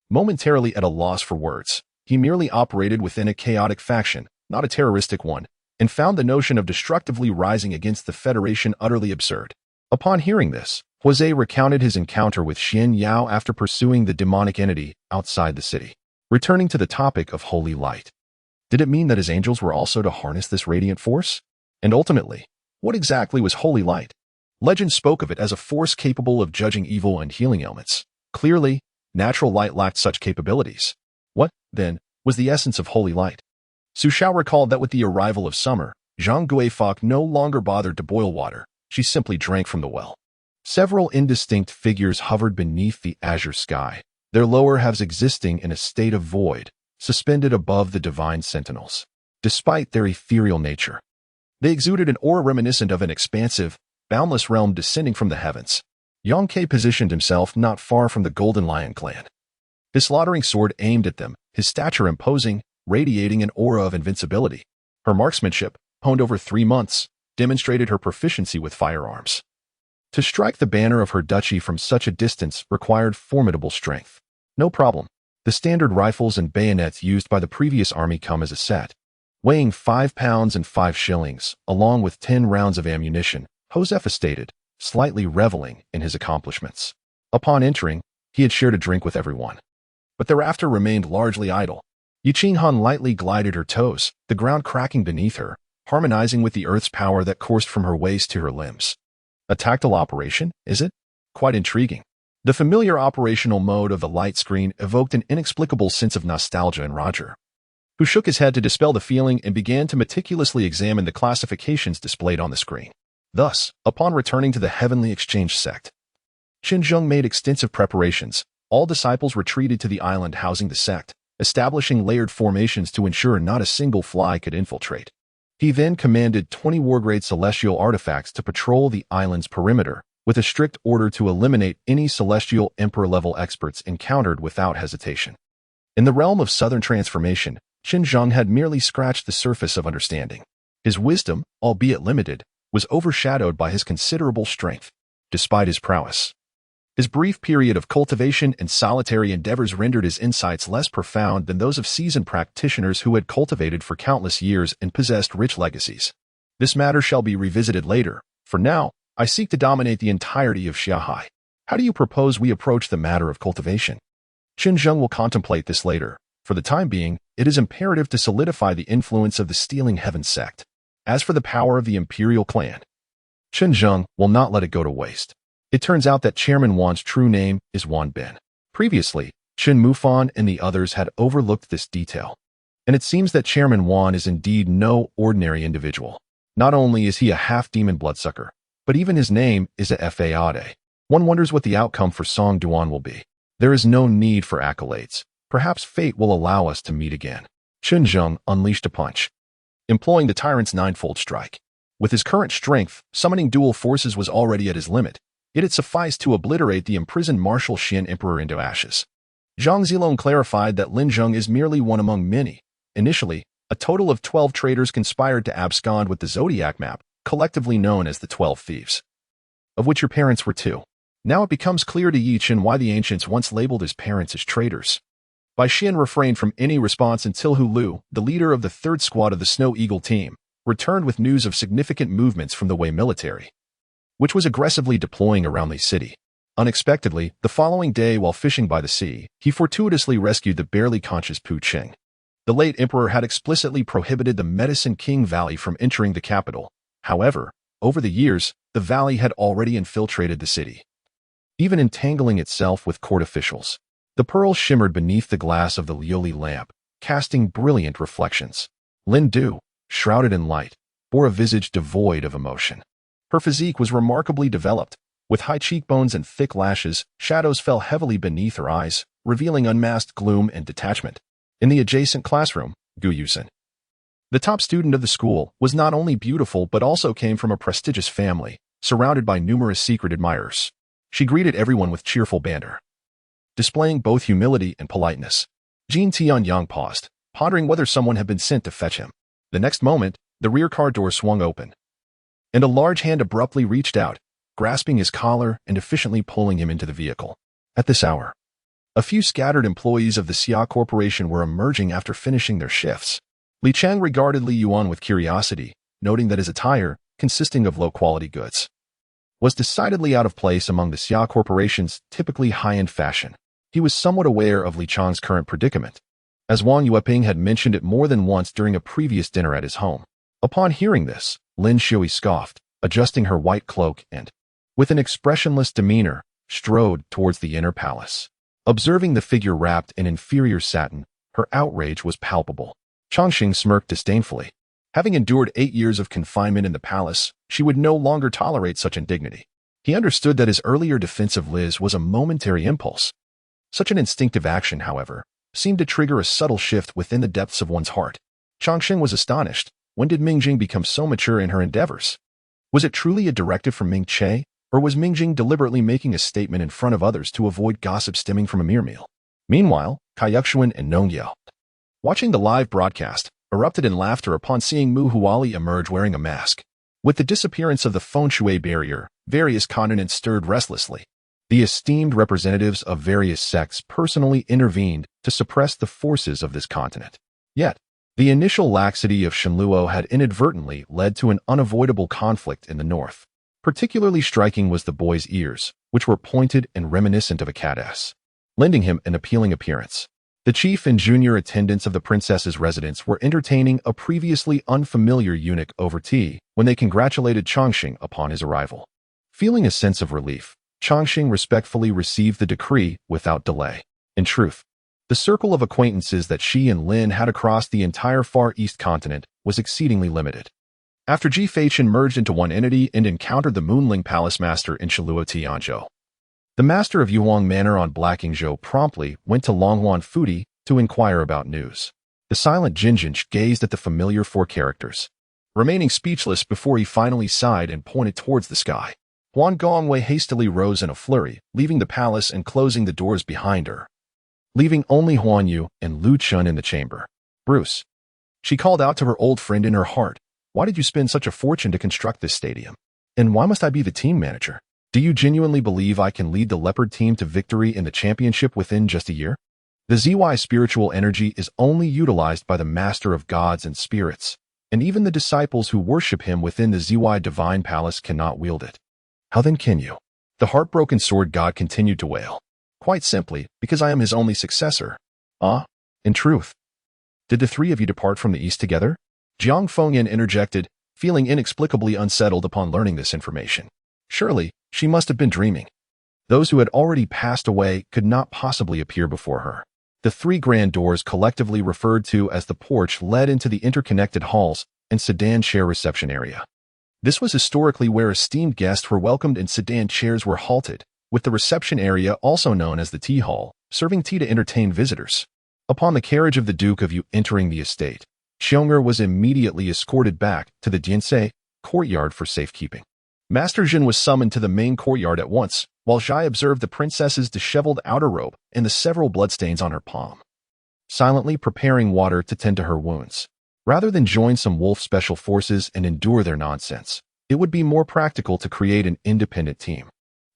A: Momentarily at a loss for words, he merely operated within a chaotic faction, not a terroristic one, and found the notion of destructively rising against the Federation utterly absurd. Upon hearing this, Jose recounted his encounter with Xian Yao after pursuing the demonic entity outside the city. Returning to the topic of holy light, did it mean that his angels were also to harness this radiant force? And ultimately, what exactly was holy light? Legend spoke of it as a force capable of judging evil and healing ailments. Clearly, natural light lacked such capabilities. What, then, was the essence of holy light? Su Xiao recalled that with the arrival of summer, Zhang Guifak no longer bothered to boil water. She simply drank from the well. Several indistinct figures hovered beneath the azure sky, their lower halves existing in a state of void, suspended above the divine sentinels. Despite their ethereal nature, they exuded an aura reminiscent of an expansive, boundless realm descending from the heavens. Yang Ke positioned himself not far from the Golden Lion clan. His slaughtering sword aimed at them, his stature imposing, radiating an aura of invincibility. Her marksmanship, honed over 3 months, demonstrated her proficiency with firearms. To strike the banner of her duchy from such a distance required formidable strength. No problem. The standard rifles and bayonets used by the previous army come as a set, weighing 5 pounds and 5 shillings, along with 10 rounds of ammunition, Joseph stated, slightly reveling in his accomplishments. Upon entering, he had shared a drink with everyone. but thereafter remained largely idle. Yi Qinghan lightly glided her toes, the ground cracking beneath her, harmonizing with the earth's power that coursed from her waist to her limbs. A tactile operation, is it? Quite intriguing. The familiar operational mode of the light screen evoked an inexplicable sense of nostalgia in Roger, who shook his head to dispel the feeling and began to meticulously examine the classifications displayed on the screen. Thus, upon returning to the Heavenly Exchange sect, Chen made extensive preparations. All disciples retreated to the island housing the sect, establishing layered formations to ensure not a single fly could infiltrate. He then commanded 20 war-grade celestial artifacts to patrol the island's perimeter, with a strict order to eliminate any celestial emperor-level experts encountered without hesitation. In the realm of southern transformation, Chen had merely scratched the surface of understanding. His wisdom, albeit limited, was overshadowed by his considerable strength. Despite his prowess, his brief period of cultivation and solitary endeavors rendered his insights less profound than those of seasoned practitioners who had cultivated for countless years and possessed rich legacies. This matter shall be revisited later. For now, I seek to dominate the entirety of Xiahai. How do you propose we approach the matter of cultivation? Chen will contemplate this later. For the time being, it is imperative to solidify the influence of the Stealing Heaven sect. As for the power of the Imperial clan, Chen will not let it go to waste. It turns out that Chairman Wan's true name is Wan Bin. Previously, Chen Mufan and the others had overlooked this detail. And it seems that Chairman Wan is indeed no ordinary individual. Not only is he a half-demon bloodsucker, but even his name is a Fade. One wonders what the outcome for Song Duan will be. There is no need for accolades. Perhaps fate will allow us to meet again. Chen unleashed a punch, employing the tyrant's ninefold strike. With his current strength, summoning dual forces was already at his limit, yet it sufficed to obliterate the imprisoned Martial Xin Emperor into ashes. Zhang Zilong clarified that Lin Zheng is merely one among many. Initially, a total of 12 traitors conspired to abscond with the Zodiac map, collectively known as the 12 Thieves, of which your parents were two. Now it becomes clear to Yi Chen why the ancients once labeled his parents as traitors. Bai Xian refrained from any response until Hu Lu, the leader of the third squad of the Snow Eagle team, returned with news of significant movements from the Wei military, which was aggressively deploying around the city. Unexpectedly, the following day while fishing by the sea, he fortuitously rescued the barely conscious Pu Qing. The late emperor had explicitly prohibited the Medicine King Valley from entering the capital. However, over the years, the valley had already infiltrated the city, even entangling itself with court officials. The pearl shimmered beneath the glass of the Lioli lamp, casting brilliant reflections. Lin Du, shrouded in light, bore a visage devoid of emotion. Her physique was remarkably developed. With high cheekbones and thick lashes, shadows fell heavily beneath her eyes, revealing unmasked gloom and detachment. In the adjacent classroom, Gu Yusen, the top student of the school, was not only beautiful but also came from a prestigious family, surrounded by numerous secret admirers. She greeted everyone with cheerful banter, displaying both humility and politeness. Jin Tianyang paused, pondering whether someone had been sent to fetch him. The next moment, the rear car door swung open, and a large hand abruptly reached out, grasping his collar and efficiently pulling him into the vehicle. At this hour, a few scattered employees of the Xia Corporation were emerging after finishing their shifts. Li Chang regarded Li Yuan with curiosity, noting that his attire, consisting of low-quality goods, was decidedly out of place among the Xia Corporation's typically high-end fashion. He was somewhat aware of Li Chang's current predicament, as Wang Yueping had mentioned it more than once during a previous dinner at his home. Upon hearing this, Lin Shui scoffed, adjusting her white cloak and, with an expressionless demeanor, strode towards the inner palace. Observing the figure wrapped in inferior satin, her outrage was palpable. Changxing smirked disdainfully. Having endured 8 years of confinement in the palace, she would no longer tolerate such indignity. He understood that his earlier defense of Liz was a momentary impulse. Such an instinctive action, however, seemed to trigger a subtle shift within the depths of one's heart. Changxing was astonished. When did Mingjing become so mature in her endeavors? Was it truly a directive from Ming Che, or was Mingjing deliberately making a statement in front of others to avoid gossip stemming from a mere meal? Meanwhile, Kaiyuxuan and Nong Yao, watching the live broadcast, erupted in laughter upon seeing Mu Huali emerge wearing a mask. With the disappearance of the Feng Shui barrier, various continents stirred restlessly. The esteemed representatives of various sects personally intervened to suppress the forces of this continent. Yet, the initial laxity of Shenluo had inadvertently led to an unavoidable conflict in the north. Particularly striking was the boy's ears, which were pointed and reminiscent of a cat's, lending him an appealing appearance. The chief and junior attendants of the princess's residence were entertaining a previously unfamiliar eunuch over tea when they congratulated Chongqing upon his arrival. Feeling a sense of relief, Chongqing respectfully received the decree without delay. In truth, the circle of acquaintances that she and Lin had across the entire Far East continent was exceedingly limited. After Ji Feichen merged into one entity and encountered the Moonling Palace Master in Shalua Tianzhou, the master of Yuhuang Manor on Blackingzhou promptly went to Longhuan Fudi to inquire about news. The silent Jinjin gazed at the familiar four characters, remaining speechless before he finally sighed and pointed towards the sky. Huan Gongwei hastily rose in a flurry, leaving the palace and closing the doors behind her, leaving only Huan Yu and Lu Chun in the chamber. Bruce. She called out to her old friend in her heart. Why did you spend such a fortune to construct this stadium? And why must I be the team manager? Do you genuinely believe I can lead the Leopard team to victory in the championship within just a year? The ZY spiritual energy is only utilized by the master of gods and spirits, and even the disciples who worship him within the ZY divine palace cannot wield it. How then can you? The heartbroken sword god continued to wail. Quite simply, because I am his only successor. In truth. Did the three of you depart from the east together? Jiang Fengyan interjected, feeling inexplicably unsettled upon learning this information. Surely, she must have been dreaming. Those who had already passed away could not possibly appear before her. The three grand doors collectively referred to as the porch led into the interconnected halls and sedan chair reception area. This was historically where esteemed guests were welcomed and sedan chairs were halted, with the reception area also known as the tea hall, serving tea to entertain visitors. Upon the carriage of the Duke of Yu entering the estate, Xiong'er was immediately escorted back to the Dianse courtyard for safekeeping. Master Jin was summoned to the main courtyard at once, while Zhai observed the princess's disheveled outer robe and the several bloodstains on her palm, silently preparing water to tend to her wounds. Rather than join some wolf special forces and endure their nonsense, it would be more practical to create an independent team.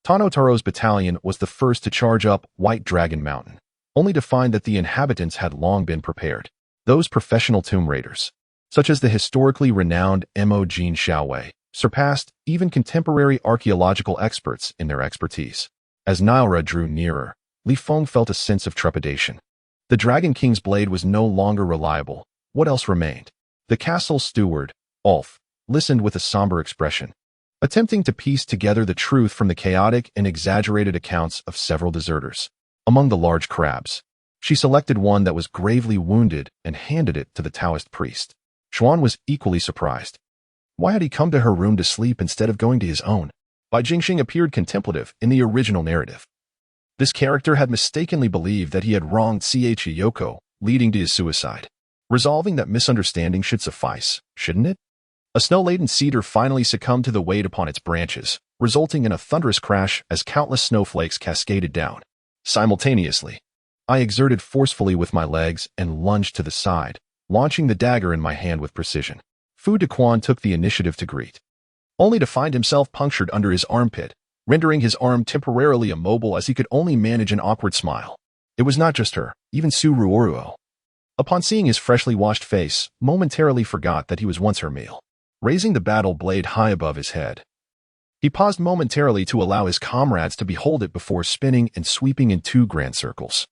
A: Tanotaro's battalion was the first to charge up White Dragon Mountain, only to find that the inhabitants had long been prepared. Those professional tomb raiders, such as the historically renowned Mo Jin Xiaowei, surpassed even contemporary archaeological experts in their expertise. As Naira drew nearer, Li Feng felt a sense of trepidation. The Dragon King's blade was no longer reliable. What else remained? The castle steward, Ulf, listened with a somber expression, attempting to piece together the truth from the chaotic and exaggerated accounts of several deserters. Among the large crabs, she selected one that was gravely wounded and handed it to the Taoist priest. Xuan was equally surprised. Why had he come to her room to sleep instead of going to his own? Bai Jingxing appeared contemplative in the original narrative. This character had mistakenly believed that he had wronged Yoko, leading to his suicide. Resolving that misunderstanding should suffice, shouldn't it? A snow-laden cedar finally succumbed to the weight upon its branches, resulting in a thunderous crash as countless snowflakes cascaded down. Simultaneously, I exerted forcefully with my legs and lunged to the side, launching the dagger in my hand with precision. Fu Dequan took the initiative to greet, only to find himself punctured under his armpit, rendering his arm temporarily immobile as he could only manage an awkward smile. It was not just her, even Su Ruoruo, upon seeing his freshly washed face, momentarily forgot that he was once her meal. Raising the battle blade high above his head, he paused momentarily to allow his comrades to behold it before spinning and sweeping in 2 grand circles.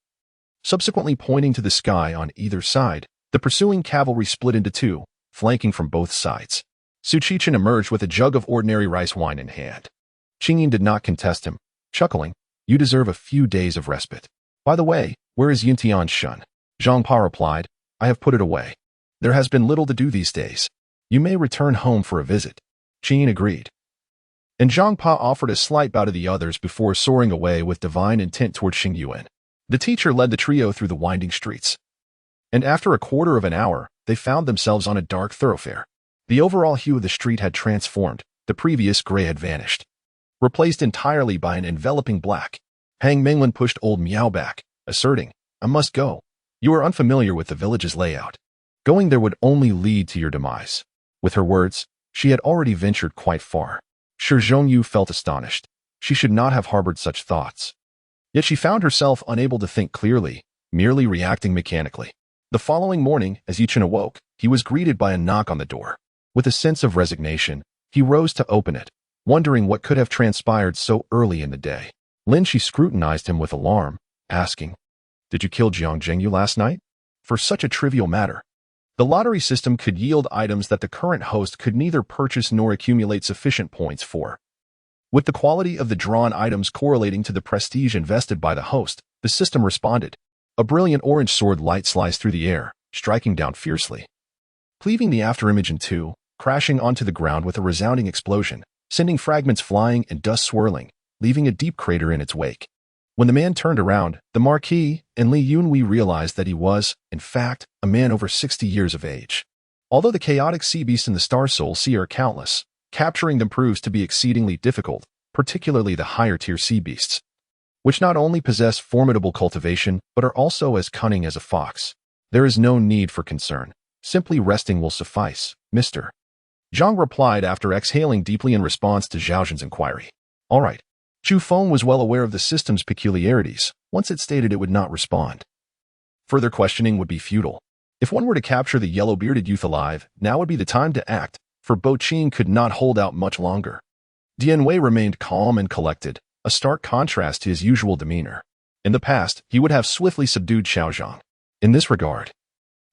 A: Subsequently pointing to the sky on either side, the pursuing cavalry split into 2, flanking from both sides. Su Qichen emerged with a jug of ordinary rice wine in hand. Qingyin did not contest him, chuckling, "You deserve a few days of respite. By the way, where is Yuntian Shun?" Zhang Pa replied, "I have put it away. There has been little to do these days. You may return home for a visit." Qingyin agreed, and Zhang Pa offered a slight bow to the others before soaring away with divine intent toward Xing Yuan. The teacher led the trio through the winding streets, and after a quarter of an hour, they found themselves on a dark thoroughfare. The overall hue of the street had transformed, the previous gray had vanished, replaced entirely by an enveloping black. Hang Minglin pushed old Miao back, asserting, "I must go. You are unfamiliar with the village's layout. Going there would only lead to your demise." With her words, she had already ventured quite far. Shi Zhongyu felt astonished. She should not have harbored such thoughts. Yet she found herself unable to think clearly, merely reacting mechanically. The following morning, as Yichen awoke, he was greeted by a knock on the door. With a sense of resignation, he rose to open it, wondering what could have transpired so early in the day. She scrutinized him with alarm, asking, Did you kill Jiang Zhengyu last night? For such a trivial matter. The lottery system could yield items that the current host could neither purchase nor accumulate sufficient points for. With the quality of the drawn items correlating to the prestige invested by the host, the system responded. A brilliant orange sword light sliced through the air, striking down fiercely, cleaving the afterimage in two, crashing onto the ground with a resounding explosion, sending fragments flying and dust swirling, leaving a deep crater in its wake. When the man turned around, the Marquis and Li Yunhui realized that he was, in fact, a man over 60 years of age. Although the chaotic sea beasts in the Star Soul Sea are countless, capturing them proves to be exceedingly difficult, particularly the higher-tier sea beasts, which not only possess formidable cultivation but are also as cunning as a fox. There is no need for concern. Simply resting will suffice, Mr. Zhang replied after exhaling deeply in response to Zhao Zhen's inquiry. All right. Zhu Feng was well aware of the system's peculiarities. Once it stated it would not respond, further questioning would be futile. If one were to capture the yellow-bearded youth alive, now would be the time to act, for Bo Qing could not hold out much longer. Dian Wei remained calm and collected, a stark contrast to his usual demeanor. In the past, he would have swiftly subdued Xiao Zhang. In this regard,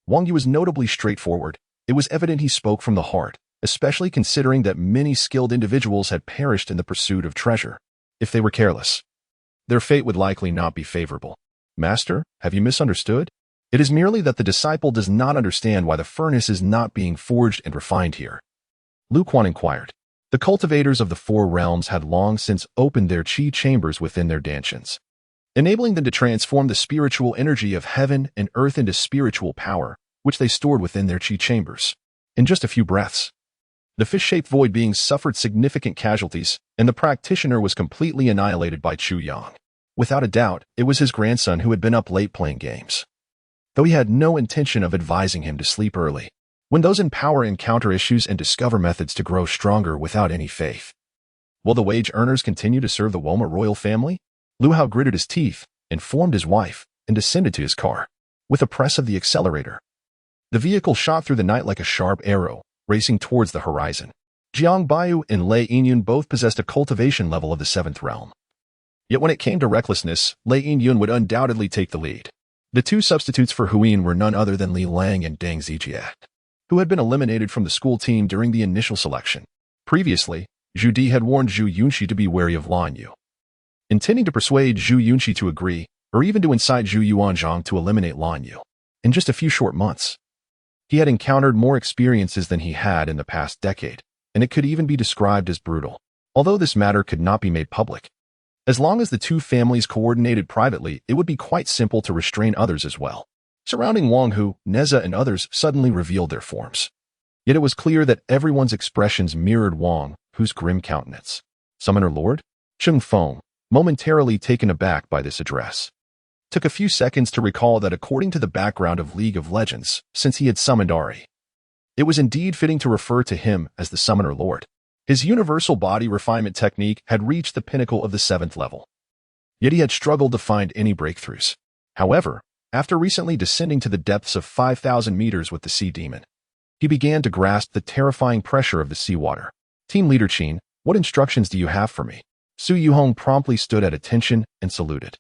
A: Wang Yu was notably straightforward. It was evident he spoke from the heart, especially considering that many skilled individuals had perished in the pursuit of treasure. If they were careless, their fate would likely not be favorable. Master, have you misunderstood? It is merely that the disciple does not understand why the furnace is not being forged and refined here. Lu Quan inquired. The cultivators of the Four Realms had long since opened their qi chambers within their dantians, enabling them to transform the spiritual energy of heaven and earth into spiritual power, which they stored within their qi chambers. In just a few breaths, the fish-shaped void being suffered significant casualties, and the practitioner was completely annihilated by Chu Yang. Without a doubt, it was his grandson who had been up late playing games, though he had no intention of advising him to sleep early. When those in power encounter issues and discover methods to grow stronger without any faith, will the wage earners continue to serve the Woma royal family? Lu Hao gritted his teeth, informed his wife, and descended to his car. With a press of the accelerator, the vehicle shot through the night like a sharp arrow, racing towards the horizon. Jiang Baiyu and Lei Yinyun both possessed a cultivation level of the 7th realm. Yet when it came to recklessness, Lei Yinyun would undoubtedly take the lead. The two substitutes for Huyin were none other than Li Lang and Deng Zijie, who had been eliminated from the school team during the initial selection. Previously, Zhu Di had warned Zhu Yunxi to be wary of Lan Yu, intending to persuade Zhu Yunxi to agree, or even to incite Zhu Yuanzhang to eliminate Lan Yu. In just a few short months, he had encountered more experiences than he had in the past decade, and it could even be described as brutal. Although this matter could not be made public, as long as the two families coordinated privately, it would be quite simple to restrain others as well. Surrounding Wang Hu, Neza and others suddenly revealed their forms. Yet it was clear that everyone's expressions mirrored Wang Hu's grim countenance. Summoner Lord? Cheng Feng, momentarily taken aback by this address, took a few seconds to recall that according to the background of League of Legends, since he had summoned Ari, it was indeed fitting to refer to him as the Summoner Lord. His universal body refinement technique had reached the pinnacle of the 7th level, yet he had struggled to find any breakthroughs. However, after recently descending to the depths of 5,000 meters with the Sea Demon, he began to grasp the terrifying pressure of the seawater. Team Leader Chen, what instructions do you have for me? Su Yuhong promptly stood at attention and saluted.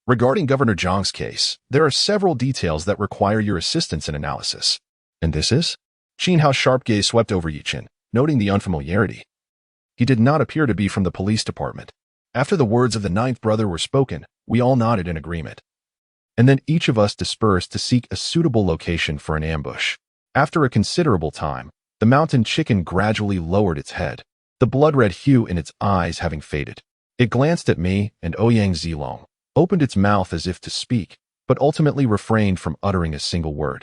A: Regarding Governor Zhang's case, there are several details that require your assistance and analysis. And this is? Chen Hao's sharp gaze swept over Yi Chen, noting the unfamiliarity. He did not appear to be from the police department. After the words of the 9th brother were spoken, we all nodded in agreement. And then each of us dispersed to seek a suitable location for an ambush. After a considerable time, the mountain chicken gradually lowered its head, the blood-red hue in its eyes having faded. It glanced at me, and Ouyang Zilong opened its mouth as if to speak, but ultimately refrained from uttering a single word.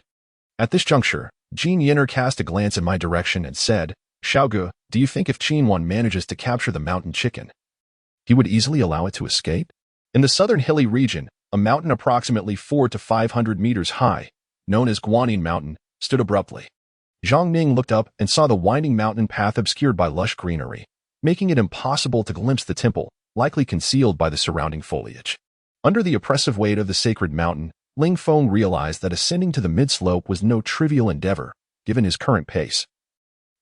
A: At this juncture, Jin Yinner cast a glance in my direction and said, Xiaoge, do you think if Qin Wan manages to capture the mountain chicken, he would easily allow it to escape? In the southern hilly region, a mountain approximately 400 to 500 meters high, known as Guanyin Mountain, stood abruptly. Zhang Ning looked up and saw the winding mountain path obscured by lush greenery, making it impossible to glimpse the temple, likely concealed by the surrounding foliage. Under the oppressive weight of the sacred mountain, Ling Feng realized that ascending to the mid-slope was no trivial endeavor, given his current pace.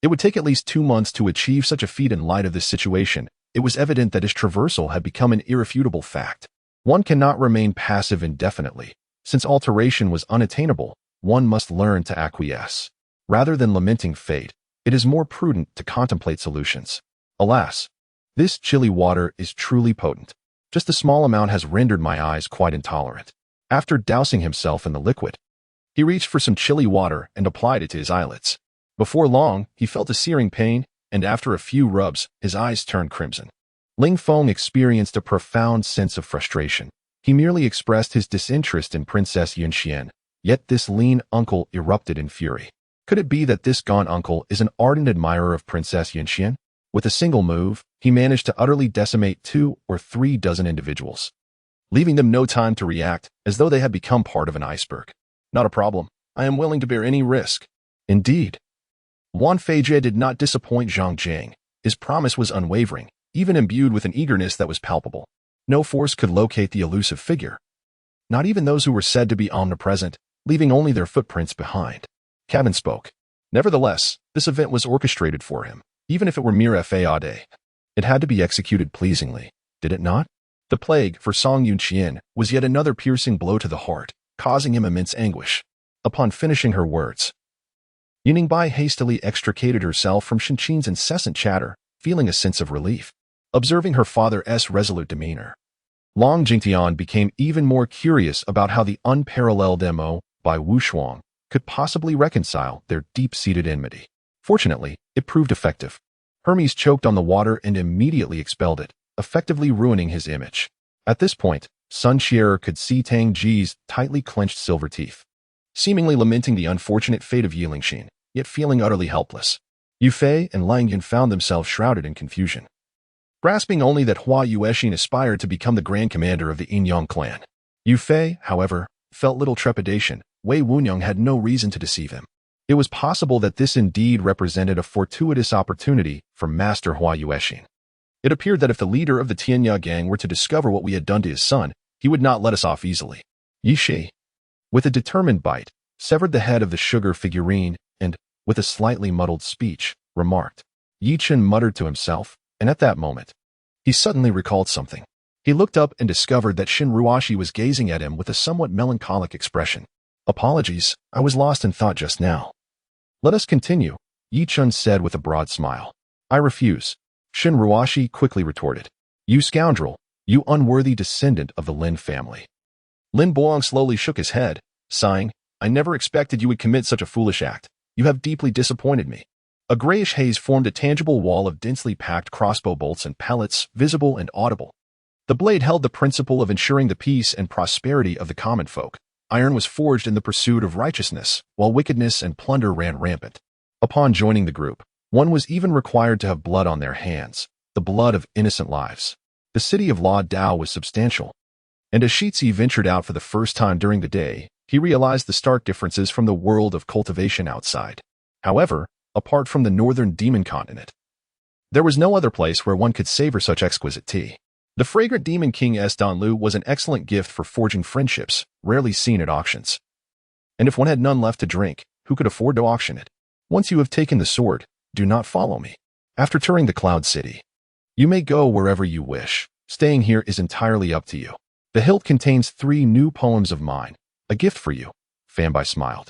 A: It would take at least 2 months to achieve such a feat in light of this situation. It was evident that his traversal had become an irrefutable fact. One cannot remain passive indefinitely. Since alteration was unattainable, one must learn to acquiesce. Rather than lamenting fate, it is more prudent to contemplate solutions. Alas, this chilly water is truly potent. Just a small amount has rendered my eyes quite intolerant. After dousing himself in the liquid, he reached for some chilly water and applied it to his eyelids. Before long, he felt a searing pain, and after a few rubs, his eyes turned crimson. Ling Feng experienced a profound sense of frustration. He merely expressed his disinterest in Princess Yunxian, yet this lean uncle erupted in fury. Could it be that this gaunt uncle is an ardent admirer of Princess Yunxian? With a single move, he managed to utterly decimate 2 or 3 dozen individuals, leaving them no time to react, as though they had become part of an iceberg. Not a problem. I am willing to bear any risk. Indeed. Wan Feijie did not disappoint Zhang Jing. His promise was unwavering, even imbued with an eagerness that was palpable. No force could locate the elusive figure. Not even those who were said to be omnipresent, leaving only their footprints behind. Kevin spoke. Nevertheless, this event was orchestrated for him, even if it were mere fade. It had to be executed pleasingly, did it not? The plague for Song Yunqian was yet another piercing blow to the heart, causing him immense anguish. Upon finishing her words, Yuningbai hastily extricated herself from Shinqin's incessant chatter, feeling a sense of relief. Observing her father's resolute demeanor, Long Jingtian became even more curious about how the unparalleled MO by Wu Shuang could possibly reconcile their deep-seated enmity. Fortunately, it proved effective. Hermes choked on the water and immediately expelled it, effectively ruining his image. At this point, Sun Xier could see Tang Ji's tightly clenched silver teeth, seemingly lamenting the unfortunate fate of Yi Lingxin, yet feeling utterly helpless. Yu Fei and Lang Yun found themselves shrouded in confusion, grasping only that Hua Yuexin aspired to become the grand commander of the Yinyang clan. Yu Fei, however, felt little trepidation. Wei Wunyang had no reason to deceive him. It was possible that this indeed represented a fortuitous opportunity for Master Hua Yuexin. It appeared that if the leader of the Tianya gang were to discover what we had done to his son, he would not let us off easily. Yi Shi, with a determined bite, severed the head of the sugar figurine and, with a slightly muddled speech, remarked. Yi Chen muttered to himself, and at that moment, he suddenly recalled something. He looked up and discovered that Shin Ruashi was gazing at him with a somewhat melancholic expression. Apologies, I was lost in thought just now. Let us continue, Yi Chen said with a broad smile. I refuse, Shin Ruashi quickly retorted. You scoundrel, you unworthy descendant of the Lin family. Lin Boang slowly shook his head, sighing, I never expected you would commit such a foolish act. You have deeply disappointed me. A grayish haze formed a tangible wall of densely packed crossbow bolts and pellets, visible and audible. The blade held the principle of ensuring the peace and prosperity of the common folk. Iron was forged in the pursuit of righteousness, while wickedness and plunder ran rampant. Upon joining the group, one was even required to have blood on their hands, the blood of innocent lives. The city of La Dao was substantial, and as Shitzi ventured out for the first time during the day, he realized the stark differences from the world of cultivation outside. However, apart from the northern demon continent, there was no other place where one could savor such exquisite tea. The fragrant Demon King S. Danlu was an excellent gift for forging friendships, rarely seen at auctions. And if one had none left to drink, who could afford to auction it? Once you have taken the sword, do not follow me. After touring the Cloud City, you may go wherever you wish. Staying here is entirely up to you. The hilt contains 3 new poems of mine, a gift for you. Fanbai smiled.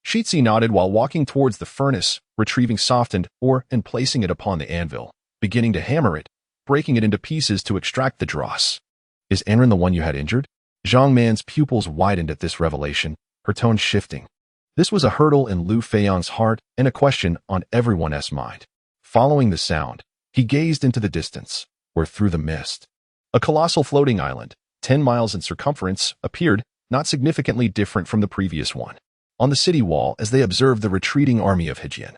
A: Shitzi nodded while walking towards the furnace, retrieving softened ore and placing it upon the anvil, beginning to hammer it, breaking it into pieces to extract the dross. Is Enrin the one you had injured? Zhang Man's pupils widened at this revelation, her tone shifting. This was a hurdle in Lu Feiyang's heart and a question on everyone's mind. Following the sound, he gazed into the distance, where through the mist, a colossal floating island, 10 miles in circumference, appeared, not significantly different from the previous one. On the city wall as they observed the retreating army of Hejian,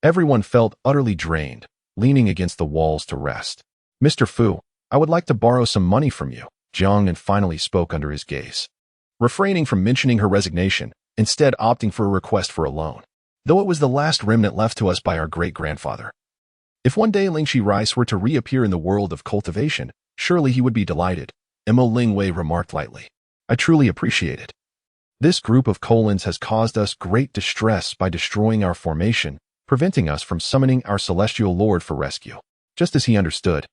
A: everyone felt utterly drained, leaning against the walls to rest. Mr. Fu, I would like to borrow some money from you, Jiang Nan finally spoke under his gaze, refraining from mentioning her resignation, instead opting for a request for a loan, though it was the last remnant left to us by our great-grandfather. If one day Lingxi Rice were to reappear in the world of cultivation, surely he would be delighted, Mo Lingwei remarked lightly. I truly appreciate it. This group of Colons has caused us great distress by destroying our formation, preventing us from summoning our celestial lord for rescue. Just as he understood,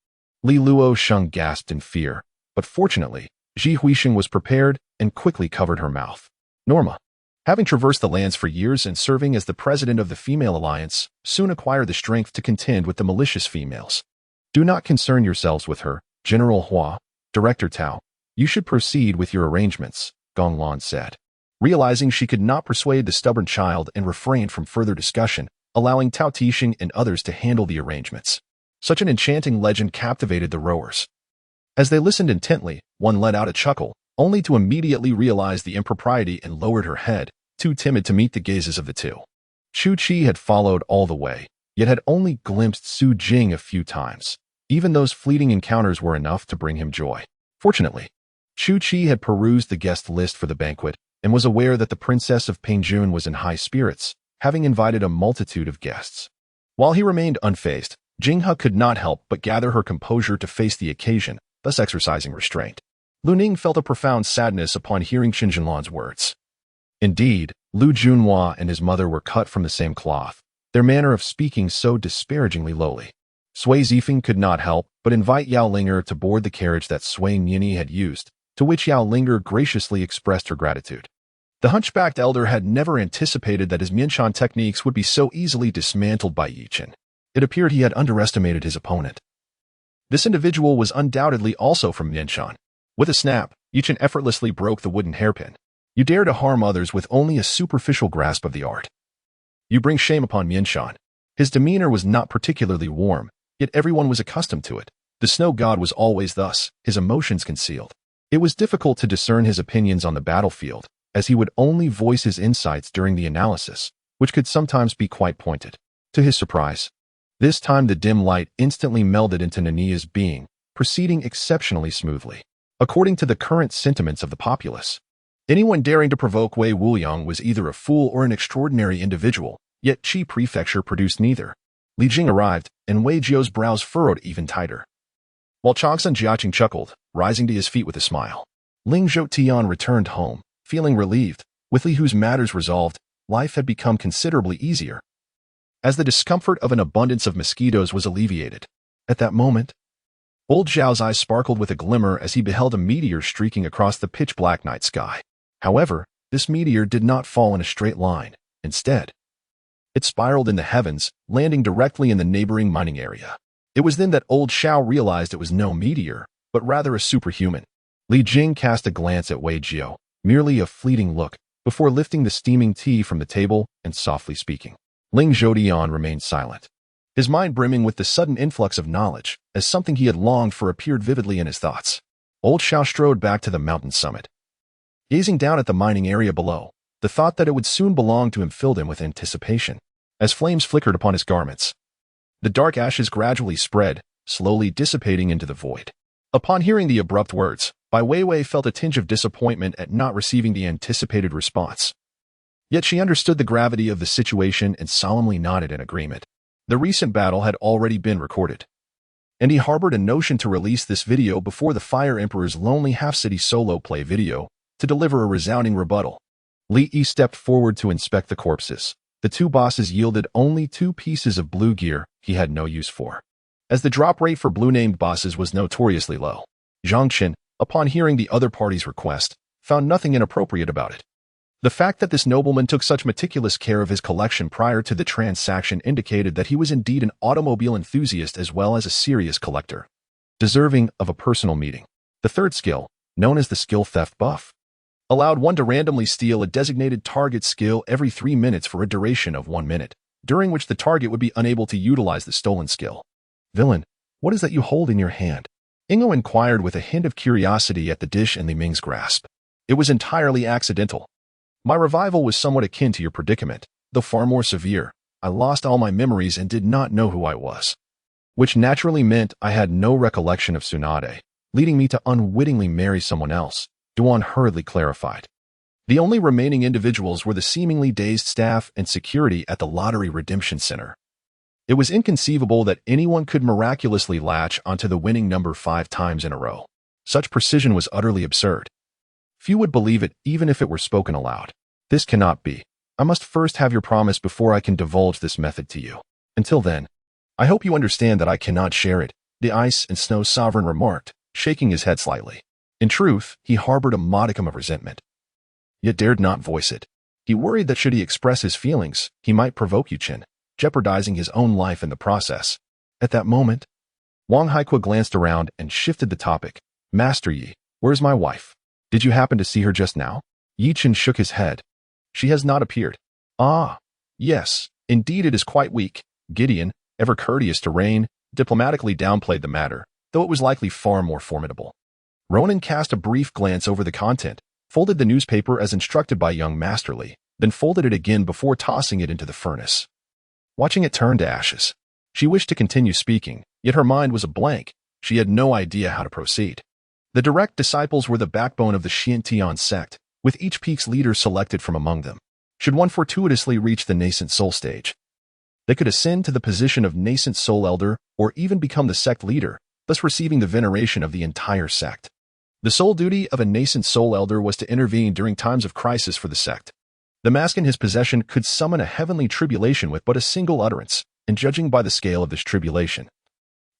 A: Li Luo Sheng gasped in fear, but fortunately, Ji Huixing was prepared and quickly covered her mouth. Norma, having traversed the lands for years and serving as the president of the Female Alliance, soon acquired the strength to contend with the malicious females. Do not concern yourselves with her, General Hua, Director Tao. You should proceed with your arrangements, Gong Lan said. Realizing she could not persuade the stubborn child and refrained from further discussion, allowing Tao Tixing and others to handle the arrangements. Such an enchanting legend captivated the rowers. As they listened intently, one let out a chuckle, only to immediately realize the impropriety and lowered her head, too timid to meet the gazes of the two. Chu Qi had followed all the way, yet had only glimpsed Su Jing a few times. Even those fleeting encounters were enough to bring him joy. Fortunately, Chu Qi had perused the guest list for the banquet and was aware that the Princess of Pengjun was in high spirits, having invited a multitude of guests. While he remained unfazed, Jinghe could not help but gather her composure to face the occasion, thus exercising restraint. Lu Ning felt a profound sadness upon hearing Chen Jinlan's words. Indeed, Lu Junhua and his mother were cut from the same cloth, their manner of speaking so disparagingly lowly. Sui Zifeng could not help but invite Yao Linger to board the carriage that Sui Nini had used, to which Yao Linger graciously expressed her gratitude. The hunchbacked elder had never anticipated that his Mianshan techniques would be so easily dismantled by Yi Chen. It appeared he had underestimated his opponent. This individual was undoubtedly also from Mianshan. With a snap, Yi Chen effortlessly broke the wooden hairpin. You dare to harm others with only a superficial grasp of the art. You bring shame upon Mianshan. His demeanor was not particularly warm, yet everyone was accustomed to it. The snow god was always thus, his emotions concealed. It was difficult to discern his opinions on the battlefield, as he would only voice his insights during the analysis, which could sometimes be quite pointed. To his surprise, this time the dim light instantly melded into Nania's being, proceeding exceptionally smoothly. According to the current sentiments of the populace, anyone daring to provoke Wei Wuyang was either a fool or an extraordinary individual, yet Qi Prefecture produced neither. Li Jing arrived, and Wei Jiao's brows furrowed even tighter. While Changsun Jiaqing chuckled, rising to his feet with a smile. Ling Zhou returned home, feeling relieved. With Li Hu's matters resolved, life had become considerably easier, as the discomfort of an abundance of mosquitoes was alleviated. At that moment, old Zhao's eyes sparkled with a glimmer as he beheld a meteor streaking across the pitch-black night sky. However, this meteor did not fall in a straight line. Instead, it spiraled in the heavens, landing directly in the neighboring mining area. It was then that old Zhao realized it was no meteor, but rather a superhuman. Li Jing cast a glance at Wei Jiao, merely a fleeting look, before lifting the steaming tea from the table and softly speaking. Ling Zhou remained silent, his mind brimming with the sudden influx of knowledge, as something he had longed for appeared vividly in his thoughts. Old Zhao strode back to the mountain summit. Gazing down at the mining area below, the thought that it would soon belong to him filled him with anticipation. As flames flickered upon his garments, the dark ashes gradually spread, slowly dissipating into the void. Upon hearing the abrupt words, Bai Weiwei felt a tinge of disappointment at not receiving the anticipated response. Yet she understood the gravity of the situation and solemnly nodded in agreement. The recent battle had already been recorded, and he harbored a notion to release this video before the Fire Emperor's Lonely Half-City solo play video to deliver a resounding rebuttal. Li Yi stepped forward to inspect the corpses. The two bosses yielded only 2 pieces of blue gear he had no use for, as the drop rate for blue-named bosses was notoriously low. Zhang Chen, upon hearing the other party's request, found nothing inappropriate about it. The fact that this nobleman took such meticulous care of his collection prior to the transaction indicated that he was indeed an automobile enthusiast as well as a serious collector, deserving of a personal meeting. The third skill, known as the skill theft buff, allowed one to randomly steal a designated target skill every 3 minutes for a duration of 1 minute, during which the target would be unable to utilize the stolen skill. Villain, what is that you hold in your hand? Ingo inquired with a hint of curiosity at the dish in Li Ming's grasp. It was entirely accidental. My revival was somewhat akin to your predicament, though far more severe. I lost all my memories and did not know who I was, which naturally meant I had no recollection of Tsunade, leading me to unwittingly marry someone else, Duan hurriedly clarified. The only remaining individuals were the seemingly dazed staff and security at the Lottery Redemption Center. It was inconceivable that anyone could miraculously latch onto the winning number 5 times in a row. Such precision was utterly absurd. Few would believe it even if it were spoken aloud. This cannot be. I must first have your promise before I can divulge this method to you. Until then, I hope you understand that I cannot share it, the Ice and Snow Sovereign remarked, shaking his head slightly. In truth, he harbored a modicum of resentment, yet dared not voice it. He worried that should he express his feelings, he might provoke Chen, jeopardizing his own life in the process. At that moment, Wang Haikua glanced around and shifted the topic. Master Yi, where's my wife? Did you happen to see her just now? Yi Chen shook his head. She has not appeared. Ah, yes, indeed it is quite weak. Gideon, ever courteous to Rain, diplomatically downplayed the matter, though it was likely far more formidable. Ronan cast a brief glance over the content, folded the newspaper as instructed by young Masterly, then folded it again before tossing it into the furnace. Watching it turn to ashes, she wished to continue speaking, yet her mind was a blank. She had no idea how to proceed. The direct disciples were the backbone of the Xiantian sect, with each peak's leader selected from among them. Should one fortuitously reach the nascent soul stage, they could ascend to the position of nascent soul elder or even become the sect leader, thus receiving the veneration of the entire sect. The sole duty of a nascent soul elder was to intervene during times of crisis for the sect. The mask in his possession could summon a heavenly tribulation with but a single utterance, and judging by the scale of this tribulation,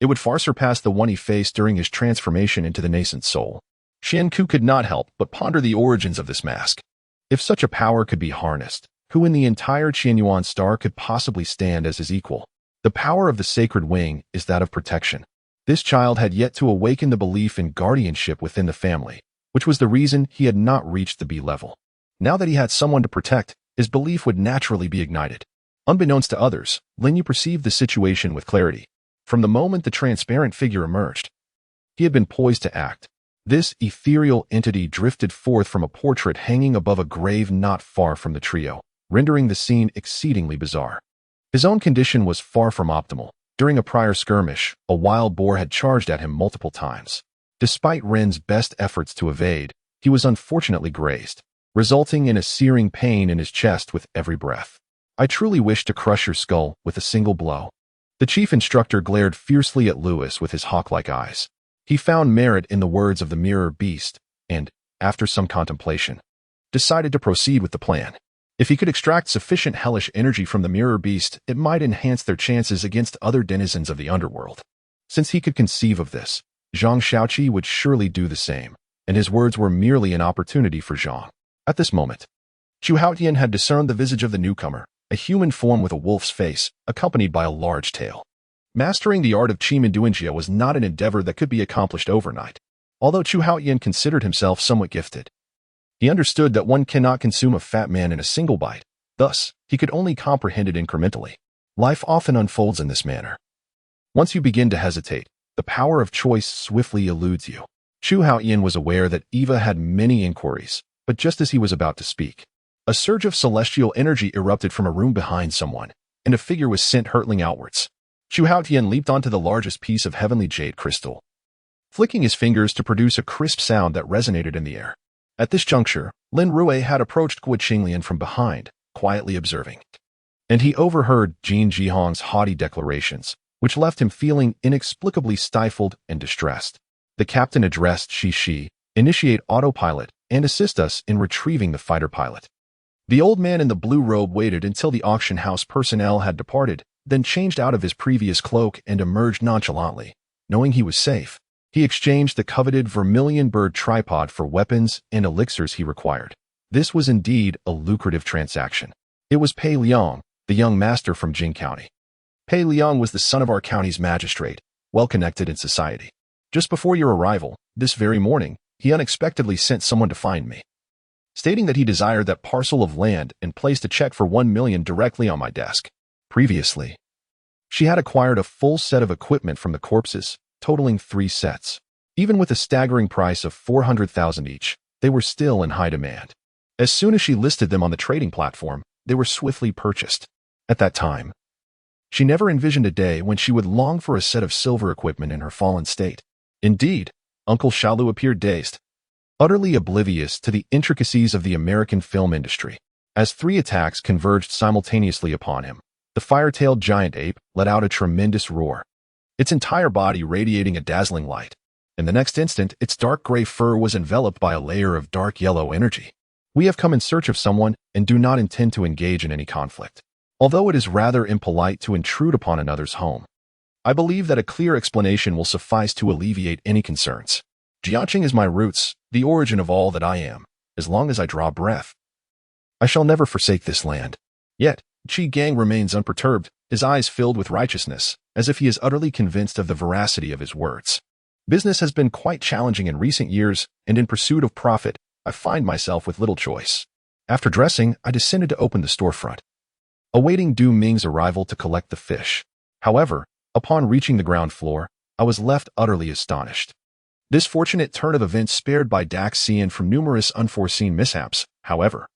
A: it would far surpass the one he faced during his transformation into the nascent soul. Xianku could not help but ponder the origins of this mask. If such a power could be harnessed, who in the entire Qianyuan star could possibly stand as his equal? The power of the sacred wing is that of protection. This child had yet to awaken the belief in guardianship within the family, which was the reason he had not reached the B level. Now that he had someone to protect, his belief would naturally be ignited. Unbeknownst to others, Linyu perceived the situation with clarity. From the moment the transparent figure emerged, he had been poised to act. This ethereal entity drifted forth from a portrait hanging above a grave not far from the trio, rendering the scene exceedingly bizarre. His own condition was far from optimal. During a prior skirmish, a wild boar had charged at him multiple times. Despite Ren's best efforts to evade, he was unfortunately grazed, resulting in a searing pain in his chest with every breath. I truly wish to crush your skull with a single blow. The chief instructor glared fiercely at Lewis with his hawk-like eyes. He found merit in the words of the mirror beast and, after some contemplation, decided to proceed with the plan. If he could extract sufficient hellish energy from the mirror beast, it might enhance their chances against other denizens of the underworld. Since he could conceive of this, Zhang Shaoqi would surely do the same, and his words were merely an opportunity for Zhang. At this moment, Chu Haotian had discerned the visage of the newcomer, a human form with a wolf's face, accompanied by a large tail. Mastering the art of Chimanduinjia was not an endeavor that could be accomplished overnight. Although Chu Haotian considered himself somewhat gifted, he understood that one cannot consume a fat man in a single bite. Thus, he could only comprehend it incrementally. Life often unfolds in this manner. Once you begin to hesitate, the power of choice swiftly eludes you. Chu Haotian was aware that Eva had many inquiries, but just as he was about to speak, a surge of celestial energy erupted from a room behind someone, and a figure was sent hurtling outwards. Chu Haotian leaped onto the largest piece of heavenly jade crystal, flicking his fingers to produce a crisp sound that resonated in the air. At this juncture, Lin Rui had approached Guo Qinglian from behind, quietly observing, and he overheard Jin Jihong's haughty declarations, which left him feeling inexplicably stifled and distressed. The captain addressed Shi, initiate autopilot, and assist us in retrieving the fighter pilot. The old man in the blue robe waited until the auction house personnel had departed, then changed out of his previous cloak and emerged nonchalantly. Knowing he was safe, he exchanged the coveted vermilion bird tripod for weapons and elixirs he required. This was indeed a lucrative transaction. It was Pei Liang, the young master from Jing County. Pei Liang was the son of our county's magistrate, well-connected in society. Just before your arrival, this very morning, he unexpectedly sent someone to find me, stating that he desired that parcel of land and placed a check for 1 million directly on my desk. Previously, she had acquired a full set of equipment from the corpses, totaling 3 sets. Even with a staggering price of 400,000 each, they were still in high demand. As soon as she listed them on the trading platform, they were swiftly purchased. At that time, she never envisioned a day when she would long for a set of silver equipment in her fallen state. Indeed, Uncle Shalu appeared dazed, utterly oblivious to the intricacies of the American film industry. As 3 attacks converged simultaneously upon him, the fire-tailed giant ape let out a tremendous roar, its entire body radiating a dazzling light. In the next instant, its dark gray fur was enveloped by a layer of dark yellow energy. We have come in search of someone and do not intend to engage in any conflict. Although it is rather impolite to intrude upon another's home, I believe that a clear explanation will suffice to alleviate any concerns. Jiaqing is my roots, the origin of all that I am. As long as I draw breath, I shall never forsake this land. Yet, Qi Gang remains unperturbed, his eyes filled with righteousness, as if he is utterly convinced of the veracity of his words. Business has been quite challenging in recent years, and in pursuit of profit, I find myself with little choice. After dressing, I descended to open the storefront, awaiting Du Ming's arrival to collect the fish. However, upon reaching the ground floor, I was left utterly astonished. This fortunate turn of events spared Bai Daxian from numerous unforeseen mishaps, however.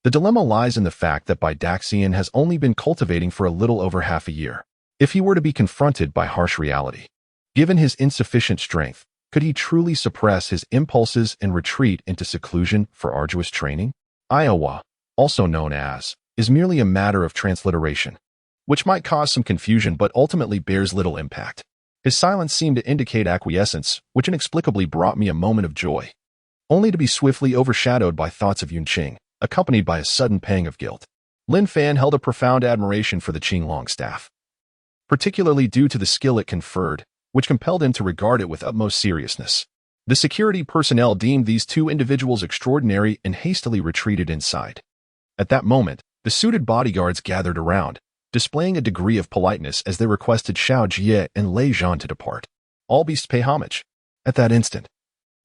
A: The dilemma lies in the fact that Bai Daxian has only been cultivating for a little over half a year. If he were to be confronted by harsh reality, given his insufficient strength, could he truly suppress his impulses and retreat into seclusion for arduous training? Iowa, also known as, is merely a matter of transliteration, which might cause some confusion but ultimately bears little impact. His silence seemed to indicate acquiescence, which inexplicably brought me a moment of joy, only to be swiftly overshadowed by thoughts of Yunqing, accompanied by a sudden pang of guilt. Lin Fan held a profound admiration for the Qinglong staff, particularly due to the skill it conferred, which compelled him to regard it with utmost seriousness. The security personnel deemed these two individuals extraordinary and hastily retreated inside. At that moment, the suited bodyguards gathered around, displaying a degree of politeness as they requested Xiao Jie and Lei Zhan to depart. All beasts pay homage. At that instant,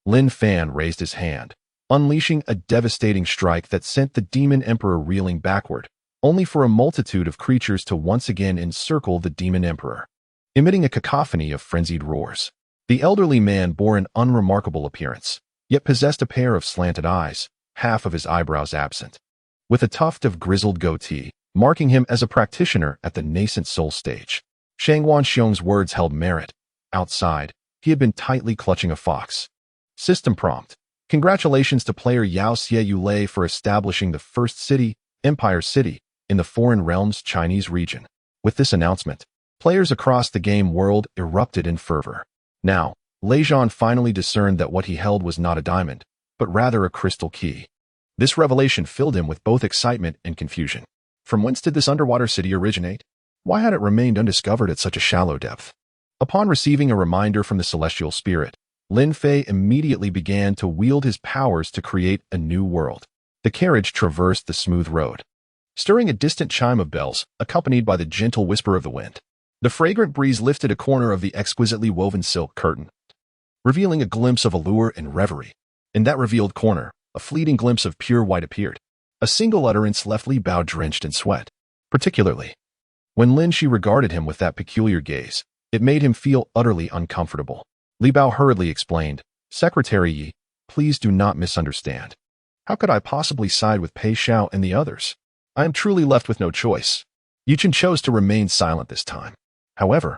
A: Lin Fan raised his hand, unleashing a devastating strike that sent the Demon Emperor reeling backward, only for a multitude of creatures to once again encircle the Demon Emperor, emitting a cacophony of frenzied roars. The elderly man bore an unremarkable appearance, yet possessed a pair of slanted eyes, half of his eyebrows absent, with a tuft of grizzled goatee, marking him as a practitioner at the nascent soul stage. Shang Wanxiong's words held merit. Outside, he had been tightly clutching a fox. System prompt. Congratulations to player Yao Xie Yulei for establishing the first city, Empire City, in the Foreign Realms Chinese region. With this announcement, players across the game world erupted in fervor. Now, Lei Zhan finally discerned that what he held was not a diamond, but rather a crystal key. This revelation filled him with both excitement and confusion. From whence did this underwater city originate? Why had it remained undiscovered at such a shallow depth? Upon receiving a reminder from the celestial spirit, Lin Fei immediately began to wield his powers to create a new world. The carriage traversed the smooth road, stirring a distant chime of bells, accompanied by the gentle whisper of the wind. The fragrant breeze lifted a corner of the exquisitely woven silk curtain, revealing a glimpse of allure and reverie. In that revealed corner, a fleeting glimpse of pure white appeared. A single utterance left Li Bao drenched in sweat. Particularly, when Lin Shi regarded him with that peculiar gaze, it made him feel utterly uncomfortable. Li Bao hurriedly explained, "Secretary Yi, please do not misunderstand. How could I possibly side with Pei Xiao and the others? I am truly left with no choice." Yu Chen chose to remain silent this time. However,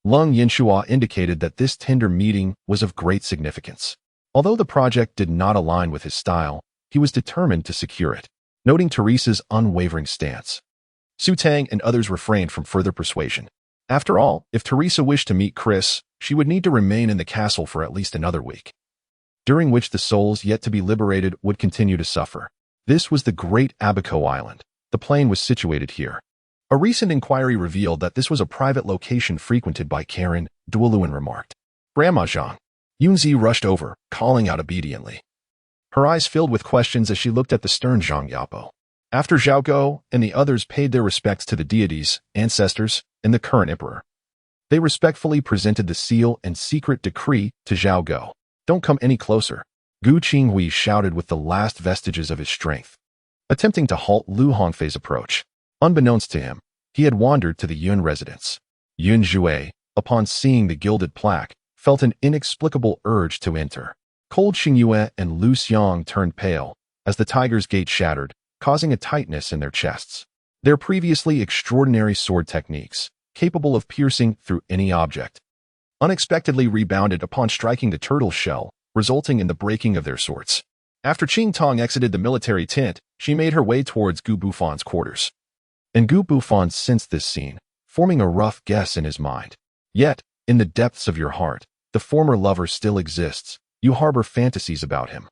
A: Lung Yinshua indicated that this tender meeting was of great significance. Although the project did not align with his style, he was determined to secure it. Noting Teresa's unwavering stance, Su Tang and others refrained from further persuasion. After all, if Teresa wished to meet Chris, she would need to remain in the castle for at least another week, during which the souls yet to be liberated would continue to suffer. This was the Great Abaco Island. The plane was situated here. A recent inquiry revealed that this was a private location frequented by Karen, Duoluan remarked. "Grandma Zhang." Yunzi rushed over, calling out obediently. Her eyes filled with questions as she looked at the stern Zhang Yapo. After Zhao Guo and the others paid their respects to the deities, ancestors, and the current emperor, they respectfully presented the seal and secret decree to Zhao Guo. "Don't come any closer," Gu Qinghui shouted with the last vestiges of his strength, attempting to halt Lu Hongfei's approach. Unbeknownst to him, he had wandered to the Yun residence. Yun Jue, upon seeing the gilded plaque, felt an inexplicable urge to enter. Cold Xingyue and Lu Xiang turned pale as the tiger's gate shattered, causing a tightness in their chests. Their previously extraordinary sword techniques, capable of piercing through any object, unexpectedly rebounded upon striking the turtle shell, resulting in the breaking of their swords. After Qing Tong exited the military tent, she made her way towards Gu Buffan's quarters. And Gu Buffon sensed this scene, forming a rough guess in his mind. Yet, in the depths of your heart, the former lover still exists. You harbor fantasies about him.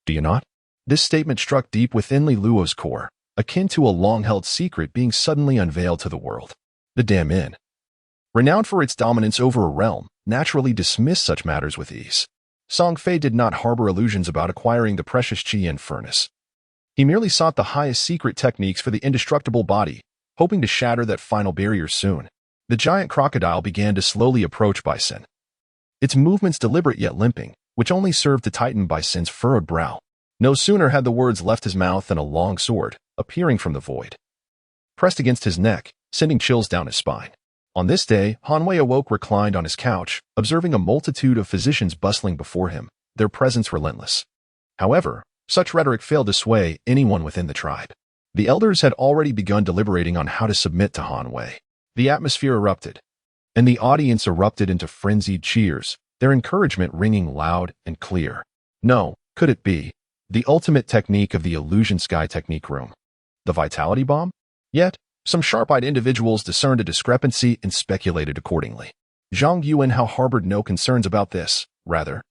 A: Do you not? This statement struck deep within Li Luo's core, akin to a long-held secret being suddenly unveiled to the world. The Dam Inn, renowned for its dominance over a realm, naturally dismissed such matters with ease. Song Fei did not harbor illusions about acquiring the precious Qian furnace. He merely sought the highest secret techniques for the indestructible body, hoping to shatter that final barrier soon. The giant crocodile began to slowly approach Bison. Its movements deliberate yet limping, which only served to tighten Bison's furrowed brow. No sooner had the words left his mouth than a long sword, appearing from the void, pressed against his neck, sending chills down his spine. On this day, Hanwei awoke reclined on his couch, observing a multitude of physicians bustling before him, their presence relentless. However, such rhetoric failed to sway anyone within the tribe. The elders had already begun deliberating on how to submit to Hanwei. The atmosphere erupted, and the audience erupted into frenzied cheers, their encouragement ringing loud and clear. No, could it be? The ultimate technique of the illusion sky technique room. The vitality bomb? Yet, some sharp-eyed individuals discerned a discrepancy and speculated accordingly. Zhang Yuanhao harbored no concerns about this, rather.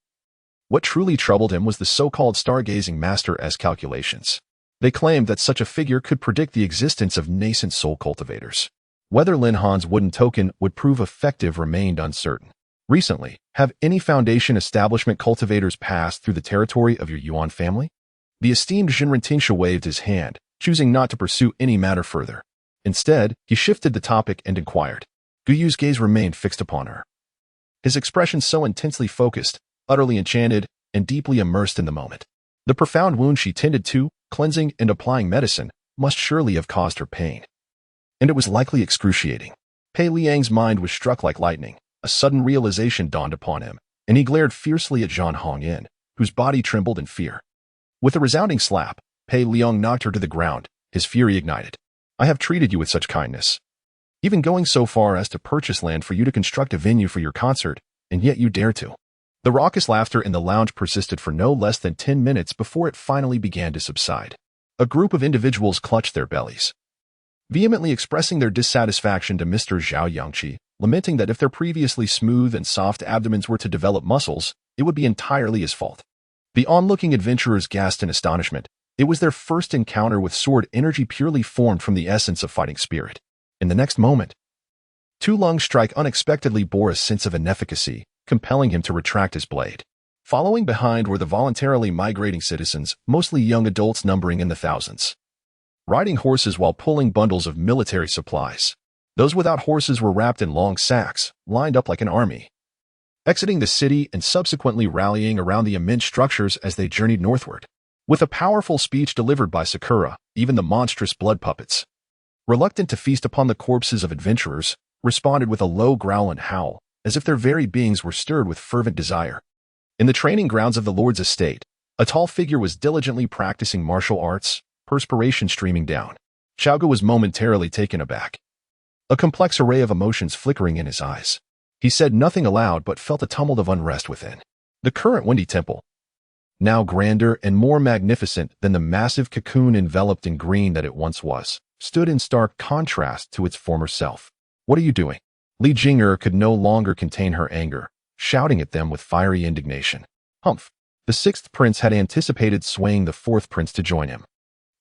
A: What truly troubled him was the so-called stargazing master's calculations. They claimed that such a figure could predict the existence of nascent soul cultivators. Whether Lin Han's wooden token would prove effective remained uncertain. Recently, have any Foundation establishment cultivators passed through the territory of your Yuan family? The esteemed Jinren Tingsha waved his hand, choosing not to pursue any matter further. Instead, he shifted the topic and inquired. Guyu's gaze remained fixed upon her. His expression so intensely focused, utterly enchanted, and deeply immersed in the moment. The profound wound she tended to, cleansing and applying medicine, must surely have caused her pain. And it was likely excruciating. Pei Liang's mind was struck like lightning. A sudden realization dawned upon him, and he glared fiercely at Zhang Hongyan, whose body trembled in fear. With a resounding slap, Pei Liang knocked her to the ground, his fury ignited. I have treated you with such kindness, even going so far as to purchase land for you to construct a venue for your concert, and yet you dare to. The raucous laughter in the lounge persisted for no less than 10 minutes before it finally began to subside. A group of individuals clutched their bellies, vehemently expressing their dissatisfaction to Mr. Zhao Yangqi, lamenting that if their previously smooth and soft abdomens were to develop muscles, it would be entirely his fault. The onlooking adventurers gasped in astonishment. It was their first encounter with sword energy purely formed from the essence of fighting spirit. In the next moment, Tu Lung's strike unexpectedly bore a sense of inefficacy, compelling him to retract his blade. Following behind were the voluntarily migrating citizens, mostly young adults numbering in the thousands, riding horses while pulling bundles of military supplies. Those without horses were wrapped in long sacks, lined up like an army, exiting the city and subsequently rallying around the immense structures as they journeyed northward. With a powerful speech delivered by Sakura, even the monstrous blood puppets, reluctant to feast upon the corpses of adventurers, responded with a low growl and howl, as if their very beings were stirred with fervent desire. In the training grounds of the Lord's estate, a tall figure was diligently practicing martial arts, perspiration streaming down. Xiaogu was momentarily taken aback, a complex array of emotions flickering in his eyes. He said nothing aloud but felt a tumult of unrest within. The current Windy Temple, now grander and more magnificent than the massive cocoon enveloped in green that it once was, stood in stark contrast to its former self. What are you doing? Li Jing'er could no longer contain her anger, shouting at them with fiery indignation. Humph! The sixth prince had anticipated swaying the fourth prince to join him,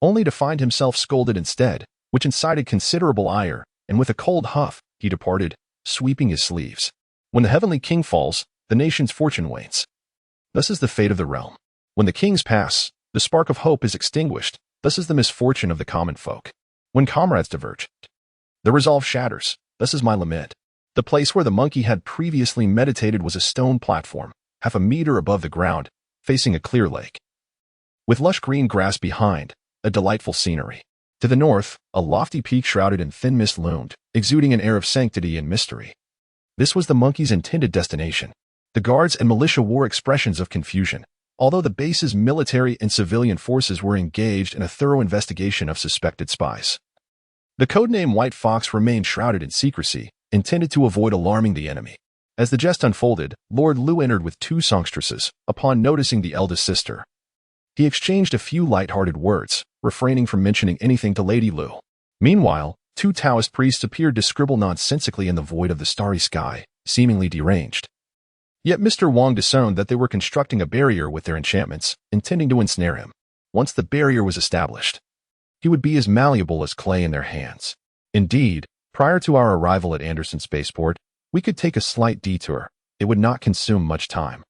A: only to find himself scolded instead, which incited considerable ire, and with a cold huff, he departed, sweeping his sleeves. When the heavenly king falls, the nation's fortune wanes. Thus is the fate of the realm. When the kings pass, the spark of hope is extinguished. Thus is the misfortune of the common folk. When comrades diverge, the resolve shatters. Thus is my lament. The place where the monkey had previously meditated was a stone platform, half a meter above the ground, facing a clear lake, with lush green grass behind, a delightful scenery. To the north, a lofty peak shrouded in thin mist loomed, exuding an air of sanctity and mystery. This was the monkey's intended destination. The guards and militia wore expressions of confusion, although the base's military and civilian forces were engaged in a thorough investigation of suspected spies. The codename White Fox remained shrouded in secrecy, intended to avoid alarming the enemy. As the jest unfolded, Lord Lu entered with 2 songstresses, upon noticing the eldest sister. He exchanged a few light-hearted words, refraining from mentioning anything to Lady Lu. Meanwhile, 2 Taoist priests appeared to scribble nonsensically in the void of the starry sky, seemingly deranged. Yet Mr. Wang discerned that they were constructing a barrier with their enchantments, intending to ensnare him. Once the barrier was established, he would be as malleable as clay in their hands. Indeed, prior to our arrival at Anderson Spaceport, we could take a slight detour. It would not consume much time.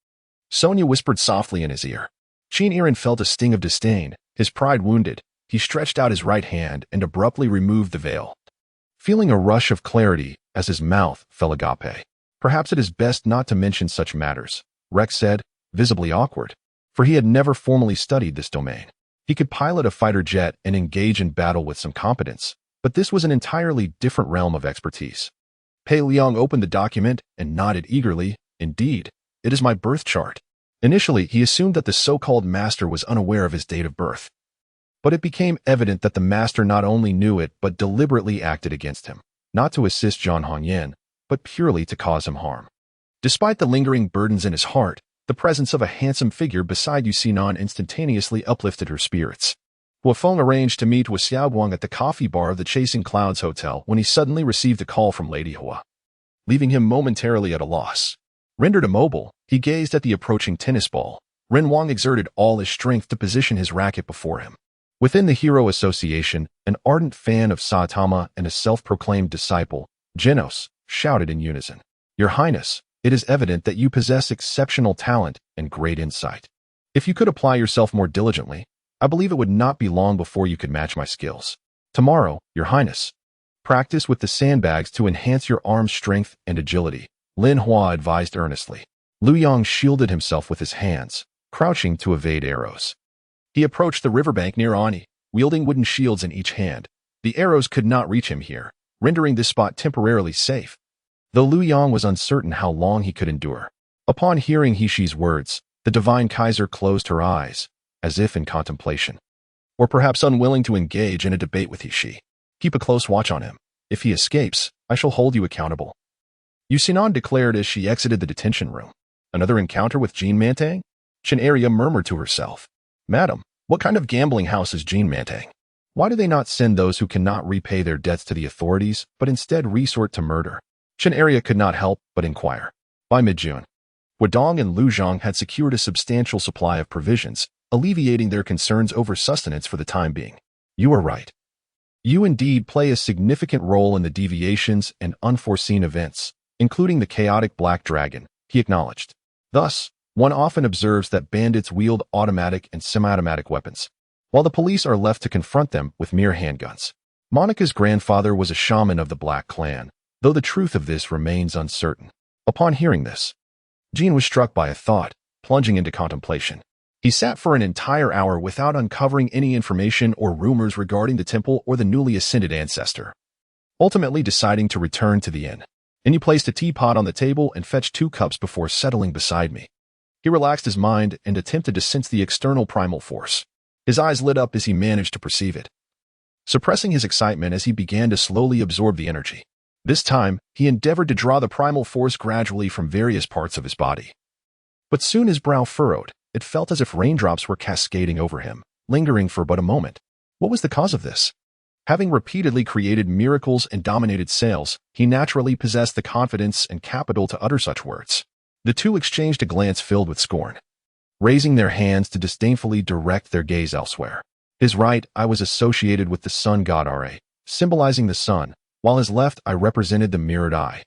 A: Sonia whispered softly in his ear. Chen Iran felt a sting of disdain, his pride wounded. He stretched out his right hand and abruptly removed the veil, feeling a rush of clarity as his mouth fell agape. Perhaps it is best not to mention such matters, Rex said, visibly awkward, for he had never formally studied this domain. He could pilot a fighter jet and engage in battle with some competence, but this was an entirely different realm of expertise. Pei Liang opened the document and nodded eagerly. Indeed, it is my birth chart. Initially, he assumed that the so-called master was unaware of his date of birth. But it became evident that the master not only knew it but deliberately acted against him, not to assist Zhang Hongyan, but purely to cause him harm. Despite the lingering burdens in his heart, the presence of a handsome figure beside Yu Xinan instantaneously uplifted her spirits. Hua Feng arranged to meet with Xiaoguang at the coffee bar of the Chasing Clouds Hotel when he suddenly received a call from Lady Hua, leaving him momentarily at a loss. Rendered immobile, he gazed at the approaching tennis ball. Ren Wang exerted all his strength to position his racket before him. Within the Hero Association, an ardent fan of Saitama and a self-proclaimed disciple, Genos, shouted in unison. Your Highness, it is evident that you possess exceptional talent and great insight. If you could apply yourself more diligently, I believe it would not be long before you could match my skills. Tomorrow, Your Highness, practice with the sandbags to enhance your arm strength and agility, Lin Hua advised earnestly. Lu Yang shielded himself with his hands, crouching to evade arrows. He approached the riverbank near Ani, wielding wooden shields in each hand. The arrows could not reach him here, rendering this spot temporarily safe, though Lu Yang was uncertain how long he could endure. Upon hearing He Shi's words, the divine Kaiser closed her eyes, as if in contemplation, or perhaps unwilling to engage in a debate with He Shi. Keep a close watch on him. If he escapes, I shall hold you accountable, Yu Xinan declared as she exited the detention room. Another encounter with Jean Mantang? Chen Aria murmured to herself. Madam, what kind of gambling house is Jean Mantang? Why do they not send those who cannot repay their debts to the authorities, but instead resort to murder? Chen Aria could not help but inquire. By mid-June, Wadong and Lu Zhang had secured a substantial supply of provisions, alleviating their concerns over sustenance for the time being. You are right. You indeed play a significant role in the deviations and unforeseen events, including the chaotic Black Dragon, he acknowledged. Thus, one often observes that bandits wield automatic and semi-automatic weapons, while the police are left to confront them with mere handguns. Monica's grandfather was a shaman of the Black Clan, though the truth of this remains uncertain. Upon hearing this, Jean was struck by a thought, plunging into contemplation. He sat for an entire hour without uncovering any information or rumors regarding the temple or the newly ascended ancestor, ultimately deciding to return to the inn. And he placed a teapot on the table and fetched 2 cups before settling beside me. He relaxed his mind and attempted to sense the external primal force. His eyes lit up as he managed to perceive it, suppressing his excitement as he began to slowly absorb the energy. This time, he endeavored to draw the primal force gradually from various parts of his body. But soon his brow furrowed. It felt as if raindrops were cascading over him, lingering for but a moment. What was the cause of this? Having repeatedly created miracles and dominated sales, he naturally possessed the confidence and capital to utter such words. The two exchanged a glance filled with scorn, raising their hands to disdainfully direct their gaze elsewhere. His right eye was associated with the sun god Ra, symbolizing the sun, while his left eye represented the mirrored eye,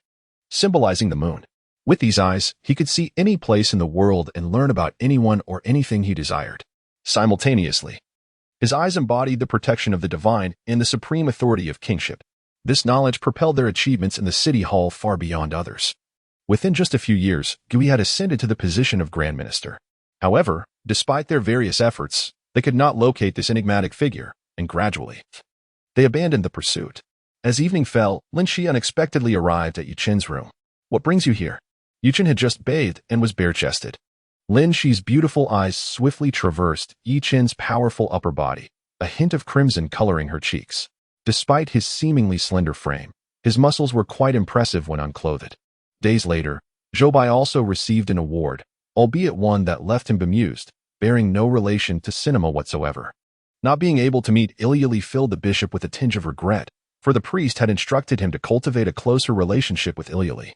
A: symbolizing the moon. With these eyes, he could see any place in the world and learn about anyone or anything he desired. Simultaneously, his eyes embodied the protection of the divine and the supreme authority of kingship. This knowledge propelled their achievements in the city hall far beyond others. Within just a few years, Gui had ascended to the position of Grand Minister. However, despite their various efforts, they could not locate this enigmatic figure, and gradually, they abandoned the pursuit. As evening fell, Lin Shi unexpectedly arrived at Yu Chen's room. What brings you here? Yu Chen had just bathed and was bare-chested. Lin Shi's beautiful eyes swiftly traversed Yi Chen's powerful upper body, a hint of crimson coloring her cheeks. Despite his seemingly slender frame, his muscles were quite impressive when unclothed. Days later, Zhou Bai also received an award, albeit one that left him bemused, bearing no relation to cinema whatsoever. Not being able to meet Iliali filled the bishop with a tinge of regret, for the priest had instructed him to cultivate a closer relationship with Iliali,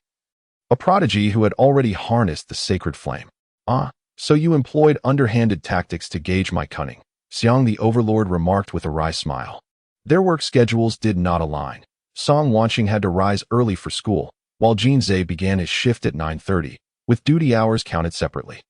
A: a prodigy who had already harnessed the sacred flame. Ah, so you employed underhanded tactics to gauge my cunning, Xiang the overlord remarked with a wry smile. Their work schedules did not align. Song Wanqing had to rise early for school, while Jin Zhe began his shift at 9:30, with duty hours counted separately.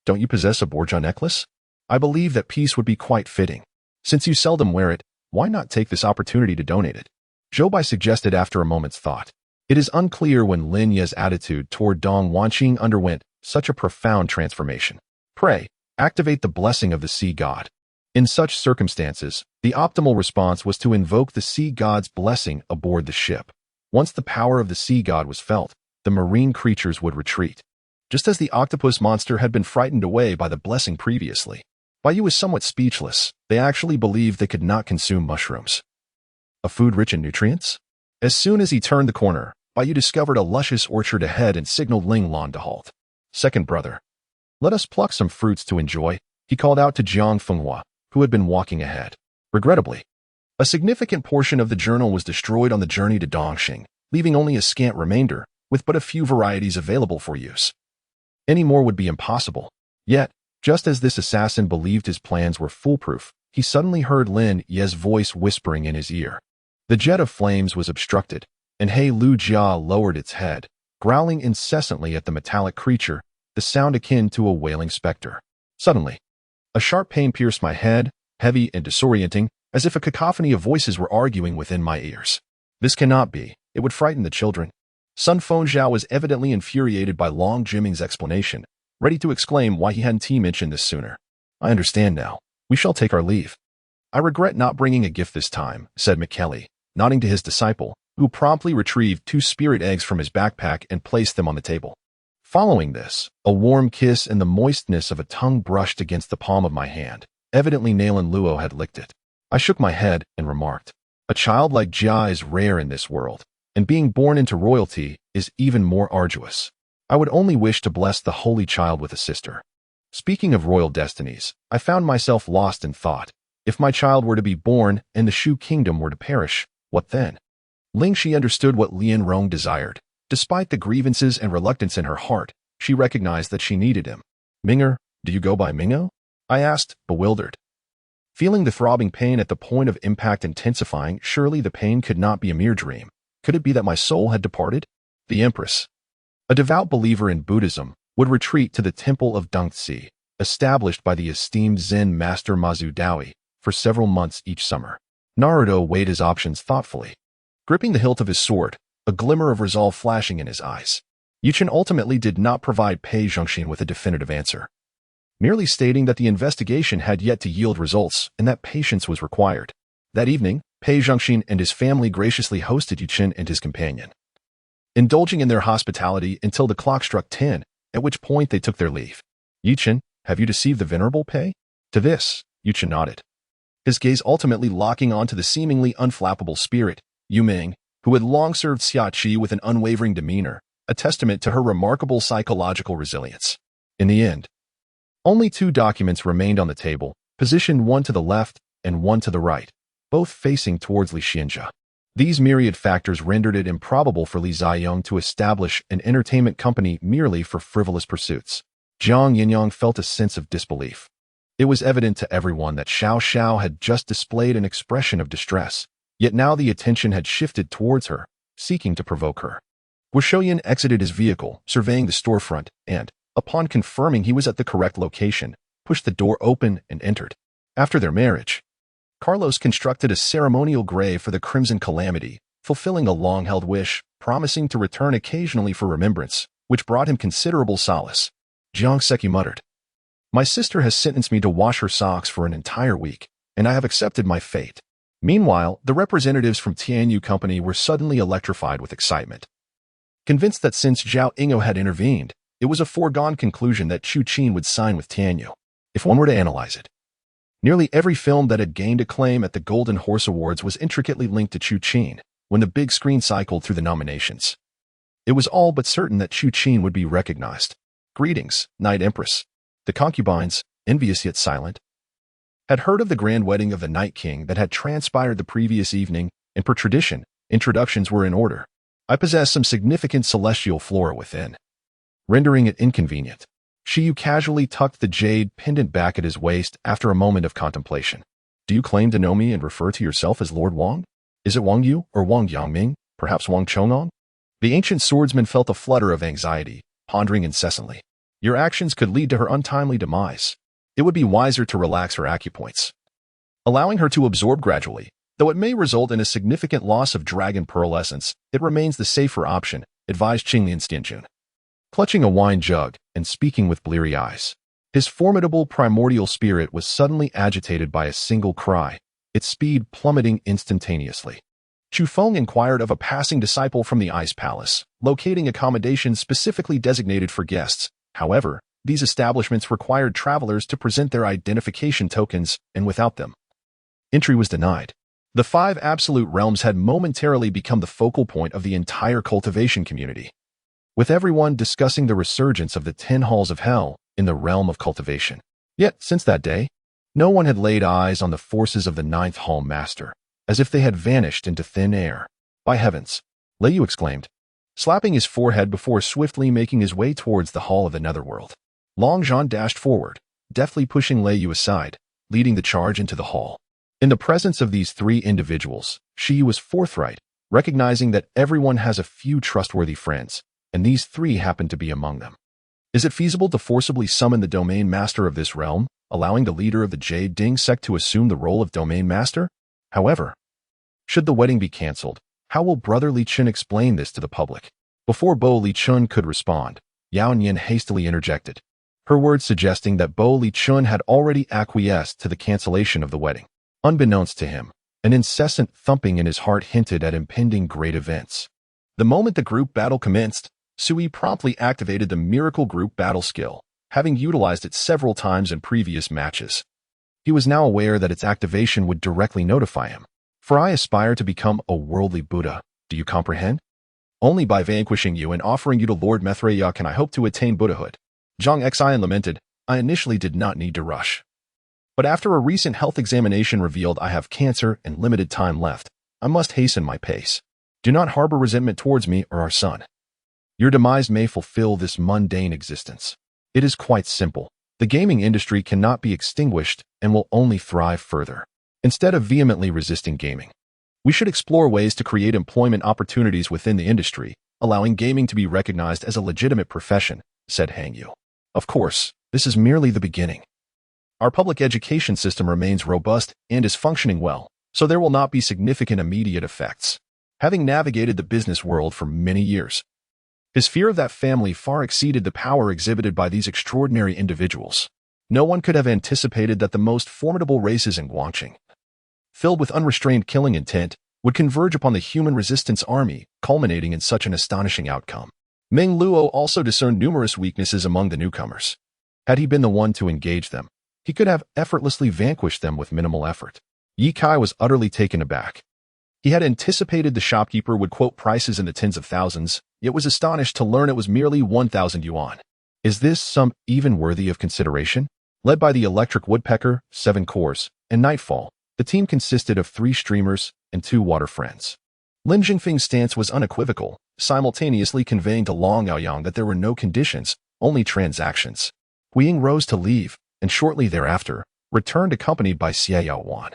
A: Don't you possess a Borgia necklace? I believe that piece would be quite fitting. Since you seldom wear it, why not take this opportunity to donate it? Zhou Bai suggested after a moment's thought. It is unclear when Lin Ye's attitude toward Dong Wanqing underwent such a profound transformation. Pray, activate the blessing of the sea god. In such circumstances, the optimal response was to invoke the sea god's blessing aboard the ship. Once the power of the sea god was felt, the marine creatures would retreat. Just as the octopus monster had been frightened away by the blessing previously. Bai Yu was somewhat speechless. They actually believed they could not consume mushrooms. A food rich in nutrients? As soon as he turned the corner, Bai Yu discovered a luscious orchard ahead and signaled Ling Lan to halt. Second brother. Let us pluck some fruits to enjoy, he called out to Jiang Fenghua, who had been walking ahead. Regrettably, a significant portion of the journal was destroyed on the journey to Dongxing, leaving only a scant remainder, with but a few varieties available for use. Any more would be impossible. Yet, just as this assassin believed his plans were foolproof, he suddenly heard Lin Ye's voice whispering in his ear. The jet of flames was obstructed, and He Lu Jia lowered its head, growling incessantly at the metallic creature, the sound akin to a wailing specter. Suddenly, a sharp pain pierced my head, heavy and disorienting, as if a cacophony of voices were arguing within my ears. This cannot be. It would frighten the children. Sun Fengzhao was evidently infuriated by Long Jiming's explanation, ready to exclaim why he hadn't mentioned this sooner. I understand now. We shall take our leave. I regret not bringing a gift this time, said McKelly, nodding to his disciple, who promptly retrieved 2 spirit eggs from his backpack and placed them on the table. Following this, a warm kiss and the moistness of a tongue brushed against the palm of my hand. Evidently Nalan Luo had licked it. I shook my head and remarked, a child like Jia is rare in this world, and being born into royalty is even more arduous. I would only wish to bless the holy child with a sister. Speaking of royal destinies, I found myself lost in thought. If my child were to be born and the Shu kingdom were to perish, what then? Ling Shi understood what Lian Rong desired. Despite the grievances and reluctance in her heart, she recognized that she needed him. Minger, do you go by Mingo? I asked, bewildered. Feeling the throbbing pain at the point of impact intensifying, surely the pain could not be a mere dream. Could it be that my soul had departed? The Empress, a devout believer in Buddhism, would retreat to the temple of Dengzi, established by the esteemed Zen master Mazu Daoi, for several months each summer. Naruto weighed his options thoughtfully. Gripping the hilt of his sword, a glimmer of resolve flashing in his eyes, Chen ultimately did not provide Pei Zhongxin with a definitive answer, merely stating that the investigation had yet to yield results and that patience was required. That evening, Pei Zhongxin and his family graciously hosted Chen and his companion, indulging in their hospitality until the clock struck 10, at which point they took their leave. Chen, have you deceived the venerable Pei? To this, Chen nodded, his gaze ultimately locking onto the seemingly unflappable spirit, Yu Ming, who had long served Xia Qi with an unwavering demeanor, a testament to her remarkable psychological resilience. In the end, only 2 documents remained on the table, positioned one to the left and one to the right, both facing towards Li Xianjia. These myriad factors rendered it improbable for Li Ziyong to establish an entertainment company merely for frivolous pursuits. Jiang Yinyang felt a sense of disbelief. It was evident to everyone that Xiao Xiao had just displayed an expression of distress, yet now the attention had shifted towards her, seeking to provoke her. Guoshoyan exited his vehicle, surveying the storefront, and, upon confirming he was at the correct location, pushed the door open and entered. After their marriage, Carlos constructed a ceremonial grave for the Crimson Calamity, fulfilling a long-held wish, promising to return occasionally for remembrance, which brought him considerable solace. Jiang Seki muttered, "My sister has sentenced me to wash her socks for an entire week, and I have accepted my fate." Meanwhile, the representatives from Tianyu Company were suddenly electrified with excitement. Convinced that since Zhao Yingou had intervened, it was a foregone conclusion that Chu Qin would sign with Tianyu. If one were to analyze it, nearly every film that had gained acclaim at the Golden Horse Awards was intricately linked to Chu Qin when the big screen cycled through the nominations. It was all but certain that Chu Qin would be recognized. Greetings, Night Empress. The concubines, envious yet silent, had heard of the grand wedding of the Night King that had transpired the previous evening, and per tradition, introductions were in order. I possess some significant celestial flora within, rendering it inconvenient. Shiyu casually tucked the jade pendant back at his waist after a moment of contemplation. Do you claim to know me and refer to yourself as Lord Wang? Is it Wang Yu or Wang Yangming, perhaps Wang Chongong? The ancient swordsman felt a flutter of anxiety, pondering incessantly. Your actions could lead to her untimely demise. It would be wiser to relax her acupoints, allowing her to absorb gradually. Though it may result in a significant loss of dragon pearl essence, it remains the safer option, advised Qinglian Stianjun, clutching a wine jug and speaking with bleary eyes. His formidable primordial spirit was suddenly agitated by a single cry, its speed plummeting instantaneously. Chu Feng inquired of a passing disciple from the Ice Palace, locating accommodations specifically designated for guests. However, these establishments required travelers to present their identification tokens, and without them, entry was denied. The 5 absolute realms had momentarily become the focal point of the entire cultivation community, with everyone discussing the resurgence of the 10 halls of hell in the realm of cultivation. Yet, since that day, no one had laid eyes on the forces of the 9th hall master, as if they had vanished into thin air. By heavens, Lei Yu exclaimed, slapping his forehead before swiftly making his way towards the hall of the netherworld. Long Zhan dashed forward, deftly pushing Lei Yu aside, leading the charge into the hall. In the presence of these 3 individuals, she was forthright, recognizing that everyone has a few trustworthy friends, and these 3 happened to be among them. Is it feasible to forcibly summon the domain master of this realm, allowing the leader of the Jade Ding sect to assume the role of domain master? However, should the wedding be cancelled, how will Brother Li Chen explain this to the public? Before Bo Li Chun could respond, Yao Nian hastily interjected, her words suggesting that Bo Li Chun had already acquiesced to the cancellation of the wedding. Unbeknownst to him, an incessant thumping in his heart hinted at impending great events. The moment the group battle commenced, Sui promptly activated the Miracle Group Battle skill, having utilized it several times in previous matches. He was now aware that its activation would directly notify him. For I aspire to become a worldly Buddha, do you comprehend? Only by vanquishing you and offering you to Lord Methreya can I hope to attain Buddhahood. Zhang Xian lamented, I initially did not need to rush. But after a recent health examination revealed I have cancer and limited time left, I must hasten my pace. Do not harbor resentment towards me or our son. Your demise may fulfill this mundane existence. It is quite simple. The gaming industry cannot be extinguished and will only thrive further. Instead of vehemently resisting gaming, we should explore ways to create employment opportunities within the industry, allowing gaming to be recognized as a legitimate profession, said Hang Yu. Of course, this is merely the beginning. Our public education system remains robust and is functioning well, so there will not be significant immediate effects. Having navigated the business world for many years, his fear of that family far exceeded the power exhibited by these extraordinary individuals. No one could have anticipated that the most formidable races in Guangqing, filled with unrestrained killing intent, would converge upon the human resistance army, culminating in such an astonishing outcome. Meng Luo also discerned numerous weaknesses among the newcomers. Had he been the one to engage them, he could have effortlessly vanquished them with minimal effort. Yi Kai was utterly taken aback. He had anticipated the shopkeeper would quote prices in the tens of thousands, yet was astonished to learn it was merely 1,000 yuan. Is this sum even worthy of consideration? Led by the electric woodpecker, 7 cores, and Nightfall, the team consisted of 3 streamers and 2 water friends. Lin Jingfeng's stance was unequivocal, simultaneously conveying to Long Yaoyang that there were no conditions, only transactions. Hu Ying rose to leave, and shortly thereafter, returned accompanied by Xie Yaohuan,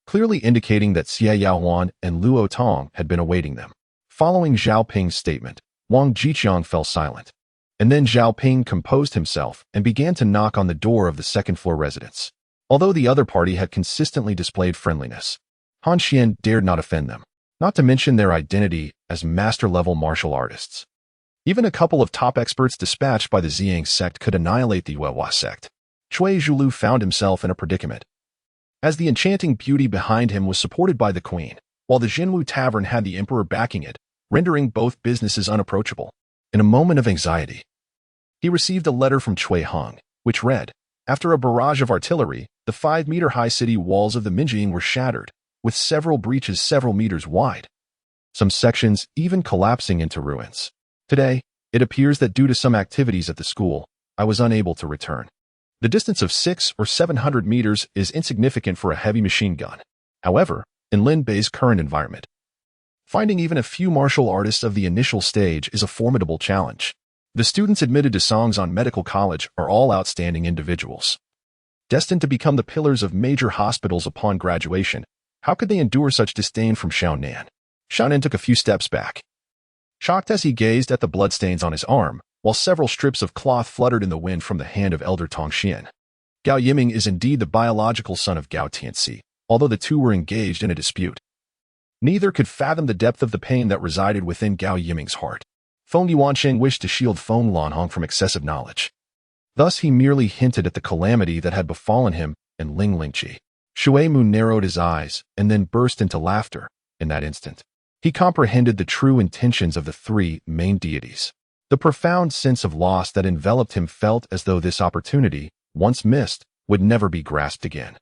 A: clearly indicating that Xie Yaohuan and Luo Tong had been awaiting them. Following Zhao Ping's statement, Wang Jiqiang fell silent, and then Zhao Ping composed himself and began to knock on the door of the second-floor residence. Although the other party had consistently displayed friendliness, Han Xian dared not offend them, not to mention their identity as master-level martial artists. Even a couple of top experts dispatched by the Ziyang sect could annihilate the Yuehua sect. Cui Zhulu found himself in a predicament, as the enchanting beauty behind him was supported by the queen, while the Jinwu Tavern had the emperor backing it, rendering both businesses unapproachable. In a moment of anxiety, he received a letter from Cui Hong, which read, after a barrage of artillery, the 5-meter-high city walls of the Minjing were shattered, with several breaches several meters wide, some sections even collapsing into ruins. Today, it appears that due to some activities at the school, I was unable to return. The distance of 600 or 700 meters is insignificant for a heavy machine gun. However, in Lin Bei's current environment, finding even a few martial artists of the initial stage is a formidable challenge. The students admitted to Songzon Medical College are all outstanding individuals, destined to become the pillars of major hospitals upon graduation. How could they endure such disdain from Xiaonan? Xiaonan took a few steps back, shocked as he gazed at the bloodstains on his arm, while several strips of cloth fluttered in the wind from the hand of Elder Tong Xian. Gao Yiming is indeed the biological son of Gao Tianxi, although the two were engaged in a dispute. Neither could fathom the depth of the pain that resided within Gao Yiming's heart. Feng Yuansheng wished to shield Feng Lanhong from excessive knowledge. Thus he merely hinted at the calamity that had befallen him and Ling Lingqi. Shui Mu narrowed his eyes and then burst into laughter. In that instant, he comprehended the true intentions of the three main deities. The profound sense of loss that enveloped him felt as though this opportunity, once missed, would never be grasped again.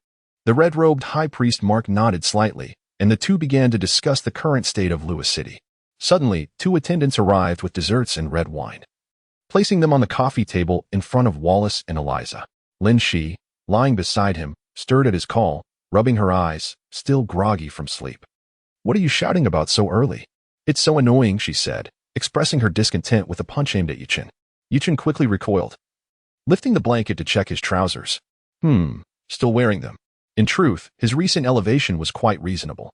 A: The red-robed high priest Mark nodded slightly, and the two began to discuss the current state of Lewis City. Suddenly, two attendants arrived with desserts and red wine. Placing them on the coffee table in front of Wallace and Eliza, Lin Shi, lying beside him, stirred at his call, rubbing her eyes, still groggy from sleep. "What are you shouting about so early?" "It's so annoying," she said, expressing her discontent with a punch aimed at Yichen. Yichen quickly recoiled, lifting the blanket to check his trousers. Still wearing them. In truth, his recent elevation was quite reasonable.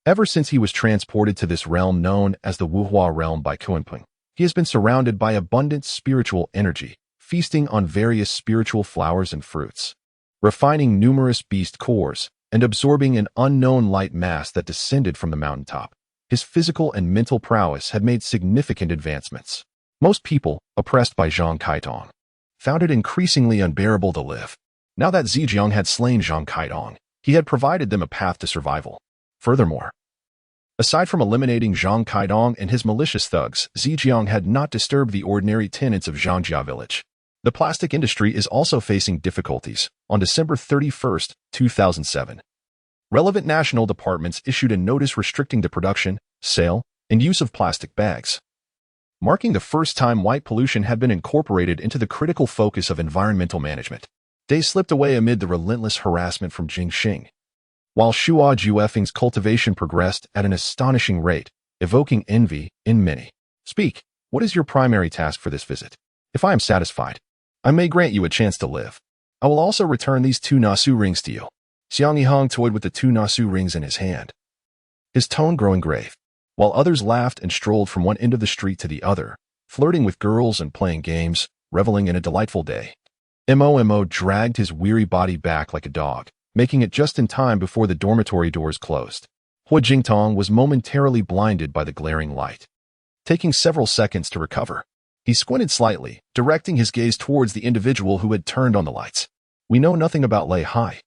A: Ever since he was transported to this realm known as the Wuhua realm by Kuanping, he has been surrounded by abundant spiritual energy, feasting on various spiritual flowers and fruits, refining numerous beast cores, and absorbing an unknown light mass that descended from the mountaintop. His physical and mental prowess had made significant advancements. Most people, oppressed by Zhang Kaitong, found it increasingly unbearable to live. Now that Zijiang had slain Zhang Kaitong, he had provided them a path to survival. Furthermore, aside from eliminating Zhang Kaitong and his malicious thugs, Zijiang had not disturbed the ordinary tenants of Zhangjia village. The plastic industry is also facing difficulties. On December 31, 2007, relevant national departments issued a notice restricting the production, sale, and use of plastic bags, marking the first time white pollution had been incorporated into the critical focus of environmental management. Days slipped away amid the relentless harassment from Jingxing, while Shua Juefeng's cultivation progressed at an astonishing rate, evoking envy in many. "Speak, what is your primary task for this visit? If I am satisfied, I may grant you a chance to live. I will also return these 2 Nasu rings to you." Xiang Yihang toyed with the 2 Nasu rings in his hand, his tone growing grave, while others laughed and strolled from one end of the street to the other, flirting with girls and playing games, reveling in a delightful day. Mo dragged his weary body back like a dog, making it just in time before the dormitory doors closed. Hua Jingtong was momentarily blinded by the glaring light. Taking several seconds to recover, he squinted slightly, directing his gaze towards the individual who had turned on the lights. "We know nothing about Lei Hai.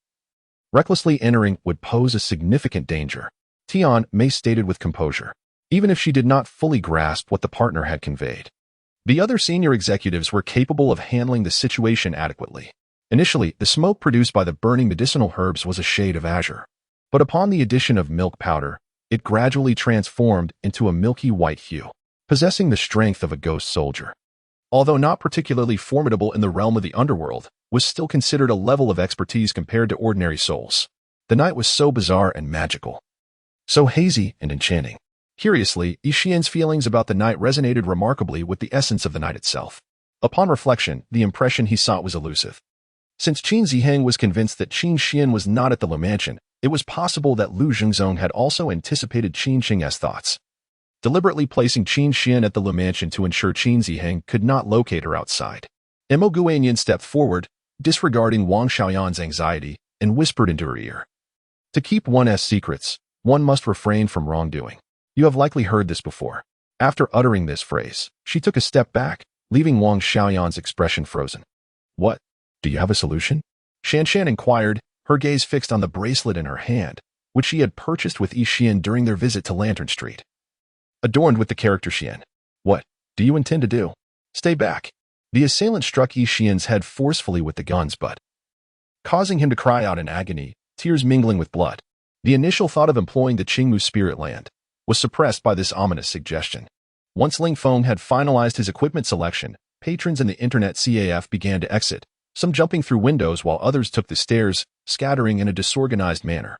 A: Recklessly entering would pose a significant danger," Tian Mei stated with composure, even if she did not fully grasp what the partner had conveyed. The other senior executives were capable of handling the situation adequately. Initially, the smoke produced by the burning medicinal herbs was a shade of azure, but upon the addition of milk powder, it gradually transformed into a milky white hue, possessing the strength of a ghost soldier. Although not particularly formidable in the realm of the underworld, was still considered a level of expertise compared to ordinary souls. The night was so bizarre and magical, so hazy and enchanting. Curiously, Yixian's feelings about the night resonated remarkably with the essence of the night itself. Upon reflection, the impression he sought was elusive. Since Qin Ziheng was convinced that Qin Xian was not at the Lu mansion, it was possible that Lu Zhengzong had also anticipated Qin Qing's thoughts, deliberately placing Qin Xian at the Lu mansion to ensure Qin Ziheng could not locate her outside. Mo Guanyin stepped forward, disregarding Wang Xiaoyan's anxiety, and whispered into her ear. "To keep one's secrets, one must refrain from wrongdoing. You have likely heard this before." After uttering this phrase, she took a step back, leaving Wang Xiaoyan's expression frozen. "What? Do you have a solution?" Shan Shan inquired, her gaze fixed on the bracelet in her hand, which she had purchased with Yixian during their visit to Lantern Street, adorned with the character Xian. "What do you intend to do?" "Stay back." The assailant struck Yixian's head forcefully with the gun's butt, causing him to cry out in agony, tears mingling with blood. The initial thought of employing the Qingmu spirit land was suppressed by this ominous suggestion. Once Ling Feng had finalized his equipment selection, patrons in the internet CAF began to exit, some jumping through windows while others took the stairs, scattering in a disorganized manner.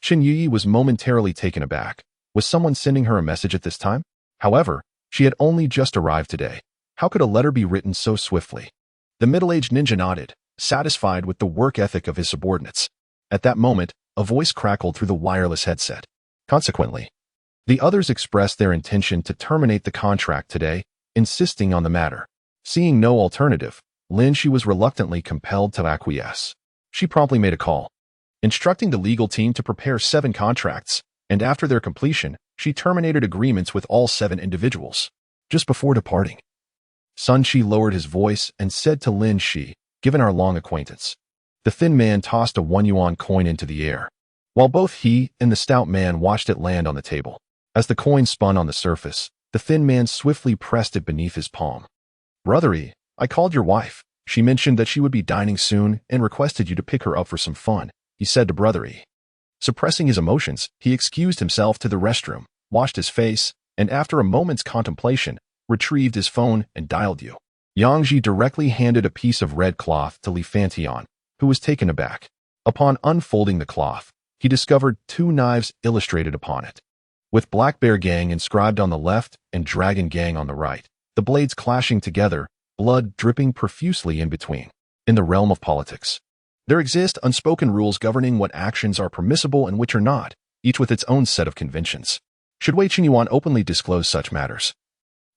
A: Chen Yi was momentarily taken aback. Was someone sending her a message at this time? However, she had only just arrived today. How could a letter be written so swiftly? The middle-aged ninja nodded, satisfied with the work ethic of his subordinates. At that moment, a voice crackled through the wireless headset. Consequently, the others expressed their intention to terminate the contract today, insisting on the matter. Seeing no alternative, Lin Shi was reluctantly compelled to acquiesce. She promptly made a call, instructing the legal team to prepare 7 contracts, and after their completion, she terminated agreements with all 7 individuals. Just before departing, Sun Shi lowered his voice and said to Lin Shi, "Given our long acquaintance." The thin man tossed a 1 yuan coin into the air, while both he and the stout man watched it land on the table. As the coin spun on the surface, the thin man swiftly pressed it beneath his palm. "Brothery, I called your wife. She mentioned that she would be dining soon and requested you to pick her up for some fun," he said to Brothery. Suppressing his emotions, he excused himself to the restroom, washed his face, and after a moment's contemplation, retrieved his phone and dialed you. Yang Ji directly handed a piece of red cloth to Li Fantian, who was taken aback. Upon unfolding the cloth, he discovered 2 knives illustrated upon it, with Black Bear Gang inscribed on the left and Dragon Gang on the right, the blades clashing together, blood dripping profusely in between. In the realm of politics, there exist unspoken rules governing what actions are permissible and which are not, each with its own set of conventions. Should Wei Qinyuan openly disclose such matters,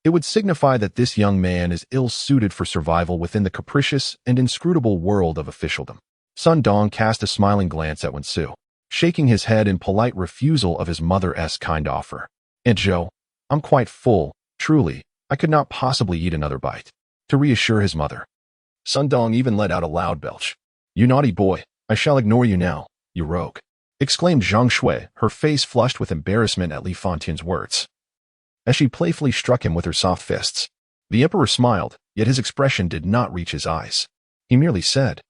A: it would signify that this young man is ill-suited for survival within the capricious and inscrutable world of officialdom. Sun Dong cast a smiling glance at Wen Su, shaking his head in polite refusal of his mother's kind offer. "Aunt Zhou, I'm quite full, truly, I could not possibly eat another bite." To reassure his mother, Sun Dong even let out a loud belch. "You naughty boy, I shall ignore you now, you rogue," exclaimed Zhang Shui, her face flushed with embarrassment at Li Fantian's words, as she playfully struck him with her soft fists. The emperor smiled, yet his expression did not reach his eyes. He merely said,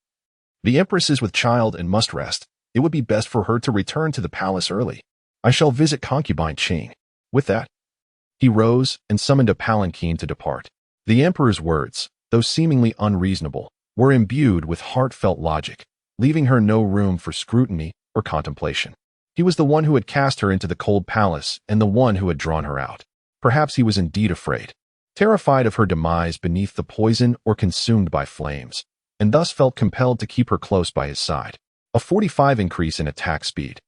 A: "The empress is with child and must rest. It would be best for her to return to the palace early. I shall visit concubine Qing." With that, he rose and summoned a palanquin to depart. The emperor's words, though seemingly unreasonable, were imbued with heartfelt logic, leaving her no room for scrutiny or contemplation. He was the one who had cast her into the cold palace and the one who had drawn her out. Perhaps he was indeed afraid, terrified of her demise beneath the poison or consumed by flames, and thus felt compelled to keep her close by his side. A 45 increase in attack speed,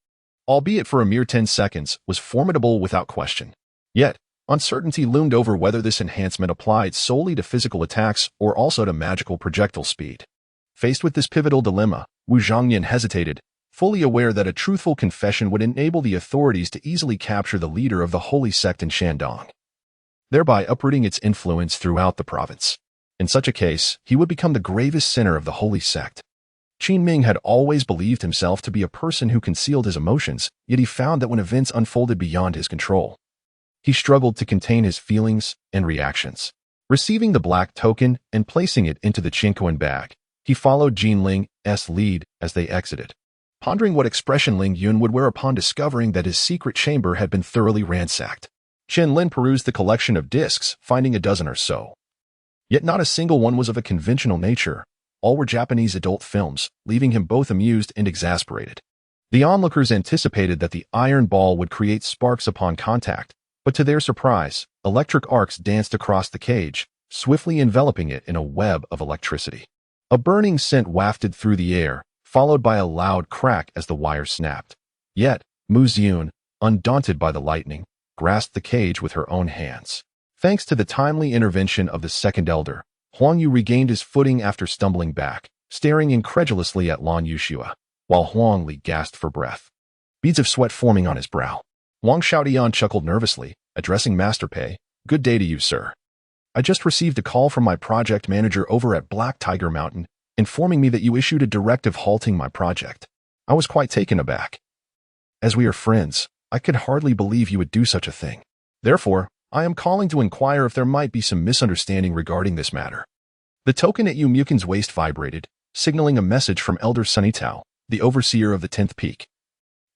A: albeit for a mere 10 seconds, was formidable without question. Yet, uncertainty loomed over whether this enhancement applied solely to physical attacks or also to magical projectile speed. Faced with this pivotal dilemma, Wu Zhangyan hesitated, fully aware that a truthful confession would enable the authorities to easily capture the leader of the holy sect in Shandong, thereby uprooting its influence throughout the province. In such a case, he would become the gravest sinner of the holy sect. Qin Ming had always believed himself to be a person who concealed his emotions, yet he found that when events unfolded beyond his control, he struggled to contain his feelings and reactions. Receiving the black token and placing it into the Qinquan bag, he followed Jin Ling's lead as they exited, pondering what expression Ling Yun would wear upon discovering that his secret chamber had been thoroughly ransacked. Chen Lin perused the collection of discs, finding a dozen or so. Yet not a single one was of a conventional nature. All were Japanese adult films, leaving him both amused and exasperated. The onlookers anticipated that the iron ball would create sparks upon contact, but to their surprise, electric arcs danced across the cage, swiftly enveloping it in a web of electricity. A burning scent wafted through the air, followed by a loud crack as the wire snapped. Yet, Mu Ziyun, undaunted by the lightning, grasped the cage with her own hands. Thanks to the timely intervention of the second elder, Huang Yu regained his footing after stumbling back, staring incredulously at Lan Yushua, while Huang Li gasped for breath, beads of sweat forming on his brow. Wang Xiaodian chuckled nervously, addressing Master Pei. "Good day to you, sir. I just received a call from my project manager over at Black Tiger Mountain, informing me that you issued a directive halting my project. I was quite taken aback. As we are friends, I could hardly believe you would do such a thing. Therefore, I am calling to inquire if there might be some misunderstanding regarding this matter." The token at Yu Mukin's waist vibrated, signaling a message from Elder Sunitao, the overseer of the 10th Peak,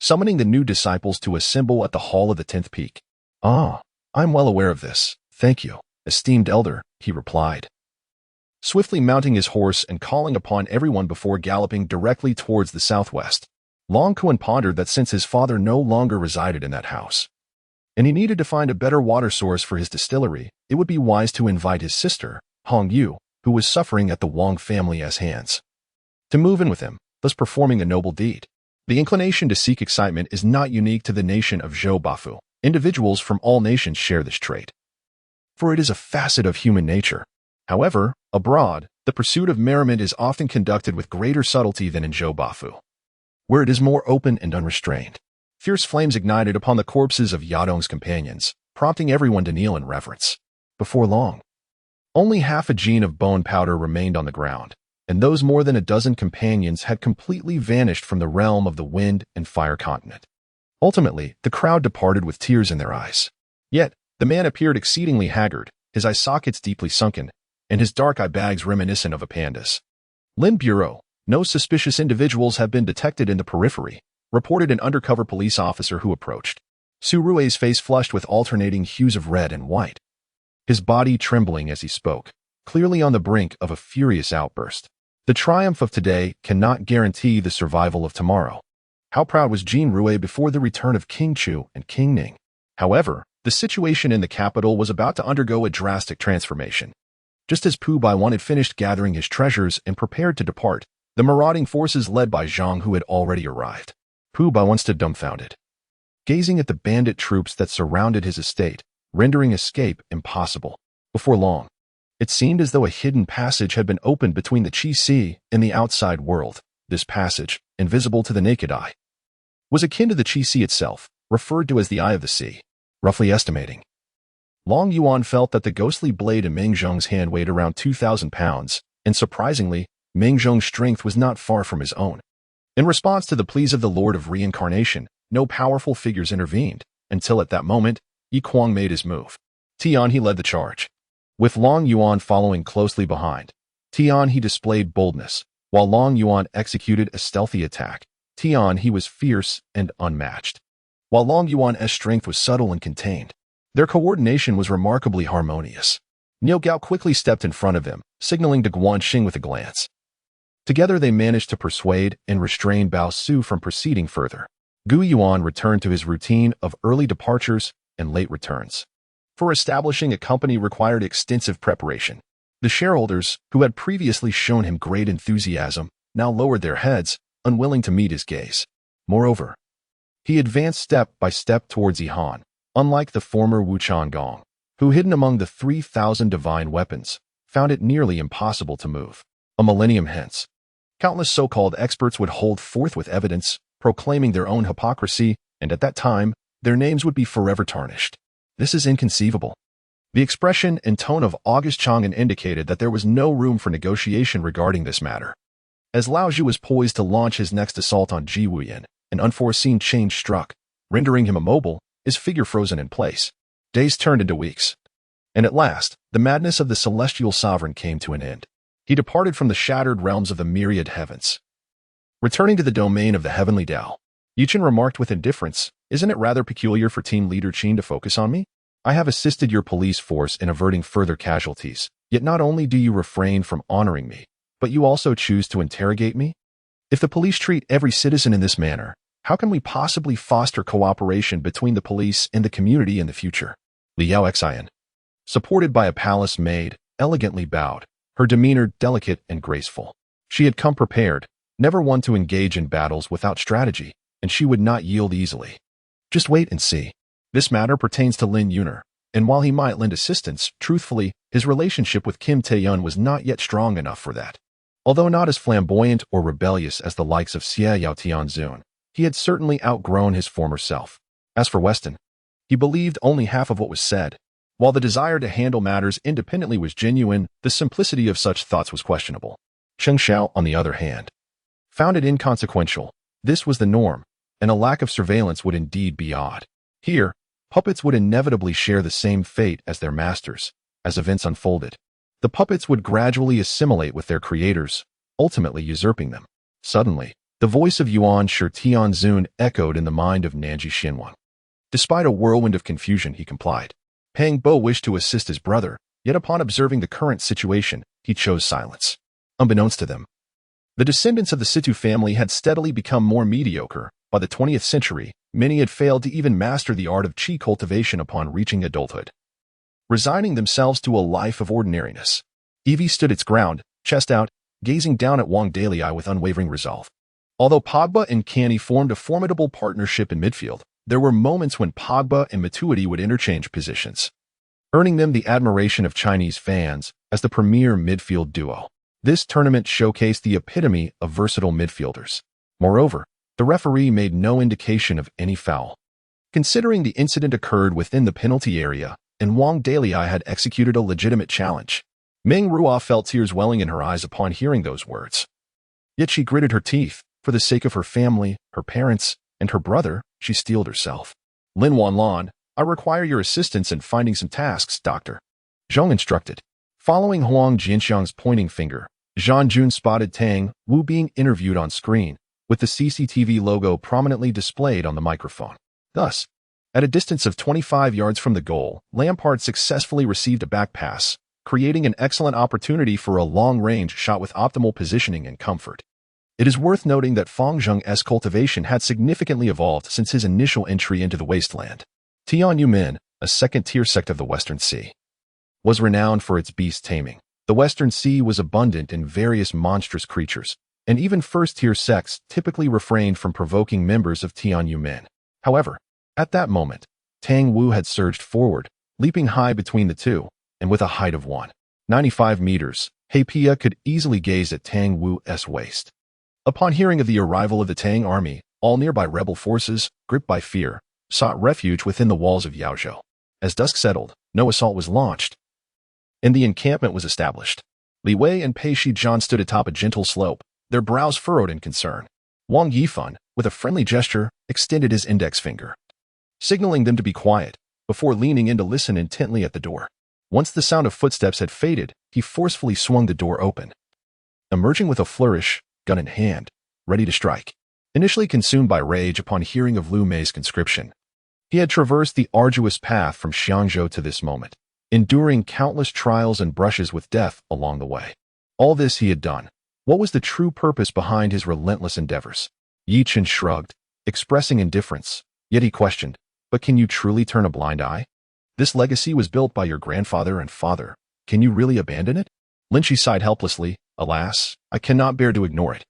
A: summoning the new disciples to assemble at the Hall of the 10th Peak. "Ah, I'm well aware of this, thank you, esteemed elder," he replied, swiftly mounting his horse and calling upon everyone before galloping directly towards the southwest. Long Kuan pondered that since his father no longer resided in that house, and he needed to find a better water source for his distillery, it would be wise to invite his sister, Hong Yu, who was suffering at the Wang family's hands, to move in with him, thus performing a noble deed. The inclination to seek excitement is not unique to the nation of Zhou Bafu. Individuals from all nations share this trait, for it is a facet of human nature. However, abroad, the pursuit of merriment is often conducted with greater subtlety than in Zhou where it is more open and unrestrained. Fierce flames ignited upon the corpses of Yadong's companions, prompting everyone to kneel in reverence. Before long, only half a gene of bone powder remained on the ground, and those more than a dozen companions had completely vanished from the realm of the wind and fire continent. Ultimately, the crowd departed with tears in their eyes. Yet, the man appeared exceedingly haggard, his eye sockets deeply sunken, and his dark eye bags reminiscent of a panda's. Lin Bureau, no suspicious individuals have been detected in the periphery, reported an undercover police officer who approached. Su Rui's face flushed with alternating hues of red and white, his body trembling as he spoke, clearly on the brink of a furious outburst. The triumph of today cannot guarantee the survival of tomorrow. How proud was Jin Rui before the return of King Chu and King Ning. However, the situation in the capital was about to undergo a drastic transformation. Just as Pu Baiwan had finished gathering his treasures and prepared to depart, the marauding forces led by Zhang Hu had already arrived. Pu Baiwan stood dumbfounded, gazing at the bandit troops that surrounded his estate, rendering escape impossible. Before long, it seemed as though a hidden passage had been opened between the Qi Sea and the outside world. This passage, invisible to the naked eye, was akin to the Qi Sea itself, referred to as the Eye of the Sea. Roughly estimating, Long Yuan felt that the ghostly blade in Meng Zhong's hand weighed around 2,000 pounds, and surprisingly, Meng Zhong's strength was not far from his own. In response to the pleas of the Lord of Reincarnation, no powerful figures intervened, until at that moment, Yi Kuang made his move. Tian he led the charge, with Long Yuan following closely behind. Tian he displayed boldness, while Long Yuan executed a stealthy attack. Tian he was fierce and unmatched, while Long Yuan's strength was subtle and contained. Their coordination was remarkably harmonious. Niu Gao quickly stepped in front of him, signaling to Guanxing with a glance. Together they managed to persuade and restrain Bao Su from proceeding further. Gu Yuan returned to his routine of early departures and late returns. For establishing a company required extensive preparation. The shareholders, who had previously shown him great enthusiasm, now lowered their heads, unwilling to meet his gaze. Moreover, he advanced step by step towards Yihan, unlike the former Wu Changong, who, hidden among the 3,000 divine weapons, found it nearly impossible to move. A millennium hence, countless so-called experts would hold forth with evidence, proclaiming their own hypocrisy, and at that time, their names would be forever tarnished. This is inconceivable. The expression and tone of August Chang'an indicated that there was no room for negotiation regarding this matter. As Lao Zhu was poised to launch his next assault on Ji Wuyan, an unforeseen change struck, rendering him immobile, his figure frozen in place. Days turned into weeks. And at last, the madness of the celestial sovereign came to an end. He departed from the shattered realms of the myriad heavens. Returning to the domain of the heavenly Tao, Yuchen remarked with indifference, "Isn't it rather peculiar for team leader Qin to focus on me? I have assisted your police force in averting further casualties, yet not only do you refrain from honoring me, but you also choose to interrogate me? If the police treat every citizen in this manner, how can we possibly foster cooperation between the police and the community in the future?" Liao Xian, supported by a palace maid, elegantly bowed, her demeanor delicate and graceful. She had come prepared, never one to engage in battles without strategy, and she would not yield easily. Just wait and see. This matter pertains to Lin Yuner, and while he might lend assistance, truthfully, his relationship with Kim Taeyun was not yet strong enough for that. Although not as flamboyant or rebellious as the likes of Xie Yao Tianzun, he had certainly outgrown his former self. As for Weston, he believed only half of what was said. While the desire to handle matters independently was genuine, the simplicity of such thoughts was questionable. Cheng Xiao, on the other hand, found it inconsequential. This was the norm, and a lack of surveillance would indeed be odd. Here, puppets would inevitably share the same fate as their masters. As events unfolded, the puppets would gradually assimilate with their creators, ultimately usurping them. Suddenly, the voice of Yuan Shi Tianzun echoed in the mind of Nanji Xinwan. Despite a whirlwind of confusion, he complied. Pang Bo wished to assist his brother, yet upon observing the current situation, he chose silence. Unbeknownst to them, the descendants of the Situ family had steadily become more mediocre. By the 20th century, many had failed to even master the art of qi cultivation upon reaching adulthood, resigning themselves to a life of ordinariness. Evie stood its ground, chest out, gazing down at Wang Dalai with unwavering resolve. Although Pogba and Canny formed a formidable partnership in midfield, there were moments when Pogba and Matuidi would interchange positions. earning them the admiration of Chinese fans as the premier midfield duo. This tournament showcased the epitome of versatile midfielders. Moreover, the referee made no indication of any foul. Considering the incident occurred within the penalty area and Wang Dalai had executed a legitimate challenge, Meng Ruo felt tears welling in her eyes upon hearing those words. Yet she gritted her teeth. For the sake of her family, her parents, and her brother, she steeled herself. Lin Wanlan, I require your assistance in finding some tasks, Doctor. Zhang instructed. Following Huang Jinxiang's pointing finger, Zhang Jun spotted Tang Wu being interviewed on screen, with the CCTV logo prominently displayed on the microphone. Thus, at a distance of 25 yards from the goal, Lampard successfully received a back pass, creating an excellent opportunity for a long-range shot with optimal positioning and comfort. It is worth noting that Fang Zheng's cultivation had significantly evolved since his initial entry into the wasteland. Tian Yumin, a second-tier sect of the Western Sea, was renowned for its beast taming. The Western Sea was abundant in various monstrous creatures, and even first-tier sects typically refrained from provoking members of Tian Yumin. However, at that moment, Tang Wu had surged forward, leaping high between the two, and with a height of 195 meters, He Pia could easily gaze at Tang Wu's waist. Upon hearing of the arrival of the Tang army, all nearby rebel forces, gripped by fear, sought refuge within the walls of Yaozhou. As dusk settled, no assault was launched, and the encampment was established. Li Wei and Pei Shijian stood atop a gentle slope, their brows furrowed in concern. Wang Yifan, with a friendly gesture, extended his index finger, signaling them to be quiet, before leaning in to listen intently at the door. Once the sound of footsteps had faded, he forcefully swung the door open. Emerging with a flourish, gun in hand, ready to strike. Initially consumed by rage upon hearing of Lu Mei's conscription, he had traversed the arduous path from Xiangzhou to this moment, enduring countless trials and brushes with death along the way. All this he had done. What was the true purpose behind his relentless endeavors? Yi Chen shrugged, expressing indifference, yet he questioned, but can you truly turn a blind eye? This legacy was built by your grandfather and father. Can you really abandon it? Lin Shi sighed helplessly. Alas, I cannot bear to ignore it.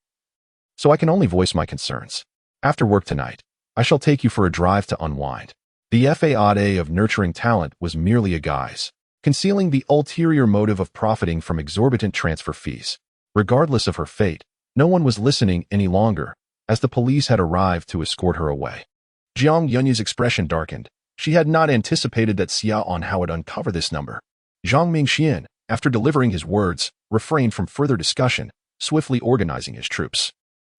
A: So I can only voice my concerns. After work tonight, I shall take you for a drive to unwind. The fade of nurturing talent was merely a guise, concealing the ulterior motive of profiting from exorbitant transfer fees. Regardless of her fate, no one was listening any longer, as the police had arrived to escort her away. Jiang Yunya's expression darkened. She had not anticipated that Xia Anhao would uncover this number. Zhang Mingxian, after delivering his words, refrained from further discussion, swiftly organizing his troops.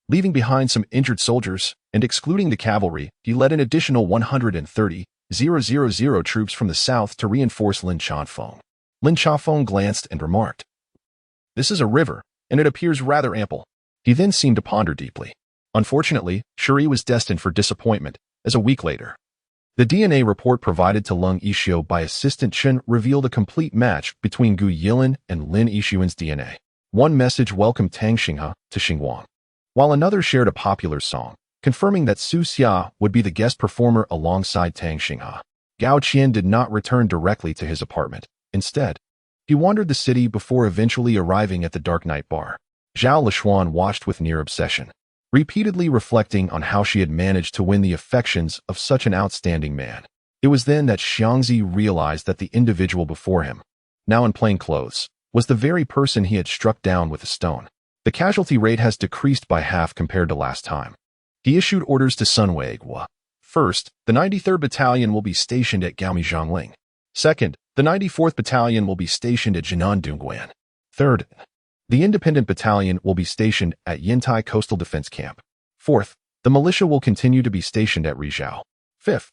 A: Leaving behind some injured soldiers, and excluding the cavalry, he led an additional 130,000 troops from the south to reinforce Lin Chanfeng. Lin Chanfeng glanced and remarked, "This is a river, and it appears rather ample." He then seemed to ponder deeply. Unfortunately, Shuri was destined for disappointment, as a week later, the DNA report provided to Lung Yishio by Assistant Chen revealed a complete match between Gu Yilin and Lin Yixuan's DNA. One message welcomed Tang Xinghe to Xinguang, while another shared a popular song, confirming that Su Xia would be the guest performer alongside Tang Xinghe. Gao Qian did not return directly to his apartment. Instead, he wandered the city before eventually arriving at the Dark Night Bar. Zhao Lishuan watched with near obsession, repeatedly reflecting on how she had managed to win the affections of such an outstanding man. It was then that Xiangzi realized that the individual before him, now in plain clothes, was the very person he had struck down with a stone. The casualty rate has decreased by half compared to last time. He issued orders to Sun Weigua. First, the 93rd Battalion will be stationed at Gaomi Zhongling. Second, the 94th Battalion will be stationed at Jinan Dongguan. Third, the Independent Battalion will be stationed at Yintai Coastal Defense Camp. Fourth, the militia will continue to be stationed at Rizhao. Fifth,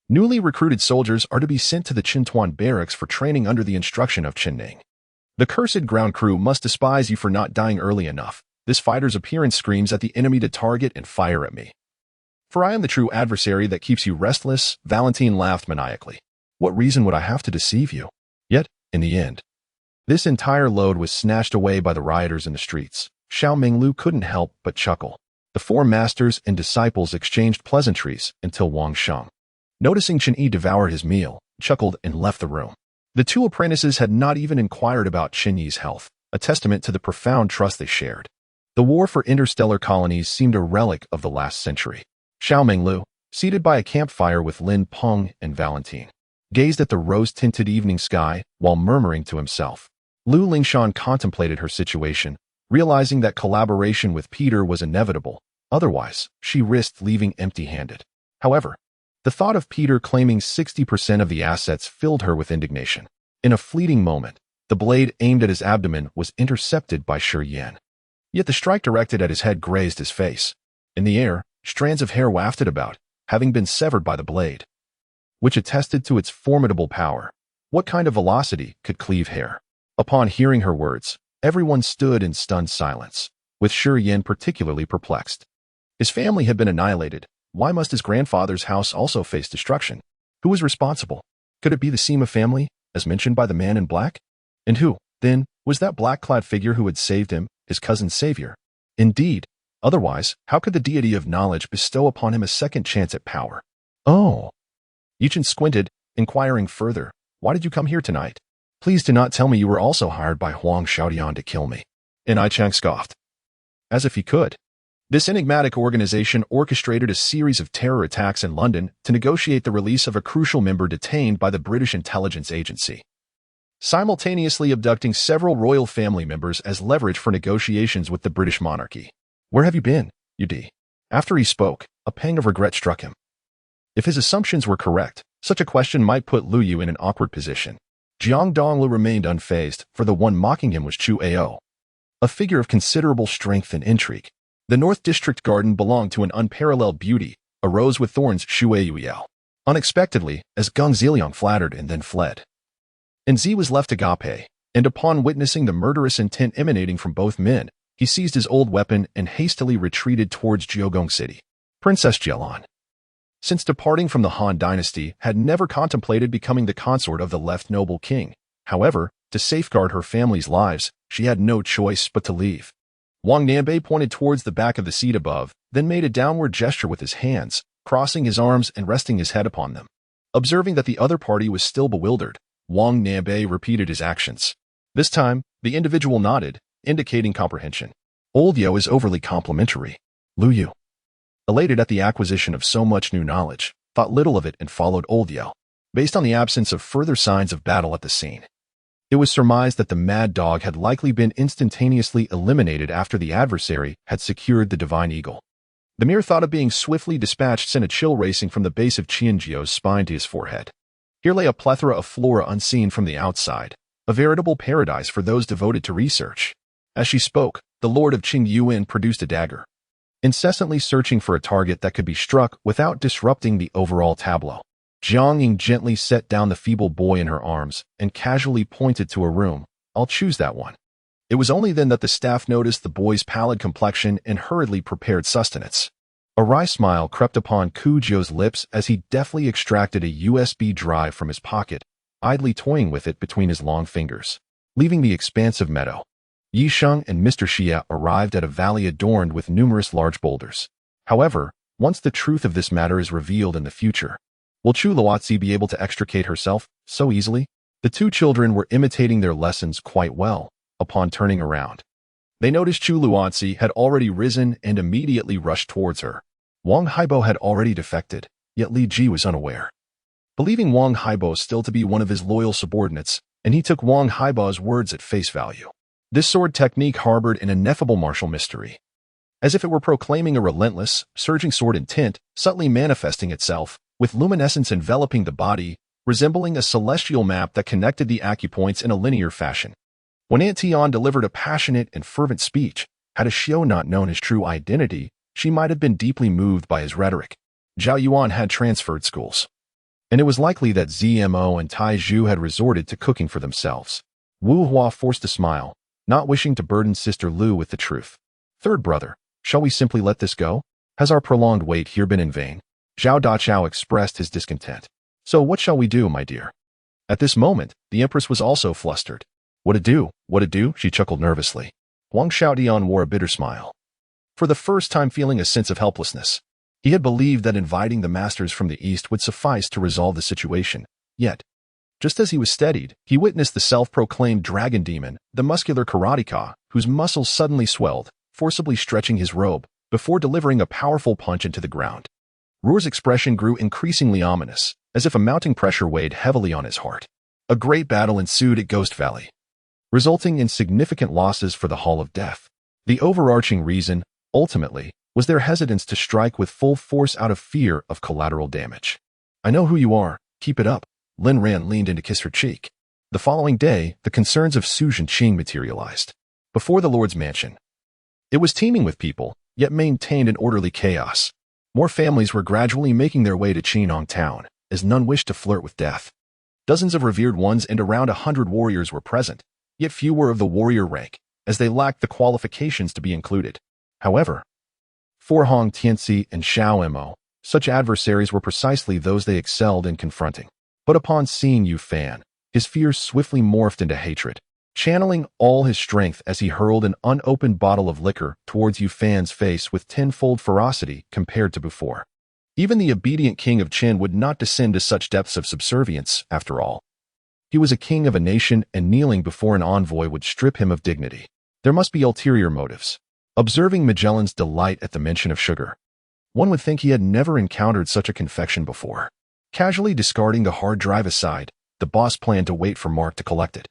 A: newly recruited soldiers are to be sent to the Qintuan barracks for training under the instruction of Chen Ning. The cursed ground crew must despise you for not dying early enough. This fighter's appearance screams at the enemy to target and fire at me. For I am the true adversary that keeps you restless. Valentine laughed maniacally. What reason would I have to deceive you? Yet, in the end, this entire load was snatched away by the rioters in the streets. Xiao Minglu couldn't help but chuckle. The four masters and disciples exchanged pleasantries until Wang Sheng, noticing Chen Yi devoured his meal, chuckled and left the room. The two apprentices had not even inquired about Chen Yi's health, a testament to the profound trust they shared. The war for interstellar colonies seemed a relic of the last century. Xiao Minglu, seated by a campfire with Lin Peng and Valentine, gazed at the rose-tinted evening sky while murmuring to himself. Lu Lingshan contemplated her situation, realizing that collaboration with Peter was inevitable. Otherwise, she risked leaving empty-handed. However, the thought of Peter claiming 60% of the assets filled her with indignation. In a fleeting moment, the blade aimed at his abdomen was intercepted by Shi Yan. Yet the strike directed at his head grazed his face. In the air, strands of hair wafted about, having been severed by the blade, which attested to its formidable power. What kind of velocity could cleave hair? Upon hearing her words, everyone stood in stunned silence, with Shi Yan particularly perplexed. His family had been annihilated. Why must his grandfather's house also face destruction? Who was responsible? Could it be the Sima family, as mentioned by the man in black? And who, then, was that black-clad figure who had saved him, his cousin's savior? Indeed, otherwise, how could the deity of knowledge bestow upon him a second chance at power? Oh. Chen squinted, inquiring further, why did you come here tonight? Please do not tell me you were also hired by Huang Xiaodian to kill me. And Chang scoffed. As if he could. This enigmatic organization orchestrated a series of terror attacks in London to negotiate the release of a crucial member detained by the British intelligence agency, simultaneously abducting several royal family members as leverage for negotiations with the British monarchy. Where have you been, Ud? After he spoke, a pang of regret struck him. If his assumptions were correct, such a question might put Lu Yu in an awkward position. Jiang Donglu remained unfazed, for the one mocking him was Chu Ao, a figure of considerable strength and intrigue. The North District Garden belonged to an unparalleled beauty, a rose with thorns, Shuai Yao. Unexpectedly, as Geng Ziliang flattered and then fled. And Zi was left agape, and upon witnessing the murderous intent emanating from both men, he seized his old weapon and hastily retreated towards Jiogong City. Princess Jielan, since departing from the Han dynasty, had never contemplated becoming the consort of the left noble king. However, to safeguard her family's lives, she had no choice but to leave. Wang Nanbei pointed towards the back of the seat above, then made a downward gesture with his hands, crossing his arms and resting his head upon them. Observing that the other party was still bewildered, Wang Nanbei repeated his actions. This time, the individual nodded, indicating comprehension. Old Yo is overly complimentary. Lu Yu, elated at the acquisition of so much new knowledge, thought little of it and followed Old Yo, based on the absence of further signs of battle at the scene. It was surmised that the mad dog had likely been instantaneously eliminated after the adversary had secured the divine eagle. The mere thought of being swiftly dispatched sent a chill racing from the base of Qianjiu's spine to his forehead. Here lay a plethora of flora unseen from the outside, a veritable paradise for those devoted to research. As she spoke, the Lord of Qing Yuan produced a dagger, incessantly searching for a target that could be struck without disrupting the overall tableau. Jiang Ying gently set down the feeble boy in her arms and casually pointed to a room. I'll choose that one. It was only then that the staff noticed the boy's pallid complexion and hurriedly prepared sustenance. A wry smile crept upon Ku Jiu's lips as he deftly extracted a USB drive from his pocket, idly toying with it between his long fingers. Leaving the expansive meadow, Yi Sheng and Mr. Xia arrived at a valley adorned with numerous large boulders. However, once the truth of this matter is revealed in the future, will Chu Luozi be able to extricate herself so easily? The two children were imitating their lessons quite well. Upon turning around, they noticed Chu Luozi had already risen and immediately rushed towards her. Wang Haibo had already defected, yet Li Ji was unaware. Believing Wang Haibo still to be one of his loyal subordinates, and he took Wang Haibo's words at face value. This sword technique harbored an ineffable martial mystery. As if it were proclaiming a relentless, surging sword intent, subtly manifesting itself, with luminescence enveloping the body, resembling a celestial map that connected the acupoints in a linear fashion. When Aunt Tian delivered a passionate and fervent speech, had a Xiao not known his true identity, she might have been deeply moved by his rhetoric. Zhao Yuan had transferred schools, and it was likely that ZMO and Tai Zhu had resorted to cooking for themselves. Wu Hua forced a smile, not wishing to burden Sister Lu with the truth. Third brother, shall we simply let this go? Has our prolonged wait here been in vain? Zhao Dachao expressed his discontent. So what shall we do, my dear? At this moment, the Empress was also flustered. What to do? What to do? She chuckled nervously. Wang Xiaodian wore a bitter smile, for the first time feeling a sense of helplessness. He had believed that inviting the masters from the east would suffice to resolve the situation. Yet, just as he was steadied, he witnessed the self-proclaimed dragon demon, the muscular karateka, whose muscles suddenly swelled, forcibly stretching his robe, before delivering a powerful punch into the ground. Ruor's expression grew increasingly ominous, as if a mounting pressure weighed heavily on his heart. A great battle ensued at Ghost Valley, resulting in significant losses for the Hall of Death. The overarching reason, ultimately, was their hesitance to strike with full force out of fear of collateral damage. "I know who you are. Keep it up." Lin Ran leaned in to kiss her cheek. The following day, the concerns of Su Zhenqing materialized. Before the Lord's mansion, it was teeming with people, yet maintained an orderly chaos. More families were gradually making their way to Qinong town, as none wished to flirt with death. Dozens of revered ones and around 100 warriors were present, yet few were of the warrior rank, as they lacked the qualifications to be included. However, for Hong Tianxi and Xiao Mo, such adversaries were precisely those they excelled in confronting. But upon seeing Yu Fan, his fears swiftly morphed into hatred, channeling all his strength as he hurled an unopened bottle of liquor towards Yu Fan's face with tenfold ferocity compared to before. Even the obedient king of Chen would not descend to such depths of subservience, after all. He was a king of a nation, and kneeling before an envoy would strip him of dignity. There must be ulterior motives. Observing Magellan's delight at the mention of sugar, one would think he had never encountered such a confection before. Casually discarding the hard drive aside, the boss planned to wait for Mark to collect it,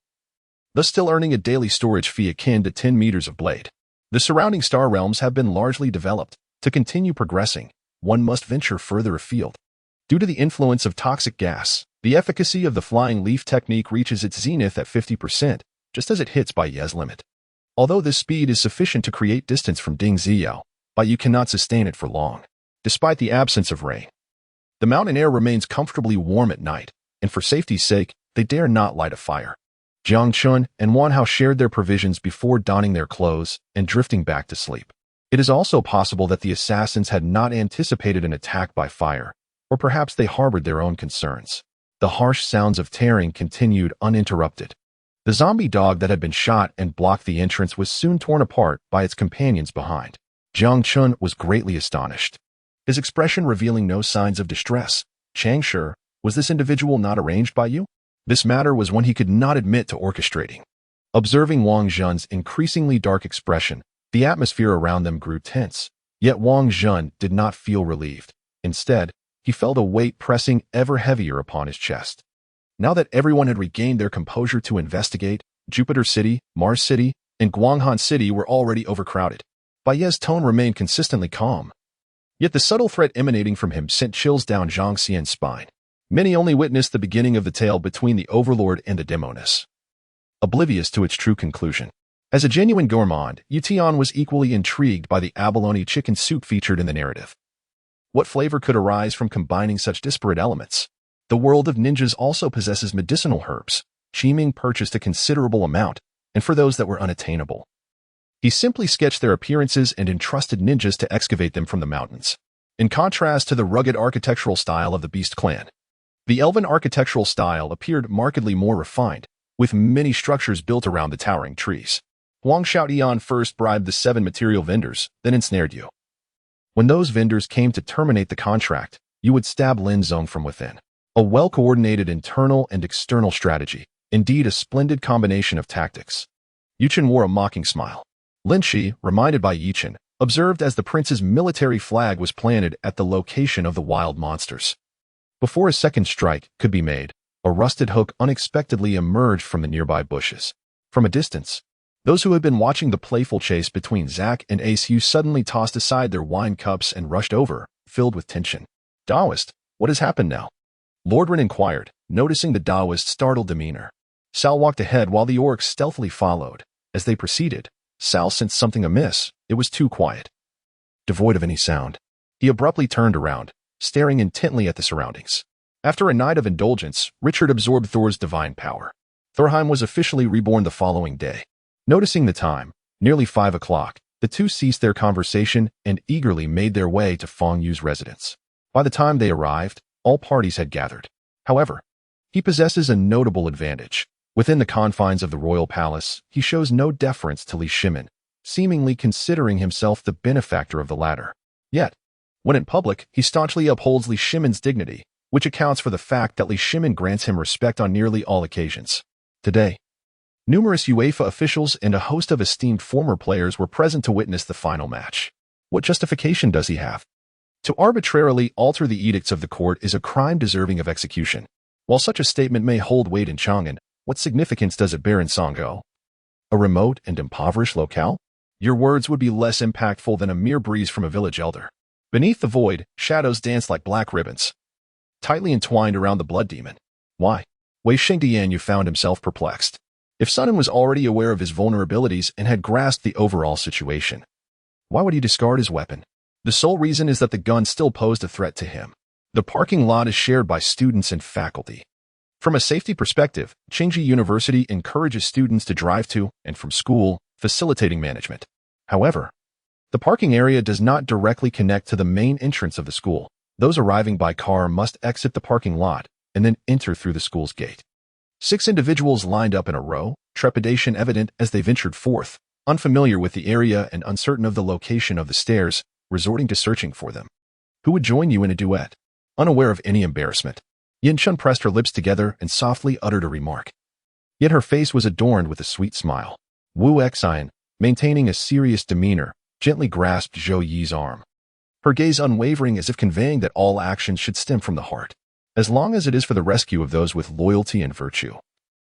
A: thus still earning a daily storage fee akin to 10 meters of blade. The surrounding star realms have been largely developed. To continue progressing, one must venture further afield. Due to the influence of toxic gas, the efficacy of the flying leaf technique reaches its zenith at 50%, just as it hits Baiye's limit. Although this speed is sufficient to create distance from Ding Ziyao, Baiyu cannot sustain it for long. Despite the absence of rain, the mountain air remains comfortably warm at night, and for safety's sake, they dare not light a fire. Jiang Chun and Wan Hao shared their provisions before donning their clothes and drifting back to sleep. It is also possible that the assassins had not anticipated an attack by fire, or perhaps they harbored their own concerns. The harsh sounds of tearing continued uninterrupted. The zombie dog that had been shot and blocked the entrance was soon torn apart by its companions behind. Jiang Chun was greatly astonished, his expression revealing no signs of distress. "Chang Shi, was this individual not arranged by you?" This matter was one he could not admit to orchestrating. Observing Wang Zhen's increasingly dark expression, the atmosphere around them grew tense. Yet Wang Zhen did not feel relieved. Instead, he felt a weight pressing ever heavier upon his chest. Now that everyone had regained their composure to investigate, Jupiter City, Mars City, and Guanghan City were already overcrowded. Baiye's tone remained consistently calm. Yet the subtle threat emanating from him sent chills down Zhang Xian's spine. Many only witnessed the beginning of the tale between the Overlord and the Demoness, oblivious to its true conclusion. As a genuine gourmand, Yu Tian was equally intrigued by the abalone chicken soup featured in the narrative. What flavor could arise from combining such disparate elements? The world of ninjas also possesses medicinal herbs. Qiming purchased a considerable amount, and for those that were unattainable, he simply sketched their appearances and entrusted ninjas to excavate them from the mountains. In contrast to the rugged architectural style of the Beast clan, the Elven architectural style appeared markedly more refined, with many structures built around the towering trees. Huang Shaotian first bribed the 7 material vendors, then ensnared you. When those vendors came to terminate the contract, you would stab Lin Zong from within. A well-coordinated internal and external strategy, indeed a splendid combination of tactics. Yuchen wore a mocking smile. Lin Shi, reminded by Yichen, observed as the prince's military flag was planted at the location of the wild monsters. Before a second strike could be made, a rusted hook unexpectedly emerged from the nearby bushes. From a distance, those who had been watching the playful chase between Zack and Ace Yu suddenly tossed aside their wine cups and rushed over, filled with tension. "Daoist, what has happened now?" Lord Ren inquired, noticing the Daoist's startled demeanor. Sal walked ahead while the orcs stealthily followed. As they proceeded, Sal sensed something amiss. It was too quiet, devoid of any sound. He abruptly turned around, staring intently at the surroundings. After a night of indulgence, Richard absorbed Thor's divine power. Thorheim was officially reborn the following day. Noticing the time, nearly 5 o'clock, the two ceased their conversation and eagerly made their way to Feng Yu's residence. By the time they arrived, all parties had gathered. However, he possesses a notable advantage. Within the confines of the royal palace, he shows no deference to Li Shimin, seemingly considering himself the benefactor of the latter. Yet, when in public, he staunchly upholds Li Shimin's dignity, which accounts for the fact that Li Shimin grants him respect on nearly all occasions. Today, numerous UEFA officials and a host of esteemed former players were present to witness the final match. What justification does he have To arbitrarily alter the edicts of the court is a crime deserving of execution. While such a statement may hold weight in Chang'an, what significance does it bear in Songho? A remote and impoverished locale? Your words would be less impactful than a mere breeze from a village elder. Beneath the void, shadows dance like black ribbons, tightly entwined around the blood demon. Why? Wei Shengdian found himself perplexed. If Sun was already aware of his vulnerabilities and had grasped the overall situation, why would he discard his weapon? The sole reason is that the gun still posed a threat to him. The parking lot is shared by students and faculty. From a safety perspective, Qingji University encourages students to drive to and from school, facilitating management. However, the parking area does not directly connect to the main entrance of the school. Those arriving by car must exit the parking lot and then enter through the school's gate. 6 individuals lined up in a row, trepidation evident as they ventured forth, unfamiliar with the area and uncertain of the location of the stairs, resorting to searching for them. Who would join you in a duet? Unaware of any embarrassment, Yin Chun pressed her lips together and softly uttered a remark. Yet her face was adorned with a sweet smile. Wu Xian, maintaining a serious demeanor, gently grasped Zhou Yi's arm. Her gaze unwavering as if conveying that all actions should stem from the heart, as long as it is for the rescue of those with loyalty and virtue.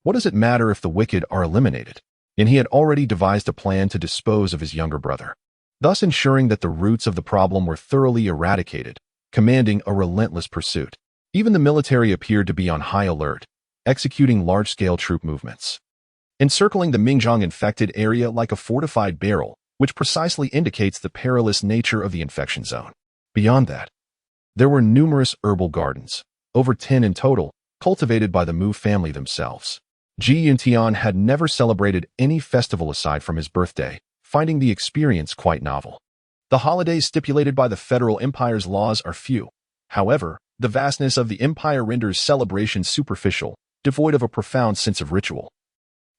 A: What does it matter if the wicked are eliminated? And he had already devised a plan to dispose of his younger brother, thus ensuring that the roots of the problem were thoroughly eradicated, commanding a relentless pursuit. Even the military appeared to be on high alert, executing large-scale troop movements, encircling the Mingzhong-infected area like a fortified barrel, which precisely indicates the perilous nature of the infection zone. Beyond that, there were numerous herbal gardens, over 10 in total, cultivated by the Mu family themselves. Ji Yuntian had never celebrated any festival aside from his birthday, finding the experience quite novel. The holidays stipulated by the Federal Empire's laws are few. However, the vastness of the empire renders celebrations superficial, devoid of a profound sense of ritual,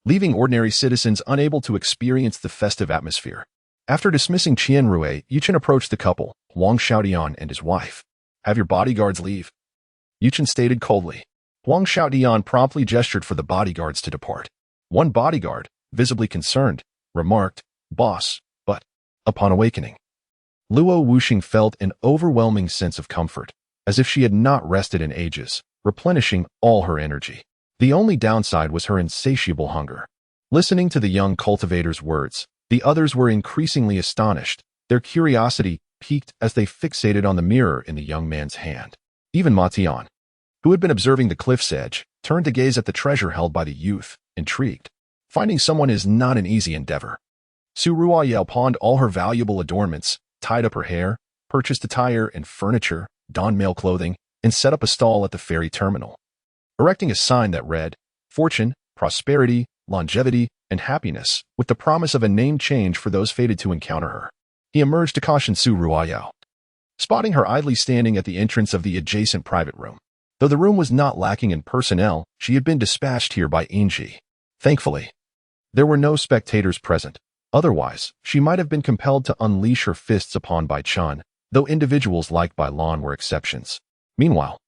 A: leaving ordinary citizens unable to experience the festive atmosphere. After dismissing Qian Rui, Yuchen approached the couple, Huang Xiaodian and his wife. Have your bodyguards leave, Yuchen stated coldly. Huang Xiaodian promptly gestured for the bodyguards to depart. One bodyguard, visibly concerned, remarked, "Boss," but, upon awakening, Luo Wuxing felt an overwhelming sense of comfort, as if she had not rested in ages, replenishing all her energy. The only downside was her insatiable hunger. Listening to the young cultivator's words, the others were increasingly astonished, their curiosity piqued as they fixated on the mirror in the young man's hand. Even Ma Tian, who had been observing the cliff's edge, turned to gaze at the treasure held by the youth, intrigued. Finding someone is not an easy endeavor. Su Ruoyao pawned all her valuable adornments, tied up her hair, purchased attire and furniture, donned male clothing, and set up a stall at the ferry terminal, erecting a sign that read, "Fortune, prosperity, longevity, and happiness," with the promise of a name change for those fated to encounter her. He emerged to caution Su Ruoyao, spotting her idly standing at the entrance of the adjacent private room. Though the room was not lacking in personnel, she had been dispatched here by Yinji. Thankfully, there were no spectators present. Otherwise, she might have been compelled to unleash her fists upon Bai Chun, though individuals like Bai Lan were exceptions. Meanwhile,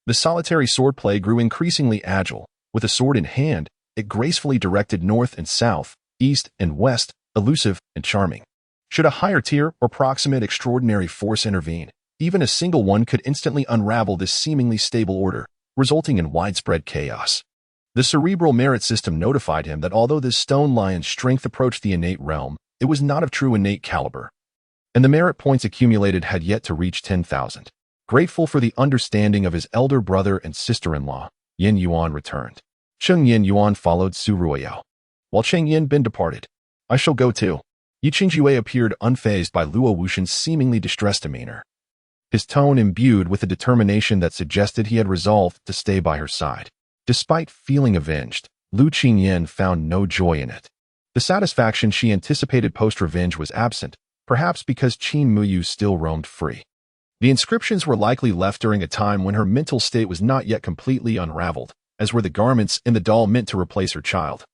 A: the solitary swordplay grew increasingly agile. With a sword in hand, it gracefully directed north and south, east and west, elusive and charming. Should a higher tier or proximate extraordinary force intervene, even a single one could instantly unravel this seemingly stable order, resulting in widespread chaos. The cerebral merit system notified him that although this stone lion's strength approached the innate realm, it was not of true innate caliber, and the merit points accumulated had yet to reach 10,000. Grateful for the understanding of his elder brother and sister-in-law, Yin Yuan returned. Cheng Yin Yuan followed Su Ruoyao, while Cheng Yin Bin departed. I shall go too. Yi Qingjue appeared unfazed by Luo Wuxin's seemingly distressed demeanor, his tone imbued with a determination that suggested he had resolved to stay by her side. Despite feeling avenged, Lu Qingyan found no joy in it. The satisfaction she anticipated post-revenge was absent, perhaps because Qin Muyu still roamed free. The inscriptions were likely left during a time when her mental state was not yet completely unraveled, as were the garments in the doll meant to replace her child.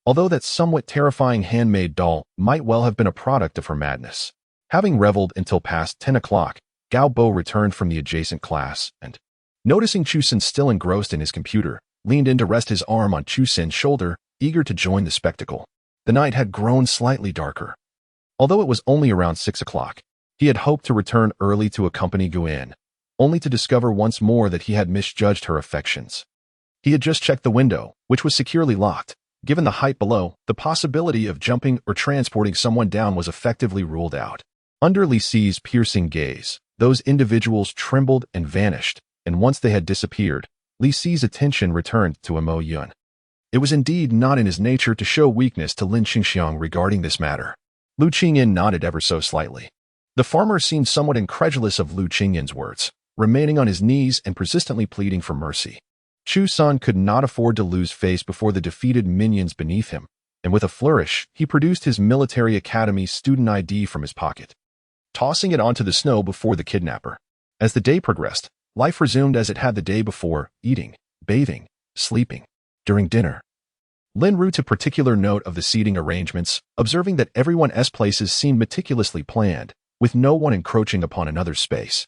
A: Although that somewhat terrifying handmade doll might well have been a product of her madness. Having reveled until past 10 o'clock, Gao Bo returned from the adjacent class and, noticing Chu Sin still engrossed in his computer, leaned in to rest his arm on Chu Sin's shoulder, eager to join the spectacle. The night had grown slightly darker. Although it was only around 6 o'clock, He had hoped to return early to accompany Guan, only to discover once more that he had misjudged her affections. He had just checked the window, which was securely locked. Given the height below, the possibility of jumping or transporting someone down was effectively ruled out. Under Li Si's piercing gaze, those individuals trembled and vanished, and once they had disappeared, Li Si's attention returned to Mo Yun. It was indeed not in his nature to show weakness to Lin Xingxiang regarding this matter. Lu Qingyan nodded ever so slightly. The farmer seemed somewhat incredulous of Lu Qingyan's words, remaining on his knees and persistently pleading for mercy. Chu San could not afford to lose face before the defeated minions beneath him, and with a flourish, he produced his military academy student ID from his pocket, tossing it onto the snow before the kidnapper. As the day progressed, life resumed as it had the day before, eating, bathing, sleeping. During dinner, Lin Ru took particular note of the seating arrangements, observing that everyone's places seemed meticulously planned, with no one encroaching upon another's space.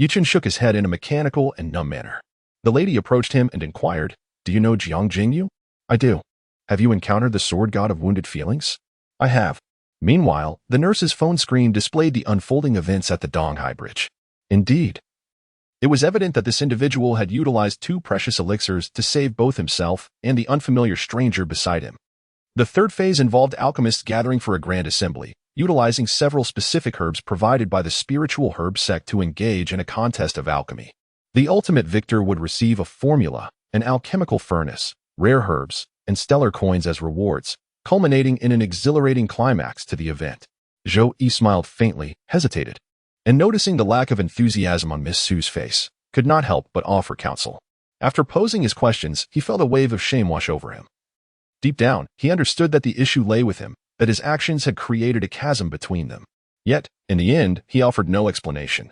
A: Yuchen shook his head in a mechanical and numb manner. The lady approached him and inquired, "Do you know Jiang Jingyu?" "I do." "Have you encountered the sword god of wounded feelings?" "I have." Meanwhile, the nurse's phone screen displayed the unfolding events at the Donghai Bridge. Indeed, it was evident that this individual had utilized 2 precious elixirs to save both himself and the unfamiliar stranger beside him. The third phase involved alchemists gathering for a grand assembly, utilizing several specific herbs provided by the spiritual herb sect to engage in a contest of alchemy. The ultimate victor would receive a formula, an alchemical furnace, rare herbs, and stellar coins as rewards, culminating in an exhilarating climax to the event. Zhou Yi smiled faintly, hesitated, and noticing the lack of enthusiasm on Miss Su's face, could not help but offer counsel. After posing his questions, he felt a wave of shame wash over him. Deep down, he understood that the issue lay with him, that his actions had created a chasm between them. Yet, in the end, he offered no explanation,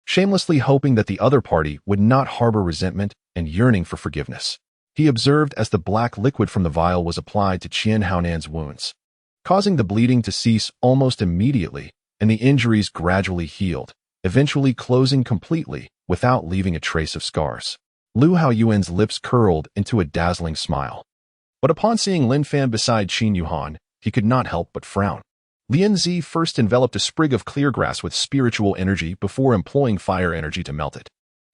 A: shamelessly hoping that the other party would not harbor resentment and yearning for forgiveness. He observed as the black liquid from the vial was applied to Qian Haonan's wounds, causing the bleeding to cease almost immediately, and the injuries gradually healed, eventually closing completely without leaving a trace of scars. Lu Haoyuan's lips curled into a dazzling smile. But upon seeing Lin Fan beside Qin Yuhan, he could not help but frown. Lin Zi first enveloped a sprig of clear grass with spiritual energy before employing fire energy to melt it.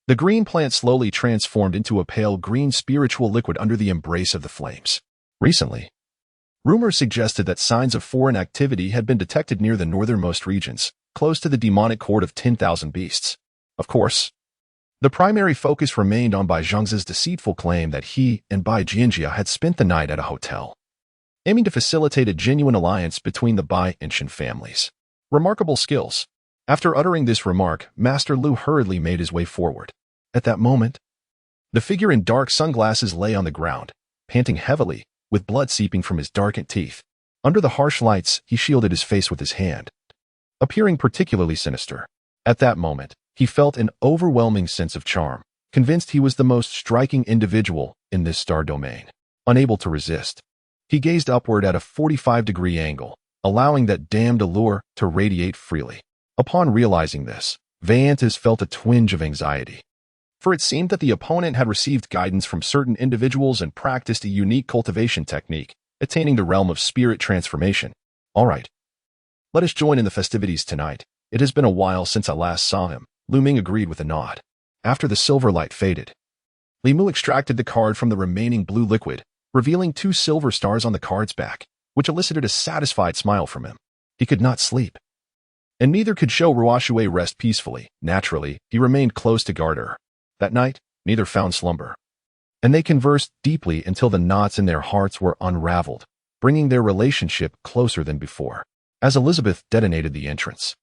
A: The green plant slowly transformed into a pale green spiritual liquid under the embrace of the flames. Recently, rumors suggested that signs of foreign activity had been detected near the northernmost regions, close to the demonic court of 10,000 beasts. Of course, the primary focus remained on Bai Zhengzi's deceitful claim that he and Bai Jianjia had spent the night at a hotel, aiming to facilitate a genuine alliance between the Bai and Chen families. Remarkable skills. After uttering this remark, Master Lu hurriedly made his way forward. At that moment, the figure in dark sunglasses lay on the ground, panting heavily, with blood seeping from his darkened teeth. Under the harsh lights, he shielded his face with his hand, appearing particularly sinister. At that moment, he felt an overwhelming sense of charm, convinced he was the most striking individual in this star domain. Unable to resist, he gazed upward at a 45-degree angle, allowing that damned allure to radiate freely. Upon realizing this, Vayantas felt a twinge of anxiety, for it seemed that the opponent had received guidance from certain individuals and practiced a unique cultivation technique, attaining the realm of spirit transformation. "All right. Let us join in the festivities tonight. It has been a while since I last saw him," Lu Ming agreed with a nod. After the silver light faded, Li Mu extracted the card from the remaining blue liquid, revealing 2 silver stars on the card's back, which elicited a satisfied smile from him. He could not sleep, and neither could Shou Ruoxue rest peacefully. Naturally, he remained close to guard her. That night, neither found slumber, and they conversed deeply until the knots in their hearts were unraveled, bringing their relationship closer than before. As Elizabeth detonated the entrance,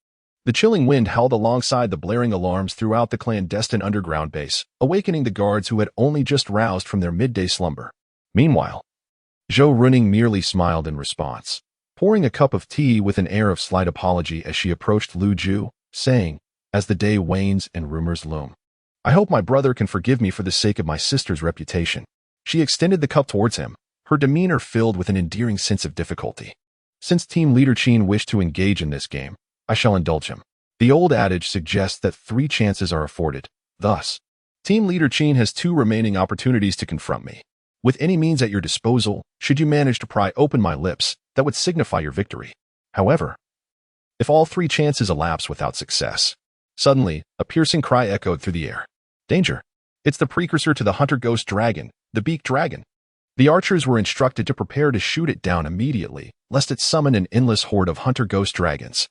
A: the chilling wind howled alongside the blaring alarms throughout the clandestine underground base, awakening the guards who had only just roused from their midday slumber. Meanwhile, Zhou Runing merely smiled in response, pouring a cup of tea with an air of slight apology as she approached Lu Ju, saying, as the day wanes and rumors loom, "I hope my brother can forgive me for the sake of my sister's reputation." She extended the cup towards him, her demeanor filled with an endearing sense of difficulty. "Since Team Leader Chen wished to engage in this game, I shall indulge him. The old adage suggests that 3 chances are afforded. Thus, Team Leader Chen has 2 remaining opportunities to confront me. With any means at your disposal, should you manage to pry open my lips, that would signify your victory. However, If all three chances elapse without success, suddenly, a piercing cry echoed through the air. Danger! It's the precursor to the hunter ghost dragon, the beaked dragon. The archers were instructed to prepare to shoot it down immediately, lest it summon an endless horde of hunter ghost dragons.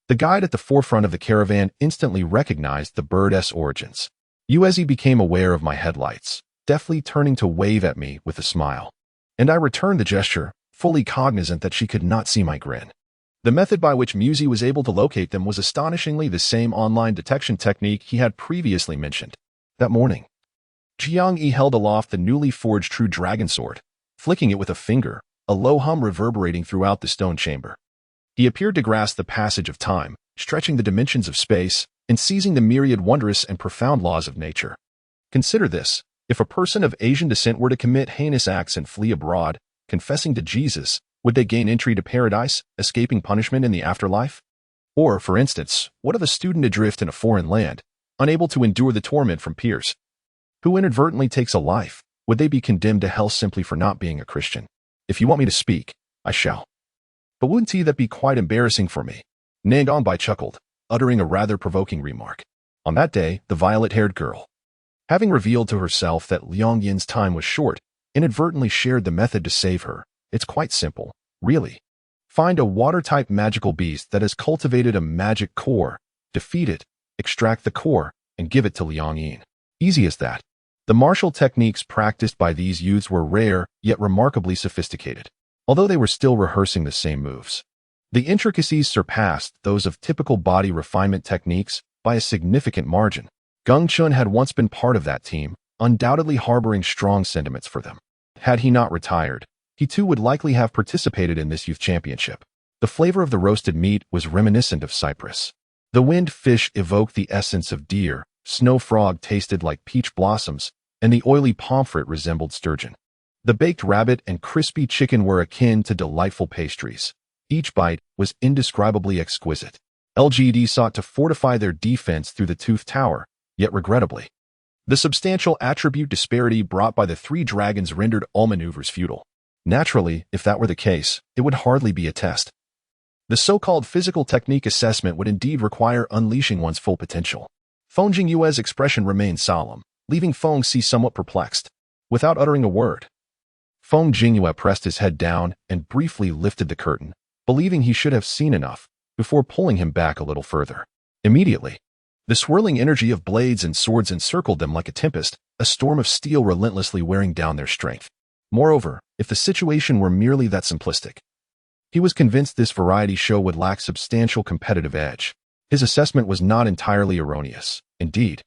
A: The guide at the forefront of the caravan instantly recognized the bird's origins. Uezi became aware of my headlights, deftly turning to wave at me with a smile. And I returned the gesture, fully cognizant that she could not see my grin. The method by which Musi was able to locate them was astonishingly the same online detection technique he had previously mentioned. That morning, Jiang Yi held aloft the newly forged true dragon sword, flicking it with a finger, a low hum reverberating throughout the stone chamber. He appeared to grasp the passage of time, stretching the dimensions of space, and seizing the myriad wondrous and profound laws of nature. Consider this: if a person of Asian descent were to commit heinous acts and flee abroad, confessing to Jesus, would they gain entry to paradise, escaping punishment in the afterlife? Or, for instance, what of a student adrift in a foreign land, unable to endure the torment from peers, who inadvertently takes a life? Would they be condemned to hell simply for not being a Christian? If you want me to speak, I shall. But wouldn't that be quite embarrassing for me? Nangongbai chuckled, uttering a rather provoking remark. On that day, the violet-haired girl, having revealed to herself that Liang Yin's time was short, inadvertently shared the method to save her. It's quite simple, really. Find a water-type magical beast that has cultivated a magic core, defeat it, extract the core, and give it to Liang Yin. Easy as that. The martial techniques practiced by these youths were rare, yet remarkably sophisticated. Although they were still rehearsing the same moves, the intricacies surpassed those of typical body refinement techniques by a significant margin. Gung Chun had once been part of that team, undoubtedly harboring strong sentiments for them. Had he not retired, he too would likely have participated in this youth championship. The flavor of the roasted meat was reminiscent of cypress. The wind fish evoked the essence of deer, snow frog tasted like peach blossoms, and the oily pomfret resembled sturgeon. The baked rabbit and crispy chicken were akin to delightful pastries. Each bite was indescribably exquisite. LGD sought to fortify their defense through the Tooth Tower, yet regrettably, the substantial attribute disparity brought by the three dragons rendered all maneuvers futile. Naturally, if that were the case, it would hardly be a test. The so-called physical technique assessment would indeed require unleashing one's full potential. Feng Jingyue's expression remained solemn, leaving Feng Si somewhat perplexed. Without uttering a word, Feng Jingyue pressed his head down and briefly lifted the curtain, believing he should have seen enough, before pulling him back a little further. Immediately, the swirling energy of blades and swords encircled them like a tempest, a storm of steel relentlessly wearing down their strength. Moreover, if the situation were merely that simplistic, he was convinced this variety show would lack substantial competitive edge. His assessment was not entirely erroneous. Indeed,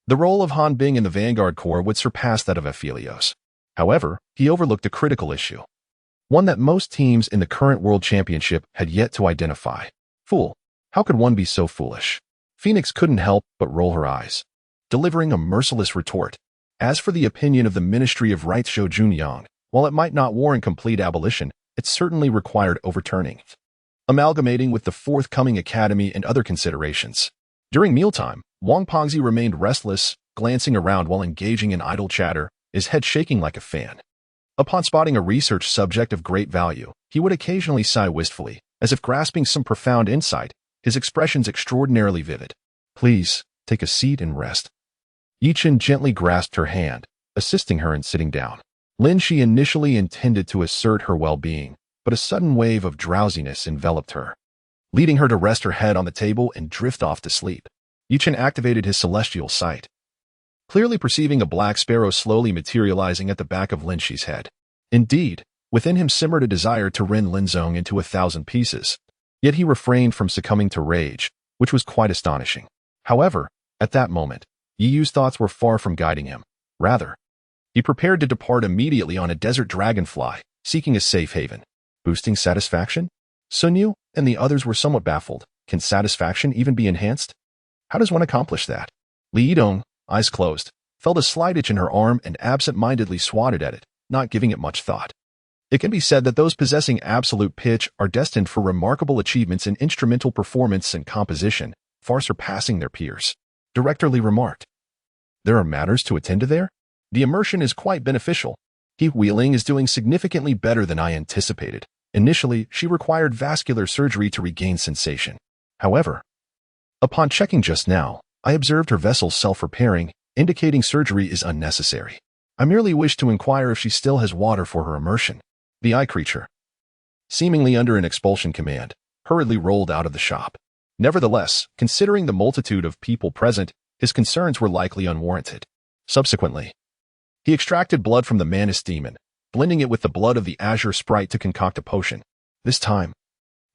A: the role of Han Bing in the Vanguard Corps would surpass that of Aphelios. However, he overlooked a critical issue, one that most teams in the current World Championship had yet to identify. Fool. How could one be so foolish? Phoenix couldn't help but roll her eyes, delivering a merciless retort. As for the opinion of the Ministry of Rights Zhou Junyang, while it might not warrant complete abolition, it certainly required overturning, amalgamating with the forthcoming academy and other considerations. During mealtime, Wang Pongzi remained restless, glancing around while engaging in idle chatter, his head shaking like a fan. Upon spotting a research subject of great value, he would occasionally sigh wistfully, as if grasping some profound insight, his expressions extraordinarily vivid. Please, take a seat and rest. Yi Chen gently grasped her hand, assisting her in sitting down. Lin Shi initially intended to assert her well-being, but a sudden wave of drowsiness enveloped her, leading her to rest her head on the table and drift off to sleep. Yi Chen activated his celestial sight, clearly perceiving a black sparrow slowly materializing at the back of Lin Shi's head. Indeed, within him simmered a desire to rend Lin Zong into 1,000 pieces, yet he refrained from succumbing to rage, which was quite astonishing. However, at that moment, Yi Yu's thoughts were far from guiding him. Rather, he prepared to depart immediately on a desert dragonfly, seeking a safe haven. Boosting satisfaction? Sun Yu and the others were somewhat baffled. Can satisfaction even be enhanced? How does one accomplish that? Li Yidong, eyes closed, felt a slight itch in her arm and absent-mindedly swatted at it, not giving it much thought. It can be said that those possessing absolute pitch are destined for remarkable achievements in instrumental performance and composition, far surpassing their peers. Director Li remarked. There are matters to attend to there? The immersion is quite beneficial. He Wheeling is doing significantly better than I anticipated. Initially, she required vascular surgery to regain sensation. However, upon checking just now, I observed her vessel self-repairing, indicating surgery is unnecessary. I merely wish to inquire if she still has water for her immersion. The eye creature, seemingly under an expulsion command, hurriedly rolled out of the shop. Nevertheless, considering the multitude of people present, his concerns were likely unwarranted. Subsequently, he extracted blood from the Manus demon, blending it with the blood of the Azure Sprite to concoct a potion. This time,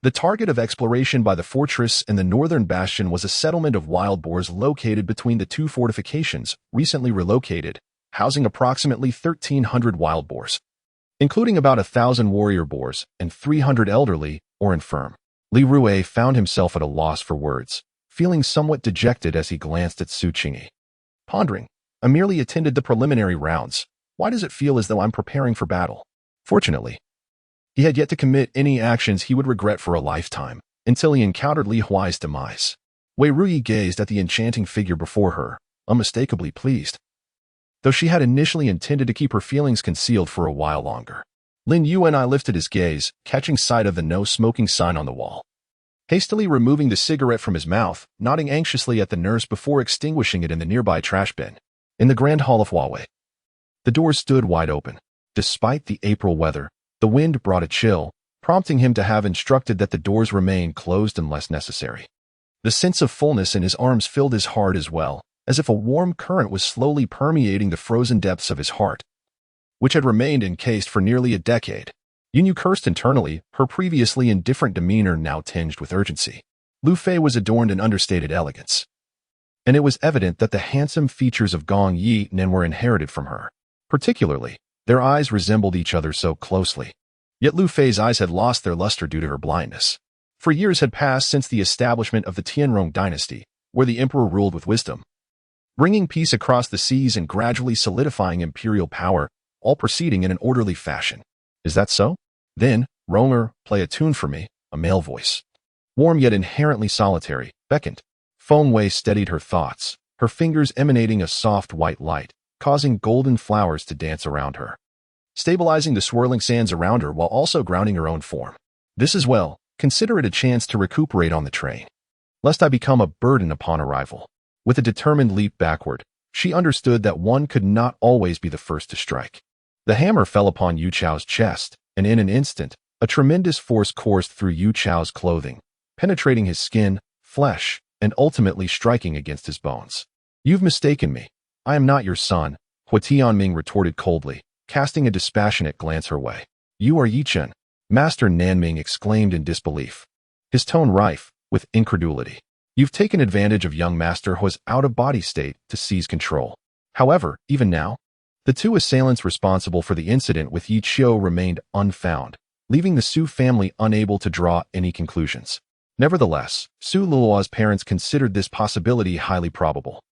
A: the target of exploration by the fortress and the northern bastion was a settlement of wild boars located between the two fortifications, recently relocated, housing approximately 1,300 wild boars, including about 1,000 warrior boars and 300 elderly or infirm. Li Rue found himself at a loss for words, feeling somewhat dejected as he glanced at Su Qingyi. Pondering, I merely attended the preliminary rounds. Why does it feel as though I'm preparing for battle? Fortunately, he had yet to commit any actions he would regret for a lifetime, until he encountered Li Huai's demise. Wei Ruyi gazed at the enchanting figure before her, unmistakably pleased, though she had initially intended to keep her feelings concealed for a while longer. Lin Yuan lifted his gaze, catching sight of the no-smoking sign on the wall. Hastily removing the cigarette from his mouth, nodding anxiously at the nurse before extinguishing it in the nearby trash bin. In the Grand Hall of Huawei, the doors stood wide open. Despite the April weather, the wind brought a chill, prompting him to have instructed that the doors remain closed unless necessary. The sense of fullness in his arms filled his heart as well, as if a warm current was slowly permeating the frozen depths of his heart, which had remained encased for nearly a decade. Yunyu cursed internally, her previously indifferent demeanor now tinged with urgency. Lu Fei was adorned in understated elegance, and it was evident that the handsome features of Gong Yi Nen were inherited from her. Particularly, their eyes resembled each other so closely. Yet Lu Fei's eyes had lost their luster due to her blindness. For years had passed since the establishment of the Tianrong dynasty, where the emperor ruled with wisdom, bringing peace across the seas and gradually solidifying imperial power, all proceeding in an orderly fashion. Is that so? Then, Ronger, play a tune for me, a male voice, warm yet inherently solitary, beckoned. Feng Wei steadied her thoughts, her fingers emanating a soft white light, causing golden flowers to dance around her, stabilizing the swirling sands around her while also grounding her own form. This as well, consider it a chance to recuperate on the train, lest I become a burden upon arrival. With a determined leap backward, she understood that one could not always be the first to strike. The hammer fell upon Yu Chao's chest, and in an instant, a tremendous force coursed through Yu Chao's clothing, penetrating his skin, flesh, and ultimately striking against his bones. You've mistaken me. I am not your son, Hua Tianming retorted coldly, casting a dispassionate glance her way. You are Yi Chen, Master Nanming exclaimed in disbelief, his tone rife with incredulity. You've taken advantage of young Master Hua's out-of-body state to seize control. However, even now, the two assailants responsible for the incident with Yi Qiu remained unfound, leaving the Su family unable to draw any conclusions. Nevertheless, Su Luo's parents considered this possibility highly probable.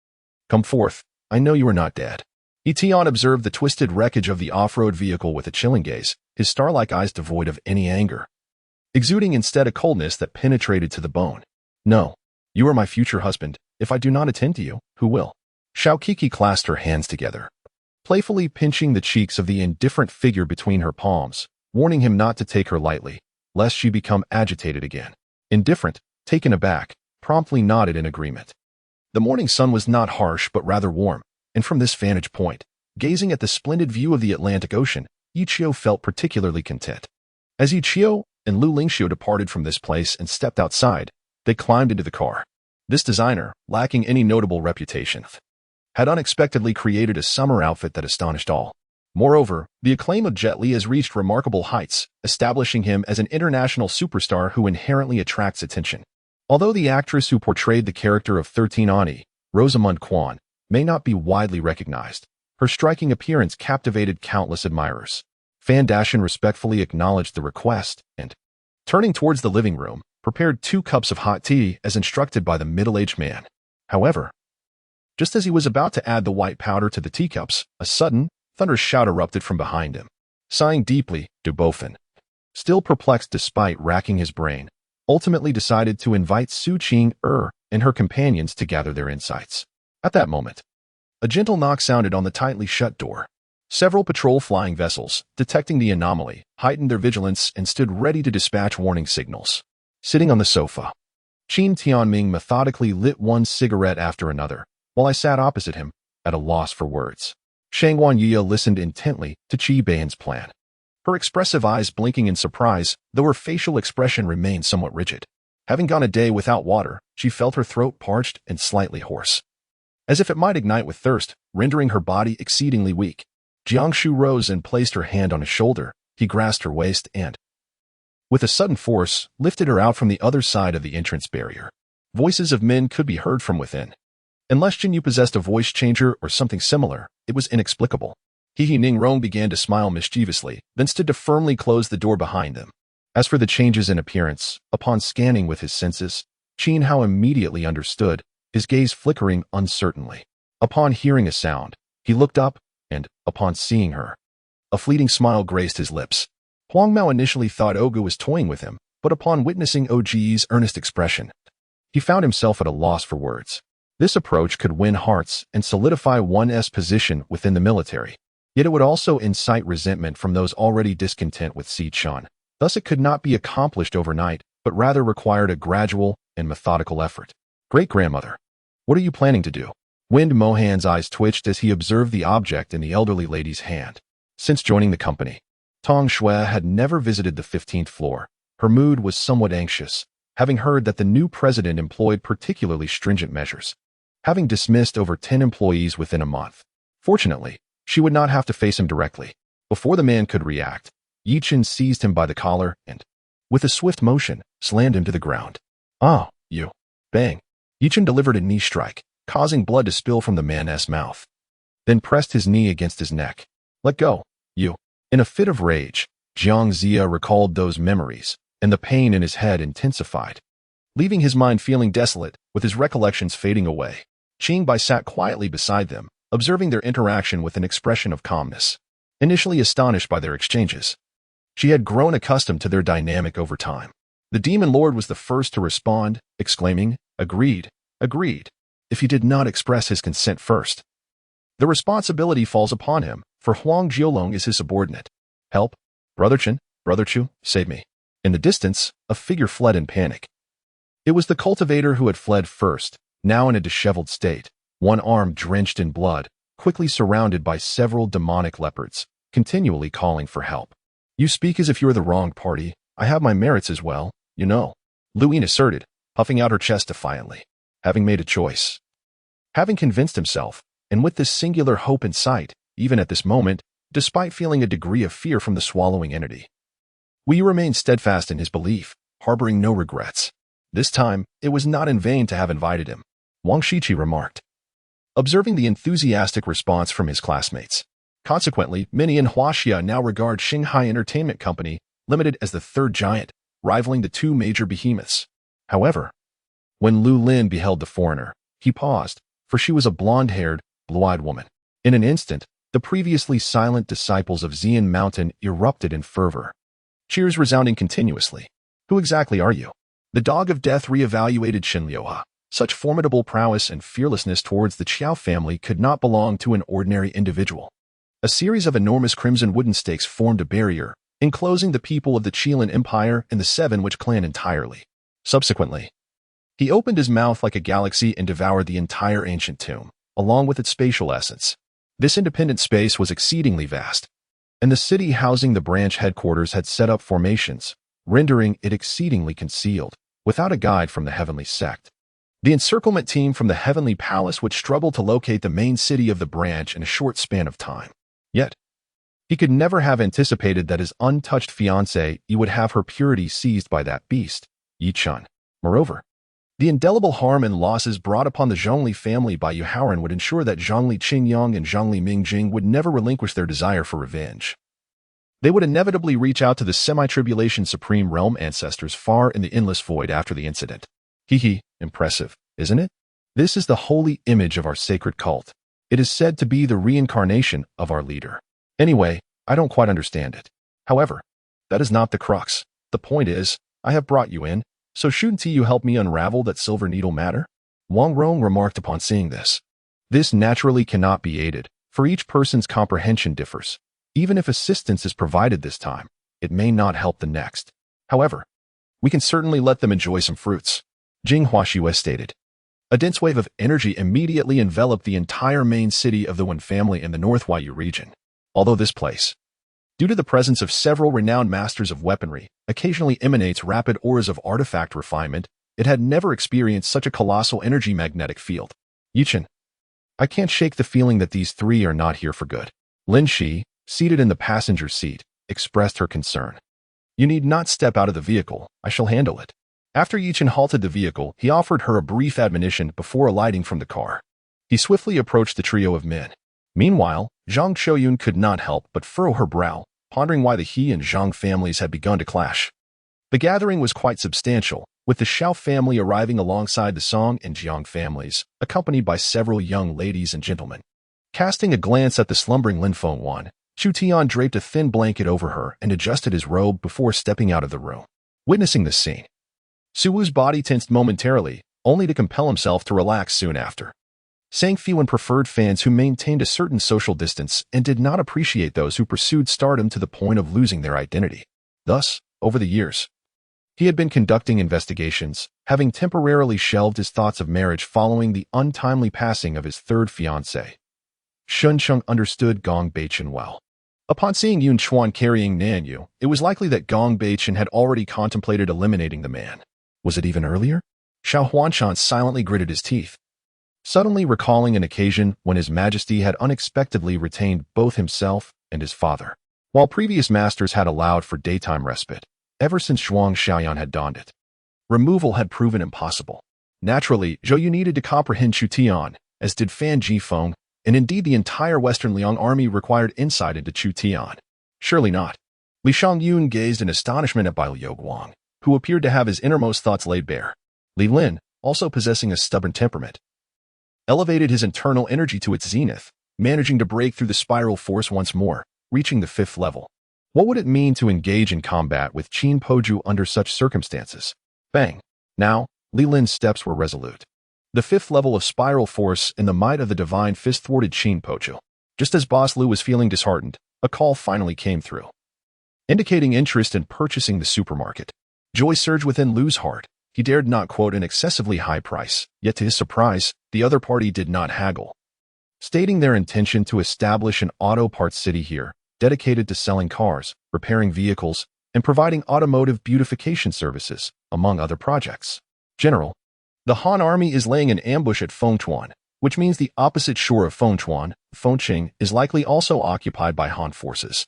A: Come forth. I know you are not dead. Yi Tian observed the twisted wreckage of the off-road vehicle with a chilling gaze, his star-like eyes devoid of any anger, exuding instead a coldness that penetrated to the bone. No, you are my future husband. If I do not attend to you, who will? Xiao Kiki clasped her hands together, playfully pinching the cheeks of the indifferent figure between her palms, warning him not to take her lightly, lest she become agitated again. Indifferent, taken aback, promptly nodded in agreement. The morning sun was not harsh but rather warm, and from this vantage point, gazing at the splendid view of the Atlantic Ocean, Yi Qiu felt particularly content. As Yi Qiu and Lu Lingxiu departed from this place and stepped outside, they climbed into the car. This designer, lacking any notable reputation, had unexpectedly created a summer outfit that astonished all. Moreover, the acclaim of Jet Li has reached remarkable heights, establishing him as an international superstar who inherently attracts attention. Although the actress who portrayed the character of 13 Ani, Rosamund Quan, may not be widely recognized, her striking appearance captivated countless admirers. Fan Dashan respectfully acknowledged the request and, turning towards the living room, prepared 2 cups of hot tea as instructed by the middle-aged man. However, just as he was about to add the white powder to the teacups, a sudden, thunderous shout erupted from behind him. Sighing deeply, Du Beaufin, still perplexed despite racking his brain, ultimately decided to invite Su Qing and her companions to gather their insights. At that moment, a gentle knock sounded on the tightly shut door. Several patrol flying vessels, detecting the anomaly, heightened their vigilance and stood ready to dispatch warning signals. Sitting on the sofa, Qin Tianming methodically lit one cigarette after another, while I sat opposite him, at a loss for words. Shang Wanyi listened intently to Qi Beihan's plan. Her expressive eyes blinking in surprise, though her facial expression remained somewhat rigid. Having gone a day without water, she felt her throat parched and slightly hoarse, as if it might ignite with thirst, rendering her body exceedingly weak. Jiangshu rose and placed her hand on his shoulder. He grasped her waist and, with a sudden force, lifted her out from the other side of the entrance barrier. Voices of men could be heard from within. Unless Jinyu possessed a voice changer or something similar, it was inexplicable. He Ningrong began to smile mischievously, then stood to firmly close the door behind them. As for the changes in appearance, upon scanning with his senses, Qin Hao immediately understood, his gaze flickering uncertainly. Upon hearing a sound, he looked up, and, upon seeing her, a fleeting smile graced his lips. Huang Mao initially thought Ogu was toying with him, but upon witnessing OG's earnest expression, he found himself at a loss for words. This approach could win hearts and solidify one's position within the military. Yet it would also incite resentment from those already discontent with Si Chun. Thus it could not be accomplished overnight, but rather required a gradual and methodical effort. Great-grandmother, what are you planning to do? Wind Mohan's eyes twitched as he observed the object in the elderly lady's hand. Since joining the company, Tong Shui had never visited the 15th floor. Her mood was somewhat anxious, having heard that the new president employed particularly stringent measures, having dismissed over 10 employees within a month. Fortunately, she would not have to face him directly. Before the man could react, Yi Chen seized him by the collar and, with a swift motion, slammed him to the ground. "Ah, you." Bang. Yi Chen delivered a knee strike, causing blood to spill from the man's mouth, then pressed his knee against his neck. "Let go, you." In a fit of rage, Jiang Zia recalled those memories, and the pain in his head intensified, leaving his mind feeling desolate, with his recollections fading away. Qing Bai sat quietly beside them, observing their interaction with an expression of calmness. Initially astonished by their exchanges, she had grown accustomed to their dynamic over time. The Demon Lord was the first to respond, exclaiming, "Agreed, agreed," if he did not express his consent first. The responsibility falls upon him, for Huang Jiolong is his subordinate. "Help! Brother Chen, Brother Chu, save me." In the distance, a figure fled in panic. It was the cultivator who had fled first, now in a disheveled state, one arm drenched in blood, quickly surrounded by several demonic leopards, continually calling for help. "You speak as if you were the wrong party. I have my merits as well, you know," Luin asserted, puffing out her chest defiantly. Having made a choice, having convinced himself, and with this singular hope in sight, even at this moment, despite feeling a degree of fear from the swallowing entity, Wu remained steadfast in his belief, harboring no regrets. This time, it was not in vain to have invited him, Wang Shiqi remarked, observing the enthusiastic response from his classmates. Consequently, many in Huaxia now regard Shanghai Entertainment Company Limited as the third giant, rivaling the two major behemoths. However, when Lu Lin beheld the foreigner, he paused, for she was a blonde-haired, blue-eyed woman. In an instant, the previously silent disciples of Xian Mountain erupted in fervor, cheers resounding continuously. "Who exactly are you?" The dog of death re-evaluated Chen Liuha. Such formidable prowess and fearlessness towards the Qiao family could not belong to an ordinary individual. A series of enormous crimson wooden stakes formed a barrier, enclosing the people of the Qilin Empire and the Seven Witch clan entirely. Subsequently, he opened his mouth like a galaxy and devoured the entire ancient tomb, along with its spatial essence. This independent space was exceedingly vast, and the city housing the branch headquarters had set up formations, rendering it exceedingly concealed, without a guide from the heavenly sect. The encirclement team from the Heavenly Palace would struggle to locate the main city of the branch in a short span of time. Yet, he could never have anticipated that his untouched fiancée would have her purity seized by that beast, Yi Chun. Moreover, the indelible harm and losses brought upon the Zhongli family by Yu Haoran would ensure that Zhongli Qingyang and Zhongli Mingjing would never relinquish their desire for revenge. They would inevitably reach out to the semi-tribulation supreme realm ancestors far in the endless void after the incident. Impressive, isn't it? This is the holy image of our sacred cult. It is said to be the reincarnation of our leader. Anyway, I don't quite understand it. However, that is not the crux. The point is, I have brought you in, so shouldn't you help me unravel that silver needle matter? Wang Rong remarked upon seeing this. This naturally cannot be aided, for each person's comprehension differs. Even if assistance is provided this time, it may not help the next. However, we can certainly let them enjoy some fruits. Jinghua Shue stated. A dense wave of energy immediately enveloped the entire main city of the Wen family in the North Yu region. Although this place, due to the presence of several renowned masters of weaponry, occasionally emanates rapid auras of artifact refinement, it had never experienced such a colossal energy magnetic field. Yichen, I can't shake the feeling that these three are not here for good. Lin Shi, seated in the passenger seat, expressed her concern. You need not step out of the vehicle, I shall handle it. After Yichen halted the vehicle, he offered her a brief admonition before alighting from the car. He swiftly approached the trio of men. Meanwhile, Zhang Shoyun could not help but furrow her brow, pondering why the He and Zhang families had begun to clash. The gathering was quite substantial, with the Xiao family arriving alongside the Song and Jiang families, accompanied by several young ladies and gentlemen. Casting a glance at the slumbering Lin Fengwan, Chu Tian draped a thin blanket over her and adjusted his robe before stepping out of the room. Witnessing this scene, Suwu's body tensed momentarily, only to compel himself to relax soon after. Sang Fiwen preferred fans who maintained a certain social distance and did not appreciate those who pursued stardom to the point of losing their identity. Thus, over the years, he had been conducting investigations, having temporarily shelved his thoughts of marriage following the untimely passing of his third fiancée. Shun Chung understood Gong Beichen well. Upon seeing Yun Chuan carrying Nan Yu, it was likely that Gong Beichen had already contemplated eliminating the man. Was it even earlier? Xiao Huanchan silently gritted his teeth, suddenly recalling an occasion when His Majesty had unexpectedly retained both himself and his father. While previous masters had allowed for daytime respite, ever since Zhuang Xiaoyan had donned it, removal had proven impossible. Naturally, Zhou Yu needed to comprehend Chu Tian, as did Fan Jifeng, and indeed the entire Western Liang army required insight into Chu Tian. Surely not. Li Shangyun gazed in astonishment at Bai Liuguang, who appeared to have his innermost thoughts laid bare. Li Lin, also possessing a stubborn temperament, elevated his internal energy to its zenith, managing to break through the spiral force once more, reaching the 5th level. What would it mean to engage in combat with Qin Poju under such circumstances? Bang! Now, Li Lin's steps were resolute. The 5th level of spiral force and the might of the divine fist thwarted Qin Poju. Just as Boss Lu was feeling disheartened, a call finally came through, indicating interest in purchasing the supermarket. Joy surged within Lu's heart. He dared not quote an excessively high price, yet to his surprise, the other party did not haggle, stating their intention to establish an auto parts city here, dedicated to selling cars, repairing vehicles, and providing automotive beautification services, among other projects. General, the Han army is laying an ambush at Fengchuan, which means the opposite shore of Fengchuan, Fengqing, is likely also occupied by Han forces.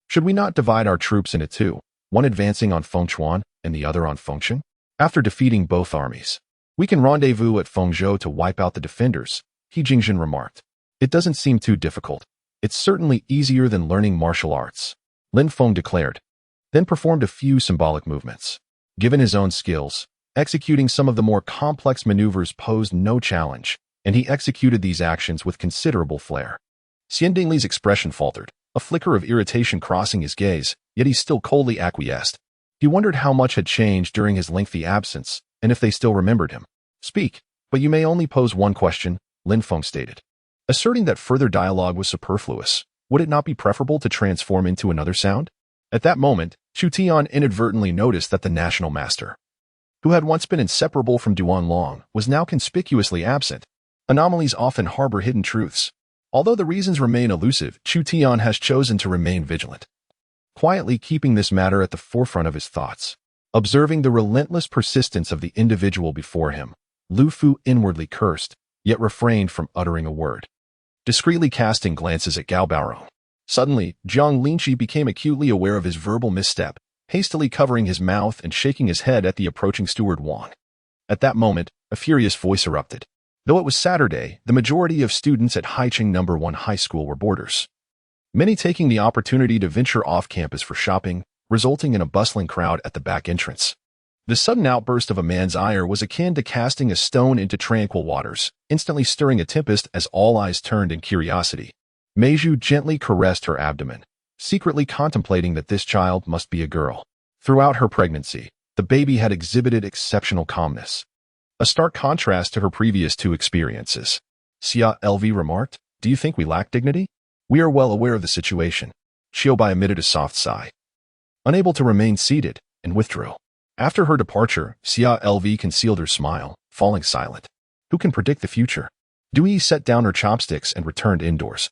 A: Should we not divide our troops into two, one advancing on Fengchuan and the other on Fengqing? After defeating both armies, we can rendezvous at Fengzhou to wipe out the defenders, He Jingjin remarked. It doesn't seem too difficult. It's certainly easier than learning martial arts, Lin Feng declared, then performed a few symbolic movements. Given his own skills, executing some of the more complex maneuvers posed no challenge, and he executed these actions with considerable flair. Xian Dingli's expression faltered, a flicker of irritation crossing his gaze, yet he still coldly acquiesced. He wondered how much had changed during his lengthy absence, and if they still remembered him. Speak, but you may only pose one question, Lin Feng stated, asserting that further dialogue was superfluous. Would it not be preferable to transform into another sound? At that moment, Chu Tian inadvertently noticed that the national master, who had once been inseparable from Duan Long, was now conspicuously absent. Anomalies often harbor hidden truths. Although the reasons remain elusive, Chu Tian has chosen to remain vigilant, quietly keeping this matter at the forefront of his thoughts. Observing the relentless persistence of the individual before him, Lu Fu inwardly cursed, yet refrained from uttering a word, discreetly casting glances at Gao Baorong. Suddenly, Jiang Linqi became acutely aware of his verbal misstep, hastily covering his mouth and shaking his head at the approaching steward Wang. At that moment, a furious voice erupted. Though it was Saturday, the majority of students at Haicheng No. 1 High School were boarders, many taking the opportunity to venture off campus for shopping, resulting in a bustling crowd at the back entrance. The sudden outburst of a man's ire was akin to casting a stone into tranquil waters, instantly stirring a tempest as all eyes turned in curiosity. Meiju gently caressed her abdomen, secretly contemplating that this child must be a girl. Throughout her pregnancy, the baby had exhibited exceptional calmness, a stark contrast to her previous two experiences. Xia Lv remarked, "Do you think we lack dignity?" "We are well aware of the situation." Xiaobai emitted a soft sigh, unable to remain seated, and withdrew. After her departure, Xia Lv concealed her smile, falling silent. Who can predict the future? Dui set down her chopsticks and returned indoors.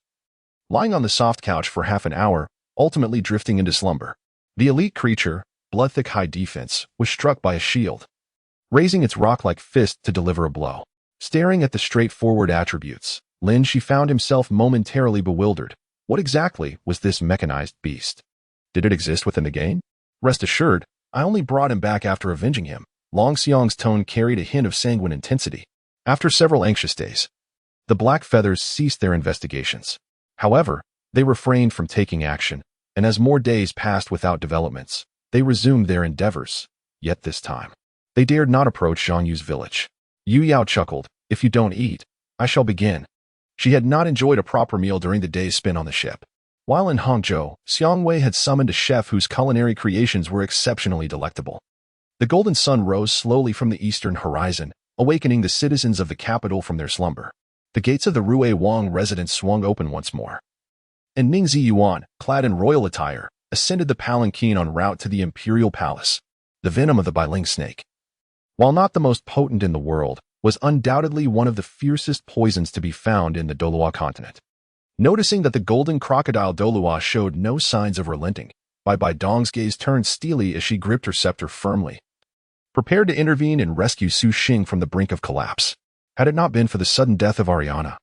A: Lying on the soft couch for half an hour, ultimately drifting into slumber, the elite creature, blood-thick high defense, was struck by a shield, raising its rock-like fist to deliver a blow. Staring at the straightforward attributes, Lin Shi found himself momentarily bewildered. What exactly was this mechanized beast? Did it exist within the game? Rest assured, I only brought him back after avenging him. Long Xiong's tone carried a hint of sanguine intensity. After several anxious days, the Black Feathers ceased their investigations. However, they refrained from taking action, and as more days passed without developments, they resumed their endeavors. Yet this time, they dared not approach Zhang Yu's village. Yu Yao chuckled, "If you don't eat, I shall begin." She had not enjoyed a proper meal during the days spent on the ship. While in Hangzhou, Xiang Wei had summoned a chef whose culinary creations were exceptionally delectable. The golden sun rose slowly from the eastern horizon, awakening the citizens of the capital from their slumber. The gates of the Rue Wang residence swung open once more. And Ningzi Yuan, clad in royal attire, ascended the palanquin en route to the imperial palace. The venom of the Bailing snake, while not the most potent in the world, was undoubtedly one of the fiercest poisons to be found in the Dolua continent. Noticing that the golden crocodile Dolua showed no signs of relenting, Bai Dong's gaze turned steely as she gripped her scepter firmly, prepared to intervene and rescue Su Xing from the brink of collapse. Had it not been for the sudden death of Ariana,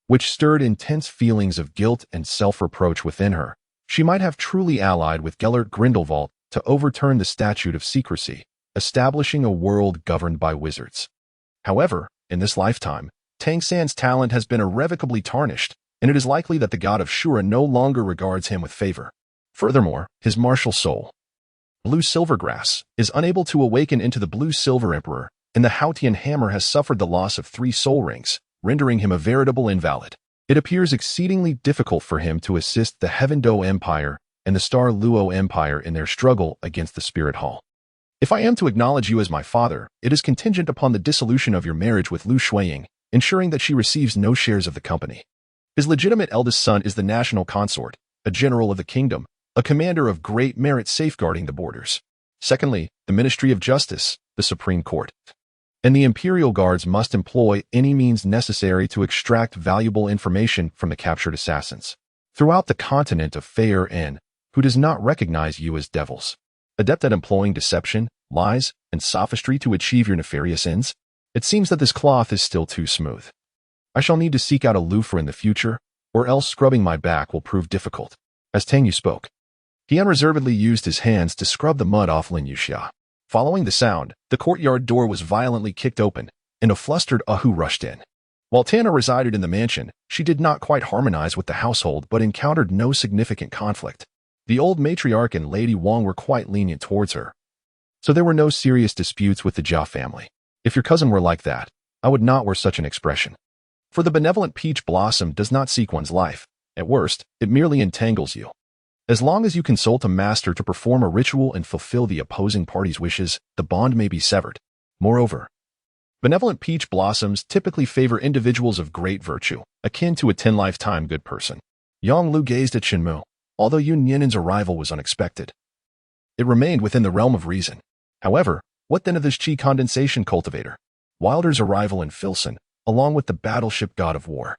A: which stirred intense feelings of guilt and self-reproach within her, she might have truly allied with Gellert Grindelwald to overturn the statute of secrecy, establishing a world governed by wizards. However, in this lifetime, Tang San's talent has been irrevocably tarnished, and it is likely that the god of Shura no longer regards him with favor. Furthermore, his martial soul, Blue Silvergrass, is unable to awaken into the Blue Silver Emperor, and the Hautian Hammer has suffered the loss of 3 soul rings, rendering him a veritable invalid. It appears exceedingly difficult for him to assist the Heaven Do Empire and the Star Luo Empire in their struggle against the Spirit Hall. If I am to acknowledge you as my father, it is contingent upon the dissolution of your marriage with Lu Shuiying, ensuring that she receives no shares of the company. His legitimate eldest son is the national consort, a general of the kingdom, a commander of great merit safeguarding the borders. Secondly, the Ministry of Justice, the Supreme Court, and the Imperial Guards must employ any means necessary to extract valuable information from the captured assassins. Throughout the continent of Fair N, who does not recognize you as devils, adept at employing deception, lies, and sophistry to achieve your nefarious ends, it seems that this cloth is still too smooth. I shall need to seek out a loofah in the future, or else scrubbing my back will prove difficult. As Tang Yu spoke, he unreservedly used his hands to scrub the mud off Lin Yuxia. Following the sound, the courtyard door was violently kicked open, and a flustered Ahu rushed in. While Tana resided in the mansion, she did not quite harmonize with the household but encountered no significant conflict. The old matriarch and Lady Wang were quite lenient towards her, so there were no serious disputes with the Jia family. If your cousin were like that, I would not wear such an expression. For the benevolent peach blossom does not seek one's life. At worst, it merely entangles you. As long as you consult a master to perform a ritual and fulfill the opposing party's wishes, the bond may be severed. Moreover, benevolent peach blossoms typically favor individuals of great virtue, akin to a 10-lifetime good person. Yang Lu gazed at Shenmu. Although Yun Yinin's arrival was unexpected, it remained within the realm of reason. However, what then of this chi condensation cultivator? Wilder's arrival in Filson, along with the battleship god of war,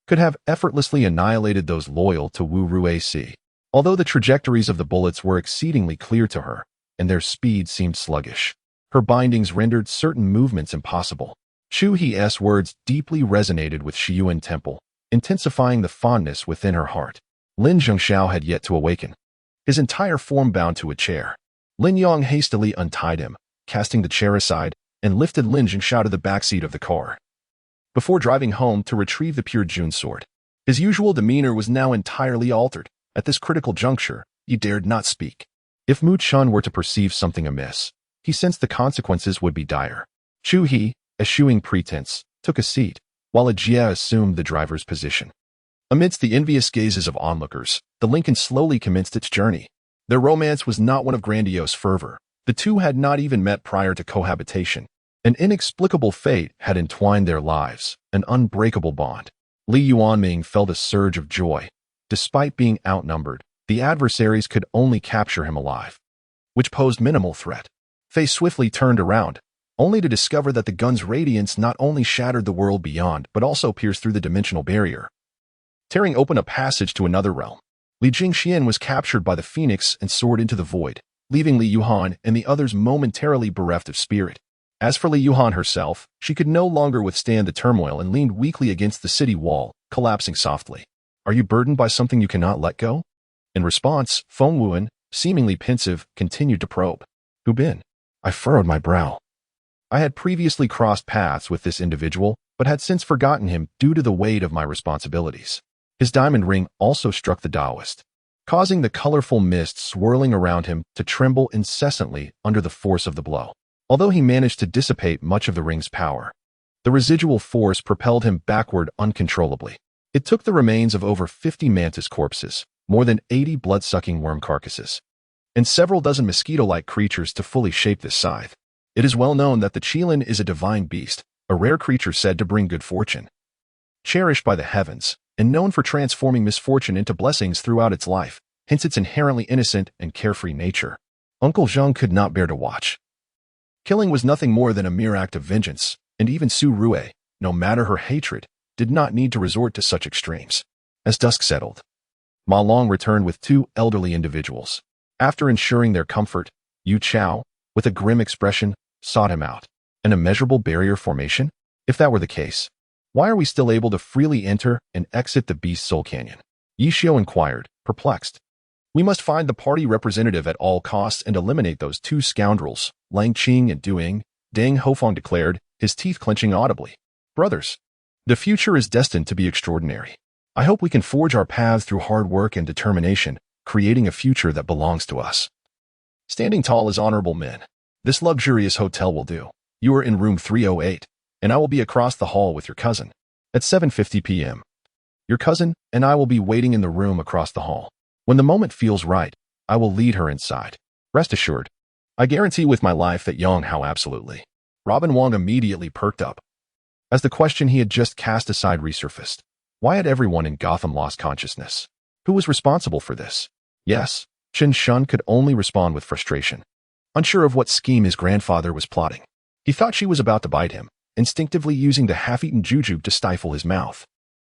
A: could have effortlessly annihilated those loyal to Wu Rue C. Although the trajectories of the bullets were exceedingly clear to her, and their speed seemed sluggish, her bindings rendered certain movements impossible. Chu He's words deeply resonated with Shiyuan Temple, intensifying the fondness within her heart. Lin Zhengxiao had yet to awaken, his entire form bound to a chair. Lin Yong hastily untied him, casting the chair aside, and lifted Lin Zhengxiao to the backseat of the car, before driving home to retrieve the pure June sword. His usual demeanor was now entirely altered. At this critical juncture, he dared not speak. If Mu Chun were to perceive something amiss, he sensed the consequences would be dire. Chu He, eschewing pretense, took a seat, while a Jia assumed the driver's position. Amidst the envious gazes of onlookers, the Lincoln slowly commenced its journey. Their romance was not one of grandiose fervor. The two had not even met prior to cohabitation. An inexplicable fate had entwined their lives, an unbreakable bond. Li Yuanming felt a surge of joy. Despite being outnumbered, the adversaries could only capture him alive, which posed minimal threat. Fei swiftly turned around, only to discover that the gun's radiance not only shattered the world beyond, but also pierced through the dimensional barrier, tearing open a passage to another realm. Li Jingxian was captured by the phoenix and soared into the void, leaving Li Yuhan and the others momentarily bereft of spirit. As for Li Yuhan herself, she could no longer withstand the turmoil and leaned weakly against the city wall, collapsing softly. Are you burdened by something you cannot let go? In response, Feng Wuan, seemingly pensive, continued to probe. Who been? I furrowed my brow. I had previously crossed paths with this individual, but had since forgotten him due to the weight of my responsibilities. His diamond ring also struck the Taoist, causing the colorful mist swirling around him to tremble incessantly under the force of the blow. Although he managed to dissipate much of the ring's power, the residual force propelled him backward uncontrollably. It took the remains of over 50 mantis corpses, more than 80 blood-sucking worm carcasses, and several dozen mosquito-like creatures to fully shape this scythe. It is well known that the Qilin is a divine beast, a rare creature said to bring good fortune. Cherished by the heavens, and known for transforming misfortune into blessings throughout its life, hence its inherently innocent and carefree nature. Uncle Zhang could not bear to watch. Killing was nothing more than a mere act of vengeance, and even Su Rue, no matter her hatred, did not need to resort to such extremes. As dusk settled, Ma Long returned with two elderly individuals. After ensuring their comfort, Yu Chao, with a grim expression, sought him out. An immeasurable barrier formation? If that were the case, why are we still able to freely enter and exit the Beast Soul Canyon? Yi Xiao inquired, perplexed. We must find the party representative at all costs and eliminate those two scoundrels, Lang Qing and Du Ying, Deng Hofeng declared, his teeth clenching audibly. Brothers, the future is destined to be extraordinary. I hope we can forge our paths through hard work and determination, creating a future that belongs to us. Standing tall as honorable men, this luxurious hotel will do. You are in room 308. And I will be across the hall with your cousin at 7:50 p.m. Your cousin and I will be waiting in the room across the hall. When the moment feels right, I will lead her inside. Rest assured, I guarantee with my life that Yang Hao absolutely. Robin Wong immediately perked up as the question he had just cast aside resurfaced. Why had everyone in Gotham lost consciousness? Who was responsible for this? Yes, Chen Shun could only respond with frustration, unsure of what scheme his grandfather was plotting. He thought she was about to bite him, instinctively using the half-eaten jujube to stifle his mouth.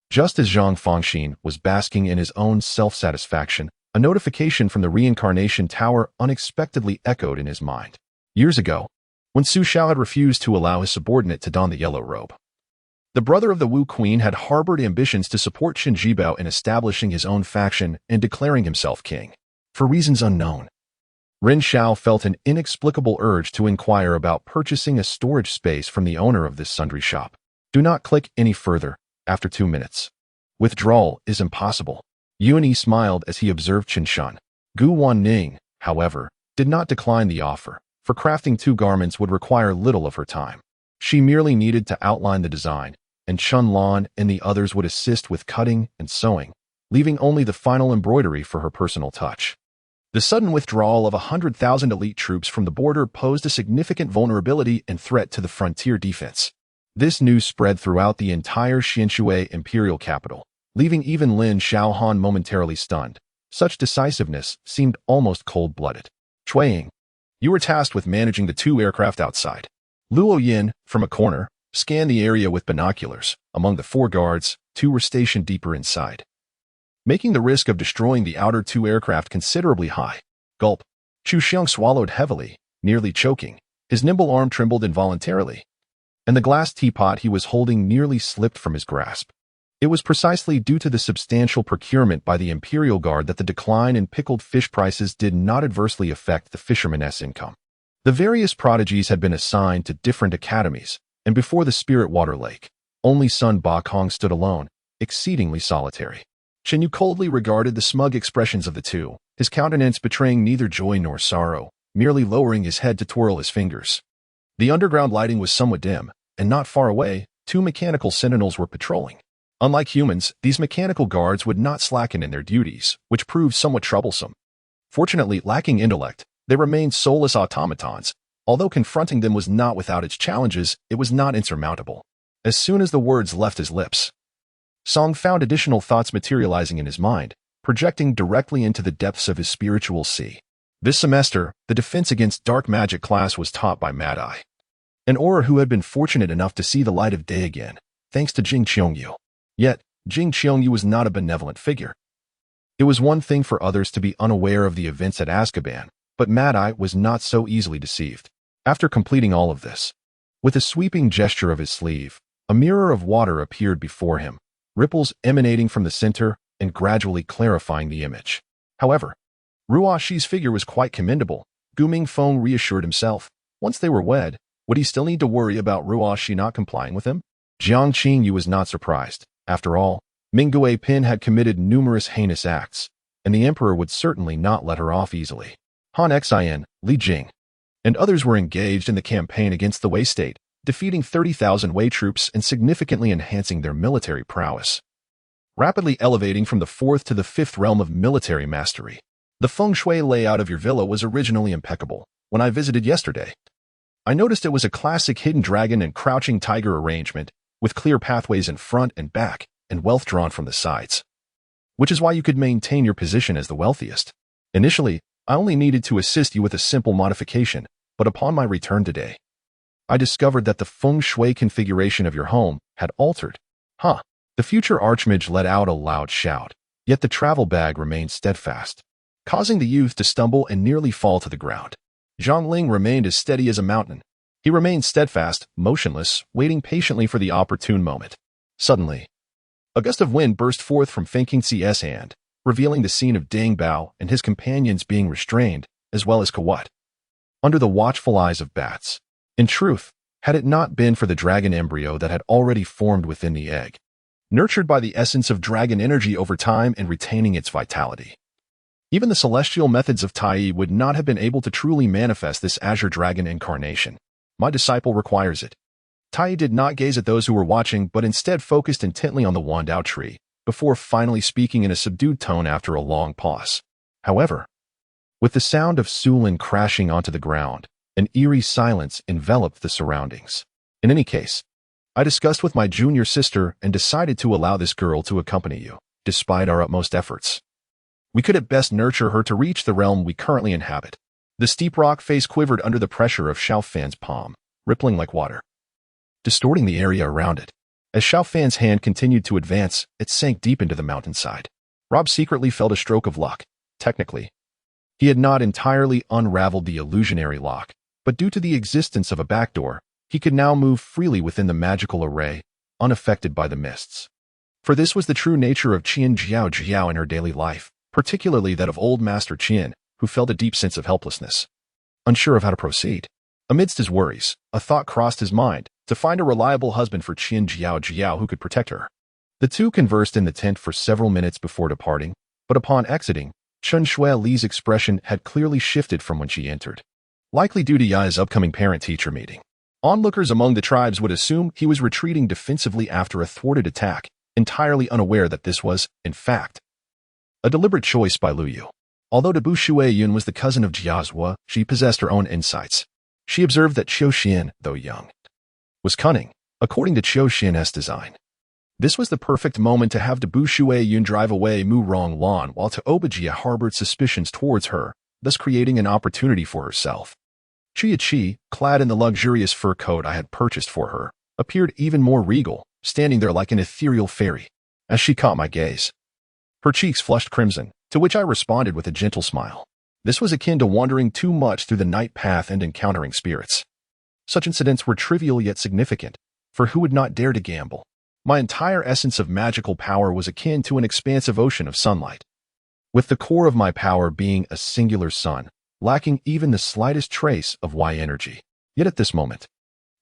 A: Just as Zhang Fangxin was basking in his own self-satisfaction, a notification from the reincarnation tower unexpectedly echoed in his mind. Years ago, when Su Xiao had refused to allow his subordinate to don the yellow robe, the brother of the Wu Queen had harbored ambitions to support Qin Jibao in establishing his own faction and declaring himself king. For reasons unknown, Ren Xiao felt an inexplicable urge to inquire about purchasing a storage space from the owner of this sundry shop. Do not click any further after 2 minutes. Withdrawal is impossible. Yuan smiled as he observed Chen Shun. Gu Wanning, however, did not decline the offer, for crafting 2 garments would require little of her time. She merely needed to outline the design, and Chun Lan and the others would assist with cutting and sewing, leaving only the final embroidery for her personal touch. The sudden withdrawal of 100,000 elite troops from the border posed a significant vulnerability and threat to the frontier defense. This news spread throughout the entire Xianshui imperial capital, leaving even Lin Xiaohan momentarily stunned. Such decisiveness seemed almost cold-blooded. Chuiying, you were tasked with managing the 2 aircraft outside. Luo Yin, from a corner, scanned the area with binoculars. Among the 4 guards, 2 were stationed deeper inside, making the risk of destroying the outer 2 aircraft considerably high. Gulp. Chu Xiang swallowed heavily, nearly choking. His nimble arm trembled involuntarily, and the glass teapot he was holding nearly slipped from his grasp. It was precisely due to the substantial procurement by the Imperial Guard that the decline in pickled fish prices did not adversely affect the fisherman's income. The various prodigies had been assigned to different academies, and before the Spirit Water Lake, only son Ba Kong stood alone, exceedingly solitary. Chen Yu coldly regarded the smug expressions of the 2, his countenance betraying neither joy nor sorrow, merely lowering his head to twirl his fingers. The underground lighting was somewhat dim, and not far away, 2 mechanical sentinels were patrolling. Unlike humans, these mechanical guards would not slacken in their duties, which proved somewhat troublesome. Fortunately, lacking intellect, they remained soulless automatons. Although confronting them was not without its challenges, it was not insurmountable. As soon as the words left his lips, Song found additional thoughts materializing in his mind, projecting directly into the depths of his spiritual sea. This semester, the defense against dark magic class was taught by Mad Eye, an aura who had been fortunate enough to see the light of day again, thanks to Jing Qiongyu. Yet, Jing Qiongyu was not a benevolent figure. It was one thing for others to be unaware of the events at Azkaban, but Mad Eye was not so easily deceived. After completing all of this, with a sweeping gesture of his sleeve, a mirror of water appeared before him, ripples emanating from the center and gradually clarifying the image. However, Ruo Shi's figure was quite commendable. Gu Mingfeng reassured himself. Once they were wed, would he still need to worry about Ruo Shi not complying with him? Jiang Qingyu was not surprised. After all, Minggui Pin had committed numerous heinous acts, and the emperor would certainly not let her off easily. Han Xian, Li Jing, and others were engaged in the campaign against the Wei state, defeating 30,000 Wei troops and significantly enhancing their military prowess, rapidly elevating from the 4th to the 5th realm of military mastery. The feng shui layout of your villa was originally impeccable. When I visited yesterday, I noticed it was a classic hidden dragon and crouching tiger arrangement, with clear pathways in front and back, and wealth drawn from the sides, which is why you could maintain your position as the wealthiest. Initially, I only needed to assist you with a simple modification, but upon my return today, I discovered that the feng shui configuration of your home had altered. Huh. The future archmage let out a loud shout, yet the travel bag remained steadfast, causing the youth to stumble and nearly fall to the ground. Zhang Ling remained as steady as a mountain. He remained steadfast, motionless, waiting patiently for the opportune moment. Suddenly, a gust of wind burst forth from Feng Qingxi's hand, revealing the scene of Dang Bao and his companions being restrained, as well as Kawat, under the watchful eyes of bats. In truth, had it not been for the dragon embryo that had already formed within the egg, nurtured by the essence of dragon energy over time and retaining its vitality, even the celestial methods of Tai would not have been able to truly manifest this azure dragon incarnation. My disciple requires it. Tai did not gaze at those who were watching, but instead focused intently on the Wandao tree, before finally speaking in a subdued tone after a long pause. However, with the sound of Sulin crashing onto the ground, an eerie silence enveloped the surroundings. In any case, I discussed with my junior sister and decided to allow this girl to accompany you, despite our utmost efforts. We could at best nurture her to reach the realm we currently inhabit. The steep rock face quivered under the pressure of Xiao Fan's palm, rippling like water, distorting the area around it. As Xiao Fan's hand continued to advance, it sank deep into the mountainside. Rob secretly felt a stroke of luck. Technically, he had not entirely unraveled the illusionary lock, but due to the existence of a backdoor, he could now move freely within the magical array, unaffected by the mists. For this was the true nature of Qian Jiao Jiao in her daily life, particularly that of old Master Qian, who felt a deep sense of helplessness, unsure of how to proceed. Amidst his worries, a thought crossed his mind, to find a reliable husband for Qian Jiao Jiao who could protect her. The two conversed in the tent for several minutes before departing, but upon exiting, Chen Shui Li's expression had clearly shifted from when she entered, likely due to Yai's upcoming parent-teacher meeting. Onlookers among the tribes would assume he was retreating defensively after a thwarted attack, entirely unaware that this was, in fact, a deliberate choice by Lu Yu. Although Debu Shuiyun was the cousin of Jiazhua, she possessed her own insights. She observed that Qiu Xian, though young, was cunning, according to Qiu Xian's design. This was the perfect moment to have Debu Shuiyun drive away Mu Ronglan while Obajia harbored suspicions towards her, thus creating an opportunity for herself. Chia Qi, clad in the luxurious fur coat I had purchased for her, appeared even more regal, standing there like an ethereal fairy, as she caught my gaze. Her cheeks flushed crimson, to which I responded with a gentle smile. This was akin to wandering too much through the night path and encountering spirits. Such incidents were trivial yet significant, for who would not dare to gamble? My entire essence of magical power was akin to an expansive ocean of sunlight, with the core of my power being a singular sun, lacking even the slightest trace of Y energy. Yet at this moment,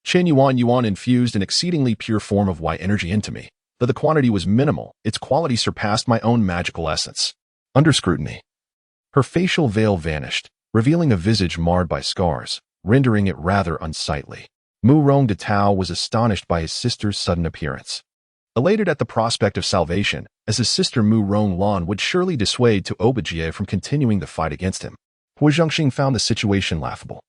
A: Chen Yuan infused an exceedingly pure form of Y energy into me. Though the quantity was minimal, its quality surpassed my own magical essence. Under scrutiny, her facial veil vanished, revealing a visage marred by scars, rendering it rather unsightly. Mu Rong de Tao was astonished by his sister's sudden appearance, elated at the prospect of salvation, as his sister Mu Ronglan would surely dissuade Obajie from continuing the fight against him. Hui Zhongxing found the situation laughable.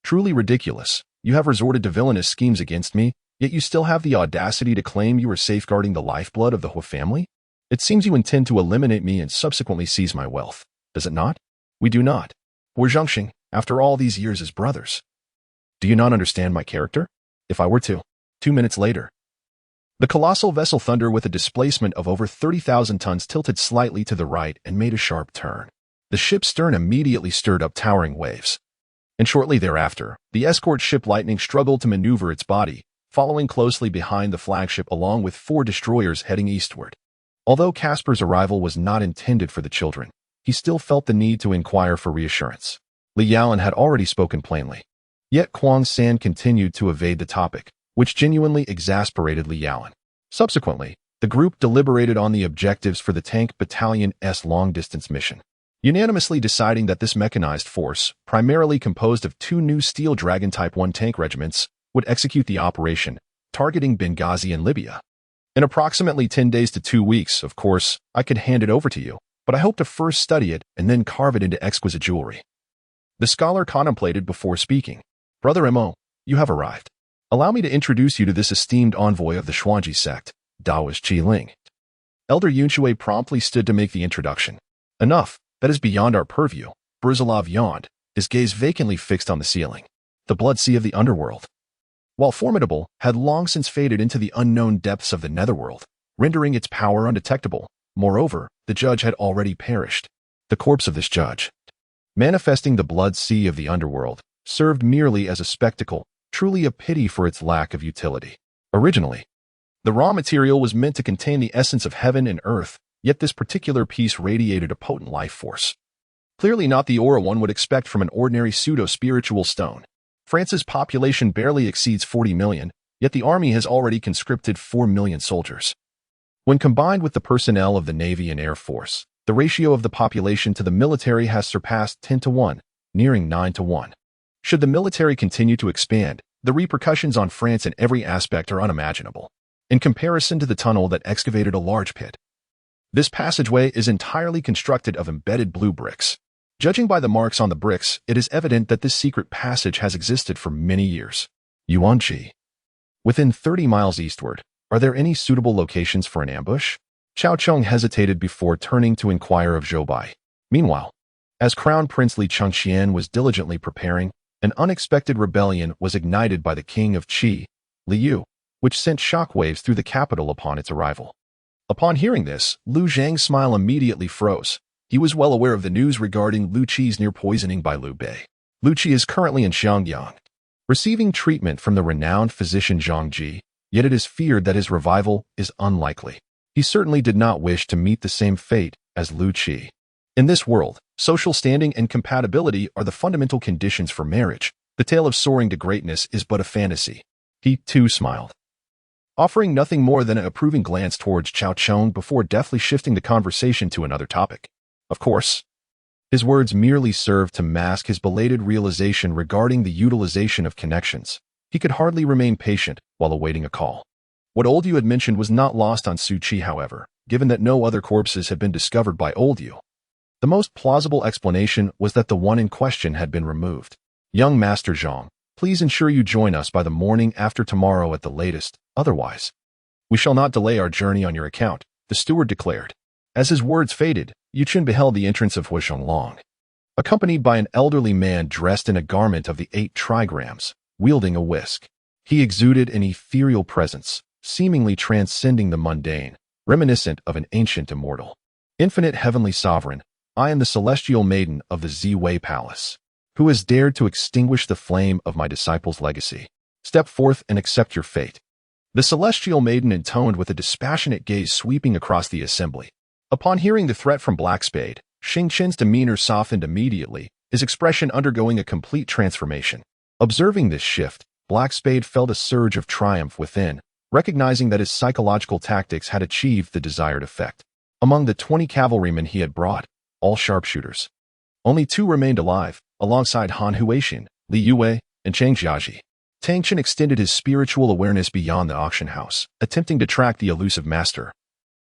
A: Truly ridiculous. You have resorted to villainous schemes against me, yet you still have the audacity to claim you are safeguarding the lifeblood of the Hu family? It seems you intend to eliminate me and subsequently seize my wealth, does it not? We do not. We're Zhengxing, after all these years as brothers. Do you not understand my character? If I were to. 2 minutes later. The colossal vessel Thunder with a displacement of over 30,000 tons tilted slightly to the right and made a sharp turn. The ship's stern immediately stirred up towering waves. And shortly thereafter, the escort ship Lightning struggled to maneuver its body, following closely behind the flagship along with 4 destroyers heading eastward. Although Casper's arrival was not intended for the children, he still felt the need to inquire for reassurance. Li Yaoan had already spoken plainly. Yet Kuang San continued to evade the topic, which genuinely exasperated Li Yaoan. Subsequently, the group deliberated on the objectives for the Tank Battalion's long-distance mission, unanimously deciding that this mechanized force, primarily composed of 2 new Steel Dragon Type 1 tank regiments, would execute the operation, targeting Benghazi and Libya. In approximately 10 days to 2 weeks, of course, I could hand it over to you, but I hope to first study it and then carve it into exquisite jewelry. The scholar contemplated before speaking. Brother Mo, you have arrived. Allow me to introduce you to this esteemed envoy of the Xuanji sect, Daoist Qi Ling. Elder Yunshui promptly stood to make the introduction. Enough, that is beyond our purview. Brizalov yawned, his gaze vacantly fixed on the ceiling. The blood sea of the underworld, while formidable, had long since faded into the unknown depths of the netherworld, rendering its power undetectable. Moreover, the judge had already perished. The corpse of this judge, manifesting the blood sea of the underworld, served merely as a spectacle, truly a pity for its lack of utility. Originally, the raw material was meant to contain the essence of heaven and earth, yet this particular piece radiated a potent life force. Clearly not the aura one would expect from an ordinary pseudo-spiritual stone. France's population barely exceeds 40 million, yet the army has already conscripted 4 million soldiers. When combined with the personnel of the Navy and Air Force, the ratio of the population to the military has surpassed 10 to 1, nearing 9 to 1. Should the military continue to expand, the repercussions on France in every aspect are unimaginable. In comparison to the tunnel that excavated a large pit, this passageway is entirely constructed of embedded blue bricks. Judging by the marks on the bricks, it is evident that this secret passage has existed for many years. Yuanqi. Within 30 miles eastward, are there any suitable locations for an ambush? Chao Cheng hesitated before turning to inquire of Zhou Bai. Meanwhile, as Crown Prince Li Chengxian was diligently preparing, an unexpected rebellion was ignited by the king of Qi, Liu, which sent shockwaves through the capital upon its arrival. Upon hearing this, Lu Zhang's smile immediately froze. He was well aware of the news regarding Lu Qi's near poisoning by Liu Bei. Lu Qi is currently in Xiangyang, receiving treatment from the renowned physician Zhang Ji, yet it is feared that his revival is unlikely. He certainly did not wish to meet the same fate as Lu Qi. In this world, social standing and compatibility are the fundamental conditions for marriage. The tale of soaring to greatness is but a fantasy. He, too, smiled, offering nothing more than an approving glance towards Chao Cheng before deftly shifting the conversation to another topic. Of course, his words merely served to mask his belated realization regarding the utilization of connections. He could hardly remain patient while awaiting a call. What Old Yu had mentioned was not lost on Su Qi, however, given that no other corpses had been discovered by Old Yu. The most plausible explanation was that the one in question had been removed. Young Master Zhang, please ensure you join us by the morning after tomorrow at the latest, otherwise we shall not delay our journey on your account, the steward declared. As his words faded, Yu Chen beheld the entrance of Hu Long, accompanied by an elderly man dressed in a garment of the 8 trigrams, wielding a whisk. He exuded an ethereal presence, seemingly transcending the mundane, reminiscent of an ancient immortal. Infinite heavenly sovereign, I am the celestial maiden of the Ziwei Palace, who has dared to extinguish the flame of my disciples' legacy. Step forth and accept your fate. The celestial maiden intoned with a dispassionate gaze sweeping across the assembly. Upon hearing the threat from Black Spade, Xing Chen's demeanor softened immediately, his expression undergoing a complete transformation. Observing this shift, Black Spade felt a surge of triumph within, recognizing that his psychological tactics had achieved the desired effect. Among the 20 cavalrymen he had brought, all sharpshooters, only 2 remained alive, alongside Han Huaxian, Li Yue, and Chang Jiaji. Tang Chen extended his spiritual awareness beyond the auction house, attempting to track the elusive master.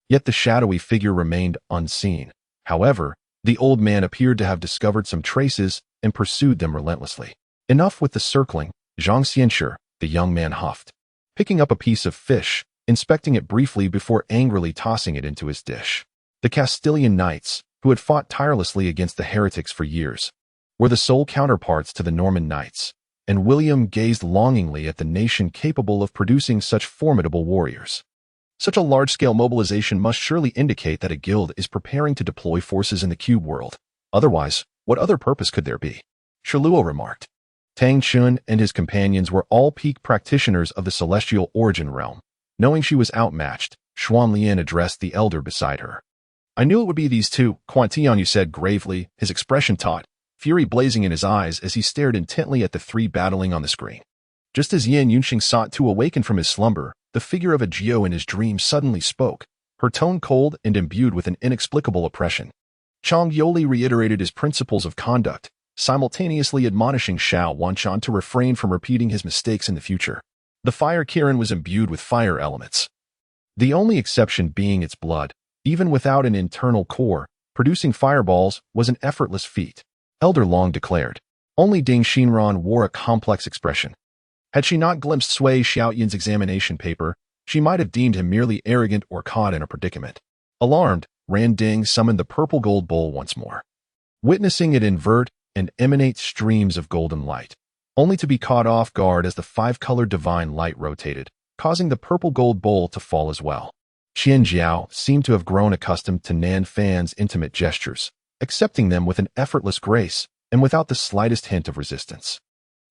A: Yet the shadowy figure remained unseen. However, the old man appeared to have discovered some traces and pursued them relentlessly. Enough with the circling, Zhang Xianshi, the young man huffed, picking up a piece of fish, inspecting it briefly before angrily tossing it into his dish. The Castilian knights, who had fought tirelessly against the heretics for years, were the sole counterparts to the Norman knights, and William gazed longingly at the nation capable of producing such formidable warriors. Such a large-scale mobilization must surely indicate that a guild is preparing to deploy forces in the cube world. Otherwise, what other purpose could there be? Shiluo remarked. Tang Chun and his companions were all peak practitioners of the celestial origin realm. Knowing she was outmatched, Xuan Lian addressed the elder beside her. I knew it would be these two, Quan Tianyu said gravely, his expression taut, fury blazing in his eyes as he stared intently at the three battling on the screen. Just as Yan Yunxing sought to awaken from his slumber, the figure of a Jiao in his dream suddenly spoke, her tone cold and imbued with an inexplicable oppression. Chang Yoli reiterated his principles of conduct, simultaneously admonishing Xiao Wanchan to refrain from repeating his mistakes in the future. The fire Kirin was imbued with fire elements, the only exception being its blood. Even without an internal core, producing fireballs was an effortless feat, Elder Long declared. Only Ding Xinran wore a complex expression. Had she not glimpsed Sui Xiaoyin's examination paper, she might have deemed him merely arrogant or caught in a predicament. Alarmed, Ran Ding summoned the purple gold bowl once more, witnessing it invert and emanate streams of golden light, only to be caught off guard as the five-colored divine light rotated, causing the purple gold bowl to fall as well. Qian Jiao seemed to have grown accustomed to Nan Fan's intimate gestures, accepting them with an effortless grace and without the slightest hint of resistance.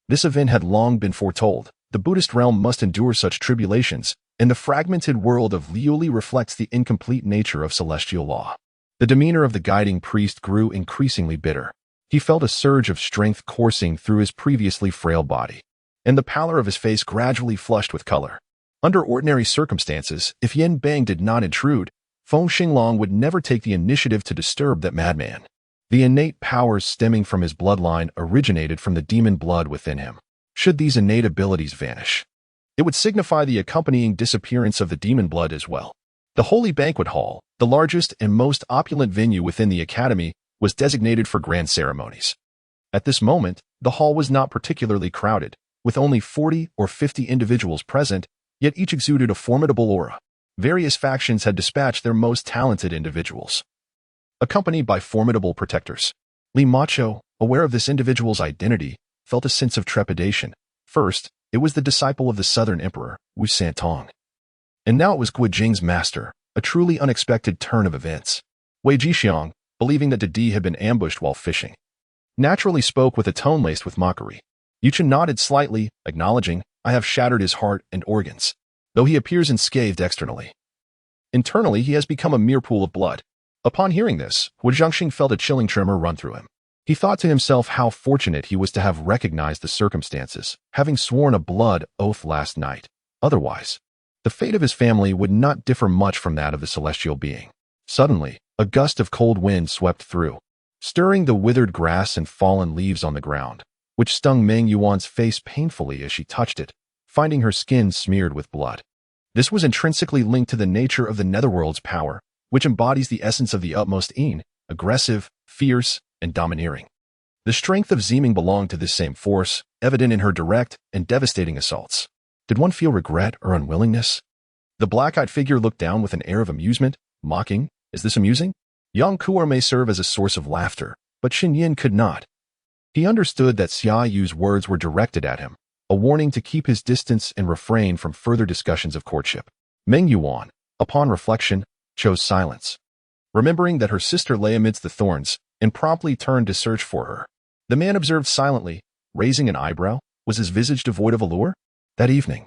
A: This event had long been foretold. The Buddhist realm must endure such tribulations, and the fragmented world of Liuli reflects the incomplete nature of celestial law. The demeanor of the guiding priest grew increasingly bitter. He felt a surge of strength coursing through his previously frail body, and the pallor of his face gradually flushed with color. Under ordinary circumstances, if Yin Bang did not intrude, Feng Xinglong would never take the initiative to disturb that madman. The innate powers stemming from his bloodline originated from the demon blood within him. Should these innate abilities vanish, it would signify the accompanying disappearance of the demon blood as well. The Holy Banquet Hall, the largest and most opulent venue within the academy, was designated for grand ceremonies. At this moment, the hall was not particularly crowded, with only 40 or 50 individuals present, yet each exuded a formidable aura. Various factions had dispatched their most talented individuals, accompanied by formidable protectors. Li Macho, aware of this individual's identity, felt a sense of trepidation. First, it was the disciple of the Southern Emperor, Wu Santong. And now it was Gui Jing's master, a truly unexpected turn of events. Wei Jixiang, believing that Didi had been ambushed while fishing, naturally spoke with a tone laced with mockery. Yuchen nodded slightly, acknowledging, I have shattered his heart and organs, though he appears unscathed externally. Internally, he has become a mere pool of blood. Upon hearing this, Wu Zhangxing felt a chilling tremor run through him. He thought to himself how fortunate he was to have recognized the circumstances, having sworn a blood oath last night. Otherwise, the fate of his family would not differ much from that of the celestial being. Suddenly, a gust of cold wind swept through, stirring the withered grass and fallen leaves on the ground, which stung Meng Yuan's face painfully as she touched it, finding her skin smeared with blood. This was intrinsically linked to the nature of the Netherworld's power, which embodies the essence of the utmost Yin, aggressive, fierce, and domineering. The strength of Zeeming belonged to this same force, evident in her direct and devastating assaults. Did one feel regret or unwillingness? The black-eyed figure looked down with an air of amusement, mocking, is this amusing? Yang Kuo may serve as a source of laughter, but Xin Yin could not. He understood that Xia Yu's words were directed at him, a warning to keep his distance and refrain from further discussions of courtship. Meng Yuan, upon reflection, chose silence, remembering that her sister lay amidst the thorns, and promptly turned to search for her. The man observed silently, raising an eyebrow. Was his visage devoid of allure? That evening,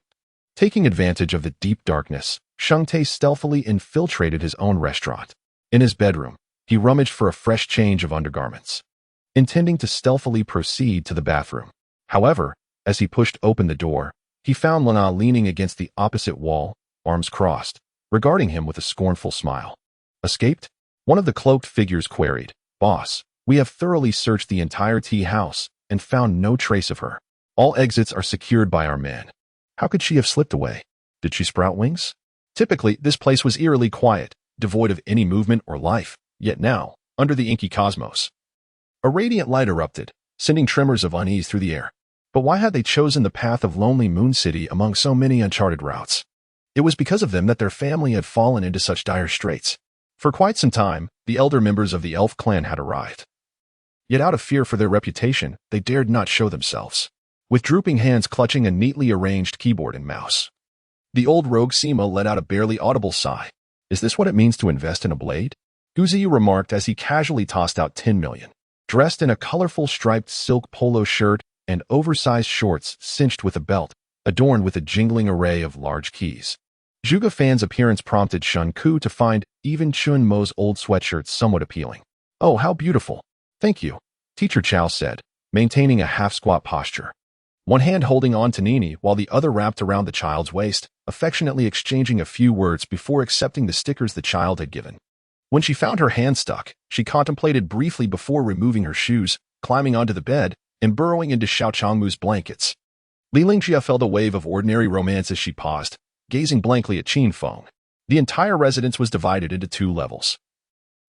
A: taking advantage of the deep darkness, Sheng Te stealthily infiltrated his own restaurant. In his bedroom, he rummaged for a fresh change of undergarments, intending to stealthily proceed to the bathroom. However, as he pushed open the door, he found Lana leaning against the opposite wall, arms crossed, regarding him with a scornful smile. Escaped? One of the cloaked figures queried. Boss, we have thoroughly searched the entire tea house and found no trace of her. All exits are secured by our men. How could she have slipped away? Did she sprout wings? Typically, this place was eerily quiet, devoid of any movement or life. Yet now, under the inky cosmos, a radiant light erupted, sending tremors of unease through the air. But why had they chosen the path of Lonely Moon City among so many uncharted routes? It was because of them that their family had fallen into such dire straits. For quite some time, the elder members of the elf clan had arrived. Yet out of fear for their reputation, they dared not show themselves. With drooping hands clutching a neatly arranged keyboard and mouse, the old rogue Sima let out a barely audible sigh. Is this what it means to invest in a blade? Guziyu remarked as he casually tossed out 10 million. Dressed in a colorful striped silk polo shirt and oversized shorts cinched with a belt, adorned with a jingling array of large keys. Zhuge Fan's appearance prompted Shun Ku to find even Chun Mo's old sweatshirt somewhat appealing. Oh, how beautiful. Thank you, Teacher Chow said, maintaining a half-squat posture. One hand holding on to Nini while the other wrapped around the child's waist, affectionately exchanging a few words before accepting the stickers the child had given. When she found her hand stuck, she contemplated briefly before removing her shoes, climbing onto the bed, and burrowing into Xiao Changmu's blankets. Li Lingjia felt a wave of ordinary romance as she paused, gazing blankly at Qin Feng. The entire residence was divided into 2 levels.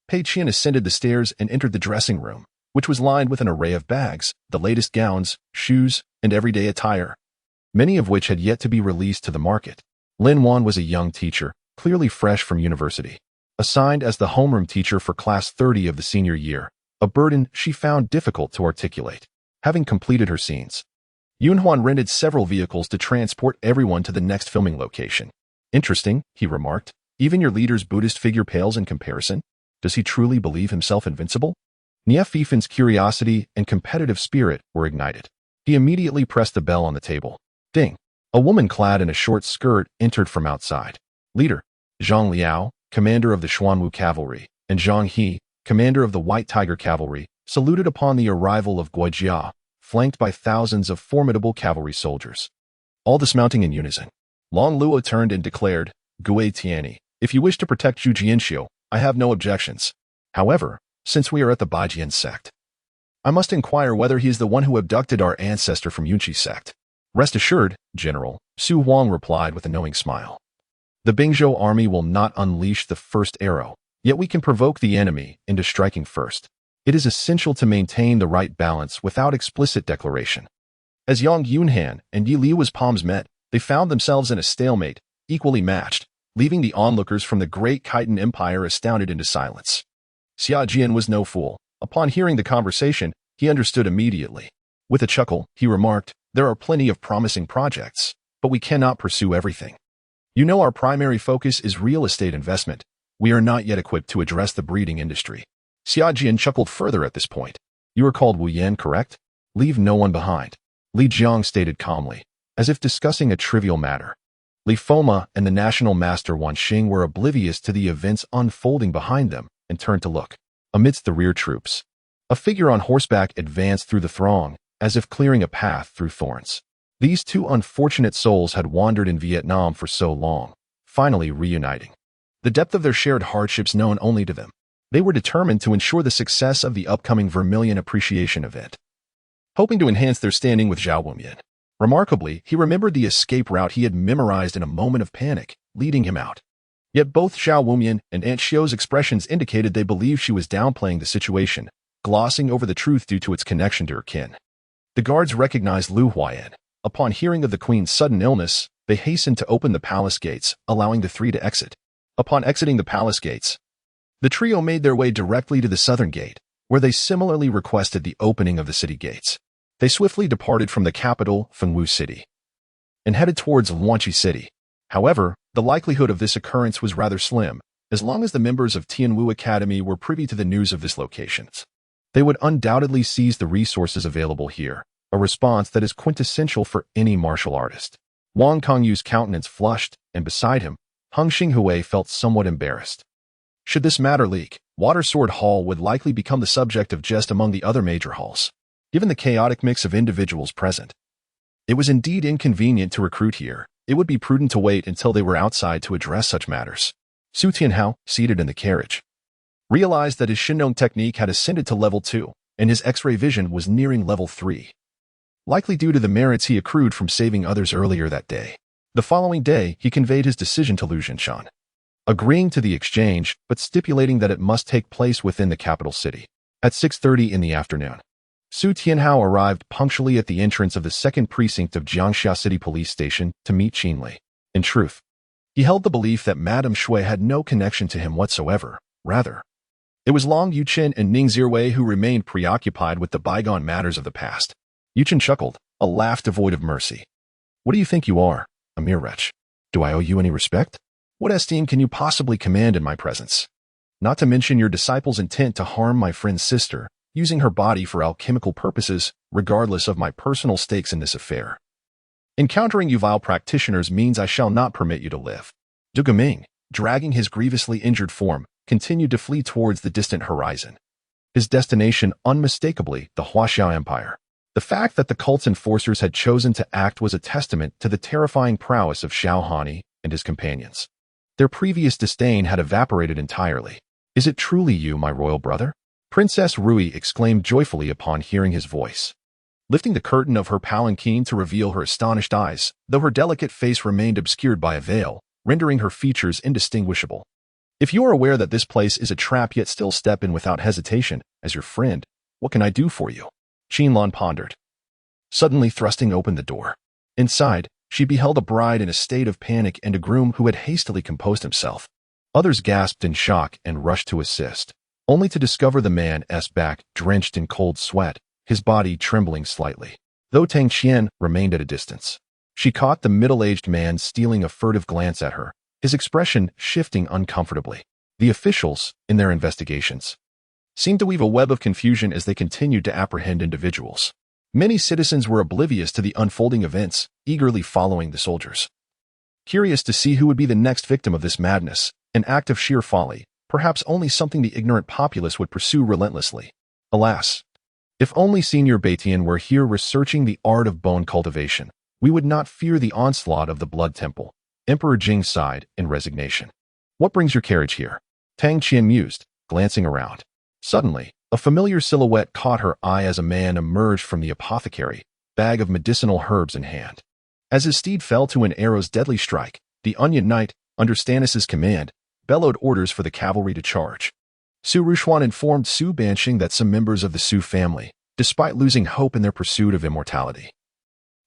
A: Pei Qian ascended the stairs and entered the dressing room, which was lined with an array of bags, the latest gowns, shoes, and everyday attire, many of which had yet to be released to the market. Lin Wan was a young teacher, clearly fresh from university, assigned as the homeroom teacher for class 30 of the senior year, a burden she found difficult to articulate. Having completed her scenes, Yunhuan rented several vehicles to transport everyone to the next filming location. Interesting, he remarked. Even your leader's Buddhist figure pales in comparison. Does he truly believe himself invincible? Nie Fifen's curiosity and competitive spirit were ignited. He immediately pressed the bell on the table. Ding! A woman clad in a short skirt entered from outside. Leader, Zhang Liao, commander of the Xuanwu Cavalry, and Zhang He, commander of the White Tiger Cavalry, saluted upon the arrival of Guojia, flanked by thousands of formidable cavalry soldiers. All dismounting in unison. Long Luo turned and declared, Gui Tianyi, if you wish to protect Zhu Jianxiu, I have no objections. However, since we are at the Baijian sect, I must inquire whether he is the one who abducted our ancestor from Yunqi sect. Rest assured, General, Su Huang replied with a knowing smile. The Bingzhou army will not unleash the first arrow, yet we can provoke the enemy into striking first. It is essential to maintain the right balance without explicit declaration. As Yang Yunhan and Yi Liu's palms met, they found themselves in a stalemate, equally matched, leaving the onlookers from the great Khitan Empire astounded into silence. Xia Jian was no fool. Upon hearing the conversation, he understood immediately. With a chuckle, he remarked, there are plenty of promising projects, but we cannot pursue everything. You know our primary focus is real estate investment. We are not yet equipped to address the breeding industry. Xia Jian chuckled further at this point. You are called Wu Yan, correct? Leave no one behind. Li Jiang stated calmly, as if discussing a trivial matter. Li Foma and the national master Wan Xing were oblivious to the events unfolding behind them and turned to look. Amidst the rear troops, a figure on horseback advanced through the throng, as if clearing a path through thorns. These 2 unfortunate souls had wandered in Vietnam for so long, finally reuniting. The depth of their shared hardships known only to them. They were determined to ensure the success of the upcoming Vermilion Appreciation event, hoping to enhance their standing with Zhao Wumian. Remarkably, he remembered the escape route he had memorized in a moment of panic, leading him out. Yet both Zhao Wumian and Aunt Xiu's expressions indicated they believed she was downplaying the situation, glossing over the truth due to its connection to her kin. The guards recognized Lu Huayan. Upon hearing of the queen's sudden illness, they hastened to open the palace gates, allowing the 3 to exit. Upon exiting the palace gates, the trio made their way directly to the southern gate, where they similarly requested the opening of the city gates. They swiftly departed from the capital, Fengwu City, and headed towards Luanqi City. However, the likelihood of this occurrence was rather slim, as long as the members of Tianwu Academy were privy to the news of this location. They would undoubtedly seize the resources available here, a response that is quintessential for any martial artist. Wang Kongyu's countenance flushed, and beside him, Hung Xinghui felt somewhat embarrassed. Should this matter leak, Water Sword Hall would likely become the subject of jest among the other major halls. Given the chaotic mix of individuals present, it was indeed inconvenient to recruit here. It would be prudent to wait until they were outside to address such matters. Su Tianhao, seated in the carriage, realized that his Shinong technique had ascended to level 2, and his X-ray vision was nearing level 3. Likely due to the merits he accrued from saving others earlier that day. The following day, he conveyed his decision to Lu Zhinshan, agreeing to the exchange, but stipulating that it must take place within the capital city. At 6:30 in the afternoon, Su Tianhao arrived punctually at the entrance of the 2nd precinct of Jiangxia City Police Station to meet Qin Li. In truth, he held the belief that Madame Shui had no connection to him whatsoever. Rather, It was Long Yuchen and Ning Zirwei who remained preoccupied with the bygone matters of the past. Yuchen chuckled, a laugh devoid of mercy. What do you think you are, a mere wretch? Do I owe you any respect? What esteem can you possibly command in my presence? Not to mention your disciple's intent to harm my friend's sister, using her body for alchemical purposes, regardless of my personal stakes in this affair. Encountering you vile practitioners means I shall not permit you to live. Du Gaming, dragging his grievously injured form, continued to flee towards the distant horizon. His destination, unmistakably, the Huaxiao Empire. The fact that the cult's enforcers had chosen to act was a testament to the terrifying prowess of Xiao Hani and his companions. Their previous disdain had evaporated entirely. Is it truly you, my royal brother? Princess Rui exclaimed joyfully upon hearing his voice. Lifting the curtain of her palanquin to reveal her astonished eyes, though her delicate face remained obscured by a veil, rendering her features indistinguishable. If you are aware that this place is a trap yet still step in without hesitation, as your friend, what can I do for you? Qinlan pondered, suddenly thrusting open the door. Inside, she beheld a bride in a state of panic and a groom who had hastily composed himself. Others gasped in shock and rushed to assist, only to discover the man's back drenched in cold sweat, his body trembling slightly. Though Tang Qian remained at a distance, she caught the middle-aged man stealing a furtive glance at her, his expression shifting uncomfortably. The officials, in their investigations, seemed to weave a web of confusion as they continued to apprehend individuals. Many citizens were oblivious to the unfolding events, eagerly following the soldiers. Curious to see who would be the next victim of this madness, an act of sheer folly, perhaps only something the ignorant populace would pursue relentlessly. Alas, if only Senior Beitian were here researching the art of bone cultivation, we would not fear the onslaught of the Blood Temple. Emperor Jing sighed in resignation. What brings your carriage here? Tang Qian mused, glancing around. Suddenly, a familiar silhouette caught her eye as a man emerged from the apothecary, bag of medicinal herbs in hand. As his steed fell to an arrow's deadly strike, the Onion Knight, under Stannis's command, bellowed orders for the cavalry to charge. Su Rushuan informed Su Banshing that some members of the Su family, despite losing hope in their pursuit of immortality,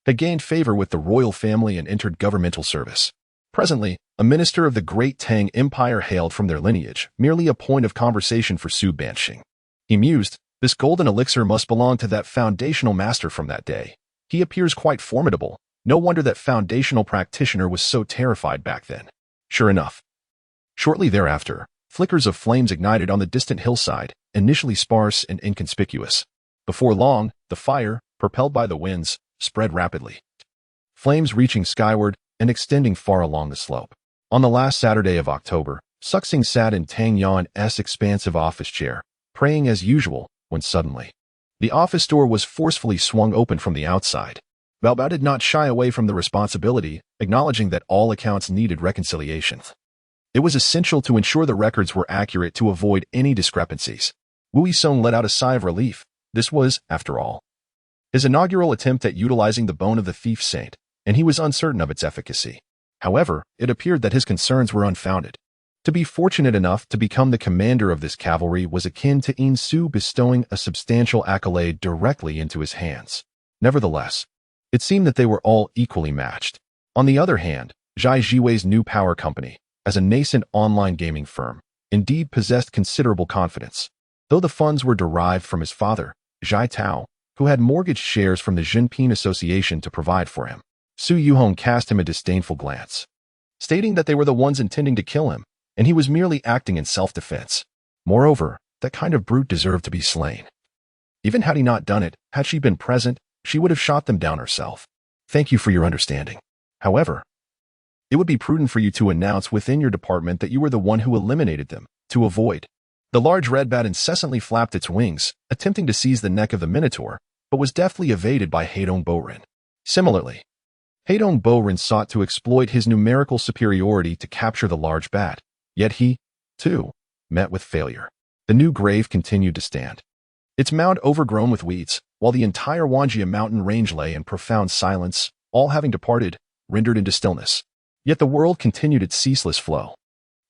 A: had gained favor with the royal family and entered governmental service. Presently, a minister of the Great Tang Empire hailed from their lineage, merely a point of conversation for Su Banshing. He mused, this golden elixir must belong to that foundational master from that day. He appears quite formidable. No wonder that foundational practitioner was so terrified back then. Sure enough. Shortly thereafter, flickers of flames ignited on the distant hillside, initially sparse and inconspicuous. Before long, the fire, propelled by the winds, spread rapidly. Flames reaching skyward and extending far along the slope. On the last Saturday of October, Suxing sat in Tang Yan's expansive office chair, praying as usual, when suddenly, the office door was forcefully swung open from the outside. Baobao did not shy away from the responsibility, acknowledging that all accounts needed reconciliation. It was essential to ensure the records were accurate to avoid any discrepancies. Wu Yisong let out a sigh of relief. This was, after all, his inaugural attempt at utilizing the bone of the thief saint, and he was uncertain of its efficacy. However, it appeared that his concerns were unfounded. To be fortunate enough to become the commander of this cavalry was akin to Yin Su bestowing a substantial accolade directly into his hands. Nevertheless, it seemed that they were all equally matched. On the other hand, Zhai Jiwei's new power company, as a nascent online gaming firm, indeed possessed considerable confidence. Though the funds were derived from his father, Zhai Tao, who had mortgaged shares from the Jinping Association to provide for him. Su Yuhong cast him a disdainful glance, stating that they were the ones intending to kill him, and he was merely acting in self-defense. Moreover, that kind of brute deserved to be slain. Even had he not done it, had she been present, she would have shot them down herself. Thank you for your understanding. However, it would be prudent for you to announce within your department that you were the one who eliminated them, to avoid. The large red bat incessantly flapped its wings, attempting to seize the neck of the Minotaur, but was deftly evaded by Heidong Borin. Similarly, Heidong Borin sought to exploit his numerical superiority to capture the large bat, yet he, too, met with failure. The new grave continued to stand, its mound overgrown with weeds, while the entire Wanjia mountain range lay in profound silence, all having departed, rendered into stillness. Yet the world continued its ceaseless flow.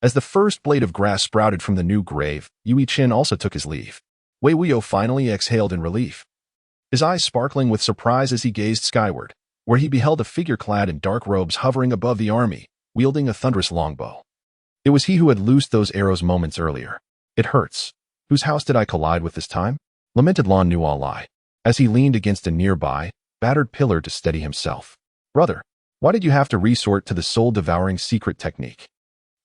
A: As the first blade of grass sprouted from the new grave, Yui Chen also took his leave. Wei Wuyo finally exhaled in relief, his eyes sparkling with surprise as he gazed skyward, where he beheld a figure clad in dark robes hovering above the army, wielding a thunderous longbow. It was he who had loosed those arrows moments earlier. It hurts, Whose house did I collide with this time? Lamented Lon Nuo Lai, as he leaned against a nearby, battered pillar to steady himself. Brother, why did you have to resort to the soul-devouring secret technique?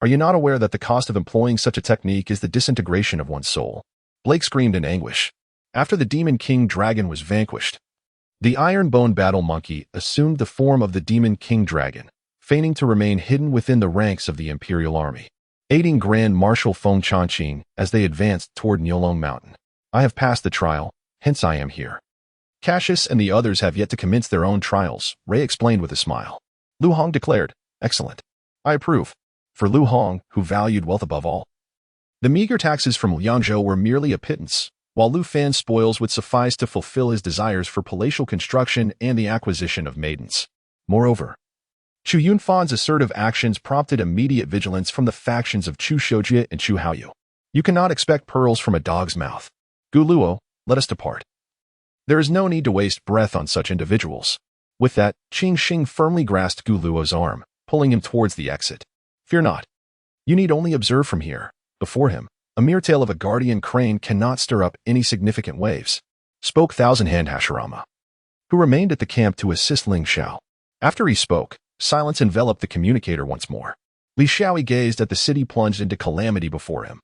A: Are you not aware that the cost of employing such a technique is the disintegration of one's soul? Blake screamed in anguish. After the Demon King Dragon was vanquished, the Iron-Bone Battle Monkey assumed the form of the Demon King Dragon, feigning to remain hidden within the ranks of the Imperial Army, aiding Grand Marshal Feng Chanqing as they advanced toward Niulong Mountain. I have passed the trial, hence I am here. Cassius and the others have yet to commence their own trials, Ray explained with a smile. Lu Hong declared, excellent. I approve. For Lu Hong, who valued wealth above all. The meager taxes from Liangzhou were merely a pittance, while Lu Fan's spoils would suffice to fulfill his desires for palatial construction and the acquisition of maidens. Moreover, Chu Yunfan's assertive actions prompted immediate vigilance from the factions of Chu Shoujie and Chu Haoyu. You cannot expect pearls from a dog's mouth. Gu Luo, let us depart. There is no need to waste breath on such individuals. With that, Qing Xing firmly grasped Gu Luo's arm, pulling him towards the exit. Fear not. You need only observe from here. Before him, a mere tale of a guardian crane cannot stir up any significant waves, spoke Thousand Hand Hashirama, who remained at the camp to assist Ling Xiao. After he spoke, silence enveloped the communicator once more. Li Xiaoyi gazed at the city plunged into calamity before him,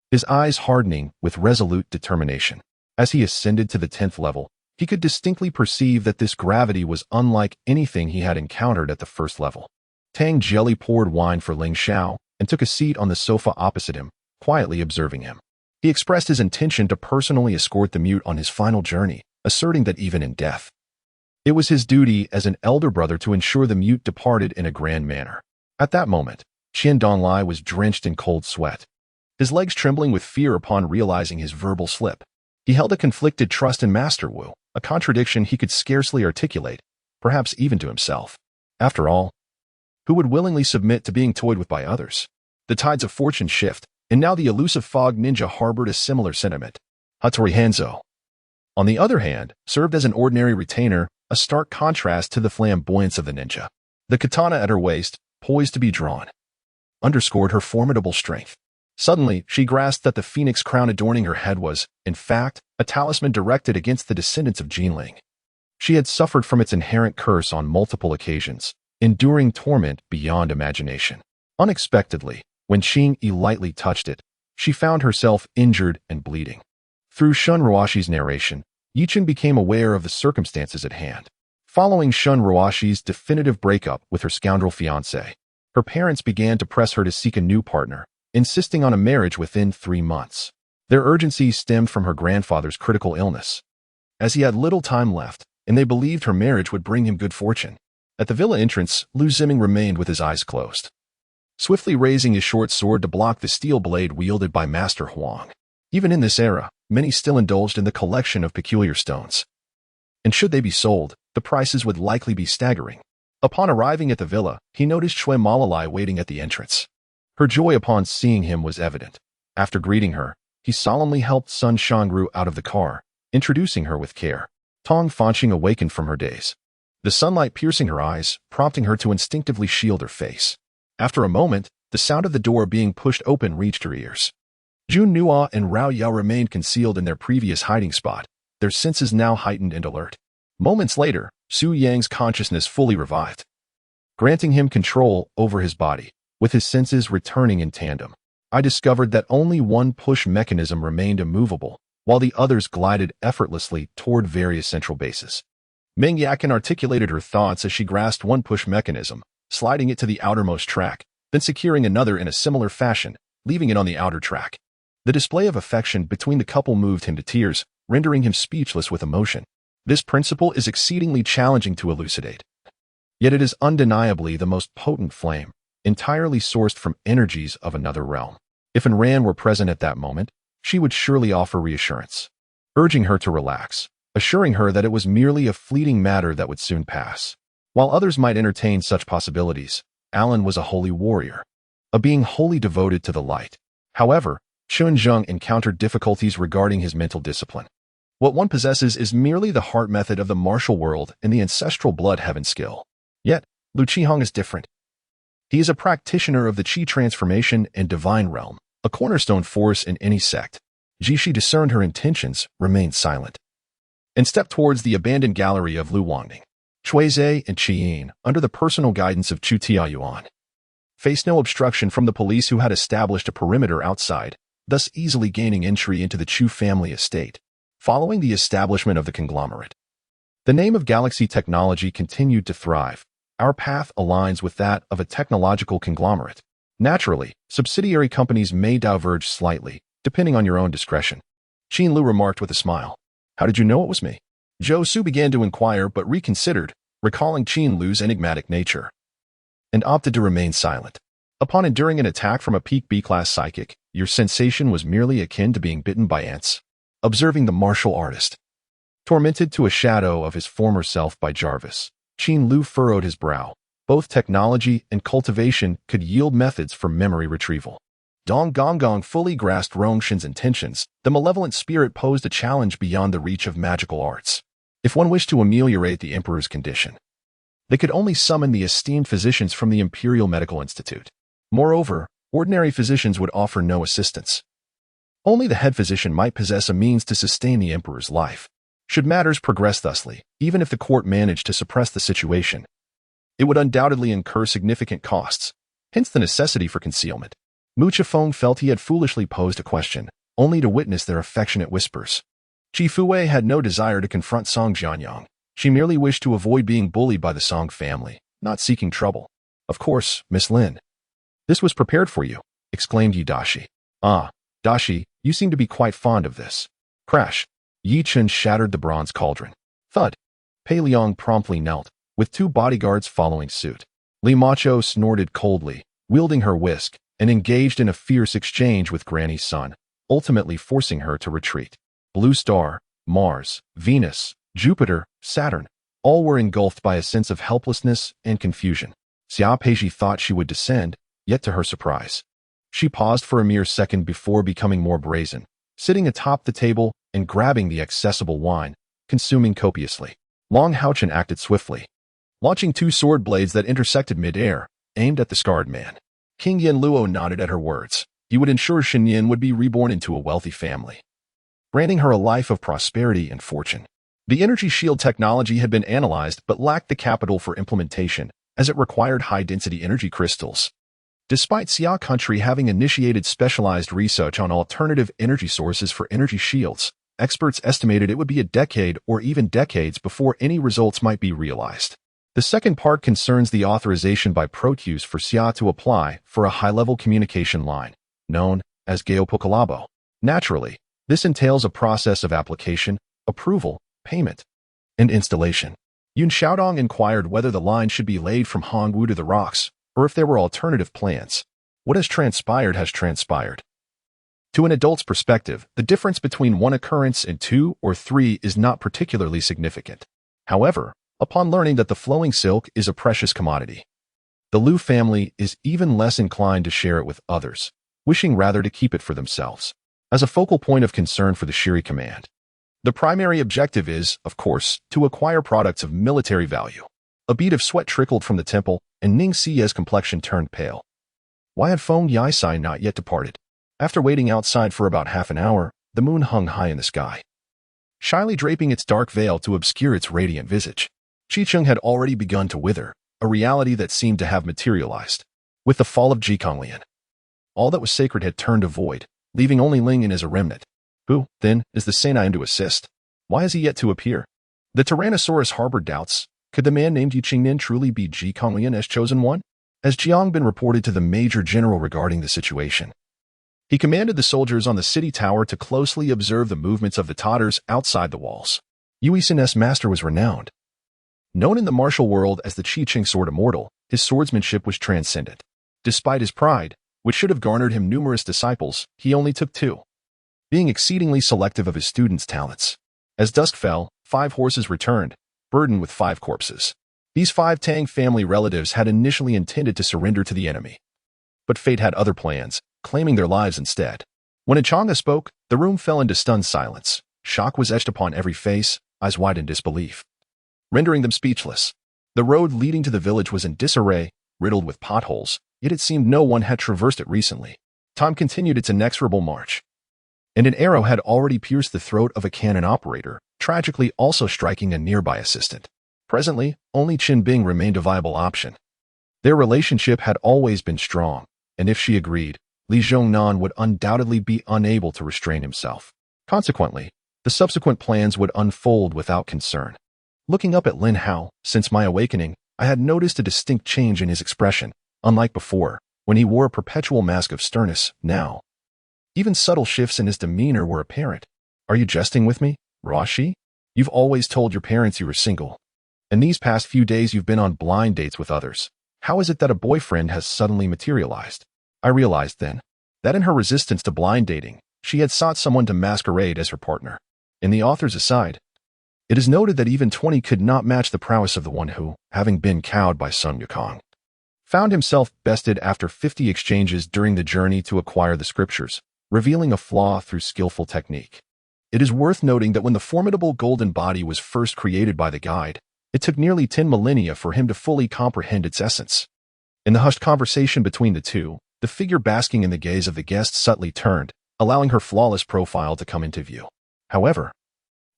A: his eyes hardening with resolute determination. As he ascended to the 10th level, he could distinctly perceive that this gravity was unlike anything he had encountered at the first level. Tang Jelly poured wine for Ling Xiao and took a seat on the sofa opposite him, quietly observing him. He expressed his intention to personally escort the mute on his final journey, asserting that even in death, it was his duty as an elder brother to ensure the mute departed in a grand manner. At that moment, Qian Donglai was drenched in cold sweat, his legs trembling with fear upon realizing his verbal slip. He held a conflicted trust in Master Wu, a contradiction he could scarcely articulate, perhaps even to himself. After all, who would willingly submit to being toyed with by others? The tides of fortune shift, and now the elusive fog ninja harbored a similar sentiment. Hattori Hanzo, on the other hand, served as an ordinary retainer, a stark contrast to the flamboyance of the ninja. The katana at her waist, poised to be drawn, underscored her formidable strength. Suddenly, she grasped that the phoenix crown adorning her head was, in fact, a talisman directed against the descendants of Jinling. She had suffered from its inherent curse on multiple occasions, enduring torment beyond imagination. Unexpectedly, when Xing Yi lightly touched it, she found herself injured and bleeding. Through Shun Ruashi's narration, Yichen became aware of the circumstances at hand. Following Shun Ruashi's definitive breakup with her scoundrel fiancé, her parents began to press her to seek a new partner, insisting on a marriage within 3 months. Their urgency stemmed from her grandfather's critical illness, as he had little time left, and they believed her marriage would bring him good fortune. At the villa entrance, Lu Ziming remained with his eyes closed, swiftly raising his short sword to block the steel blade wielded by Master Huang. Even in this era, many still indulged in the collection of peculiar stones, and should they be sold, the prices would likely be staggering. Upon arriving at the villa, he noticed Shui Malalai waiting at the entrance. Her joy upon seeing him was evident. After greeting her, he solemnly helped Sun Shangru out of the car, introducing her with care. Tong Fanqing awakened from her daze, the sunlight piercing her eyes, prompting her to instinctively shield her face. After a moment, the sound of the door being pushed open reached her ears. Jun Nua and Rao Yao remained concealed in their previous hiding spot, their senses now heightened and alert. Moments later, Su Yang's consciousness fully revived, granting him control over his body, with his senses returning in tandem. I discovered that only one push mechanism remained immovable, while the others glided effortlessly toward various central bases. Meng Yakin articulated her thoughts as she grasped one push mechanism, sliding it to the outermost track, then securing another in a similar fashion, leaving it on the outer track. The display of affection between the couple moved him to tears, rendering him speechless with emotion. This principle is exceedingly challenging to elucidate. Yet it is undeniably the most potent flame, entirely sourced from energies of another realm. If Enran were present at that moment, she would surely offer reassurance, urging her to relax, assuring her that it was merely a fleeting matter that would soon pass. While others might entertain such possibilities, Alan was a holy warrior, a being wholly devoted to the light. However, Chun Zheng encountered difficulties regarding his mental discipline. What one possesses is merely the heart method of the martial world and the ancestral blood heaven skill. Yet, Lu Qihong is different. He is a practitioner of the Qi transformation and divine realm, a cornerstone force in any sect. Jishi discerned her intentions, remained silent, and stepped towards the abandoned gallery of Lu Wangning. Chuizhe and Qiyin, under the personal guidance of Chu Tiayuan, faced no obstruction from the police who had established a perimeter outside, thus easily gaining entry into the Chu family estate. Following the establishment of the conglomerate, the name of Galaxy Technology continued to thrive. Our path aligns with that of a technological conglomerate. Naturally, subsidiary companies may diverge slightly, depending on your own discretion. Qin Lu remarked with a smile. How did you know it was me? Zhou Su began to inquire but reconsidered, recalling Qin Lu's enigmatic nature, and opted to remain silent. Upon enduring an attack from a peak B-class psychic, your sensation was merely akin to being bitten by ants. Observing the martial artist, tormented to a shadow of his former self by Jarvis, Qin Lu furrowed his brow. Both technology and cultivation could yield methods for memory retrieval. Dong Gong Gong fully grasped Rongshin's intentions. The malevolent spirit posed a challenge beyond the reach of magical arts. If one wished to ameliorate the emperor's condition, they could only summon the esteemed physicians from the Imperial Medical Institute. Moreover, ordinary physicians would offer no assistance. Only the head physician might possess a means to sustain the emperor's life. Should matters progress thusly, even if the court managed to suppress the situation, it would undoubtedly incur significant costs, hence the necessity for concealment. Mu Chifeng felt he had foolishly posed a question, only to witness their affectionate whispers. Ji Fuwei had no desire to confront Song Jianyang. She merely wished to avoid being bullied by the Song family, not seeking trouble. Of course, Miss Lin. This was prepared for you, exclaimed Yi Dashi. Ah, Dashi, you seem to be quite fond of this. Crash. Yi Chen shattered the bronze cauldron. Thud. Pei Liang promptly knelt, with two bodyguards following suit. Li Macho snorted coldly, wielding her whisk, and engaged in a fierce exchange with Granny's son, ultimately forcing her to retreat. Blue Star, Mars, Venus, Jupiter, Saturn, all were engulfed by a sense of helplessness and confusion. Xia Peizhi thought she would descend, yet to her surprise, she paused for a mere second before becoming more brazen, sitting atop the table and grabbing the accessible wine, consuming copiously. Long Haochen acted swiftly, launching two sword blades that intersected mid-air, aimed at the scarred man. King Yin Luo nodded at her words. He would ensure Shen Yin would be reborn into a wealthy family, granting her a life of prosperity and fortune. The energy shield technology had been analyzed but lacked the capital for implementation, as it required high-density energy crystals. Despite Xia country having initiated specialized research on alternative energy sources for energy shields, experts estimated it would be a decade or even decades before any results might be realized. The second part concerns the authorization by Proteus for Xia to apply for a high-level communication line, known as Geopokalabo. Naturally, this entails a process of application, approval, payment, and installation. Yun Xiaodong inquired whether the line should be laid from Hongwu to the rocks, or if there were alternative plans. What has transpired has transpired. To an adult's perspective, the difference between one occurrence and two or three is not particularly significant. However, upon learning that the flowing silk is a precious commodity, the Lu family is even less inclined to share it with others, wishing rather to keep it for themselves. As a focal point of concern for the Shiri command, the primary objective is, of course, to acquire products of military value. A bead of sweat trickled from the temple, and Ning Xiye's complexion turned pale. Why had Feng Yisai not yet departed? After waiting outside for about half an hour, the moon hung high in the sky, shyly draping its dark veil to obscure its radiant visage. Qicheng had already begun to wither, a reality that seemed to have materialized. With the fall of Jikonglian, all that was sacred had turned to void, leaving only Lingyan as a remnant. Who, then, is the saint I am to assist? Why is he yet to appear? The Tyrannosaurus harbored doubts. Could the man named Yu Qingnian truly be Ji Konglian as chosen one? As Jiang Bin reported to the Major General regarding the situation, he commanded the soldiers on the city tower to closely observe the movements of the Tatars outside the walls. Yu Sin's master was renowned. Known in the martial world as the Qiqing Sword Immortal, his swordsmanship was transcendent. Despite his pride, which should have garnered him numerous disciples, he only took two, being exceedingly selective of his students' talents. As dusk fell, 5 horses returned, burdened with 5 corpses. These 5 Tang family relatives had initially intended to surrender to the enemy, but fate had other plans, claiming their lives instead. When Achanga spoke, the room fell into stunned silence. Shock was etched upon every face, eyes wide in disbelief, rendering them speechless. The road leading to the village was in disarray, riddled with potholes, yet it seemed no one had traversed it recently. Time continued its inexorable march. and an arrow had already pierced the throat of a cannon operator, tragically also striking a nearby assistant. Presently, only Chen Bing remained a viable option. Their relationship had always been strong, and if she agreed, Li Zhongnan would undoubtedly be unable to restrain himself. Consequently, the subsequent plans would unfold without concern. Looking up at Lin Hao, since my awakening, I had noticed a distinct change in his expression, unlike before, when he wore a perpetual mask of sternness. Now, even subtle shifts in his demeanor were apparent. Are you jesting with me, Rashi? You've always told your parents you were single. And these past few days you've been on blind dates with others. How is it that a boyfriend has suddenly materialized? I realized then that in her resistance to blind dating, she had sought someone to masquerade as her partner. In the author's aside, it is noted that even 20 could not match the prowess of the one who, having been cowed by Sun Yukong, found himself bested after 50 exchanges during the journey to acquire the scriptures, revealing a flaw through skillful technique. It is worth noting that when the formidable golden body was first created by the guide, it took nearly 10 millennia for him to fully comprehend its essence. In the hushed conversation between the two, the figure basking in the gaze of the guest subtly turned, allowing her flawless profile to come into view. However,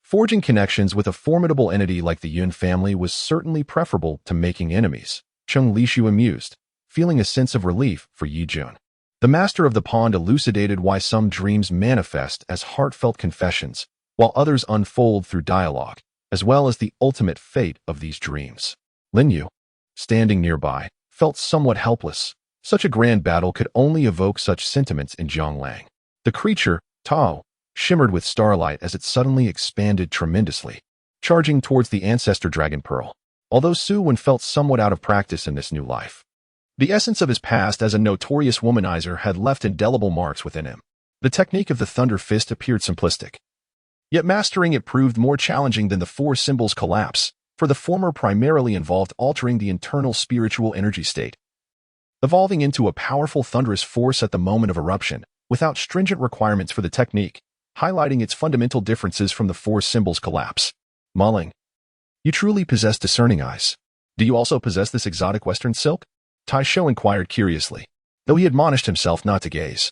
A: forging connections with a formidable entity like the Yun family was certainly preferable to making enemies. Chung Lishu amused, feeling a sense of relief for Yi Jun. The master of the pond elucidated why some dreams manifest as heartfelt confessions, while others unfold through dialogue, as well as the ultimate fate of these dreams. Lin Yu, standing nearby, felt somewhat helpless. Such a grand battle could only evoke such sentiments in Zhonglang. The creature, Tao, shimmered with starlight as it suddenly expanded tremendously, charging towards the ancestor dragon pearl. Although Su Wen felt somewhat out of practice in this new life, the essence of his past as a notorious womanizer had left indelible marks within him. The technique of the Thunder Fist appeared simplistic, yet mastering it proved more challenging than the four symbols collapse, for the former primarily involved altering the internal spiritual energy state, evolving into a powerful thunderous force at the moment of eruption, without stringent requirements for the technique, highlighting its fundamental differences from the four symbols collapse. Mulling, you truly possess discerning eyes. Do you also possess this exotic Western silk? Tai Shou inquired curiously, though he admonished himself not to gaze.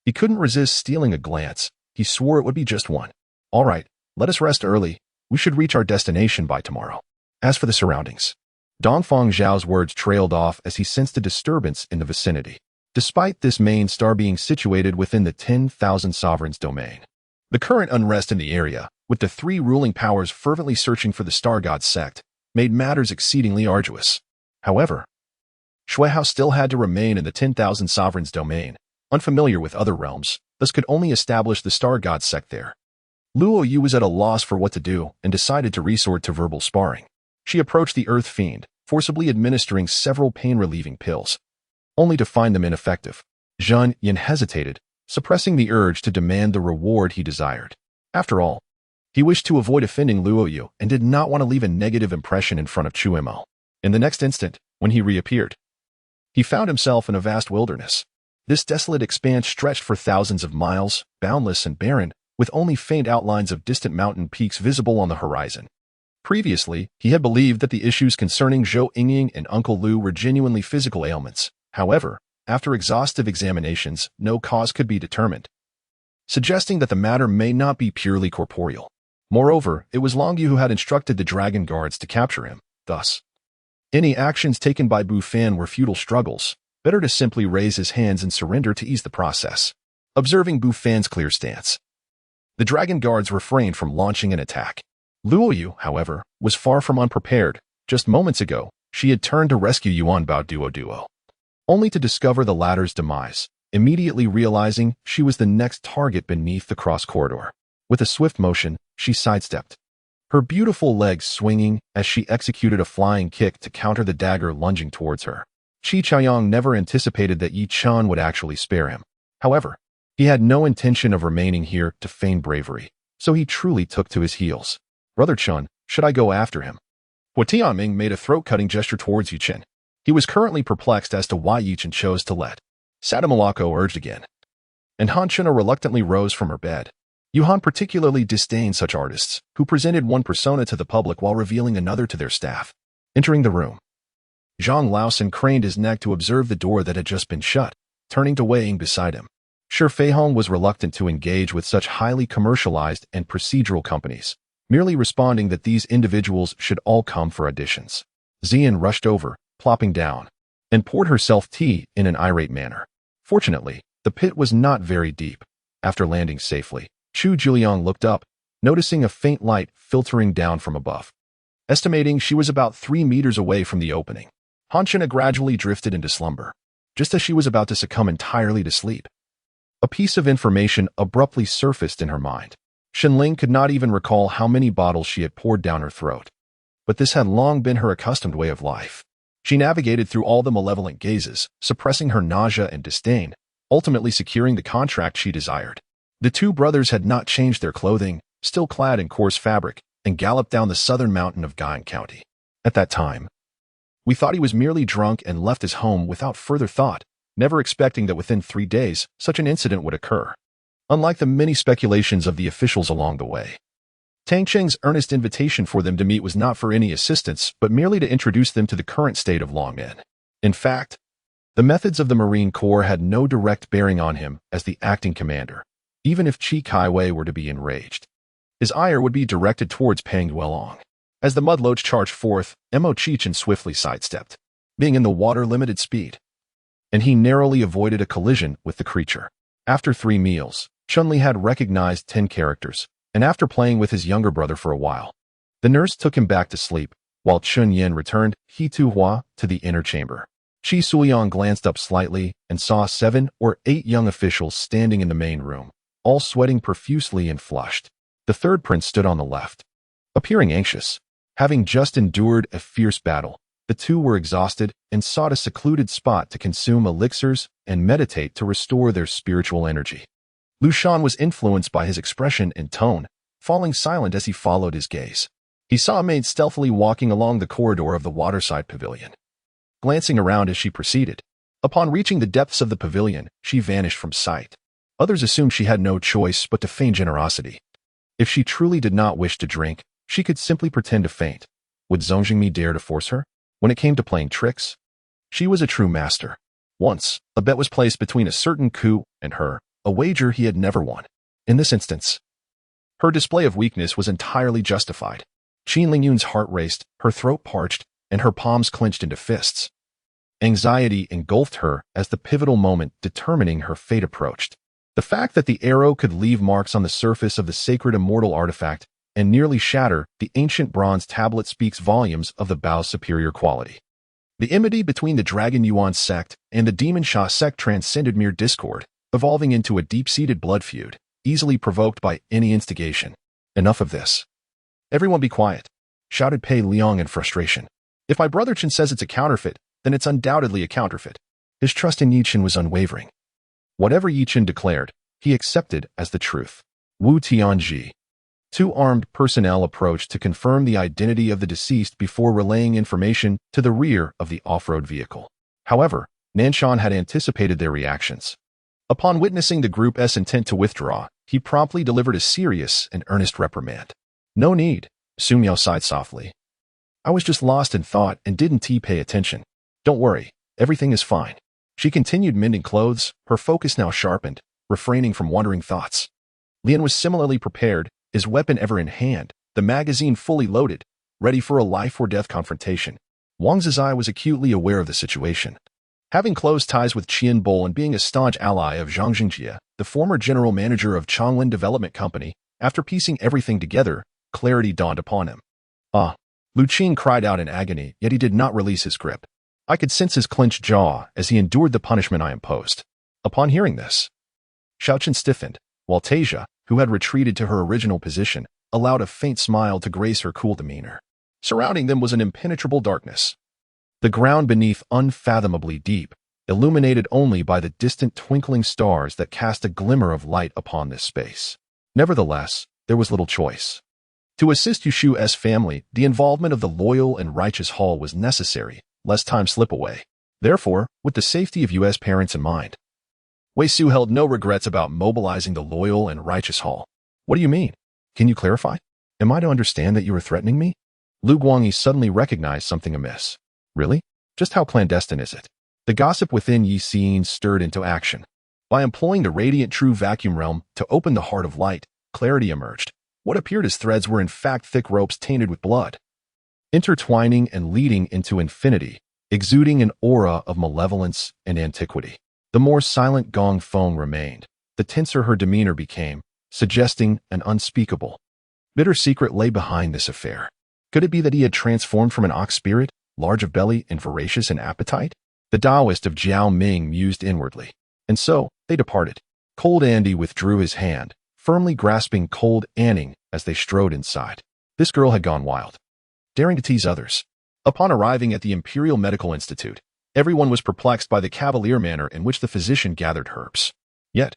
A: He couldn't resist stealing a glance. He swore it would be just one. All right, let us rest early. We should reach our destination by tomorrow. As for the surroundings, Dongfang Zhao's words trailed off as he sensed a disturbance in the vicinity, despite this main star being situated within the 10,000 sovereigns domain. The current unrest in the area, with the three ruling powers fervently searching for the Star God sect, made matters exceedingly arduous. However, Shuihao still had to remain in the 10,000 sovereigns domain, unfamiliar with other realms, thus could only establish the Star God sect there. Luo Yu was at a loss for what to do and decided to resort to verbal sparring. She approached the Earth Fiend, forcibly administering several pain-relieving pills, only to find them ineffective. Zhang Yin hesitated, suppressing the urge to demand the reward he desired. After all, he wished to avoid offending Luo Yu and did not want to leave a negative impression in front of Chu Mo. In the next instant, when he reappeared, he found himself in a vast wilderness. This desolate expanse stretched for thousands of miles, boundless and barren, with only faint outlines of distant mountain peaks visible on the horizon. Previously, he had believed that the issues concerning Zhou Yingying and Uncle Lu were genuinely physical ailments. However, after exhaustive examinations, no cause could be determined, suggesting that the matter may not be purely corporeal. Moreover, it was Long Yu who had instructed the dragon guards to capture him. Thus, any actions taken by Bu Fan were futile struggles. Better to simply raise his hands and surrender to ease the process. Observing Bu Fan's clear stance, the dragon guards refrained from launching an attack. Luo Yu, however, was far from unprepared. Just moments ago, she had turned to rescue Yuan Bao Duo, only to discover the latter's demise, immediately realizing she was the next target beneath the cross corridor. With a swift motion, she sidestepped, her beautiful legs swinging as she executed a flying kick to counter the dagger lunging towards her. Qi Chaoyang never anticipated that Yi Chan would actually spare him. However, he had no intention of remaining here to feign bravery, so he truly took to his heels. Brother Chen, should I go after him? Hua Tianming made a throat-cutting gesture towards Yi Chen. He was currently perplexed as to why Yi Chen chose to let Sadamalako urged again. And Han Chena reluctantly rose from her bed. Yuhan particularly disdained such artists, who presented one persona to the public while revealing another to their staff. Entering the room, Zhang Laosen craned his neck to observe the door that had just been shut, turning to Wei Ying beside him. Sure, Feihong was reluctant to engage with such highly commercialized and procedural companies, merely responding that these individuals should all come for auditions. Xian rushed over, plopping down, and poured herself tea in an irate manner. Fortunately, the pit was not very deep. After landing safely, Chu Juliang looked up, noticing a faint light filtering down from above. Estimating she was about 3 meters away from the opening, Hanchina gradually drifted into slumber. Just as she was about to succumb entirely to sleep, a piece of information abruptly surfaced in her mind. Shenling could not even recall how many bottles she had poured down her throat, but this had long been her accustomed way of life. She navigated through all the malevolent gazes, suppressing her nausea and disdain, ultimately securing the contract she desired. The two brothers had not changed their clothing, still clad in coarse fabric, and galloped down the southern mountain of Gayan County. At that time, we thought he was merely drunk and left his home without further thought, never expecting that within 3 days such an incident would occur. Unlike the many speculations of the officials along the way, Tang Cheng's earnest invitation for them to meet was not for any assistance, but merely to introduce them to the current state of Longmen. In fact, the methods of the Marine Corps had no direct bearing on him as the acting commander. Even if Chi Kaiwei were to be enraged, his ire would be directed towards Pang Duelong. As the mudloach charged forth, Mo Chichen swiftly sidestepped, being in the water-limited speed, and he narrowly avoided a collision with the creature. After 3 meals, Chun-Li had recognized 10 characters, and after playing with his younger brother for a while, the nurse took him back to sleep, while Chun Yen returned He Tu Hua to the inner chamber. Chi Suyong glanced up slightly and saw 7 or 8 young officials standing in the main room, all sweating profusely and flushed. The third prince stood on the left, appearing anxious. Having just endured a fierce battle, the two were exhausted and sought a secluded spot to consume elixirs and meditate to restore their spiritual energy. Lu Shan was influenced by his expression and tone, falling silent as he followed his gaze. He saw a maid stealthily walking along the corridor of the waterside pavilion, glancing around as she proceeded. Upon reaching the depths of the pavilion, she vanished from sight. Others assumed she had no choice but to feign generosity. If she truly did not wish to drink, she could simply pretend to faint. Would Zhong Jingmi dare to force her? When it came to playing tricks, she was a true master. Once, a bet was placed between a certain Ku and her, a wager he had never won. In this instance, her display of weakness was entirely justified. Qin Lingyun's heart raced, her throat parched, and her palms clenched into fists. Anxiety engulfed her as the pivotal moment determining her fate approached. The fact that the arrow could leave marks on the surface of the sacred immortal artifact and nearly shatter the ancient bronze tablet speaks volumes of the Bao's superior quality. The enmity between the Dragon Yuan sect and the Demon Sha sect transcended mere discord, evolving into a deep-seated blood feud, easily provoked by any instigation. Enough of this. Everyone be quiet, shouted Pei Liang in frustration. If my brother Chen says it's a counterfeit, then it's undoubtedly a counterfeit. His trust in Yi Chen was unwavering. Whatever Yi Chen declared, he accepted as the truth. Wu Tianji. 2 armed personnel approached to confirm the identity of the deceased before relaying information to the rear of the off-road vehicle. However, Nanshan had anticipated their reactions. Upon witnessing the group's intent to withdraw, he promptly delivered a serious and earnest reprimand. No need, Su Miao sighed softly. I was just lost in thought and didn't pay attention. Don't worry, everything is fine. She continued mending clothes, her focus now sharpened, refraining from wandering thoughts. Lian was similarly prepared, his weapon ever in hand, the magazine fully loaded, ready for a life-or-death confrontation. Wang Zizai was acutely aware of the situation. Having close ties with Qian Bo and being a staunch ally of Zhang Xingjie, the former general manager of Changwen Development Company, after piecing everything together, clarity dawned upon him. Ah! Lu Qing cried out in agony, yet he did not release his grip. I could sense his clenched jaw as he endured the punishment I imposed. Upon hearing this, Xiaochen stiffened, while Tasia, who had retreated to her original position, allowed a faint smile to grace her cool demeanor. Surrounding them was an impenetrable darkness. The ground beneath unfathomably deep, illuminated only by the distant twinkling stars that cast a glimmer of light upon this space. Nevertheless, there was little choice. To assist Yushu's family, the involvement of the loyal and righteous Hall was necessary, lest time slip away. Therefore, with the safety of U.S. parents in mind, Wei Su held no regrets about mobilizing the loyal and righteous Hall. What do you mean? Can you clarify? Am I to understand that you are threatening me? Lu Guangyi suddenly recognized something amiss. Really? Just how clandestine is it? The gossip within Yi Xin stirred into action. By employing the radiant true vacuum realm to open the heart of light, clarity emerged. What appeared as threads were in fact thick ropes tainted with blood, intertwining and leading into infinity, exuding an aura of malevolence and antiquity. The more silent Gong Feng remained, the tenser her demeanor became, suggesting an unspeakable, bitter secret lay behind this affair. Could it be that he had transformed from an ox spirit, large of belly and voracious in appetite? The Taoist of Jiao Ming mused inwardly. And so, they departed. Cold Andy withdrew his hand, firmly grasping Cold Anning as they strode inside. This girl had gone wild, daring to tease others. Upon arriving at the Imperial Medical Institute, everyone was perplexed by the cavalier manner in which the physician gathered herbs. Yet,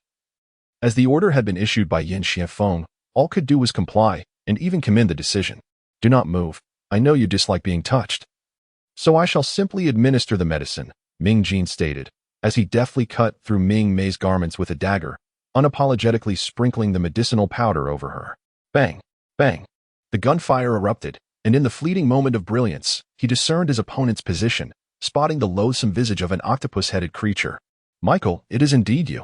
A: as the order had been issued by Yin Xiefeng, all could do was comply, and even commend the decision. Do not move. I know you dislike being touched. So I shall simply administer the medicine, Ming Jin stated, as he deftly cut through Ming Mei's garments with a dagger, unapologetically sprinkling the medicinal powder over her. Bang! Bang! The gunfire erupted, and in the fleeting moment of brilliance, he discerned his opponent's position, spotting the loathsome visage of an octopus-headed creature. Michael, it is indeed you.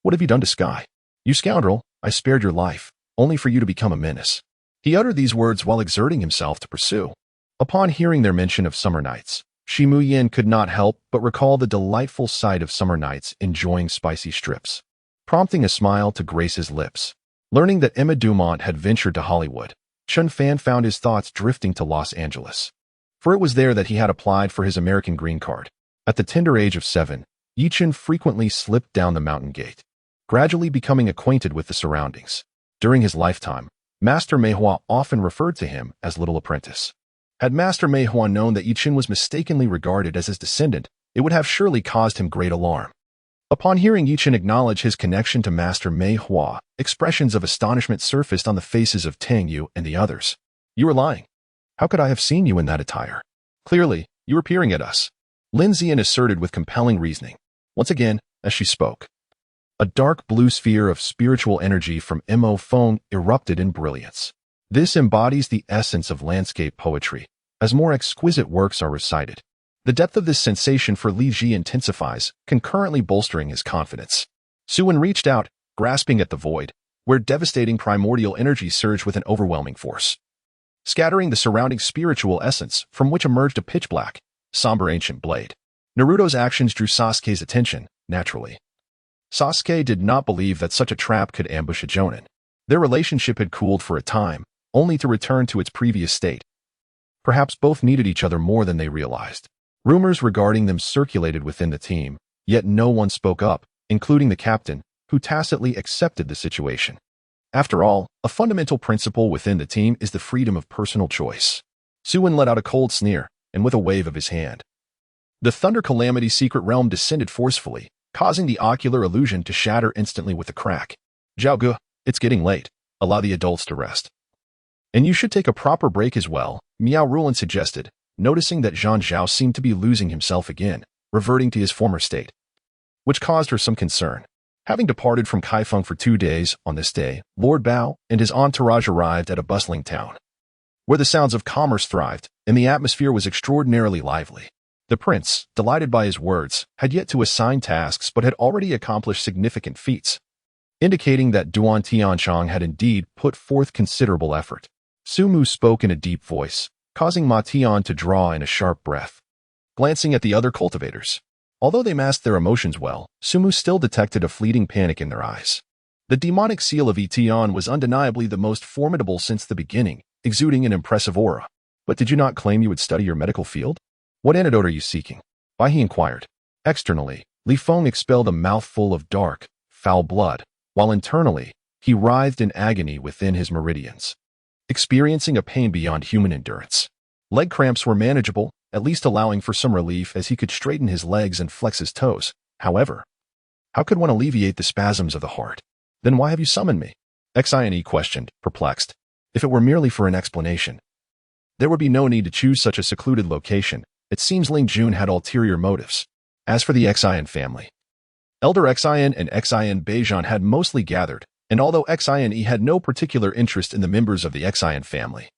A: What have you done to Sky? You scoundrel, I spared your life, only for you to become a menace. He uttered these words while exerting himself to pursue. Upon hearing their mention of summer nights, Shimu Yin could not help but recall the delightful sight of summer nights enjoying spicy strips, prompting a smile to grace his lips. Learning that Emma Dumont had ventured to Hollywood, Chen Fan found his thoughts drifting to Los Angeles. For it was there that he had applied for his American green card. At the tender age of 7, Yi Chen frequently slipped down the mountain gate, gradually becoming acquainted with the surroundings. During his lifetime, Master Meihua often referred to him as Little Apprentice. Had Master Meihua known that Yi Chen was mistakenly regarded as his descendant, it would have surely caused him great alarm. Upon hearing Yi Chen acknowledge his connection to Master Meihua, expressions of astonishment surfaced on the faces of Tang Yu and the others. You were lying. How could I have seen you in that attire? Clearly, you were peering at us, Lin Zian asserted with compelling reasoning. Once again, as she spoke, a dark blue sphere of spiritual energy from Mo Feng erupted in brilliance. This embodies the essence of landscape poetry, as more exquisite works are recited. The depth of this sensation for Li Ji intensifies, concurrently bolstering his confidence. Suwen reached out, grasping at the void, where devastating primordial energy surged with an overwhelming force, scattering the surrounding spiritual essence from which emerged a pitch-black, somber ancient blade. Naruto's actions drew Sasuke's attention, naturally. Sasuke did not believe that such a trap could ambush a Jonin. Their relationship had cooled for a time, only to return to its previous state. Perhaps both needed each other more than they realized. Rumors regarding them circulated within the team, yet no one spoke up, including the captain, who tacitly accepted the situation. After all, a fundamental principle within the team is the freedom of personal choice. Suwen let out a cold sneer, and with a wave of his hand, the Thunder Calamity secret realm descended forcefully, causing the ocular illusion to shatter instantly with a crack. Zhao Gu, it's getting late. Allow the adults to rest. And you should take a proper break as well, Miao Rulan suggested, noticing that Zhang Zhao seemed to be losing himself again, reverting to his former state, which caused her some concern. Having departed from Kaifeng for 2 days, on this day, Lord Bao and his entourage arrived at a bustling town, where the sounds of commerce thrived, and the atmosphere was extraordinarily lively. The prince, delighted by his words, had yet to assign tasks but had already accomplished significant feats, indicating that Duan Tianchong had indeed put forth considerable effort. Sumu spoke in a deep voice, causing Ma Tian to draw in a sharp breath. Glancing at the other cultivators, although they masked their emotions well, Sumu still detected a fleeting panic in their eyes. The demonic seal of Etian was undeniably the most formidable since the beginning, exuding an impressive aura. But did you not claim you would study your medical field? What antidote are you seeking? Bai he inquired. Externally, Li Feng expelled a mouthful of dark, foul blood, while internally, he writhed in agony within his meridians, experiencing a pain beyond human endurance. Leg cramps were manageable, at least allowing for some relief as he could straighten his legs and flex his toes. However, how could one alleviate the spasms of the heart? Then why have you summoned me? Xine questioned, perplexed. If it were merely for an explanation, there would be no need to choose such a secluded location. It seems Ling Jun had ulterior motives. As for the Xine family, Elder Xine and Xine Beijan had mostly gathered, and although Xine had no particular interest in the members of the Xine family,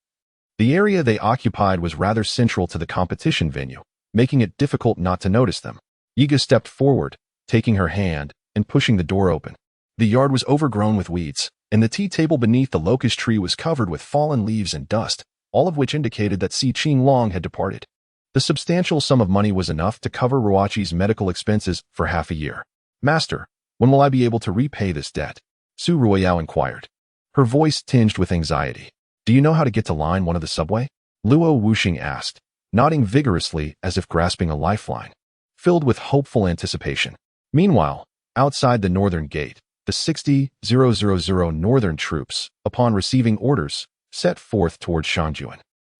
A: the area they occupied was rather central to the competition venue, making it difficult not to notice them. Yiga stepped forward, taking her hand, and pushing the door open. The yard was overgrown with weeds, and the tea table beneath the locust tree was covered with fallen leaves and dust, all of which indicated that Si Qinglong had departed. The substantial sum of money was enough to cover Ruoqi's medical expenses for half a year. "Master, when will I be able to repay this debt?" Su Ruoyao inquired, her voice tinged with anxiety. "Do you know how to get to line 1 of the subway?" Luo Wuxing asked, nodding vigorously as if grasping a lifeline, filled with hopeful anticipation. Meanwhile, outside the northern gate, the 60,000 northern troops, upon receiving orders, set forth towards Shangjuan,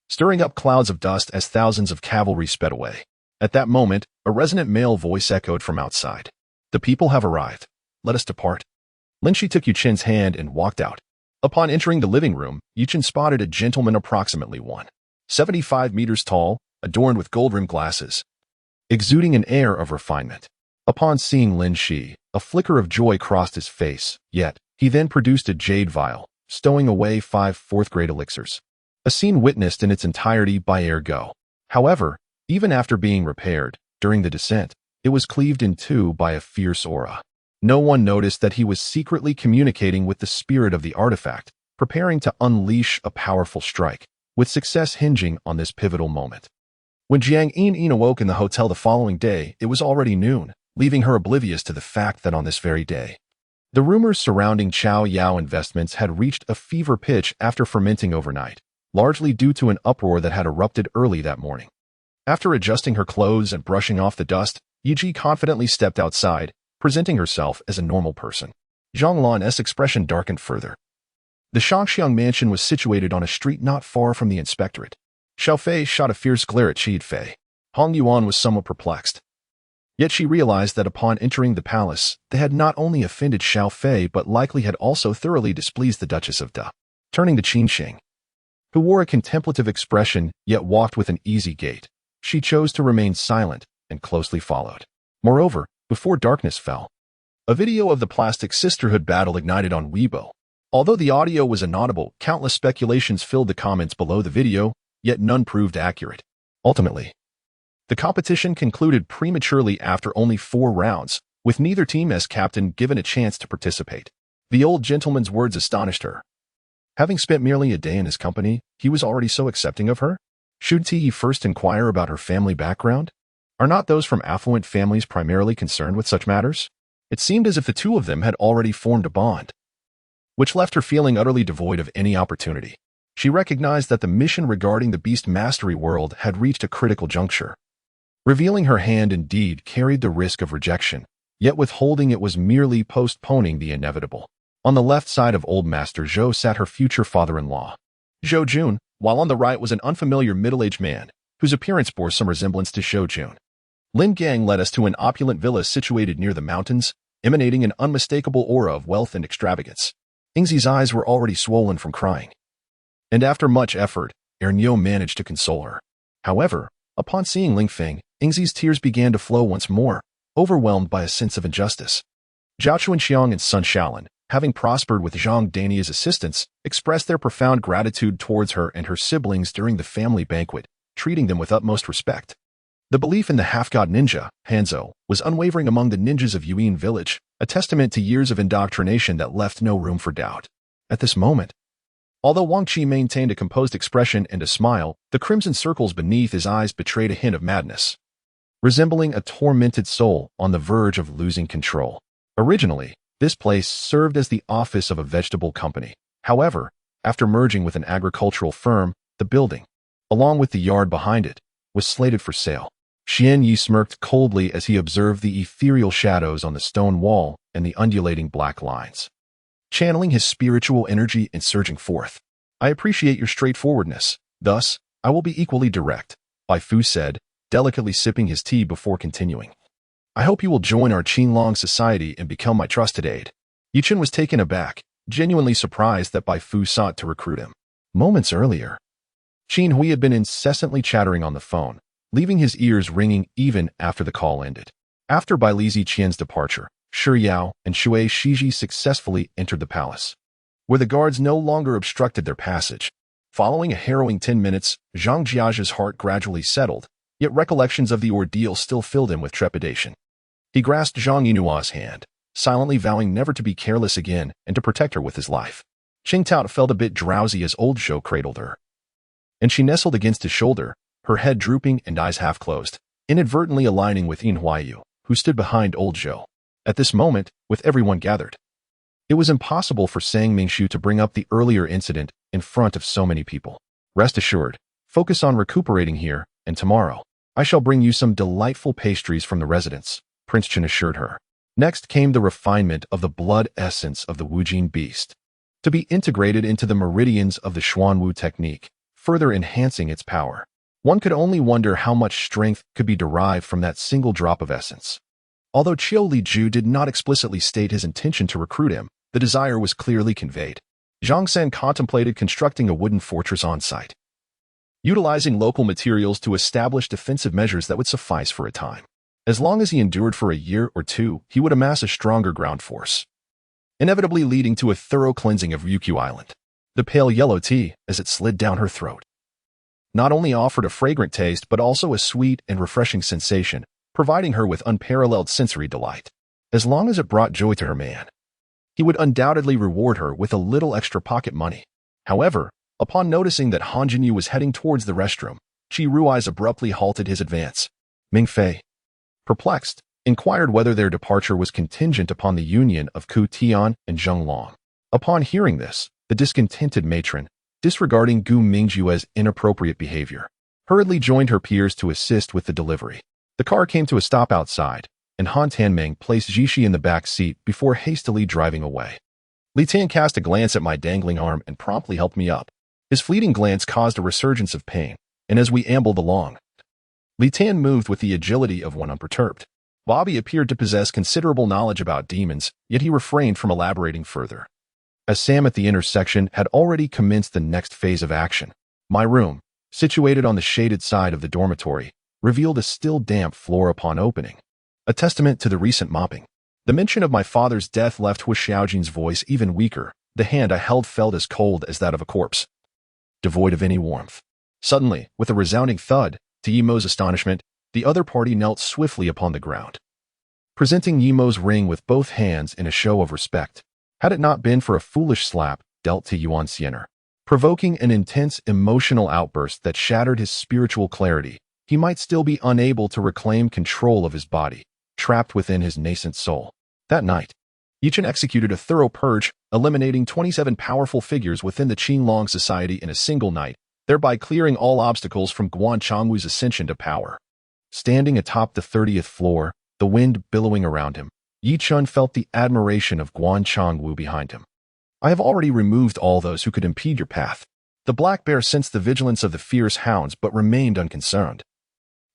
A: stirring up clouds of dust as thousands of cavalry sped away. At that moment, a resonant male voice echoed from outside. "The people have arrived. Let us depart." Linshi took Yuchen's hand and walked out. Upon entering the living room, Yuchen spotted a gentleman approximately 175 meters tall, adorned with gold-rimmed glasses, exuding an air of refinement. Upon seeing Lin Shi, a flicker of joy crossed his face, yet he then produced a jade vial, stowing away 5 fourth-grade elixirs. A scene witnessed in its entirety by Ergo. However, even after being repaired, during the descent, it was cleaved in two by a fierce aura. No one noticed that he was secretly communicating with the spirit of the artifact, preparing to unleash a powerful strike, with success hinging on this pivotal moment. When Jiang Yin awoke in the hotel the following day, it was already noon, leaving her oblivious to the fact that on this very day, the rumors surrounding Chao Yao investments had reached a fever pitch after fermenting overnight, largely due to an uproar that had erupted early that morning. After adjusting her clothes and brushing off the dust, Yiji confidently stepped outside, presenting herself as a normal person. Zhang Lan's expression darkened further. The Shangxiang mansion was situated on a street not far from the inspectorate. Xiao Fei shot a fierce glare at Qi Fei. Hong Yuan was somewhat perplexed. Yet she realized that upon entering the palace, they had not only offended Xiao Fei but likely had also thoroughly displeased the Duchess of Da. Turning to Qin Xing, who wore a contemplative expression yet walked with an easy gait, she chose to remain silent and closely followed. Moreover, before darkness fell, a video of the Plastic Sisterhood battle ignited on Weibo. Although the audio was inaudible, countless speculations filled the comments below the video, yet none proved accurate. Ultimately, the competition concluded prematurely after only 4 rounds, with neither team as captain given a chance to participate. The old gentleman's words astonished her. Having spent merely a day in his company, he was already so accepting of her? Shouldn't he first inquire about her family background? Are not those from affluent families primarily concerned with such matters? It seemed as if the two of them had already formed a bond, which left her feeling utterly devoid of any opportunity. She recognized that the mission regarding the Beast Mastery world had reached a critical juncture. Revealing her hand indeed carried the risk of rejection, yet withholding it was merely postponing the inevitable. On the left side of Old Master Zhou sat her future father-in-law, Zhou Jun, while on the right was an unfamiliar middle-aged man, whose appearance bore some resemblance to Zhou Jun. Lin Gang led us to an opulent villa situated near the mountains, emanating an unmistakable aura of wealth and extravagance. Ingzi's eyes were already swollen from crying, and after much effort, Ernyo managed to console her. However, upon seeing Ling Feng, Ingzi's tears began to flow once more, overwhelmed by a sense of injustice. Zhao Chuanxiang and Sun Shaolin, having prospered with Zhang Dania's assistance, expressed their profound gratitude towards her and her siblings during the family banquet, treating them with utmost respect. The belief in the half-god ninja, Hanzo, was unwavering among the ninjas of Yuan village, a testament to years of indoctrination that left no room for doubt. At this moment, although Wang Qi maintained a composed expression and a smile, the crimson circles beneath his eyes betrayed a hint of madness, resembling a tormented soul on the verge of losing control. Originally, this place served as the office of a vegetable company. However, after merging with an agricultural firm, the building, along with the yard behind it, was slated for sale. Xian Yi smirked coldly as he observed the ethereal shadows on the stone wall and the undulating black lines, channeling his spiritual energy and surging forth. "I appreciate your straightforwardness. Thus, I will be equally direct," Bai Fu said, delicately sipping his tea before continuing. "I hope you will join our Qinglong society and become my trusted aide." Yuchen was taken aback, genuinely surprised that Bai Fu sought to recruit him. Moments earlier, Qin Hui had been incessantly chattering on the phone, leaving his ears ringing even after the call ended. After Bai Li Ziqian's departure, Shi Yao and Shui Shiji successfully entered the palace, where the guards no longer obstructed their passage. Following a harrowing 10 minutes, Zhang Jia's heart gradually settled, yet recollections of the ordeal still filled him with trepidation. He grasped Zhang Yinua's hand, silently vowing never to be careless again and to protect her with his life. Qingtao felt a bit drowsy as old Zhou cradled her, and she nestled against his shoulder, her head drooping and eyes half closed, inadvertently aligning with Yin Huaiyu, who stood behind old Zhou. At this moment, with everyone gathered, it was impossible for Sang Mingshu to bring up the earlier incident in front of so many people. Rest assured, focus on recuperating here, and tomorrow, I shall bring you some delightful pastries from the residence, Prince Chen assured her. Next came the refinement of the blood essence of the Wujin beast, to be integrated into the meridians of the Xuanwu technique, further enhancing its power. One could only wonder how much strength could be derived from that single drop of essence. Although Qiu Liju did not explicitly state his intention to recruit him, the desire was clearly conveyed. Zhang San contemplated constructing a wooden fortress on site, utilizing local materials to establish defensive measures that would suffice for a time. As long as he endured for a year or two, he would amass a stronger ground force, inevitably leading to a thorough cleansing of Ryukyu Island. The pale yellow tea, as it slid down her throat, not only offered a fragrant taste but also a sweet and refreshing sensation, providing her with unparalleled sensory delight. As long as it brought joy to her man, he would undoubtedly reward her with a little extra pocket money. However, upon noticing that Han Jinyu was heading towards the restroom, Qi Rui's abruptly halted his advance. Ming Fei, perplexed, inquired whether their departure was contingent upon the union of Ku Tian and Zheng Long. Upon hearing this, the discontented matron, disregarding Gu Mingjue's inappropriate behavior, hurriedly joined her peers to assist with the delivery. The car came to a stop outside, and Han Tanmeng placed Jishi in the back seat before hastily driving away. Li Tan cast a glance at my dangling arm and promptly helped me up. His fleeting glance caused a resurgence of pain, and as we ambled along, Li Tan moved with the agility of one unperturbed. Bobby appeared to possess considerable knowledge about demons, yet he refrained from elaborating further, as Sam at the intersection had already commenced the next phase of action. My room, situated on the shaded side of the dormitory, revealed a still damp floor upon opening, a testament to the recent mopping. The mention of my father's death left Hu Xiaojin's voice even weaker. The hand I held felt as cold as that of a corpse, devoid of any warmth. Suddenly, with a resounding thud, to Yimo's astonishment, the other party knelt swiftly upon the ground, presenting Yimo's ring with both hands in a show of respect. Had it not been for a foolish slap dealt to Yuan Xiener, provoking an intense emotional outburst that shattered his spiritual clarity, he might still be unable to reclaim control of his body, trapped within his nascent soul. That night, Yichen executed a thorough purge, eliminating 27 powerful figures within the Qinglong society in a single night, thereby clearing all obstacles from Guan Chongwu's ascension to power. Standing atop the 30th floor, the wind billowing around him, Yi Chun felt the admiration of Guan Chongwu behind him. I have already removed all those who could impede your path. The black bear sensed the vigilance of the fierce hounds but remained unconcerned,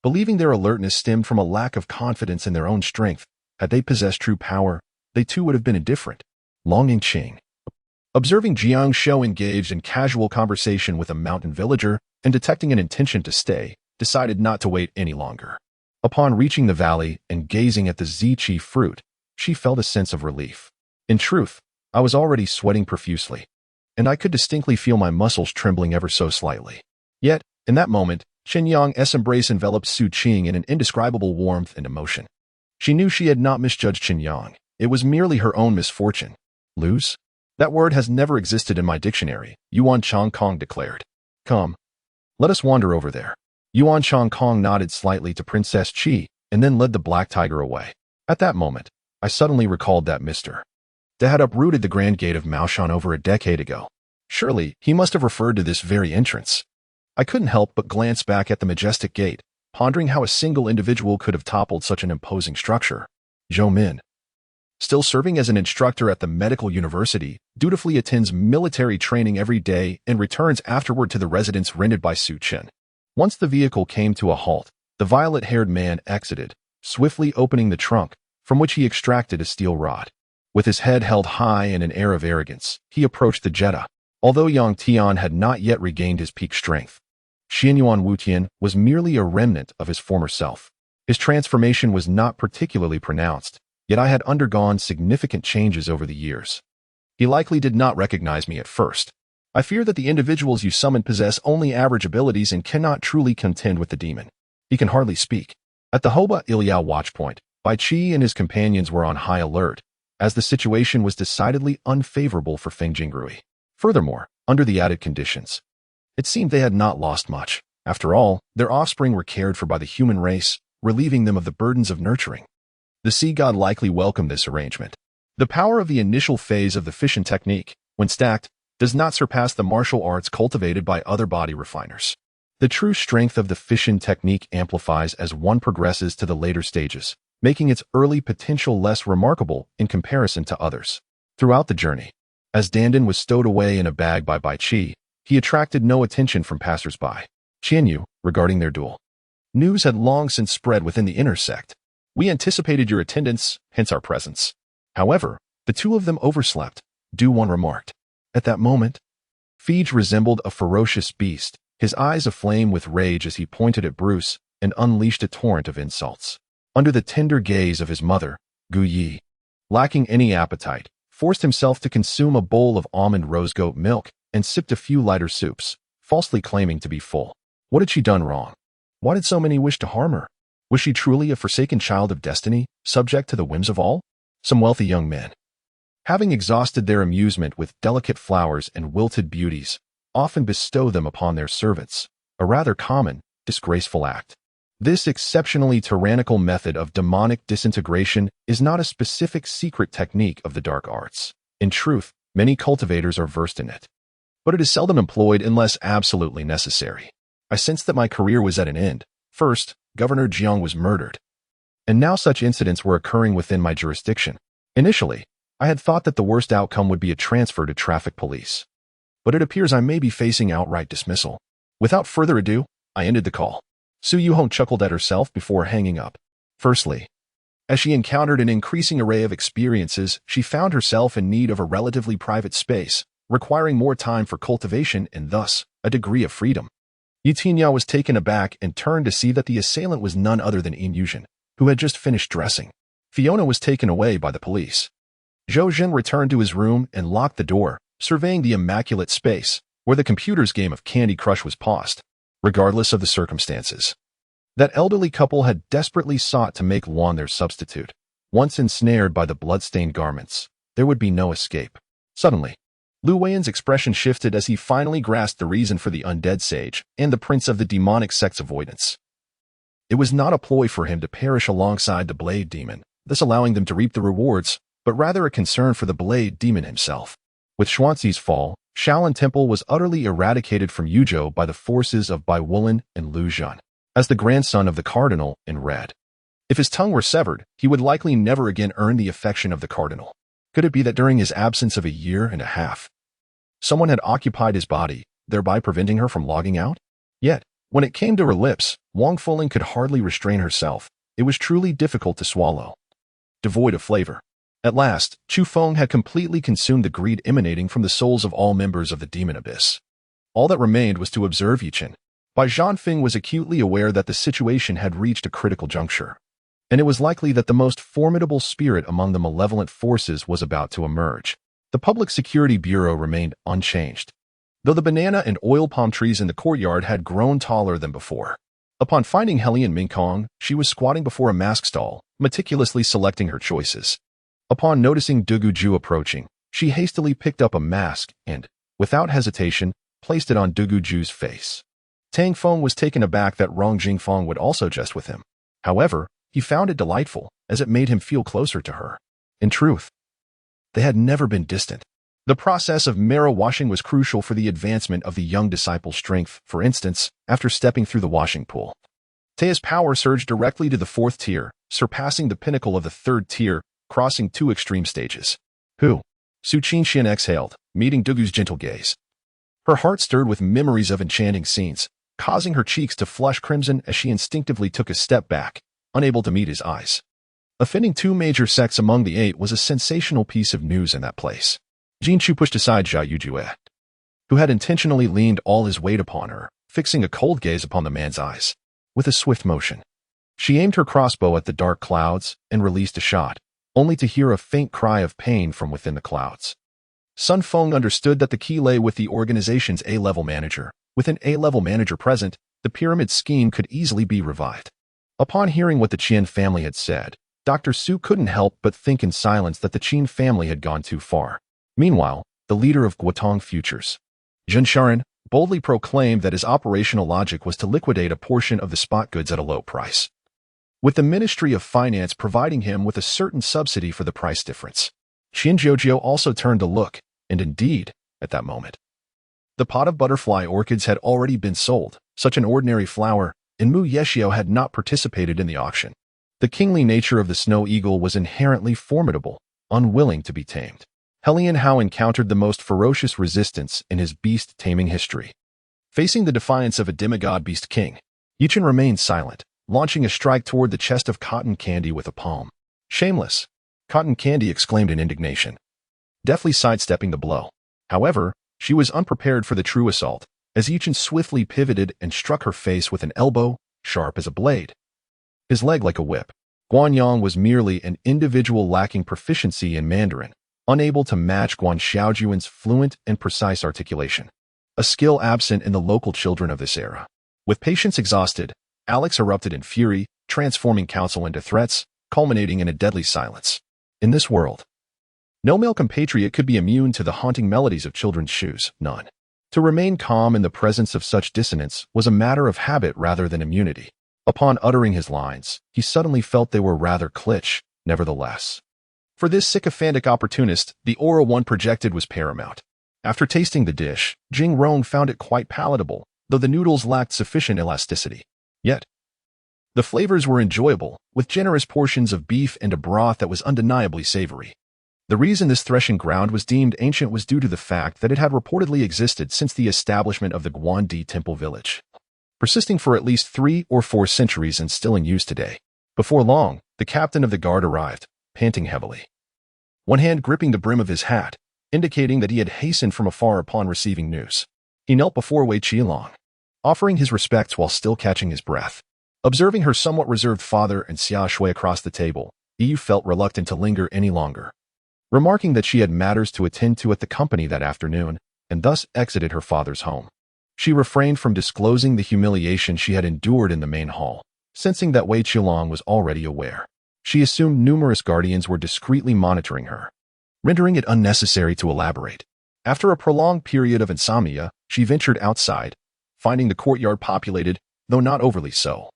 A: believing their alertness stemmed from a lack of confidence in their own strength. Had they possessed true power, they too would have been indifferent. Longing Qing, observing Jiang Shou engaged in casual conversation with a mountain villager and detecting an intention to stay, decided not to wait any longer. Upon reaching the valley and gazing at the ziqi fruit, she felt a sense of relief. In truth, I was already sweating profusely, and I could distinctly feel my muscles trembling ever so slightly. Yet, in that moment, Chen Yang's embrace enveloped Su Qing in an indescribable warmth and emotion. She knew she had not misjudged Chen Yang. It was merely her own misfortune. Lose? That word has never existed in my dictionary, Yuan Chongkong declared. Come. Let us wander over there. Yuan Chongkong nodded slightly to Princess Qi and then led the black tiger away. At that moment, I suddenly recalled that Mr. De had uprooted the grand gate of Maoshan over a decade ago. Surely, he must have referred to this very entrance. I couldn't help but glance back at the majestic gate, pondering how a single individual could have toppled such an imposing structure. Zhou Min, still serving as an instructor at the medical university, dutifully attends military training every day and returns afterward to the residence rented by Su Chen. Once the vehicle came to a halt, the violet-haired man exited, swiftly opening the trunk, from which he extracted a steel rod. With his head held high and an air of arrogance, he approached the Jetta. Although Yang Tian had not yet regained his peak strength, Xianyuan Wutian was merely a remnant of his former self. His transformation was not particularly pronounced, yet I had undergone significant changes over the years. He likely did not recognize me at first. I fear that the individuals you summon possess only average abilities and cannot truly contend with the demon. He can hardly speak. At the Hoba Iliao watchpoint, Bai Qi and his companions were on high alert, as the situation was decidedly unfavorable for Feng Jingrui. Furthermore, under the added conditions, it seemed they had not lost much. After all, their offspring were cared for by the human race, relieving them of the burdens of nurturing. The sea god likely welcomed this arrangement. The power of the initial phase of the fission technique, when stacked, does not surpass the martial arts cultivated by other body refiners. The true strength of the fission technique amplifies as one progresses to the later stages, making its early potential less remarkable in comparison to others. Throughout the journey, as Dandan was stowed away in a bag by Bai Qi, he attracted no attention from passers-by. Qianyu, regarding their duel. News had long since spread within the inner sect. We anticipated your attendance, hence our presence. However, the two of them overslept, Du Wan remarked. At that moment, Fij resembled a ferocious beast, his eyes aflame with rage as he pointed at Bruce and unleashed a torrent of insults. Under the tender gaze of his mother, Gu Yi, lacking any appetite, forced himself to consume a bowl of almond rose goat milk and sipped a few lighter soups, falsely claiming to be full. What had she done wrong? Why did so many wish to harm her? Was she truly a forsaken child of destiny, subject to the whims of all? Some wealthy young men, having exhausted their amusement with delicate flowers and wilted beauties, often bestow them upon their servants, a rather common, disgraceful act. This exceptionally tyrannical method of demonic disintegration is not a specific secret technique of the dark arts. In truth, many cultivators are versed in it. But it is seldom employed unless absolutely necessary. I sensed that my career was at an end. First, Governor Jiang was murdered, and now such incidents were occurring within my jurisdiction. Initially, I had thought that the worst outcome would be a transfer to traffic police. But it appears I may be facing outright dismissal. Without further ado, I ended the call. Su Yuhong chuckled at herself before hanging up. Firstly, as she encountered an increasing array of experiences, she found herself in need of a relatively private space, requiring more time for cultivation and thus, a degree of freedom. Yu Tinya was taken aback and turned to see that the assailant was none other than Yin Yuzhen, who had just finished dressing. Fiona was taken away by the police. Zhou Jin returned to his room and locked the door, surveying the immaculate space, where the computer's game of Candy Crush was paused. Regardless of the circumstances, that elderly couple had desperately sought to make Luan their substitute. Once ensnared by the blood-stained garments, there would be no escape. Suddenly, Lu Weiyan's expression shifted as he finally grasped the reason for the undead sage and the prince of the demonic sect's avoidance. It was not a ploy for him to perish alongside the blade demon, thus allowing them to reap the rewards, but rather a concern for the blade demon himself. With Xuanzi's fall, Shaolin Temple was utterly eradicated from Yuzhou by the forces of Bai Wulin and Lu Zhan, as the grandson of the cardinal in red. If his tongue were severed, he would likely never again earn the affection of the cardinal. Could it be that during his absence of a year and a half, someone had occupied his body, thereby preventing her from logging out? Yet, when it came to her lips, Wang Fuling could hardly restrain herself. It was truly difficult to swallow. Devoid of flavor. At last, Chu Feng had completely consumed the greed emanating from the souls of all members of the demon abyss. All that remained was to observe Yichen. Bai Zhanfeng was acutely aware that the situation had reached a critical juncture, and it was likely that the most formidable spirit among the malevolent forces was about to emerge. The Public Security Bureau remained unchanged, though the banana and oil palm trees in the courtyard had grown taller than before. Upon finding Helian Mingkong, she was squatting before a mask stall, meticulously selecting her choices. Upon noticing Dugu Ju approaching, she hastily picked up a mask and, without hesitation, placed it on Dugu Ju's face. Tang Feng was taken aback that Rong Jingfeng would also jest with him. However, he found it delightful, as it made him feel closer to her. In truth, they had never been distant. The process of mirror washing was crucial for the advancement of the young disciple's strength. For instance, after stepping through the washing pool, Teia's power surged directly to the 4th tier, surpassing the pinnacle of the 3rd tier, crossing 2 extreme stages. Su Qinxian exhaled, meeting Dugu's gentle gaze. Her heart stirred with memories of enchanting scenes, causing her cheeks to flush crimson as she instinctively took a step back, unable to meet his eyes. Offending 2 major sects among the 8 was a sensational piece of news in that place. Jin Chu pushed aside Zhao Yujue, who had intentionally leaned all his weight upon her, fixing a cold gaze upon the man's eyes. With a swift motion, she aimed her crossbow at the dark clouds and released a shot, only to hear a faint cry of pain from within the clouds. Sun Feng understood that the key lay with the organization's A-level manager. With an A-level manager present, the pyramid scheme could easily be revived. Upon hearing what the Chen family had said, Dr. Su couldn't help but think in silence that the Qin family had gone too far. Meanwhile, the leader of Guotong Futures, Zhen Sharon, boldly proclaimed that his operational logic was to liquidate a portion of the spot goods at a low price, with the Ministry of Finance providing him with a certain subsidy for the price difference. Qin Jiujiu also turned to look, and indeed, at that moment, the pot of butterfly orchids had already been sold, such an ordinary flower, and Mu Yexiao had not participated in the auction. The kingly nature of the snow eagle was inherently formidable, unwilling to be tamed. Helian Hao encountered the most ferocious resistance in his beast-taming history. Facing the defiance of a demigod beast king, Yichen remained silent, launching a strike toward the chest of cotton candy with a palm. "Shameless!" Cotton Candy exclaimed in indignation, deftly sidestepping the blow. However, she was unprepared for the true assault, as Yichen swiftly pivoted and struck her face with an elbow, sharp as a blade, his leg like a whip. Guanyang was merely an individual lacking proficiency in Mandarin, unable to match Guan Xiaojuan's fluent and precise articulation, a skill absent in the local children of this era. With patience exhausted, Alex erupted in fury, transforming counsel into threats, culminating in a deadly silence. In this world, no male compatriot could be immune to the haunting melodies of children's shoes, none. To remain calm in the presence of such dissonance was a matter of habit rather than immunity. Upon uttering his lines, he suddenly felt they were rather cliché, nevertheless. For this sycophantic opportunist, the aura one projected was paramount. After tasting the dish, Jing Rong found it quite palatable, though the noodles lacked sufficient elasticity. Yet, the flavors were enjoyable, with generous portions of beef and a broth that was undeniably savory. The reason this threshing ground was deemed ancient was due to the fact that it had reportedly existed since the establishment of the Guandi Temple village, persisting for at least 3 or 4 centuries and still in use today. Before long, the captain of the guard arrived, panting heavily, one hand gripping the brim of his hat, indicating that he had hastened from afar upon receiving news. He knelt before Wei Qilong, offering his respects while still catching his breath. Observing her somewhat reserved father and Xia Shui across the table, Yu felt reluctant to linger any longer, remarking that she had matters to attend to at the company that afternoon, and thus exited her father's home. She refrained from disclosing the humiliation she had endured in the main hall, sensing that Wei Qilong was already aware. She assumed numerous guardians were discreetly monitoring her, rendering it unnecessary to elaborate. After a prolonged period of insomnia, she ventured outside, finding the courtyard populated, though not overly so.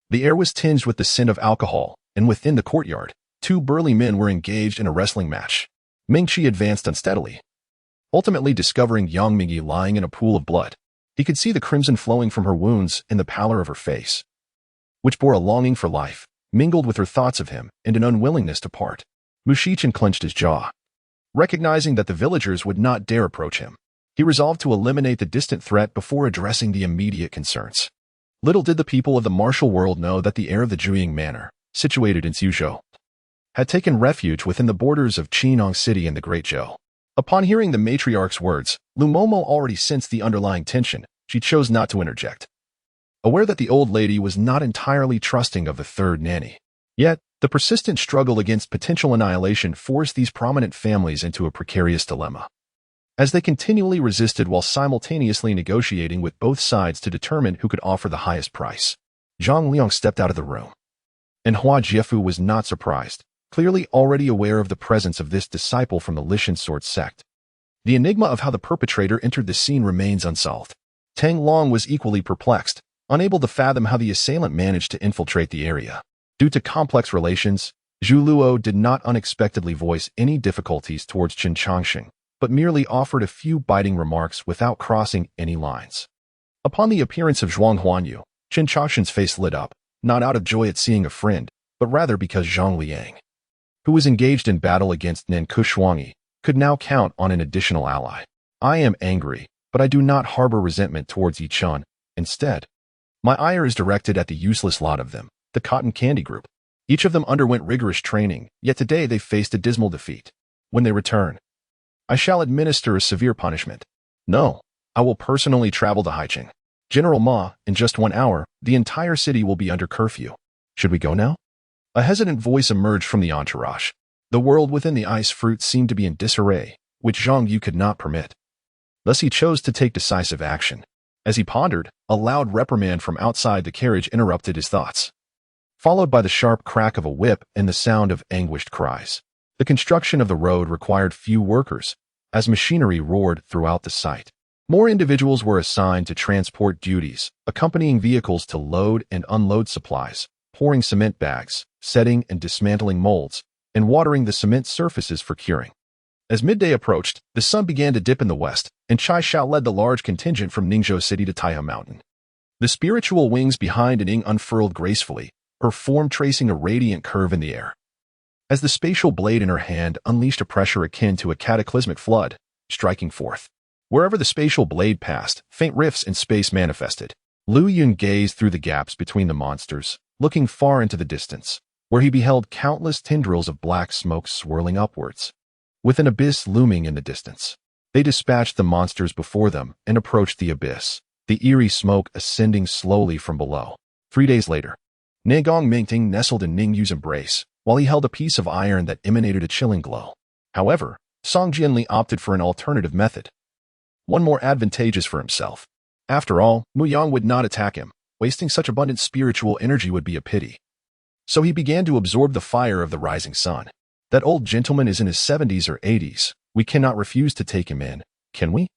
A: The air was tinged with the scent of alcohol, and within the courtyard, 2 burly men were engaged in a wrestling match. Ming-Chi advanced unsteadily, ultimately discovering Yang Mingyi lying in a pool of blood. He could see the crimson flowing from her wounds and the pallor of her face, which bore a longing for life, mingled with her thoughts of him and an unwillingness to part. Mu Shichen clenched his jaw, recognizing that the villagers would not dare approach him. He resolved to eliminate the distant threat before addressing the immediate concerns. Little did the people of the martial world know that the heir of the Juying Manor, situated in Suzhou, had taken refuge within the borders of Qinong City and the Great Zhou. Upon hearing the matriarch's words, Lu Momo already sensed the underlying tension. She chose not to interject, aware that the old lady was not entirely trusting of the third nanny. Yet, the persistent struggle against potential annihilation forced these prominent families into a precarious dilemma, as they continually resisted while simultaneously negotiating with both sides to determine who could offer the highest price. Zhang Liang stepped out of the room, and Hua Jiefu was not surprised, clearly already aware of the presence of this disciple from the Lishan sword sect. The enigma of how the perpetrator entered the scene remains unsolved. Tang Long was equally perplexed, unable to fathom how the assailant managed to infiltrate the area. Due to complex relations, Zhu Luo did not unexpectedly voice any difficulties towards Chen Changsheng, but merely offered a few biting remarks without crossing any lines. Upon the appearance of Zhuang Huanyu, Chen Changsheng's face lit up, not out of joy at seeing a friend, but rather because Zhang Liang, who was engaged in battle against Nanku Shuangyi, could now count on an additional ally. I am angry, but I do not harbor resentment towards Yi Chun. Instead, my ire is directed at the useless lot of them, the Cotton Candy Group. Each of them underwent rigorous training, yet today they faced a dismal defeat. When they return, I shall administer a severe punishment. No, I will personally travel to Haicheng. General Ma, in just 1 hour, the entire city will be under curfew. Should we go now? A hesitant voice emerged from the entourage. The world within the ice fruit seemed to be in disarray, which Zhang Yu could not permit. Thus he chose to take decisive action. As he pondered, a loud reprimand from outside the carriage interrupted his thoughts. followed by the sharp crack of a whip and the sound of anguished cries. The construction of the road required few workers, as machinery roared throughout the site. More individuals were assigned to transport duties, accompanying vehicles to load and unload supplies, pouring cement bags, setting and dismantling molds, and watering the cement surfaces for curing. As midday approached, the sun began to dip in the west, and Chai Xiao led the large contingent from Ningzhou City to Taihe Mountain. The spiritual wings behind Ning unfurled gracefully, her form tracing a radiant curve in the air. As the spatial blade in her hand unleashed a pressure akin to a cataclysmic flood, striking forth. Wherever the spatial blade passed, faint rifts in space manifested. Lu Yun gazed through the gaps between the monsters, looking far into the distance, where he beheld countless tendrils of black smoke swirling upwards. With an abyss looming in the distance, they dispatched the monsters before them and approached the abyss, the eerie smoke ascending slowly from below. 3 days later, Negong Mingting nestled in Ning Yu's embrace, while he held a piece of iron that emanated a chilling glow. However, Song Jianli opted for an alternative method, one more advantageous for himself. After all, Mu Yang would not attack him. Wasting such abundant spiritual energy would be a pity. So he began to absorb the fire of the rising sun. That old gentleman is in his 70s or 80s. We cannot refuse to take him in, can we?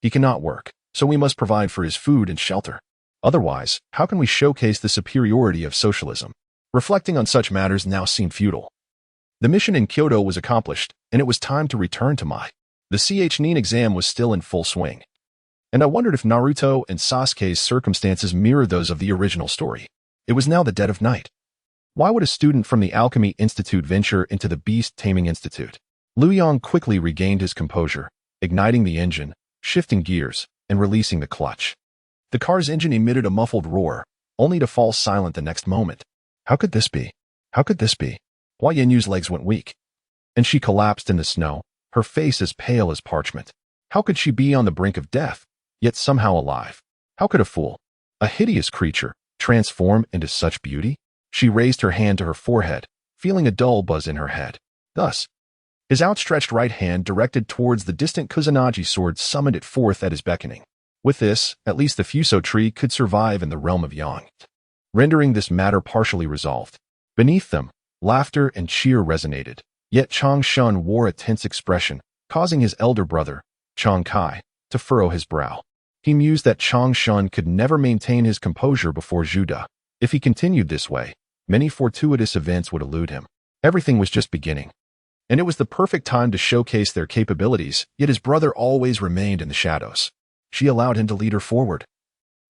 A: He cannot work, so we must provide for his food and shelter. Otherwise, how can we showcase the superiority of socialism? Reflecting on such matters now seemed futile. The mission in Kyoto was accomplished, and it was time to return to Mai. The Nin exam was still in full swing, and I wondered if Naruto and Sasuke's circumstances mirrored those of the original story. It was now the dead of night. Why would a student from the Alchemy Institute venture into the Beast Taming Institute? Lu Yang quickly regained his composure, igniting the engine, shifting gears, and releasing the clutch. The car's engine emitted a muffled roar, only to fall silent the next moment. How could this be? How could this be? Hua Yenyu's legs went weak, and she collapsed in the snow, her face as pale as parchment. How could she be on the brink of death, yet somehow alive? How could a fool, a hideous creature, transform into such beauty? She raised her hand to her forehead, feeling a dull buzz in her head. Thus, his outstretched right hand directed towards the distant Kusanagi sword summoned it forth at his beckoning. With this, at least the Fuso tree could survive in the realm of Yang, rendering this matter partially resolved. Beneath them, laughter and cheer resonated, yet Chang Shun wore a tense expression, causing his elder brother, Chang Kai, to furrow his brow. He mused that Chang Shun could never maintain his composure before Juda. If he continued this way, many fortuitous events would elude him. Everything was just beginning, and it was the perfect time to showcase their capabilities, yet his brother always remained in the shadows. She allowed him to lead her forward.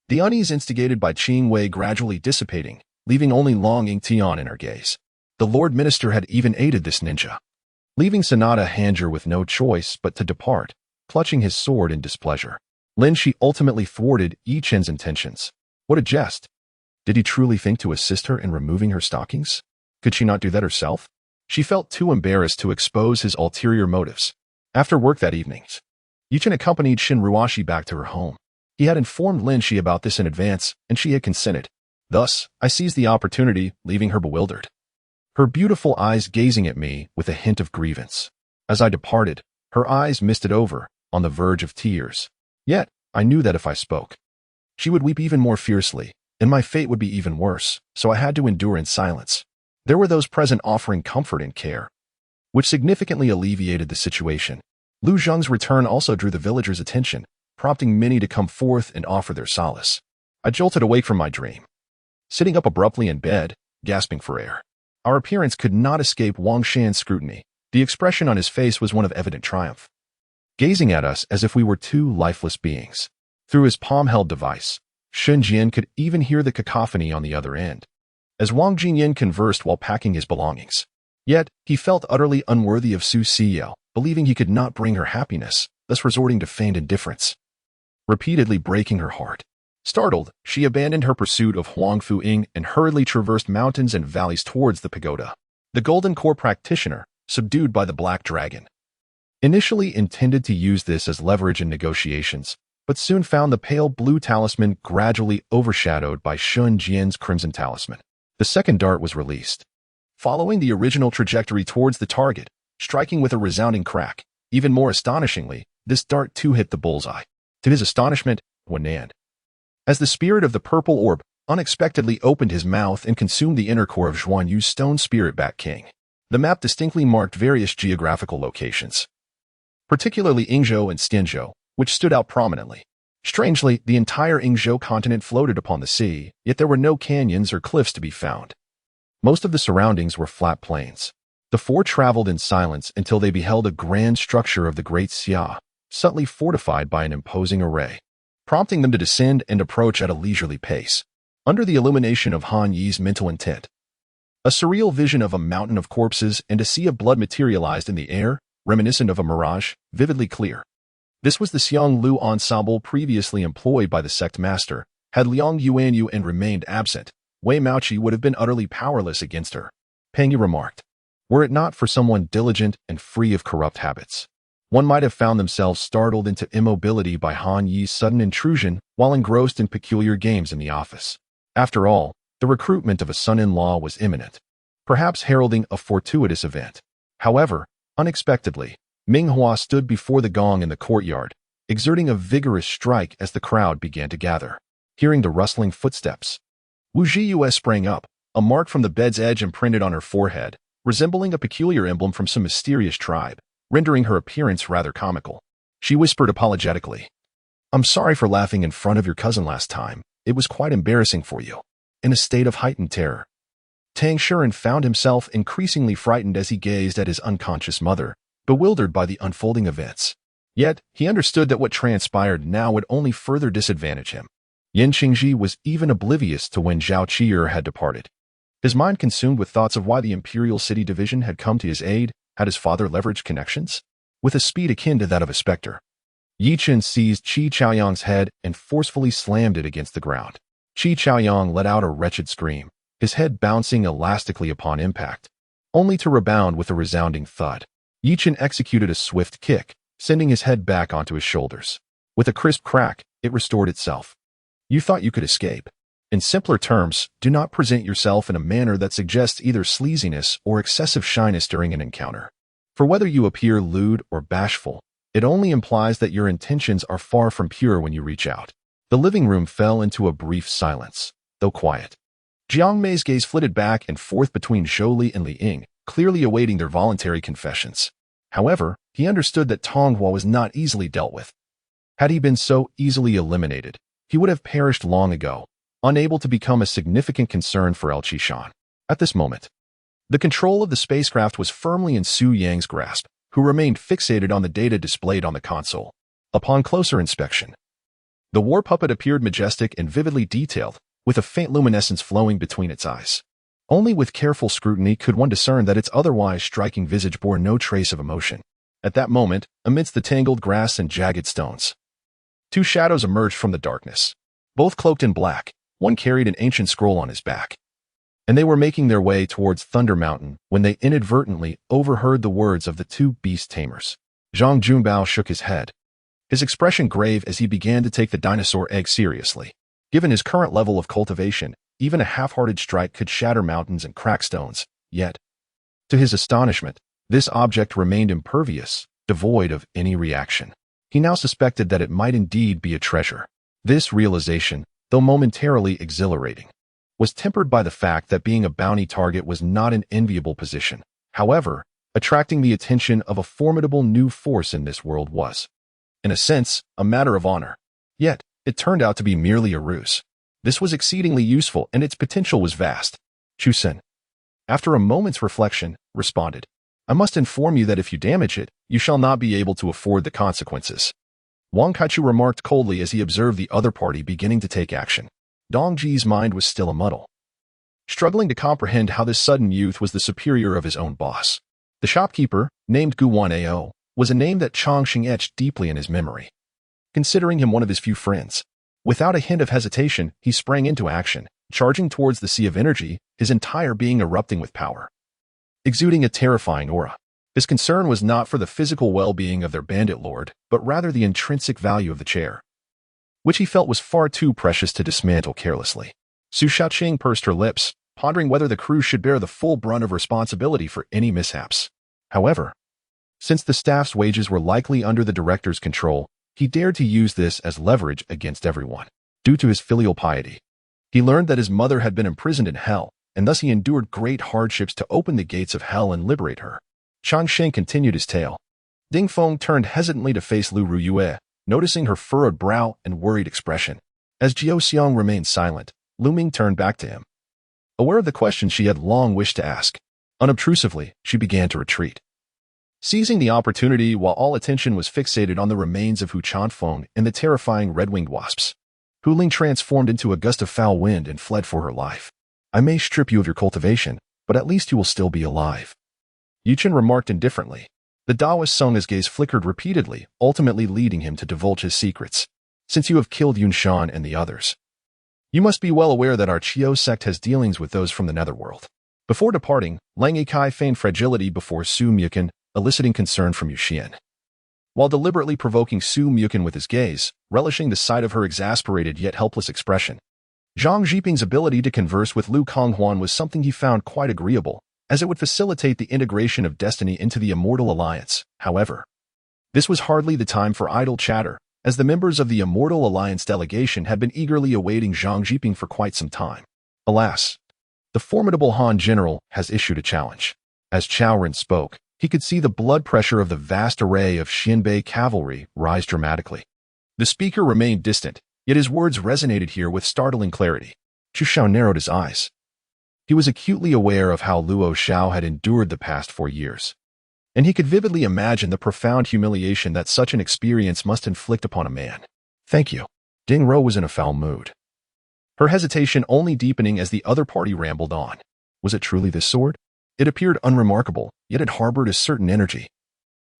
A: The unease instigated by Qing Wei gradually dissipating, leaving only Long Yingtian in her gaze. The Lord Minister had even aided this ninja, leaving Sanada Hanjur with no choice but to depart, clutching his sword in displeasure. Lin Shi ultimately thwarted Yi Chen's intentions. What a jest! Did he truly think to assist her in removing her stockings? Could she not do that herself? She felt too embarrassed to expose his ulterior motives. After work that evening, Yi Chen accompanied Shin Ruashi back to her home. He had informed Lin Shi about this in advance, and she had consented. Thus, I seized the opportunity, leaving her bewildered, her beautiful eyes gazing at me with a hint of grievance. As I departed, her eyes misted over, on the verge of tears. Yet, I knew that if I spoke, she would weep even more fiercely, and my fate would be even worse, so I had to endure in silence. There were those present offering comfort and care, which significantly alleviated the situation. Lu Zheng's return also drew the villagers' attention, prompting many to come forth and offer their solace. I jolted awake from my dream, sitting up abruptly in bed, gasping for air. Our appearance could not escape Wang Shan's scrutiny. The expression on his face was one of evident triumph, gazing at us as if we were two lifeless beings. Through his palm-held device, Shen Jian could even hear the cacophony on the other end, as Wang Jingyan conversed while packing his belongings. Yet, he felt utterly unworthy of Su Siyao, believing he could not bring her happiness, thus resorting to feigned indifference, repeatedly breaking her heart. Startled, she abandoned her pursuit of Huang Fu-ing and hurriedly traversed mountains and valleys towards the pagoda. The Golden Core practitioner, subdued by the Black Dragon, initially intended to use this as leverage in negotiations, but soon found the pale blue talisman gradually overshadowed by Shun Jian's crimson talisman. The second dart was released, following the original trajectory towards the target, striking with a resounding crack. Even more astonishingly, this dart too hit the bullseye. To his astonishment, Wanand, as the spirit of the purple orb, unexpectedly opened his mouth and consumed the inner core of Zhuan Yu's stone spirit bat king. The map distinctly marked various geographical locations, particularly Yingzhou and Xianzhou, which stood out prominently. Strangely, the entire Yingzhou continent floated upon the sea, yet there were no canyons or cliffs to be found. Most of the surroundings were flat plains. The four traveled in silence until they beheld a grand structure of the Great Xia, subtly fortified by an imposing array, prompting them to descend and approach at a leisurely pace. Under the illumination of Han Yi's mental intent, a surreal vision of a mountain of corpses and a sea of blood materialized in the air, reminiscent of a mirage, vividly clear. This was the Xiang Lu ensemble previously employed by the sect master. Had Liang Yuanyu and remained absent, Wei Maoqi would have been utterly powerless against her. Peng Yi remarked. Were it not for someone diligent and free of corrupt habits, one might have found themselves startled into immobility by Han Yi's sudden intrusion while engrossed in peculiar games in the office. After all, the recruitment of a son-in-law was imminent, perhaps heralding a fortuitous event. However, unexpectedly, Ming Hua stood before the gong in the courtyard, exerting a vigorous strike as the crowd began to gather. Hearing the rustling footsteps, Wu Zhiyue sprang up, a mark from the bed's edge imprinted on her forehead, resembling a peculiar emblem from some mysterious tribe, rendering her appearance rather comical. She whispered apologetically, "I'm sorry for laughing in front of your cousin last time. It was quite embarrassing for you." In a state of heightened terror, Tang Shuren found himself increasingly frightened as he gazed at his unconscious mother, bewildered by the unfolding events. Yet, he understood that what transpired now would only further disadvantage him. Yin Qingji was even oblivious to when Zhao Qi'er had departed. His mind consumed with thoughts of why the Imperial City Division had come to his aid. Had his father leveraged connections? With a speed akin to that of a specter, Yi Chen seized Qi Chaoyang's head and forcefully slammed it against the ground. Qi Chaoyang let out a wretched scream, his head bouncing elastically upon impact, only to rebound with a resounding thud. Yi Chen executed a swift kick, sending his head back onto his shoulders. With a crisp crack, it restored itself. You thought you could escape. In simpler terms, do not present yourself in a manner that suggests either sleaziness or excessive shyness during an encounter. For whether you appear lewd or bashful, it only implies that your intentions are far from pure when you reach out. The living room fell into a brief silence, though quiet. Jiang Mei's gaze flitted back and forth between Zhou Li and Li Ying, clearly awaiting their voluntary confessions. However, he understood that Tong Hua was not easily dealt with. Had he been so easily eliminated, he would have perished long ago, unable to become a significant concern for El Qishan. At this moment, the control of the spacecraft was firmly in Su Yang's grasp, who remained fixated on the data displayed on the console. Upon closer inspection, the war puppet appeared majestic and vividly detailed, with a faint luminescence flowing between its eyes. Only with careful scrutiny could one discern that its otherwise striking visage bore no trace of emotion. At that moment, amidst the tangled grass and jagged stones, two shadows emerged from the darkness. Both cloaked in black, one carried an ancient scroll on his back, and they were making their way towards Thunder Mountain when they inadvertently overheard the words of the two beast tamers. Zhang Junbao shook his head, his expression grave as he began to take the dinosaur egg seriously. Given his current level of cultivation, even a half-hearted strike could shatter mountains and crack stones, yet, to his astonishment, this object remained impervious, devoid of any reaction. He now suspected that it might indeed be a treasure. This realization, though momentarily exhilarating, was tempered by the fact that being a bounty target was not an enviable position. However, attracting the attention of a formidable new force in this world was, in a sense, a matter of honor. Yet, it turned out to be merely a ruse. This was exceedingly useful and its potential was vast. Chu Sen, after a moment's reflection, responded, "I must inform you that if you damage it, you shall not be able to afford the consequences." Wang Kaichu remarked coldly as he observed the other party beginning to take action. Dong Ji's mind was still a muddle, struggling to comprehend how this sudden youth was the superior of his own boss. The shopkeeper, named Guwan Ao, was a name that Chang Xing etched deeply in his memory. Considering him one of his few friends, without a hint of hesitation, he sprang into action, charging towards the sea of energy, his entire being erupting with power, exuding a terrifying aura. His concern was not for the physical well-being of their bandit lord, but rather the intrinsic value of the chair, which he felt was far too precious to dismantle carelessly. Su Shaoqing pursed her lips, pondering whether the crew should bear the full brunt of responsibility for any mishaps. However, since the staff's wages were likely under the director's control, he dared to use this as leverage against everyone. Due to his filial piety, He learned that his mother had been imprisoned in hell, and thus he endured great hardships to open the gates of hell and liberate her. Chen Sheng continued his tale. Ding Feng turned hesitantly to face Lu Ruyue, noticing her furrowed brow and worried expression. As Jiao Xiong remained silent, Lu Ming turned back to him. Aware of the question she had long wished to ask, unobtrusively, she began to retreat. Seizing the opportunity while all attention was fixated on the remains of Hu Chanfeng and the terrifying red-winged wasps, Hu Ling transformed into a gust of foul wind and fled for her life. I may strip you of your cultivation, but at least you will still be alive. Yu Chen remarked indifferently. The Taoist sung his gaze flickered repeatedly, ultimately leading him to divulge his secrets. Since you have killed Yun Shan and the others, you must be well aware that our Qiu sect has dealings with those from the netherworld. Before departing, Lang Yikai feigned fragility before Su Mukin, eliciting concern from Yu Xian. While deliberately provoking Su Mukin with his gaze, relishing the sight of her exasperated yet helpless expression, Zhang Zhiping's ability to converse with Lu Konghuan was something he found quite agreeable, as it would facilitate the integration of destiny into the Immortal Alliance. However, this was hardly the time for idle chatter, as the members of the Immortal Alliance delegation had been eagerly awaiting Zhang Zhiping for quite some time. Alas, the formidable Han general has issued a challenge. As Chao Ren spoke, he could see the blood pressure of the vast array of Xianbei cavalry rise dramatically. The speaker remained distant, yet his words resonated here with startling clarity. Chu Shao narrowed his eyes. He was acutely aware of how Luo Xiao had endured the past 4 years, and he could vividly imagine the profound humiliation that such an experience must inflict upon a man. Thank you. Ding Ro was in a foul mood, her hesitation only deepening as the other party rambled on. Was it truly this sword? It appeared unremarkable, yet it harbored a certain energy.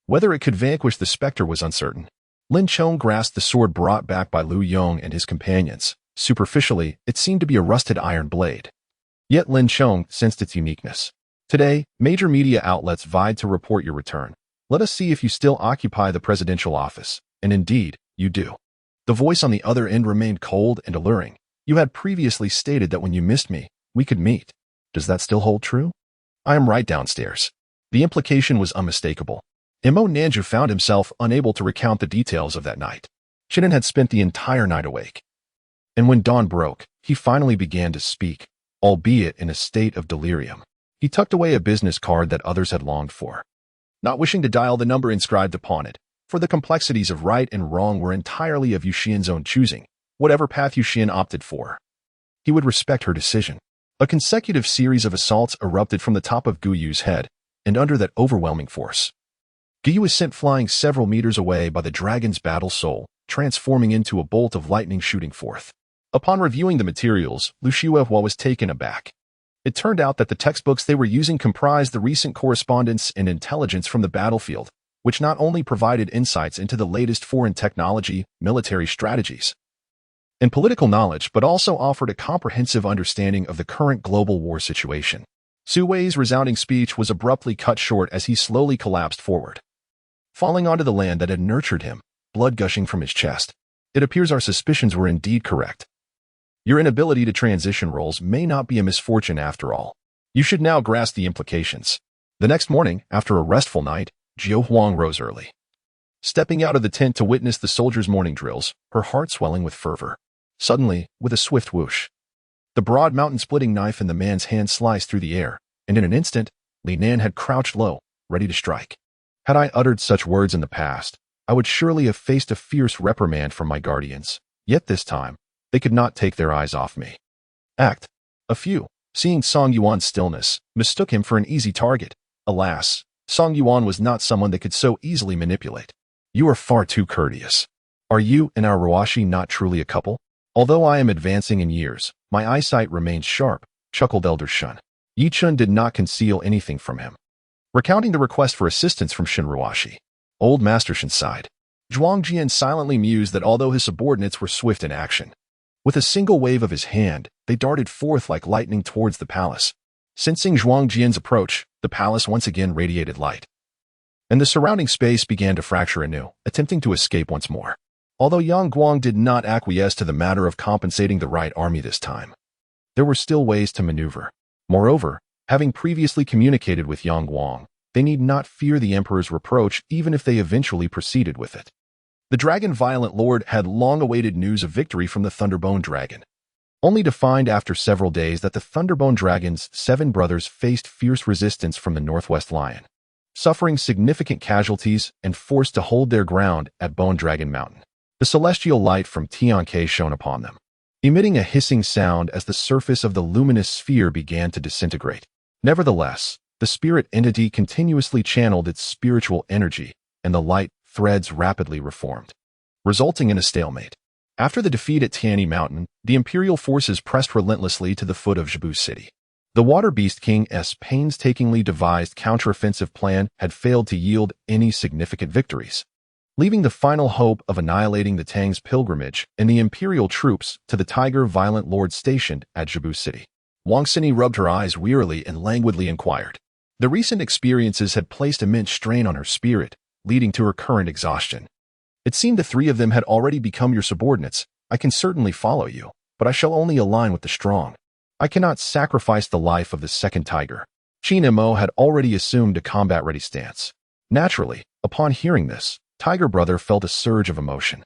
A: Whether it could vanquish the specter was uncertain. Lin Chong grasped the sword brought back by Lu Yong and his companions. Superficially, it seemed to be a rusted iron blade. Yet Lin Chong sensed its uniqueness. Today, major media outlets vied to report your return. Let us see if you still occupy the presidential office. And indeed, you do. The voice on the other end remained cold and alluring. You had previously stated that when you missed me, we could meet. Does that still hold true? I am right downstairs. The implication was unmistakable. Mo Nanju found himself unable to recount the details of that night. Chen had spent the entire night awake. And when dawn broke, he finally began to speak, albeit in a state of delirium. He tucked away a business card that others had longed for, not wishing to dial the number inscribed upon it, for the complexities of right and wrong were entirely of Yu Xian's own choosing. Whatever path Yu Xian opted for, he would respect her decision. A consecutive series of assaults erupted from the top of Gu Yu's head, and under that overwhelming force, Gu Yu was sent flying several meters away by the dragon's battle soul, transforming into a bolt of lightning shooting forth. Upon reviewing the materials, Lu Xiuehua was taken aback. It turned out that the textbooks they were using comprised the recent correspondence and intelligence from the battlefield, which not only provided insights into the latest foreign technology, military strategies, and political knowledge, but also offered a comprehensive understanding of the current global war situation. Su Wei's resounding speech was abruptly cut short as he slowly collapsed forward, falling onto the land that had nurtured him, blood gushing from his chest. It appears our suspicions were indeed correct. Your inability to transition roles may not be a misfortune after all. You should now grasp the implications. The next morning, after a restful night, Jiao Huang rose early. Stepping out of the tent to witness the soldiers' morning drills, her heart swelling with fervor. Suddenly, with a swift whoosh, the broad mountain-splitting knife in the man's hand sliced through the air, and in an instant, Li Nan had crouched low, ready to strike. Had I uttered such words in the past, I would surely have faced a fierce reprimand from my guardians. Yet this time, they could not take their eyes off me. A few, seeing Song Yuan's stillness, mistook him for an easy target. Alas, Song Yuan was not someone they could so easily manipulate. You are far too courteous. Are you and our Ruashi not truly a couple? Although I am advancing in years, my eyesight remains sharp, chuckled Elder Shun. Yi Chun did not conceal anything from him. Recounting the request for assistance from Shin Ruashi, Old Master Shin sighed. Zhuang Jian silently mused that although his subordinates were swift in action, with a single wave of his hand, they darted forth like lightning towards the palace. Sensing Zhuang Jian's approach, the palace once again radiated light, and the surrounding space began to fracture anew, attempting to escape once more. Although Yang Guang did not acquiesce to the matter of compensating the right army this time, there were still ways to maneuver. Moreover, having previously communicated with Yang Guang, they need not fear the emperor's reproach even if they eventually proceeded with it. The Dragon Violent Lord had long awaited news of victory from the Thunderbone Dragon. only to find after several days that the Thunderbone Dragon's 7 brothers faced fierce resistance from the Northwest Lion, suffering significant casualties and forced to hold their ground at Bone Dragon Mountain. The celestial light from Tianke shone upon them, emitting a hissing sound as the surface of the luminous sphere began to disintegrate. Nevertheless, the spirit entity continuously channeled its spiritual energy, and the light threads rapidly reformed, resulting in a stalemate. After the defeat at Tianyi Mountain, the Imperial forces pressed relentlessly to the foot of Jibu City. The Water Beast King's painstakingly devised counteroffensive plan had failed to yield any significant victories, leaving the final hope of annihilating the Tang's pilgrimage and the Imperial troops to the Tiger Violent Lord stationed at Jibu City. Wang Xini rubbed her eyes wearily and languidly inquired. The recent experiences had placed immense strain on her spirit, leading to her current exhaustion. It seemed the 3 of them had already become your subordinates. I can certainly follow you, but I shall only align with the strong. I cannot sacrifice the life of the second tiger. Qin Mo had already assumed a combat-ready stance. Naturally, upon hearing this, Tiger Brother felt a surge of emotion.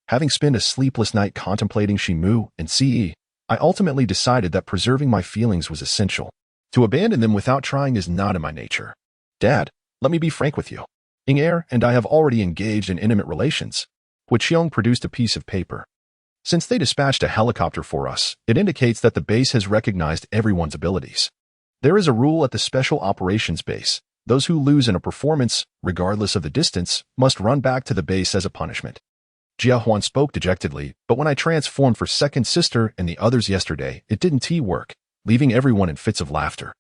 A: Having spent a sleepless night contemplating Shimu and Ce, I ultimately decided that preserving my feelings was essential. To abandon them without trying is not in my nature. Dad, let me be frank with you. Ing'er and I have already engaged in intimate relations. Huiqiong produced a piece of paper. Since they dispatched a helicopter for us, it indicates that the base has recognized everyone's abilities. There is a rule at the Special Operations Base. Those who lose in a performance, regardless of the distance, must run back to the base as a punishment. Jia Huan spoke dejectedly, but when I transformed for Second Sister and the others yesterday, it didn't work, leaving everyone in fits of laughter.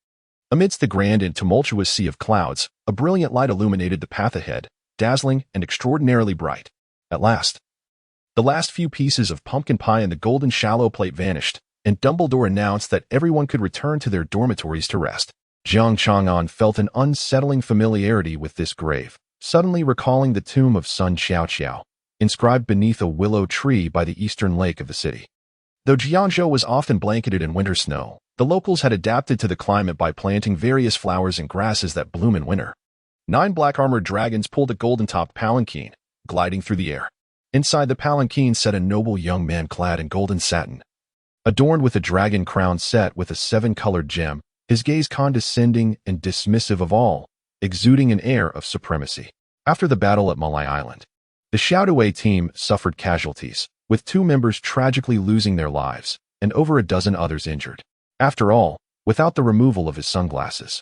A: Amidst the grand and tumultuous sea of clouds, a brilliant light illuminated the path ahead, dazzling and extraordinarily bright. At last, the last few pieces of pumpkin pie and the golden shallow plate vanished, and Dumbledore announced that everyone could return to their dormitories to rest. Jiang Chang'an felt an unsettling familiarity with this grave, suddenly recalling the tomb of Sun Xiaoqiao, inscribed beneath a willow tree by the eastern lake of the city. Though Jiangzhou was often blanketed in winter snow, the locals had adapted to the climate by planting various flowers and grasses that bloom in winter. 9 black-armored dragons pulled a golden-topped palanquin, gliding through the air. Inside the palanquin sat a noble young man clad in golden satin, adorned with a dragon crown set with a 7-colored gem, his gaze condescending and dismissive of all, exuding an air of supremacy. After the battle at Malai Island, the Xiaodui team suffered casualties, with 2 members tragically losing their lives, and over a dozen others injured. After all, without the removal of his sunglasses,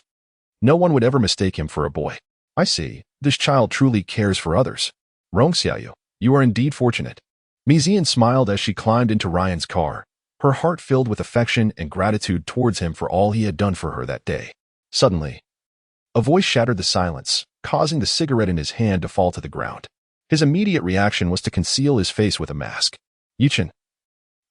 A: no one would ever mistake him for a boy. I see, this child truly cares for others. Rongxiaoyu, you are indeed fortunate. Mizian smiled as she climbed into Ryan's car, her heart filled with affection and gratitude towards him for all he had done for her that day. Suddenly, a voice shattered the silence, causing the cigarette in his hand to fall to the ground. His immediate reaction was to conceal his face with a mask. Yichen,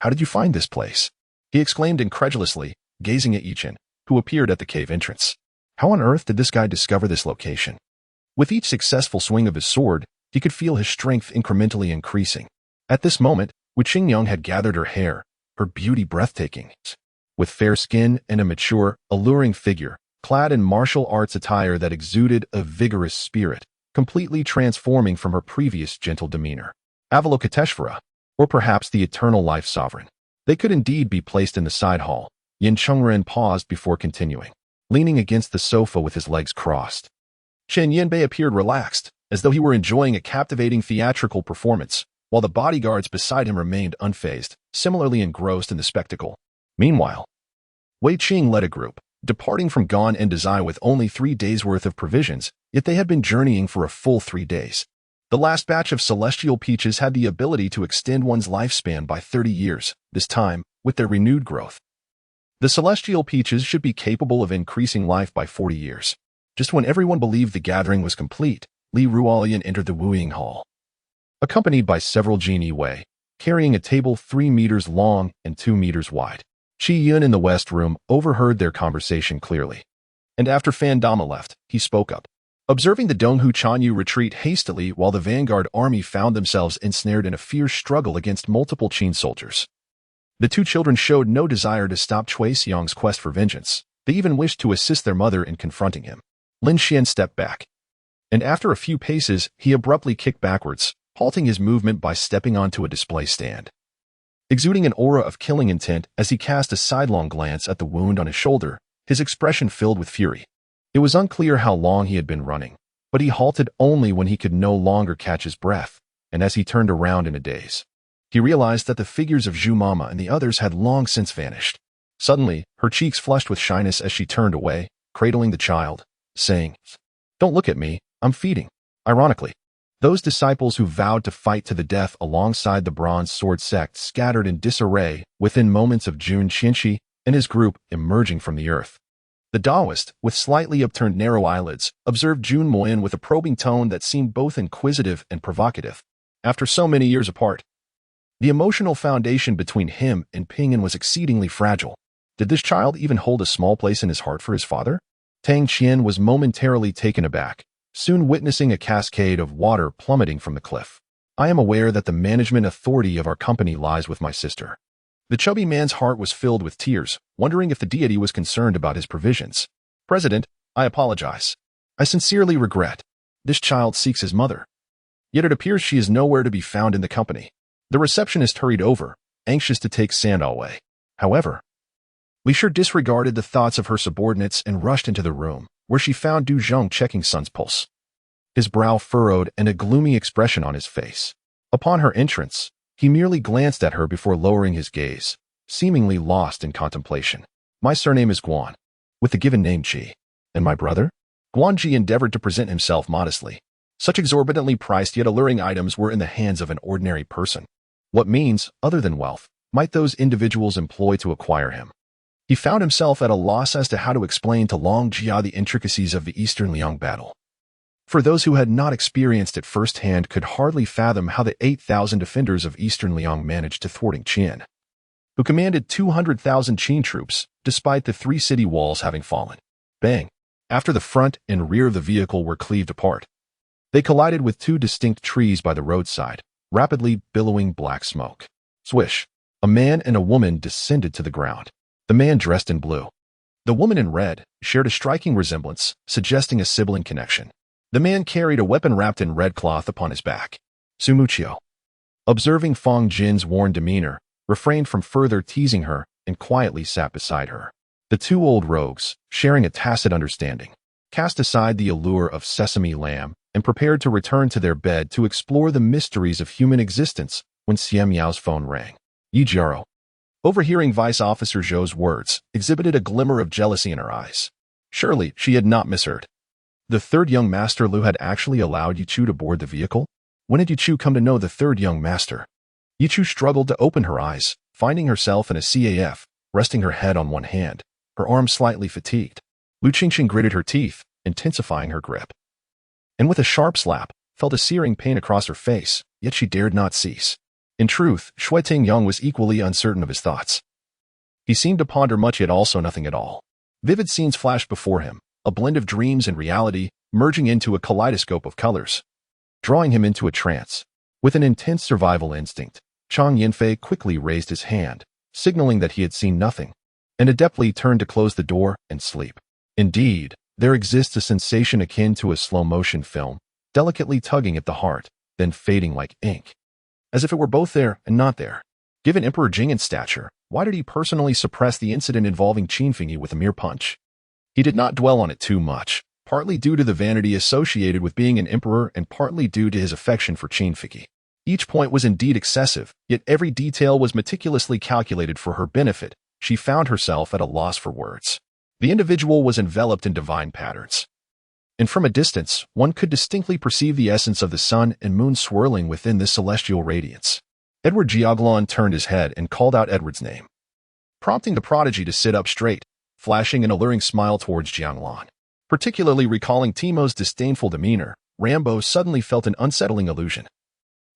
A: how did you find this place? He exclaimed incredulously, gazing at Yichen, who appeared at the cave entrance. How on earth did this guy discover this location? With each successful swing of his sword, he could feel his strength incrementally increasing. At this moment, Wuqingyang had gathered her hair, her beauty breathtaking. With fair skin and a mature, alluring figure, clad in martial arts attire that exuded a vigorous spirit, completely transforming from her previous gentle demeanor. Avalokiteshvara, or perhaps the eternal life sovereign. They could indeed be placed in the side hall. Yin Chengren paused before continuing, leaning against the sofa with his legs crossed. Chen Yinbei appeared relaxed, as though he were enjoying a captivating theatrical performance, while the bodyguards beside him remained unfazed, similarly engrossed in the spectacle. Meanwhile, Wei Qing led a group, departing from Gan and Dazai with only 3 days' worth of provisions, yet they had been journeying for a full 3 days. The last batch of celestial peaches had the ability to extend one's lifespan by 30 years, this time, with their renewed growth. The celestial peaches should be capable of increasing life by 40 years. Just when everyone believed the gathering was complete, Li Ruolian entered the wooing hall, accompanied by several genii Wei, carrying a table 3 meters long and 2 meters wide. Qi Yun in the west room overheard their conversation clearly. And after Fan Dama left, he spoke up. Observing the Donghu Chanyu retreat hastily while the vanguard army found themselves ensnared in a fierce struggle against multiple Qin soldiers, the 2 children showed no desire to stop Cui Xiang's quest for vengeance. They even wished to assist their mother in confronting him. Lin Xian stepped back, and after a few paces, he abruptly kicked backwards, halting his movement by stepping onto a display stand. Exuding an aura of killing intent as he cast a sidelong glance at the wound on his shoulder, his expression filled with fury. It was unclear how long he had been running, but he halted only when he could no longer catch his breath, and as he turned around in a daze, he realized that the figures of Zhu Mama and the others had long since vanished. Suddenly, her cheeks flushed with shyness as she turned away, cradling the child, saying, "Don't look at me, I'm feeding." Ironically, those disciples who vowed to fight to the death alongside the Bronze Sword sect scattered in disarray within moments of Jun Qianxi and his group emerging from the earth. The Taoist, with slightly upturned narrow eyelids, observed Jun Moyin with a probing tone that seemed both inquisitive and provocative. After so many years apart, the emotional foundation between him and Ping'an was exceedingly fragile. Did this child even hold a small place in his heart for his father? Tang Qian was momentarily taken aback, soon witnessing a cascade of water plummeting from the cliff. "I am aware that the management authority of our company lies with my sister." The chubby man's heart was filled with tears, wondering if the deity was concerned about his provisions. "President, I apologize. I sincerely regret. This child seeks his mother. Yet it appears she is nowhere to be found in the company." The receptionist hurried over, anxious to take Sanda away. However, Li Shi disregarded the thoughts of her subordinates and rushed into the room, where she found Du Zheng checking Sun's pulse. His brow furrowed and a gloomy expression on his face. Upon her entrance, he merely glanced at her before lowering his gaze, seemingly lost in contemplation. "My surname is Guan, with the given name Qi. And my brother?" Guan Ji endeavored to present himself modestly. Such exorbitantly priced yet alluring items were in the hands of an ordinary person. What means, other than wealth, might those individuals employ to acquire him? He found himself at a loss as to how to explain to Long Jia the intricacies of the Eastern Liang battle. For those who had not experienced it firsthand could hardly fathom how the 8,000 defenders of Eastern Liang managed to thwart Chen, who commanded 200,000 Qin troops, despite the 3 city walls having fallen. Bang! After the front and rear of the vehicle were cleaved apart, they collided with 2 distinct trees by the roadside, rapidly billowing black smoke. Swish! A man and a woman descended to the ground. The man dressed in blue, the woman in red, shared a striking resemblance, suggesting a sibling connection. The man carried a weapon wrapped in red cloth upon his back. Sumuqiu, observing Fang Jin's worn demeanor, refrained from further teasing her and quietly sat beside her. The 2 old rogues, sharing a tacit understanding, cast aside the allure of sesame lamb and prepared to return to their bed to explore the mysteries of human existence when Xian Miao's phone rang. Yi Jiao, overhearing Vice Officer Zhou's words, exhibited a glimmer of jealousy in her eyes. Surely she had not misheard. The 3rd young master Lu had actually allowed Yichu to board the vehicle? When did Yichu come to know the 3rd young master? Yichu struggled to open her eyes, finding herself in a CAF, resting her head on one hand, her arm slightly fatigued. Lu Qingqing gritted her teeth, intensifying her grip. And with a sharp slap, felt a searing pain across her face, yet she dared not cease. In truth, Shui Tingyang was equally uncertain of his thoughts. He seemed to ponder much yet also nothing at all. Vivid scenes flashed before him, a blend of dreams and reality, merging into a kaleidoscope of colors, drawing him into a trance. With an intense survival instinct, Chang Yinfei quickly raised his hand, signaling that he had seen nothing, and adeptly turned to close the door and sleep. Indeed, there exists a sensation akin to a slow-motion film, delicately tugging at the heart, then fading like ink, as if it were both there and not there. Given Emperor Jing'an's stature, why did he personally suppress the incident involving Qin Fengyi with a mere punch? He did not dwell on it too much, partly due to the vanity associated with being an emperor and partly due to his affection for Qin Fengyi. Each point was indeed excessive, yet every detail was meticulously calculated for her benefit. She found herself at a loss for words. The individual was enveloped in divine patterns, and from a distance, one could distinctly perceive the essence of the sun and moon swirling within this celestial radiance. Edward Jiaglon turned his head and called out Edward's name, prompting the prodigy to sit up straight, flashing an alluring smile towards Jianglan. Particularly recalling Timo's disdainful demeanor, Rambo suddenly felt an unsettling illusion,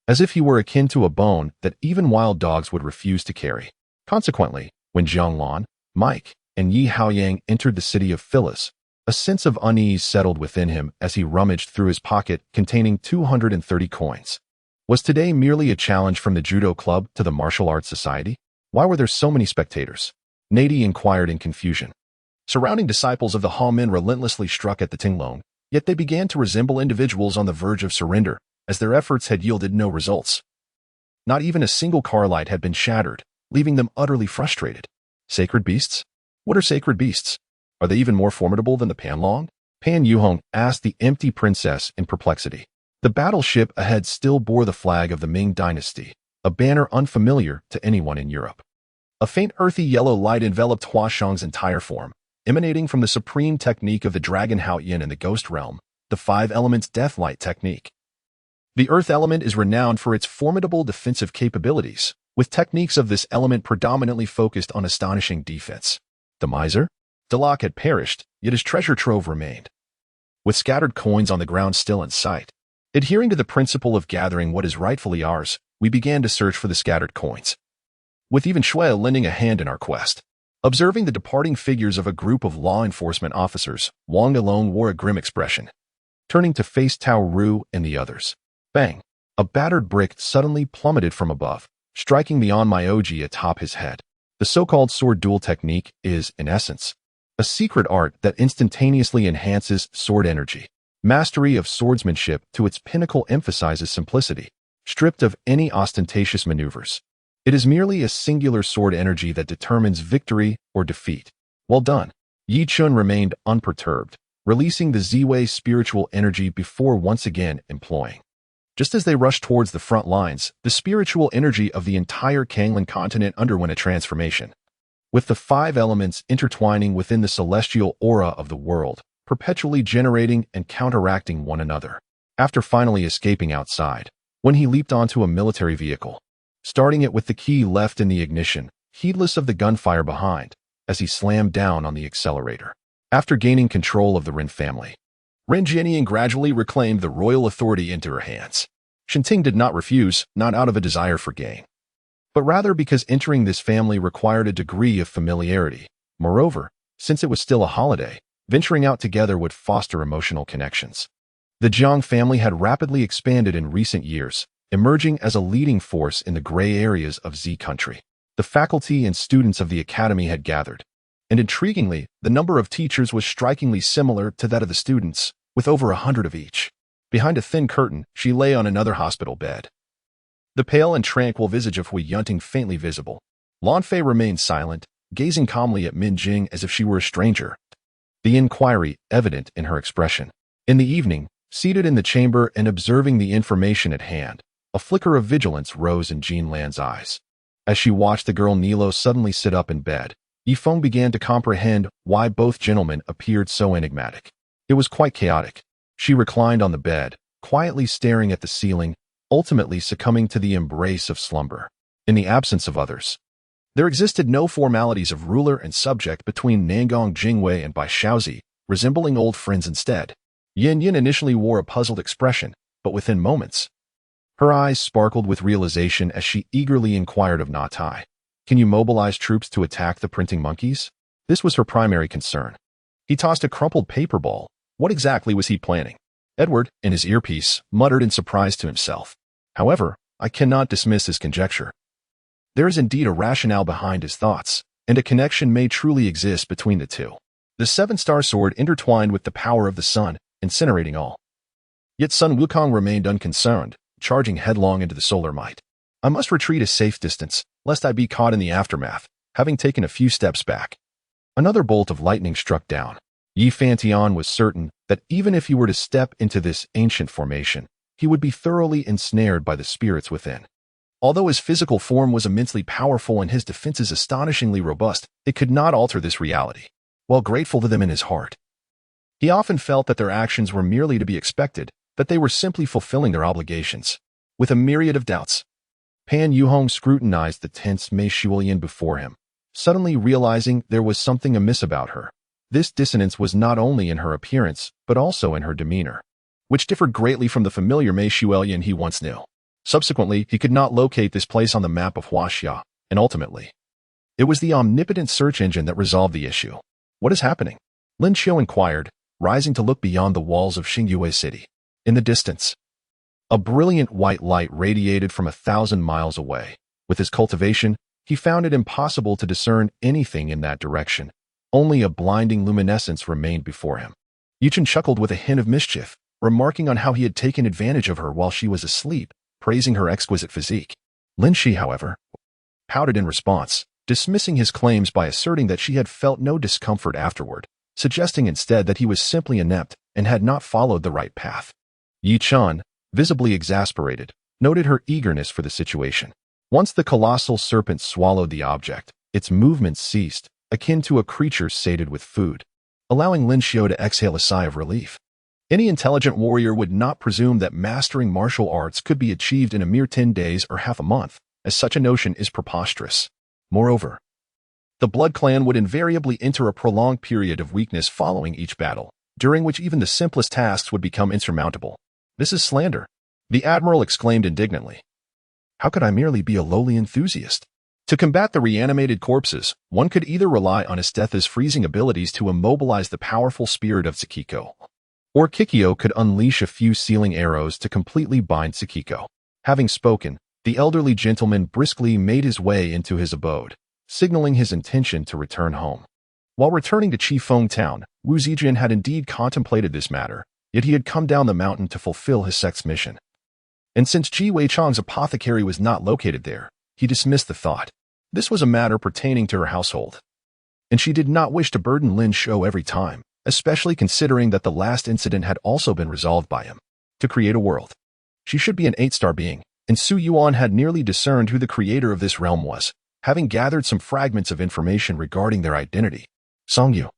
A: as if he were akin to a bone that even wild dogs would refuse to carry. Consequently, when Jianglan, Mike, and Yi Haoyang entered the city of Phyllis, a sense of unease settled within him as he rummaged through his pocket containing 230 coins. Was today merely a challenge from the judo club to the martial arts society? Why were there so many spectators? Nady inquired in confusion. Surrounding disciples of the Hamen relentlessly struck at the Tinglong, yet they began to resemble individuals on the verge of surrender, as their efforts had yielded no results. Not even a single car light had been shattered, leaving them utterly frustrated. Sacred beasts? What are sacred beasts? Are they even more formidable than the Panlong? Pan Yuhong asked the empty princess in perplexity. The battleship ahead still bore the flag of the Ming dynasty, a banner unfamiliar to anyone in Europe. A faint earthy yellow light enveloped Huashang's entire form, emanating from the supreme technique of the Dragon Haoyin in the Ghost Realm, the Five Elements Deathlight technique. The Earth element is renowned for its formidable defensive capabilities, with techniques of this element predominantly focused on astonishing defense. The miser? Dalok had perished, yet his treasure trove remained. With scattered coins on the ground still in sight, adhering to the principle of gathering what is rightfully ours, we began to search for the scattered coins. With even Shui lending a hand in our quest. Observing the departing figures of a group of law enforcement officers, Wang alone wore a grim expression. Turning to face Tao Ru and the others. Bang! A battered brick suddenly plummeted from above, striking the Onmyoji atop his head. The so-called sword duel technique is, in essence, a secret art that instantaneously enhances sword energy. Mastery of swordsmanship to its pinnacle emphasizes simplicity, stripped of any ostentatious maneuvers. It is merely a singular sword energy that determines victory or defeat. Well done. Yi Chun remained unperturbed, releasing the Ziwei spiritual energy before once again employing. Just as they rushed towards the front lines, the spiritual energy of the entire Kanglan continent underwent a transformation. With the five elements intertwining within the celestial aura of the world, perpetually generating and counteracting one another. After finally escaping outside, when he leaped onto a military vehicle, starting it with the key left in the ignition, heedless of the gunfire behind, as he slammed down on the accelerator. After gaining control of the Ren family, Ren Jianying gradually reclaimed the royal authority into her hands. Shenting did not refuse, not out of a desire for gain, but rather because entering this family required a degree of familiarity. Moreover, since it was still a holiday, venturing out together would foster emotional connections. The Jiang family had rapidly expanded in recent years, emerging as a leading force in the gray areas of Z country. The faculty and students of the academy had gathered, and intriguingly, the number of teachers was strikingly similar to that of the students, with over 100 of each. Behind a thin curtain, she lay on another hospital bed. The pale and tranquil visage of Hui Yunting faintly visible. Lan Fei remained silent, gazing calmly at Min Jing as if she were a stranger. The inquiry evident in her expression. In the evening, seated in the chamber and observing the information at hand, a flicker of vigilance rose in Jean Lan's eyes. As she watched the girl Nilo suddenly sit up in bed, Yifeng began to comprehend why both gentlemen appeared so enigmatic. It was quite chaotic. She reclined on the bed, quietly staring at the ceiling, ultimately succumbing to the embrace of slumber. In the absence of others, there existed no formalities of ruler and subject between Nangong Jingwei and Bai Shaozi, resembling old friends instead. Yin Yin initially wore a puzzled expression, but within moments, her eyes sparkled with realization as she eagerly inquired of Na Tai, "Can you mobilize troops to attack the printing monkeys?" This was her primary concern. He tossed a crumpled paper ball. What exactly was he planning? Edward, in his earpiece, muttered in surprise to himself. However, I cannot dismiss his conjecture. There is indeed a rationale behind his thoughts, and a connection may truly exist between the two. The seven-star sword intertwined with the power of the sun, incinerating all. Yet Sun Wukong remained unconcerned, charging headlong into the solar might. I must retreat a safe distance, lest I be caught in the aftermath, having taken a few steps back. Another bolt of lightning struck down. Yi Fantian was certain that even if he were to step into this ancient formation, he would be thoroughly ensnared by the spirits within. Although his physical form was immensely powerful and his defenses astonishingly robust, it could not alter this reality. While grateful to them in his heart, he often felt that their actions were merely to be expected, that they were simply fulfilling their obligations. With a myriad of doubts, Pan Yuhong scrutinized the tense Mei Shulian before him, suddenly realizing there was something amiss about her. This dissonance was not only in her appearance, but also in her demeanor, which differed greatly from the familiar Mei Shulian he once knew. Subsequently, he could not locate this place on the map of Huaxia, and ultimately, it was the omnipotent search engine that resolved the issue. What is happening? Lin Qiu inquired, rising to look beyond the walls of Xingyue City. In the distance, a brilliant white light radiated from 1,000 miles away. With his cultivation, he found it impossible to discern anything in that direction. Only a blinding luminescence remained before him. Yuchen chuckled with a hint of mischief, remarking on how he had taken advantage of her while she was asleep, praising her exquisite physique. Lin Shi, however, pouted in response, dismissing his claims by asserting that she had felt no discomfort afterward, suggesting instead that he was simply inept and had not followed the right path. Yi Chen, visibly exasperated, noted her eagerness for the situation. Once the colossal serpent swallowed the object, its movements ceased, akin to a creature sated with food, allowing Lin Xiu to exhale a sigh of relief. Any intelligent warrior would not presume that mastering martial arts could be achieved in a mere 10 days or half a month, as such a notion is preposterous. Moreover, the Blood Clan would invariably enter a prolonged period of weakness following each battle, during which even the simplest tasks would become insurmountable. This is slander, the Admiral exclaimed indignantly. How could I merely be a lowly enthusiast? To combat the reanimated corpses, one could either rely on Estetha's freezing abilities to immobilize the powerful spirit of Tsukiko, or Kikyo could unleash a few sealing arrows to completely bind Tsukiko. Having spoken, the elderly gentleman briskly made his way into his abode, signaling his intention to return home. While returning to Qifeng Town, Wu Zijian had indeed contemplated this matter, yet he had come down the mountain to fulfill his sect's mission. And since Ji Weichang's apothecary was not located there, he dismissed the thought. This was a matter pertaining to her household, and she did not wish to burden Lin Xiu every time, especially considering that the last incident had also been resolved by him. To create a world, she should be an 8-star being, and Su Yuan had nearly discerned who the creator of this realm was, having gathered some fragments of information regarding their identity. Songyu,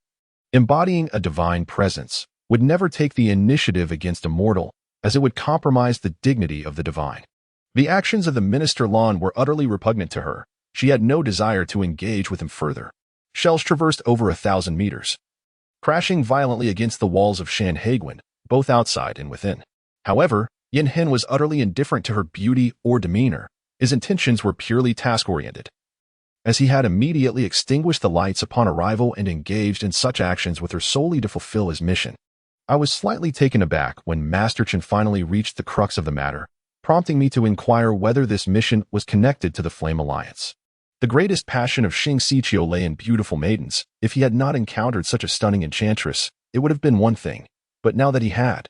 A: embodying a divine presence, would never take the initiative against a mortal, as it would compromise the dignity of the divine. The actions of the Minister Lan were utterly repugnant to her. She had no desire to engage with him further. Shells traversed over 1,000 meters, crashing violently against the walls of Shan Haiguan, both outside and within. However, Yin Hen was utterly indifferent to her beauty or demeanor. His intentions were purely task-oriented, as he had immediately extinguished the lights upon arrival and engaged in such actions with her solely to fulfill his mission. I was slightly taken aback when Master Chen finally reached the crux of the matter, prompting me to inquire whether this mission was connected to the Flame Alliance. The greatest passion of Xing Xiqiu lay in beautiful maidens. If he had not encountered such a stunning enchantress, it would have been one thing, but now that he had,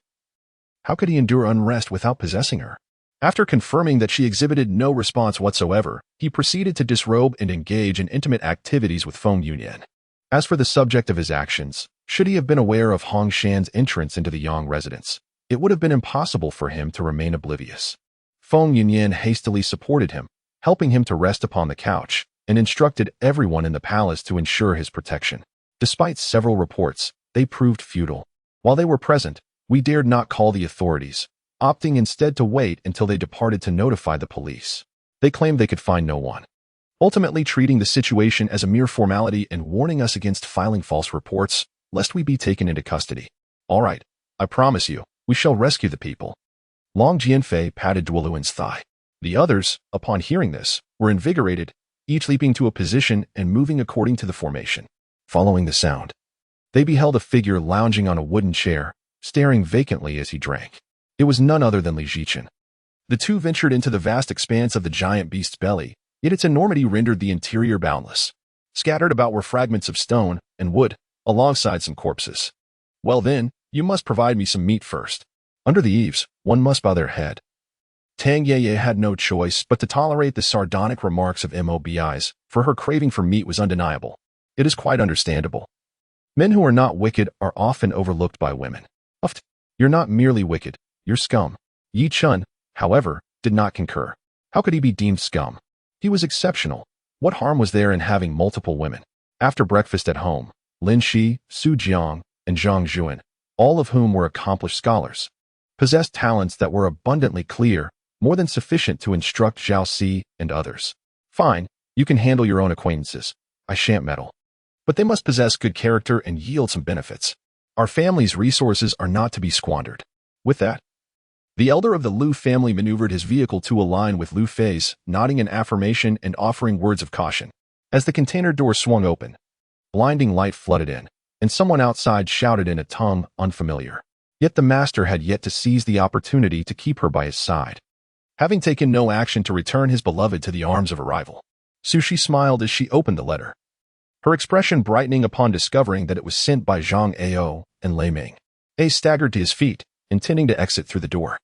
A: how could he endure unrest without possessing her? After confirming that she exhibited no response whatsoever, he proceeded to disrobe and engage in intimate activities with Feng Yunyan. As for the subject of his actions, should he have been aware of Hong Shan's entrance into the Yang residence, it would have been impossible for him to remain oblivious. Feng Yunyan hastily supported him, helping him to rest upon the couch, and instructed everyone in the palace to ensure his protection. Despite several reports, they proved futile. While they were present, we dared not call the authorities, opting instead to wait until they departed to notify the police. They claimed they could find no one, ultimately treating the situation as a mere formality and warning us against filing false reports, lest we be taken into custody. All right, I promise you, we shall rescue the people. Long Jianfei patted Duoluan's thigh. The others, upon hearing this, were invigorated, each leaping to a position and moving according to the formation. Following the sound, they beheld a figure lounging on a wooden chair, staring vacantly as he drank. It was none other than Li Zichen. The two ventured into the vast expanse of the giant beast's belly, yet its enormity rendered the interior boundless. Scattered about were fragments of stone and wood, alongside some corpses. Well then, you must provide me some meat first. Under the eaves, one must bow their head. Tang Yeye had no choice but to tolerate the sardonic remarks of MOBIs, for her craving for meat was undeniable. It is quite understandable. Men who are not wicked are often overlooked by women. You're not merely wicked, you're scum. Yi Chen, however, did not concur. How could he be deemed scum? He was exceptional. What harm was there in having multiple women? After breakfast at home, Lin Shi, Su Jiang, and Zhang Juan, all of whom were accomplished scholars, possessed talents that were abundantly clear, more than sufficient to instruct Zhao Si and others. Fine, you can handle your own acquaintances. I shan't meddle. But they must possess good character and yield some benefits. Our family's resources are not to be squandered. With that, the elder of the Lu family maneuvered his vehicle to align with Lu Fei's, nodding in affirmation and offering words of caution. As the container door swung open, blinding light flooded in, and someone outside shouted in a tongue unfamiliar. Yet the master had yet to seize the opportunity to keep her by his side, having taken no action to return his beloved to the arms of a rival. Sushi smiled as she opened the letter, her expression brightening upon discovering that it was sent by Zhang Ao and Lei Ming. A staggered to his feet, intending to exit through the door,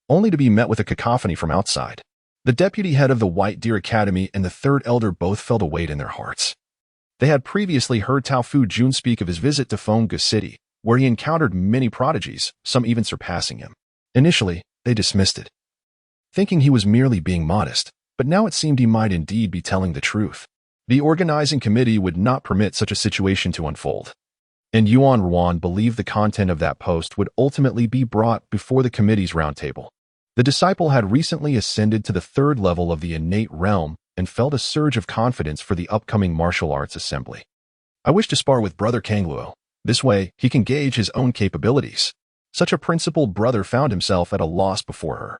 A: only to be met with a cacophony from outside. The deputy head of the White Deer Academy and the third elder both felt a weight in their hearts. They had previously heard Tao Fu Jun speak of his visit to Fengge City, where he encountered many prodigies, some even surpassing him. Initially, they dismissed it, thinking he was merely being modest, but now it seemed he might indeed be telling the truth. The organizing committee would not permit such a situation to unfold. And Yuan Ruan believed the content of that post would ultimately be brought before the committee's roundtable. The disciple had recently ascended to the third level of the innate realm and felt a surge of confidence for the upcoming martial arts assembly. I wish to spar with Brother Kangluo. This way, he can gauge his own capabilities. Such a principled brother found himself at a loss before her.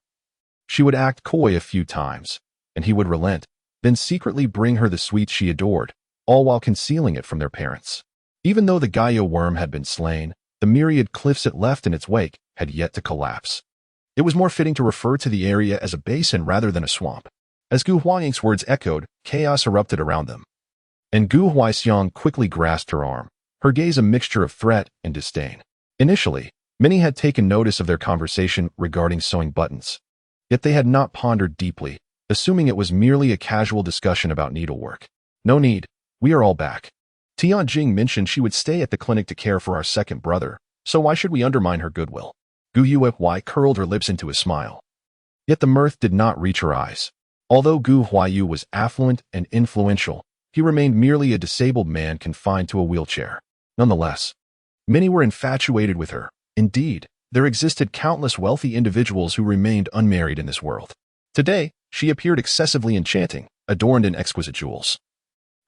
A: She would act coy a few times, and he would relent, then secretly bring her the sweets she adored, all while concealing it from their parents. Even though the Gaia worm had been slain, the myriad cliffs it left in its wake had yet to collapse. It was more fitting to refer to the area as a basin rather than a swamp. As Gu Huaying's words echoed, chaos erupted around them. And Gu Huaixiang quickly grasped her arm, her gaze a mixture of threat and disdain. Initially, many had taken notice of their conversation regarding sewing buttons. Yet they had not pondered deeply, assuming it was merely a casual discussion about needlework. No need, we are all back. Tianjing mentioned she would stay at the clinic to care for our second brother, so why should we undermine her goodwill? Gu Yuei curled her lips into a smile. Yet the mirth did not reach her eyes. Although Gu Huaiyu was affluent and influential, he remained merely a disabled man confined to a wheelchair. Nonetheless, many were infatuated with her. Indeed, there existed countless wealthy individuals who remained unmarried in this world. Today, she appeared excessively enchanting, adorned in exquisite jewels.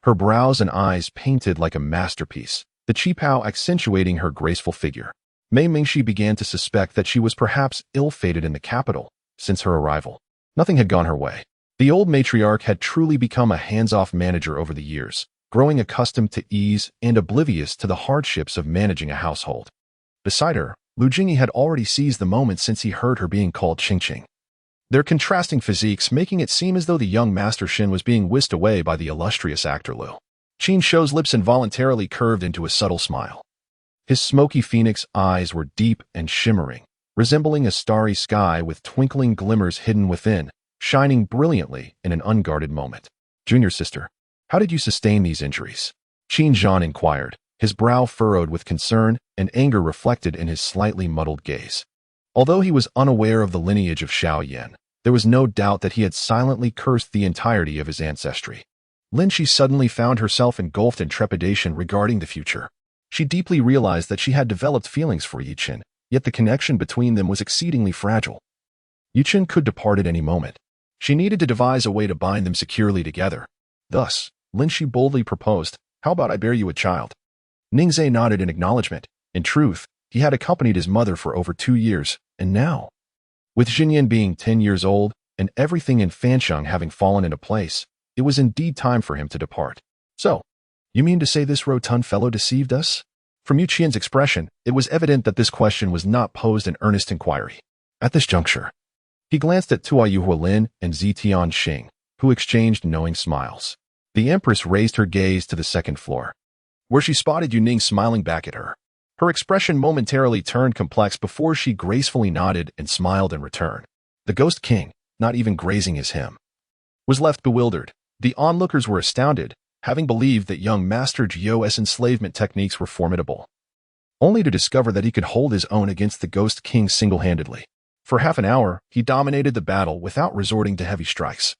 A: Her brows and eyes painted like a masterpiece, the qipao accentuating her graceful figure. Mei Mingxi began to suspect that she was perhaps ill-fated in the capital. Since her arrival, nothing had gone her way. The old matriarch had truly become a hands-off manager over the years, growing accustomed to ease and oblivious to the hardships of managing a household. Beside her, Lu Jingyi had already seized the moment since he heard her being called Qingqing. Their contrasting physiques making it seem as though the young Master Shen was being whisked away by the illustrious actor Lu. Qin Shou's lips involuntarily curved into a subtle smile. His smoky phoenix eyes were deep and shimmering, resembling a starry sky with twinkling glimmers hidden within, shining brilliantly in an unguarded moment. Junior sister, how did you sustain these injuries? Qin Zhan inquired, his brow furrowed with concern and anger reflected in his slightly muddled gaze. Although he was unaware of the lineage of Xiao Yan, there was no doubt that he had silently cursed the entirety of his ancestry. Lin Shi suddenly found herself engulfed in trepidation regarding the future. She deeply realized that she had developed feelings for Yi Chen, yet the connection between them was exceedingly fragile. Yi Chen could depart at any moment. She needed to devise a way to bind them securely together. Thus, Lin Shi boldly proposed, "How about I bear you a child?" Ningzhe nodded in acknowledgement. In truth, he had accompanied his mother for over 2 years, and now, with Xinyan being 10 years old and everything in Fansheng having fallen into place, it was indeed time for him to depart. So, you mean to say this rotund fellow deceived us? From Yu Qian's expression, it was evident that this question was not posed in earnest inquiry. At this juncture, he glanced at Tua Yuhualin and Zitian Xing, who exchanged knowing smiles. The Empress raised her gaze to the second floor, where she spotted Yu Ning smiling back at her. Her expression momentarily turned complex before she gracefully nodded and smiled in return. The Ghost King, not even grazing his hem, was left bewildered. The onlookers were astounded, having believed that young Master Jiu's enslavement techniques were formidable, only to discover that he could hold his own against the Ghost King single-handedly. For half an hour, he dominated the battle without resorting to heavy strikes.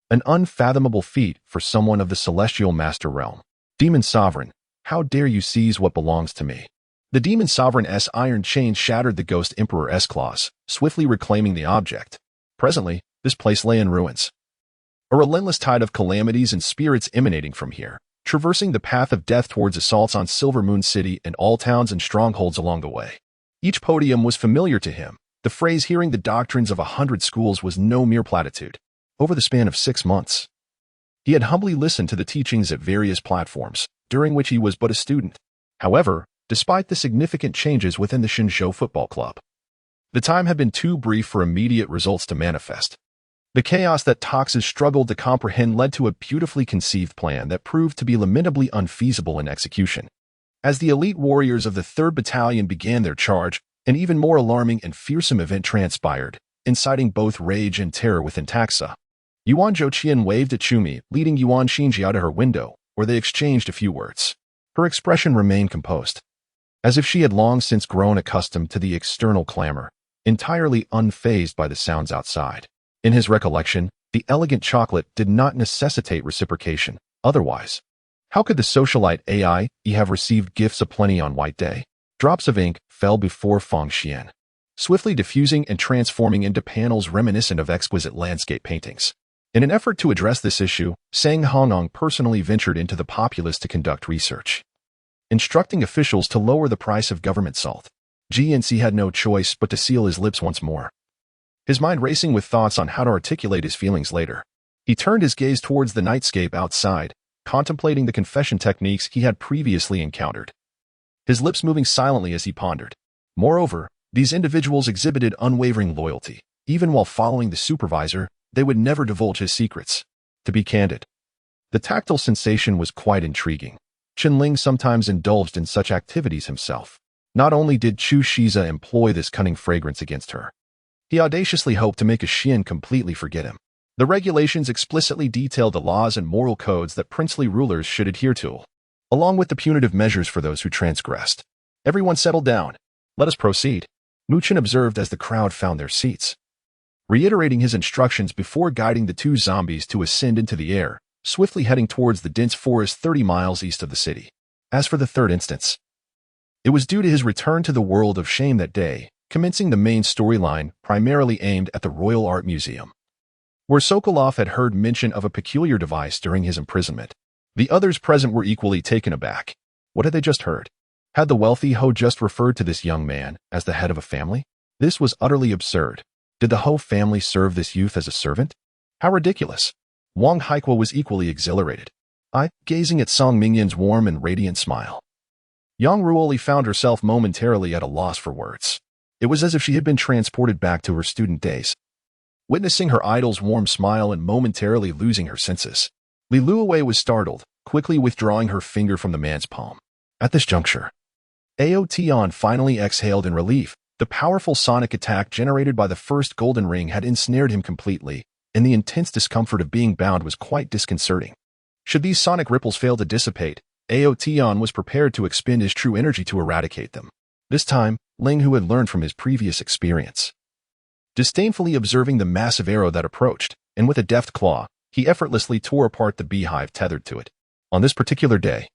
A: An unfathomable feat for someone of the Celestial Master Realm. Demon Sovereign, how dare you seize what belongs to me? The Demon Sovereign's iron chain shattered the Ghost Emperor's claws, swiftly reclaiming the object. Presently, this place lay in ruins. A relentless tide of calamities and spirits emanating from here, traversing the path of death towards assaults on Silver Moon City and all towns and strongholds along the way. Each podium was familiar to him. The phrase hearing the doctrines of 100 schools was no mere platitude. Over the span of 6 months, he had humbly listened to the teachings at various platforms, during which he was but a student. However, despite the significant changes within the Shenzhou Football Club, the time had been too brief for immediate results to manifest. The chaos that Toxes struggled to comprehend led to a beautifully conceived plan that proved to be lamentably unfeasible in execution. As the elite warriors of the 3rd Battalion began their charge, an even more alarming and fearsome event transpired, inciting both rage and terror within Taxa. Yuan Zhouqian waved at Chumi, leading Yuan Xinji out of her window, where they exchanged a few words. Her expression remained composed, as if she had long since grown accustomed to the external clamor, entirely unfazed by the sounds outside. In his recollection, the elegant chocolate did not necessitate reciprocation. Otherwise, how could the socialite AI have received gifts aplenty on White Day? Drops of ink fell before Feng Xian, swiftly diffusing and transforming into panels reminiscent of exquisite landscape paintings. In an effort to address this issue, Sang Hongong personally ventured into the populace to conduct research, instructing officials to lower the price of government salt. GNC had no choice but to seal his lips once more, his mind racing with thoughts on how to articulate his feelings later. He turned his gaze towards the nightscape outside, contemplating the confession techniques he had previously encountered, his lips moving silently as he pondered. Moreover, these individuals exhibited unwavering loyalty. Even while following the supervisor, they would never divulge his secrets. To be candid, the tactile sensation was quite intriguing. Chen Ling sometimes indulged in such activities himself. Not only did Chu Shiza employ this cunning fragrance against her, he audaciously hoped to make a Xian completely forget him. The regulations explicitly detailed the laws and moral codes that princely rulers should adhere to, along with the punitive measures for those who transgressed. Everyone settled down. Let us proceed, Mu Chen observed as the crowd found their seats, reiterating his instructions before guiding the two zombies to ascend into the air, swiftly heading towards the dense forest 30 miles east of the city. As for the third instance, it was due to his return to the world of shame that day, commencing the main storyline primarily aimed at the Royal Art Museum, where Sokolov had heard mention of a peculiar device during his imprisonment. The others present were equally taken aback. What had they just heard? Had the wealthy Ho just referred to this young man as the head of a family? This was utterly absurd. Did the Ho family serve this youth as a servant? How ridiculous. Wang Haikuo was equally exhilarated, gazing at Song Mingyan's warm and radiant smile. Yang Ruoli found herself momentarily at a loss for words. It was as if she had been transported back to her student days, witnessing her idol's warm smile and momentarily losing her senses. Li Luowei was startled, quickly withdrawing her finger from the man's palm. At this juncture, Ao Tian finally exhaled in relief. The powerful sonic attack generated by the first golden ring had ensnared him completely, and the intense discomfort of being bound was quite disconcerting. Should these sonic ripples fail to dissipate, Ao Tian was prepared to expend his true energy to eradicate them. This time, Ling, who had learned from his previous experience, disdainfully observing the massive arrow that approached, and with a deft claw, he effortlessly tore apart the beehive tethered to it. On this particular day,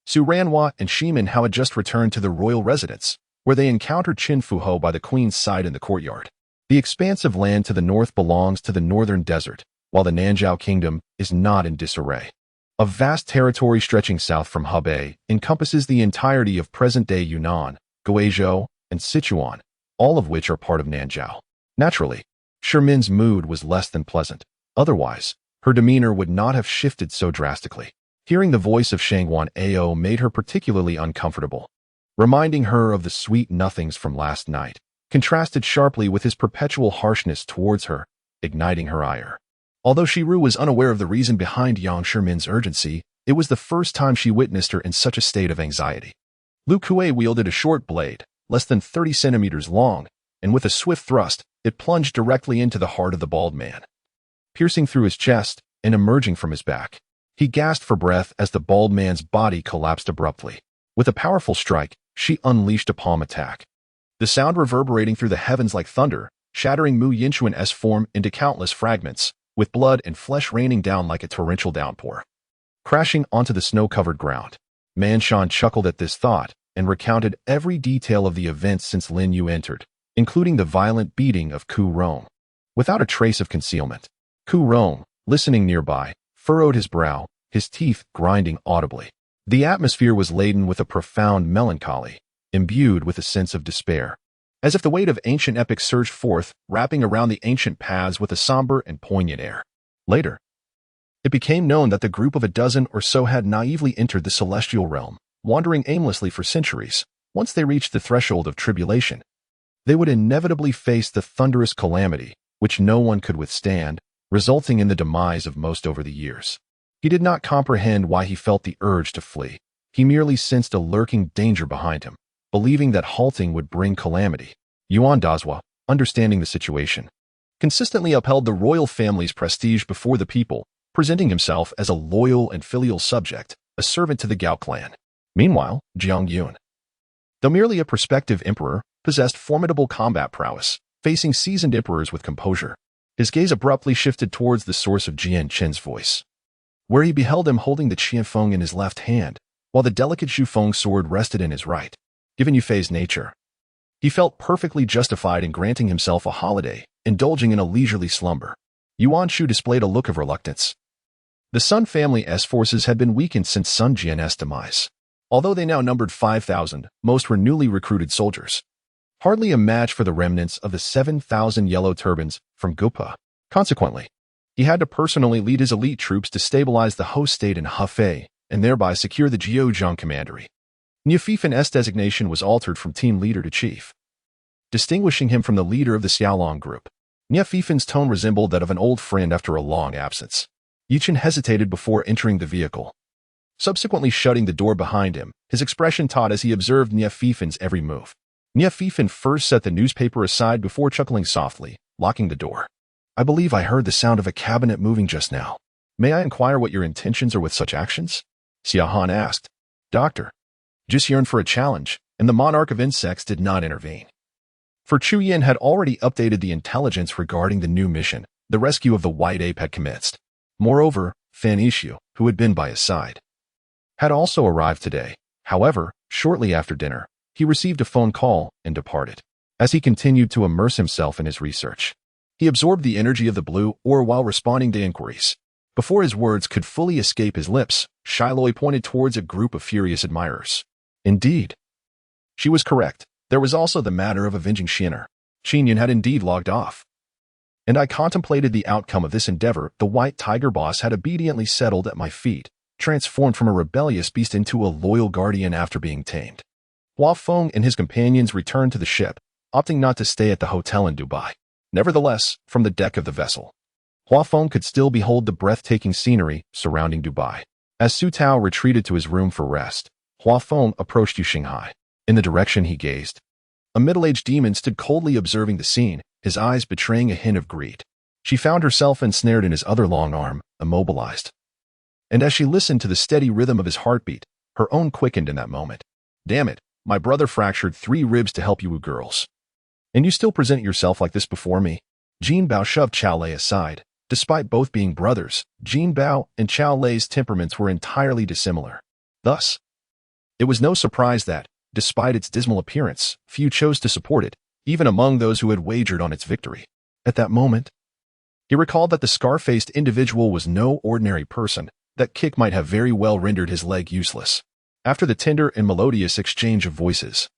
A: Su Ranhua and Shimin Hao had just returned to the royal residence, where they encountered Qin Fuho by the queen's side in the courtyard. The expanse of land to the north belongs to the northern desert, while the Nanzhao kingdom is not in disarray. A vast territory stretching south from Hebei encompasses the entirety of present-day Yunnan, Guizhou, and Sichuan, all of which are part of Nanzhao. Naturally, Shermin's mood was less than pleasant. Otherwise, her demeanor would not have shifted so drastically. Hearing the voice of Shangwan Ao made her particularly uncomfortable, reminding her of the sweet nothings from last night, contrasted sharply with his perpetual harshness towards her, igniting her ire. Although Shiru was unaware of the reason behind Yang Shermin's urgency, it was the first time she witnessed her in such a state of anxiety. Lu Kuei wielded a short blade, less than 30 centimeters long, and with a swift thrust, it plunged directly into the heart of the bald man, piercing through his chest and emerging from his back. He gasped for breath as the bald man's body collapsed abruptly. With a powerful strike, she unleashed a palm attack, the sound reverberating through the heavens like thunder, shattering Mu Yinchuan's form into countless fragments, with blood and flesh raining down like a torrential downpour. Crashing onto the snow-covered ground, Manshan chuckled at this thought and recounted every detail of the events since Lin Yu entered, including the violent beating of Ku Rong. Without a trace of concealment, Ku Rong, listening nearby, furrowed his brow, his teeth grinding audibly. The atmosphere was laden with a profound melancholy, imbued with a sense of despair, as if the weight of ancient epics surged forth, wrapping around the ancient paths with a somber and poignant air. Later, it became known that the group of a dozen or so had naively entered the celestial realm, wandering aimlessly for centuries. Once they reached the threshold of tribulation, they would inevitably face the thunderous calamity, which no one could withstand, resulting in the demise of most over the years. He did not comprehend why he felt the urge to flee. He merely sensed a lurking danger behind him, believing that halting would bring calamity. Yuan Dazhua, understanding the situation, consistently upheld the royal family's prestige before the people, presenting himself as a loyal and filial subject, a servant to the Gao clan. Meanwhile, Jiang Yun, though merely a prospective emperor, possessed formidable combat prowess, facing seasoned emperors with composure. His gaze abruptly shifted towards the source of Chen's voice, where he beheld him holding the qianfeng in his left hand, while the delicate xufeng sword rested in his right. Given Yufei's nature, he felt perfectly justified in granting himself a holiday, indulging in a leisurely slumber. Yuan Shu displayed a look of reluctance. The Sun family's forces had been weakened since Sun Jian's demise. Although they now numbered 5,000, most were newly recruited soldiers, hardly a match for the remnants of the 7,000 yellow turbans from Gupa. Consequently, he had to personally lead his elite troops to stabilize the host state in Hefei and thereby secure the Jiuzhang commandery. Niafifen's designation was altered from team leader to chief, distinguishing him from the leader of the Xiaolong group. Niafifen's tone resembled that of an old friend after a long absence. Chen hesitated before entering the vehicle, subsequently shutting the door behind him, his expression taut as he observed Niafifen's every move. Niafifen first set the newspaper aside before chuckling softly, locking the door. I believe I heard the sound of a cabinet moving just now. May I inquire what your intentions are with such actions? Xiaohan asked. Doctor, just yearned for a challenge, and the monarch of insects did not intervene. For Chu Yin had already updated the intelligence regarding the new mission. The rescue of the white ape had commenced. Moreover, Fan Ishu, who had been by his side, had also arrived today. However, shortly after dinner, he received a phone call and departed. As he continued to immerse himself in his research, he absorbed the energy of the blue aura while responding to inquiries. Before his words could fully escape his lips, Shiloh pointed towards a group of furious admirers. Indeed, she was correct. There was also the matter of avenging Xin'er. Qinyan had indeed logged off, and I contemplated the outcome of this endeavor. The white tiger boss had obediently settled at my feet, transformed from a rebellious beast into a loyal guardian after being tamed. Hua Feng and his companions returned to the ship, opting not to stay at the hotel in Dubai. Nevertheless, from the deck of the vessel, Hua Feng could still behold the breathtaking scenery surrounding Dubai. As Su Tao retreated to his room for rest, Hua Feng approached Yu Xinghai. In the direction he gazed, a middle-aged demon stood coldly observing the scene, his eyes betraying a hint of greed. She found herself ensnared in his other long arm, immobilized. And as she listened to the steady rhythm of his heartbeat, her own quickened in that moment. Damn it, my brother fractured 3 ribs to help you girls. And you still present yourself like this before me? Jin Bao shoved Chao Lei aside. Despite both being brothers, Jin Bao and Chao Lei's temperaments were entirely dissimilar. Thus, it was no surprise that, despite its dismal appearance, few chose to support it, even among those who had wagered on its victory. At that moment, he recalled that the scar-faced individual was no ordinary person. That kick might have very well rendered his leg useless. After the tender and melodious exchange of voices,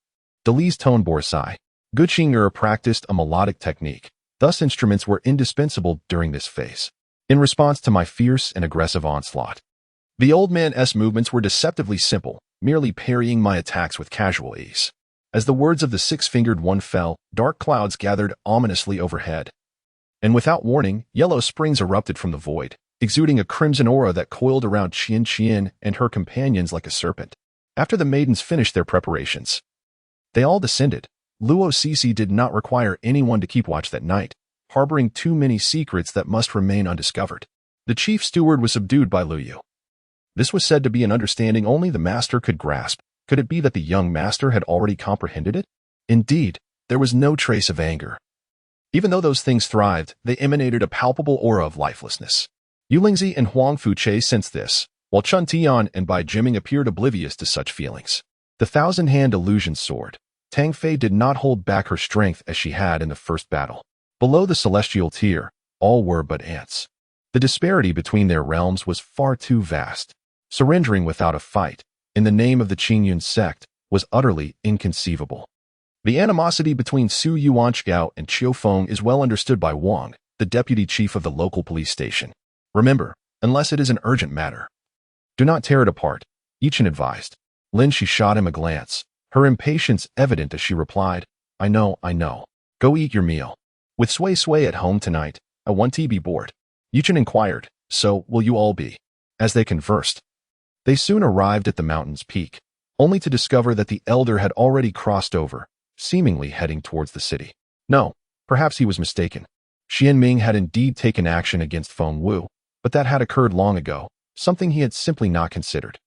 A: Dali's tone bore a sigh. Guqinger practiced a melodic technique. Thus instruments were indispensable during this phase. In response to my fierce and aggressive onslaught, the old man's movements were deceptively simple, merely parrying my attacks with casual ease. As the words of the six-fingered one fell, dark clouds gathered ominously overhead. And without warning, yellow springs erupted from the void, exuding a crimson aura that coiled around Qian and her companions like a serpent. After the maidens finished their preparations, they all descended. Luo Cece did not require anyone to keep watch that night, harboring too many secrets that must remain undiscovered. The chief steward was subdued by Lu Yu. This was said to be an understanding only the master could grasp. Could it be that the young master had already comprehended it? Indeed, there was no trace of anger. Even though those things thrived, they emanated a palpable aura of lifelessness. Yu Lingzi and Huang Fuche sensed this, while Chun Tian and Bai Jiming appeared oblivious to such feelings. The thousand-hand illusion soared. Tang Fei did not hold back her strength as she had in the first battle. Below the celestial tier, all were but ants. The disparity between their realms was far too vast. Surrendering without a fight, in the name of the Qingyun sect, was utterly inconceivable. The animosity between Su Yuanchgao and Qiu Feng is well understood by Wang, the deputy chief of the local police station. Remember, unless it is an urgent matter, do not tear it apart, Yichen advised. Lin Shi shot him a glance, her impatience evident as she replied, I know. Go eat your meal. With Sui at home tonight, I want to be bored. Yichen inquired, so will you all be? As they conversed, they soon arrived at the mountain's peak, only to discover that the elder had already crossed over, seemingly heading towards the city. No, perhaps he was mistaken. Xian Ming had indeed taken action against Feng Wu, but that had occurred long ago, something he had simply not considered.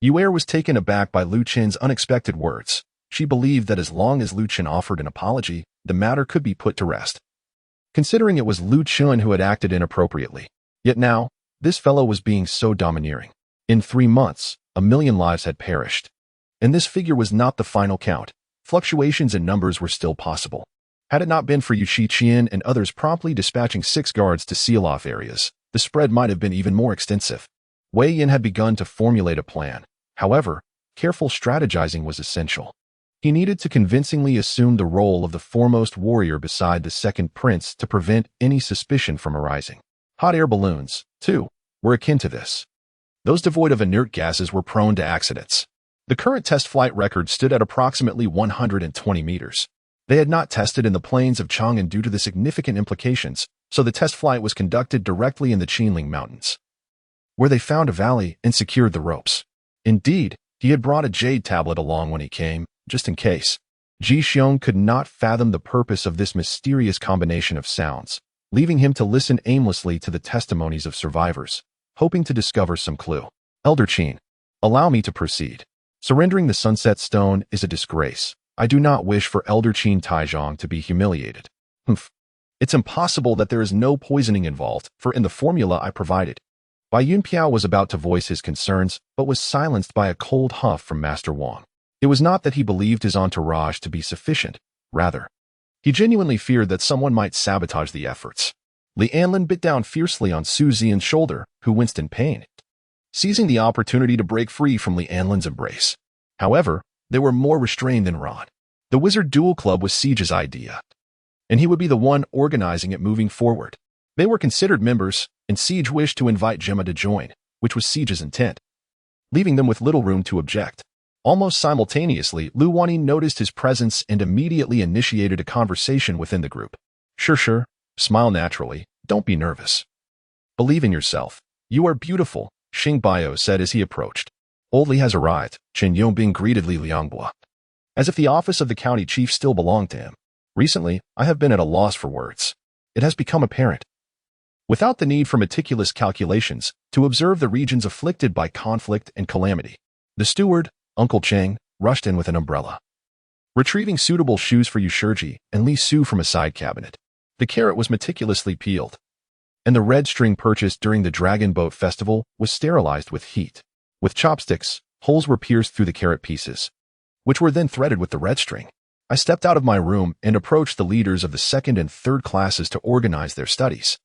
A: Yue was taken aback by Lu Chen's unexpected words. She believed that as long as Lu Chen offered an apology, the matter could be put to rest. Considering it was Lu Chen who had acted inappropriately. Yet now, this fellow was being so domineering. In 3 months, 1,000,000 lives had perished. And this figure was not the final count. Fluctuations in numbers were still possible. Had it not been for Yu Qian and others promptly dispatching 6 guards to seal off areas, the spread might have been even more extensive. Wei Yin had begun to formulate a plan. However, careful strategizing was essential. He needed to convincingly assume the role of the foremost warrior beside the second prince to prevent any suspicion from arising. Hot air balloons, too, were akin to this. Those devoid of inert gases were prone to accidents. The current test flight record stood at approximately 120 meters. They had not tested in the plains of Chang'an due to the significant implications, so the test flight was conducted directly in the Qinling Mountains, where they found a valley and secured the ropes. Indeed, he had brought a jade tablet along when he came, just in case. Ji Xiong could not fathom the purpose of this mysterious combination of sounds, leaving him to listen aimlessly to the testimonies of survivors, hoping to discover some clue. Elder Qin, allow me to proceed. Surrendering the Sunset Stone is a disgrace. I do not wish for Elder Qin Taizhong to be humiliated. Humph. It's impossible that there is no poisoning involved, for in the formula I provided. Bai Yunpiao was about to voice his concerns, but was silenced by a cold huff from Master Wang. It was not that he believed his entourage to be sufficient. Rather, he genuinely feared that someone might sabotage the efforts. Li Anlin bit down fiercely on Su Zian's shoulder, who winced in pain, seizing the opportunity to break free from Li Anlin's embrace. However, they were more restrained than Ron. The Wizard Duel Club was Siege's idea, and he would be the one organizing it moving forward. They were considered members, and Siege wished to invite Gemma to join, which was Siege's intent, leaving them with little room to object. Almost simultaneously, Lu Wanyi noticed his presence and immediately initiated a conversation within the group. Sure, smile naturally, don't be nervous. Believe in yourself. You are beautiful, Xing Baio said as he approached. Old Li has arrived, Chen Yongbing greeted Li Liangbua, as if the office of the county chief still belonged to him. Recently, I have been at a loss for words. It has become apparent, without the need for meticulous calculations, to observe the regions afflicted by conflict and calamity. The steward, Uncle Cheng, rushed in with an umbrella, retrieving suitable shoes for Yu Shiji and Li Su from a side cabinet. The carrot was meticulously peeled, and the red string purchased during the Dragon Boat Festival was sterilized with heat. With chopsticks, holes were pierced through the carrot pieces, which were then threaded with the red string. I stepped out of my room and approached the leaders of the 2nd and 3rd classes to organize their studies.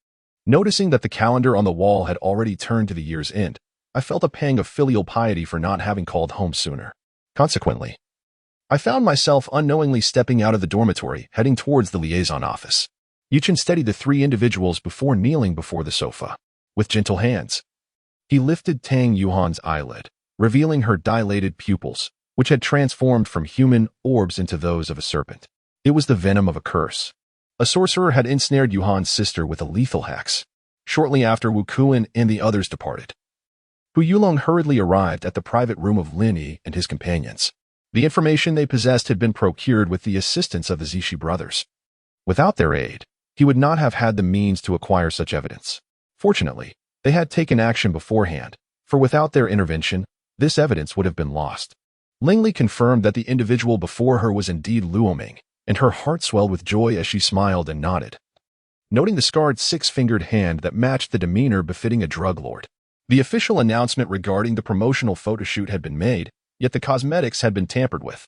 A: Noticing that the calendar on the wall had already turned to the year's end, I felt a pang of filial piety for not having called home sooner. Consequently, I found myself unknowingly stepping out of the dormitory, heading towards the liaison office. Yuchen steadied the 3 individuals before kneeling before the sofa. With gentle hands, he lifted Tang Yuhan's eyelid, revealing her dilated pupils, which had transformed from human orbs into those of a serpent. It was the venom of a curse. A sorcerer had ensnared Yuhan's sister with a lethal hex. Shortly after, Wu Kuan and the others departed. Hu Yulong hurriedly arrived at the private room of Lin Yi and his companions. The information they possessed had been procured with the assistance of the Zishi brothers. Without their aid, he would not have had the means to acquire such evidence. Fortunately, they had taken action beforehand, for without their intervention, this evidence would have been lost. Ling Li confirmed that the individual before her was indeed Luoming, and her heart swelled with joy as she smiled and nodded, noting the scarred 6-fingered hand that matched the demeanor befitting a drug lord. The official announcement regarding the promotional photoshoot had been made, yet the cosmetics had been tampered with,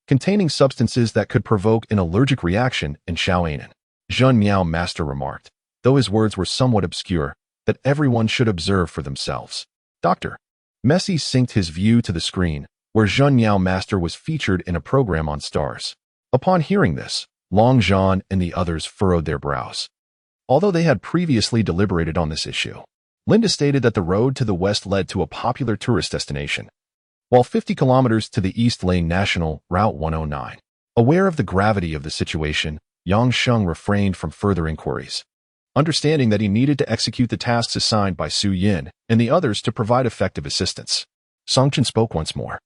A: containing substances that could provoke an allergic reaction in Xiaoanan. Zhun Miao Master remarked, though his words were somewhat obscure, that everyone should observe for themselves. Dr. Messi synced his view to the screen, where Zhun Miao Master was featured in a program on stars. Upon hearing this, Long Zhan and the others furrowed their brows. Although they had previously deliberated on this issue, Linda stated that the road to the west led to a popular tourist destination, while 50 kilometers to the east lay National Route 109. Aware of the gravity of the situation, Yang Sheng refrained from further inquiries, understanding that he needed to execute the tasks assigned by Su Yin and the others to provide effective assistance. Song Chen spoke once more,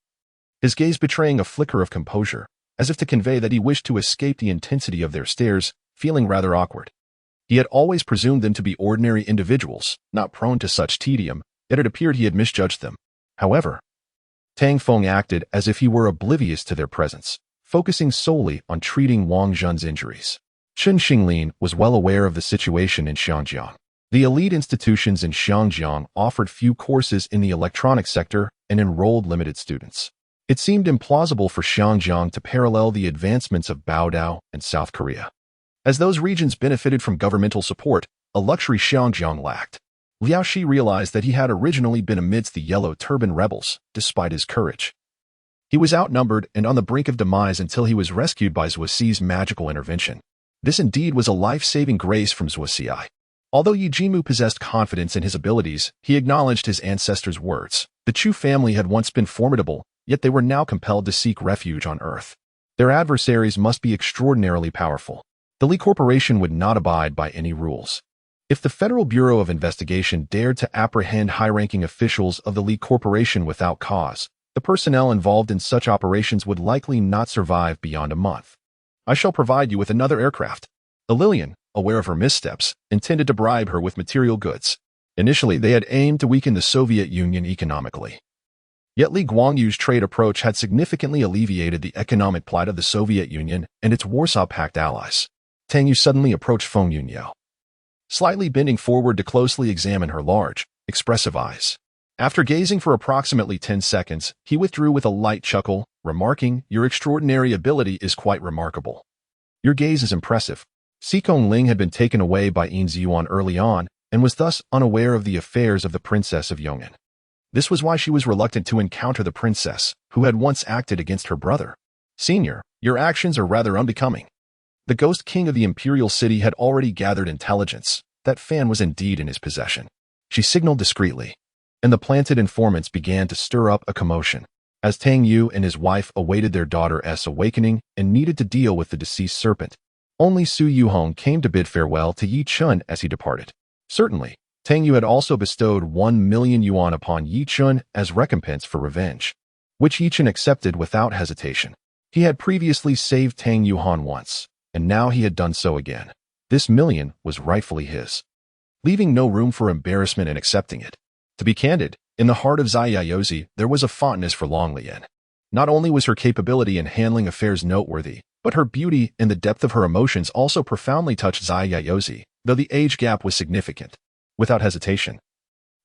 A: his gaze betraying a flicker of composure, as if to convey that he wished to escape the intensity of their stares, feeling rather awkward. He had always presumed them to be ordinary individuals, not prone to such tedium, yet it appeared he had misjudged them. However, Tang Feng acted as if he were oblivious to their presence, focusing solely on treating Wang Zhen's injuries. Chen Xinglin was well aware of the situation in Xiangjiang. The elite institutions in Xiangjiang offered few courses in the electronics sector and enrolled limited students. It seemed implausible for Xiangjiang to parallel the advancements of Baodao and South Korea. As those regions benefited from governmental support, a luxury Xiangjiang lacked. Liao Shi realized that he had originally been amidst the Yellow Turban rebels, despite his courage. He was outnumbered and on the brink of demise until he was rescued by Zuoxi's magical intervention. This indeed was a life-saving grace from Zuoxi. Although Yi Jimu possessed confidence in his abilities, he acknowledged his ancestors' words. The Chu family had once been formidable, yet they were now compelled to seek refuge on Earth. Their adversaries must be extraordinarily powerful. The Li Corporation would not abide by any rules. If the Federal Bureau of Investigation dared to apprehend high-ranking officials of the Li Corporation without cause, the personnel involved in such operations would likely not survive beyond a month. I shall provide you with another aircraft. Lillian, aware of her missteps, intended to bribe her with material goods. Initially, they had aimed to weaken the Soviet Union economically. Yet Li Guangyu's trade approach had significantly alleviated the economic plight of the Soviet Union and its Warsaw Pact allies. Tang Yu suddenly approached Feng Yunyao, slightly bending forward to closely examine her large, expressive eyes. After gazing for approximately 10 seconds, he withdrew with a light chuckle, remarking, "Your extraordinary ability is quite remarkable. Your gaze is impressive." Xikong Ling had been taken away by Yin Ziyuan early on and was thus unaware of the affairs of the Princess of Yong'an. This was why she was reluctant to encounter the princess, who had once acted against her brother. "Senior, your actions are rather unbecoming." The Ghost King of the Imperial City had already gathered intelligence. That fan was indeed in his possession. She signaled discreetly, and the planted informants began to stir up a commotion. As Tang Yu and his wife awaited their daughter's awakening and needed to deal with the deceased serpent, only Su Yuhong came to bid farewell to Yi Chun as he departed. Certainly, Tang Yu had also bestowed 1 million yuan upon Yi Chun as recompense for revenge, which Yi Chun accepted without hesitation. He had previously saved Tang Yuhan once, and now he had done so again. This million was rightfully his, leaving no room for embarrassment in accepting it. To be candid, in the heart of Zai Yaozi, there was a fondness for Long Lian. Not only was her capability in handling affairs noteworthy, but her beauty and the depth of her emotions also profoundly touched Zai Yaozi, though the age gap was significant. Without hesitation,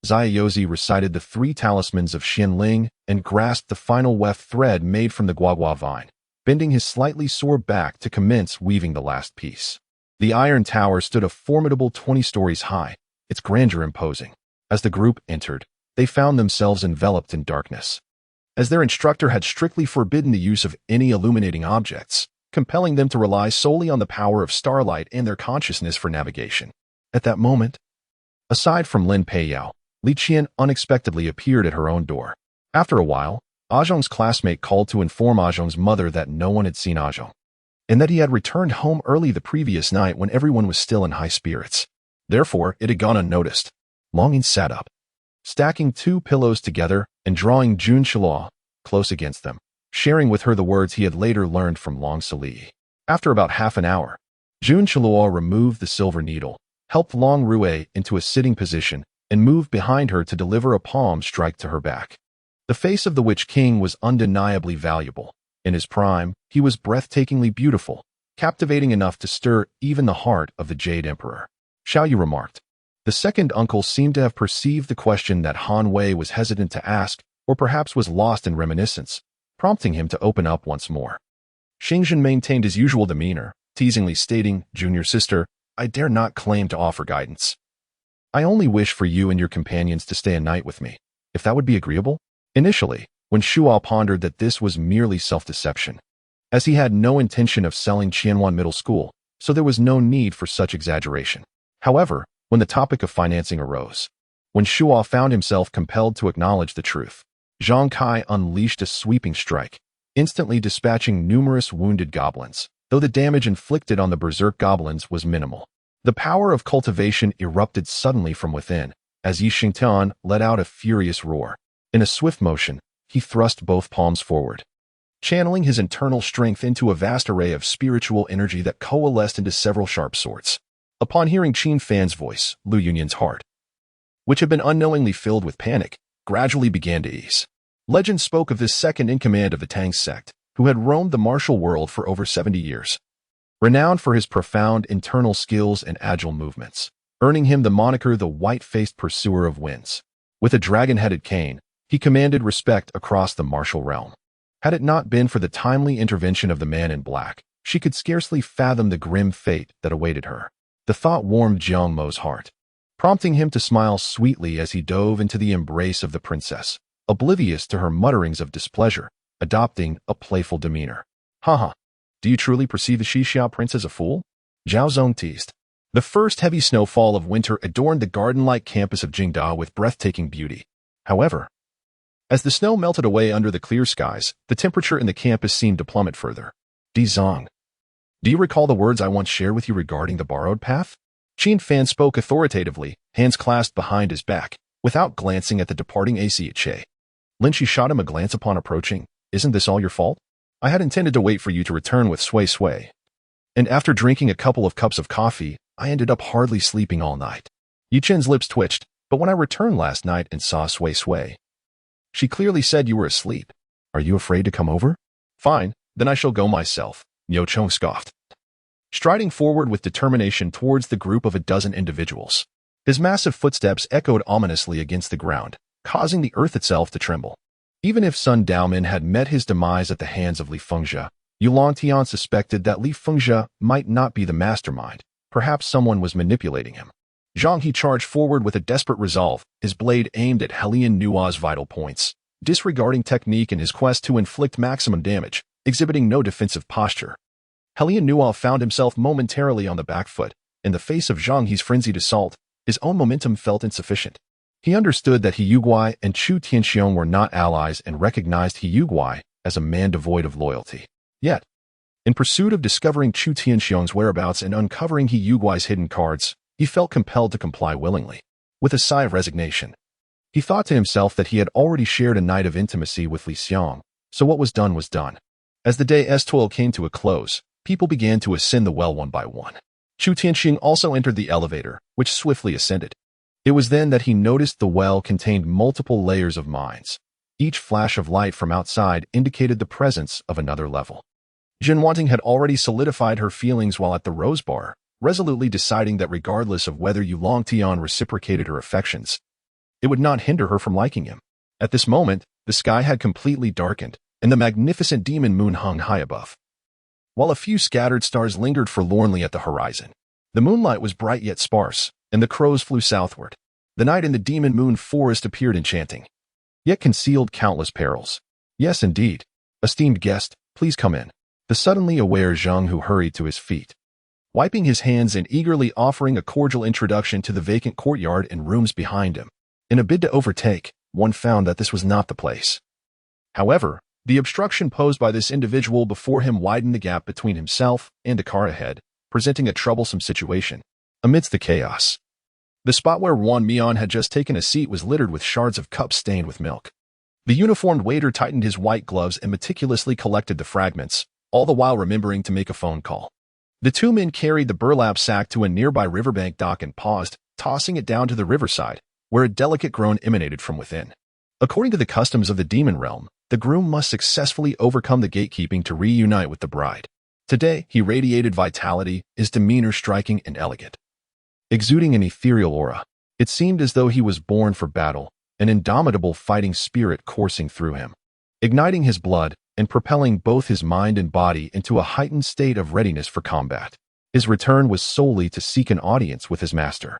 A: Zai Yaozi recited the 3 talismans of Xianling and grasped the final weft thread made from the guagua vine, bending his slightly sore back to commence weaving the last piece. The iron tower stood a formidable 20 stories high, its grandeur imposing. As the group entered, they found themselves enveloped in darkness, as their instructor had strictly forbidden the use of any illuminating objects, compelling them to rely solely on the power of starlight and their consciousness for navigation. At that moment, aside from Lin Peiyao, Li Qian unexpectedly appeared at her own door. After a while, Zhong's classmate called to inform Zhong's mother that no one had seen Zhong, and that he had returned home early the previous night when everyone was still in high spirits. Therefore, it had gone unnoticed. Longing sat up, stacking 2 pillows together and drawing Jun Shalua close against them, sharing with her the words he had later learned from Long Sali. After about half an hour, Jun Shalua removed the silver needle, helped Long Rue into a sitting position, and moved behind her to deliver a palm strike to her back. The face of the Witch King was undeniably valuable. In his prime, he was breathtakingly beautiful, captivating enough to stir even the heart of the Jade Emperor. Xiaoyu remarked. The second uncle seemed to have perceived the question that Han Wei was hesitant to ask, or perhaps was lost in reminiscence, prompting him to open up once more. Xingzhen maintained his usual demeanor, teasingly stating, "Junior sister, I dare not claim to offer guidance. I only wish for you and your companions to stay a night with me, if that would be agreeable." Initially, when Shuo pondered that this was merely self-deception, as he had no intention of selling Qianwan Middle School, so there was no need for such exaggeration. However, when the topic of financing arose, when Shuo found himself compelled to acknowledge the truth, Zhang Kai unleashed a sweeping strike, instantly dispatching numerous wounded goblins, though the damage inflicted on the berserk goblins was minimal. The power of cultivation erupted suddenly from within, as Yi Xingtian let out a furious roar. In a swift motion, he thrust both palms forward, channeling his internal strength into a vast array of spiritual energy that coalesced into several sharp swords. Upon hearing Qin Fan's voice, Lu Yunyan's heart, which had been unknowingly filled with panic, gradually began to ease. Legend spoke of this second-in-command of the Tang sect, who had roamed the martial world for over 70 years. Renowned for his profound internal skills and agile movements, earning him the moniker the white-faced pursuer of winds. With a dragon-headed cane, he commanded respect across the martial realm. Had it not been for the timely intervention of the man in black, she could scarcely fathom the grim fate that awaited her. The thought warmed Jiang Mo's heart, prompting him to smile sweetly as he dove into the embrace of the princess, oblivious to her mutterings of displeasure, adopting a playful demeanor. Haha, do you truly perceive the Xixiao prince as a fool? Zhao Zong teased. The first heavy snowfall of winter adorned the garden-like campus of Jingda with breathtaking beauty. However, as the snow melted away under the clear skies, the temperature in the campus seemed to plummet further. Di Zong, do you recall the words I once shared with you regarding the borrowed path? Qin Fan spoke authoritatively, hands clasped behind his back, without glancing at the departing Ache. Lin Shi shot him a glance upon approaching. Isn't this all your fault? I had intended to wait for you to return with Sui Sui. And after drinking a couple of cups of coffee, I ended up hardly sleeping all night. Yi Chen's lips twitched, but when I returned last night and saw Sui Sui, she clearly said you were asleep. Are you afraid to come over? Fine, then I shall go myself, Yo Chong scoffed, striding forward with determination towards the group of a dozen individuals. His massive footsteps echoed ominously against the ground, causing the earth itself to tremble. Even if Sun Daomin had met his demise at the hands of Li Fengjia, Yulong Tian suspected that Li Fengjia might not be the mastermind. Perhaps someone was manipulating him. Zhang He charged forward with a desperate resolve, his blade aimed at Helian Nua's vital points, disregarding technique in his quest to inflict maximum damage, exhibiting no defensive posture. Helian Nua found himself momentarily on the back foot. In the face of Zhang He's frenzied assault, his own momentum felt insufficient. He understood that He Yuguai and Chu Tianxiong were not allies and recognized He Yuguai as a man devoid of loyalty. Yet, in pursuit of discovering Chu Tianxiong's whereabouts and uncovering He Yuguai's hidden cards, he felt compelled to comply willingly. With a sigh of resignation, he thought to himself that he had already shared a night of intimacy with Li Xiong, so what was done was done. As the day's toil came to a close, people began to ascend the well one by one. Chu Tianxiong also entered the elevator, which swiftly ascended. It was then that he noticed the well contained multiple layers of mines. Each flash of light from outside indicated the presence of another level. Jin Wanting had already solidified her feelings while at the Rose Bar, resolutely deciding that regardless of whether Yulong Tian reciprocated her affections, it would not hinder her from liking him. At this moment, the sky had completely darkened, and the magnificent demon moon hung high above, while a few scattered stars lingered forlornly at the horizon. The moonlight was bright yet sparse, and the crows flew southward. The night in the demon moon forest appeared enchanting, yet concealed countless perils. Yes, indeed. Esteemed guest, please come in. The suddenly aware Zhang Hu hurried to his feet, wiping his hands and eagerly offering a cordial introduction to the vacant courtyard and rooms behind him. In a bid to overtake, one found that this was not the place. However, the obstruction posed by this individual before him widened the gap between himself and the car ahead, presenting a troublesome situation. Amidst the chaos, the spot where Wan Mian had just taken a seat was littered with shards of cups stained with milk. The uniformed waiter tightened his white gloves and meticulously collected the fragments, all the while remembering to make a phone call. The two men carried the burlap sack to a nearby riverbank dock and paused, tossing it down to the riverside, where a delicate groan emanated from within. According to the customs of the demon realm, the groom must successfully overcome the gatekeeping to reunite with the bride. Today, he radiated vitality, his demeanor striking and elegant, exuding an ethereal aura. It seemed as though he was born for battle, an indomitable fighting spirit coursing through him, igniting his blood and propelling both his mind and body into a heightened state of readiness for combat. His return was solely to seek an audience with his master.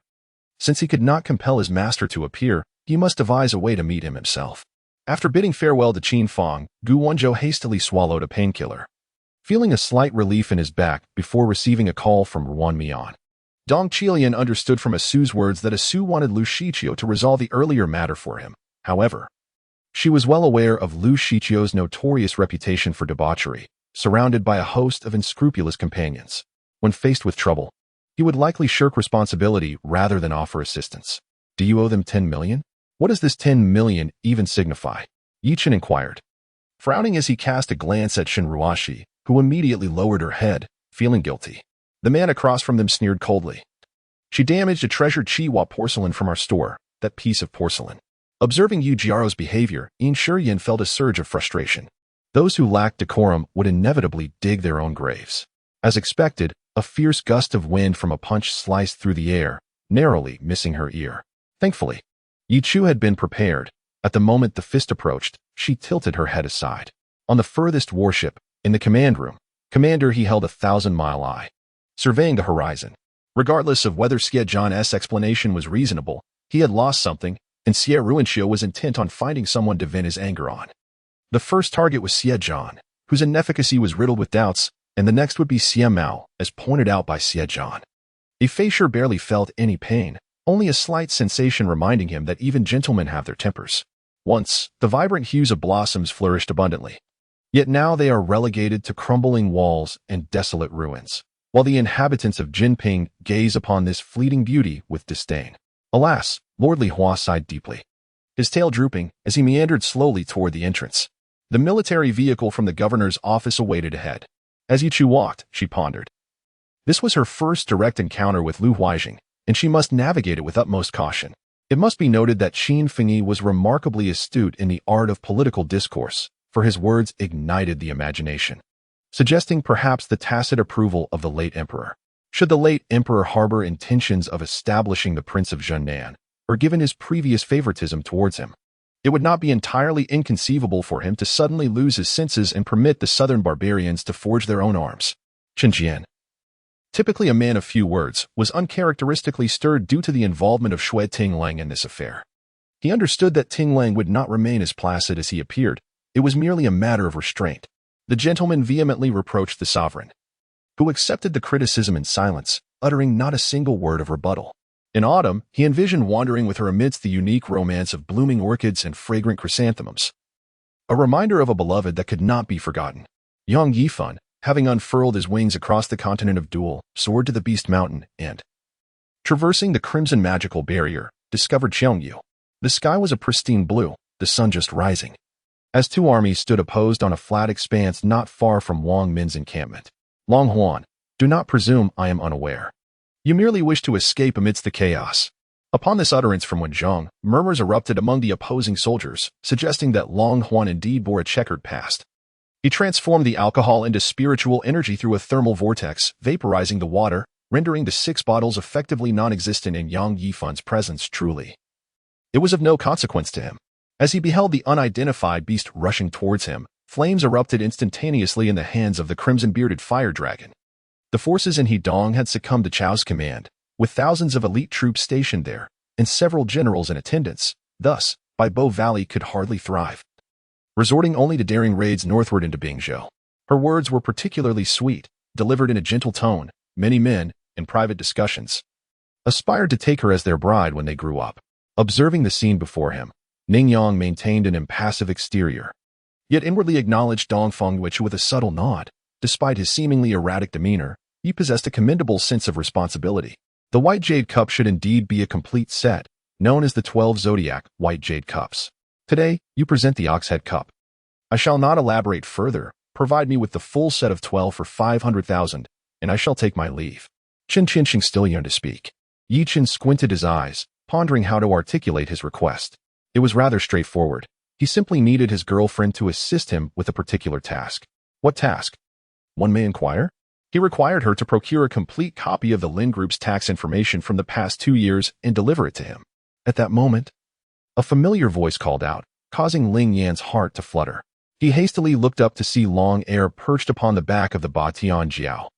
A: Since he could not compel his master to appear, he must devise a way to meet him himself. After bidding farewell to Qin Fang, Gu Wanzhou hastily swallowed a painkiller, feeling a slight relief in his back before receiving a call from Wan Mian. Dong Qilian understood from Asu's words that Asu wanted Lu Shiqiu to resolve the earlier matter for him. However, she was well aware of Lu Shiqiu's notorious reputation for debauchery, surrounded by a host of unscrupulous companions. When faced with trouble, he would likely shirk responsibility rather than offer assistance. Do you owe them 10 million? What does this 10 million even signify? Yi Chen inquired, frowning as he cast a glance at Shin Ruashi, who immediately lowered her head, feeling guilty. The man across from them sneered coldly. She damaged a treasured Chihuahua porcelain from our store, that piece of porcelain. Observing Yu Jiao's behavior, Yin Shiyan felt a surge of frustration. Those who lacked decorum would inevitably dig their own graves. As expected, a fierce gust of wind from a punch sliced through the air, narrowly missing her ear. Thankfully, Yi Chu had been prepared. At the moment the fist approached, she tilted her head aside. On the furthest warship, in the command room, Commander he held a 1,000-mile eye, surveying the horizon. Regardless of whether Xie Zhan's explanation was reasonable, he had lost something, and Xie Ruanxiu was intent on finding someone to vent his anger on. The first target was Xie Zhan, whose inefficacy was riddled with doubts, and the next would be Xie Mao, as pointed out by Xie Zhan. Fei Shi barely felt any pain, only a slight sensation reminding him that even gentlemen have their tempers. Once, the vibrant hues of blossoms flourished abundantly. Yet now they are relegated to crumbling walls and desolate ruins, while the inhabitants of Jinping gaze upon this fleeting beauty with disdain. Alas, Lord Li Hua sighed deeply, his tail drooping as he meandered slowly toward the entrance. The military vehicle from the governor's office awaited ahead. As Yi Chu walked, she pondered. This was her first direct encounter with Lu Huaijing, and she must navigate it with utmost caution. It must be noted that Qin Fengyi was remarkably astute in the art of political discourse, for his words ignited the imagination, suggesting perhaps the tacit approval of the late emperor. Should the late emperor harbor intentions of establishing the Prince of Zhennan, or given his previous favoritism towards him, it would not be entirely inconceivable for him to suddenly lose his senses and permit the southern barbarians to forge their own arms. Chen Jian, typically a man of few words, was uncharacteristically stirred due to the involvement of Shui Tinglang in this affair. He understood that Tinglang would not remain as placid as he appeared. It was merely a matter of restraint. The gentleman vehemently reproached the sovereign, who accepted the criticism in silence, uttering not a single word of rebuttal. In autumn, he envisioned wandering with her amidst the unique romance of blooming orchids and fragrant chrysanthemums, a reminder of a beloved that could not be forgotten. Yang Yifan, having unfurled his wings across the continent of Dual, soared to the Beast Mountain and, traversing the crimson magical barrier, discovered Cheongyu. The sky was a pristine blue, the sun just rising, as two armies stood opposed on a flat expanse not far from Wang Min's encampment. Long Huan, do not presume I am unaware. You merely wish to escape amidst the chaos. Upon this utterance from Wenzhong, murmurs erupted among the opposing soldiers, suggesting that Long Huan indeed bore a checkered past. He transformed the alcohol into spiritual energy through a thermal vortex, vaporizing the water, rendering the 6 bottles effectively non-existent in Yang Yifan's presence. Truly, it was of no consequence to him. As he beheld the unidentified beast rushing towards him, flames erupted instantaneously in the hands of the crimson-bearded fire dragon. The forces in Hedong had succumbed to Chao's command, with thousands of elite troops stationed there, and several generals in attendance. Thus, Baibo Valley could hardly thrive, resorting only to daring raids northward into Bingzhou. Her words were particularly sweet, delivered in a gentle tone. Many men, in private discussions, aspired to take her as their bride when they grew up. Observing the scene before him, Ningyang maintained an impassive exterior, yet inwardly acknowledged Dongfeng, which with a subtle nod. Despite his seemingly erratic demeanor, he possessed a commendable sense of responsibility. The White Jade Cup should indeed be a complete set, known as the 12 Zodiac White Jade Cups. Today, you present the Ox Head Cup. I shall not elaborate further. Provide me with the full set of 12 for 500,000, and I shall take my leave. Chen Qinxing still yearned to speak. Yi Chen squinted his eyes, pondering how to articulate his request. It was rather straightforward. He simply needed his girlfriend to assist him with a particular task. What task? One may inquire. He required her to procure a complete copy of the Lin Group's tax information from the past 2 years and deliver it to him. At that moment, a familiar voice called out, causing Ling Yan's heart to flutter. He hastily looked up to see Long Air perched upon the back of the Ba Tianjiao,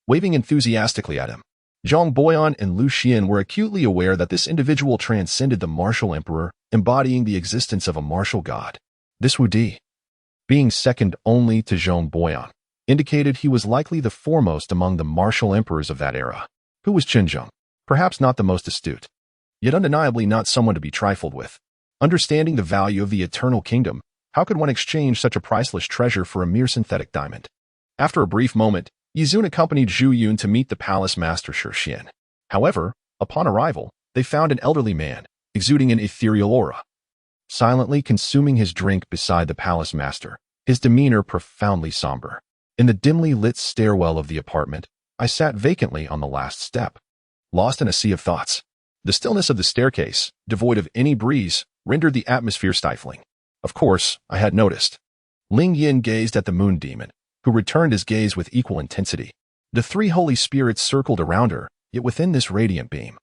A: waving enthusiastically at him. Zhang Boyan and Lu Xian were acutely aware that this individual transcended the martial emperor, embodying the existence of a martial god. This Wu Di, being second only to Zhang Boyan, indicated he was likely the foremost among the martial emperors of that era. Who was Qin Zheng? Perhaps not the most astute, yet undeniably not someone to be trifled with. Understanding the value of the eternal kingdom, how could one exchange such a priceless treasure for a mere synthetic diamond? After a brief moment, Yizun accompanied Zhu Yun to meet the palace master Shi Xian. However, upon arrival, they found an elderly man, exuding an ethereal aura, silently consuming his drink beside the palace master, his demeanor profoundly somber. In the dimly lit stairwell of the apartment, I sat vacantly on the last step. lost in a sea of thoughts. The stillness of the staircase, devoid of any breeze, rendered the atmosphere stifling. Of course, I had noticed. Ling Yin gazed at the moon demon, who returned his gaze with equal intensity. The three holy spirits circled around her, yet within this radiant beam,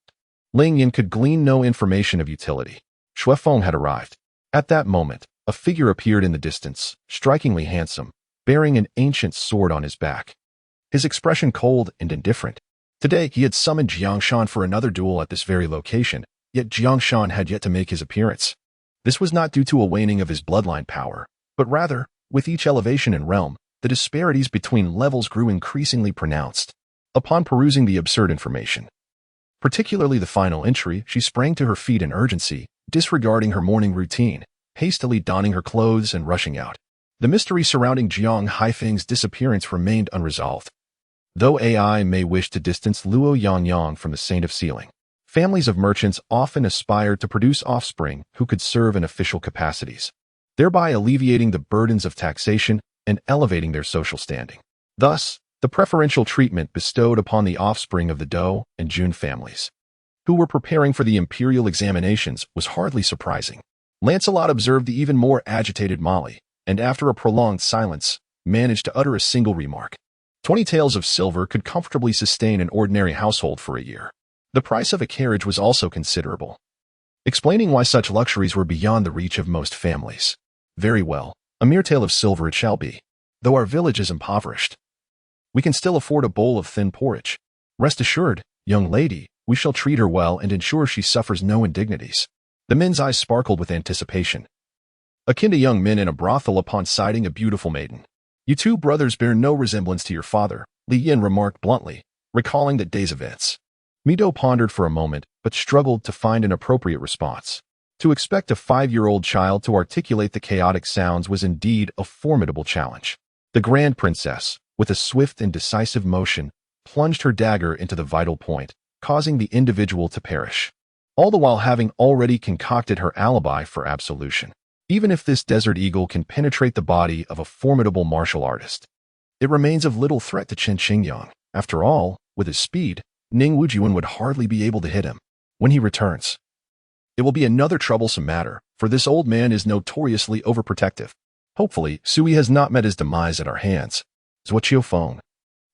A: Ling Yin could glean no information of utility. Shui Feng had arrived. At that moment, a figure appeared in the distance, strikingly handsome, bearing an ancient sword on his back. His expression cold and indifferent. Today, he had summoned Jiangshan for another duel at this very location, yet Jiangshan had yet to make his appearance. This was not due to a waning of his bloodline power, but rather, with each elevation in realm, the disparities between levels grew increasingly pronounced. Upon perusing the absurd information, particularly the final entry, she sprang to her feet in urgency, disregarding her morning routine, hastily donning her clothes and rushing out. The mystery surrounding Jiang Haifeng's disappearance remained unresolved. Though AI may wish to distance Luo Yangyang from the Saint of Sealing, families of merchants often aspire to produce offspring who could serve in official capacities, thereby alleviating the burdens of taxation and elevating their social standing. Thus, the preferential treatment bestowed upon the offspring of the Dou and Jun families, who were preparing for the imperial examinations, was hardly surprising. Lancelot observed the even more agitated Molly, and after a prolonged silence, managed to utter a single remark. 20 taels of silver could comfortably sustain an ordinary household for a year. The price of a carriage was also considerable, explaining why such luxuries were beyond the reach of most families. Very well, a mere tael of silver it shall be. Though our village is impoverished, we can still afford a bowl of thin porridge. Rest assured, young lady, we shall treat her well and ensure she suffers no indignities. The men's eyes sparkled with anticipation, akin to young men in a brothel upon sighting a beautiful maiden. You two brothers bear no resemblance to your father, Li Yin remarked bluntly, recalling that day's events. Mido pondered for a moment, but struggled to find an appropriate response. To expect a 5-year-old child to articulate the chaotic sounds was indeed a formidable challenge. The Grand Princess, with a swift and decisive motion, plunged her dagger into the vital point, causing the individual to perish, all the while having already concocted her alibi for absolution. Even if this desert eagle can penetrate the body of a formidable martial artist, it remains of little threat to Chen Qingyang. After all, with his speed, Ning Wujuan would hardly be able to hit him. When he returns, it will be another troublesome matter, for this old man is notoriously overprotective. Hopefully, Sui has not met his demise at our hands. Zhuo Qiufeng,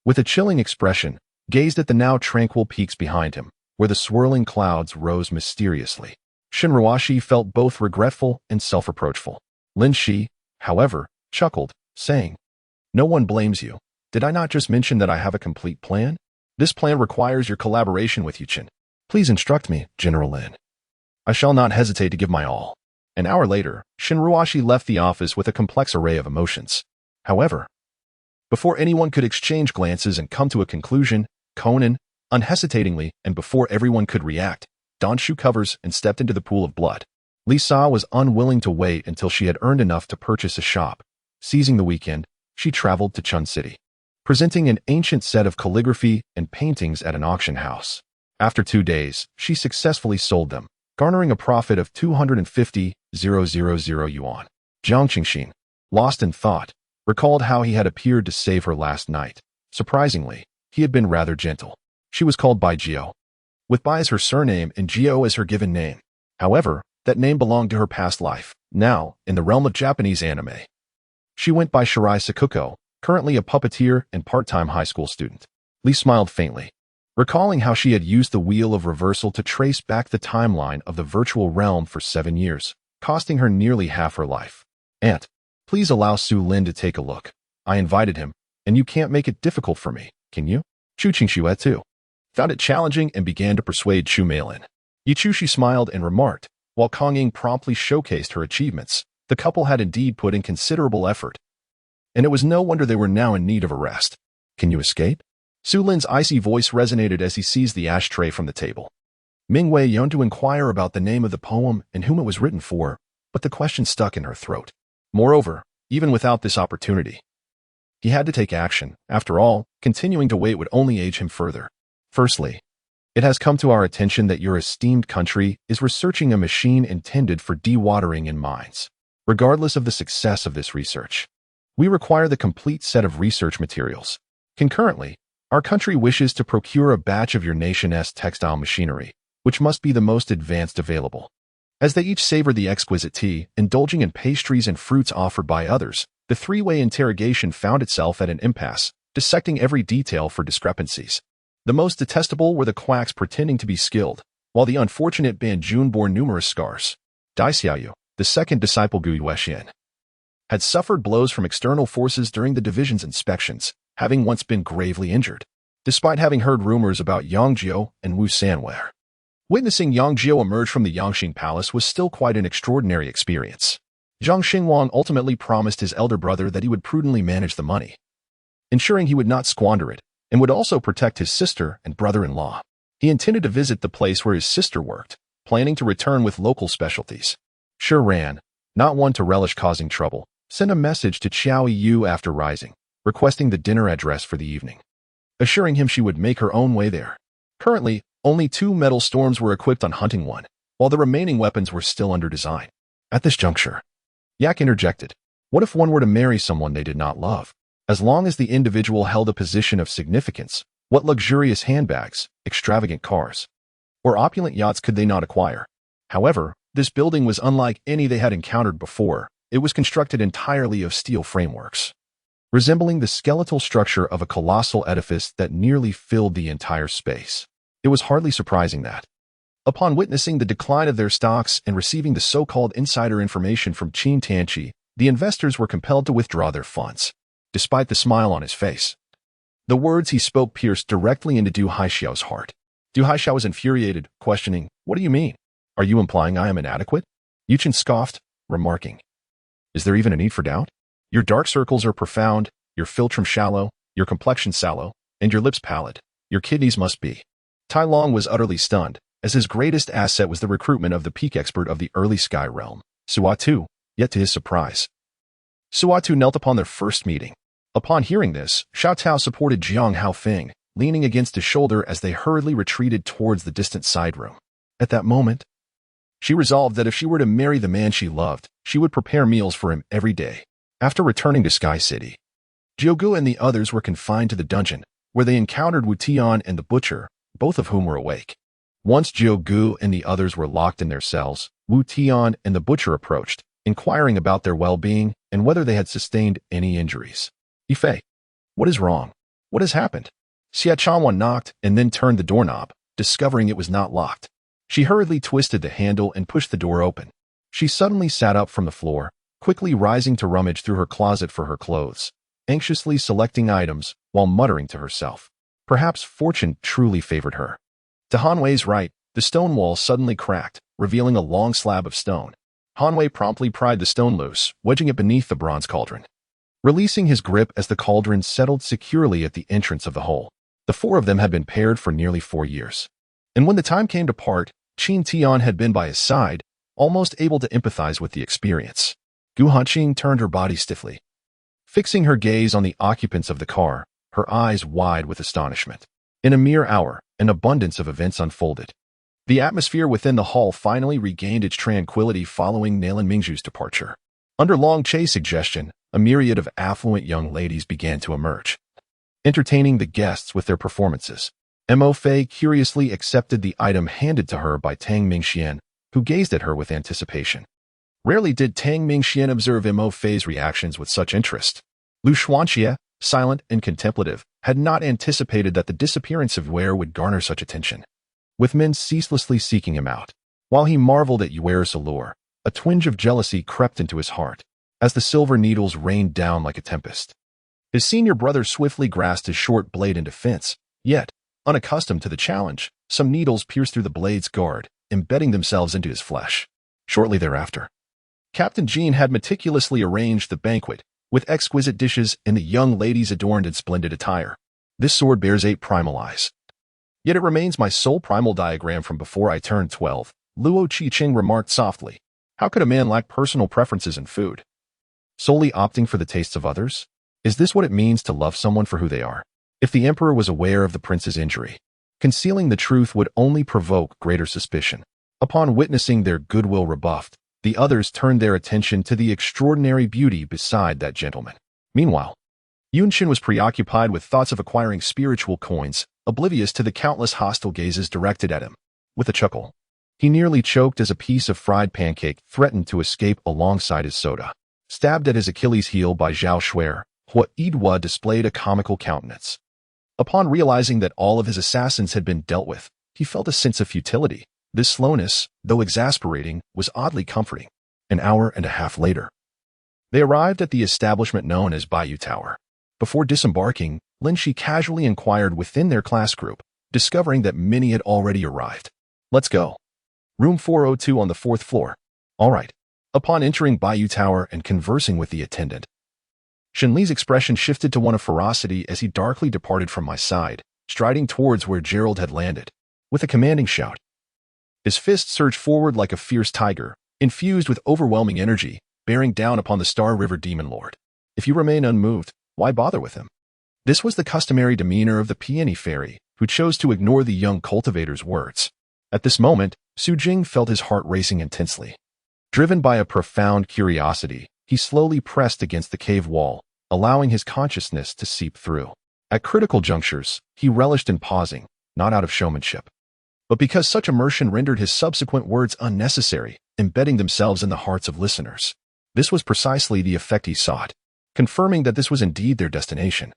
A: with a chilling expression, gazed at the now tranquil peaks behind him, where the swirling clouds rose mysteriously. Shen Ruoxi felt both regretful and self-reproachful. Lin Shi, however, chuckled, saying, "No one blames you. Did I not just mention that I have a complete plan? This plan requires your collaboration with you, Chen. Please instruct me, General Lin. I shall not hesitate to give my all." An hour later, Shen Ruoxi left the office with a complex array of emotions. However, before anyone could exchange glances and come to a conclusion, Conan, unhesitatingly, and before everyone could react, donned shoe covers and stepped into the pool of blood. Lisa was unwilling to wait until she had earned enough to purchase a shop. Seizing the weekend, she traveled to Chun City, presenting an ancient set of calligraphy and paintings at an auction house. After 2 days, she successfully sold them, garnering a profit of 250,000 yuan. Jiang Qingxin, lost in thought, recalled how he had appeared to save her last night. Surprisingly, he had been rather gentle. She was called Bai Jiao, with Bai as her surname and Jiao as her given name. However, that name belonged to her past life. Now, in the realm of Japanese anime, she went by Shirai Sakuko, currently a puppeteer and part-time high school student. Lee smiled faintly, recalling how she had used the wheel of reversal to trace back the timeline of the virtual realm for 7 years, costing her nearly half her life. "Aunt, please allow Su Lin to take a look. I invited him, and you can't make it difficult for me, can you?" Chu Qingxue too found it challenging and began to persuade Chu Meilin. Yichushi smiled and remarked, while Kong Ying promptly showcased her achievements. The couple had indeed put in considerable effort, and it was no wonder they were now in need of a rest. "Can you escape?" Su Lin's icy voice resonated as he seized the ashtray from the table. Ming Wei yearned to inquire about the name of the poem and whom it was written for, but the question stuck in her throat. Moreover, even without this opportunity, he had to take action. After all, continuing to wait would only age him further. "Firstly, it has come to our attention that your esteemed country is researching a machine intended for dewatering in mines. Regardless of the success of this research, we require the complete set of research materials. Concurrently, Our country wishes to procure a batch of your nation's textile machinery, which must be the most advanced available. As they each savored the exquisite tea, indulging in pastries and fruits offered by others, the three-way interrogation found itself at an impasse, dissecting every detail for discrepancies. The most detestable were the quacks pretending to be skilled, while the unfortunate Banjun bore numerous scars. Dai Xiaoyu, the second disciple Gu Yuexian, had suffered blows from external forces during the division's inspections, having once been gravely injured, despite having heard rumors about Yang Jiu and Wu Sanwei. Witnessing Yang Jiu emerge from the Yangqing Palace was still quite an extraordinary experience. Zhang Xinguang ultimately promised his elder brother that he would prudently manage the money, ensuring he would not squander it, and would also protect his sister and brother-in-law. He intended to visit the place where his sister worked, planning to return with local specialties. Shi Ran, not one to relish causing trouble, sent a message to Qiao Yu after rising, requesting the dinner address for the evening, assuring him she would make her own way there. Currently, only 2 metal storms were equipped on Hunting One, while the remaining weapons were still under design. At this juncture, Yak interjected, what if one were to marry someone they did not love? As long as the individual held a position of significance, what luxurious handbags, extravagant cars, or opulent yachts could they not acquire? However, this building was unlike any they had encountered before. It was constructed entirely of steel frameworks, resembling the skeletal structure of a colossal edifice that nearly filled the entire space. It was hardly surprising that, upon witnessing the decline of their stocks and receiving the so-called insider information from Qin Tanqi, the investors were compelled to withdraw their funds. Despite the smile on his face, the words he spoke pierced directly into Du Haixiao's heart. Du Haixiao was infuriated, questioning, what do you mean? Are you implying I am inadequate? Yu Chen scoffed, remarking, is there even a need for doubt? Your dark circles are profound, your philtrum shallow, your complexion sallow, and your lips pallid. Your kidneys must be. Tai Long was utterly stunned, as his greatest asset was the recruitment of the peak expert of the early sky realm, Suatu, yet to his surprise, Suatu knelt upon their first meeting. Upon hearing this, Xiao Tao supported Jiang Haofeng, leaning against his shoulder as they hurriedly retreated towards the distant side room. At that moment, she resolved that if she were to marry the man she loved, she would prepare meals for him every day. After returning to Sky City, Jiugu and the others were confined to the dungeon, where they encountered Wu Tian and the butcher, both of whom were awake. Once Jiugu and the others were locked in their cells, Wu Tian and the butcher approached, inquiring about their well-being and whether they had sustained any injuries. Yifei, what is wrong? What has happened? Xia Chanwan knocked and then turned the doorknob, discovering it was not locked. She hurriedly twisted the handle and pushed the door open. She suddenly sat up from the floor, quickly rising to rummage through her closet for her clothes, anxiously selecting items while muttering to herself. Perhaps fortune truly favored her. To Hanwei's right, the stone wall suddenly cracked, revealing a long slab of stone. Hanwei promptly pried the stone loose, wedging it beneath the bronze cauldron, releasing his grip as the cauldron settled securely at the entrance of the hole. The 4 of them had been paired for nearly 4 years. And when the time came to part, Qin Tian had been by his side, almost able to empathize with the experience. Gu Hanqing turned her body stiffly, fixing her gaze on the occupants of the car, her eyes wide with astonishment. In a mere hour, an abundance of events unfolded. The atmosphere within the hall finally regained its tranquility following Nalan Mingzhu's departure. Under Long Chei's suggestion, a myriad of affluent young ladies began to emerge, entertaining the guests with their performances. Mo Fei curiously accepted the item handed to her by Tang Mingxian, who gazed at her with anticipation. Rarely did Tang Mingxian observe Mo Fei's reactions with such interest. Lu Xuanxie, silent and contemplative, had not anticipated that the disappearance of Yue would garner such attention, with men ceaselessly seeking him out. While he marveled at Yue's allure, a twinge of jealousy crept into his heart, as the silver needles rained down like a tempest. His senior brother swiftly grasped his short blade in defense, yet, unaccustomed to the challenge, some needles pierced through the blade's guard, embedding themselves into his flesh. Shortly thereafter, Captain Jean had meticulously arranged the banquet, with exquisite dishes and the young ladies adorned in splendid attire. This sword bears 8 primal eyes. Yet it remains my sole primal diagram from before I turned 12, Luo Qiqing remarked softly. How could a man lack personal preferences in food? Solely opting for the tastes of others? Is this what it means to love someone for who they are? If the emperor was aware of the prince's injury, concealing the truth would only provoke greater suspicion. Upon witnessing their goodwill rebuffed, the others turned their attention to the extraordinary beauty beside that gentleman. Meanwhile, Chen was preoccupied with thoughts of acquiring spiritual coins, oblivious to the countless hostile gazes directed at him. With a chuckle, he nearly choked as a piece of fried pancake threatened to escape alongside his soda. Stabbed at his Achilles heel by Zhao Shuer, Hua Yidhua displayed a comical countenance. Upon realizing that all of his assassins had been dealt with, he felt a sense of futility. This slowness, though exasperating, was oddly comforting. An hour and a half later, they arrived at the establishment known as Bayou Tower. Before disembarking, Lin Shi casually inquired within their class group, discovering that many had already arrived. "Let's go. Room 402 on the 4th floor." "All right." Upon entering Bayou Tower and conversing with the attendant, Shen Li's expression shifted to one of ferocity as he darkly departed from my side, striding towards where Gerald had landed. With a commanding shout, his fist surged forward like a fierce tiger, infused with overwhelming energy, bearing down upon the Star River Demon Lord. If you remain unmoved, why bother with him? This was the customary demeanor of the Peony Fairy, who chose to ignore the young cultivator's words. At this moment, Su Jing felt his heart racing intensely. Driven by a profound curiosity, he slowly pressed against the cave wall, allowing his consciousness to seep through. At critical junctures, he relished in pausing, not out of showmanship, but because such immersion rendered his subsequent words unnecessary, embedding themselves in the hearts of listeners. This was precisely the effect he sought, confirming that this was indeed their destination.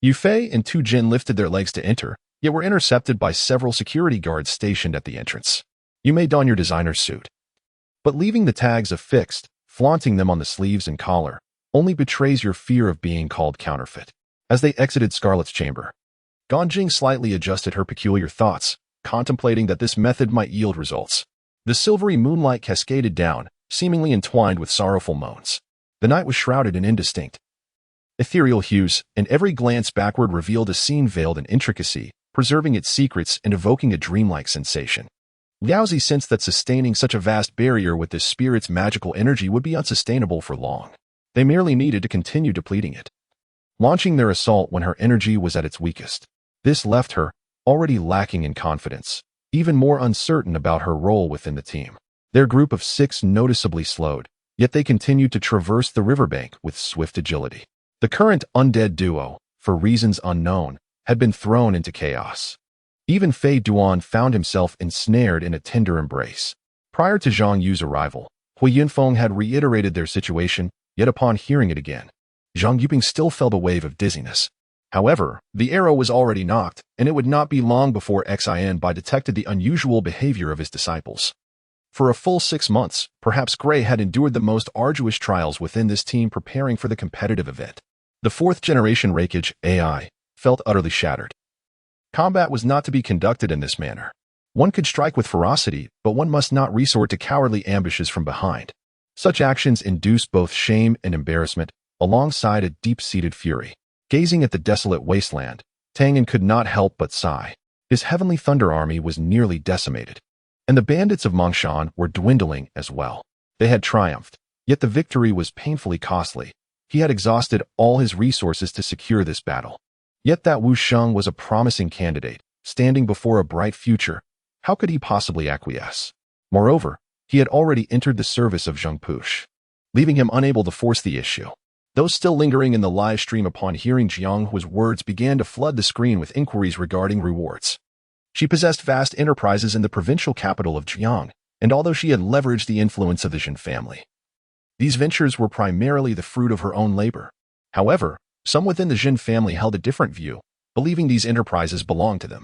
A: Yu Fei and Tu Jin lifted their legs to enter, yet were intercepted by several security guards stationed at the entrance. "You may don your designer's suit, but leaving the tags affixed, flaunting them on the sleeves and collar, only betrays your fear of being called counterfeit." As they exited Scarlet's chamber, Ganjing slightly adjusted her peculiar thoughts, contemplating that this method might yield results. The silvery moonlight cascaded down, seemingly entwined with sorrowful moans. The night was shrouded in indistinct, ethereal hues, and every glance backward revealed a scene veiled in intricacy, preserving its secrets and evoking a dreamlike sensation. Liaozi sensed that sustaining such a vast barrier with this spirit's magical energy would be unsustainable for long. They merely needed to continue depleting it, launching their assault when her energy was at its weakest. This left her, already lacking in confidence, even more uncertain about her role within the team. Their group of 6 noticeably slowed, yet they continued to traverse the riverbank with swift agility. The current undead duo, for reasons unknown, had been thrown into chaos. Even Fei Duan found himself ensnared in a tender embrace. Prior to Zhang Yu's arrival, Hui Yunfeng had reiterated their situation, yet upon hearing it again, Zhang Yuping still felt a wave of dizziness. However, the arrow was already knocked, and it would not be long before Xin Bai detected the unusual behavior of his disciples. For a full 6 months, perhaps Gray had endured the most arduous trials within this team preparing for the competitive event. The 4th-generation Reikage AI felt utterly shattered. Combat was not to be conducted in this manner. One could strike with ferocity, but one must not resort to cowardly ambushes from behind. Such actions induced both shame and embarrassment, alongside a deep-seated fury. Gazing at the desolate wasteland, Tangan could not help but sigh. His heavenly thunder army was nearly decimated, and the bandits of Mongshan were dwindling as well. They had triumphed, yet the victory was painfully costly. He had exhausted all his resources to secure this battle. Yet that Wu Sheng was a promising candidate, standing before a bright future. How could he possibly acquiesce? Moreover, he had already entered the service of Zheng Push, leaving him unable to force the issue. Those still lingering in the live stream upon hearing Jiang Hua's words began to flood the screen with inquiries regarding rewards. She possessed vast enterprises in the provincial capital of Jiang, and although she had leveraged the influence of the Jin family, these ventures were primarily the fruit of her own labor. However, some within the Jin family held a different view, believing these enterprises belonged to them.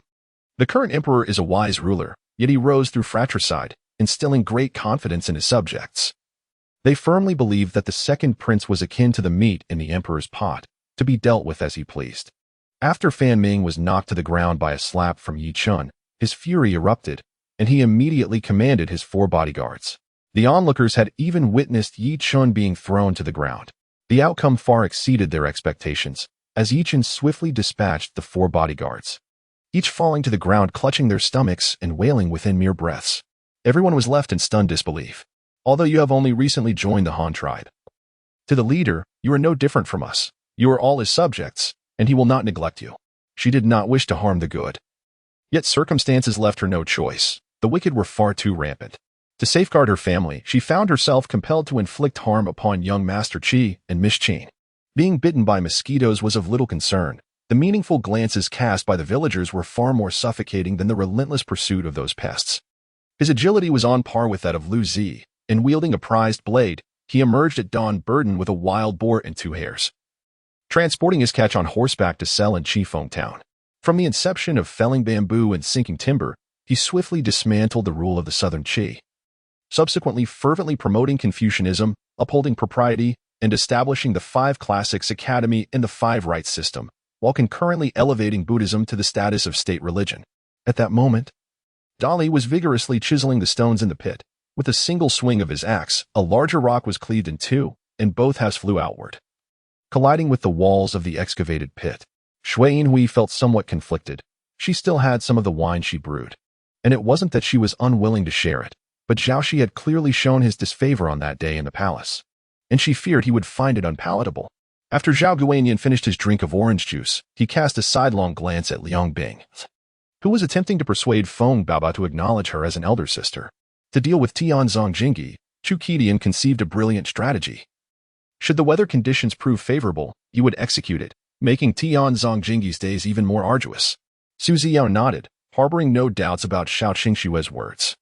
A: The current emperor is a wise ruler, yet he rose through fratricide, instilling great confidence in his subjects. They firmly believed that the second prince was akin to the meat in the emperor's pot, to be dealt with as he pleased. After Fan Ming was knocked to the ground by a slap from Yi Chun, his fury erupted, and he immediately commanded his 4 bodyguards. The onlookers had even witnessed Yi Chun being thrown to the ground. The outcome far exceeded their expectations, as Yi Chun swiftly dispatched the 4 bodyguards, each falling to the ground clutching their stomachs and wailing within mere breaths. Everyone was left in stunned disbelief. Although you have only recently joined the Han tribe, to the leader, you are no different from us. You are all his subjects, and he will not neglect you. She did not wish to harm the good. Yet circumstances left her no choice. The wicked were far too rampant. To safeguard her family, she found herself compelled to inflict harm upon young Master Qi and Miss Qin. Being bitten by mosquitoes was of little concern. The meaningful glances cast by the villagers were far more suffocating than the relentless pursuit of those pests. His agility was on par with that of Lu Zi, and wielding a prized blade, he emerged at dawn burdened with a wild boar and 2 hares, transporting his catch on horseback to sell in Qifeng town. From the inception of felling bamboo and sinking timber, he swiftly dismantled the rule of the southern Qi, subsequently fervently promoting Confucianism, upholding propriety, and establishing the 5 Classics Academy and the 5 Rites system, while concurrently elevating Buddhism to the status of state religion. At that moment, Dali was vigorously chiseling the stones in the pit. With a single swing of his axe, a larger rock was cleaved in 2, and both halves flew outward, colliding with the walls of the excavated pit. Shui Yinhui felt somewhat conflicted. She still had some of the wine she brewed, and it wasn't that she was unwilling to share it, but Zhao Shi had clearly shown his disfavor on that day in the palace, and she feared he would find it unpalatable. After Zhao Guanyin finished his drink of orange juice, he cast a sidelong glance at Liang Bing, who was attempting to persuade Feng Baobao to acknowledge her as an elder sister. To deal with Tianzong Jingyi, Chu Qidian conceived a brilliant strategy. Should the weather conditions prove favorable, he would execute it, making Tianzong Jingyi's days even more arduous. Su Ziyao nodded, harboring no doubts about Xiao Qingshue's words.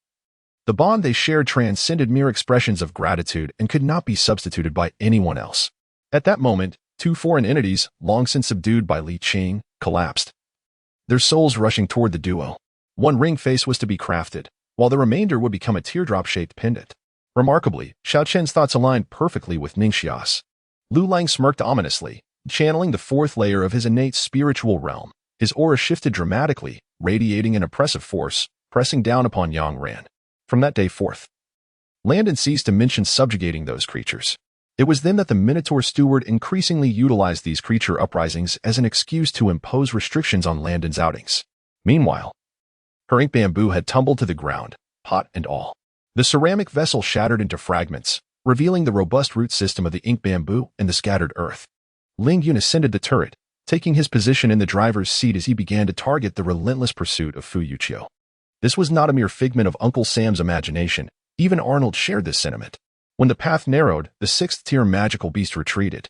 A: The bond they shared transcended mere expressions of gratitude and could not be substituted by anyone else. At that moment, 2 foreign entities, long since subdued by Li Qing, collapsed, their souls rushing toward the duo. One ring face was to be crafted, while the remainder would become a teardrop-shaped pendant. Remarkably, Xiao Chen's thoughts aligned perfectly with Ningxia's. Lu Lang smirked ominously, channeling the 4th layer of his innate spiritual realm. His aura shifted dramatically, radiating an oppressive force, pressing down upon Yang Ran. From that day forth, Landon ceased to mention subjugating those creatures. It was then that the Minotaur steward increasingly utilized these creature uprisings as an excuse to impose restrictions on Landon's outings. Meanwhile, her ink bamboo had tumbled to the ground, pot and all. The ceramic vessel shattered into fragments, revealing the robust root system of the ink bamboo and the scattered earth. Ling Yun ascended the turret, taking his position in the driver's seat as he began to target the relentless pursuit of Fu Yuqiu. This was not a mere figment of Uncle Sam's imagination. Even Arnold shared this sentiment. When the path narrowed, the 6th-tier magical beast retreated,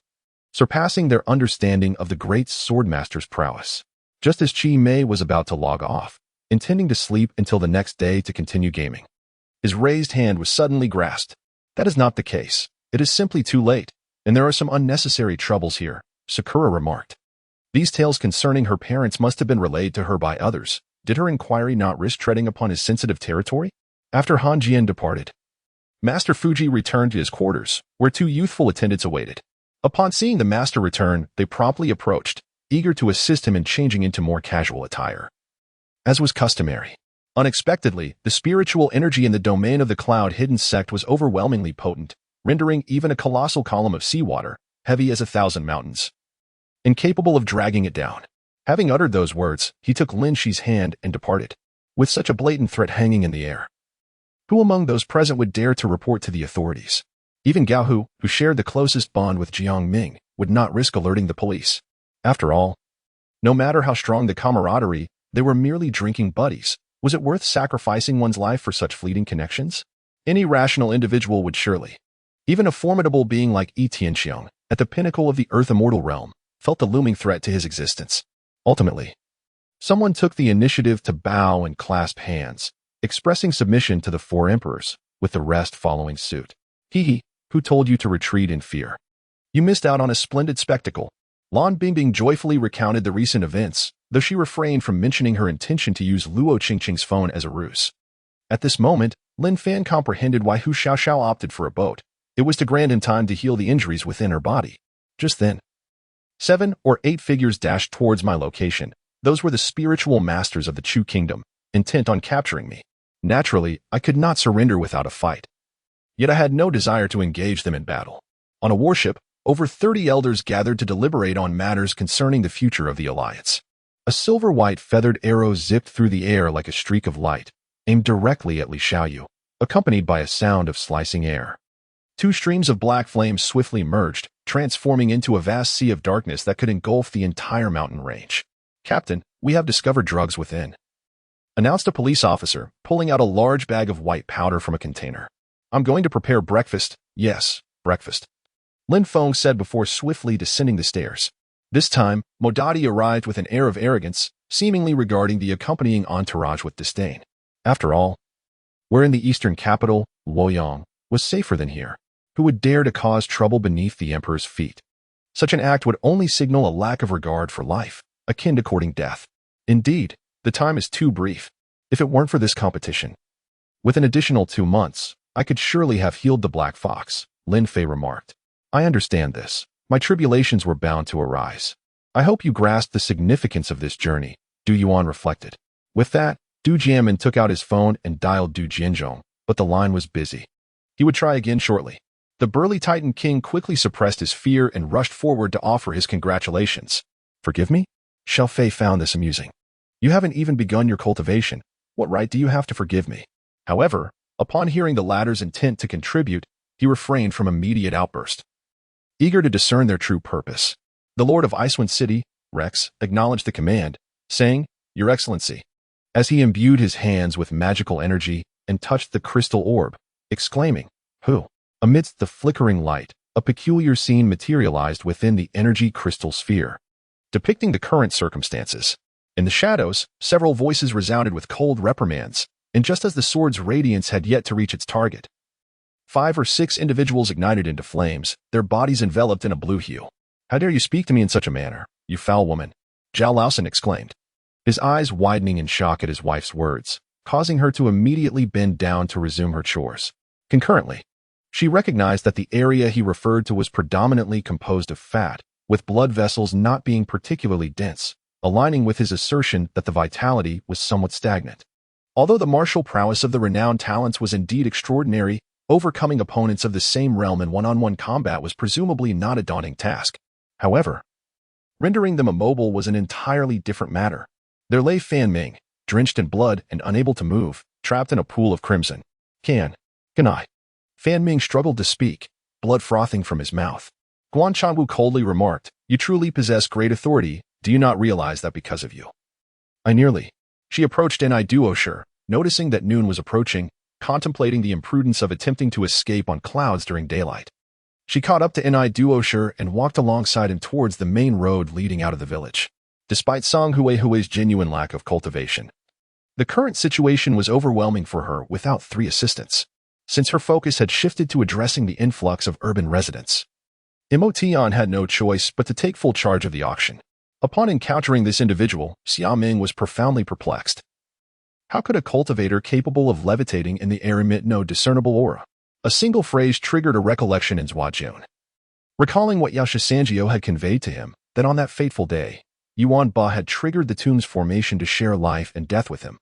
A: surpassing their understanding of the great swordmaster's prowess. Just as Qi Mei was about to log off, intending to sleep until the next day to continue gaming, his raised hand was suddenly grasped. That is not the case. It is simply too late, and there are some unnecessary troubles here, Sakura remarked. These tales concerning her parents must have been relayed to her by others. Did her inquiry not risk treading upon his sensitive territory? After Han Jian departed, Master Fuji returned to his quarters, where 2 youthful attendants awaited. Upon seeing the master return, they promptly approached, eager to assist him in changing into more casual attire. As was customary, unexpectedly, the spiritual energy in the domain of the cloud-hidden sect was overwhelmingly potent, rendering even a colossal column of seawater, heavy as 1,000 mountains, incapable of dragging it down. Having uttered those words, he took Lin Shi's hand and departed, with such a blatant threat hanging in the air. Who among those present would dare to report to the authorities? Even Gao Hu, who shared the closest bond with Jiang Ming, would not risk alerting the police. After all, no matter how strong the camaraderie, they were merely drinking buddies. Was it worth sacrificing one's life for such fleeting connections? Any rational individual would surely. Even a formidable being like Yi Tianxiang, at the pinnacle of the Earth Immortal realm, felt the looming threat to his existence. Ultimately, someone took the initiative to bow and clasp hands, expressing submission to the 4 emperors, with the rest following suit. He, who told you to retreat in fear? You missed out on a splendid spectacle. Lan Bingbing joyfully recounted the recent events, though she refrained from mentioning her intention to use Luo Qingqing's phone as a ruse. At this moment, Lin Fan comprehended why Hu Xiaoxiao opted for a boat. It was to grant him time to heal the injuries within her body. Just then, 7 or 8 figures dashed towards my location. Those were the spiritual masters of the Chu Kingdom, intent on capturing me. Naturally, I could not surrender without a fight. Yet I had no desire to engage them in battle. On a warship, over 30 elders gathered to deliberate on matters concerning the future of the alliance. A silver-white feathered arrow zipped through the air like a streak of light, aimed directly at Li Xiaoyu, accompanied by a sound of slicing air. 2 streams of black flames swiftly merged, transforming into a vast sea of darkness that could engulf the entire mountain range. Captain, we have discovered drugs within, announced a police officer, pulling out a large bag of white powder from a container. I'm going to prepare breakfast. Yes, breakfast. Lin Feng said before swiftly descending the stairs. This time, Modati arrived with an air of arrogance, seemingly regarding the accompanying entourage with disdain. After all, where in the eastern capital, Luoyang, was safer than here. Who would dare to cause trouble beneath the emperor's feet? Such an act would only signal a lack of regard for life, akin to courting death. Indeed, the time is too brief. If it weren't for this competition, with an additional 2 months, I could surely have healed the black fox, Lin Fei remarked. I understand this. My tribulations were bound to arise. I hope you grasp the significance of this journey, Du Yuan reflected. With that, Du Jianmin took out his phone and dialed Du Jianzhong, but the line was busy. He would try again shortly. The burly Titan King quickly suppressed his fear and rushed forward to offer his congratulations. Forgive me? Xiao Fei found this amusing. You haven't even begun your cultivation. What right do you have to forgive me? However, upon hearing the latter's intent to contribute, he refrained from immediate outburst. Eager to discern their true purpose, the Lord of Icewind City, Rex, acknowledged the command, saying, Your Excellency, as he imbued his hands with magical energy and touched the crystal orb, exclaiming, Who? Amidst the flickering light, a peculiar scene materialized within the energy crystal sphere, depicting the current circumstances. In the shadows, several voices resounded with cold reprimands, and just as the sword's radiance had yet to reach its target, 5 or 6 individuals ignited into flames, their bodies enveloped in a blue hue. How dare you speak to me in such a manner, you foul woman? Zhao Laosan exclaimed, his eyes widening in shock at his wife's words, causing her to immediately bend down to resume her chores. Concurrently, she recognized that the area he referred to was predominantly composed of fat, with blood vessels not being particularly dense, aligning with his assertion that the vitality was somewhat stagnant. Although the martial prowess of the renowned talents was indeed extraordinary, overcoming opponents of the same realm in one-on-one combat was presumably not a daunting task. However, rendering them immobile was an entirely different matter. There lay Fan Ming, drenched in blood and unable to move, trapped in a pool of crimson. Can I? Fan Ming struggled to speak, blood frothing from his mouth. Guan Chanwu coldly remarked, You truly possess great authority, do you not realize that because of you? She approached Ni Duosher, noticing that noon was approaching, contemplating the imprudence of attempting to escape on clouds during daylight. She caught up to Ni Duosher and walked alongside him towards the main road leading out of the village. Despite Song Hui's genuine lack of cultivation, the current situation was overwhelming for her without 3 assistants, since her focus had shifted to addressing the influx of urban residents. Imotian had no choice but to take full charge of the auction. Upon encountering this individual, Xia Ming was profoundly perplexed. How could a cultivator capable of levitating in the air emit no discernible aura? A single phrase triggered a recollection in Zhuajun. Recalling what Yao Sangio had conveyed to him, that on that fateful day, Yuan Ba had triggered the tomb's formation to share life and death with him,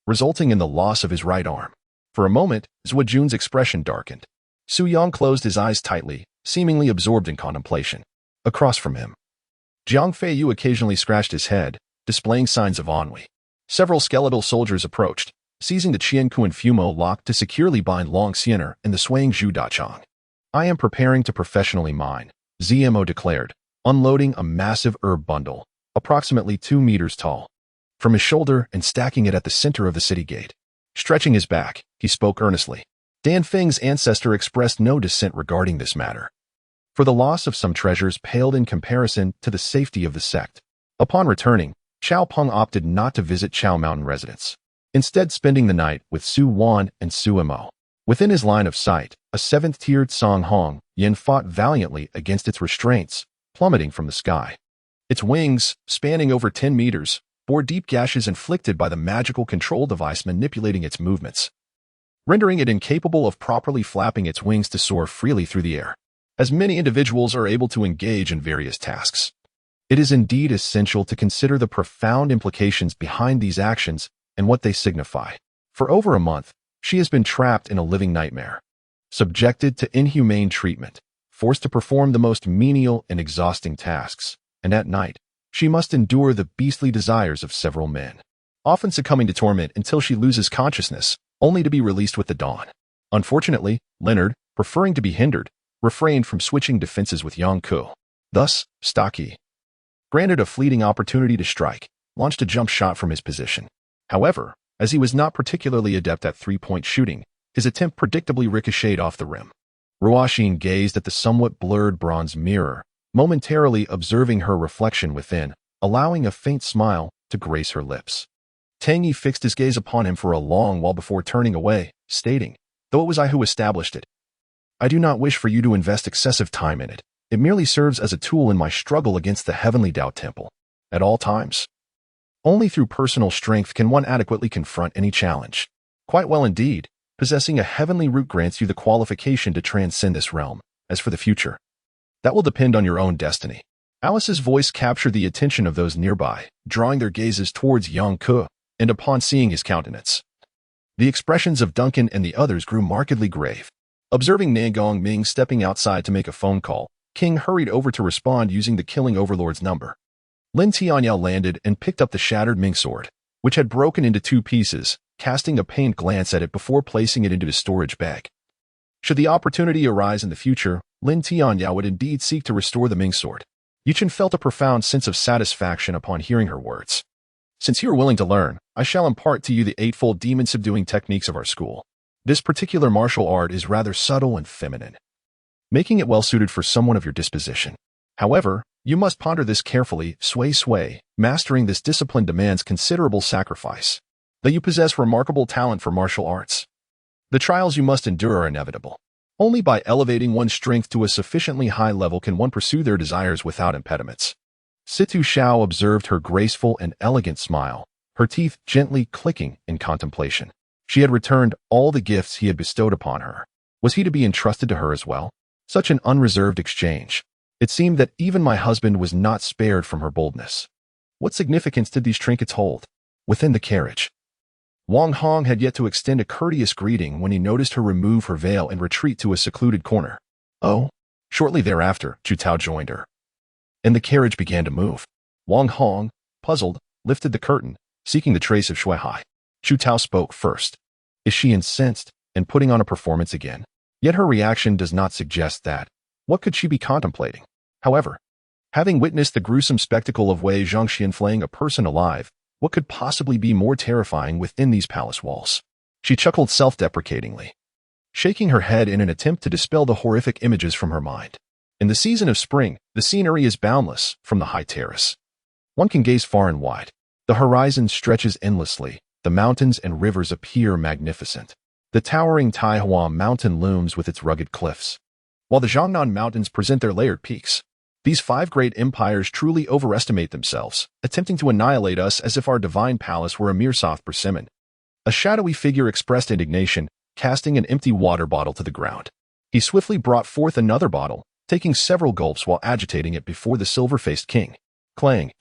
A: resulting in the loss of his right arm. For a moment, Zhuajun's expression darkened. Su Yang closed his eyes tightly, seemingly absorbed in contemplation. Across from him, Jiang Feiyu occasionally scratched his head, displaying signs of ennui. Several skeletal soldiers approached, seizing the Qiankuan Fumo lock to securely bind Long Xiener and the swaying Zhu Dachang. I am preparing to professionally mine, ZMO declared, unloading a massive herb bundle, approximately 2 meters tall, from his shoulder and stacking it at the center of the city gate. Stretching his back, he spoke earnestly. Dan Feng's ancestor expressed no dissent regarding this matter, for the loss of some treasures paled in comparison to the safety of the sect. Upon returning, Chao Peng opted not to visit Chao Mountain residence, instead spending the night with Su Wan and Su Mo. Within his line of sight, a 7th-tiered Song Hong Yin fought valiantly against its restraints, plummeting from the sky. Its wings, spanning over 10 meters, bore deep gashes inflicted by the magical control device manipulating its movements, rendering it incapable of properly flapping its wings to soar freely through the air. As many individuals are able to engage in various tasks, it is indeed essential to consider the profound implications behind these actions and what they signify. For over a month, she has been trapped in a living nightmare, subjected to inhumane treatment, forced to perform the most menial and exhausting tasks, and at night, she must endure the beastly desires of several men, often succumbing to torment until she loses consciousness, only to be released with the dawn. Unfortunately, Leonard, preferring to be hindered, refrained from switching defenses with Yang Ku. Thus, Stocky, granted a fleeting opportunity to strike, launched a jump shot from his position. However, as he was not particularly adept at 3-point shooting, his attempt predictably ricocheted off the rim. Ruoxin gazed at the somewhat blurred bronze mirror, momentarily observing her reflection within, allowing a faint smile to grace her lips. Tang Yi fixed his gaze upon him for a long while before turning away, stating, "Though it was I who established it, I do not wish for you to invest excessive time in it. It merely serves as a tool in my struggle against the heavenly Tao Temple. At all times, only through personal strength can one adequately confront any challenge. Quite well indeed, possessing a heavenly root grants you the qualification to transcend this realm. As for the future, that will depend on your own destiny." Alice's voice captured the attention of those nearby, drawing their gazes towards Yang Ke, and upon seeing his countenance, the expressions of Duncan and the others grew markedly grave. Observing Nangong Ming stepping outside to make a phone call, King hurried over to respond using the killing overlord's number. Lin Tianyao landed and picked up the shattered Ming sword, which had broken into 2 pieces, casting a pained glance at it before placing it into his storage bag. Should the opportunity arise in the future, Lin Tianyao would indeed seek to restore the Ming sword. Chen felt a profound sense of satisfaction upon hearing her words. "Since you are willing to learn, I shall impart to you the 8-fold demon-subduing techniques of our school. This particular martial art is rather subtle and feminine, making it well-suited for someone of your disposition. However, you must ponder this carefully, Sui. Mastering this discipline demands considerable sacrifice. Though you possess remarkable talent for martial arts, the trials you must endure are inevitable. Only by elevating one's strength to a sufficiently high level can one pursue their desires without impediments." Situ Xiao observed her graceful and elegant smile, her teeth gently clicking in contemplation. She had returned all the gifts he had bestowed upon her. Was he to be entrusted to her as well? Such an unreserved exchange. It seemed that even my husband was not spared from her boldness. What significance did these trinkets hold? Within the carriage, Wang Hong had yet to extend a courteous greeting when he noticed her remove her veil and retreat to a secluded corner. "Oh." Shortly thereafter, Chu Tao joined her, and the carriage began to move. Wang Hong, puzzled, lifted the curtain, seeking the trace of Shui Hai. Chu Tao spoke first. Is she incensed and putting on a performance again? Yet her reaction does not suggest that. What could she be contemplating? However, having witnessed the gruesome spectacle of Wei Zhongxian flaying a person alive, what could possibly be more terrifying within these palace walls? She chuckled self-deprecatingly, shaking her head in an attempt to dispel the horrific images from her mind. In the season of spring, the scenery is boundless from the high terrace. One can gaze far and wide. The horizon stretches endlessly. The mountains and rivers appear magnificent. The towering Taihua mountain looms with its rugged cliffs, while the Jiangnan mountains present their layered peaks. These 5 great empires truly overestimate themselves, attempting to annihilate us as if our divine palace were a mere soft persimmon. A shadowy figure expressed indignation, casting an empty water bottle to the ground. He swiftly brought forth another bottle, taking several gulps while agitating it before the silver-faced king. Clang,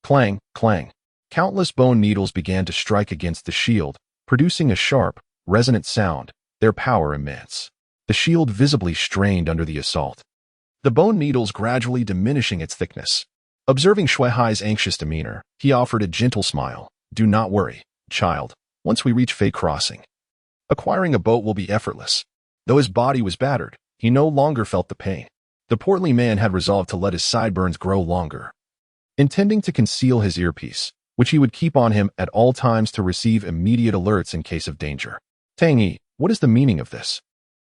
A: clang, clang. Countless bone needles began to strike against the shield, producing a sharp, resonant sound, their power immense. The shield visibly strained under the assault, the bone needles gradually diminishing its thickness. Observing Shui Hai's anxious demeanor, he offered a gentle smile. "Do not worry, child. Once we reach Fei Crossing, acquiring a boat will be effortless." Though his body was battered, he no longer felt the pain. The portly man had resolved to let his sideburns grow longer, intending to conceal his earpiece, which he would keep on him at all times to receive immediate alerts in case of danger. "Tang Yi, what is the meaning of this?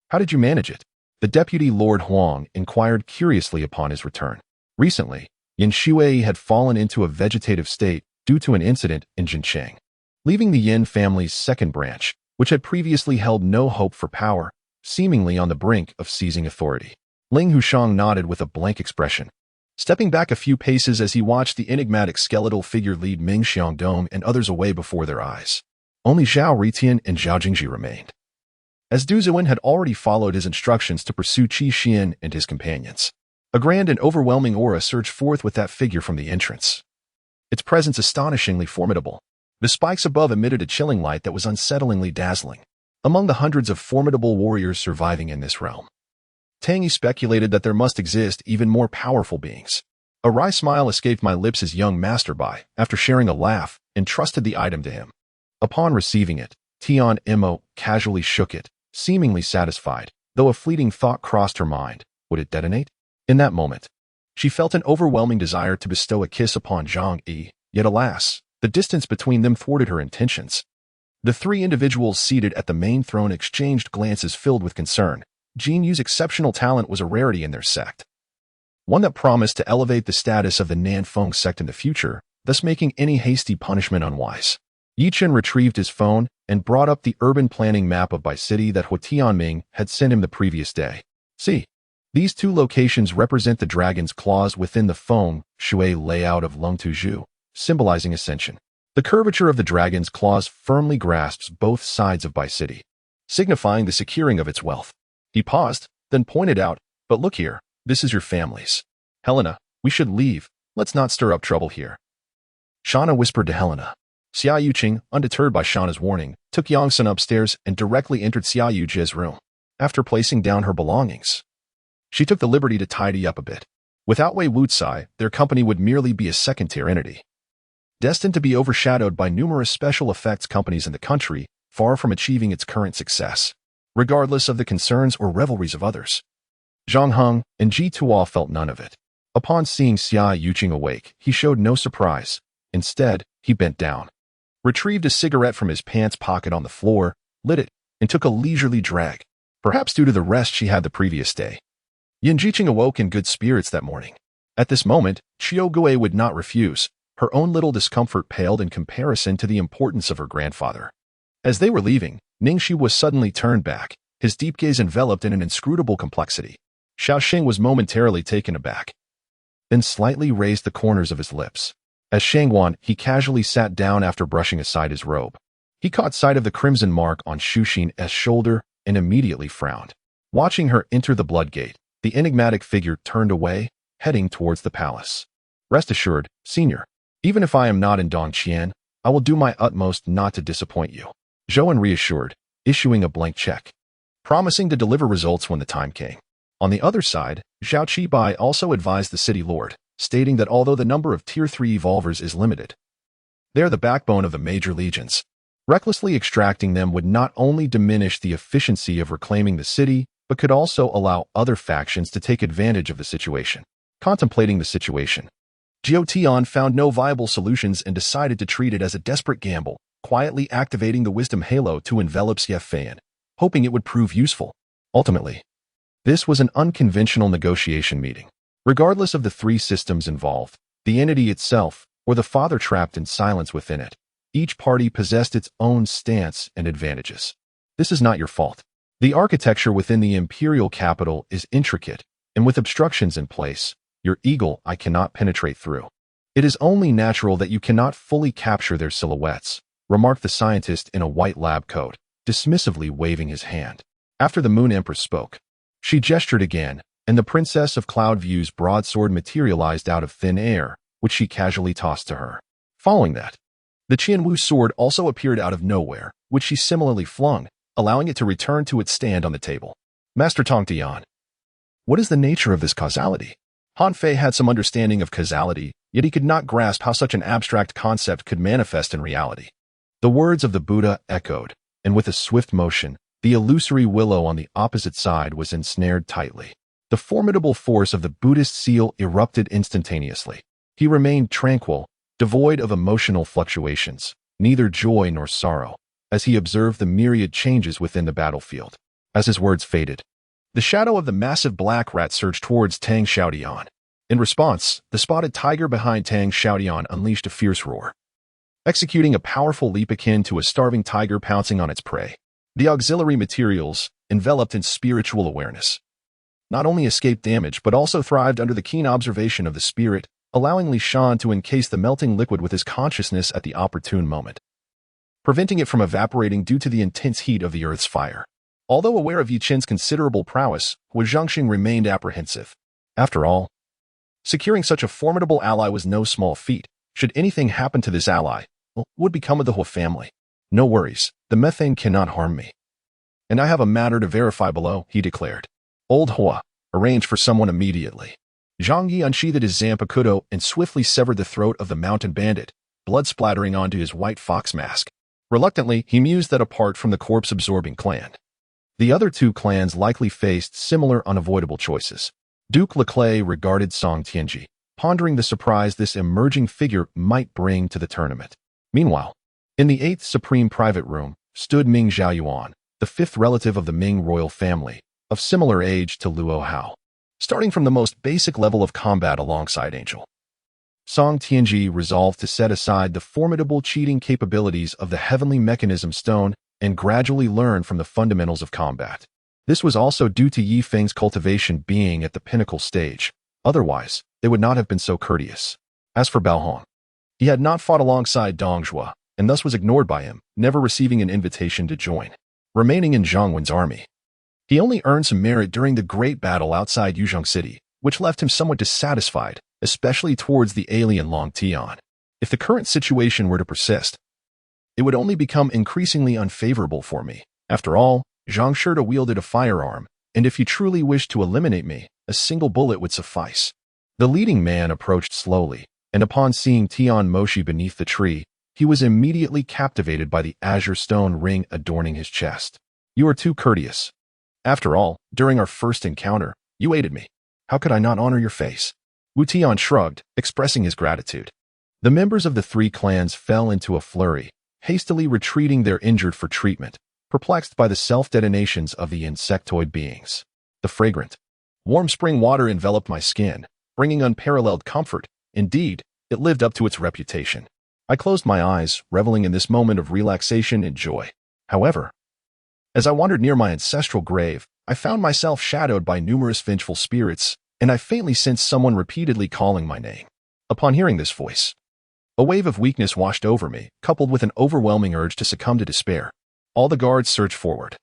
A: How did you manage it?" The deputy Lord Huang inquired curiously upon his return. Recently, Yin Shui had fallen into a vegetative state due to an incident in Jincheng, leaving the Yin family's second branch, which had previously held no hope for power, seemingly on the brink of seizing authority. Ling Hushang nodded with a blank expression, stepping back a few paces as he watched the enigmatic skeletal figure lead Ming Xiangdong and others away before their eyes. Only Zhao Ritian and Zhao Jingji remained, as Du Zuan had already followed his instructions to pursue Qi Xian and his companions. A grand and overwhelming aura surged forth with that figure from the entrance, its presence astonishingly formidable. The spikes above emitted a chilling light that was unsettlingly dazzling. Among the hundreds of formidable warriors surviving in this realm, Tang Yi speculated that there must exist even more powerful beings. A wry smile escaped my lips as young Master Bai, after sharing a laugh, entrusted the item to him. Upon receiving it, Tian Mo casually shook it, seemingly satisfied, though a fleeting thought crossed her mind. Would it detonate? In that moment, she felt an overwhelming desire to bestow a kiss upon Zhang Yi, yet alas, the distance between them thwarted her intentions. The 3 individuals seated at the main throne exchanged glances filled with concern, Jin Yu's exceptional talent was a rarity in their sect, one that promised to elevate the status of the Nanfeng sect in the future, thus making any hasty punishment unwise. Chen retrieved his phone and brought up the urban planning map of Bai City that Hua Tianming had sent him the previous day. See, these two locations represent the dragon's claws within the feng shui layout of Lung Tuzhu, symbolizing ascension. The curvature of the dragon's claws firmly grasps both sides of Bai City, signifying the securing of its wealth. He paused, then pointed out, "But look here, this is your family's. Helena, we should leave. Let's not stir up trouble here." Shauna whispered to Helena. Xia Yuqing, undeterred by Shauna's warning, took Yongsun upstairs and directly entered Xia Yuji's room. After placing down her belongings, she took the liberty to tidy up a bit. Without Wei Wucai, their company would merely be a second-tier entity, destined to be overshadowed by numerous special effects companies in the country, far from achieving its current success, regardless of the concerns or revelries of others. Zhang Heng and Ji Tuo felt none of it. Upon seeing Xia Yuqing awake, he showed no surprise. Instead, he bent down, retrieved a cigarette from his pants pocket on the floor, lit it, and took a leisurely drag, perhaps due to the rest she had the previous day. Yin Jiqing awoke in good spirits that morning. At this moment, Qiu Gui would not refuse. Her own little discomfort paled in comparison to the importance of her grandfather. As they were leaving, Ningxi was suddenly turned back, his deep gaze enveloped in an inscrutable complexity. Xiaoxing was momentarily taken aback, then slightly raised the corners of his lips. As Shangwan, he casually sat down after brushing aside his robe. He caught sight of the crimson mark on Shuxin's shoulder and immediately frowned. Watching her enter the blood gate, the enigmatic figure turned away, heading towards the palace. "Rest assured, senior, even if I am not in Dongqian, I will do my utmost not to disappoint you," Zhouan reassured, issuing a blank check, promising to deliver results when the time came. On the other side, Zhao Qibai also advised the city lord, stating that although the number of Tier 3 evolvers is limited, they are the backbone of the major legions. Recklessly extracting them would not only diminish the efficiency of reclaiming the city, but could also allow other factions to take advantage of the situation. Contemplating the situation, Jiao Tian found no viable solutions and decided to treat it as a desperate gamble, quietly activating the wisdom halo to envelop Xie Fan, hoping it would prove useful. Ultimately, this was an unconventional negotiation meeting. Regardless of the three systems involved, the entity itself, or the father trapped in silence within it, each party possessed its own stance and advantages. This is not your fault. The architecture within the imperial capital is intricate, and with obstructions in place, your eagle eye cannot penetrate through. It is only natural that you cannot fully capture their silhouettes, remarked the scientist in a white lab coat, dismissively waving his hand. After the Moon Empress spoke, she gestured again, and the Princess of Cloud View's broadsword materialized out of thin air, which she casually tossed to her. Following that, the Qianwu sword also appeared out of nowhere, which she similarly flung, allowing it to return to its stand on the table. Master Tong Tian, what is the nature of this causality? Han Fei had some understanding of causality, yet he could not grasp how such an abstract concept could manifest in reality. The words of the Buddha echoed, and with a swift motion, the illusory willow on the opposite side was ensnared tightly. The formidable force of the Buddhist seal erupted instantaneously. He remained tranquil, devoid of emotional fluctuations, neither joy nor sorrow, as he observed the myriad changes within the battlefield. As his words faded, the shadow of the massive black rat surged towards Tang Xiaodian. In response, the spotted tiger behind Tang Xiaodian unleashed a fierce roar, executing a powerful leap akin to a starving tiger pouncing on its prey. The auxiliary materials, enveloped in spiritual awareness, not only escaped damage but also thrived under the keen observation of the spirit, allowing Li Shan to encase the melting liquid with his consciousness at the opportune moment, preventing it from evaporating due to the intense heat of the earth's fire. Although aware of Yi Chen's considerable prowess, Wu Zhangxing remained apprehensive. After all, securing such a formidable ally was no small feat. Should anything happen to this ally, what would become of the Hua family? No worries, the methane cannot harm me. And I have a matter to verify below, he declared. Old Hua, arrange for someone immediately. Zhang Yi unsheathed his Zanpakuto and swiftly severed the throat of the mountain bandit, blood splattering onto his white fox mask. Reluctantly, he mused that apart from the corpse-absorbing clan, the other two clans likely faced similar unavoidable choices. Duke Leclerc regarded Song Tianji, pondering the surprise this emerging figure might bring to the tournament. Meanwhile, in the 8th Supreme Private Room, stood Ming Zhaoyuan, the 5th relative of the Ming royal family, of similar age to Luo Hao. Starting from the most basic level of combat alongside Angel, Song Tianji resolved to set aside the formidable cheating capabilities of the Heavenly Mechanism Stone and gradually learn from the fundamentals of combat. This was also due to Yi Feng's cultivation being at the pinnacle stage. Otherwise, they would not have been so courteous. As for Bao Hong, he had not fought alongside Dong Zhuo, and thus was ignored by him, never receiving an invitation to join. Remaining in Zhang Wen's army, he only earned some merit during the great battle outside Yuzhong City, which left him somewhat dissatisfied, especially towards the alien Long Tian. If the current situation were to persist, it would only become increasingly unfavorable for me. After all, Zhang Shurta wielded a firearm, and if he truly wished to eliminate me, a single bullet would suffice. The leading man approached slowly, and upon seeing Tian Moshi beneath the tree, he was immediately captivated by the azure stone ring adorning his chest. You are too courteous. After all, during our first encounter, you aided me. How could I not honor your face? Wu Tian shrugged, expressing his gratitude. The members of the three clans fell into a flurry, hastily retreating their injured for treatment, perplexed by the self-detonations of the insectoid beings. The fragrant, warm spring water enveloped my skin, bringing unparalleled comfort. Indeed, it lived up to its reputation. I closed my eyes, reveling in this moment of relaxation and joy. However, as I wandered near my ancestral grave, I found myself shadowed by numerous vengeful spirits, and I faintly sensed someone repeatedly calling my name. Upon hearing this voice, a wave of weakness washed over me, coupled with an overwhelming urge to succumb to despair. All the guards surged forward.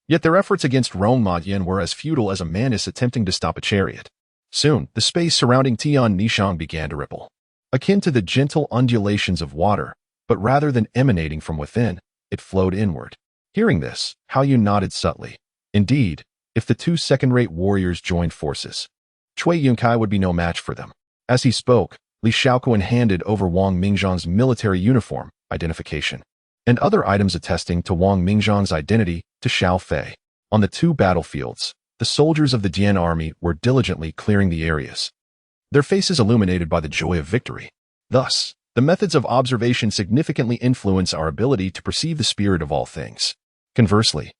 A: Yet their efforts against Rong Mayan were as futile as a mantis attempting to stop a chariot. Soon, the space surrounding Tian Nishang began to ripple, akin to the gentle undulations of water, but rather than emanating from within, it flowed inward. Hearing this, Hao Yun nodded subtly. Indeed, if the two second-rate warriors joined forces, Cui Yunkai would be no match for them. As he spoke, Li Shaoquan handed over Wang Mingzhang's military uniform, identification, and other items attesting to Wang Mingzhang's identity to Xiao Fei. On the two battlefields, the soldiers of the Dian army were diligently clearing the areas, their faces illuminated by the joy of victory. Thus, the methods of observation significantly influence our ability to perceive the spirit of all things. Conversely,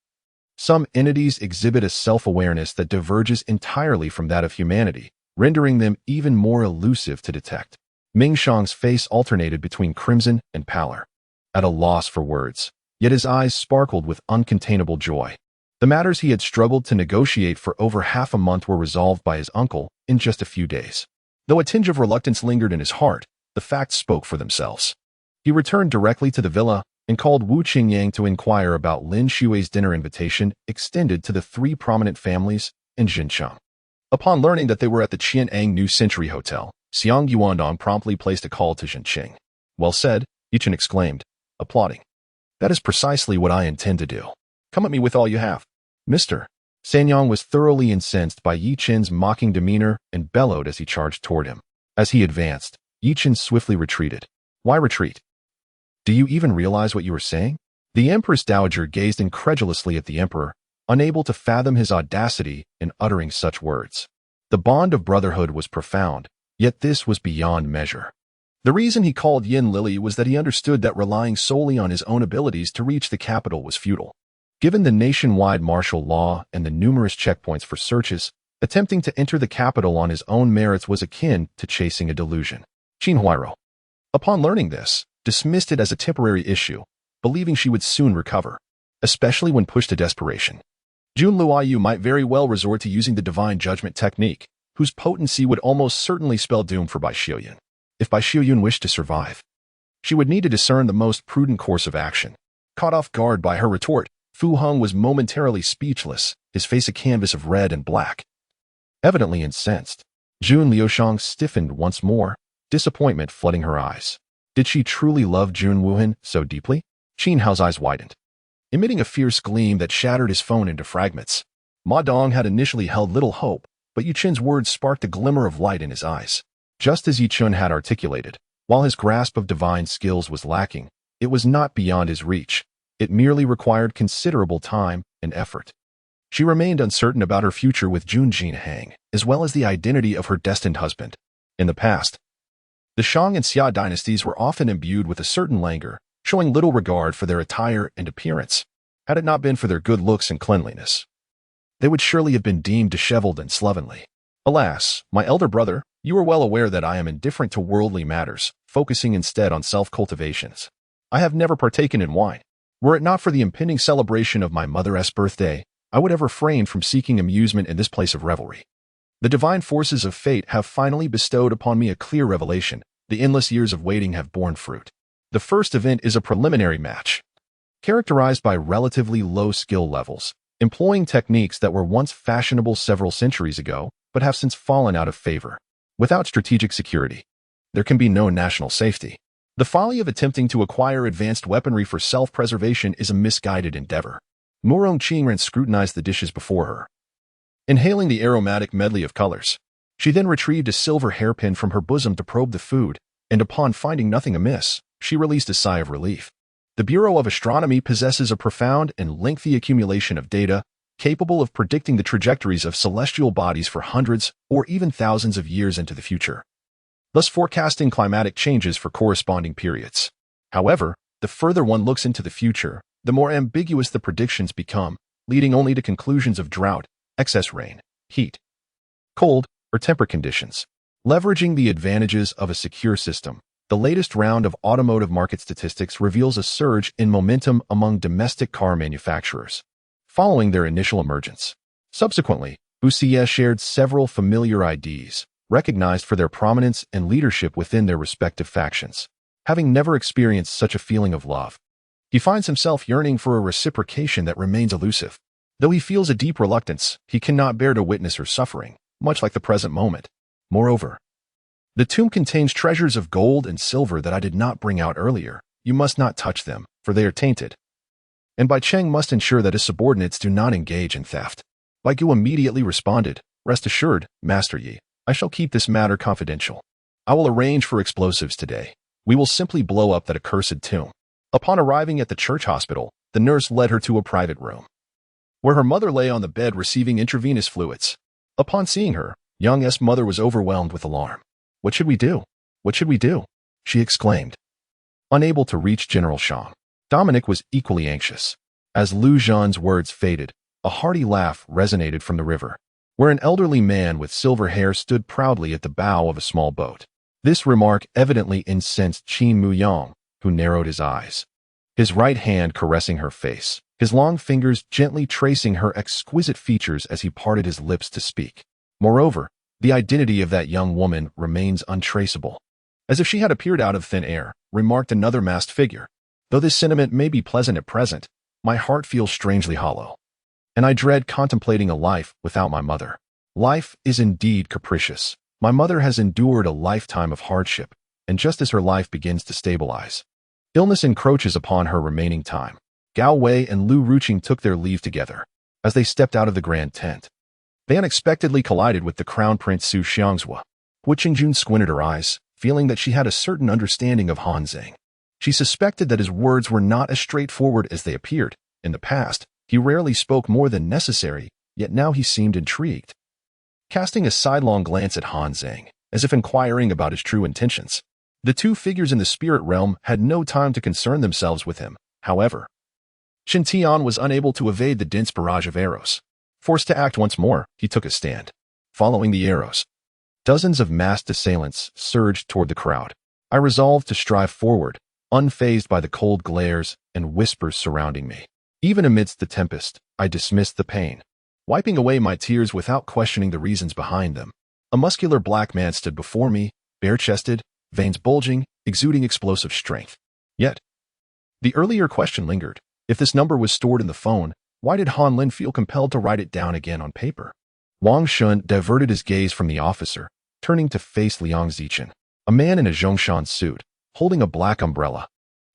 A: some entities exhibit a self-awareness that diverges entirely from that of humanity, rendering them even more elusive to detect. Ming Shang's face alternated between crimson and pallor, at a loss for words, yet his eyes sparkled with uncontainable joy. The matters he had struggled to negotiate for over half a month were resolved by his uncle in just a few days. Though a tinge of reluctance lingered in his heart, the facts spoke for themselves. He returned directly to the villa and called Wu Qingyang to inquire about Lin Xue's dinner invitation extended to the three prominent families in Jincheng. Upon learning that they were at the Qian'an New Century Hotel, Xiang Yuandong promptly placed a call to Zhenqing. Well said, Yichen exclaimed, applauding. That is precisely what I intend to do. Come at me with all you have. Mister. Sanyang was thoroughly incensed by Yi Chen's mocking demeanor and bellowed as he charged toward him. As he advanced, Yi Chen swiftly retreated. Why retreat? Do you even realize what you are saying? The Empress Dowager gazed incredulously at the Emperor, unable to fathom his audacity in uttering such words. The bond of brotherhood was profound, yet this was beyond measure. The reason he called Yin Lily was that he understood that relying solely on his own abilities to reach the capital was futile. Given the nationwide martial law and the numerous checkpoints for searches, attempting to enter the capital on his own merits was akin to chasing a delusion. Qin Huairou, upon learning this, dismissed it as a temporary issue, believing she would soon recover, especially when pushed to desperation. Jun Luoyu might very well resort to using the divine judgment technique, whose potency would almost certainly spell doom for Bai Xiuyun. If Bai Xiuyun wished to survive, she would need to discern the most prudent course of action. Caught off guard by her retort, Fu Heng was momentarily speechless, his face a canvas of red and black. Evidently incensed, Jun Liushang stiffened once more, disappointment flooding her eyes. Did she truly love Jun Wuhan so deeply? Qin Hao's eyes widened, emitting a fierce gleam that shattered his phone into fragments. Ma Dong had initially held little hope, but Yu Chen's words sparked a glimmer of light in his eyes. Just as Yi Chun had articulated, while his grasp of divine skills was lacking, it was not beyond his reach. It merely required considerable time and effort. She remained uncertain about her future with Jun Jinhang, as well as the identity of her destined husband. In the past, the Shang and Xia dynasties were often imbued with a certain languor, showing little regard for their attire and appearance, had it not been for their good looks and cleanliness. they would surely have been deemed disheveled and slovenly. Alas, my elder brother, you are well aware that I am indifferent to worldly matters, focusing instead on self-cultivations. I have never partaken in wine. Were it not for the impending celebration of my mother's birthday, I would have refrained from seeking amusement in this place of revelry. The divine forces of fate have finally bestowed upon me a clear revelation. The endless years of waiting have borne fruit. The first event is a preliminary match, characterized by relatively low skill levels, employing techniques that were once fashionable several centuries ago, but have since fallen out of favor. Without strategic security, there can be no national safety. The folly of attempting to acquire advanced weaponry for self-preservation is a misguided endeavor. Murong Qingren scrutinized the dishes before her, inhaling the aromatic medley of colors. She then retrieved a silver hairpin from her bosom to probe the food, and upon finding nothing amiss, she released a sigh of relief. The Bureau of Astronomy possesses a profound and lengthy accumulation of data, capable of predicting the trajectories of celestial bodies for hundreds or even thousands of years into the future, thus forecasting climatic changes for corresponding periods. However, the further one looks into the future, the more ambiguous the predictions become, leading only to conclusions of drought, excess rain, heat, cold, or temperate conditions. Leveraging the advantages of a secure system, the latest round of automotive market statistics reveals a surge in momentum among domestic car manufacturers, following their initial emergence. Subsequently, Bussier shared several familiar IDs, recognized for their prominence and leadership within their respective factions. Having never experienced such a feeling of love, he finds himself yearning for a reciprocation that remains elusive. Though he feels a deep reluctance, he cannot bear to witness her suffering, much like the present moment. Moreover, the tomb contains treasures of gold and silver that I did not bring out earlier. You must not touch them, for they are tainted. And Bai Cheng must ensure that his subordinates do not engage in theft. Bai Gu immediately responded, "Rest assured, Master Yi, I shall keep this matter confidential. I will arrange for explosives today. We will simply blow up that accursed tomb." Upon arriving at the church hospital, the nurse led her to a private room, where her mother lay on the bed receiving intravenous fluids. Upon seeing her, Young S' mother was overwhelmed with alarm. "What should we do? What should we do?" she exclaimed, unable to reach General Shang. Dominic was equally anxious. As Lu Zhan's words faded, a hearty laugh resonated from the river, where an elderly man with silver hair stood proudly at the bow of a small boat. This remark evidently incensed Qin Muyang, who narrowed his eyes, his right hand caressing her face, his long fingers gently tracing her exquisite features as he parted his lips to speak. Moreover, the identity of that young woman remains untraceable. As if she had appeared out of thin air, remarked another masked figure. Though this sentiment may be pleasant at present, my heart feels strangely hollow, and I dread contemplating a life without my mother. Life is indeed capricious. My mother has endured a lifetime of hardship, and just as her life begins to stabilize, illness encroaches upon her remaining time. Gao Wei and Lu Ruqing took their leave together. As they stepped out of the grand tent, they unexpectedly collided with the Crown Prince Su Xiangzhua. Wu Qingjun squinted her eyes, feeling that she had a certain understanding of Han Zheng. She suspected that his words were not as straightforward as they appeared. In the past, he rarely spoke more than necessary, yet now he seemed intrigued, casting a sidelong glance at Han Zheng, as if inquiring about his true intentions. The two figures in the spirit realm had no time to concern themselves with him. However, Shen Tian was unable to evade the dense barrage of arrows. Forced to act once more, he took a stand. Following the arrows, dozens of masked assailants surged toward the crowd. I resolved to strive forward, unfazed by the cold glares and whispers surrounding me. Even amidst the tempest, I dismissed the pain, wiping away my tears without questioning the reasons behind them. A muscular black man stood before me, bare-chested, veins bulging, exuding explosive strength. Yet, the earlier question lingered. If this number was stored in the phone, why did Han Lin feel compelled to write it down again on paper? Wang Shun diverted his gaze from the officer, turning to face Liang Zichen. A man in a Zhongshan suit, holding a black umbrella,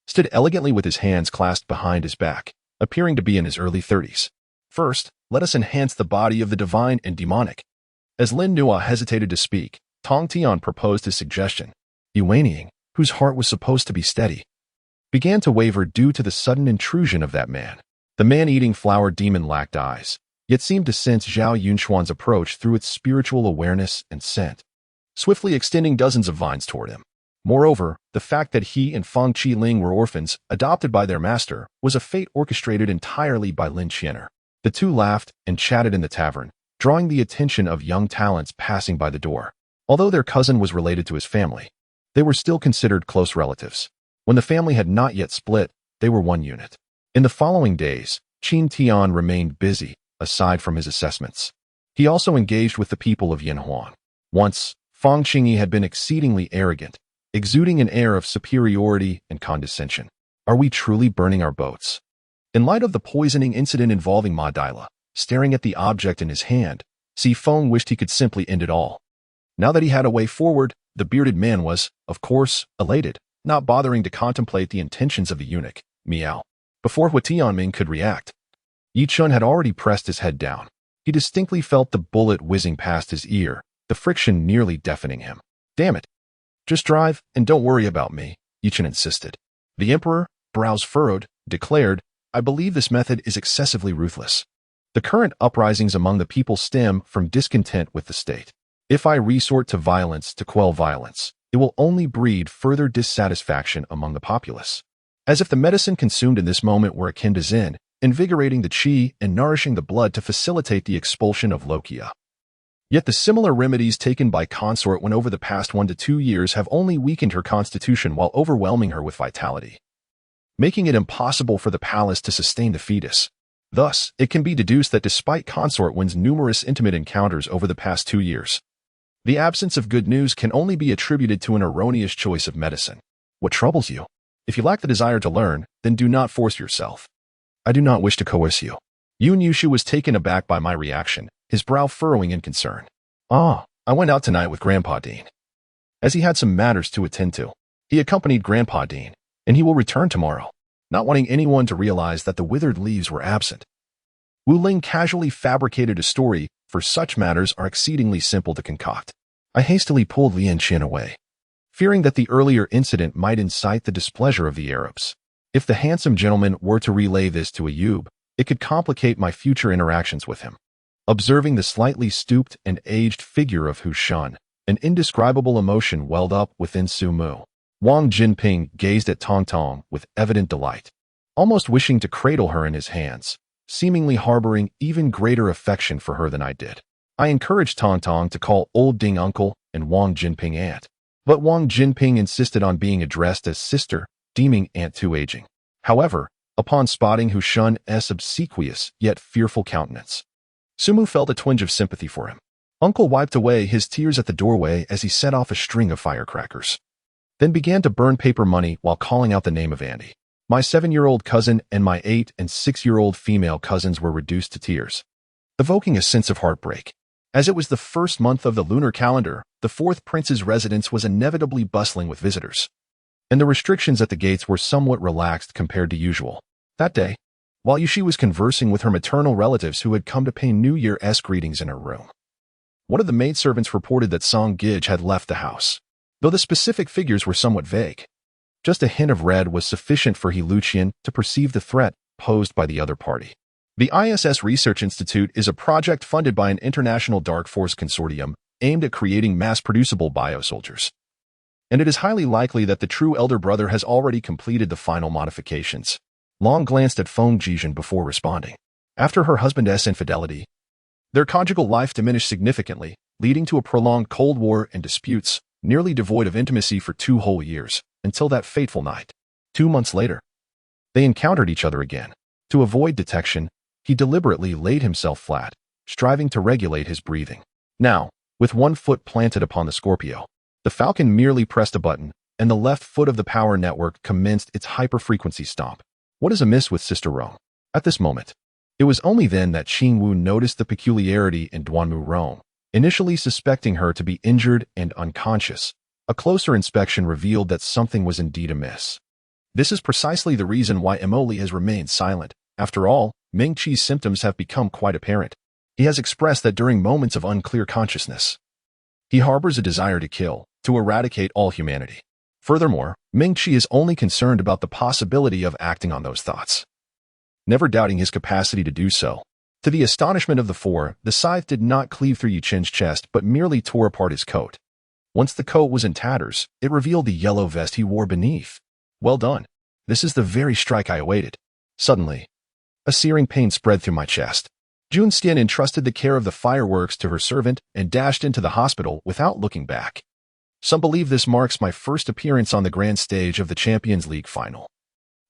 A: stood elegantly with his hands clasped behind his back, appearing to be in his early 30s. "First, let us enhance the body of the divine and demonic." As Lin Nua hesitated to speak, Tong Tian proposed his suggestion. Yuanying, whose heart was supposed to be steady, began to waver due to the sudden intrusion of that man. The man-eating flower demon lacked eyes, yet seemed to sense Zhao Yunxuan's approach through its spiritual awareness and scent, swiftly extending dozens of vines toward him. Moreover, the fact that he and Feng Qiling were orphans, adopted by their master, was a fate orchestrated entirely by Lin Qianer. The two laughed and chatted in the tavern, drawing the attention of young talents passing by the door. Although their cousin was related to his family, they were still considered close relatives. When the family had not yet split, they were one unit. In the following days, Qin Tian remained busy, aside from his assessments. He also engaged with the people of Yanhuan. Once, Fang Qingyi had been exceedingly arrogant, exuding an air of superiority and condescension. Are we truly burning our boats? In light of the poisoning incident involving Ma Daila, staring at the object in his hand, Si Feng wished he could simply end it all. Now that he had a way forward, the bearded man was, of course, elated, not bothering to contemplate the intentions of the eunuch, Miao. Before Hua Tianming could react, Yi Chun had already pressed his head down. He distinctly felt the bullet whizzing past his ear, the friction nearly deafening him. Damn it. Just drive, and don't worry about me, Yi Chun insisted. The emperor, brows furrowed, declared, I believe this method is excessively ruthless. The current uprisings among the people stem from discontent with the state. If I resort to violence to quell violence, it will only breed further dissatisfaction among the populace. As if the medicine consumed in this moment were akin to Zen, invigorating the qi and nourishing the blood to facilitate the expulsion of lochia. Yet the similar remedies taken by consort when over the past 1 to 2 years have only weakened her constitution while overwhelming her with vitality, making it impossible for the palace to sustain the fetus. Thus, it can be deduced that despite consort Wen's numerous intimate encounters over the past 2 years, the absence of good news can only be attributed to an erroneous choice of medicine. What troubles you? If you lack the desire to learn, then do not force yourself. I do not wish to coerce you. Yun Yushu was taken aback by my reaction, his brow furrowing in concern. I went out tonight with Grandpa Dean. As he had some matters to attend to, he accompanied Grandpa Dean, and he will return tomorrow, not wanting anyone to realize that the withered leaves were absent. Wu Ling casually fabricated a story, for such matters are exceedingly simple to concoct. I hastily pulled Lian Qin away, fearing that the earlier incident might incite the displeasure of the Arabs. If the handsome gentleman were to relay this to Ayub, it could complicate my future interactions with him. Observing the slightly stooped and aged figure of Hu Shan, an indescribable emotion welled up within Su Mu. Wang Jinping gazed at Tong Tong with evident delight, almost wishing to cradle her in his hands, seemingly harboring even greater affection for her than I did. I encouraged Tong Tong to call Old Ding uncle and Wang Jinping aunt, but Wang Jinping insisted on being addressed as sister, deeming aunt too aging. However, upon spotting Hu Shan's obsequious yet fearful countenance, Sumu felt a twinge of sympathy for him. Uncle wiped away his tears at the doorway as he set off a string of firecrackers, then began to burn paper money while calling out the name of Andy. My 7-year-old cousin and my 8- and 6-year-old female cousins were reduced to tears, evoking a sense of heartbreak. As it was the first month of the lunar calendar, the fourth prince's residence was inevitably bustling with visitors, and the restrictions at the gates were somewhat relaxed compared to usual. That day, while Yushi was conversing with her maternal relatives who had come to pay New Year's greetings in her room, one of the maidservants reported that Song Gij had left the house, though the specific figures were somewhat vague. Just a hint of red was sufficient for He Luqian to perceive the threat posed by the other party. The ISS Research Institute is a project funded by an international Dark Force consortium aimed at creating mass-producible biosoldiers, and it is highly likely that the true elder brother has already completed the final modifications. Long glanced at Feng Jijin before responding. After her husband's infidelity, their conjugal life diminished significantly, leading to a prolonged Cold War and disputes, nearly devoid of intimacy for 2 whole years, until that fateful night. 2 months later, they encountered each other again. To avoid detection, he deliberately laid himself flat, striving to regulate his breathing. Now, with one foot planted upon the Scorpio, the Falcon merely pressed a button, and the left foot of the power network commenced its hyper-frequency stomp. What is amiss with Sister Rome? At this moment, it was only then that Qing Wu noticed the peculiarity in Duanmu Rome, initially suspecting her to be injured and unconscious. A closer inspection revealed that something was indeed amiss. This is precisely the reason why Emoli has remained silent. After all, Ming Qi's symptoms have become quite apparent. He has expressed that during moments of unclear consciousness, he harbors a desire to kill, to eradicate all humanity. Furthermore, Ming Qi is only concerned about the possibility of acting on those thoughts, never doubting his capacity to do so. To the astonishment of the four, the scythe did not cleave through Yu Chen's chest but merely tore apart his coat. Once the coat was in tatters, it revealed the yellow vest he wore beneath. Well done. This is the very strike I awaited. Suddenly, a searing pain spread through my chest. Junskin entrusted the care of the fireworks to her servant and dashed into the hospital without looking back. Some believe this marks my first appearance on the grand stage of the Champions League final,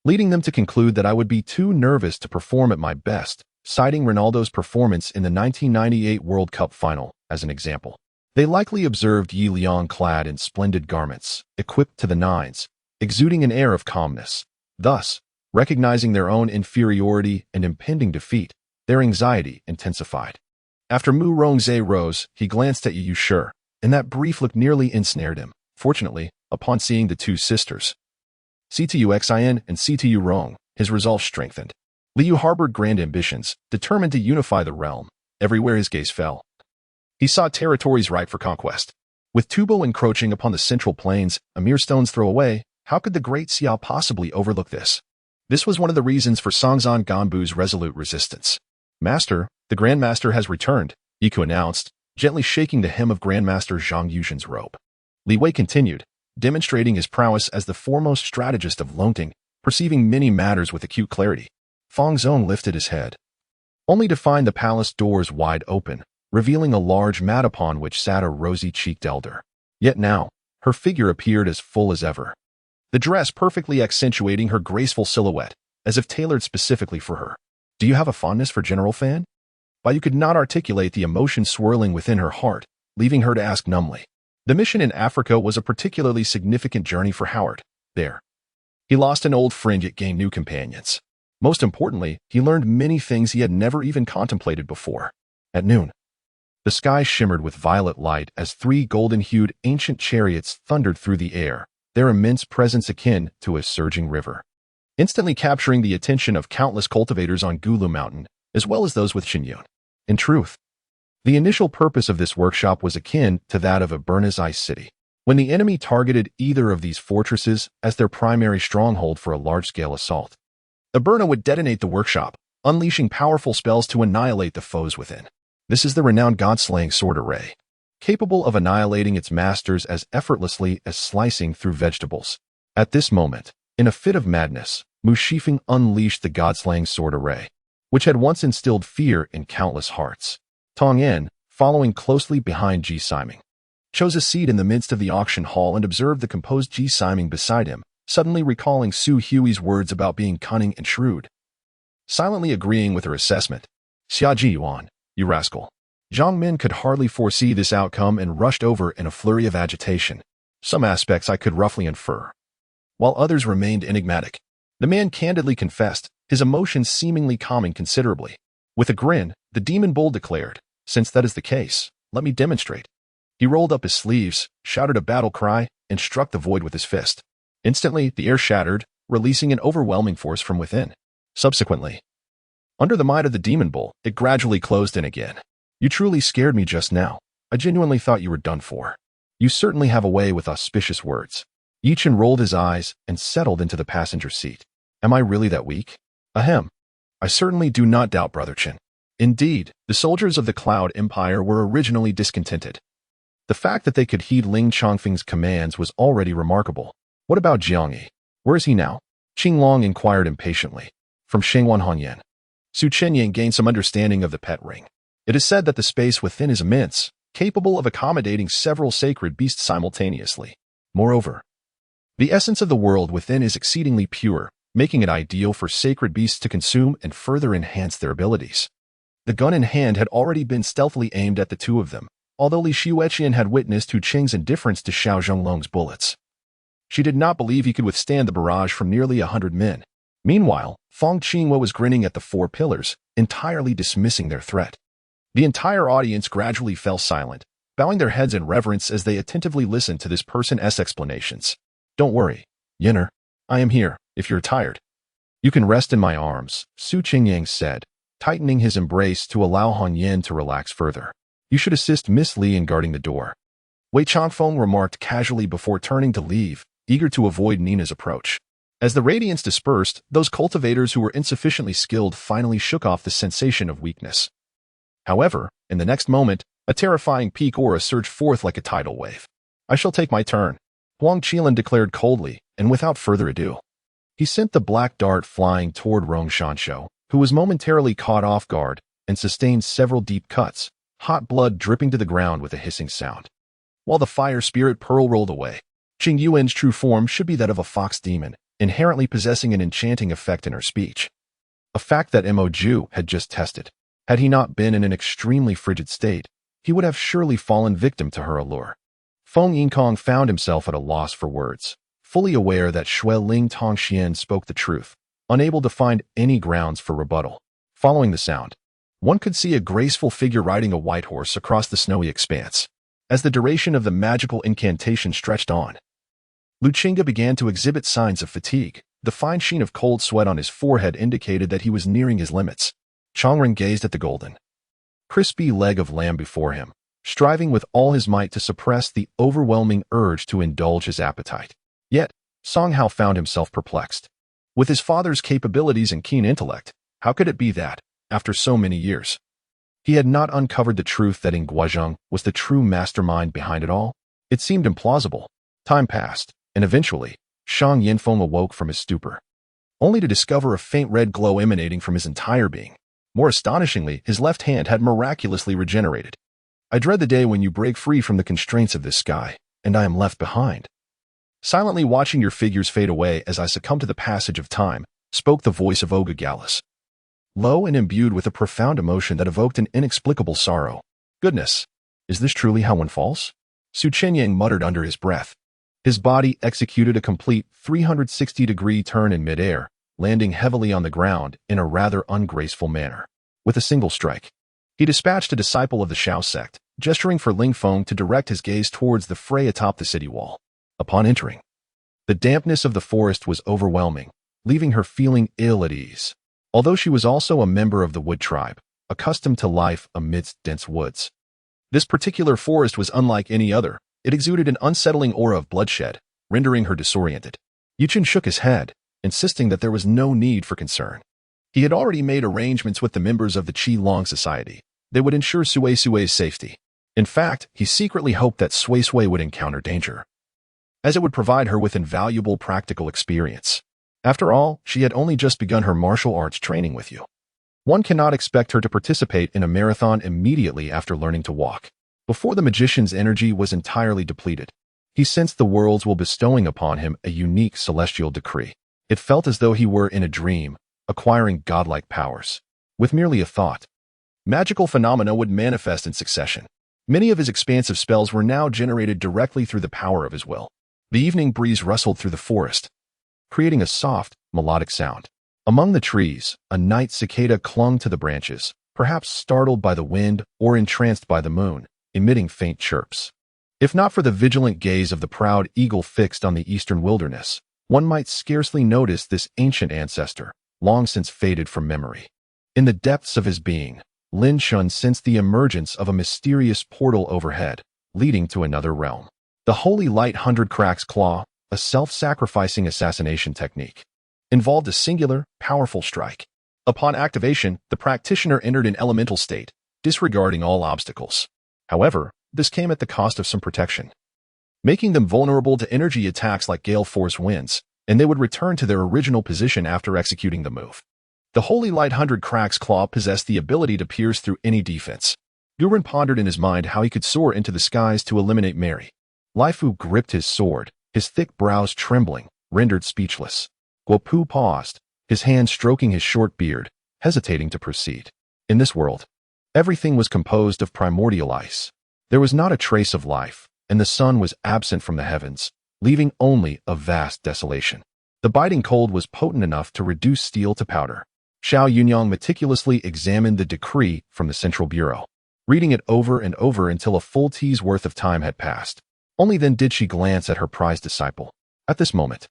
A: leading them to conclude that I would be too nervous to perform at my best, citing Ronaldo's performance in the 1998 World Cup final as an example. They likely observed Yi Liang clad in splendid garments, equipped to the nines, exuding an air of calmness. Thus, recognizing their own inferiority and impending defeat, their anxiety intensified. After Mu Rongzhe rose, he glanced at Yu Shi, and that brief look nearly ensnared him. Fortunately, upon seeing the two sisters, Ctuxin and Ctu Rong, his resolve strengthened. Liu harbored grand ambitions, determined to unify the realm. Everywhere his gaze fell, he saw territories ripe for conquest. With Tubo encroaching upon the central plains, a mere stone's throw away, how could the great Xiao possibly overlook this? This was one of the reasons for Songzhan Ganbu's resolute resistance. Master, the Grandmaster has returned, Yiku announced, gently shaking the hem of Grandmaster Zhang Yuzhen's robe. Li Wei continued, demonstrating his prowess as the foremost strategist of Longting, perceiving many matters with acute clarity. Fang Zong lifted his head, only to find the palace doors wide open, revealing a large mat upon which sat a rosy-cheeked elder. Yet now, her figure appeared as full as ever, the dress perfectly accentuating her graceful silhouette, as if tailored specifically for her. Do you have a fondness for General Fan? Bai Yu could not articulate the emotion swirling within her heart, leaving her to ask numbly. The mission in Africa was a particularly significant journey for Howard. There, he lost an old friend yet gained new companions. Most importantly, he learned many things he had never even contemplated before. At noon, the sky shimmered with violet light as three golden-hued ancient chariots thundered through the air, their immense presence akin to a surging river, instantly capturing the attention of countless cultivators on Gulu Mountain, as well as those with Xinyun. In truth, the initial purpose of this workshop was akin to that of a Burna's ice city. When the enemy targeted either of these fortresses as their primary stronghold for a large-scale assault, the Burna would detonate the workshop, unleashing powerful spells to annihilate the foes within. This is the renowned god-slaying sword array, capable of annihilating its masters as effortlessly as slicing through vegetables. At this moment, in a fit of madness, Mu Shifeng unleashed the god-slaying sword array, which had once instilled fear in countless hearts. Tong Yen, following closely behind Ji Siming, chose a seat in the midst of the auction hall and observed the composed Ji Siming beside him, suddenly recalling Su Hui's words about being cunning and shrewd. Silently agreeing with her assessment, Xia Ji Yuan, you rascal. Zhang Min could hardly foresee this outcome and rushed over in a flurry of agitation. Some aspects I could roughly infer, while others remained enigmatic. The man candidly confessed, his emotions seemingly calming considerably. With a grin, the demon bull declared, since that is the case, let me demonstrate. He rolled up his sleeves, shouted a battle cry, and struck the void with his fist. Instantly, the air shattered, releasing an overwhelming force from within. Subsequently, under the might of the demon bull, it gradually closed in again. You truly scared me just now. I genuinely thought you were done for. You certainly have a way with auspicious words. Yi Chen rolled his eyes and settled into the passenger seat. Am I really that weak? Ahem. I certainly do not doubt, Brother Chen. Indeed, the soldiers of the Cloud Empire were originally discontented. The fact that they could heed Ling Chongfeng's commands was already remarkable. What about Jiangyi? Where is he now? Qing Long inquired impatiently. From Shengwan Hanyan, Su Chenyang gained some understanding of the pet ring. It is said that the space within is immense, capable of accommodating several sacred beasts simultaneously. Moreover, the essence of the world within is exceedingly pure, making it ideal for sacred beasts to consume and further enhance their abilities. The gun in hand had already been stealthily aimed at the two of them, although Li Xueqian had witnessed Hu Qing's indifference to Xiao Zhonglong's bullets. She did not believe he could withstand the barrage from nearly 100 men. Meanwhile, Fang Qingwe was grinning at the four pillars, entirely dismissing their threat. The entire audience gradually fell silent, bowing their heads in reverence as they attentively listened to this person's explanations. Don't worry, Yenner. I am here, if you're tired. You can rest in my arms, Su Qingyang said, tightening his embrace to allow Han Yen to relax further. You should assist Miss Li in guarding the door. Wei Changfeng remarked casually before turning to leave, eager to avoid Nina's approach. As the radiance dispersed, those cultivators who were insufficiently skilled finally shook off the sensation of weakness. However, in the next moment, a terrifying peak aura surged forth like a tidal wave. I shall take my turn, Huang Qilin declared coldly, and without further ado, he sent the black dart flying toward Rong Shansho, who was momentarily caught off guard, and sustained several deep cuts, hot blood dripping to the ground with a hissing sound. While the fire spirit pearl rolled away, Qing Yuan's true form should be that of a fox demon, inherently possessing an enchanting effect in her speech. A fact that Mo Ju had just tested. Had he not been in an extremely frigid state, he would have surely fallen victim to her allure. Feng Yinkong found himself at a loss for words, fully aware that Shui Ling Tongxian spoke the truth, unable to find any grounds for rebuttal. Following the sound, one could see a graceful figure riding a white horse across the snowy expanse. As the duration of the magical incantation stretched on, Luchinga began to exhibit signs of fatigue. The fine sheen of cold sweat on his forehead indicated that he was nearing his limits. Chongren gazed at the golden, crispy leg of lamb before him, striving with all his might to suppress the overwhelming urge to indulge his appetite. Yet, Song Hao found himself perplexed. With his father's capabilities and keen intellect, how could it be that, after so many years, he had not uncovered the truth that Ing Guozheng was the true mastermind behind it all? It seemed implausible. Time passed, and eventually, Shang Yinfeng awoke from his stupor, only to discover a faint red glow emanating from his entire being. More astonishingly, his left hand had miraculously regenerated. I dread the day when you break free from the constraints of this sky, and I am left behind. Silently watching your figures fade away as I succumb to the passage of time, spoke the voice of Olga Gallus, low and imbued with a profound emotion that evoked an inexplicable sorrow. Goodness, is this truly how one falls? Su Chenyang muttered under his breath. His body executed a complete 360-degree turn in midair, landing heavily on the ground in a rather ungraceful manner. With a single strike, he dispatched a disciple of the Shao sect, gesturing for Ling Feng to direct his gaze towards the fray atop the city wall. Upon entering, the dampness of the forest was overwhelming, leaving her feeling ill at ease. Although she was also a member of the wood tribe, accustomed to life amidst dense woods, this particular forest was unlike any other. It exuded an unsettling aura of bloodshed, rendering her disoriented. Yuchen shook his head, insisting that there was no need for concern. He had already made arrangements with the members of the Qi Long Society. They would ensure Sui Sui's safety. In fact, he secretly hoped that Sui Sui would encounter danger, as it would provide her with invaluable practical experience. After all, she had only just begun her martial arts training with you. One cannot expect her to participate in a marathon immediately after learning to walk. Before the magician's energy was entirely depleted, he sensed the worlds were bestowing upon him a unique celestial decree. It felt as though he were in a dream, acquiring godlike powers. With merely a thought, magical phenomena would manifest in succession. Many of his expansive spells were now generated directly through the power of his will. The evening breeze rustled through the forest, creating a soft, melodic sound. Among the trees, a night cicada clung to the branches, perhaps startled by the wind or entranced by the moon, emitting faint chirps. If not for the vigilant gaze of the proud eagle fixed on the eastern wilderness, one might scarcely notice this ancient ancestor, long since faded from memory. In the depths of his being, Lin Shun sensed the emergence of a mysterious portal overhead, leading to another realm. The Holy Light 100 Cracks Claw, a self-sacrificing assassination technique, involved a singular, powerful strike. Upon activation, the practitioner entered an elemental state, disregarding all obstacles. However, this came at the cost of some protection, making them vulnerable to energy attacks like gale force winds, and they would return to their original position after executing the move. The Holy Light 100 Cracks Claw possessed the ability to pierce through any defense. Yuren pondered in his mind how he could soar into the skies to eliminate Mary. Laifu gripped his sword, his thick brows trembling, rendered speechless. Guopu paused, his hand stroking his short beard, hesitating to proceed. In this world, everything was composed of primordial ice. There was not a trace of life, and the sun was absent from the heavens, leaving only a vast desolation. The biting cold was potent enough to reduce steel to powder. Xiao Yunyang meticulously examined the decree from the Central Bureau, reading it over and over until a full tea's worth of time had passed. Only then did she glance at her prized disciple. At this moment,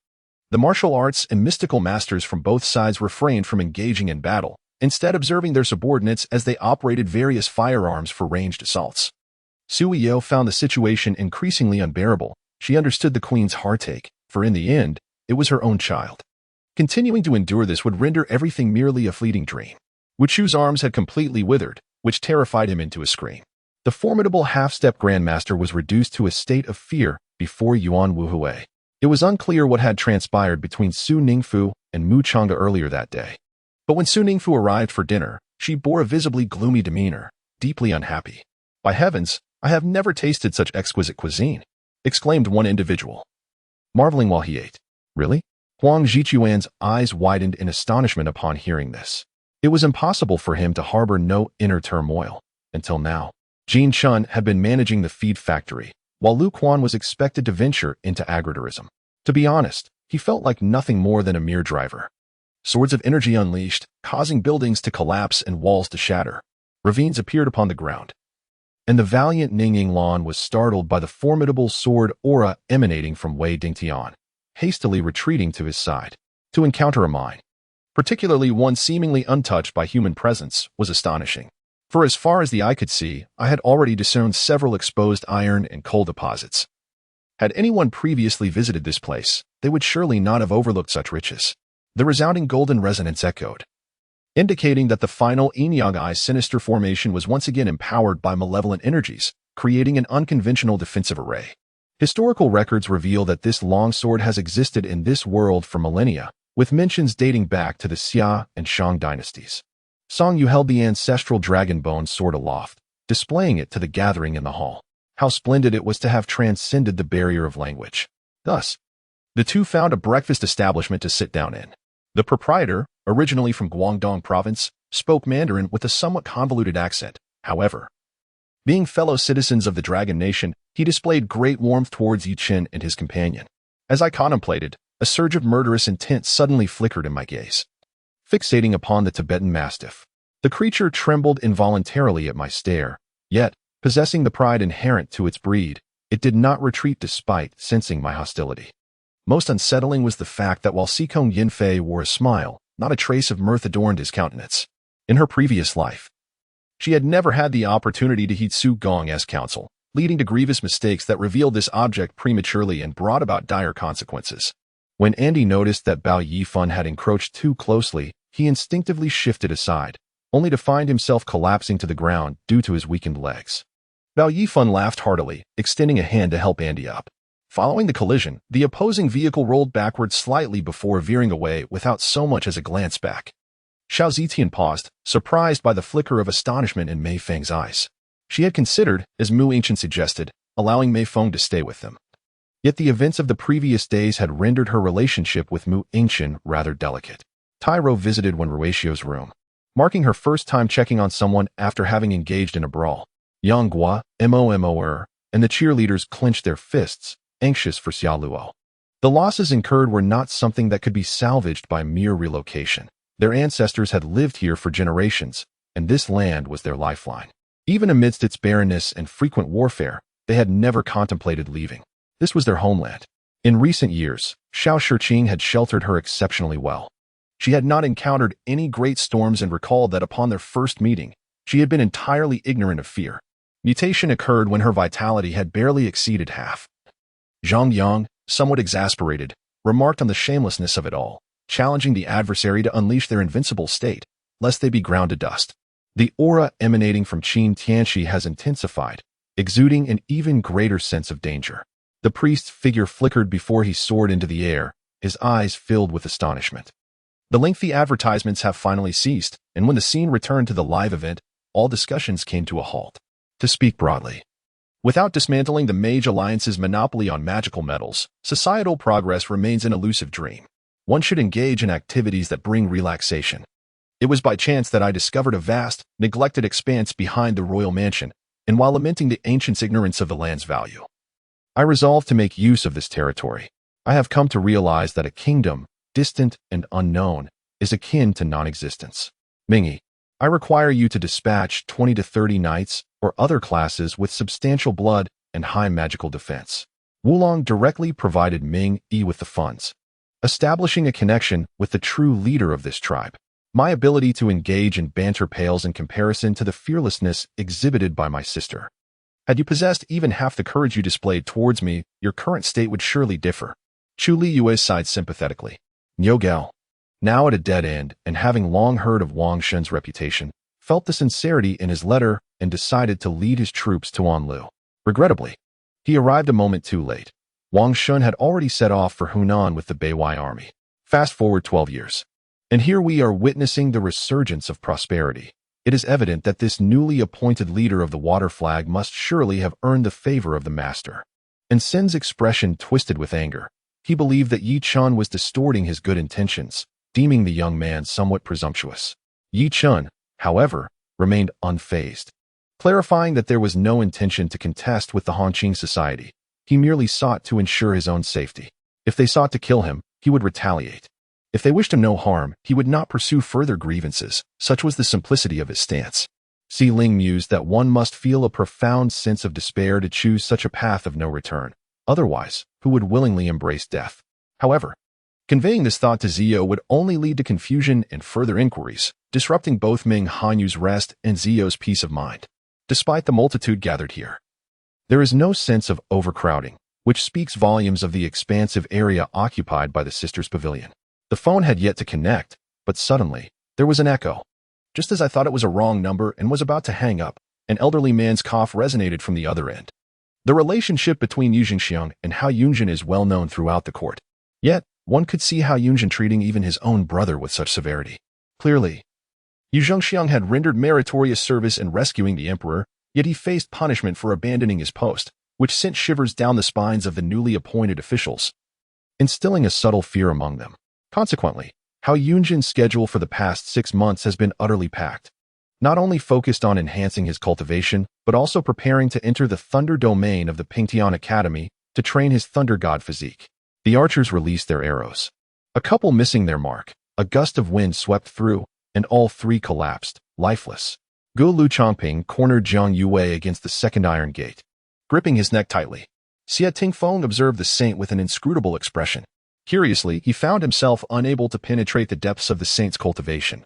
A: the martial arts and mystical masters from both sides refrained from engaging in battle, instead observing their subordinates as they operated various firearms for ranged assaults. Sui Yeo found the situation increasingly unbearable. She understood the queen's heartache, for in the end, it was her own child. Continuing to endure this would render everything merely a fleeting dream. Wu Chu's arms had completely withered, which terrified him into a scream. The formidable half-step grandmaster was reduced to a state of fear before Yuan Wuhui. It was unclear what had transpired between Su Ningfu and Mu Chang'e earlier that day. But when Su Ningfu arrived for dinner, She bore a visibly gloomy demeanor, deeply unhappy. "By heavens, I have never tasted such exquisite cuisine," exclaimed one individual, marveling while he ate. "Really?" Huang Zhichuan's eyes widened in astonishment upon hearing this. It was impossible for him to harbor no inner turmoil. Until now, Jean Chun had been managing the feed factory, while Lu Quan was expected to venture into agritourism. To be honest, he felt like nothing more than a mere driver. Swords of energy unleashed, causing buildings to collapse and walls to shatter. Ravines appeared upon the ground. And the valiant Ning Yinglan was startled by the formidable sword aura emanating from Wei Dingtian, hastily retreating to his side. To encounter a mine, particularly one seemingly untouched by human presence, was astonishing. For as far as the eye could see, I had already discerned several exposed iron and coal deposits. Had anyone previously visited this place, they would surely not have overlooked such riches. The resounding golden resonance echoed, indicating that the final Yin-Yang sinister formation was once again empowered by malevolent energies, creating an unconventional defensive array. Historical records reveal that this longsword has existed in this world for millennia, with mentions dating back to the Xia and Shang dynasties. Song Yu held the ancestral dragon bone sword aloft, displaying it to the gathering in the hall. How splendid it was to have transcended the barrier of language. Thus, the two found a breakfast establishment to sit down in. The proprietor, originally from Guangdong province, spoke Mandarin with a somewhat convoluted accent. However, being fellow citizens of the Dragon Nation, he displayed great warmth towards Yi Chen and his companion. As I contemplated, a surge of murderous intent suddenly flickered in my gaze, fixating upon the Tibetan Mastiff. The creature trembled involuntarily at my stare, yet, possessing the pride inherent to its breed, it did not retreat despite sensing my hostility. Most unsettling was the fact that while Sikong Yinfei wore a smile, not a trace of mirth adorned his countenance. In her previous life, she had never had the opportunity to heed Su Gong as counsel, leading to grievous mistakes that revealed this object prematurely and brought about dire consequences. When Andy noticed that Bao Yifan had encroached too closely, he instinctively shifted aside, only to find himself collapsing to the ground due to his weakened legs. Bao Yifan laughed heartily, extending a hand to help Andy up. Following the collision, the opposing vehicle rolled backward slightly before veering away without so much as a glance back. Xiao Zitian paused, surprised by the flicker of astonishment in Mei Feng's eyes. She had considered, as Mu Ancient suggested, allowing Mei Feng to stay with them. Yet the events of the previous days had rendered her relationship with Mu Ancient rather delicate. Tyro visited Wenruatio's room, marking her first time checking on someone after having engaged in a brawl. Yang Gua, Momoer, and the cheerleaders clenched their fists, anxious for Xia Luo. The losses incurred were not something that could be salvaged by mere relocation. Their ancestors had lived here for generations, and this land was their lifeline. Even amidst its barrenness and frequent warfare, they had never contemplated leaving. This was their homeland. In recent years, Xiao Shiqing had sheltered her exceptionally well. She had not encountered any great storms and recalled that upon their first meeting, she had been entirely ignorant of fear. Mutation occurred when her vitality had barely exceeded half. Zhang Yang, somewhat exasperated, remarked on the shamelessness of it all, challenging the adversary to unleash their invincible state, lest they be ground to dust. The aura emanating from Qin Tianxi has intensified, exuding an even greater sense of danger. The priest's figure flickered before he soared into the air, his eyes filled with astonishment. The lengthy advertisements have finally ceased, and when the scene returned to the live event, all discussions came to a halt. To speak broadly, without dismantling the Mage Alliance's monopoly on magical metals, societal progress remains an elusive dream. One should engage in activities that bring relaxation. It was by chance that I discovered a vast, neglected expanse behind the royal mansion, and while lamenting the ancients' ignorance of the land's value, I resolved to make use of this territory. I have come to realize that a kingdom, distant and unknown, is akin to non-existence. Mingy, I require you to dispatch 20 to 30 knights or other classes with substantial blood and high magical defense. Wulong directly provided Ming Yi with the funds, establishing a connection with the true leader of this tribe. My ability to engage in banter pales in comparison to the fearlessness exhibited by my sister. Had you possessed even half the courage you displayed towards me, your current state would surely differ. Chu Li Yue sighed sympathetically. Niu Gao, now at a dead end and having long heard of Wang Shen's reputation, felt the sincerity in his letter and decided to lead his troops to Anlu. Regrettably, he arrived a moment too late. Wang Shen had already set off for Hunan with the Beiwei army. Fast forward 12 years. And here we are witnessing the resurgence of prosperity. It is evident that this newly appointed leader of the water flag must surely have earned the favor of the master. And Sen's expression twisted with anger. He believed that Yi Chun was distorting his good intentions, deeming the young man somewhat presumptuous. Yi Chun, however, remained unfazed, clarifying that there was no intention to contest with the Hanqing society. He merely sought to ensure his own safety. If they sought to kill him, he would retaliate. If they wished him no harm, he would not pursue further grievances. Such was the simplicity of his stance. Si Ling mused that one must feel a profound sense of despair to choose such a path of no return. Otherwise, who would willingly embrace death? However, conveying this thought to Zio would only lead to confusion and further inquiries, disrupting both Ming Hanyu's rest and Zio's peace of mind. Despite the multitude gathered here, there is no sense of overcrowding, which speaks volumes of the expansive area occupied by the sisters' pavilion. The phone had yet to connect, but suddenly, there was an echo. Just as I thought it was a wrong number and was about to hang up, an elderly man's cough resonated from the other end. The relationship between Yu Zhengxiang and Hao Yunjin is well known throughout the court. Yet, one could see Hao Yunjin treating even his own brother with such severity. Clearly, Yu Zhengxiang had rendered meritorious service in rescuing the emperor, yet he faced punishment for abandoning his post, which sent shivers down the spines of the newly appointed officials, instilling a subtle fear among them. Consequently, Hao Yunjin's schedule for the past 6 months has been utterly packed, not only focused on enhancing his cultivation, but also preparing to enter the thunder domain of the Pingtian Academy to train his thunder god physique. The archers released their arrows. A couple missing their mark, a gust of wind swept through, and all 3 collapsed, lifeless. Gu Lu Chongping cornered Jiang Yue against the second iron gate, gripping his neck tightly. Xie Tingfeng observed the saint with an inscrutable expression. Curiously, he found himself unable to penetrate the depths of the saint's cultivation.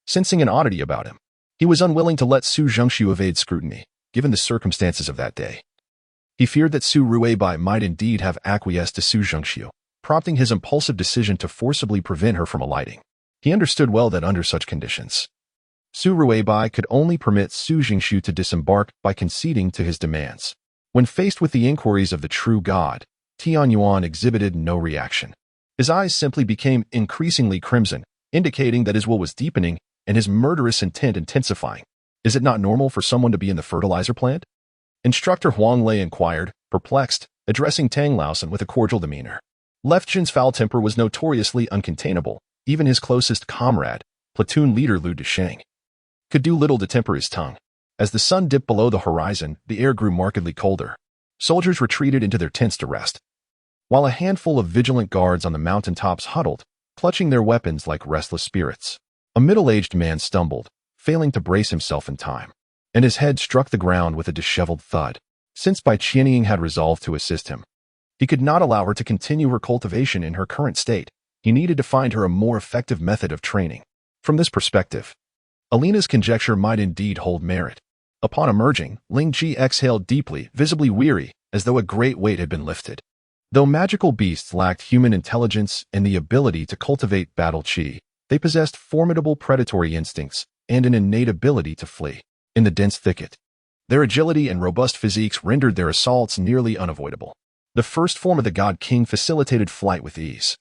A: Sensing an oddity about him, he was unwilling to let Su Zhengxiu evade scrutiny, given the circumstances of that day. He feared that Su Ruibai might indeed have acquiesced to Su Zhengxiu, prompting his impulsive decision to forcibly prevent her from alighting. He understood well that under such conditions, Su Ruibai could only permit Su Zhengxiu to disembark by conceding to his demands. When faced with the inquiries of the true god, Tian Yuan exhibited no reaction. His eyes simply became increasingly crimson, indicating that his will was deepening and his murderous intent intensifying. Is it not normal for someone to be in the fertilizer plant? Instructor Huang Lei inquired, perplexed, addressing Tang Laosan with a cordial demeanor. Left Jin's foul temper was notoriously uncontainable. Even his closest comrade, platoon leader Lu Desheng, could do little to temper his tongue. As the sun dipped below the horizon, the air grew markedly colder. Soldiers retreated into their tents to rest, while a handful of vigilant guards on the mountaintops huddled, clutching their weapons like restless spirits. A middle-aged man stumbled, failing to brace himself in time, and his head struck the ground with a disheveled thud. Since Bai Qianying had resolved to assist him, he could not allow her to continue her cultivation in her current state. He needed to find her a more effective method of training. From this perspective, Alina's conjecture might indeed hold merit. Upon emerging, Ling Ji exhaled deeply, visibly weary, as though a great weight had been lifted. Though magical beasts lacked human intelligence and the ability to cultivate battle qi, they possessed formidable predatory instincts and an innate ability to flee. In the dense thicket, their agility and robust physiques rendered their assaults nearly unavoidable. The first form of the God King facilitated flight with ease.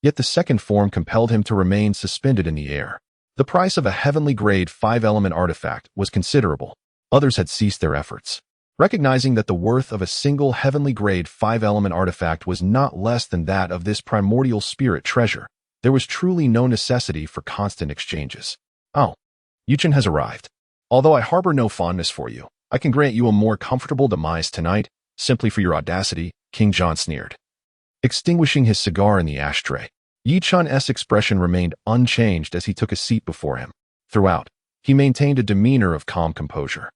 A: Yet the second form compelled him to remain suspended in the air. The price of a heavenly grade 5-element artifact was considerable. Others had ceased their efforts, recognizing that the worth of a single heavenly grade 5-element artifact was not less than that of this primordial spirit treasure. There was truly no necessity for constant exchanges. Oh, Yuchen has arrived. Although I harbor no fondness for you, I can grant you a more comfortable demise tonight, simply for your audacity, King John sneered. Extinguishing his cigar in the ashtray, Yi Chun's expression remained unchanged as he took a seat before him. Throughout, he maintained a demeanor of calm composure,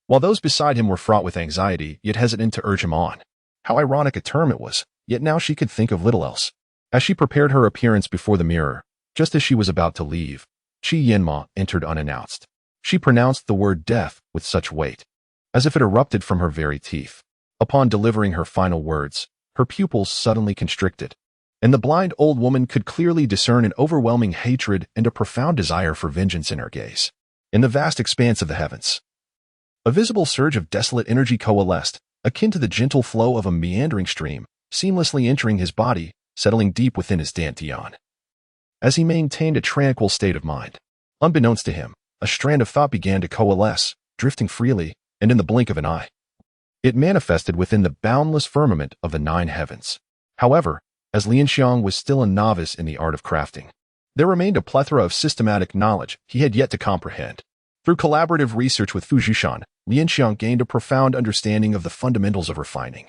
A: while those beside him were fraught with anxiety, yet hesitant to urge him on. How ironic a term it was, yet now she could think of little else. As she prepared her appearance before the mirror, just as she was about to leave, Qi Yinma entered unannounced. She pronounced the word death with such weight, as if it erupted from her very teeth. Upon delivering her final words, her pupils suddenly constricted, and the blind old woman could clearly discern an overwhelming hatred and a profound desire for vengeance in her gaze. In the vast expanse of the heavens, a visible surge of desolate energy coalesced, akin to the gentle flow of a meandering stream, seamlessly entering his body, settling deep within his dantian. As he maintained a tranquil state of mind, unbeknownst to him, a strand of thought began to coalesce, drifting freely, and in the blink of an eye. It manifested within the boundless firmament of the 9 heavens. However, as Lianxiang was still a novice in the art of crafting, there remained a plethora of systematic knowledge he had yet to comprehend. Through collaborative research with Fu Zhishan, Lianxiang gained a profound understanding of the fundamentals of refining,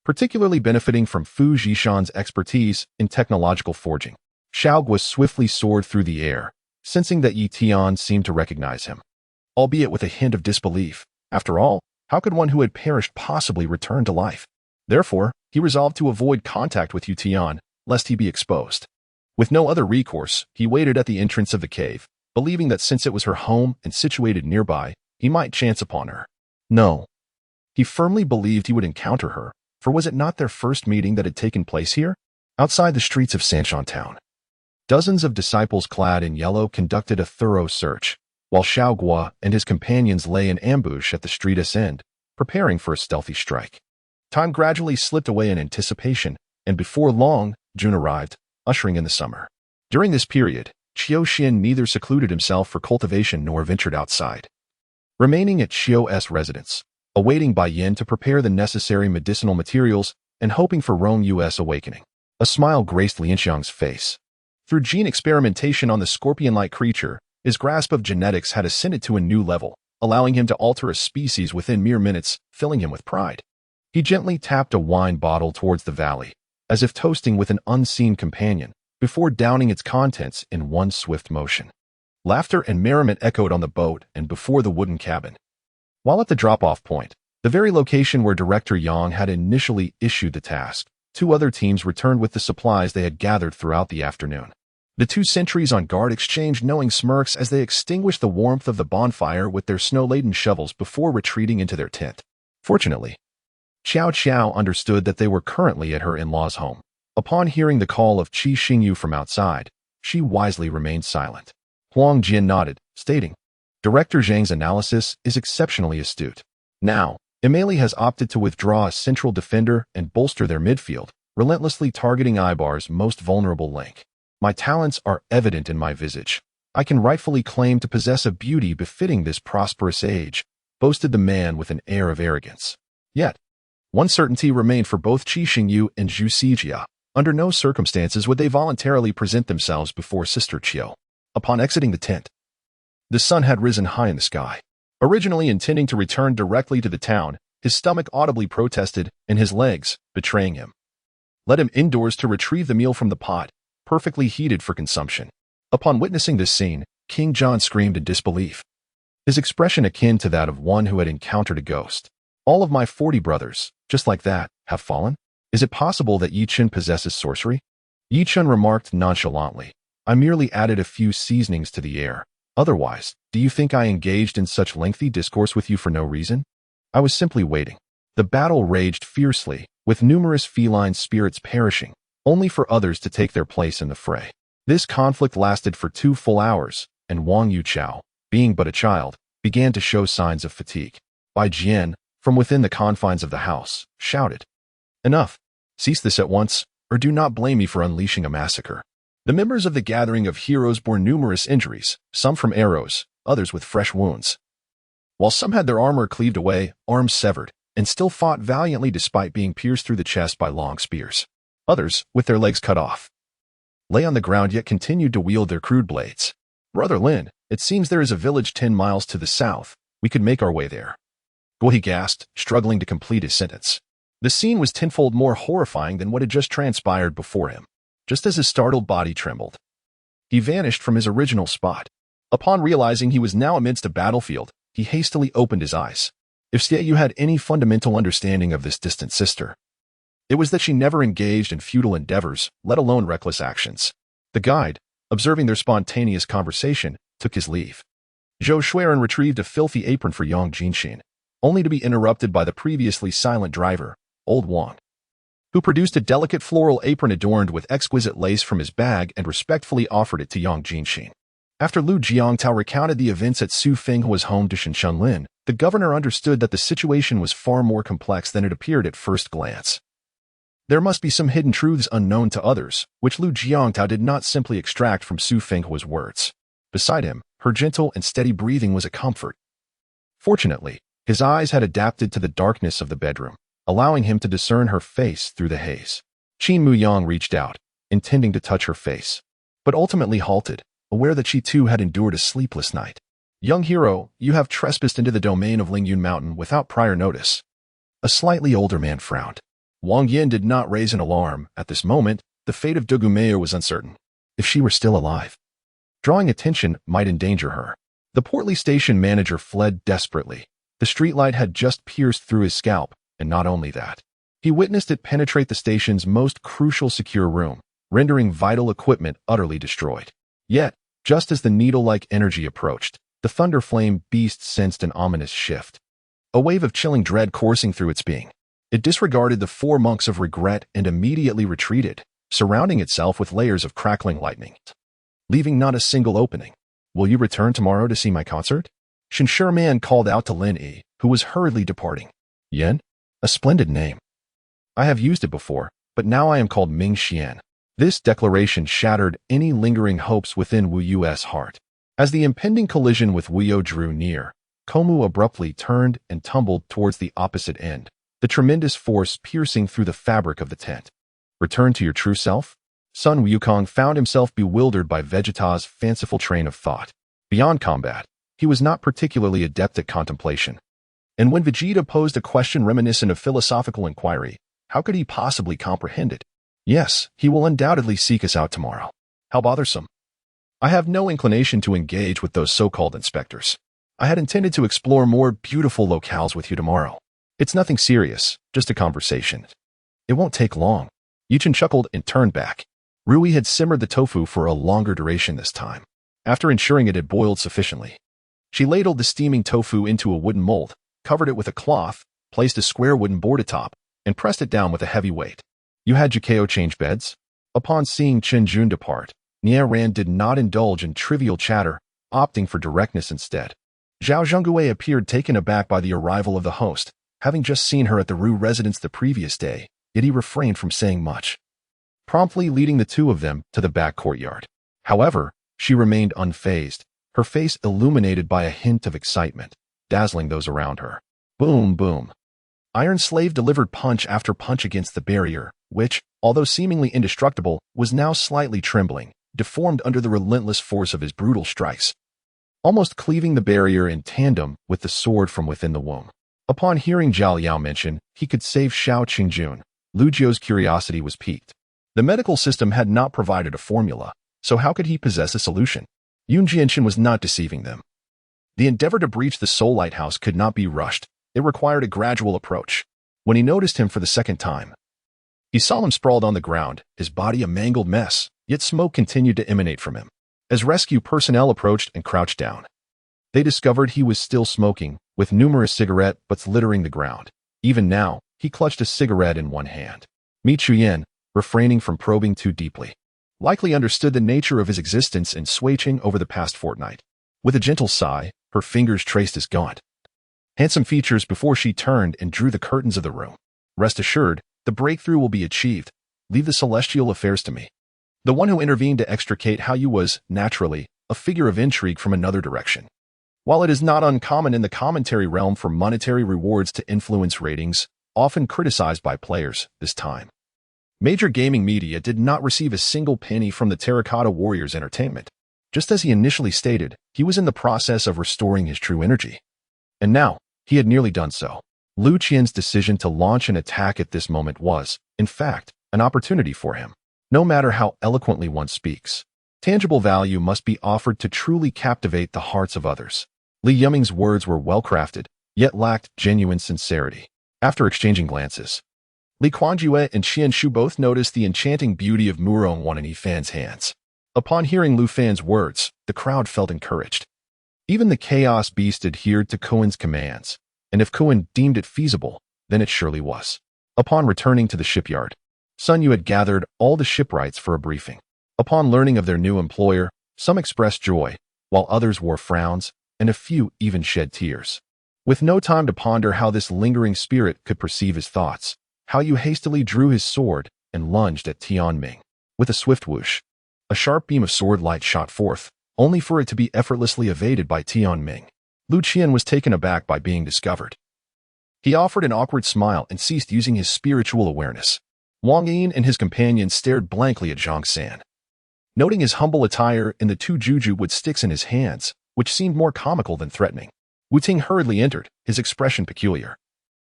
A: particularly benefiting from Fu Zhishan's expertise in technological forging. Xiaogua swiftly soared through the air, sensing that Yi Tian seemed to recognize him, albeit with a hint of disbelief. After all, how could one who had perished possibly return to life? Therefore, he resolved to avoid contact with Yi Tian, lest he be exposed. With no other recourse, he waited at the entrance of the cave, believing that since it was her home and situated nearby, he might chance upon her. No. He firmly believed he would encounter her, for was it not their first meeting that had taken place here? Outside the streets of Sanshan Town, dozens of disciples clad in yellow conducted a thorough search, while Xiaogua and his companions lay in ambush at the street's end, preparing for a stealthy strike. Time gradually slipped away in anticipation, and before long, June arrived, ushering in the summer. During this period, Qiu Xin neither secluded himself for cultivation nor ventured outside, remaining at Qiu's residence, awaiting Bai Yin to prepare the necessary medicinal materials and hoping for Rong Yu's awakening. A smile graced Lianxiang's face. Through gene experimentation on the scorpion-like creature, his grasp of genetics had ascended to a new level, allowing him to alter a species within mere minutes, filling him with pride. He gently tapped a wine bottle towards the valley, as if toasting with an unseen companion, before downing its contents in one swift motion. Laughter and merriment echoed on the boat and before the wooden cabin. While at the drop-off point, the very location where Director Yang had initially issued the task, 2 other teams returned with the supplies they had gathered throughout the afternoon. The 2 sentries on guard exchanged knowing smirks as they extinguished the warmth of the bonfire with their snow-laden shovels before retreating into their tent. Fortunately, Xiao Qiao understood that they were currently at her in-laws' home. Upon hearing the call of Qi Xingyu from outside, she wisely remained silent. Huang Jian nodded, stating, Director Zhang's analysis is exceptionally astute. Now, Emily has opted to withdraw a central defender and bolster their midfield, relentlessly targeting Ibar's most vulnerable link. My talents are evident in my visage. I can rightfully claim to possess a beauty befitting this prosperous age, boasted the man with an air of arrogance. Yet, one certainty remained for both Qi Xingyu and Zhu Xijia. Under no circumstances would they voluntarily present themselves before Sister Qiu. Upon exiting the tent, the sun had risen high in the sky. Originally intending to return directly to the town, his stomach audibly protested and his legs, betraying him, led him indoors to retrieve the meal from the pot, perfectly heated for consumption. Upon witnessing this scene, King John screamed in disbelief, his expression akin to that of one who had encountered a ghost. All of my 40 brothers, just like that, have fallen? Is it possible that Yi Chen possesses sorcery? Yi Chen remarked nonchalantly, I merely added a few seasonings to the air. Otherwise, do you think I engaged in such lengthy discourse with you for no reason? I was simply waiting. The battle raged fiercely, with numerous feline spirits perishing, only for others to take their place in the fray. This conflict lasted for 2 full hours, and Wang Yuchao, being but a child, began to show signs of fatigue. Bai Jian, from within the confines of the house, shouted, Enough! Cease this at once, or do not blame me for unleashing a massacre. The members of the gathering of heroes bore numerous injuries, some from arrows, others with fresh wounds. While some had their armor cleaved away, arms severed, and still fought valiantly despite being pierced through the chest by long spears. Others, with their legs cut off, lay on the ground yet continued to wield their crude blades. Brother Lin, it seems there is a village 10 miles to the south. We could make our way there. Guo gasped, struggling to complete his sentence. The scene was tenfold more horrifying than what had just transpired before him. Just as his startled body trembled, he vanished from his original spot. Upon realizing he was now amidst a battlefield, he hastily opened his eyes. If Xiaoyu had any fundamental understanding of this distant sister, it was that she never engaged in futile endeavors, let alone reckless actions. The guide, observing their spontaneous conversation, took his leave. Zhou Shuiren retrieved a filthy apron for Yang Jinxin, only to be interrupted by the previously silent driver, Old Wang, who produced a delicate floral apron adorned with exquisite lace from his bag and respectfully offered it to Yang Jinxin. After Lu Jiangtao recounted the events at Su Fenghua's home to Shinshan Lin, the governor understood that the situation was far more complex than it appeared at first glance. There must be some hidden truths unknown to others, which Lu Jiangtao did not simply extract from Su Fenghua's words. Beside him, Her gentle and steady breathing was a comfort. Fortunately, his eyes had adapted to the darkness of the bedroom, allowing him to discern her face through the haze. Qin Muyang reached out, intending to touch her face, but ultimately halted, aware that she too had endured a sleepless night. Young hero, you have trespassed into the domain of Lingyun Mountain without prior notice. A slightly older man frowned. Wang Yin did not raise an alarm. At this moment, the fate of Dugumeo was uncertain. If she were still alive, drawing attention might endanger her. The portly station manager fled desperately. The streetlight had just pierced through his scalp, and not only that. He witnessed it penetrate the station's most crucial secure room, rendering vital equipment utterly destroyed. Yet, just as the needle-like energy approached, the thunder flame beast sensed an ominous shift. A wave of chilling dread coursing through its being. It disregarded the 4 monks of regret and immediately retreated, surrounding itself with layers of crackling lightning, leaving not a single opening. Will you return tomorrow to see my concert? Shen Man called out to Lin Yi, who was hurriedly departing. Yen? A splendid name. I have used it before, but now I am called Ming Xian. This declaration shattered any lingering hopes within Wu Yu's heart. As the impending collision with Wu Yu drew near, Komu abruptly turned and tumbled towards the opposite end, the tremendous force piercing through the fabric of the tent. Return to your true self? Sun Wukong found himself bewildered by Vegeta's fanciful train of thought. Beyond combat, he was not particularly adept at contemplation. And when Vegeta posed a question reminiscent of philosophical inquiry, how could he possibly comprehend it? Yes, he will undoubtedly seek us out tomorrow. How bothersome. I have no inclination to engage with those so-called inspectors. I had intended to explore more beautiful locales with you tomorrow. It's nothing serious, just a conversation. It won't take long. Yuchen chuckled and turned back. Rui had simmered the tofu for a longer duration this time, after ensuring it had boiled sufficiently. She ladled the steaming tofu into a wooden mold, covered it with a cloth, placed a square wooden board atop, and pressed it down with a heavy weight. You had Jukeo change beds? Upon seeing Chen Jun depart, Nie Ran did not indulge in trivial chatter, opting for directness instead. Zhao Zhonggui appeared taken aback by the arrival of the host, having just seen her at the Ru residence the previous day, yet he refrained from saying much, promptly leading the two of them to the back courtyard. However, she remained unfazed, her face illuminated by a hint of excitement, dazzling those around her. Boom, boom. Iron Slave delivered punch after punch against the barrier, which, although seemingly indestructible, was now slightly trembling, deformed under the relentless force of his brutal strikes, almost cleaving the barrier in tandem with the sword from within the womb. Upon hearing Zhao Liao mention he could save Xiao Qingjun, Lu Jiu's curiosity was piqued. The medical system had not provided a formula, so how could he possess a solution? Yun Jianchen was not deceiving them. The endeavor to breach the Soul Lighthouse could not be rushed. It required a gradual approach. When he noticed him for the second time, he saw him sprawled on the ground, his body a mangled mess, yet smoke continued to emanate from him. As rescue personnel approached and crouched down, they discovered he was still smoking, with numerous cigarette butts littering the ground. Even now, he clutched a cigarette in one hand. Mi Chuyen, refraining from probing too deeply, likely understood the nature of his existence and swaying over the past fortnight. With a gentle sigh, her fingers traced his gaunt, handsome features before she turned and drew the curtains of the room. Rest assured, the breakthrough will be achieved. Leave the celestial affairs to me. The one who intervened to extricate Hao Yu was, naturally, a figure of intrigue from another direction. While it is not uncommon in the commentary realm for monetary rewards to influence ratings, often criticized by players, this time, major gaming media did not receive a single penny from the Terracotta Warriors entertainment. Just as he initially stated, he was in the process of restoring his true energy. And now, he had nearly done so. Lu Qian's decision to launch an attack at this moment was, in fact, an opportunity for him. No matter how eloquently one speaks, tangible value must be offered to truly captivate the hearts of others. Li Yuming's words were well-crafted, yet lacked genuine sincerity. After exchanging glances, Li Quanjue and Qian Shu both noticed the enchanting beauty of Murong Wan in Yi Fan's hands. Upon hearing Lu Fan's words, the crowd felt encouraged. Even the Chaos Beast adhered to Kuen's commands, and if Kuen deemed it feasible, then it surely was. Upon returning to the shipyard, Sun Yu had gathered all the shipwrights for a briefing. Upon learning of their new employer, some expressed joy, while others wore frowns, and a few even shed tears. With no time to ponder how this lingering spirit could perceive his thoughts, Hao Yu hastily drew his sword and lunged at Tianming. With a swift whoosh, a sharp beam of sword light shot forth, only for it to be effortlessly evaded by Tianming. Lu Qian was taken aback by being discovered. He offered an awkward smile and ceased using his spiritual awareness. Wang Yin and his companion stared blankly at Zhang San. Noting his humble attire and the two juju wood sticks in his hands, which seemed more comical than threatening, Wu Ting hurriedly entered, his expression peculiar.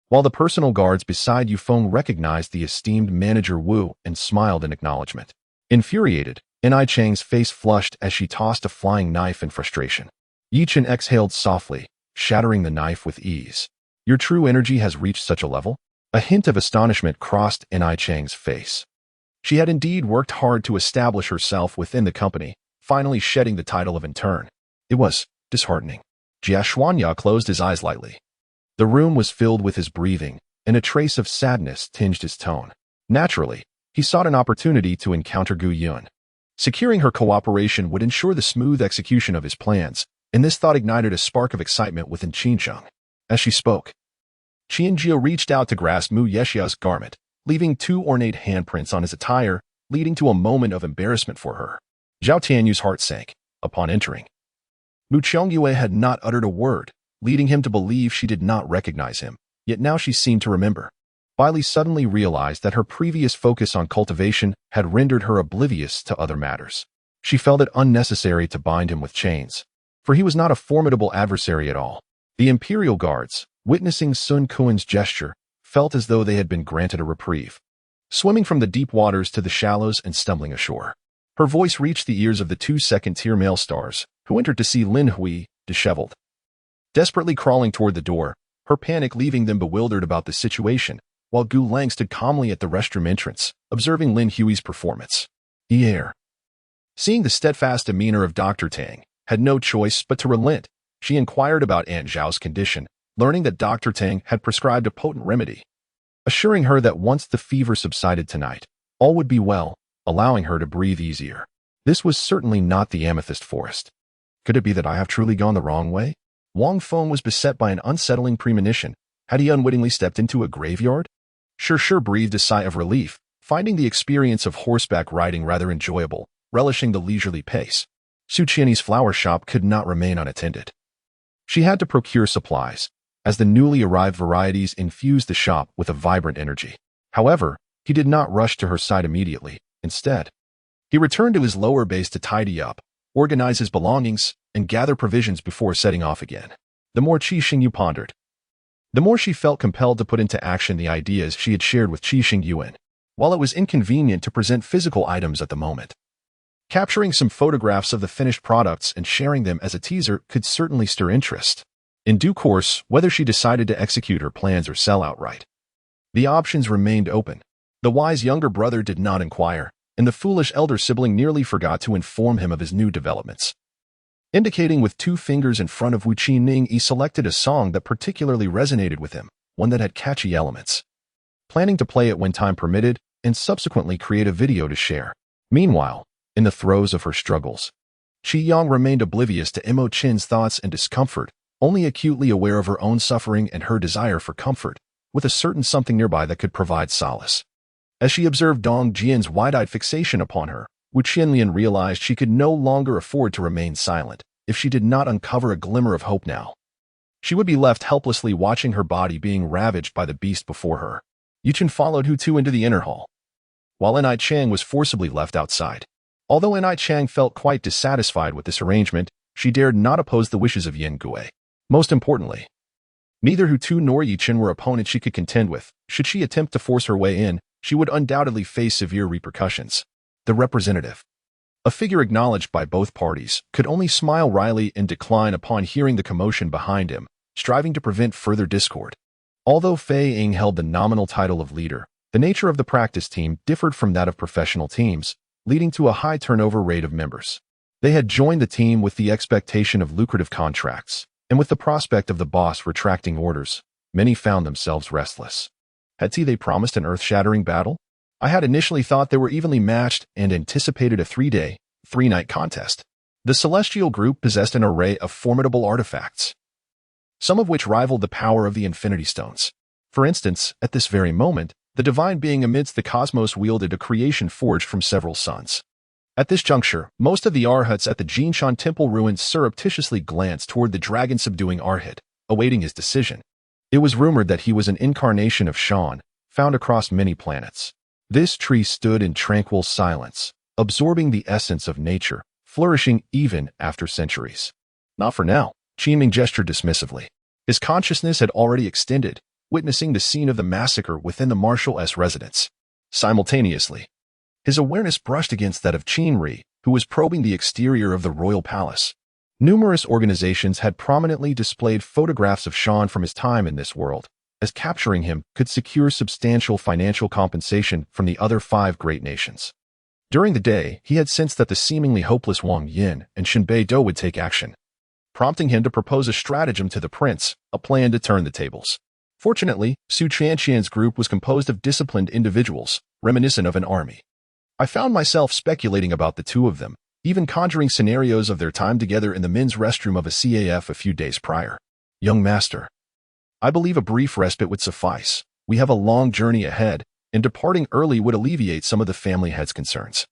A: While the personal guards beside Yufeng recognized the esteemed manager Wu and smiled in acknowledgement. Infuriated, Nai Chang's face flushed as she tossed a flying knife in frustration. Yi Chen exhaled softly, shattering the knife with ease. Your true energy has reached such a level? A hint of astonishment crossed Nai Chang's face. She had indeed worked hard to establish herself within the company, finally shedding the title of intern. It was disheartening. Jia Xuanya closed his eyes lightly. The room was filled with his breathing, and a trace of sadness tinged his tone. Naturally, he sought an opportunity to encounter Gu Yun. Securing her cooperation would ensure the smooth execution of his plans, and this thought ignited a spark of excitement within Qincheng. As she spoke, Qianjiu reached out to grasp Mu Yexia's garment, leaving 2 ornate handprints on his attire, leading to a moment of embarrassment for her. Zhao Tianyu's heart sank upon entering. Mu Chongyue had not uttered a word, leading him to believe she did not recognize him, yet now she seemed to remember. Bailey suddenly realized that her previous focus on cultivation had rendered her oblivious to other matters. She felt it unnecessary to bind him with chains, for he was not a formidable adversary at all. The Imperial Guards, witnessing Sun Kuan's gesture, felt as though they had been granted a reprieve. Swimming from the deep waters to the shallows and stumbling ashore, her voice reached the ears of the 2 second-tier male stars, who entered to see Lin Hui, disheveled. Desperately crawling toward the door, her panic leaving them bewildered about the situation, while Gu Lang stood calmly at the restroom entrance, observing Lin Hui's performance. Seeing the steadfast demeanor of Dr. Tang, had no choice but to relent. She inquired about Aunt Zhao's condition, learning that Dr. Tang had prescribed a potent remedy, assuring her that once the fever subsided tonight, all would be well, allowing her to breathe easier. This was certainly not the amethyst forest. Could it be that I have truly gone the wrong way? Wang Feng was beset by an unsettling premonition. Had he unwittingly stepped into a graveyard? Sure breathed a sigh of relief, finding the experience of horseback riding rather enjoyable, relishing the leisurely pace. Su Qian's flower shop could not remain unattended. She had to procure supplies, as the newly arrived varieties infused the shop with a vibrant energy. However, he did not rush to her side immediately. Instead, he returned to his lower base to tidy up, organize his belongings, and gather provisions before setting off again. The more Qi Xingyu pondered, the more she felt compelled to put into action the ideas she had shared with Qi Xingyuan. While it was inconvenient to present physical items at the moment, capturing some photographs of the finished products and sharing them as a teaser could certainly stir interest. In due course, whether she decided to execute her plans or sell outright, the options remained open. The wise younger brother did not inquire, and the foolish elder sibling nearly forgot to inform him of his new developments. Indicating with 2 fingers in front of Wu Qinning, he selected a song that particularly resonated with him, one that had catchy elements. Planning to play it when time permitted, and subsequently create a video to share. Meanwhile, in the throes of her struggles, Qi Yang remained oblivious to Mo Chin's thoughts and discomfort, only acutely aware of her own suffering and her desire for comfort, with a certain something nearby that could provide solace. As she observed Dong Jian's wide-eyed fixation upon her, Wu Qinlian realized she could no longer afford to remain silent. If she did not uncover a glimmer of hope now, she would be left helplessly watching her body being ravaged by the beast before her. Yu Chen followed Hu Tu into the inner hall, while Nai Chang was forcibly left outside. Although Nai Chang felt quite dissatisfied with this arrangement, she dared not oppose the wishes of Yin Gui. Most importantly, neither Hu Tu nor Yi Chen were opponents she could contend with. Should she attempt to force her way in, she would undoubtedly face severe repercussions. The representative, a figure acknowledged by both parties, could only smile wryly and decline upon hearing the commotion behind him, striving to prevent further discord. Although Fei Ying held the nominal title of leader, the nature of the practice team differed from that of professional teams, leading to a high turnover rate of members. They had joined the team with the expectation of lucrative contracts, and with the prospect of the boss retracting orders, many found themselves restless. Had they promised an earth-shattering battle? I had initially thought they were evenly matched and anticipated a 3-day, 3-night contest. The Celestial Group possessed an array of formidable artifacts, some of which rivaled the power of the Infinity Stones. For instance, at this very moment, the divine being amidst the cosmos wielded a creation forged from several suns. At this juncture, most of the Arhats at the Jinshan Temple ruins surreptitiously glanced toward the dragon-subduing Arhat, awaiting his decision. It was rumored that he was an incarnation of Shan, found across many planets. This tree stood in tranquil silence, absorbing the essence of nature, flourishing even after centuries. Not for now, Qinming gestured dismissively. His consciousness had already extended, witnessing the scene of the massacre within the Marshal S residence. Simultaneously, his awareness brushed against that of Qin Ri, who was probing the exterior of the royal palace. Numerous organizations had prominently displayed photographs of Shan from his time in this world, as capturing him could secure substantial financial compensation from the other 5 great nations. During the day, he had sensed that the seemingly hopeless Wang Yin and Shenbei Do would take action, prompting him to propose a stratagem to the prince, a plan to turn the tables. Fortunately, Su Chanqian's group was composed of disciplined individuals, reminiscent of an army. I found myself speculating about the two of them, even conjuring scenarios of their time together in the men's restroom of a CAF a few days prior. Young master, I believe a brief respite would suffice. We have a long journey ahead, and departing early would alleviate some of the family head's concerns.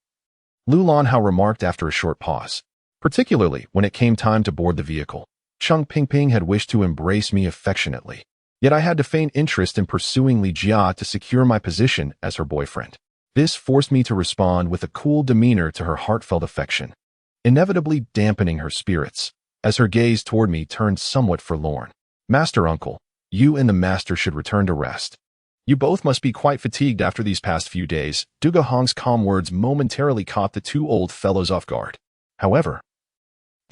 A: Lu Lanhao remarked after a short pause. Particularly when it came time to board the vehicle, Cheng Pingping had wished to embrace me affectionately. Yet I had to feign interest in pursuing Li Jia to secure my position as her boyfriend. This forced me to respond with a cool demeanor to her heartfelt affection, inevitably dampening her spirits, as her gaze toward me turned somewhat forlorn. Master Uncle, you and the master should return to rest. You both must be quite fatigued after these past few days. Duge Hong's calm words momentarily caught the 2 old fellows off guard. However,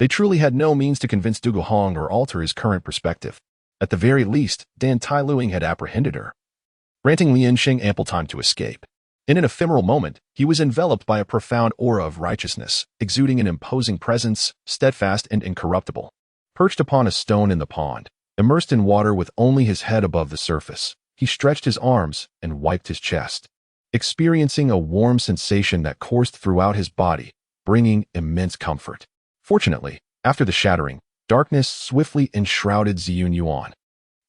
A: they truly had no means to convince Duge Hong or alter his current perspective. At the very least, Dan Tailuing had apprehended her, granting Lian Xing ample time to escape. In an ephemeral moment, he was enveloped by a profound aura of righteousness, exuding an imposing presence, steadfast and incorruptible. Perched upon a stone in the pond, immersed in water with only his head above the surface, he stretched his arms and wiped his chest, experiencing a warm sensation that coursed throughout his body, bringing immense comfort. Fortunately, after the shattering, darkness swiftly enshrouded Ziyun Yuan.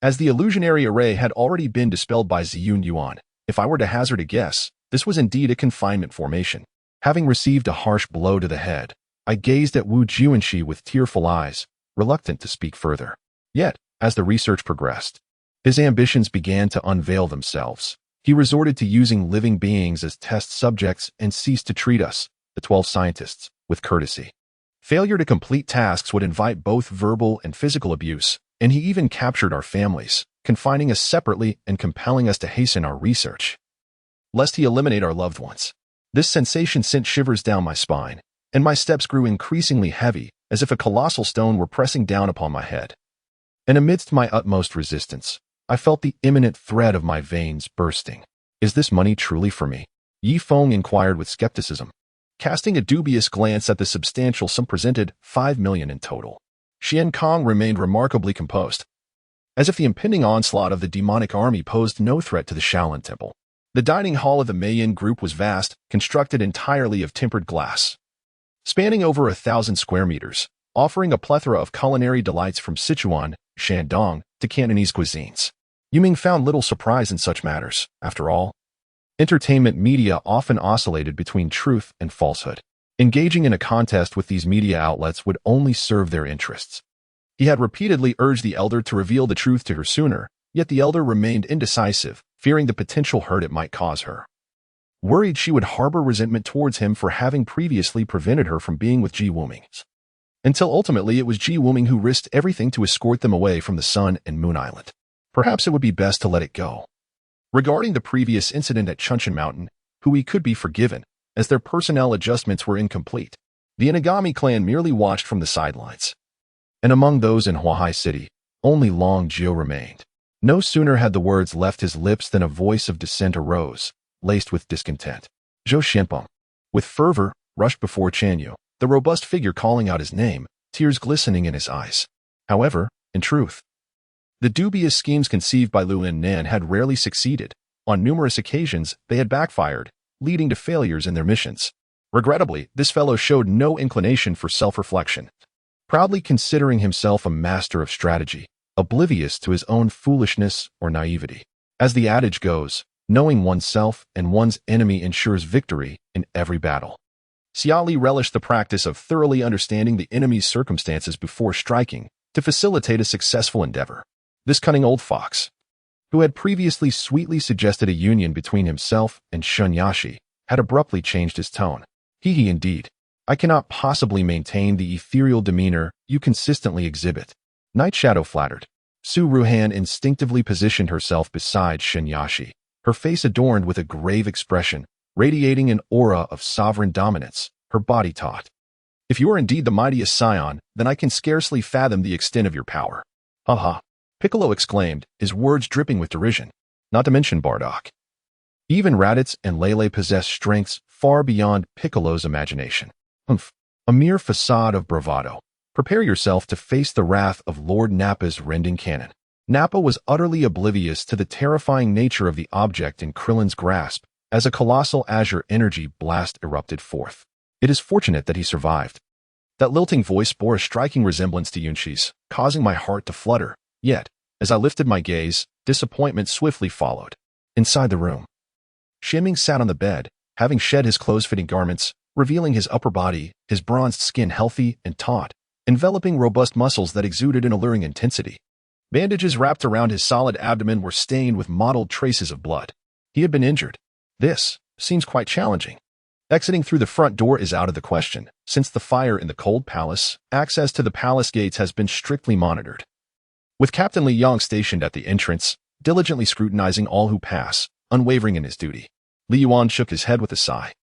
A: As the illusionary array had already been dispelled by Ziyun Yuan, if I were to hazard a guess, this was indeed a confinement formation. Having received a harsh blow to the head, I gazed at Wu Juanxi with tearful eyes, reluctant to speak further. Yet, as the research progressed, his ambitions began to unveil themselves. He resorted to using living beings as test subjects and ceased to treat us, the 12 scientists, with courtesy. Failure to complete tasks would invite both verbal and physical abuse, and he even captured our families, confining us separately and compelling us to hasten our research, lest he eliminate our loved ones. This sensation sent shivers down my spine, and my steps grew increasingly heavy, as if a colossal stone were pressing down upon my head. And amidst my utmost resistance, I felt the imminent threat of my veins bursting. Is this money truly for me? Yi Feng inquired with skepticism, casting a dubious glance at the substantial sum presented, 5 million in total. Xian Kong remained remarkably composed, as if the impending onslaught of the demonic army posed no threat to the Shaolin Temple. The dining hall of the Meiyin group was vast, constructed entirely of tempered glass, spanning over 1,000 square meters, offering a plethora of culinary delights from Sichuan, Shandong, to Cantonese cuisines. Yuming found little surprise in such matters. After all, entertainment media often oscillated between truth and falsehood. Engaging in a contest with these media outlets would only serve their interests. He had repeatedly urged the elder to reveal the truth to her sooner, yet the elder remained indecisive, fearing the potential hurt it might cause her. Worried she would harbor resentment towards him for having previously prevented her from being with Ji Wuming. Until ultimately it was Ji Wuming who risked everything to escort them away from the Sun and Moon Island. Perhaps it would be best to let it go. Regarding the previous incident at Chuncheon Mountain, Hui could be forgiven, as their personnel adjustments were incomplete. The Inagami clan merely watched from the sidelines. And among those in Huahai City, only Long Jiu remained. No sooner had the words left his lips than a voice of dissent arose, laced with discontent. Zhou Xianpeng, with fervor, rushed before Chanyu, the robust figure calling out his name, tears glistening in his eyes. However, in truth, the dubious schemes conceived by Lu Nan had rarely succeeded. On numerous occasions, they had backfired, leading to failures in their missions. Regrettably, this fellow showed no inclination for self-reflection, proudly considering himself a master of strategy, oblivious to his own foolishness or naivety. As the adage goes, knowing oneself and one's enemy ensures victory in every battle. Xia Li relished the practice of thoroughly understanding the enemy's circumstances before striking to facilitate a successful endeavor. This cunning old fox, who had previously sweetly suggested a union between himself and Shun Yashi, had abruptly changed his tone. He indeed. I cannot possibly maintain the ethereal demeanor you consistently exhibit. Night Shadow flattered. Su Ruhan instinctively positioned herself beside Shun Yashi, her face adorned with a grave expression, radiating an aura of sovereign dominance, her body taut. If you are indeed the mightiest scion, then I can scarcely fathom the extent of your power. Ha ha, Piccolo exclaimed, his words dripping with derision. Not to mention Bardock. Even Raditz and Lele possess strengths far beyond Piccolo's imagination. Humph, a mere facade of bravado. Prepare yourself to face the wrath of Lord Nappa's rending cannon. Nappa was utterly oblivious to the terrifying nature of the object in Krillin's grasp as a colossal azure energy blast erupted forth. It is fortunate that he survived. That lilting voice bore a striking resemblance to Yunshi's, causing my heart to flutter. Yet, as I lifted my gaze, disappointment swiftly followed. Inside the room, Xianming sat on the bed, having shed his close-fitting garments, revealing his upper body, his bronzed skin healthy and taut, enveloping robust muscles that exuded an alluring intensity. Bandages wrapped around his solid abdomen were stained with mottled traces of blood. He had been injured. This seems quite challenging. Exiting through the front door is out of the question. Since the fire in the cold palace, access to the palace gates has been strictly monitored. With Captain Li Yong stationed at the entrance, diligently scrutinizing all who pass, unwavering in his duty. Li Yuan shook his head with a sigh.